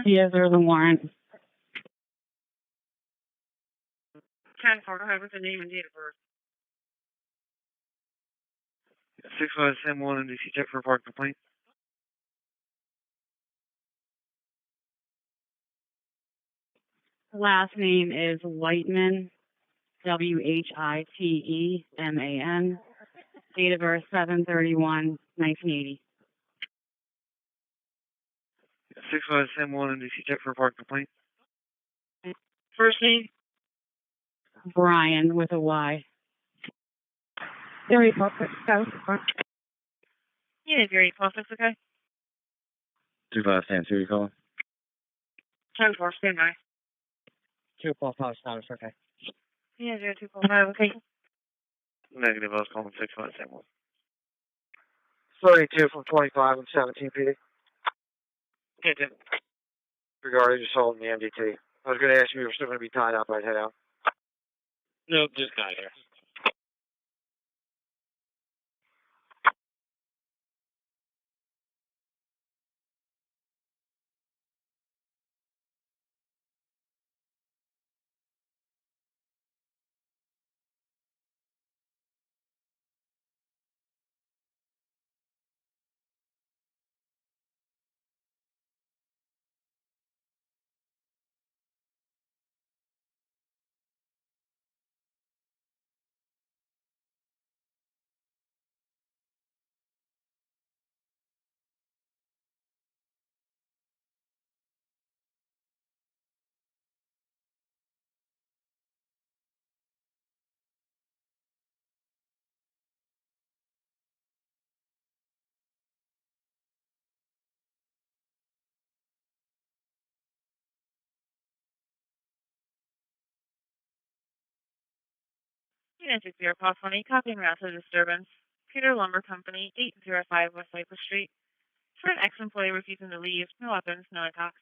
Yes, there's a warrant. 10-4, go ahead with the name and date of birth. 65 Sam 1 MDC check for a park complaint. Last name is Whiteman, Whiteman. Date of birth 7/31/1980. 65 Sam 1 MDC check for a park complaint. First name? Brian with a Y. Unit 3 plus 6, okay. 25 Sam 2, you calling? 10-4, stand by. 245 status, okay. Unit 0245, okay. Negative, I was calling 65 Sam 1. 32 from 25 and 17 PD. Hit it. Regarding just holding the MDT. I was going to ask you if you were still going to be tied up. I'd head out. Nope, just got here. Unit 60 Paul 20, copying route to disturbance. Peter Lumber Company, 805 West Cypress Street. For an ex-employee refusing to leave, no weapons, no attacks.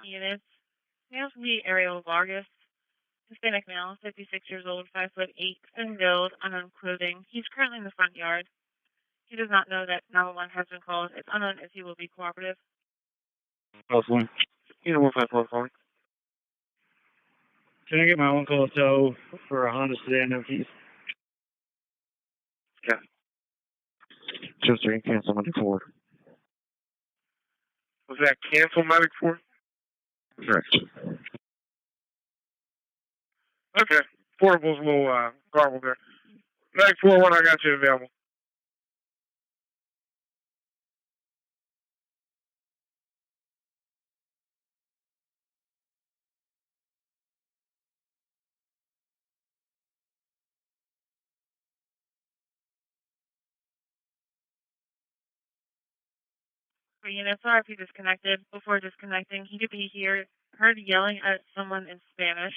Units. Male to be Ariel Vargas. Hispanic male, 56 years old, 5'8", thin build, unknown clothing. He's currently in the front yard. He does not know that 911 has been called. It's unknown if he will be cooperative. Hopefully. You know, 154 calling. Can I get my uncle a tow for a Honda sedan, no keys? Yeah. Just so you can cancel Magic 4. Was that cancel Magic 4? Correct. Okay. Portable's a little garbled there. Magic 4 1, I got you available. For units, RFP disconnected. Before disconnecting, he could be heard yelling at someone in Spanish.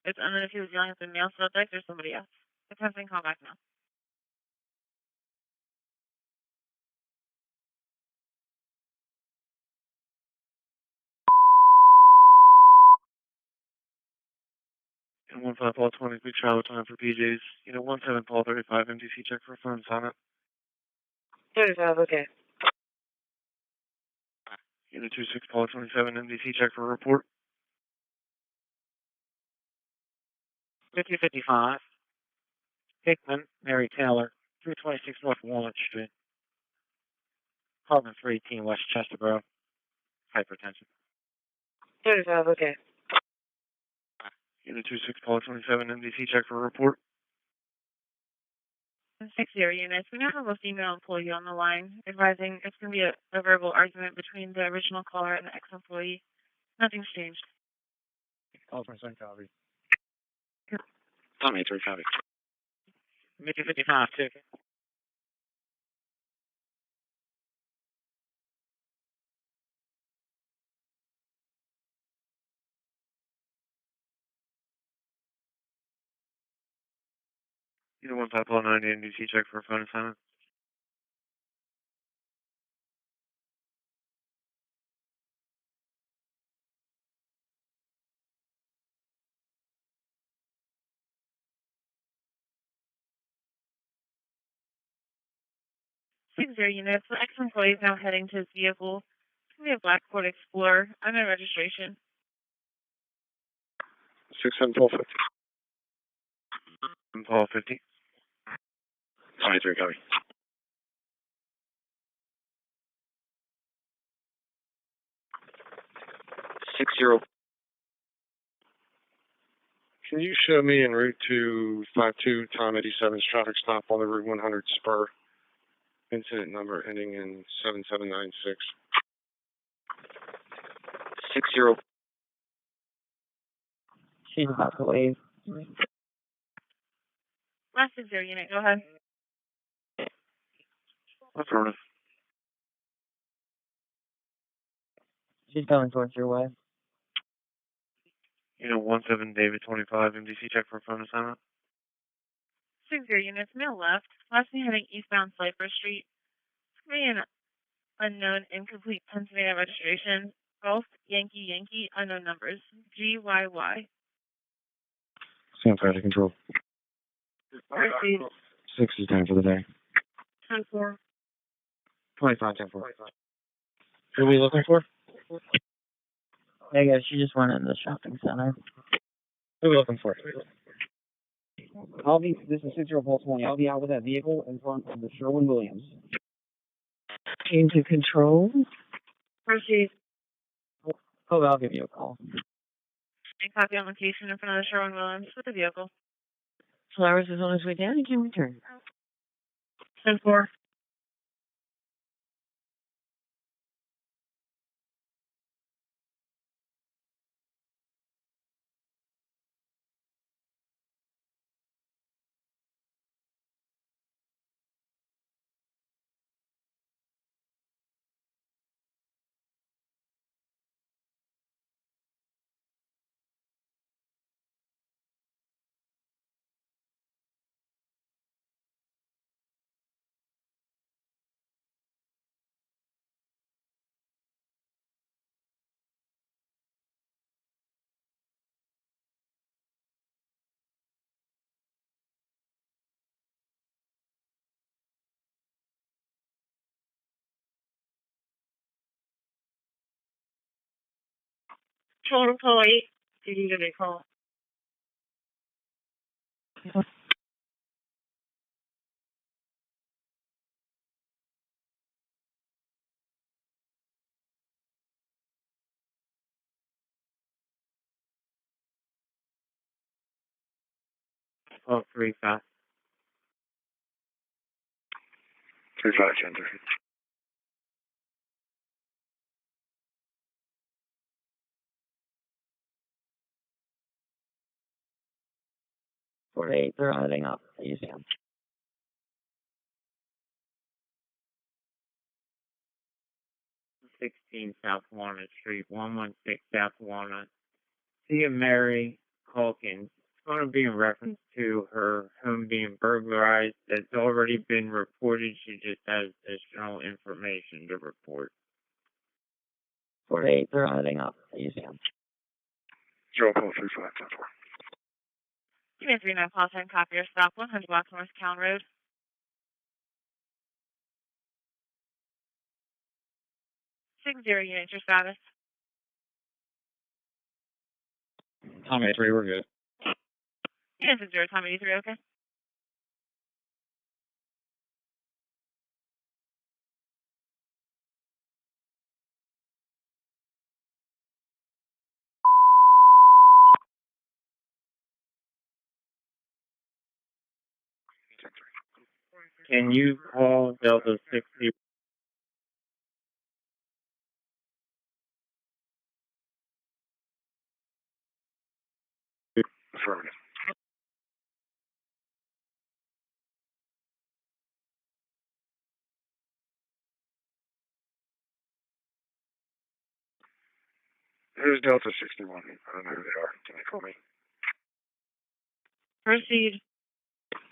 It's unknown if he was yelling at the male subject or somebody else. Attempting call back now. And 15 Paul 20, big travel time for PJs. You know, 17 Paul 35, MDC check for funds on it. 35, okay. You know, 26 Paul 27, MDC check for report. 5055. Hickman, Mary Taylor, 326 North Walnut Street. Apartment 318 West Chesterboro. Hypertension. 35, okay. You know, 26 Paul 27, MDC check for report. 60 units. We now have a female employee on the line, advising it's going to be a verbal argument between the original caller and the ex-employee. Nothing's changed. Call for a copy. Tommy, 3 copy. 5055, ticket. You know, 15 Paul 90, MDC check for a phone assignment. Units. The ex-employee is now heading to his vehicle. It's going to be a black Ford Explorer. I'm in registration. 67 Paul 50. Paul 50. 23 copy. 60. Can you show me en route to 52 Tom 87's traffic stop on the Route 100 spur? Incident number ending in 7796. 60. She's about to leave. Last 60 unit, go ahead. Affirmative. She's going towards your way. You know, 17 David 25, MDC check for a phone assignment. 60 units, male left. Last thing heading eastbound Cypress Street. It's going to be an unknown, incomplete Pennsylvania registration. Golf, Yankee, Yankee, unknown numbers. GYY. Stand fire to control. Proceed. 6 is down for the day. 10-4. 25, 10 4. Who are we looking for? Hey guys, she just went in the shopping center. Who are we looking for? This is 60420. I'll be out with that vehicle in front of the Sherwin-Williams. Change of control. Proceed. Oh, I'll give you a call. And copy on location in front of the Sherwin-Williams with the vehicle. Flowers is on his way down. He can return. 10-4. Total employee. Did you get a call? Oh, 35. 35, 10 3. They're adding up. Easy. 16 South Walnut Street, 116 South Walnut. See a Mary Calkins. It's going to be in reference to her home being burglarized. That's already been reported. She just has additional information to report. 48, they're adding up. Easy. 0.35, 10 4. 239 call sign, copy your stop, 100 blocks North Town Road. Six zero units, your status. Tom 83, we're good. Unit 60, Tom 83, okay? Can you call Delta 60? Affirmative. Here's Delta 61. I don't know who they are. Can they call me? Proceed.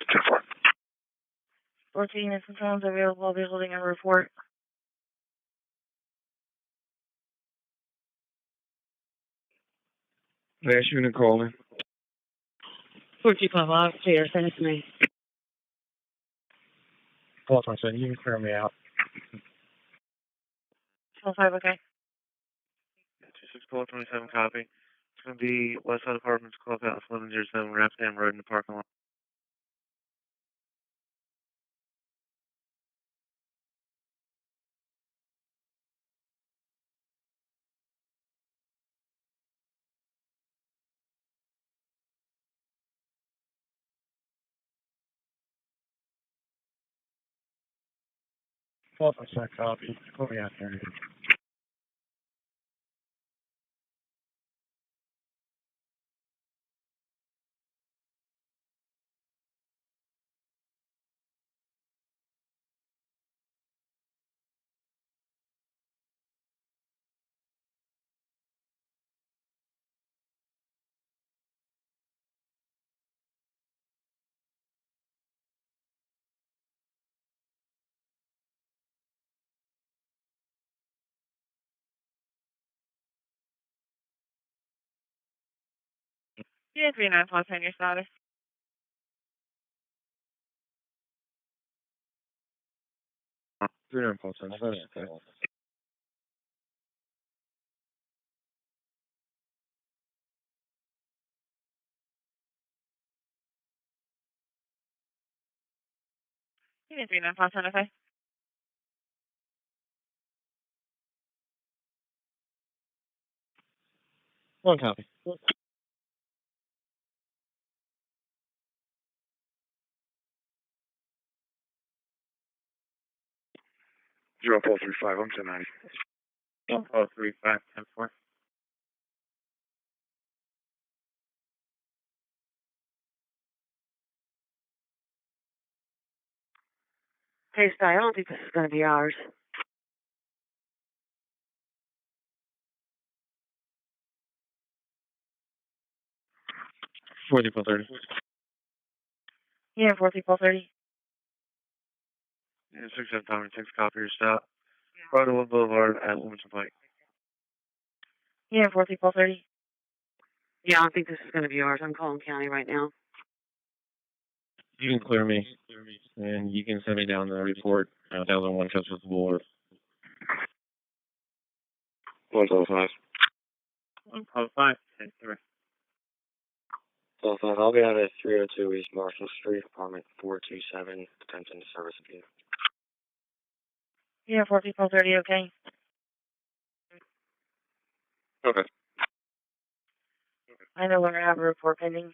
10 4. 14 units and phones available. I'll be holding a report. Last unit calling. 425 Live, clear. Send it to me. Call 27, you can clear me out. 5, okay. 26 call 27 copy. It's going to be Westside Apartments, Clubhouse 1107, Rapsdam Road in the parking lot. Call 27 copy. Call me out there. Unit 39 call sign, your status. 3 Paul 10, that's okay. Unit 39 Paul 10, okay. One copy. 0435, I'm 1090. 0435, 10-4. Hey, Sky, I don't think this is going to be ours. Four people 30. Yeah, 4 people 30. Yeah, 6 Tommy, 6 copy your stop. Broadwood Boulevard at Wilmington Pike. Yeah, 4 people 30. Yeah, I don't think this is going to be ours. I'm calling county right now. You can clear me, and you can send me down the report. 1001 Custer Boulevard. 105. 105, 10-3. So I'll be out at 302 East Marshall Street, apartment 427, detention to service appeal. Yeah, 4 people 30, okay. Okay. I know we're going to have a report pending.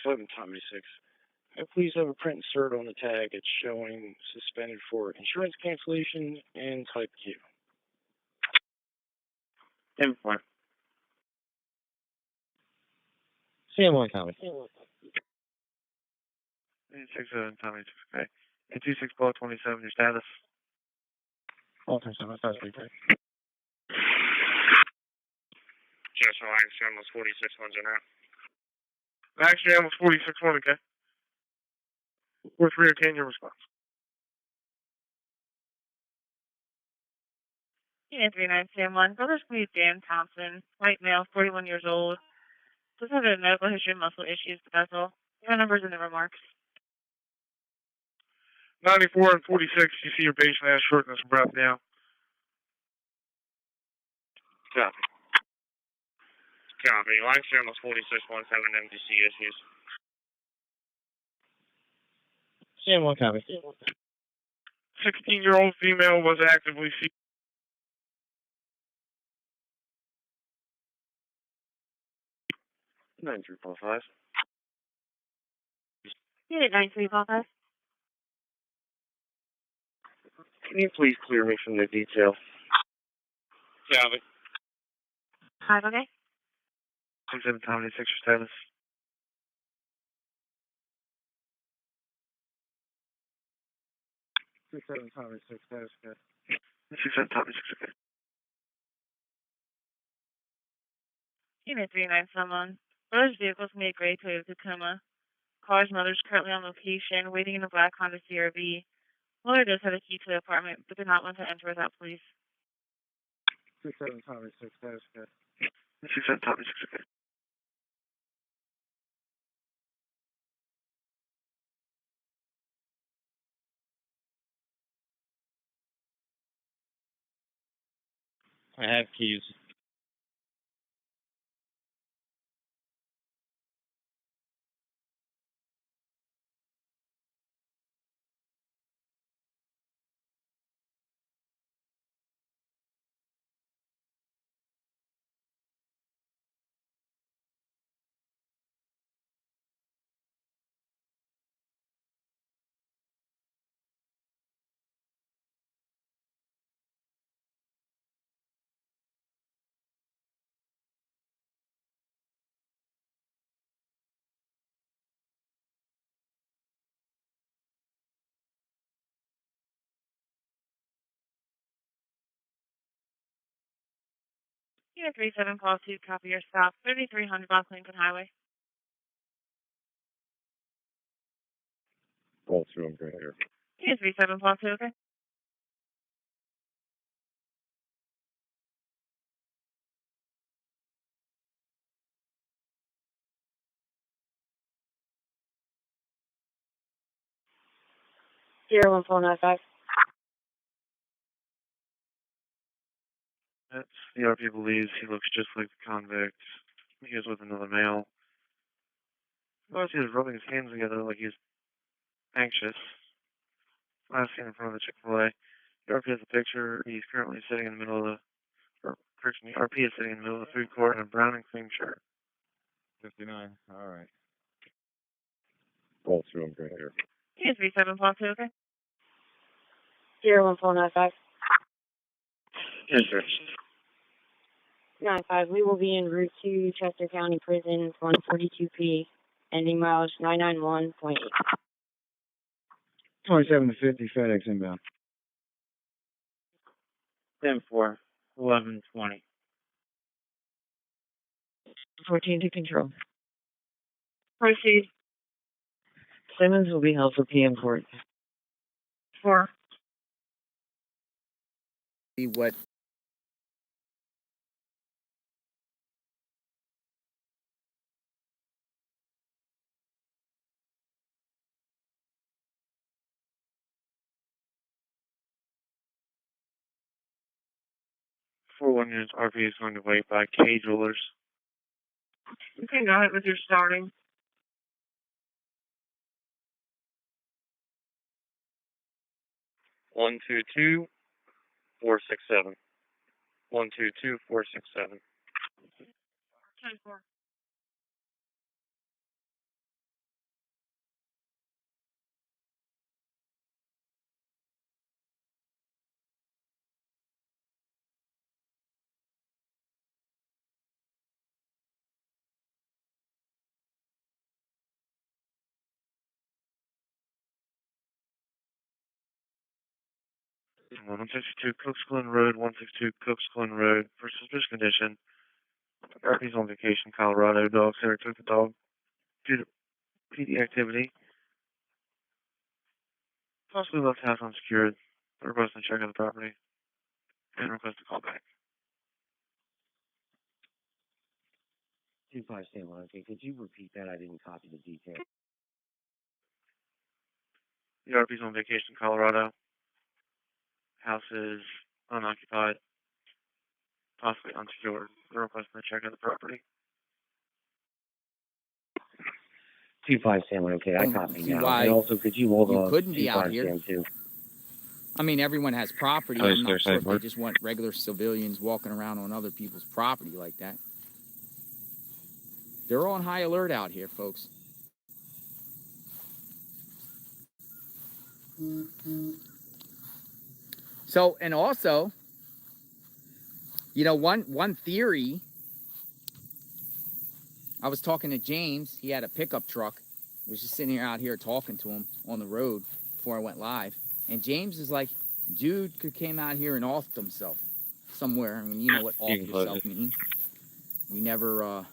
67 Tommy 6. Please have a print insert on the tag. It's showing suspended for insurance cancellation and type Q. 10-4. CM1 Tommy. 6 Tommy, 6 okay. 26 Ball 27, your status? All 27, that's okay. Just so action almost 46 ones in now. Action almost 46 1, okay. 4-3, okay, your response. Unit 39 CM1, Brothers Please Dan Thompson, white male, 41 years old. Doesn't have a medical history of muscle issues, but that's all. Your number's in the remarks. 94 and 46, you see your baseline shortness of breath now. Copy. Copy. Line almost 46 1, 7 MDC issues. CM1 copy. 16-year-old female was actively seeking. 9345. Unit 9355. Can you please clear me from the detail? Copy. 5, okay? 27 Tommy, 6 your status. 67 Tommy 6, status good. 27 Tommy, 6 okay. Unit 39 someone. Brothers vehicles made gray Toyota Tacoma. Car's mother's currently on location, waiting in a black Honda CRV. Mother does have a key to the apartment, but did not want to enter without police. 67 Tommy 6, status good. 27 Tommy, 6 okay. I have keys. Unit 37 call 2, copy your stop. 3300 Block Lincoln Highway. Roll through them right here. Unit 37 call 2, okay? Sierra 1495. That's the RP believes he looks just like the convict. He is with another male. Last he was rubbing his hands together like he's anxious. Last seen in front of the Chick-fil-A. The RP has a picture. He's currently sitting in the middle of the, the RP is sitting in the middle of the food court in a brown and cream shirt. 59. All right. Roll through him right here. Yes, 3742, okay? Sierra 1495. Yes, sir. 95. We will be en route to Chester County Prison, 142P, ending mileage 991.8. 27 to 50 FedEx inbound. 10-4, 1120. 14 to control. Proceed. Simmons will be held for PM court. 4. See what For 1 unit, RP is going to wait by K Jewelers. Okay, go ahead with your starting. One two two 467. 122 467. 10-4. Mm-hmm. 162 Cooks Glen Road, 162 Cooks Glen Road. For suspicious condition, RP's on vacation, Colorado. Dog center took the dog due to PD activity. Possibly left house unsecured. Request to check out the property. And request a call back. 25 St. Okay, could you repeat that? I didn't copy the detail. The RP's on vacation, Colorado. House is unoccupied. Possibly unsecured. Request to check out the property. 25 St. Okay, I copy see now. why And also, could you hold you on couldn't be out 25 here. Sam too? I mean, everyone has property. Oh, I'm not yes, sure I if they work. just want regular civilians walking around on other people's property like that. They're on high alert out here, folks. So, and also, you know, one theory, I was talking to James. He had a pickup truck. I was just sitting out here talking to him on the road before I went live. And James is like, dude came out here and offed himself somewhere. I mean, you know what off yourself means. We never,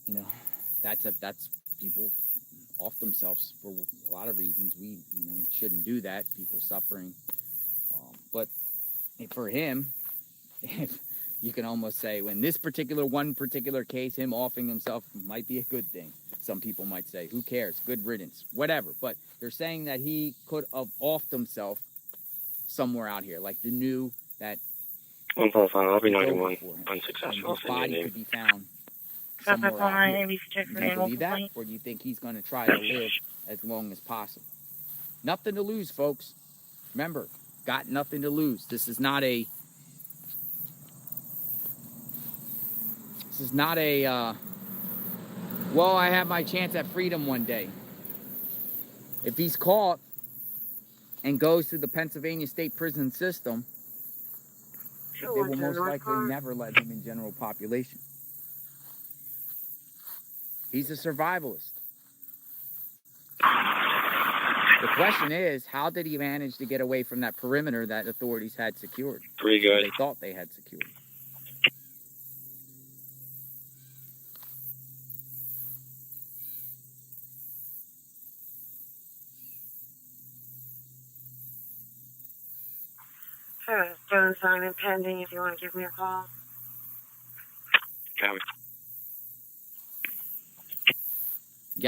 you know, that's people off themselves for a lot of reasons. We, you know, shouldn't do that. People suffering. But for him, if you can almost say, in this one particular case, him offing himself might be a good thing. Some people might say, who cares? Good riddance, whatever. But they're saying that he could have offed himself somewhere out here, like they knew that 145, I'll be it's 91. over for him. Unsuccessful. And his body could be found Stop somewhere at out here. Miami, check Do for you animal believe that? complaint. Or do you think he's going to try to live as long as possible? Nothing to lose, folks. Remember, got nothing to lose. This is not a well, I have my chance at freedom one day. If he's caught and goes through the Pennsylvania state prison system, they will most likely never let him in general population. He's a survivalist. The question is, how did he manage to get away from that perimeter that authorities had secured? Pretty good. They thought they had secured. Sure, Joan Simon pending if you want to give me a call. Copy.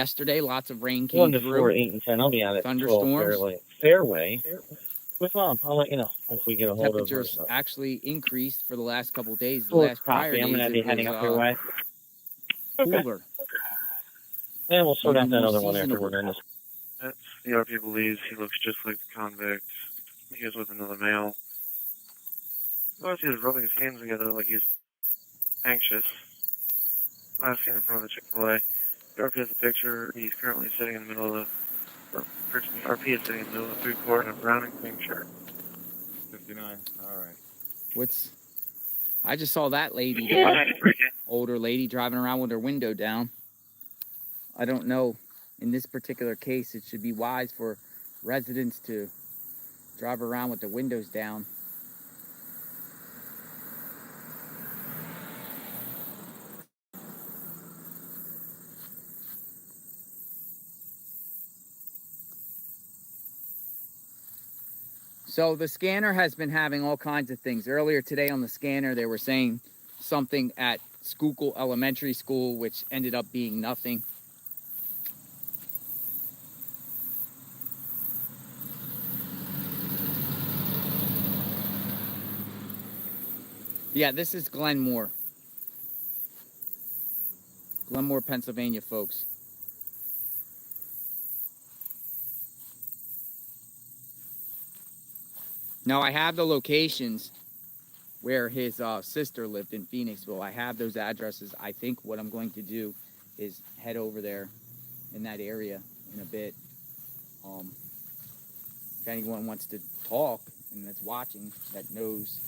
Yesterday, lots of rain came 1 to through. 4, 8 and 10. I'll be out at 12 Thunderstorms. fairway. With Mom, I'll let you know if we get a hold of her. Temperatures actually increased for the last couple of days. The Cool, last prior copy. I'm days going to be it heading was up your way. cooler. And we'll sort Maybe out that more other one after seasonable. we're done this. The RP believes he looks just like the convict. He was with another male. Notice he was rubbing his hands together like he was anxious. Last seen in front of the Chick-fil-A. The RP has a picture. He's currently sitting in the middle of the... RP is sitting in the middle of the food court in a brown and cream shirt. 59. All right. I just saw that lady there. Older lady driving around with her window down. I don't know. In this particular case, it should be wise for residents to drive around with their windows down. So the scanner has been having all kinds of things. Earlier today on the scanner, they were saying something at Schuylkill Elementary School, which ended up being nothing. Yeah, this is Glenmore. Glenmore, Pennsylvania, folks. Now, I have the locations where his sister lived in Phoenixville. I have those addresses. I think what I'm going to do is head over there in that area in a bit. If anyone wants to talk and that's watching that knows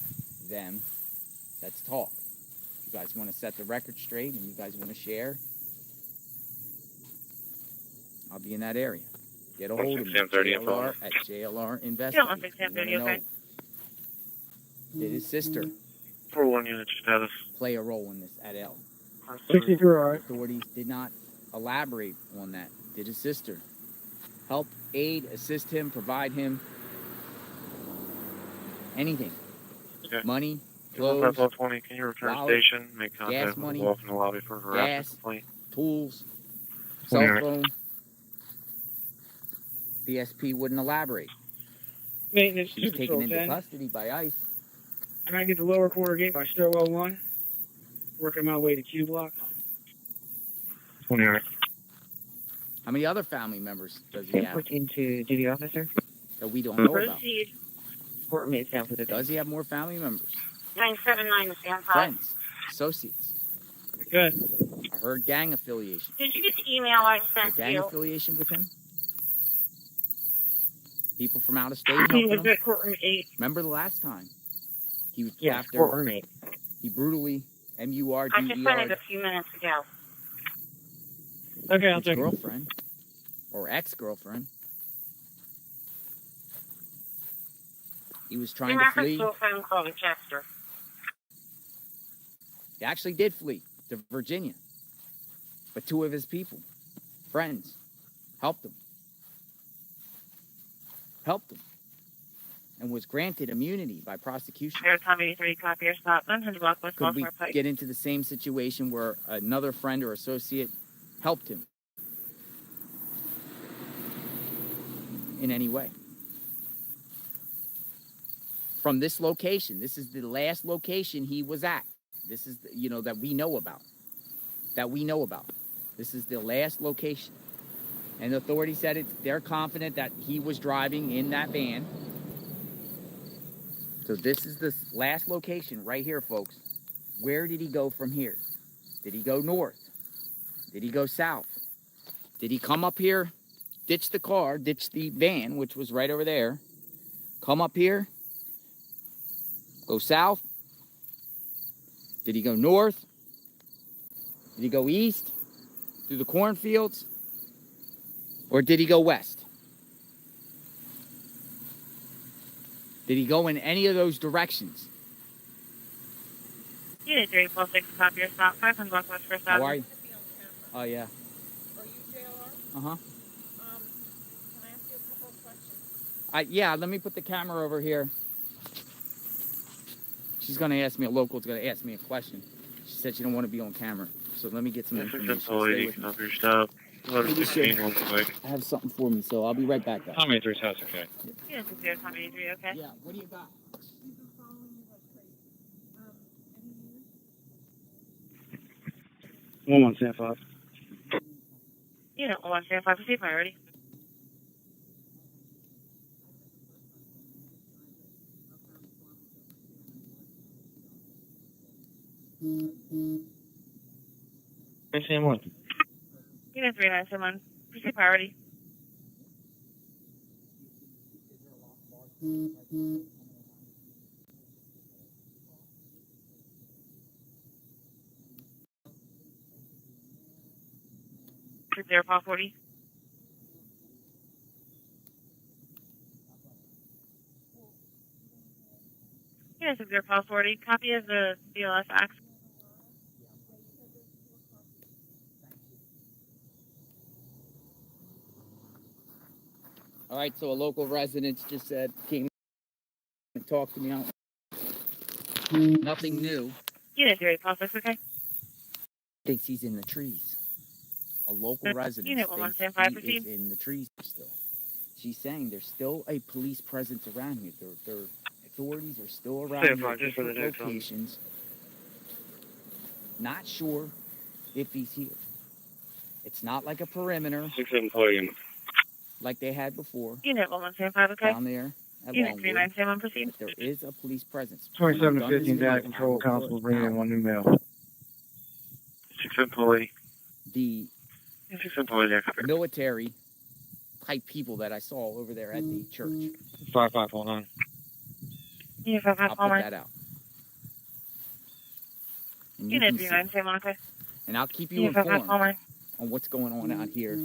them, let's talk. If you guys want to set the record straight and you guys want to share, I'll be in that area. Get a hold of me. JLR at JLR Investigate. Okay. Did his sister 4-1 unit status. play a role in this at L? 63. Authorities did not elaborate on that. Did his sister help, aid, assist him, provide him anything? Okay. Money, clothes, 20. Can you return wallet, station? Make contact gas with money, the wolf in the lobby for harassment gas, complaint. tools, cell phone. BSP wouldn't elaborate. Maintenance She was 2 taken Patrol into 10. custody by ICE. Can I get the lower quarter gate by stairwell 1? Working my way to Q block. 28. How many other family members does he have Into duty officer. that we don't know about? Proceed. Report me down for the day. Does he have more family members? 979 stand by. Friends? Associates? Good. I heard gang affiliation. Did you get the email I A sent gang you? affiliation with him? People from out of state He helping was him? at courtroom 8. Remember the last time? He was Yeah, after courtroom 8. he brutally I just sent MURDER it a few minutes ago. Okay, I'll his take it. girlfriend or ex-girlfriend. He was In trying to reference flee. to a phone call to Chester. He actually did flee to Virginia. But 2 of his people, friends, helped him. And was granted immunity by prosecution. Air Tom 83, copy your stop. 100 block West Could we Baltimore Pike. get into the same situation where another friend or associate helped him in any way? From this location, this is the last location he was at. This is, that we know about. This is the last location. And the authorities said they're confident that he was driving in that van. So this is the last location right here, folks. Where did he go from here? Did he go north? Did he go south? Did he come up here, ditch the car, ditch the van, which was right over there, come up here, go south? Did he go north? Did he go east through the cornfields? Or did he go west? Did he go in any of those directions? Unit 346, copy your stop. 500 block West First How Avenue. are you? Oh, yeah. Are you JLR? Uh-huh. Can I ask you a couple of questions? Yeah, let me put the camera over here. She's going to ask me, a local's going to ask me a question. She said she don't want to be on camera. So let me get some information. Stay with me. Up your stop. I have something for me, so I'll be right back, guys. Tommy 3's house, okay. Unit 60, Tommy 83, okay? Yeah, what do you got? 1175. Unit 1175, proceed priority. Sam 1. Unit 3971, proceed priority. Six zero five 40. Unit 60540, copy of the BLS Act. All right, so a local resident just came and talked to me out. Nothing new. Unit 386, okay? Thinks he's in the trees. A local resident Unit thinks 1175, he is proceed. in the trees still. She's saying there's still a police presence around here. Their authorities are still around here at different locations. Not sure if he's here. It's not like a perimeter 6-7 like they had before Unit 1175, okay? down there at Unit Longwood. 3971, proceed. But there is a police presence. 2715 data control constable bringing in 1 new mail. 6 employee. The 6 employee expert. military type people that I saw over there at the church. 5519. Unit I'll 55, put call that out. And you Unit can see. 3971, okay? And I'll keep you Unit 55, call informed on what's going on out here.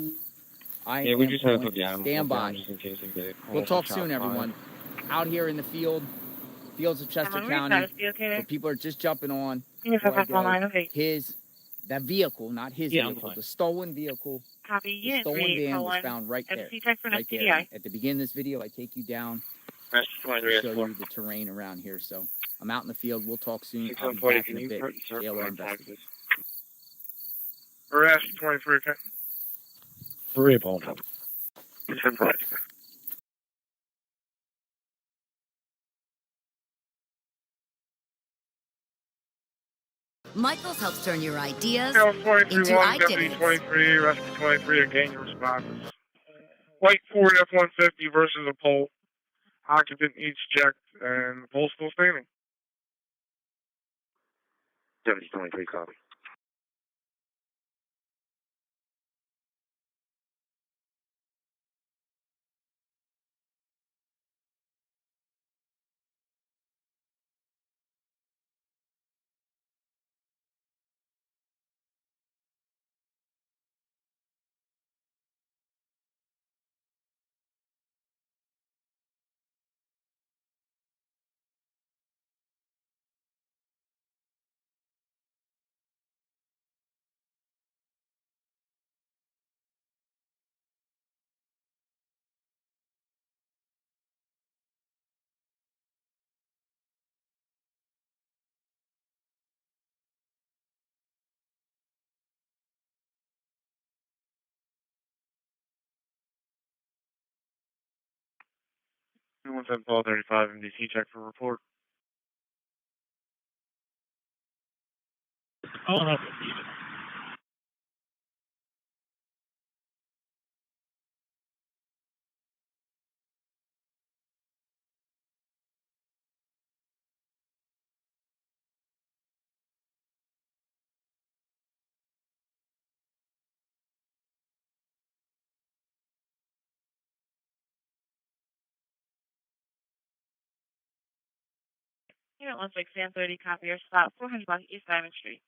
Yeah, we just have to put the stand animals by. down just in case they get We'll talk soon, everyone. Out here in the fields of Chester County, where people are just jumping on. Unit 55, okay? That vehicle, not his vehicle, the stolen vehicle, Copy. the Unit stolen 38, van was found right there. MC check for Right there. STDI. At the beginning of this video, I take you down Rest to 23 show you the terrain around here. So I'm out in the field. We'll talk soon. I'll be 6-140, back in can a you bit. start JLR investigation. Arrest 23, okay? 3 upon. 6 employee. Michaels helps turn your ideas California into 31, Deputy identities. 23, Rescue 23, a gang responses. White Ford F-150 versus a pole. Occupant each checked, and the pole still standing. Deputy 23, copy. Who wants that Paul 35 MDC check for report? Oh, no. Unit 1630, copy your spot, 400 block East Diamond Street.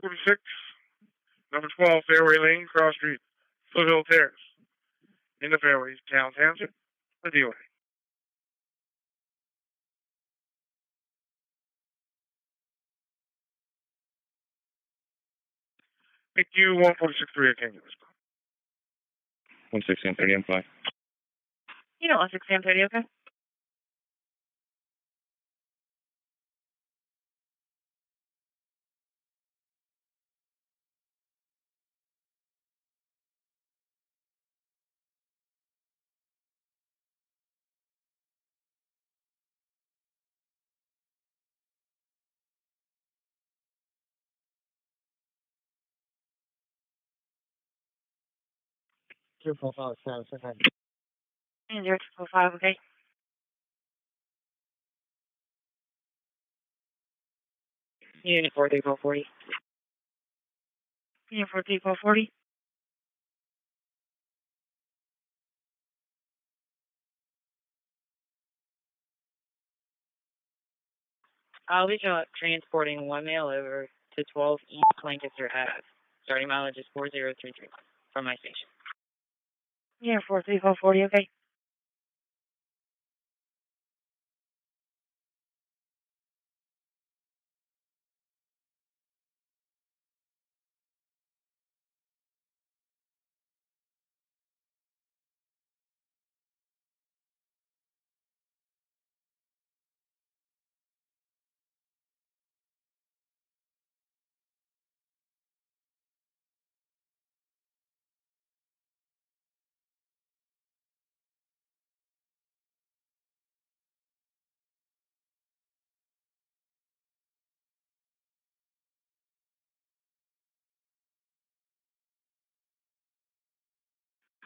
'46, number 12, Fairway Lane, Cross Street, Foothill Terrace. In the fairways, Town Township, the DOA. Thank you, 146.3, I can't get this. 11630, I'm fine. You know, 11630, okay? Your profile is sound, okay. And 0245, okay? Unit 43440. Unit 43440. I'll be transporting one male over to 12 East Lancaster Ave. Starting mileage is 4033 from my station. Yeah, 43440, okay?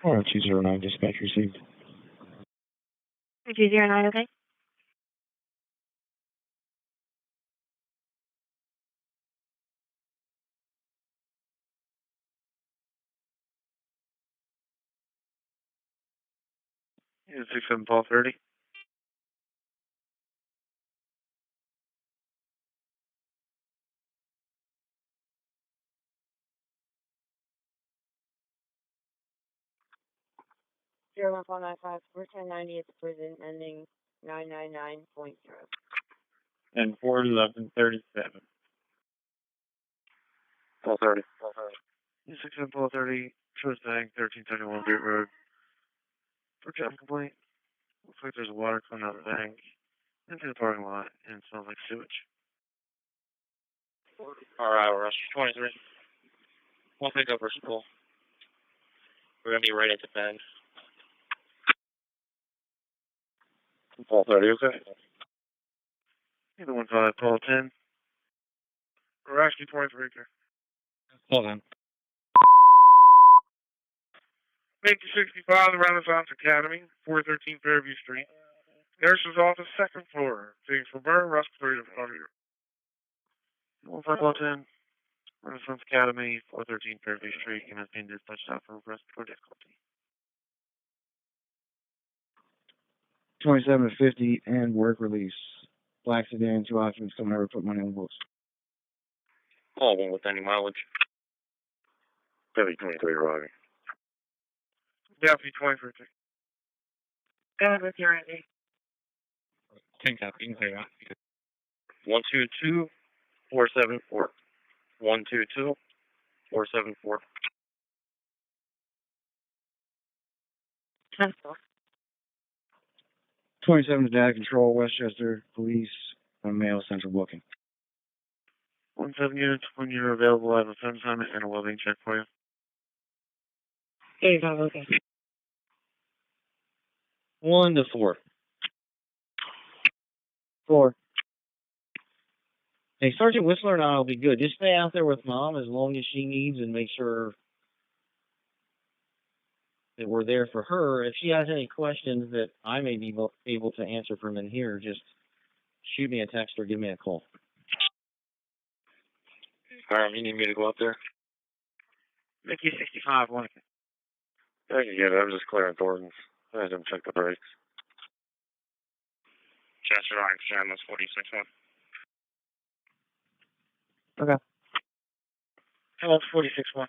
Alright, 209, dispatch received. 209, okay? Yeah, 67 Paul 30. Zero 1495, 1090 at the prison, ending 999.0. And 41137. Paul 30. Yeah, 67 Paul 30, shows bag, 1371 Beat Road. For traffic complaint, looks like there's water coming out of the bank into the parking lot, and it smells like sewage. Alright, we're rush 23. We'll pick up our school. We're gonna be right at the bend. Paul 30, okay? Either 15, Paul 10. We're actually 23, okay? Hold on. Make 65, the Renaissance Academy, 413 Fairview Street. Nurse's office, second floor. James Burr, respiratory failure. 15, Paul 10. Renaissance Academy, 413 Fairview Street, and has been dispatched out for respiratory difficulty. 2750 and work release. Black sedan, 2 occupants, coming over, put money on the books. Call one with any mileage. Philly 23 arriving. Deputy 23. Go ahead with your ID. 10 copy, clear out. 122 474. 122 474. 27 to data control, Westchester Police, male central booking. 17 units, when you're available, I have a phone assignment and a well-being check for you. 85, okay. 1 to 4. 4. Hey, Sergeant Whistler and I will be good. Just stay out there with Mom as long as she needs and make sure that we're there for her. If she has any questions that I may be able to answer from in here, just shoot me a text or give me a call. Alright, you need me to go up there? Mickey 65, one. I can get it. I'm just clearing Thornton's. I had them check the brakes. Chester Orange, Jam, that's 46 1. Okay. How about 46-1?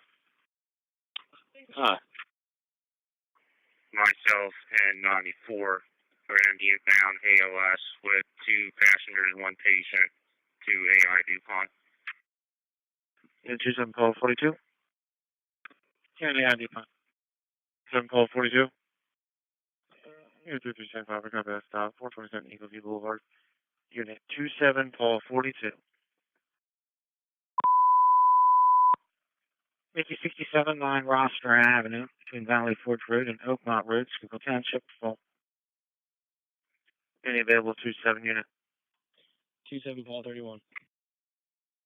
Hi. Myself and 94 are going to be inbound ALS with 2 passengers, 1 patient, to AI DuPont. Yeah, 27 Paul 42. County ID pump. 7 call 42. Unit 3375, we're going to stop. 427 Eagle View Boulevard. Unit 27, Paul 42. Mickey 67 line Roster Avenue between Valley Forge Road and Oakmont Road, Schuylkill Township, full. Any available 27 unit? 27 Paul 31.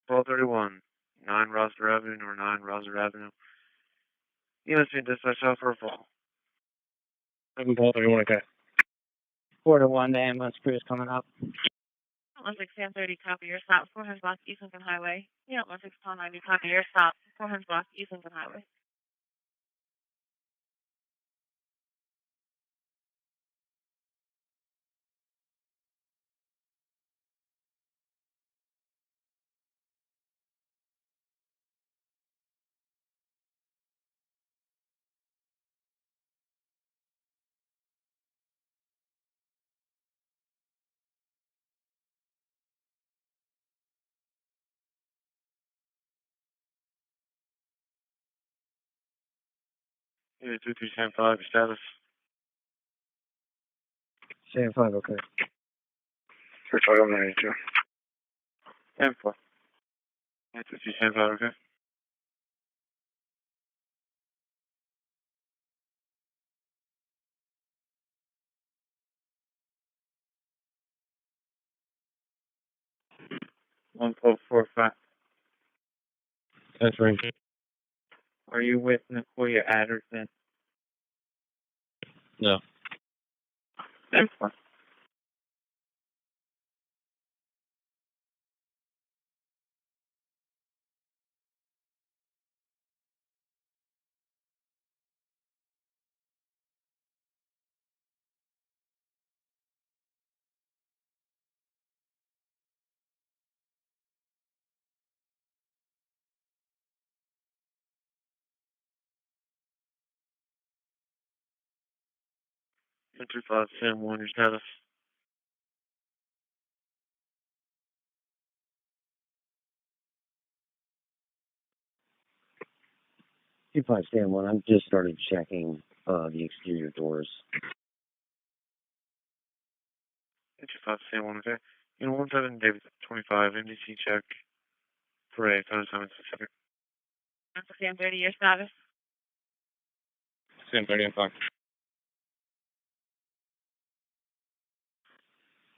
Paul 31. 9 Roster Avenue or 9 Roser Avenue. You must be dispatched out for a fall. 7 Paul 31, okay. 4 to 1, the ambulance crew is coming up. 16 Sam 30, copy your stop, 400 block East Lincoln Highway. Yeah, 16 Paul 90, copy your stop, 400 block East Lincoln Highway. Unit 2375, status. Sam 5, okay. Search item 92. 10 4. Unit 2375, okay. One code 45. That's right. Are you with Nicoya Adderton? No. 10 4. Unit 25, Sam 1, your status. T5 Sam 1, I've just started checking the exterior doors. Unit 25, Sam 1, okay. Unit 17, David 25, NDC check. For a phone assignment specific. Sam 30, your status. Sam 30, I'm fine.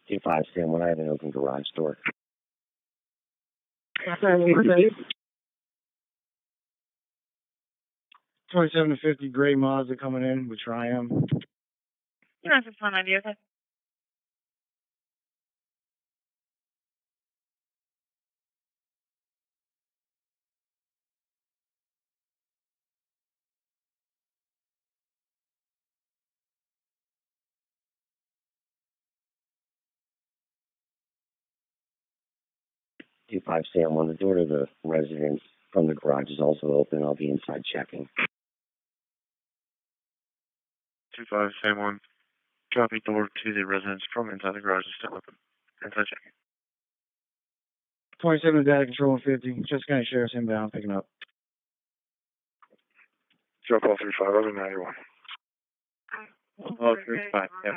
T5 Sam 1, I have an open garage door. 27 to 50 gray Mazda coming in with Triumph. You know, 16 90, okay. T5 Sam 1, the door to the residence from the garage is also open. I'll be inside checking. 25, Sam 1. Copy, door to the residence from inside the garage is still open. Inside checking. 27 data control 50. Just County Sheriff's inbound, picking up. Joe call 35, other 91. Oh, 35, yep.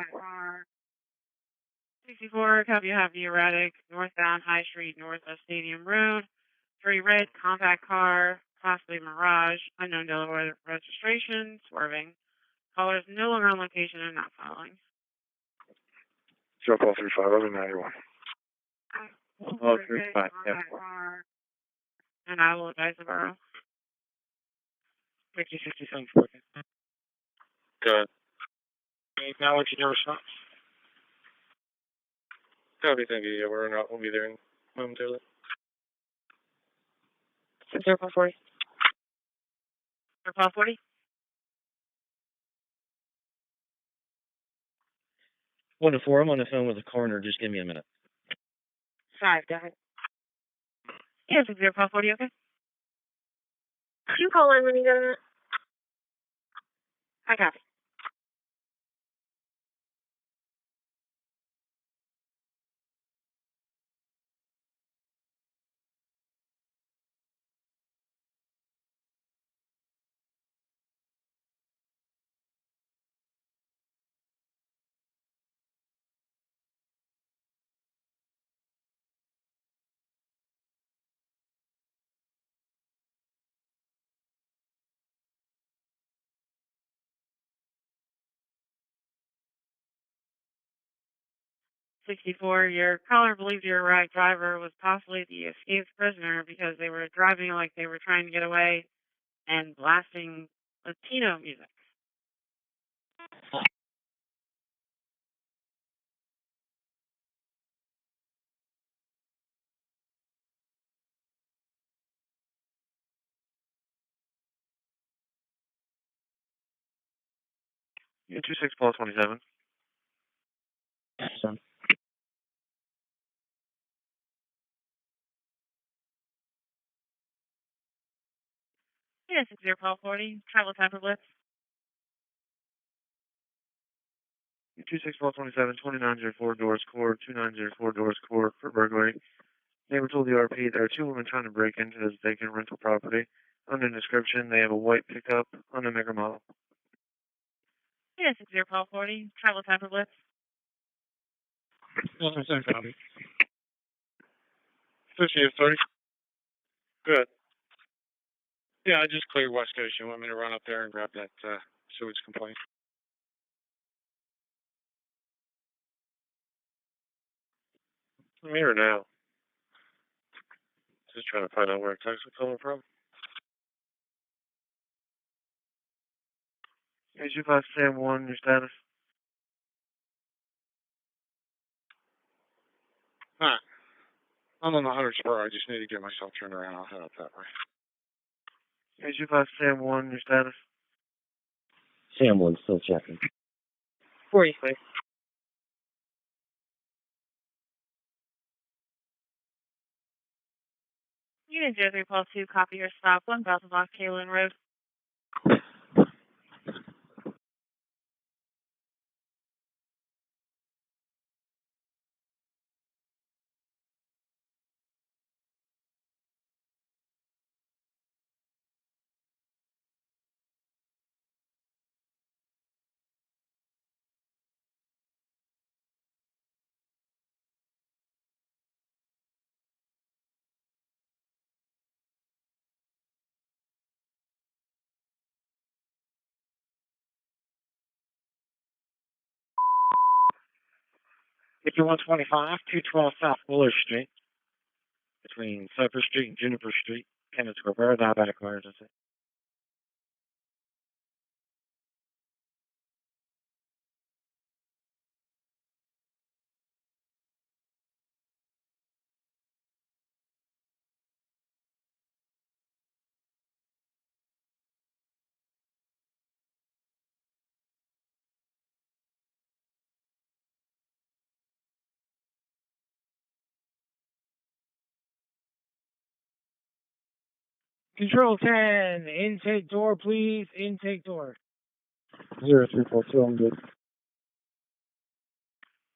64, copy, you have the erratic, northbound High Street, northwest Stadium Road. 3 red, compact car, possibly Mirage, unknown Delaware registration, swerving. Caller is no longer on location and not following. Joe call 35, other 91. Oh, 35, yep. And I will advise the borough. Mickey 67, spoken. Good. Acknowledge you never stopped. Copy, thank you. Yeah, we'll be there momentarily. 040. 040. 1 to 4, I'm on the phone with the coroner. Just give me a minute. 5, go ahead. Yeah, 040, okay? You call in when you get a minute. I copy. 64, your caller believed your right driver was possibly the escaped prisoner because they were driving like they were trying to get away and blasting Latino music. Unit 26 Paul 27. Son. Yeah, 60 Paul 40, travel time for Blitz. 26 Paul 27, 2904 doors core, 2904 doors core for burglary. They were told the RP there are two women trying to break into this vacant rental property. Under description, they have a white pickup on a maker model. Yeah, 60 Paul 40, travel time for Blitz. Same copy. 50-30. Good. Yeah, I just cleared West Coast. You want me to run up there and grab that sewage complaint? I'm here now. Just trying to find out where text was coming from. Is you guys Sam 1, your status? Huh. I'm on the 100 spur. I just need to get myself turned around. I'll head up that way. Is you guys Sam 1, your status? Sam 1 still checking. 46. Unit 03 Paul 2, copy your stop, 1000 block Kaylin Road. If you 125, 212 South Fuller Street, between Cypress Street and Juniper Street, and it's a diabetic emergency. Control 10, intake door, please, intake door. 0342, I'm good.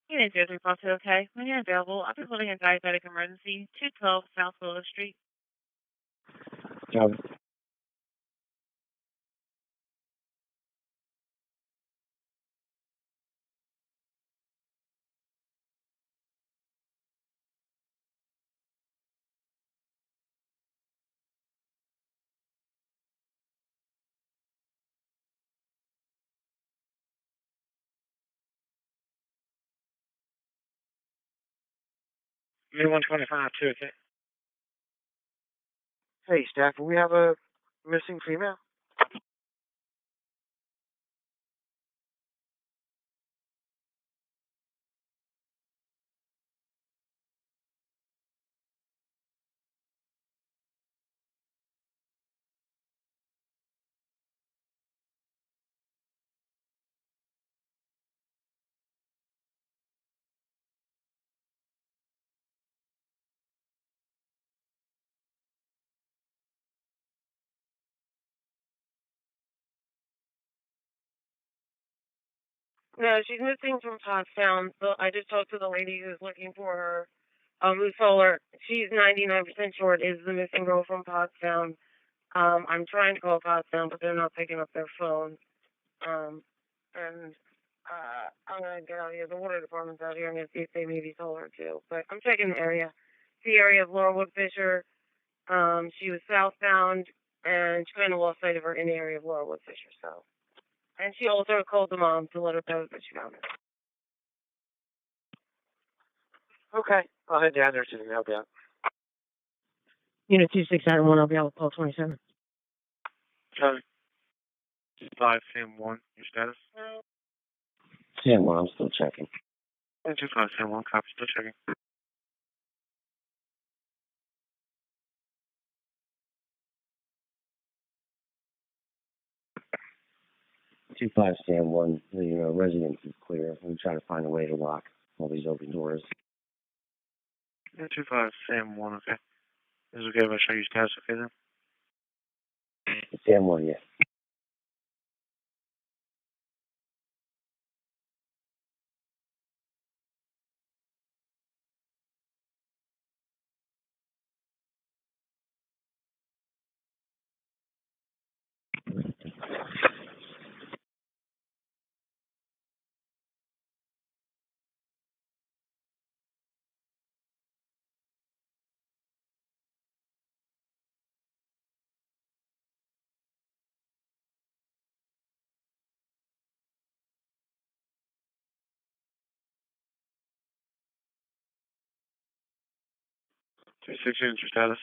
Unit 03 Paul 2, okay. When you're available, I'll be holding a diabetic emergency, 212 South Willow Street. Got it. Me 125, too, okay. Hey, staff, we have a missing female? No, she's missing from Pottstown. So I just talked to the lady who's looking for her. Who told her she's 99% sure it is the missing girl from Pottstown. I'm trying to call Pottstown, but they're not picking up their phone. And I'm gonna get out here. The water department's out here. I'm gonna see if they maybe told her too. But I'm checking the area. The area of Laurelwood Fisher. She was southbound, and she kind of lost sight of her in the area of Laurelwood Fisher. So, and she also called the mom to let her know that she found her. Okay. I'll head down there to the help you out. Unit 2691, I'll be out with call 27. Charlie. 5 Sam 1, your status? Sam 1, I'm still checking. 25 Sam 1, copy, still checking. 25 Sam 1, the residence is clear. I'm trying to find a way to lock all these open doors. 25 Sam 1, okay. Is it okay if I show you status, okay then? Sam 1, yeah. Two six units, your status?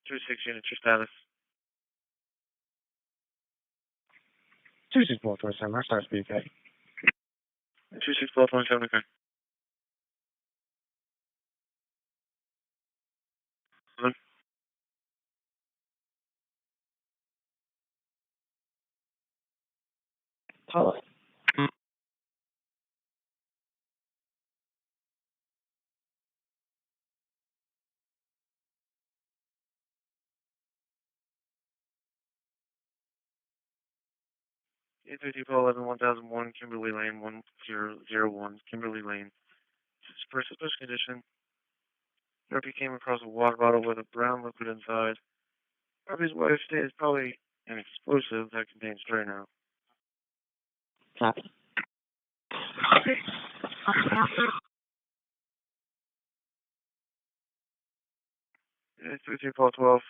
Two six units, your status? 2627, our starts be okay. 26427, okay. Hello. Depot 11 1001, Kimberly Lane 1001, Kimberly Lane. For suspicious condition, Ruby came across a water bottle with a brown liquid inside. Ruby's wife stated it's probably an explosive that contains Drano. Copy. Depot 12.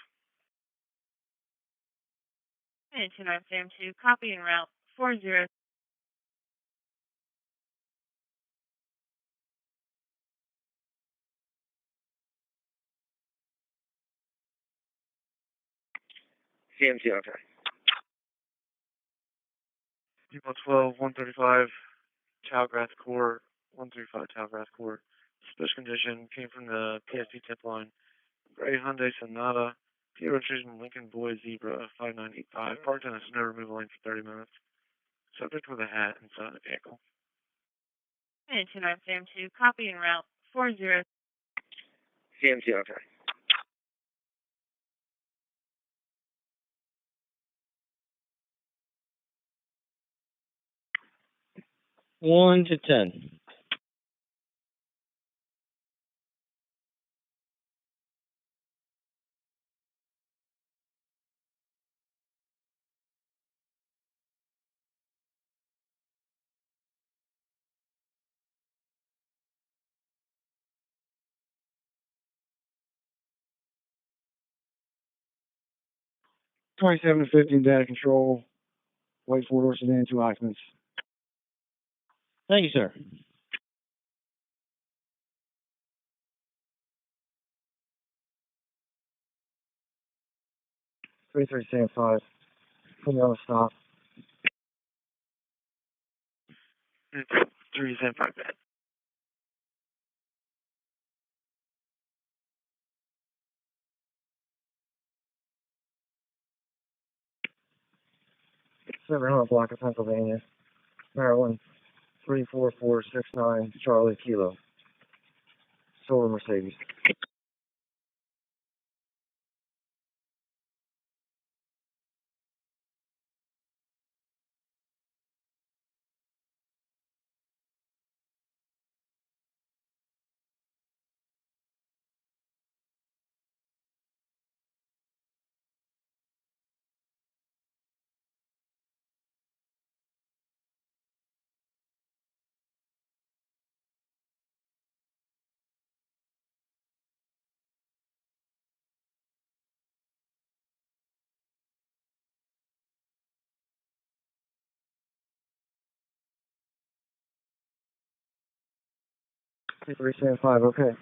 And 29 Sam 2, copy en route 40. CMT, okay. Depot 12, 135, Talgrass Court, 135 Talgrass Court. Suspicious condition came from the PSP tip line. Gray Hyundai Sonata, Peter Intrusion Lincoln Boy Zebra 5985, parked in a snow removal lane for 30 minutes. Subject with a hat inside the vehicle. And 29 Sam 2, copy en route 40. CMT, okay. One to 10. Twenty-seven to 15 data control. Wait for doors sedan, 2 occupants. Thank you, sir. Three stand 5. Put me on the stop. 375 bed. Block of Pennsylvania. Maryland. 34469 Charlie Kilo. Silver Mercedes. 375, okay.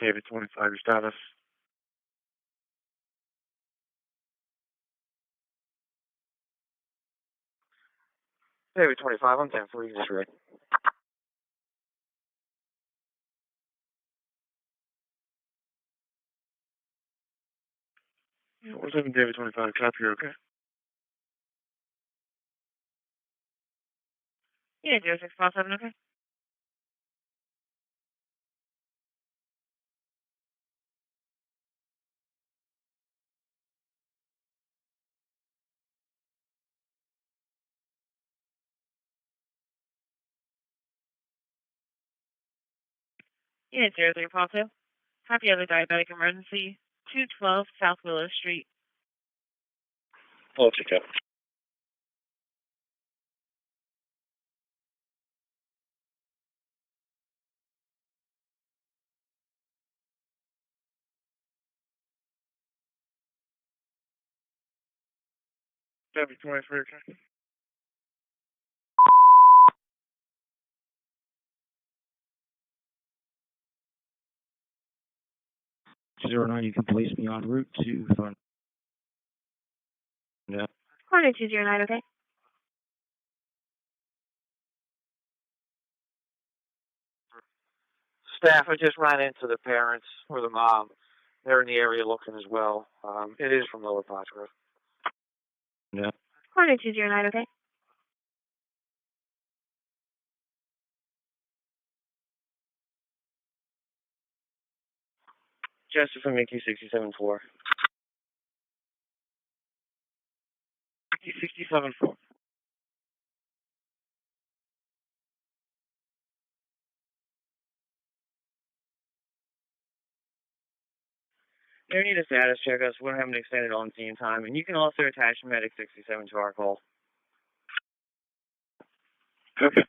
David 25, your status. David 25, I'm 10 for you, just right. What's up, David 25, copy, you're okay? Yeah, 0657, okay? Unit 0352. Happy other diabetic emergency. 212 South Willow Street. I'll check out. David 23, okay? Zero 09, you can place me en route to Thorn. Yeah. Corner 209, okay? Staff, I just ran into the parents or the mom. They're in the area looking as well. It is from Lower Pottsgrove. Yeah. Corner 209, okay? Joseph and Mickey 67-4. 67-4. They need a status check us. We don't have an extended on-scene time. And you can also attach Medic 67 to our call. Okay.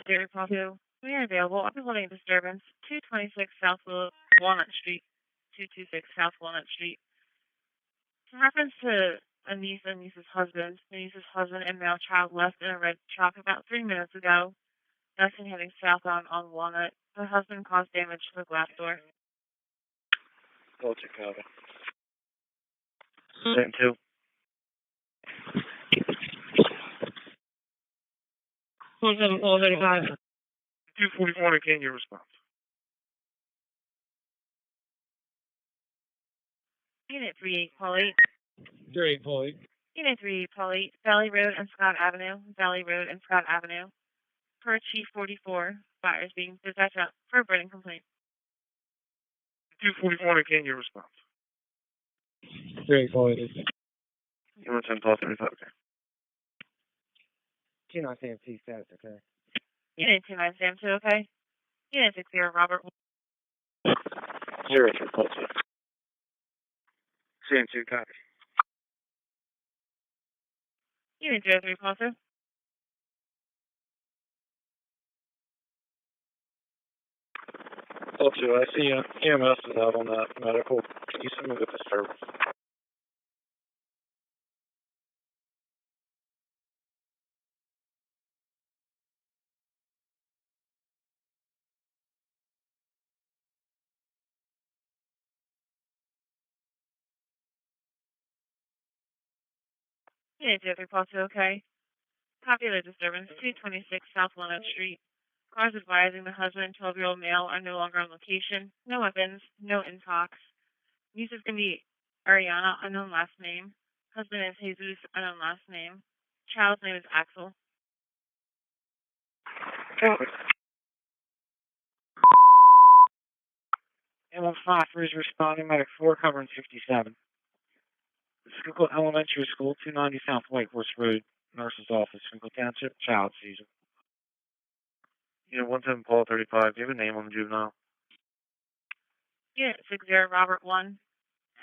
Dairy Pronto. We are available. I'm holding a disturbance. 226 South Walnut Street. 226 South Walnut Street. In reference to a niece and niece's husband, the niece's husband and male child left in a red truck about 3 minutes ago. Nothing heading southbound on Walnut. The husband caused damage to the glass door. Go to Chicago. Same 2. Who's in 435? 244, again, your response. Unit 38, Paul 8. 38, Paul 8. Unit 38, Paul 8. Valley Road and Scott Avenue. Valley Road and Scott Avenue. Per Chief 44. Buyers being dispatched out for a burning complaint. 244, again, your response. 38, Paul 8. You want 10 plus 35, okay? 29 CMT status, okay? Unit 29 Sam 2, okay? Unit 60 Robert. 0 3 plus 2. CM2, copy. Unit 03 Pulsar. Also, I see EMS is out on that medical. Can you send me the disturbance? Unit 03 Pulse, okay. Popular disturbance, 226 South Walnut Street. Cars advising the husband and 12-year-old male are no longer on location. No weapons, no intox. Music can be Ariana, unknown last name. Husband is Jesus, unknown last name. Child's name is Axel. Ambulance 53 is responding, medic 4 covering 67. Schuylkill Elementary School, 290 South Whitehorse Road, nurse's office, Schuylkill Township, child seizure. Unit 17 Paul 35, do you have a name on the juvenile? Unit 60 Robert 1.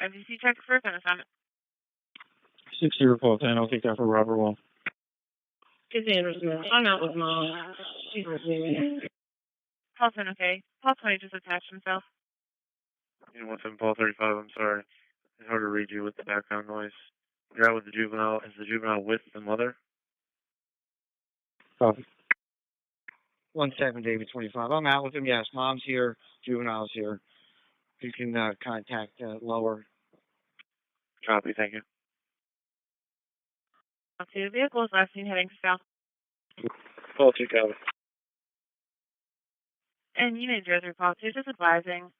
MDC check for offense assignment. 60 report, and I'll take that for Robert 1. I'm out with Mom. She's receiving. Paulson, okay. Paul 20 just attached himself. Unit 17 Paul 35, I'm sorry. It's hard to read you with the background noise. You're out with the juvenile. Is the juvenile with the mother? Copy. 17 David 25. I'm out with him, yes. Mom's here, juvenile's here. You can contact lower. Copy, thank you. The vehicle is last seen heading south. Paul 2, copy. And Unit 03 Paul 2 just advising.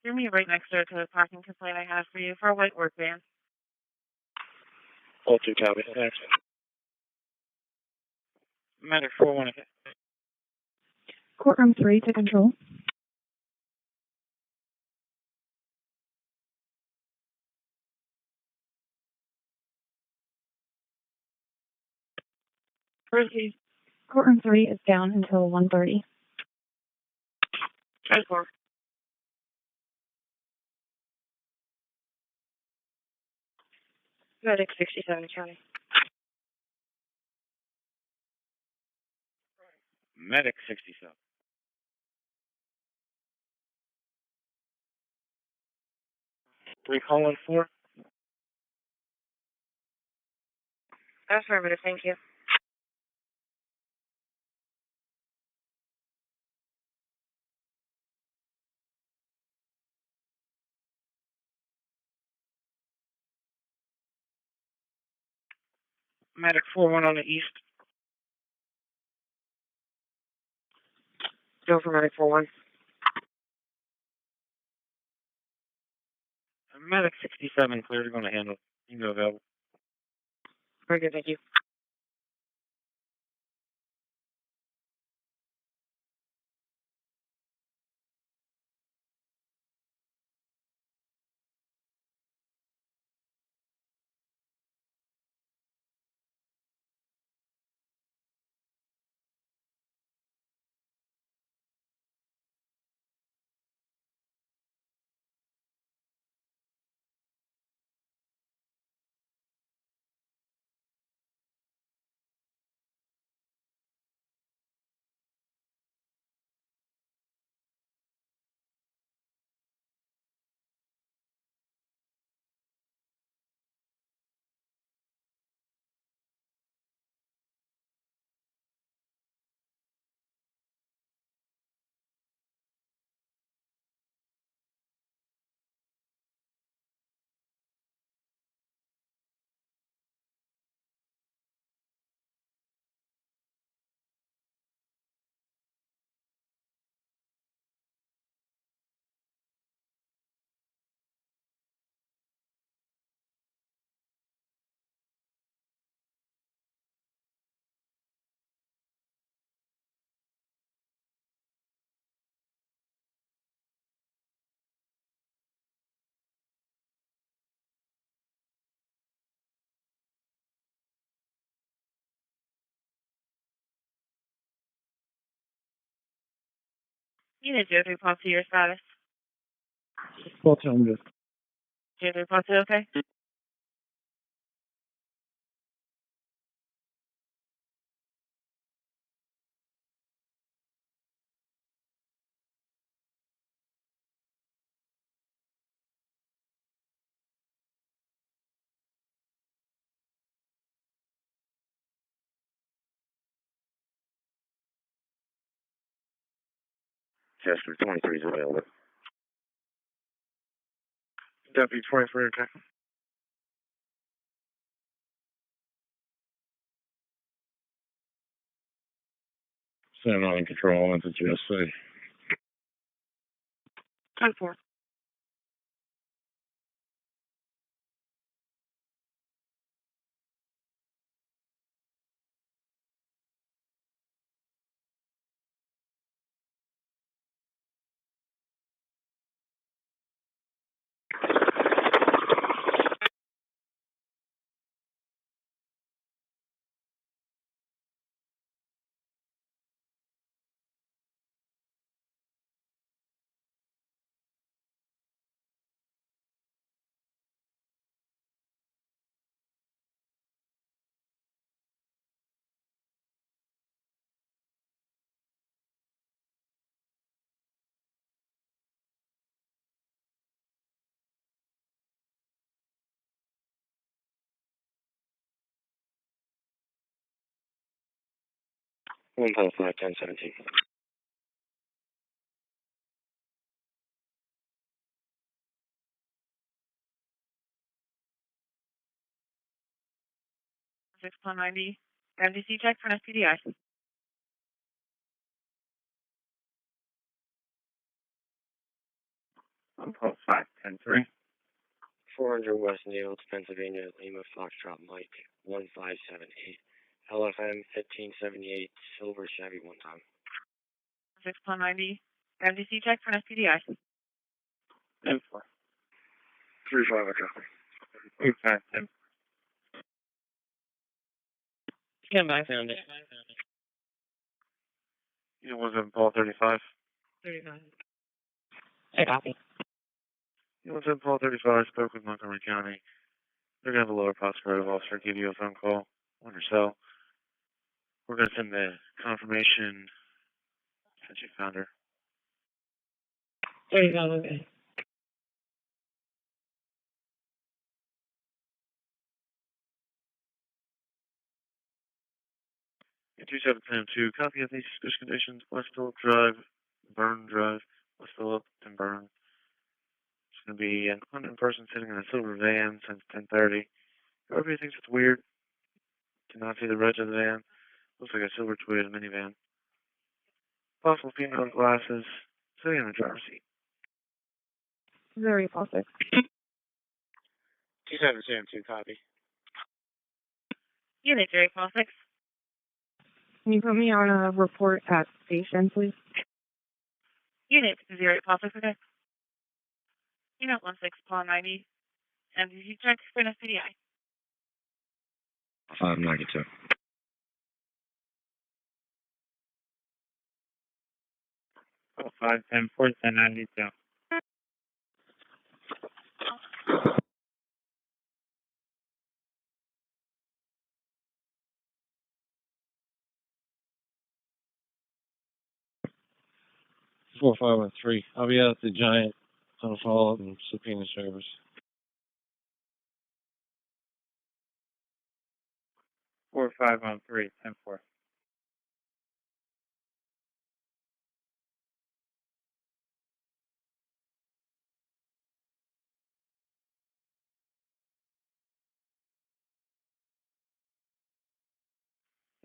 You're me right next door to the parking complaint I have for you for a white work van. Paul 2, copy. Thanks. Medic 4-1, okay. Courtroom 3 to control. Proceed. Courtroom 3 is down until 1:30. 10-4. Medic 67 County. Medic 67. Three calling 4. Affirmative, thank you. Medic 4-1 on the east. Go for Medic 4-1. Medic 67, clear to go to handle. You can go available. Very good, thank you. Unit 03 Paul 2, your status. Paul 2, I'm good. 03 Paul 2, okay? Chester 23 is available. Deputy 23, okay. Stand on control elements at GSC. 10-4. One pound 5, 10, 17. 6.90. MDC check for an SPDI. 1.5, 10-3. 400 West Niels, Pennsylvania, Lima Foxtrot Mike, 1578. LFM 1578, Silver Chevy one time. 6.90. MDC check for an SPDI. 10-4. 3-5, I copy. 3-5, 10. Yeah, I found it. You was in Paul 35. 35. I copy. You was in Paul 35. Spoke with Montgomery County. They're going to have a lower prosecutor officer give you a phone call on your cell. We're going to send the confirmation that you found her. 35, okay. In 2710-2, copy of these suspicious conditions. West Phillip Drive, Burn Drive, West Phillip and Burn. It's going to be an unknown person sitting in a silver van since 10:30. Whoever thinks it's weird, cannot see the reg of the van. Looks like a silver Toyota minivan. Possible female with glasses, sitting in the driver's seat. Very possible. 2772, copy. Unit 086. Can you put me on a report at station, please? Unit 086, okay. Unit 16.90. MDC check for an SPDI. 592. 5, 10, 4, 10, 92. Four, 5, and 3. I'll be out at the Giant on a follow-up and subpoena servers. 4, 5, on 3, 10-4.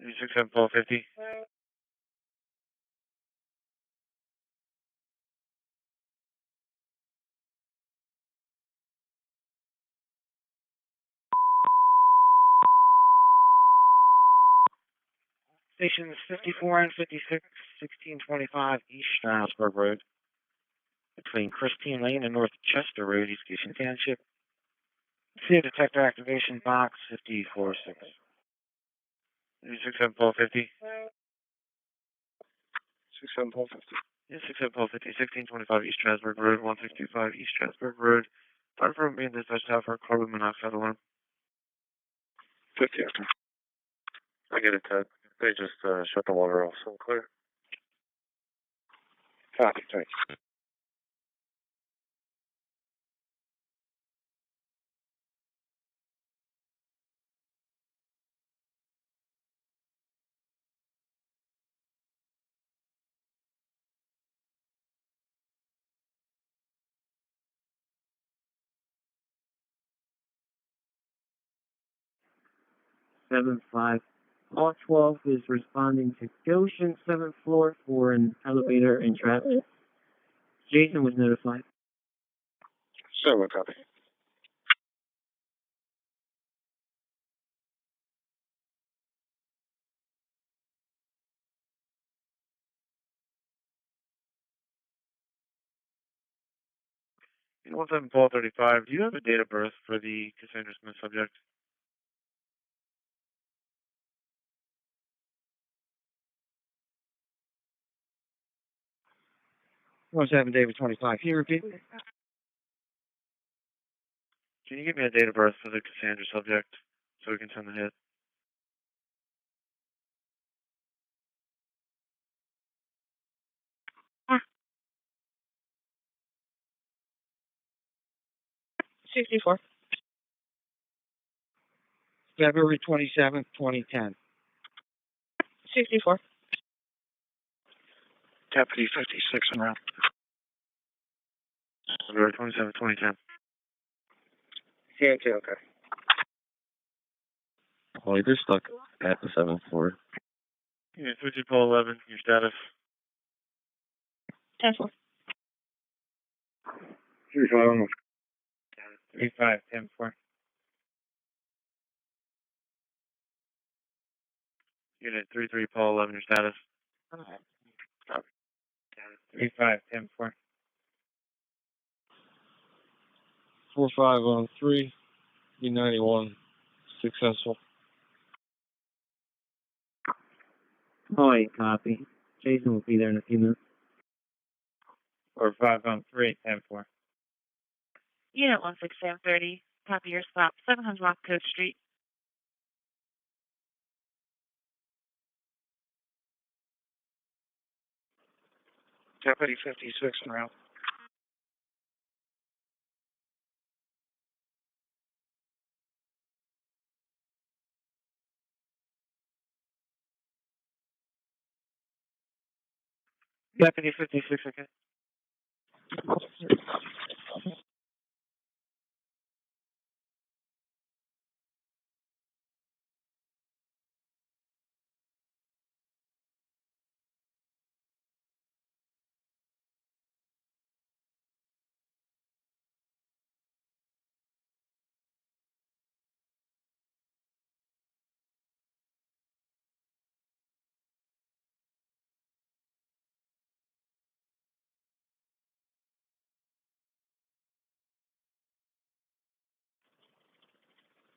Maybe 67450. Stations 54 and 56, 1625 East Stroudsburg Road. Between Christine Lane and North Chester Road, East Goshen Township. See a detector activation box 546. Maybe 67450. 67450. Yeah, 67450, 1625 East Strasburg Road, 1625 East Strasburg Road. Fire from being dispatched out for a carbon monoxide alarm. 50 after. I get it, Ted. They just shut the water off, so clear. Copy, thanks. Seven, 5, All 12 is responding to Goshen 7th floor for an elevator in traffic. Jason was notified. 7, copy. In 17435, do you have a date of birth for the Cassandra Smith subject? What's happened, David 25? Can you repeat? Can you give me a date of birth for the Cassandra subject so we can send the hit? Ah. 64. February 27th, 2010. 64. Deputy 56 en route. February 27, 2010. CA2, okay. Holly, they're stuck at the 7th floor. Yeah, 32 Pole 11, your status. 10-4. 35, 10, 4. Unit 33 Pole 11, your status. 35, 10, 4. 4513, E91, successful. Holly, copy. Jason will be there in a few minutes. Or 513, 10, 4. Unit 16730, copy your stop, 700 Rock Coast Street. Deputy 56 en route. Deputy 56, okay.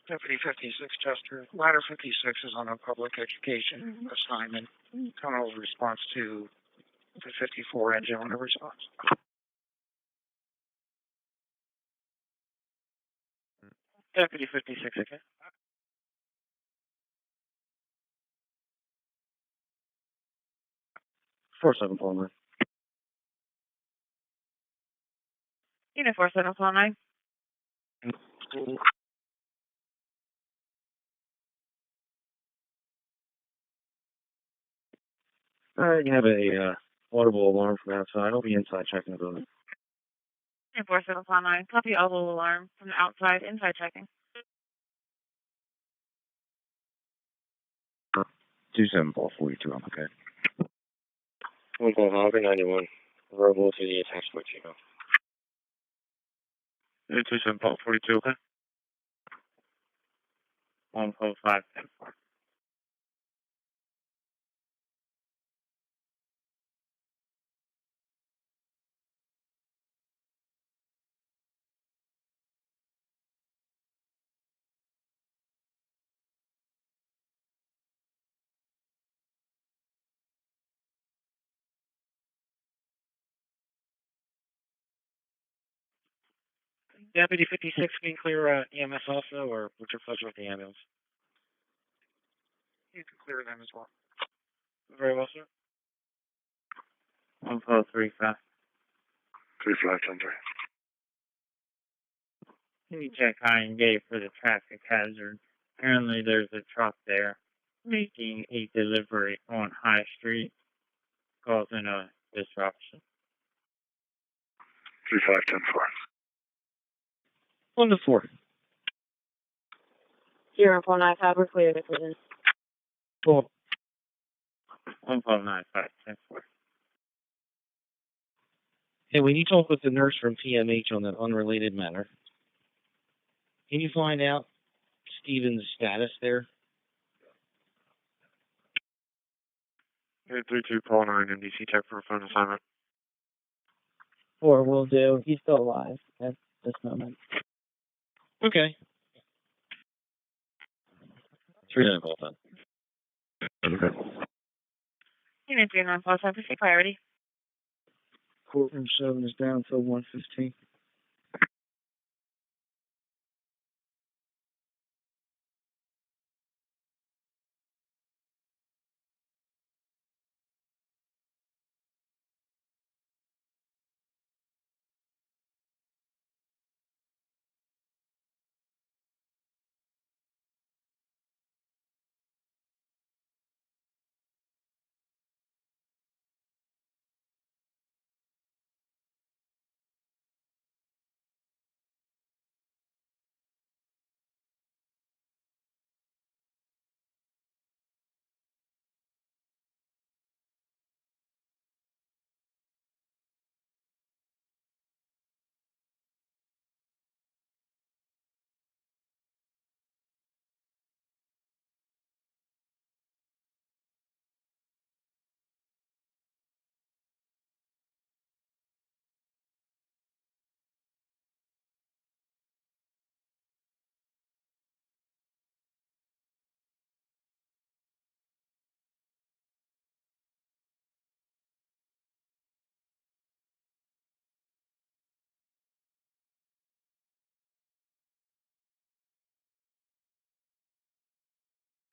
Deputy 56 Chester. Ladder 56 is on a public education assignment. Tunnel's response to the 54 engine on a response. Deputy 56, okay. Four 7 Palmer. Unit 4749. You have a audible alarm from outside. I'll be inside checking the building. Unit 4749, copy audible alarm from the outside, inside checking. 2742, I'm okay. 1 call Hogger 91. Verbal to the attack switch, you know. 27 Pole 42, okay. 105, 10, 4. Deputy 56, can you clear EMS also, or would you pleasure with the ambulance? You can clear them as well. Very well, sir. 1435. 3510. Can you check high and gate for the traffic hazard? Apparently there's a truck there making a delivery on High Street, causing a disruption. 3510-4. 1 to 4. 049, we're clear to clear. Cool. 15956. Hey, when you talk with the nurse from PMH on that unrelated matter, can you find out Steven's status there? 832 call 9 MDC tech for a phone assignment. Or will do. He's still alive at this moment. Okay. 3-9 call 10. Okay. Unit 39 call 10 for priority. Courtroom 7 is down till 1:15.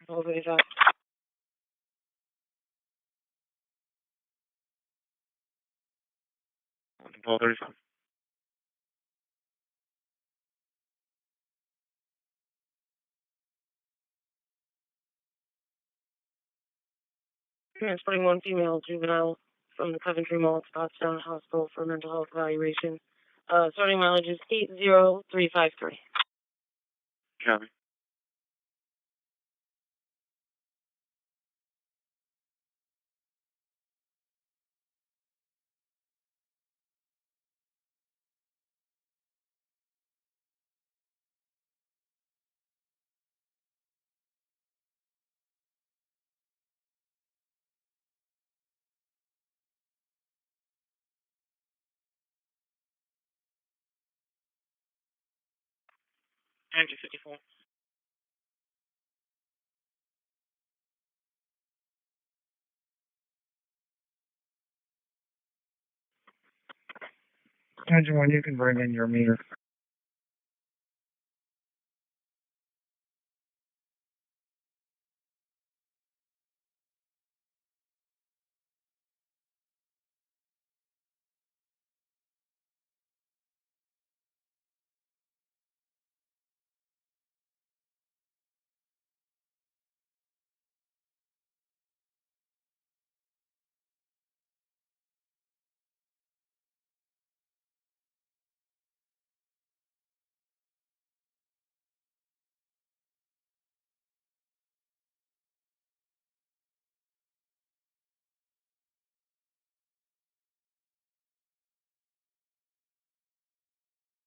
Elevator's up. Call 35. Transporting one female juvenile from the Coventry Mall to Pottstown Hospital for mental health evaluation. Starting mileage is 80353. Copy. Andrew 54. Andrew, when you can bring in your meter.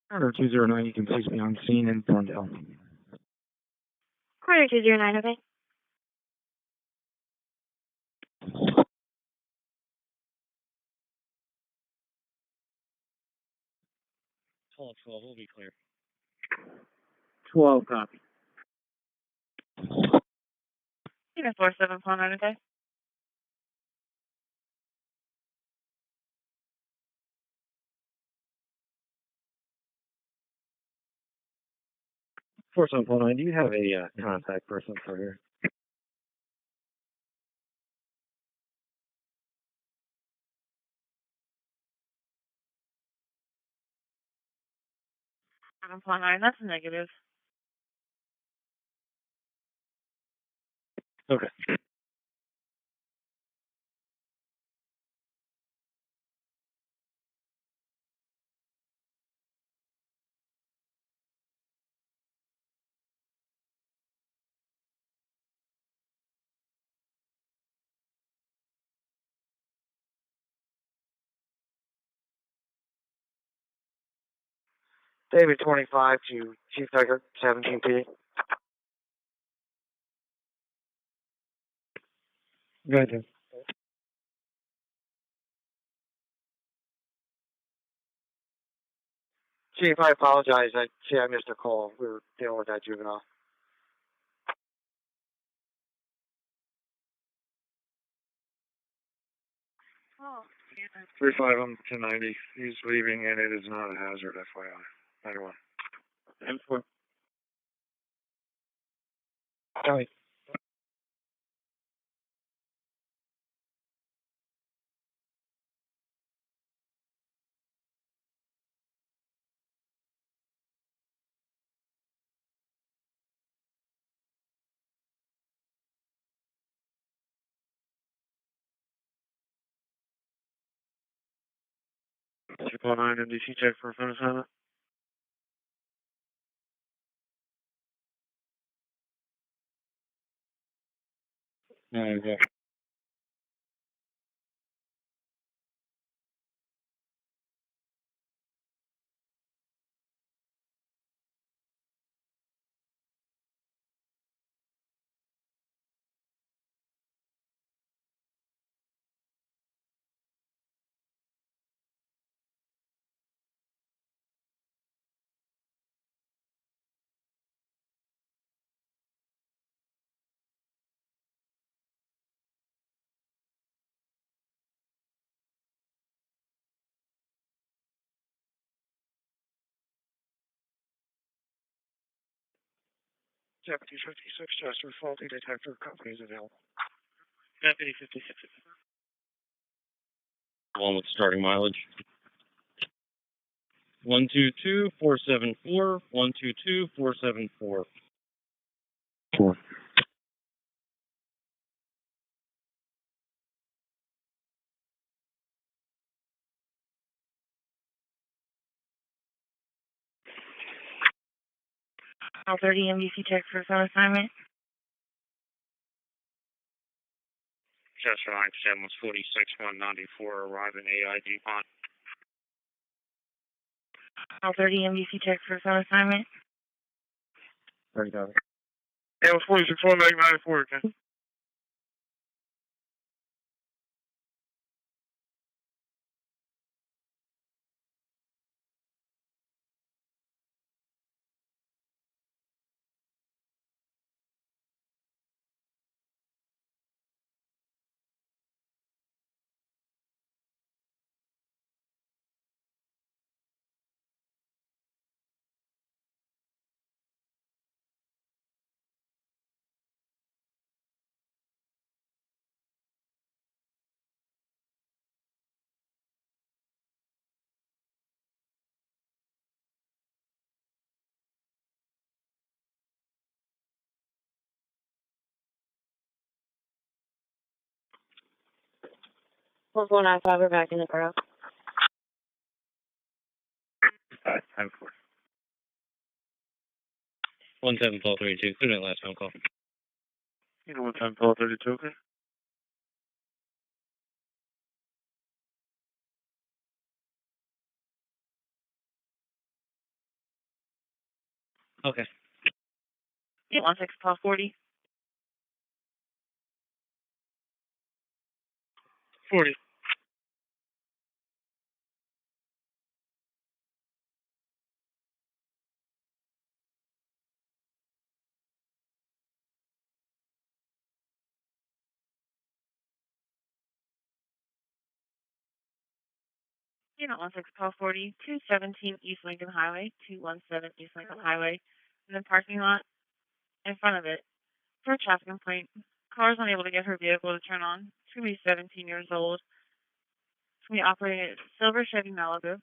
Order 209, you can please be on scene in Thorndale. Quarter 209, okay. Call 12, we'll be clear. 12 copy. Unit 47 call 9, okay. Force on phone 9, do you have a contact person for here? Call 9, that's a negative. Okay. David 25 to Chief Tiger 17P. Go ahead. Chief, I apologize. I missed a call. We were dealing with that juvenile. Oh, 35 on 1090. He's leaving, and it is not a hazard, FYI. 91. And 4. Sorry. Triple nine MDC check for phone assignment. Yeah. Deputy 56, Chester, faulty detector, companies available. Deputy 56. One with starting mileage. 122-474, 122-474. 4. All 30 MDC check for phone assignment. Chester line 7 was 46-194, arriving AID pond. All 30 MDC check for phone assignment. 30,000. Yeah, it was 46-194, okay. We're going on 5, we're back in the crowd. 10-4. 17-1232. Who's that last phone call? You know what time 1232, okay? Okay. 16 call 40. 40. Unit 16 call 40. 217 East Lincoln Highway. 217 East Lincoln Highway. In the parking lot in front of it. For a traffic complaint. Car is unable to get her vehicle to turn on. She's going to be 17 years old. She's going to be operating a silver Chevy Malibu.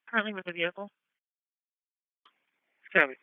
Currently with the vehicle. Copy.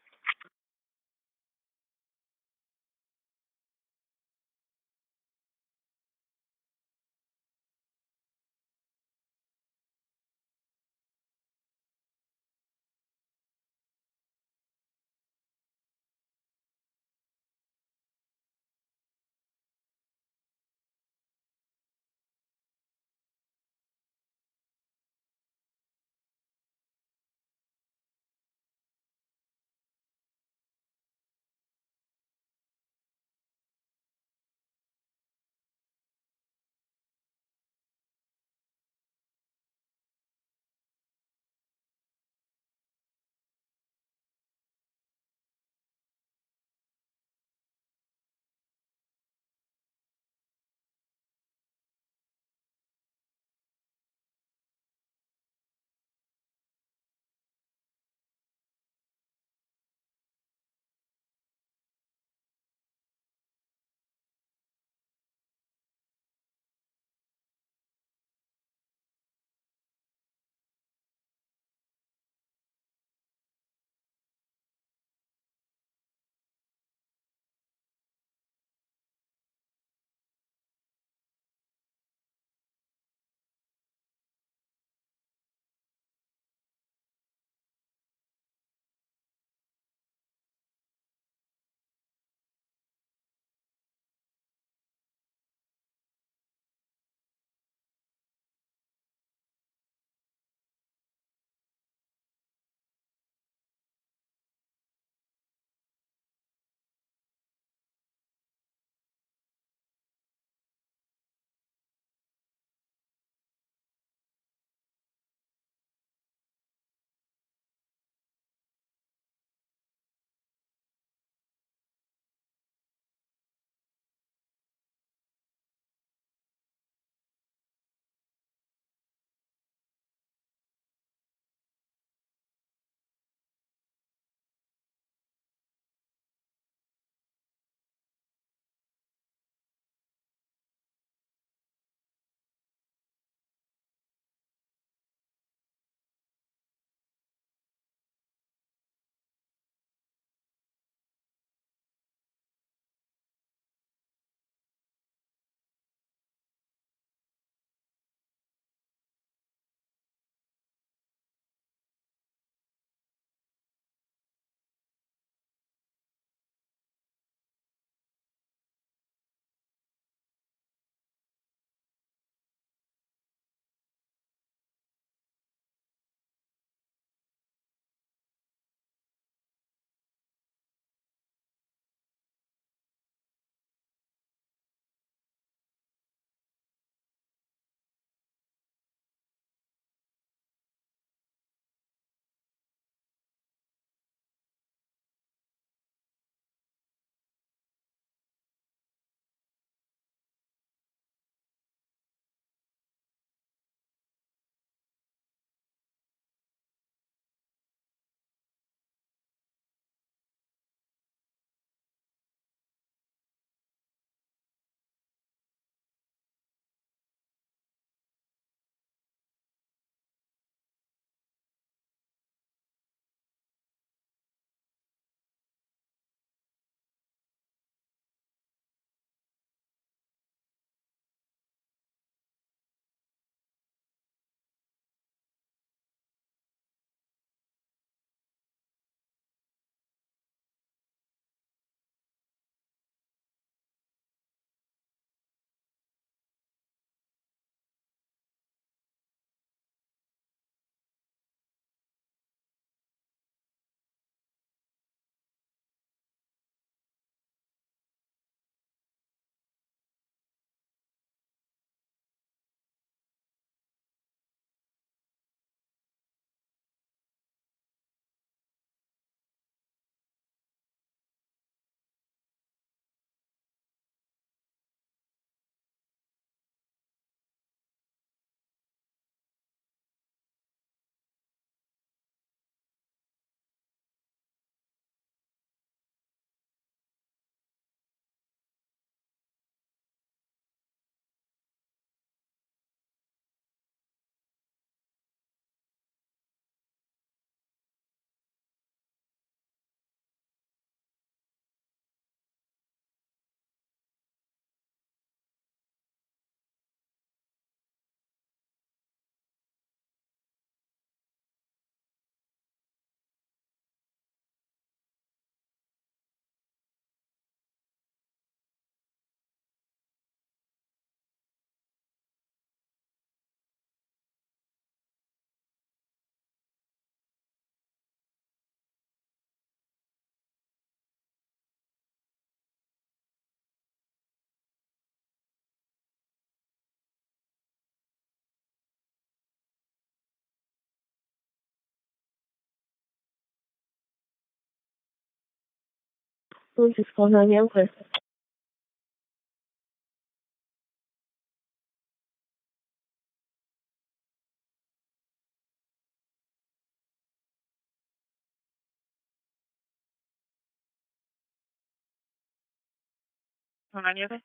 Just call 90, I'm clear. Phone 90, okay?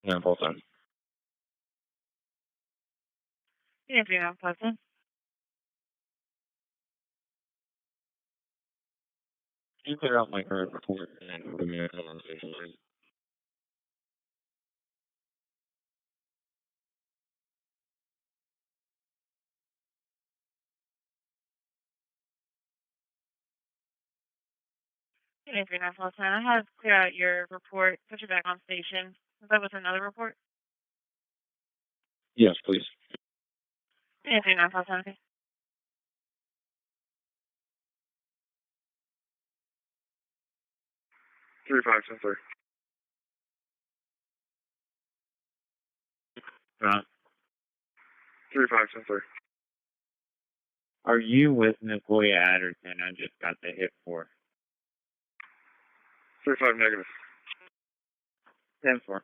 Yeah, both on. Unit 39 Pleasant. Can you clear out my current report and then put me on the station line? Unit 39 Pleasant. I have cleared out your report, put you back on station. Is that with another report? Yes, please. Unit 39 Pleasant, okay. Three five ten three. Uh, 3510 3. are you with Nagoya Adderton? I just got the hit for. 35 negative. 10-4.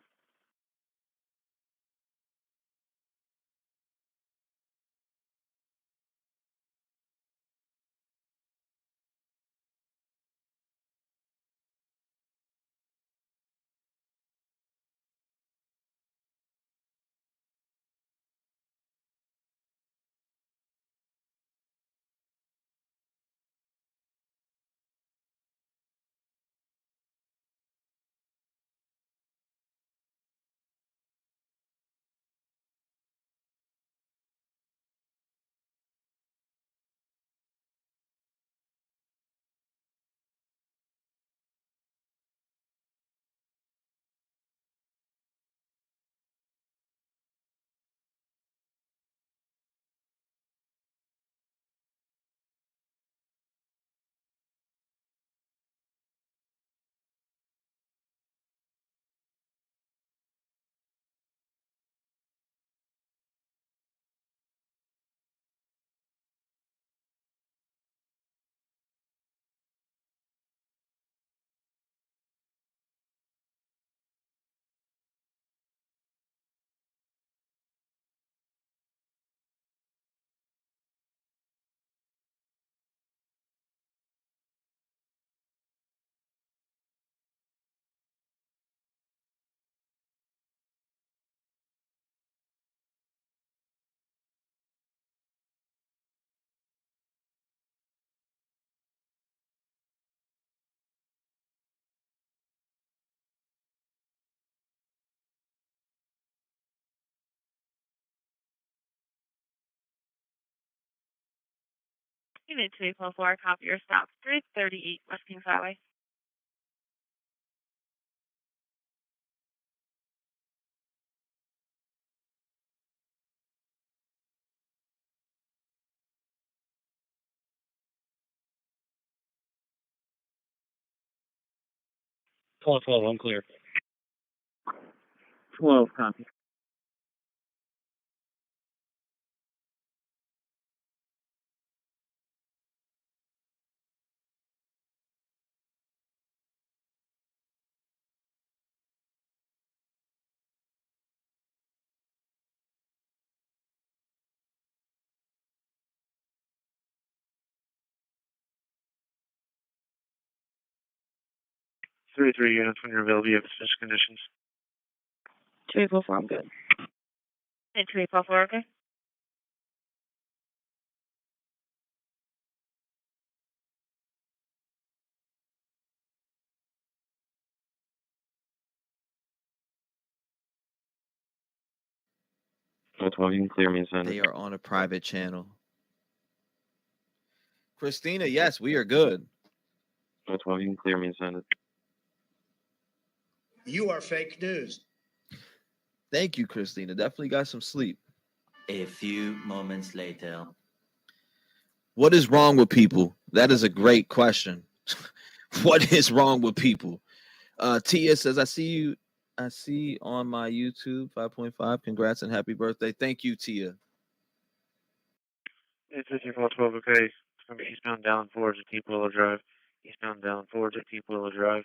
Unit 244, copy your stop. 338 West Kings Highway. Call 12, I'm clear. 12, copy. Three units when you're available, you have such conditions. 244, I'm good. And 244, okay? That's why you can clear me and send it. They are on a private channel. Christina, yes, we are good. That's why you can clear me and send it. You are fake news. Thank you, Christina. Definitely got some sleep. A few moments later. What is wrong with people? That is a great question. What is wrong with people? Tia says, I see on my YouTube 5.5. Congrats and happy birthday. Thank you, Tia. It's 5412, okay. It's going to be eastbound down forwards at Deep Willow Drive. Eastbound down forwards at Deep Willow Drive.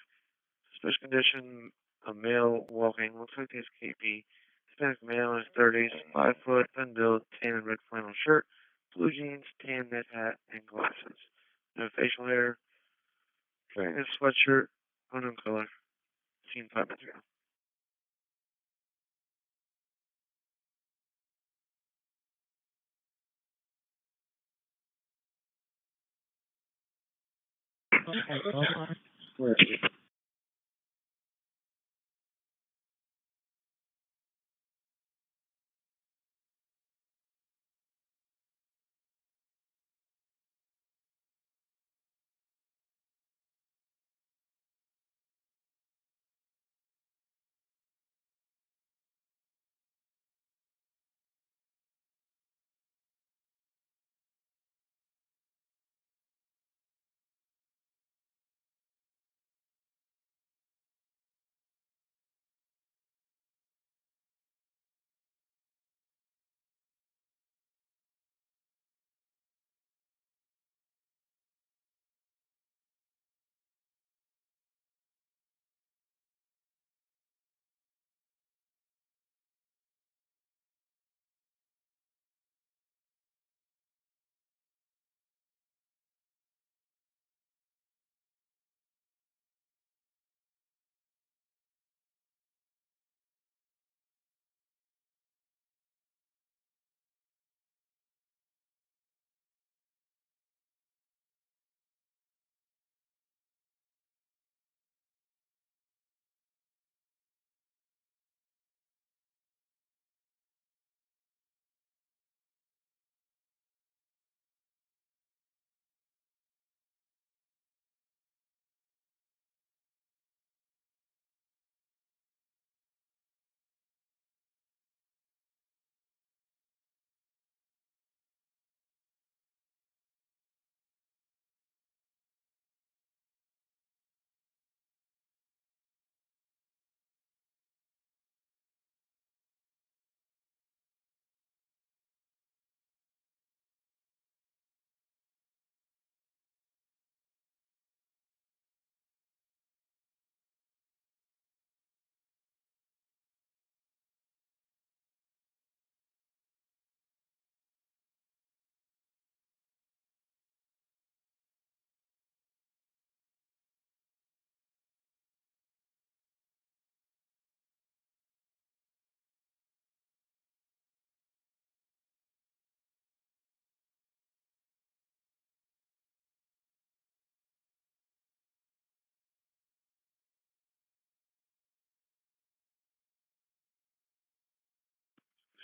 Suspicious condition, a male walking, looks like he's KP. Hispanic male in his 30s, 5 foot, thin build, tan and red flannel shirt, blue jeans, tan knit hat, and glasses. No facial hair, wearing a sweatshirt, unknown color. Seen 5 minutes ago. Where is he?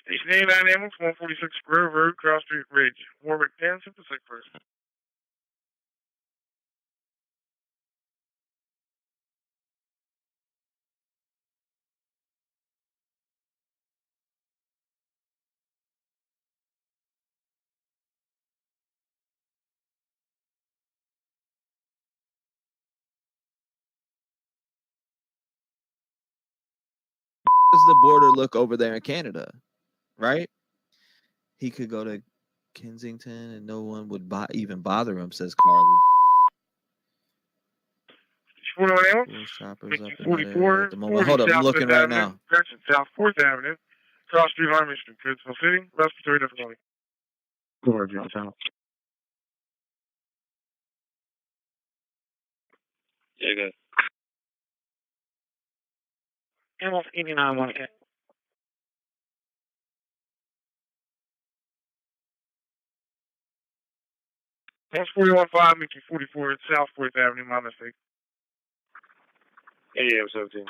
Station 89 ambulance, 146 Grove Road, Cross Street Ridge. Warwick Township, Pacific First. the border look over there in Canada, right? He could go to Kensington and no one would even bother him, says Carly. 41 Elm, Cool shoppers up in that 44, area at the moment. 40 Hold up, I'm South looking Fifth right Avenue, now. Junction South 4th Avenue, Cross Street, Harmony, Cookesville City, respiratory difficulty. George, downtown. Yeah, good. Animals 89 1 hit. That's 41-5, Mickey 44, South 4th Avenue, my mistake. 88-17.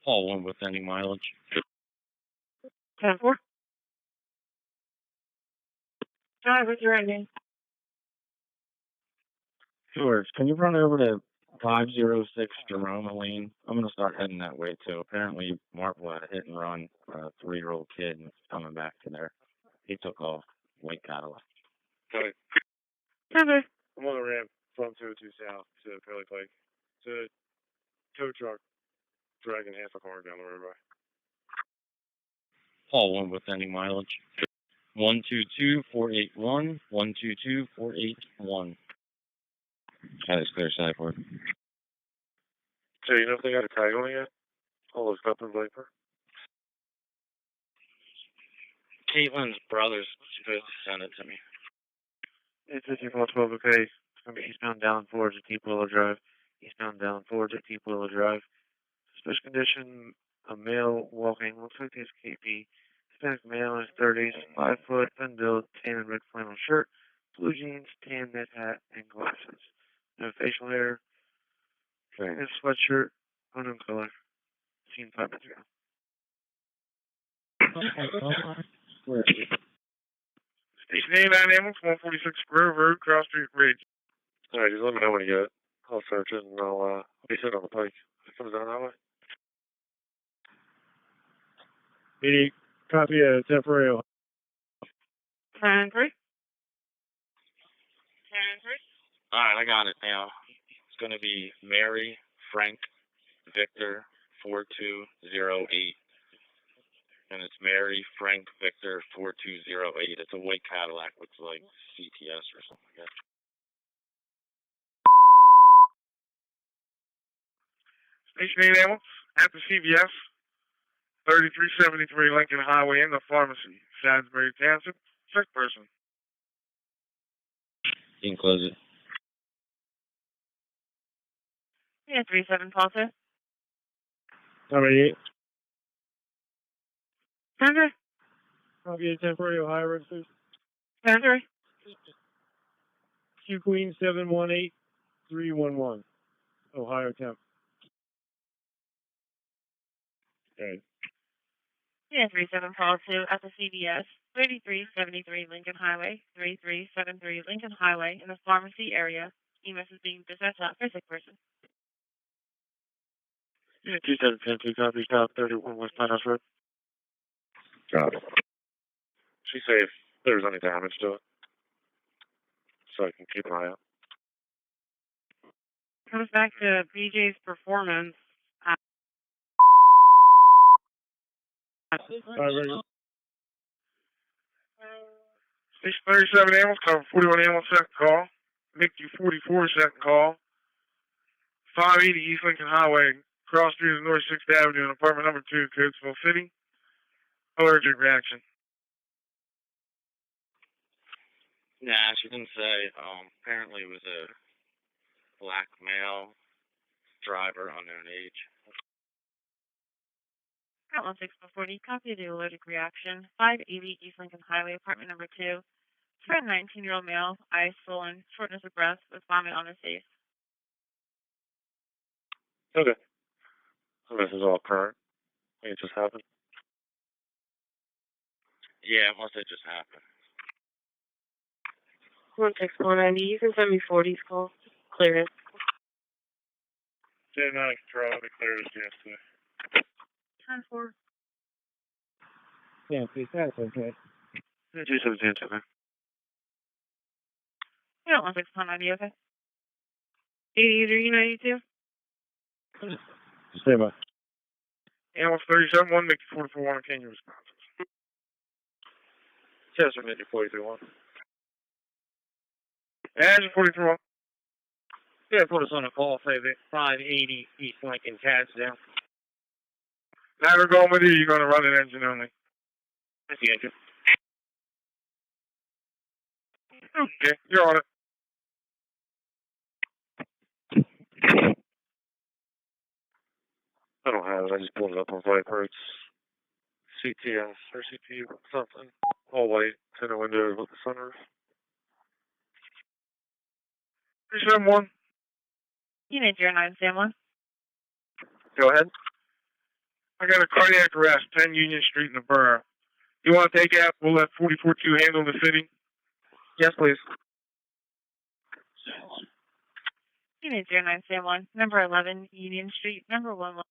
All one with any mileage. 10-4. Drive with your ending. George, can you run over to 506 Jerome Lane? I'm going to start heading that way, too. Apparently, Marple had a hit and run for a 3-year-old kid and coming back to there. He took off white Cadillac. Got it. Okay. I'm on the ramp from 202 South to Fairleigh Pike. It's a tow truck dragging half a car down the roadway. All one with any mileage. 122-481, 122-481. That is clear side for it. So you know if they got a tag on it yet? All those up in Viper? Caitlin's brother's supposed to send it to me. It's 5412, okay. It's going to be eastbound Dallin Forge at Deep Willow Drive. Eastbound Dallin Forge at Deep Willow Drive. Suspicious condition, a male walking, looks like he's KP. Hispanic male in his 30s, 5 foot, thin build, tan and red flannel shirt, blue jeans, tan knit hat, and glasses. No facial hair. Wearing a sweatshirt, unknown color. Seen 5 minutes ago. Station 89 ambulance, 146 Grove Road, Cross Street Ridge. Alright, just let me know when you get it. I'll search it and I'll be sitting on the pike. If it comes down that way. Any copy of temporary. 10-3. 10-3. Alright, I got it now. It's going to be Mary Frank Victor 4208. And it's Mary Frank Victor 4208. It's a white Cadillac, looks like CTS or something like that. Station 8 ambulance, at the CVS, 3373 Lincoln Highway in the pharmacy, Salisbury Township, sick person. You can close it. Yeah, 37 call to. How many? 10-3. Copy of temporary Ohio registers. 10-3. Q Queen 718311. Ohio temp. Okay. Yeah, 37 call to at the CVS, 3373 Lincoln Highway, 3373 Lincoln Highway in the pharmacy area. EMS is being dispatched out for a sick person. Yeah, 2710, copy, stop 31 West Pine House Road. Got it. She say if there's any damage to it. So I can keep an eye out. Comes back to BJ's performance. Station 37 ambulance, cover 41 ambulance, second call. Mickey 44, second call. 580 East Lincoln Highway, cross street of North 6th Avenue, in apartment number 2, Cookesville City. Allergic reaction. Nah, she didn't say. Apparently it was a black male driver unknown age. Got 1640, copy of the allergic reaction. 580 East Lincoln Highway, apartment number 2. For a 19-year-old male, eyes swollen, shortness of breath, with vomit on his face. Okay. So this is all current. It just happened. Yeah, it must have just happened. 16190, you can send me 40's call. Clear it. 10-9 control, I'll be clear as yesterday. 10-4. Yeah, please, that's okay. Yeah, 2710, okay. Yeah, 1690, okay. 8392. Stay by. Animal 37-1, make 44-1 on Kenya, Wisconsin. Chester, make 43-1. Engine 43-1. Yeah, put us on a call, 580 East Lincoln, touchdown. Now we're going with you, you're going to run an engine only. That's the engine. Okay, you're on it. I don't have it. I just pulled it up on Viper. It's CTS or CPU something. All white, center window with the sunroof. 371. Unit 0971. Go ahead. I got a cardiac arrest, 10 Union Street in the borough. You want to take out? We'll let 44-2 handle the city. Yes, please. Unit 0971. Number 11, Union Street. Number 11.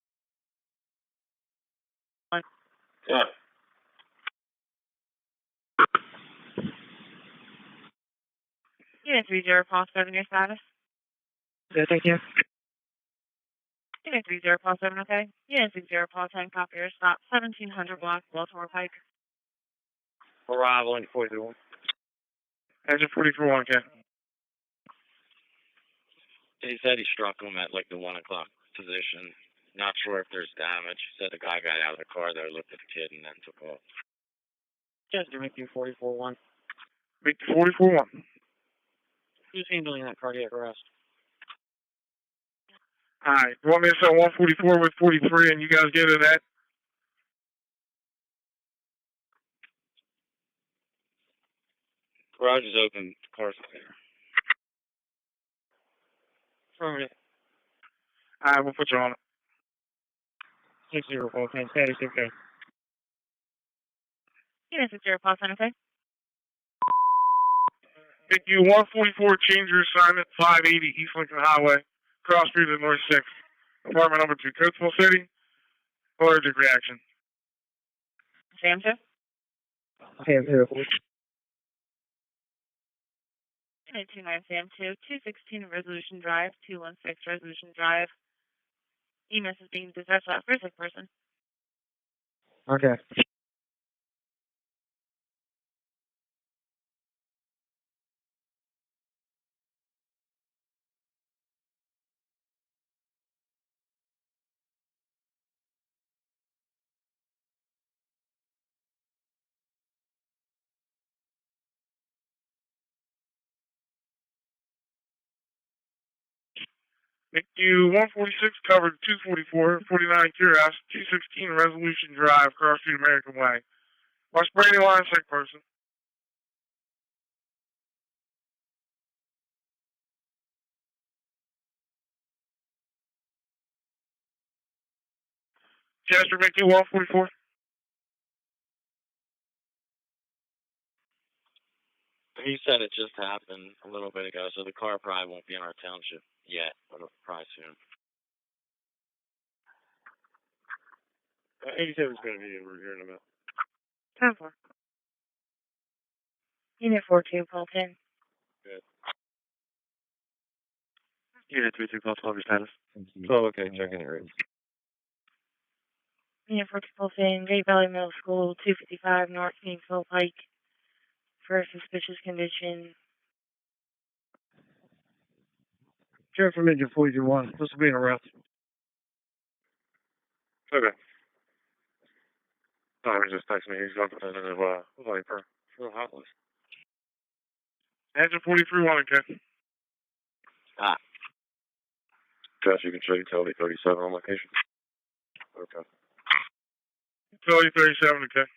Yeah. Unit 30, Paul 7, your status. Yeah, thank you. Unit 30, Paul 7, okay. Unit 30, Paul 10, copy your stop. 1700 block, Baltimore Pike. Arrival in 41. Engine 44-1, okay. He said he struck him at like the 1 o'clock position. Not sure if there's damage. He said the guy got out of the car there, looked at the kid, and then took off. Chester, make 44-1. Make 44-1. Who's handling that cardiac arrest? Alright, you want me to sell 144 with 43 and you guys get it at? Garage is open. Car's clear. Affirmative. Alright, we'll put you on it. 60 Paul 10, status, okay. Unit 60, Paul 10, okay. Make you 144, change your assignment, 580 East Lincoln Highway, cross street to North 6. Apartment number 2, Coatesville City. Allergic reaction. Sam 2. Sam 2. Unit 29, Sam 2, 216 Resolution Drive, 216 Resolution Drive. EMS is being dispatched out for a sick person. Okay. Make you 146, covered 244, 49 Curious, 216 Resolution Drive, cross street American Way. West Brady Line, sick person. Chester, make you 144. He said it just happened a little bit ago, so the car probably won't be in our township yet, but it'll probably soon. 87 is going to be over here in a minute. 10-4. Unit 42, Paul 10. Good. Unit 32, call 12, your status. Oh, okay, checking it right. Unit 42, Paul 10, Great Valley Middle School, 255 North Kingsville Pike. For a suspicious condition. Chester, make you 41. This will be an arrest. Okay. No, he just texted me. He's got the Viper. For the hot list. Engine 43-1, okay. Ah. Josh, you can show utility 37 on location. Okay. Utility 37, okay.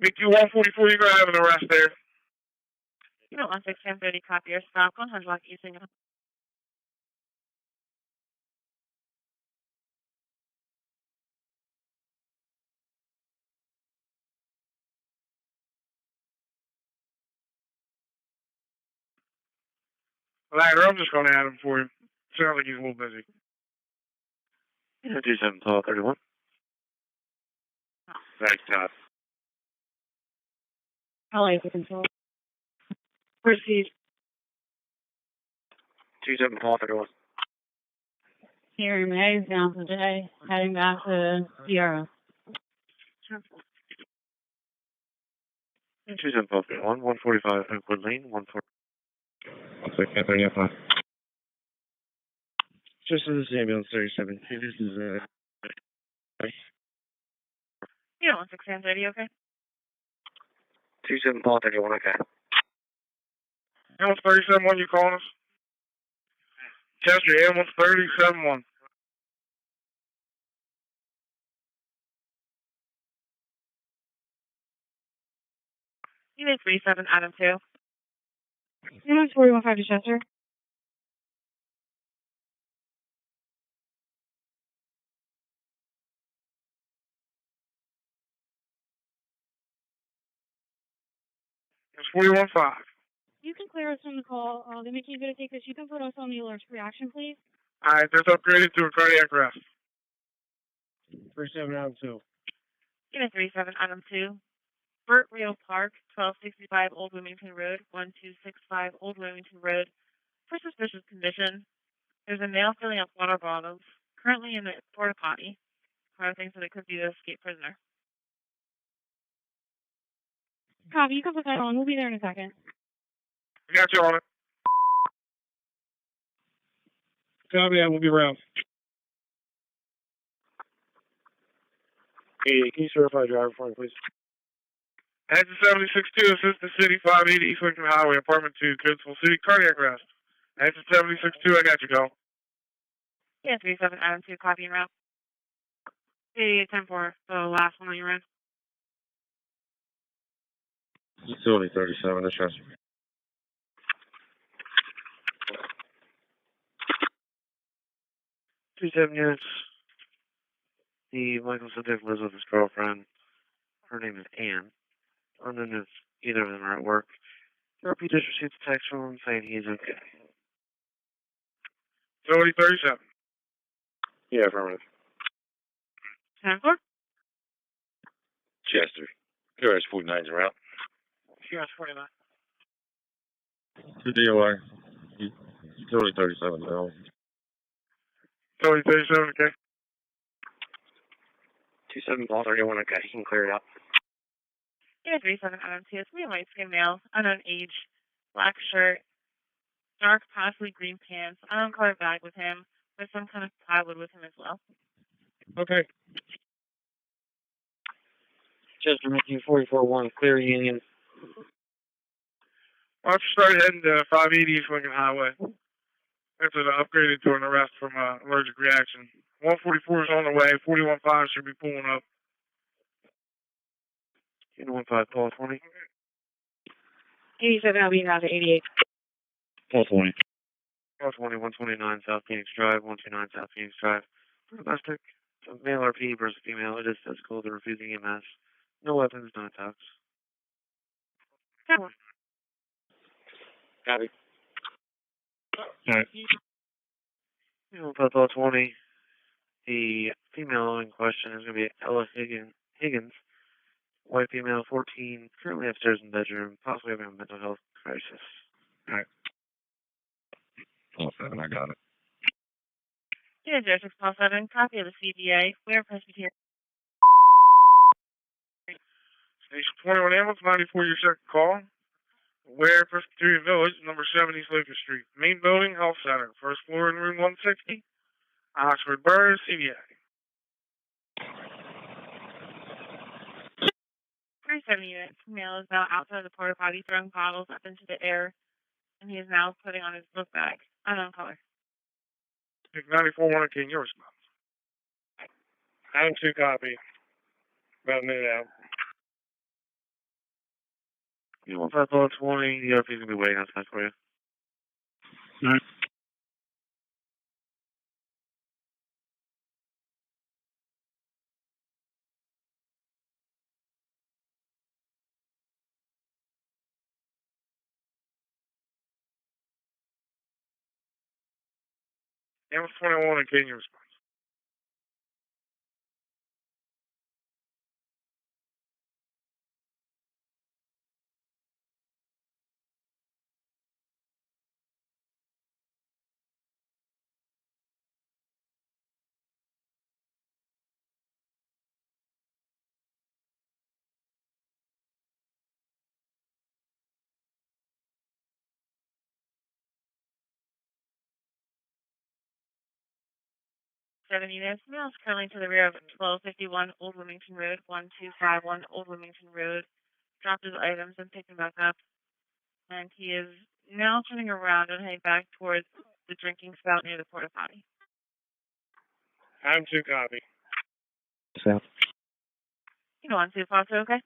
Make you 144, you're going to have an arrest there. Unit 16, 1030, copy your stop, 100 block using a Ladder, I'm just going to add him for you. Sounds like he's a little busy. Unit 27, 12, 31. Thanks, Todd. How is the control? Proceed. 27 Paul 31. Here, Meg's down today, heading back to Sierra. 27 Paul 31, 145 Oakwood Lane, 140. I'll take that 35. Just as this ambulance 37. Hey, this is, Yeah, 1630, okay? 27 Paul 31, okay. Ambulance 37-1, you calling us? Chester, ambulance 37-1. Unit 37, Adam 2. Unit 415 to Chester. It's 41-5. You can clear us from the call. They make you go to take this. You can put us on the alert for reaction, please. Alright, that's upgraded to a cardiac arrest. 37 Adam 2. Unit 37, Adam 2. Burt Real Park, 1265 Old Wilmington Road, 1265 Old Wilmington Road. For suspicious condition, there's a male filling up water bottles, currently in the porta potty. Carter thinks that it could be the escaped prisoner. Copy, you can put that on. We'll be there in a second. We got you on it. Copy, yeah, we'll be around. Hey, can you certify driver for me, please? Exit 76-2, Assistant City, 580 East Lincoln Highway, Apartment 2, Coatesville City, cardiac arrest. Exit 76-2, I got you, go. Yeah, 37, Adam 2, copy and route. 88-10-4, the last one that you ran. Facility 37, that's Chester. Two 7 units. The Michael subject lives with his girlfriend. Her name is Ann. Unknown if either of them are at work. Therapy just received a text from him saying he's okay. Facility 37. Yeah, affirmative. 10-4? Chester. QRS 49's around. QRS 49. Two DOI. Facility 37, no. Facility 37, okay. 27 Paul 31, okay. You can clear it up. Yeah, 37, Adam 2, it's a light-skinned male, unknown age, black shirt, dark, possibly green pants, unknown color bag with him, with some kind of plywood with him as well. Okay. Chester making 44-1, clear Union. Why don't you start heading to 580 East Lincoln Highway? That's upgraded to an arrest from allergic reaction. 144 is on the way. 41-5 should be pulling up. Unit 15 Paul 20. 87, I'll be now to 88. Paul 20. Paul 20, 129 South Phoenix Drive, 129 South Phoenix Drive. Domestic. Male RP versus female. It is physical. They're refusing EMS. No weapons, no attacks. Copy. Alright. Unit 15 Paul 20. The female in question is going to be Ella Higgins. White female, 14, currently upstairs in bedroom, possibly having a mental health crisis. Alright. Paul 7, I got it. Yeah, 06 Paul 7, copy of the CDA, Ware Presbyterian. Station 21 ambulance, 94 your second call. Ware Presbyterian Village, number 7 East Lincoln Street. Main building, health center. First floor in room 160. Oxford Burrs, CDA. 37 units. Male is now outside the porta potty throwing bottles up into the air, and he is now putting on his book bag. Unknown color. 94-1, can your response? Adam 2 copy. About a minute out. Unit 15 Paul 20, the RP is going to be waiting outside for you. Alright. Ambulance 21, can your response? 7 units. Male is currently to the rear of 1251 Old Wilmington Road, 1251 Old Wilmington Road. Dropped his items and picked them back up. And he is now turning around and heading back towards the drinking spout near the porta potty. I'm 2 copy. South. You know, on 2 Fox, okay?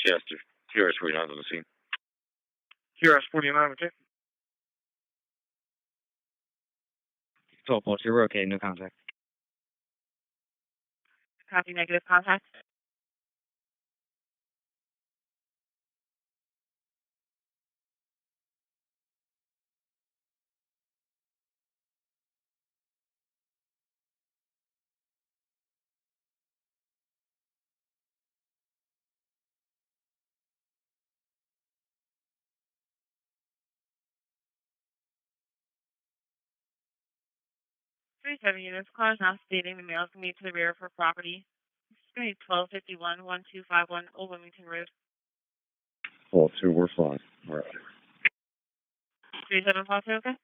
Chester, QRS 49 on the scene. QRS 49, okay? 12 Pulse, you're okay, no contact. Copy, negative contact. Three 7 units. Car is now stating the male is going to be to the rear for property. It's going to be 1251 1251 Old Wilmington Road. All 2, we're fine. All right. 37 Fox, okay?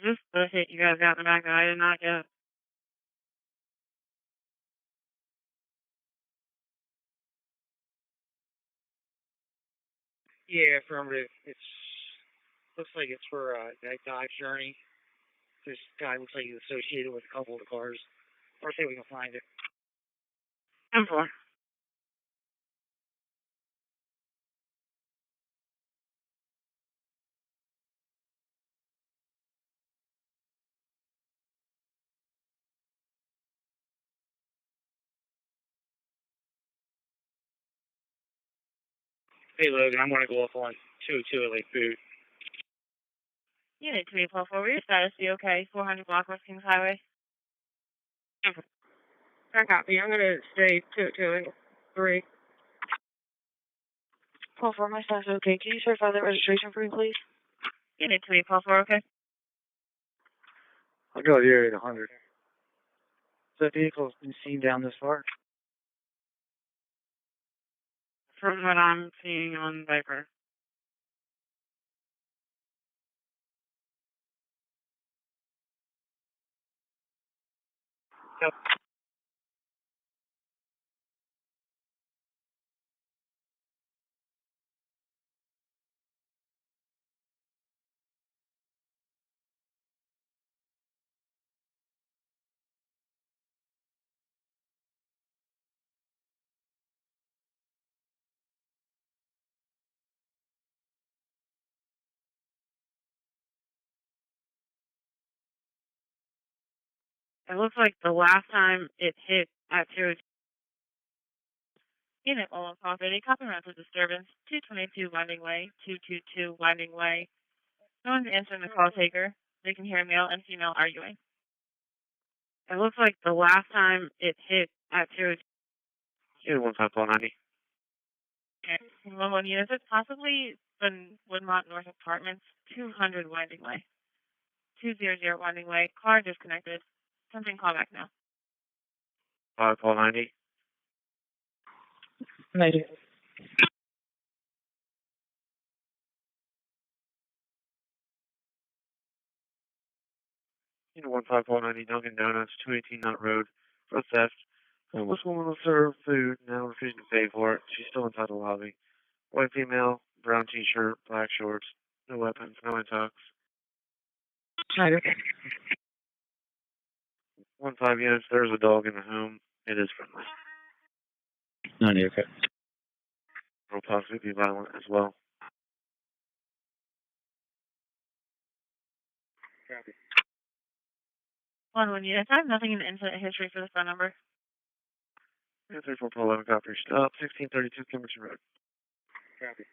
This bullshit you guys got in the back that I did not get. Yeah, affirmative. Looks like it's for that dive journey. This guy looks like he's associated with a couple of the cars. Or say we can find it. M4. Hey Logan, I'm gonna go off on 2 Lake Boot. Unit 3844, your status be okay? 400 block West Kings Highway. Fair copy. I'm gonna stay 223. 12-4, my status okay. Can you certify that registration for me, please? Unit 3844, okay? I'll go to the area at 100. So the vehicle's been seen down this far? From what I'm seeing on Viper. Yep. It looks like the last time it hit at 2. Unit 1 property, copy around to disturbance, 222 Winding Way, 222 Winding Way. No one's answering the call taker. They can hear a male and female arguing. It looks like the last time it hit at 2. Unit 15490. Okay. 1 units. It's possibly the Woodmont North Apartments, 200 Winding Way. 200 Winding Way. Car disconnected. Something call back now. 5490. 90. Unit 15490, Dunkin' Donuts, 218 Nut Road, for theft. This woman was served food, now refusing to pay for it. She's still inside the lobby. White female, brown t-shirt, black shorts, no weapons, no intox. 15 units, there's a dog in the home. It is friendly. 90, okay. Will possibly be violent as well. Copy. 1 units. I have nothing in the incident history for the phone number. Unit 34 Paul 11, copy your stop, 1632 Kimbridge Road. Copy.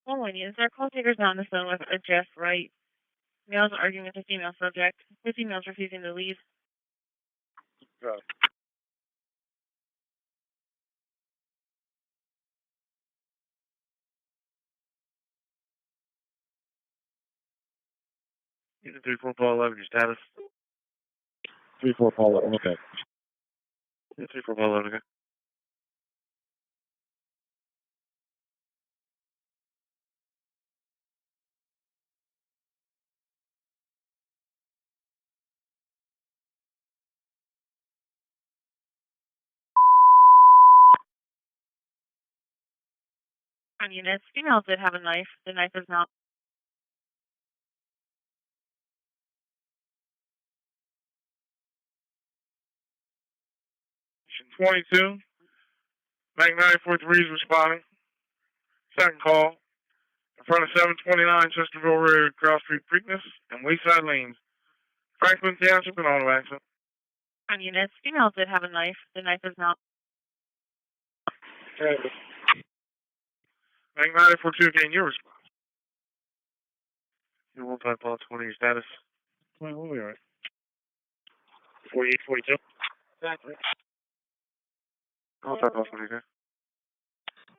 Following is there call takers on the phone with a Jeff Wright. Male's arguing with a female subject. The female's refusing to leave. Go. Unit 34 Paul 11, your status. 34 Paul 11, okay. Unit 34 Paul 11, okay. On units, female did have a knife. The knife is not. 22. Mac 943 is responding. Second call. In front of 729 Chesterville Road, Cross Street, Preakness, and Wayside Lanes. Franklin Township and auto accident. On units, female did have a knife. The knife is not. Okay. Mac 942, again, your response. Unit 15 Paul 20, your status. 20, we'll be alright. 4842. Exactly. I'll talk Paul 20, okay?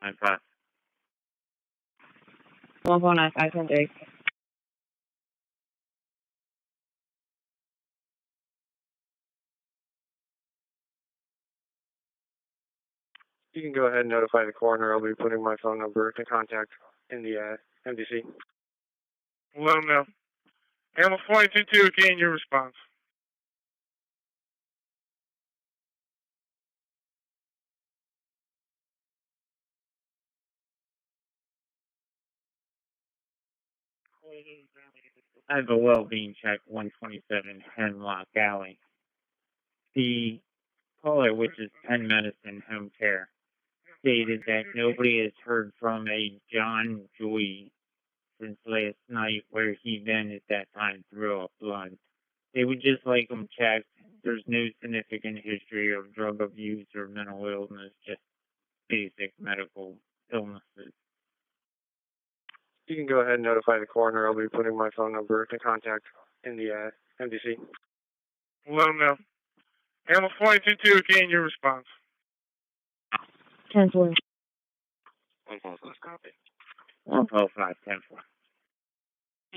95. 149 You can go ahead and notify the coroner. I'll be putting my phone number to contact in the MDC. We'll let them know. Animal 42, again, your response. I have a well-being check, 127 Hemlock Alley. The caller, which is Penn Medicine Home Care, stated that nobody has heard from a John Joy since last night, where he then at that time threw up blood. They would just like him checked. There's no significant history of drug abuse or mental illness, just basic medical illnesses. You can go ahead and notify the coroner. I'll be putting my phone number to contact in the MDC. We'll let them know. Animal 42, again, your response. 10-4. 145, copy. 145, 10-4.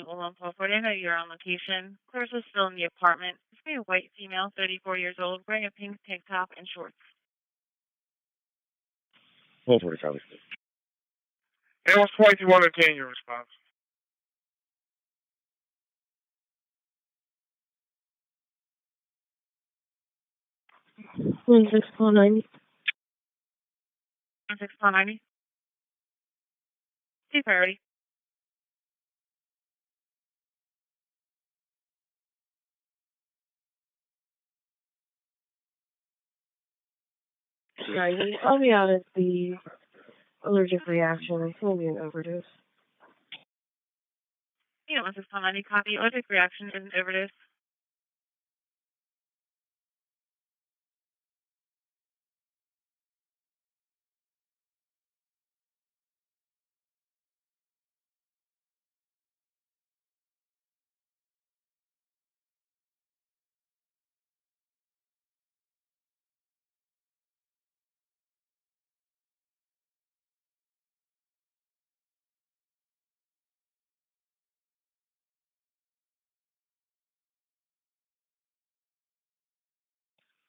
144, I know you're on location. Clarissa's still in the apartment. It's a white female, 34 years old, wearing a pink tank top and shorts. 140, copy. Animal 21, again, your response. One 690. 1690. See priority. Yeah, I'll be out at the allergic reaction. It's going to be an overdose. Unit 1690, copy. Allergic reaction is an overdose.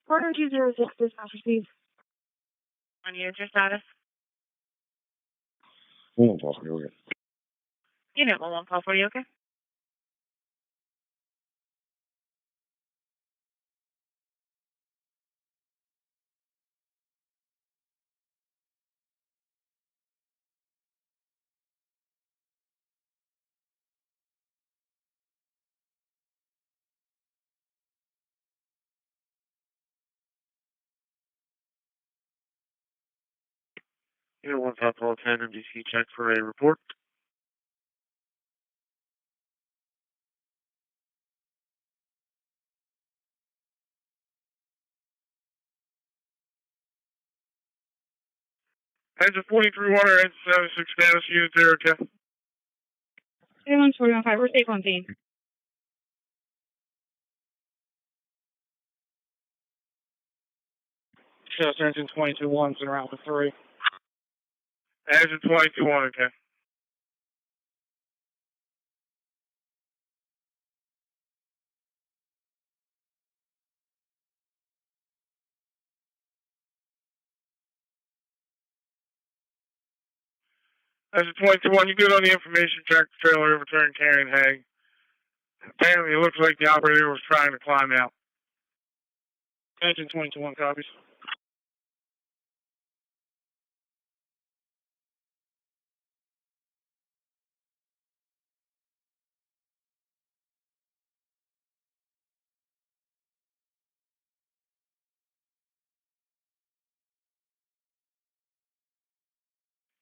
Partner 206, dispatch received. On your status. Hold on, Paul. You're good. Unit 115 for you, okay? Unit 1510 MDC check for a report. Engine 43 water, engine 76 status, unit 0, okay? 21415, we're safe on scene. Chester engine 22-1's been around for 3. Engine 22-1, okay? Engine 22-1, you good on the information track trailer overturned carrying hay. Apparently, it looks like the operator was trying to climb out. Engine 22-1 copies.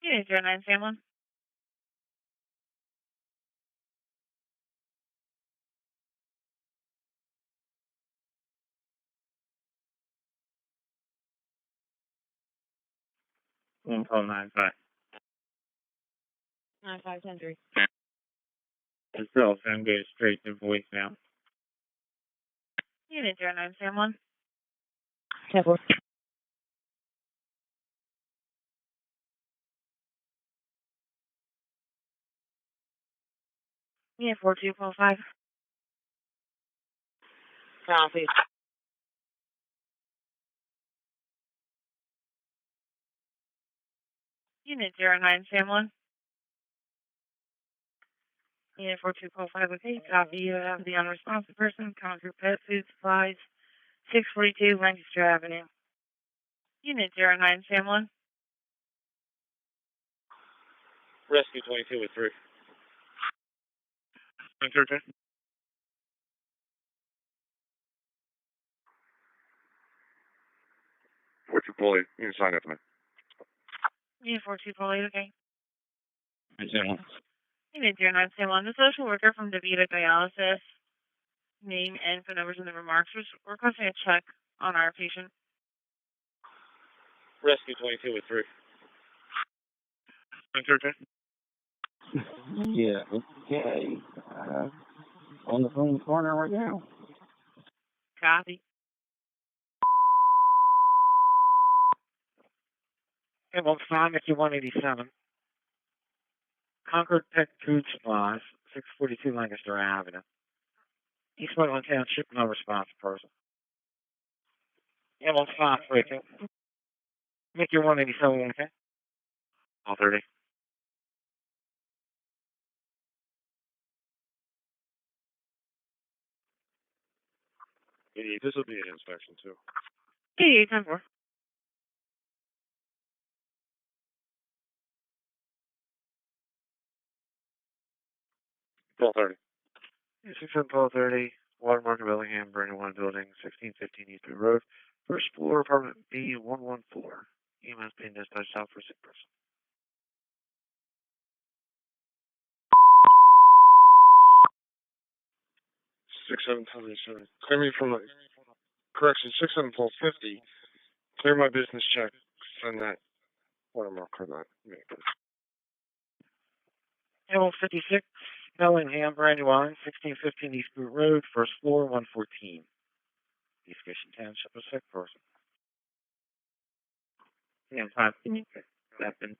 Unit 09, Sam 1. One call 95. 9510-3. The cell phone goes straight to voicemail. Unit 09, Sam 1. 10-4. Unit 4245. Copy. Unit 09, Sam 1. Unit 4245, okay, copy. You have the unresponsive person, coming through pet food supplies, 642 Lancaster Avenue. Unit 09, Sam 1. Rescue 22 with 3. Okay. What you pull it? You can sign it to me. Unit 4248, okay. Engine 1. Unit 09, Sam 1. The social worker from DaVita Dialysis, name and phone numbers in the remarks, was requesting a check on our patient. Rescue 22 with 3. Okay. Yeah, okay. On the phone corner right now. Copy. Ambulance 5, Mickey 187. Concord Pet Food Supplies, 642 Lancaster Avenue. East Woodland Township, no response person. Ambulance 5, breaking. Mickey 187, okay? All 30. This will be an inspection, too. 8810-4. Paul 30. 610-30, Watermark Bellingham, Brandywine Building, 1615 Eastwood Road, first floor, apartment B114. EMS being dispatched out for sick person. Six seven seven. Clear me from correction. 67450. Clear my business check. Send that watermark for that. Ambulance 56, Bellingham, Brandywine, 1615 Eastwood Road, first floor, 114. East Goshen Township, a sick person. Yeah, 5. Captain.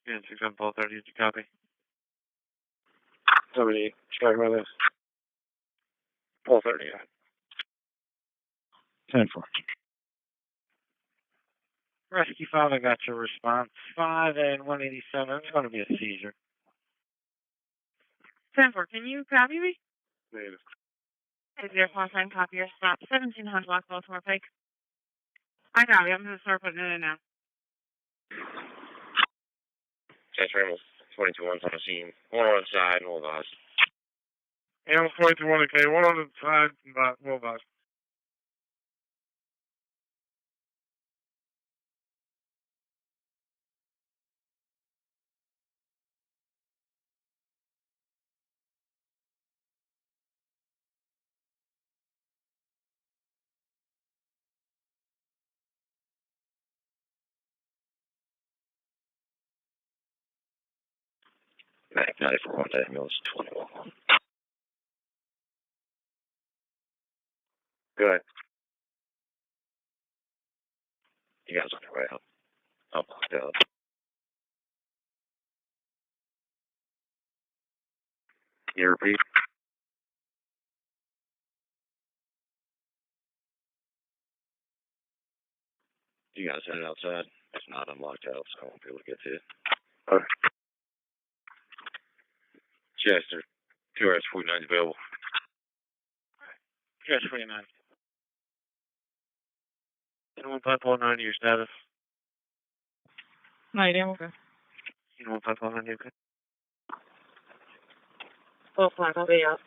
And 610-30, did you copy? Somebody check my list. Paul 30. 10-4. Rescue 5, I got your response. 5 and 187. It's going to be a seizure. 10-4, can you copy me? Negative. Is your call sign copy your stop? 1700 block Baltimore Pike. I copy. I'm going to start putting it in now. Chest Ramos, 22 on the scene. One on the side, hold on. Animal 22 1 okay. One on the side, hold on. Mac 94 on the ambulance, 21. Good. You guys on your way up. Up, up. Can you repeat? You guys headed outside? If not, I'm locked out, so I won't be able to get to you. Okay. Chester, 2R49 available. 2-49. Anyone 549 to your status? Night, okay. Anyone 549 okay? Full flag, I'll be up.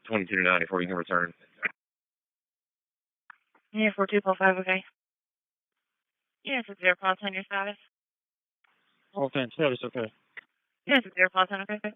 22 to 94, you can return. Yeah, 42.5, okay. Yes, it's your call sign your status. Okay, status okay. Yes, it's your call sign, okay.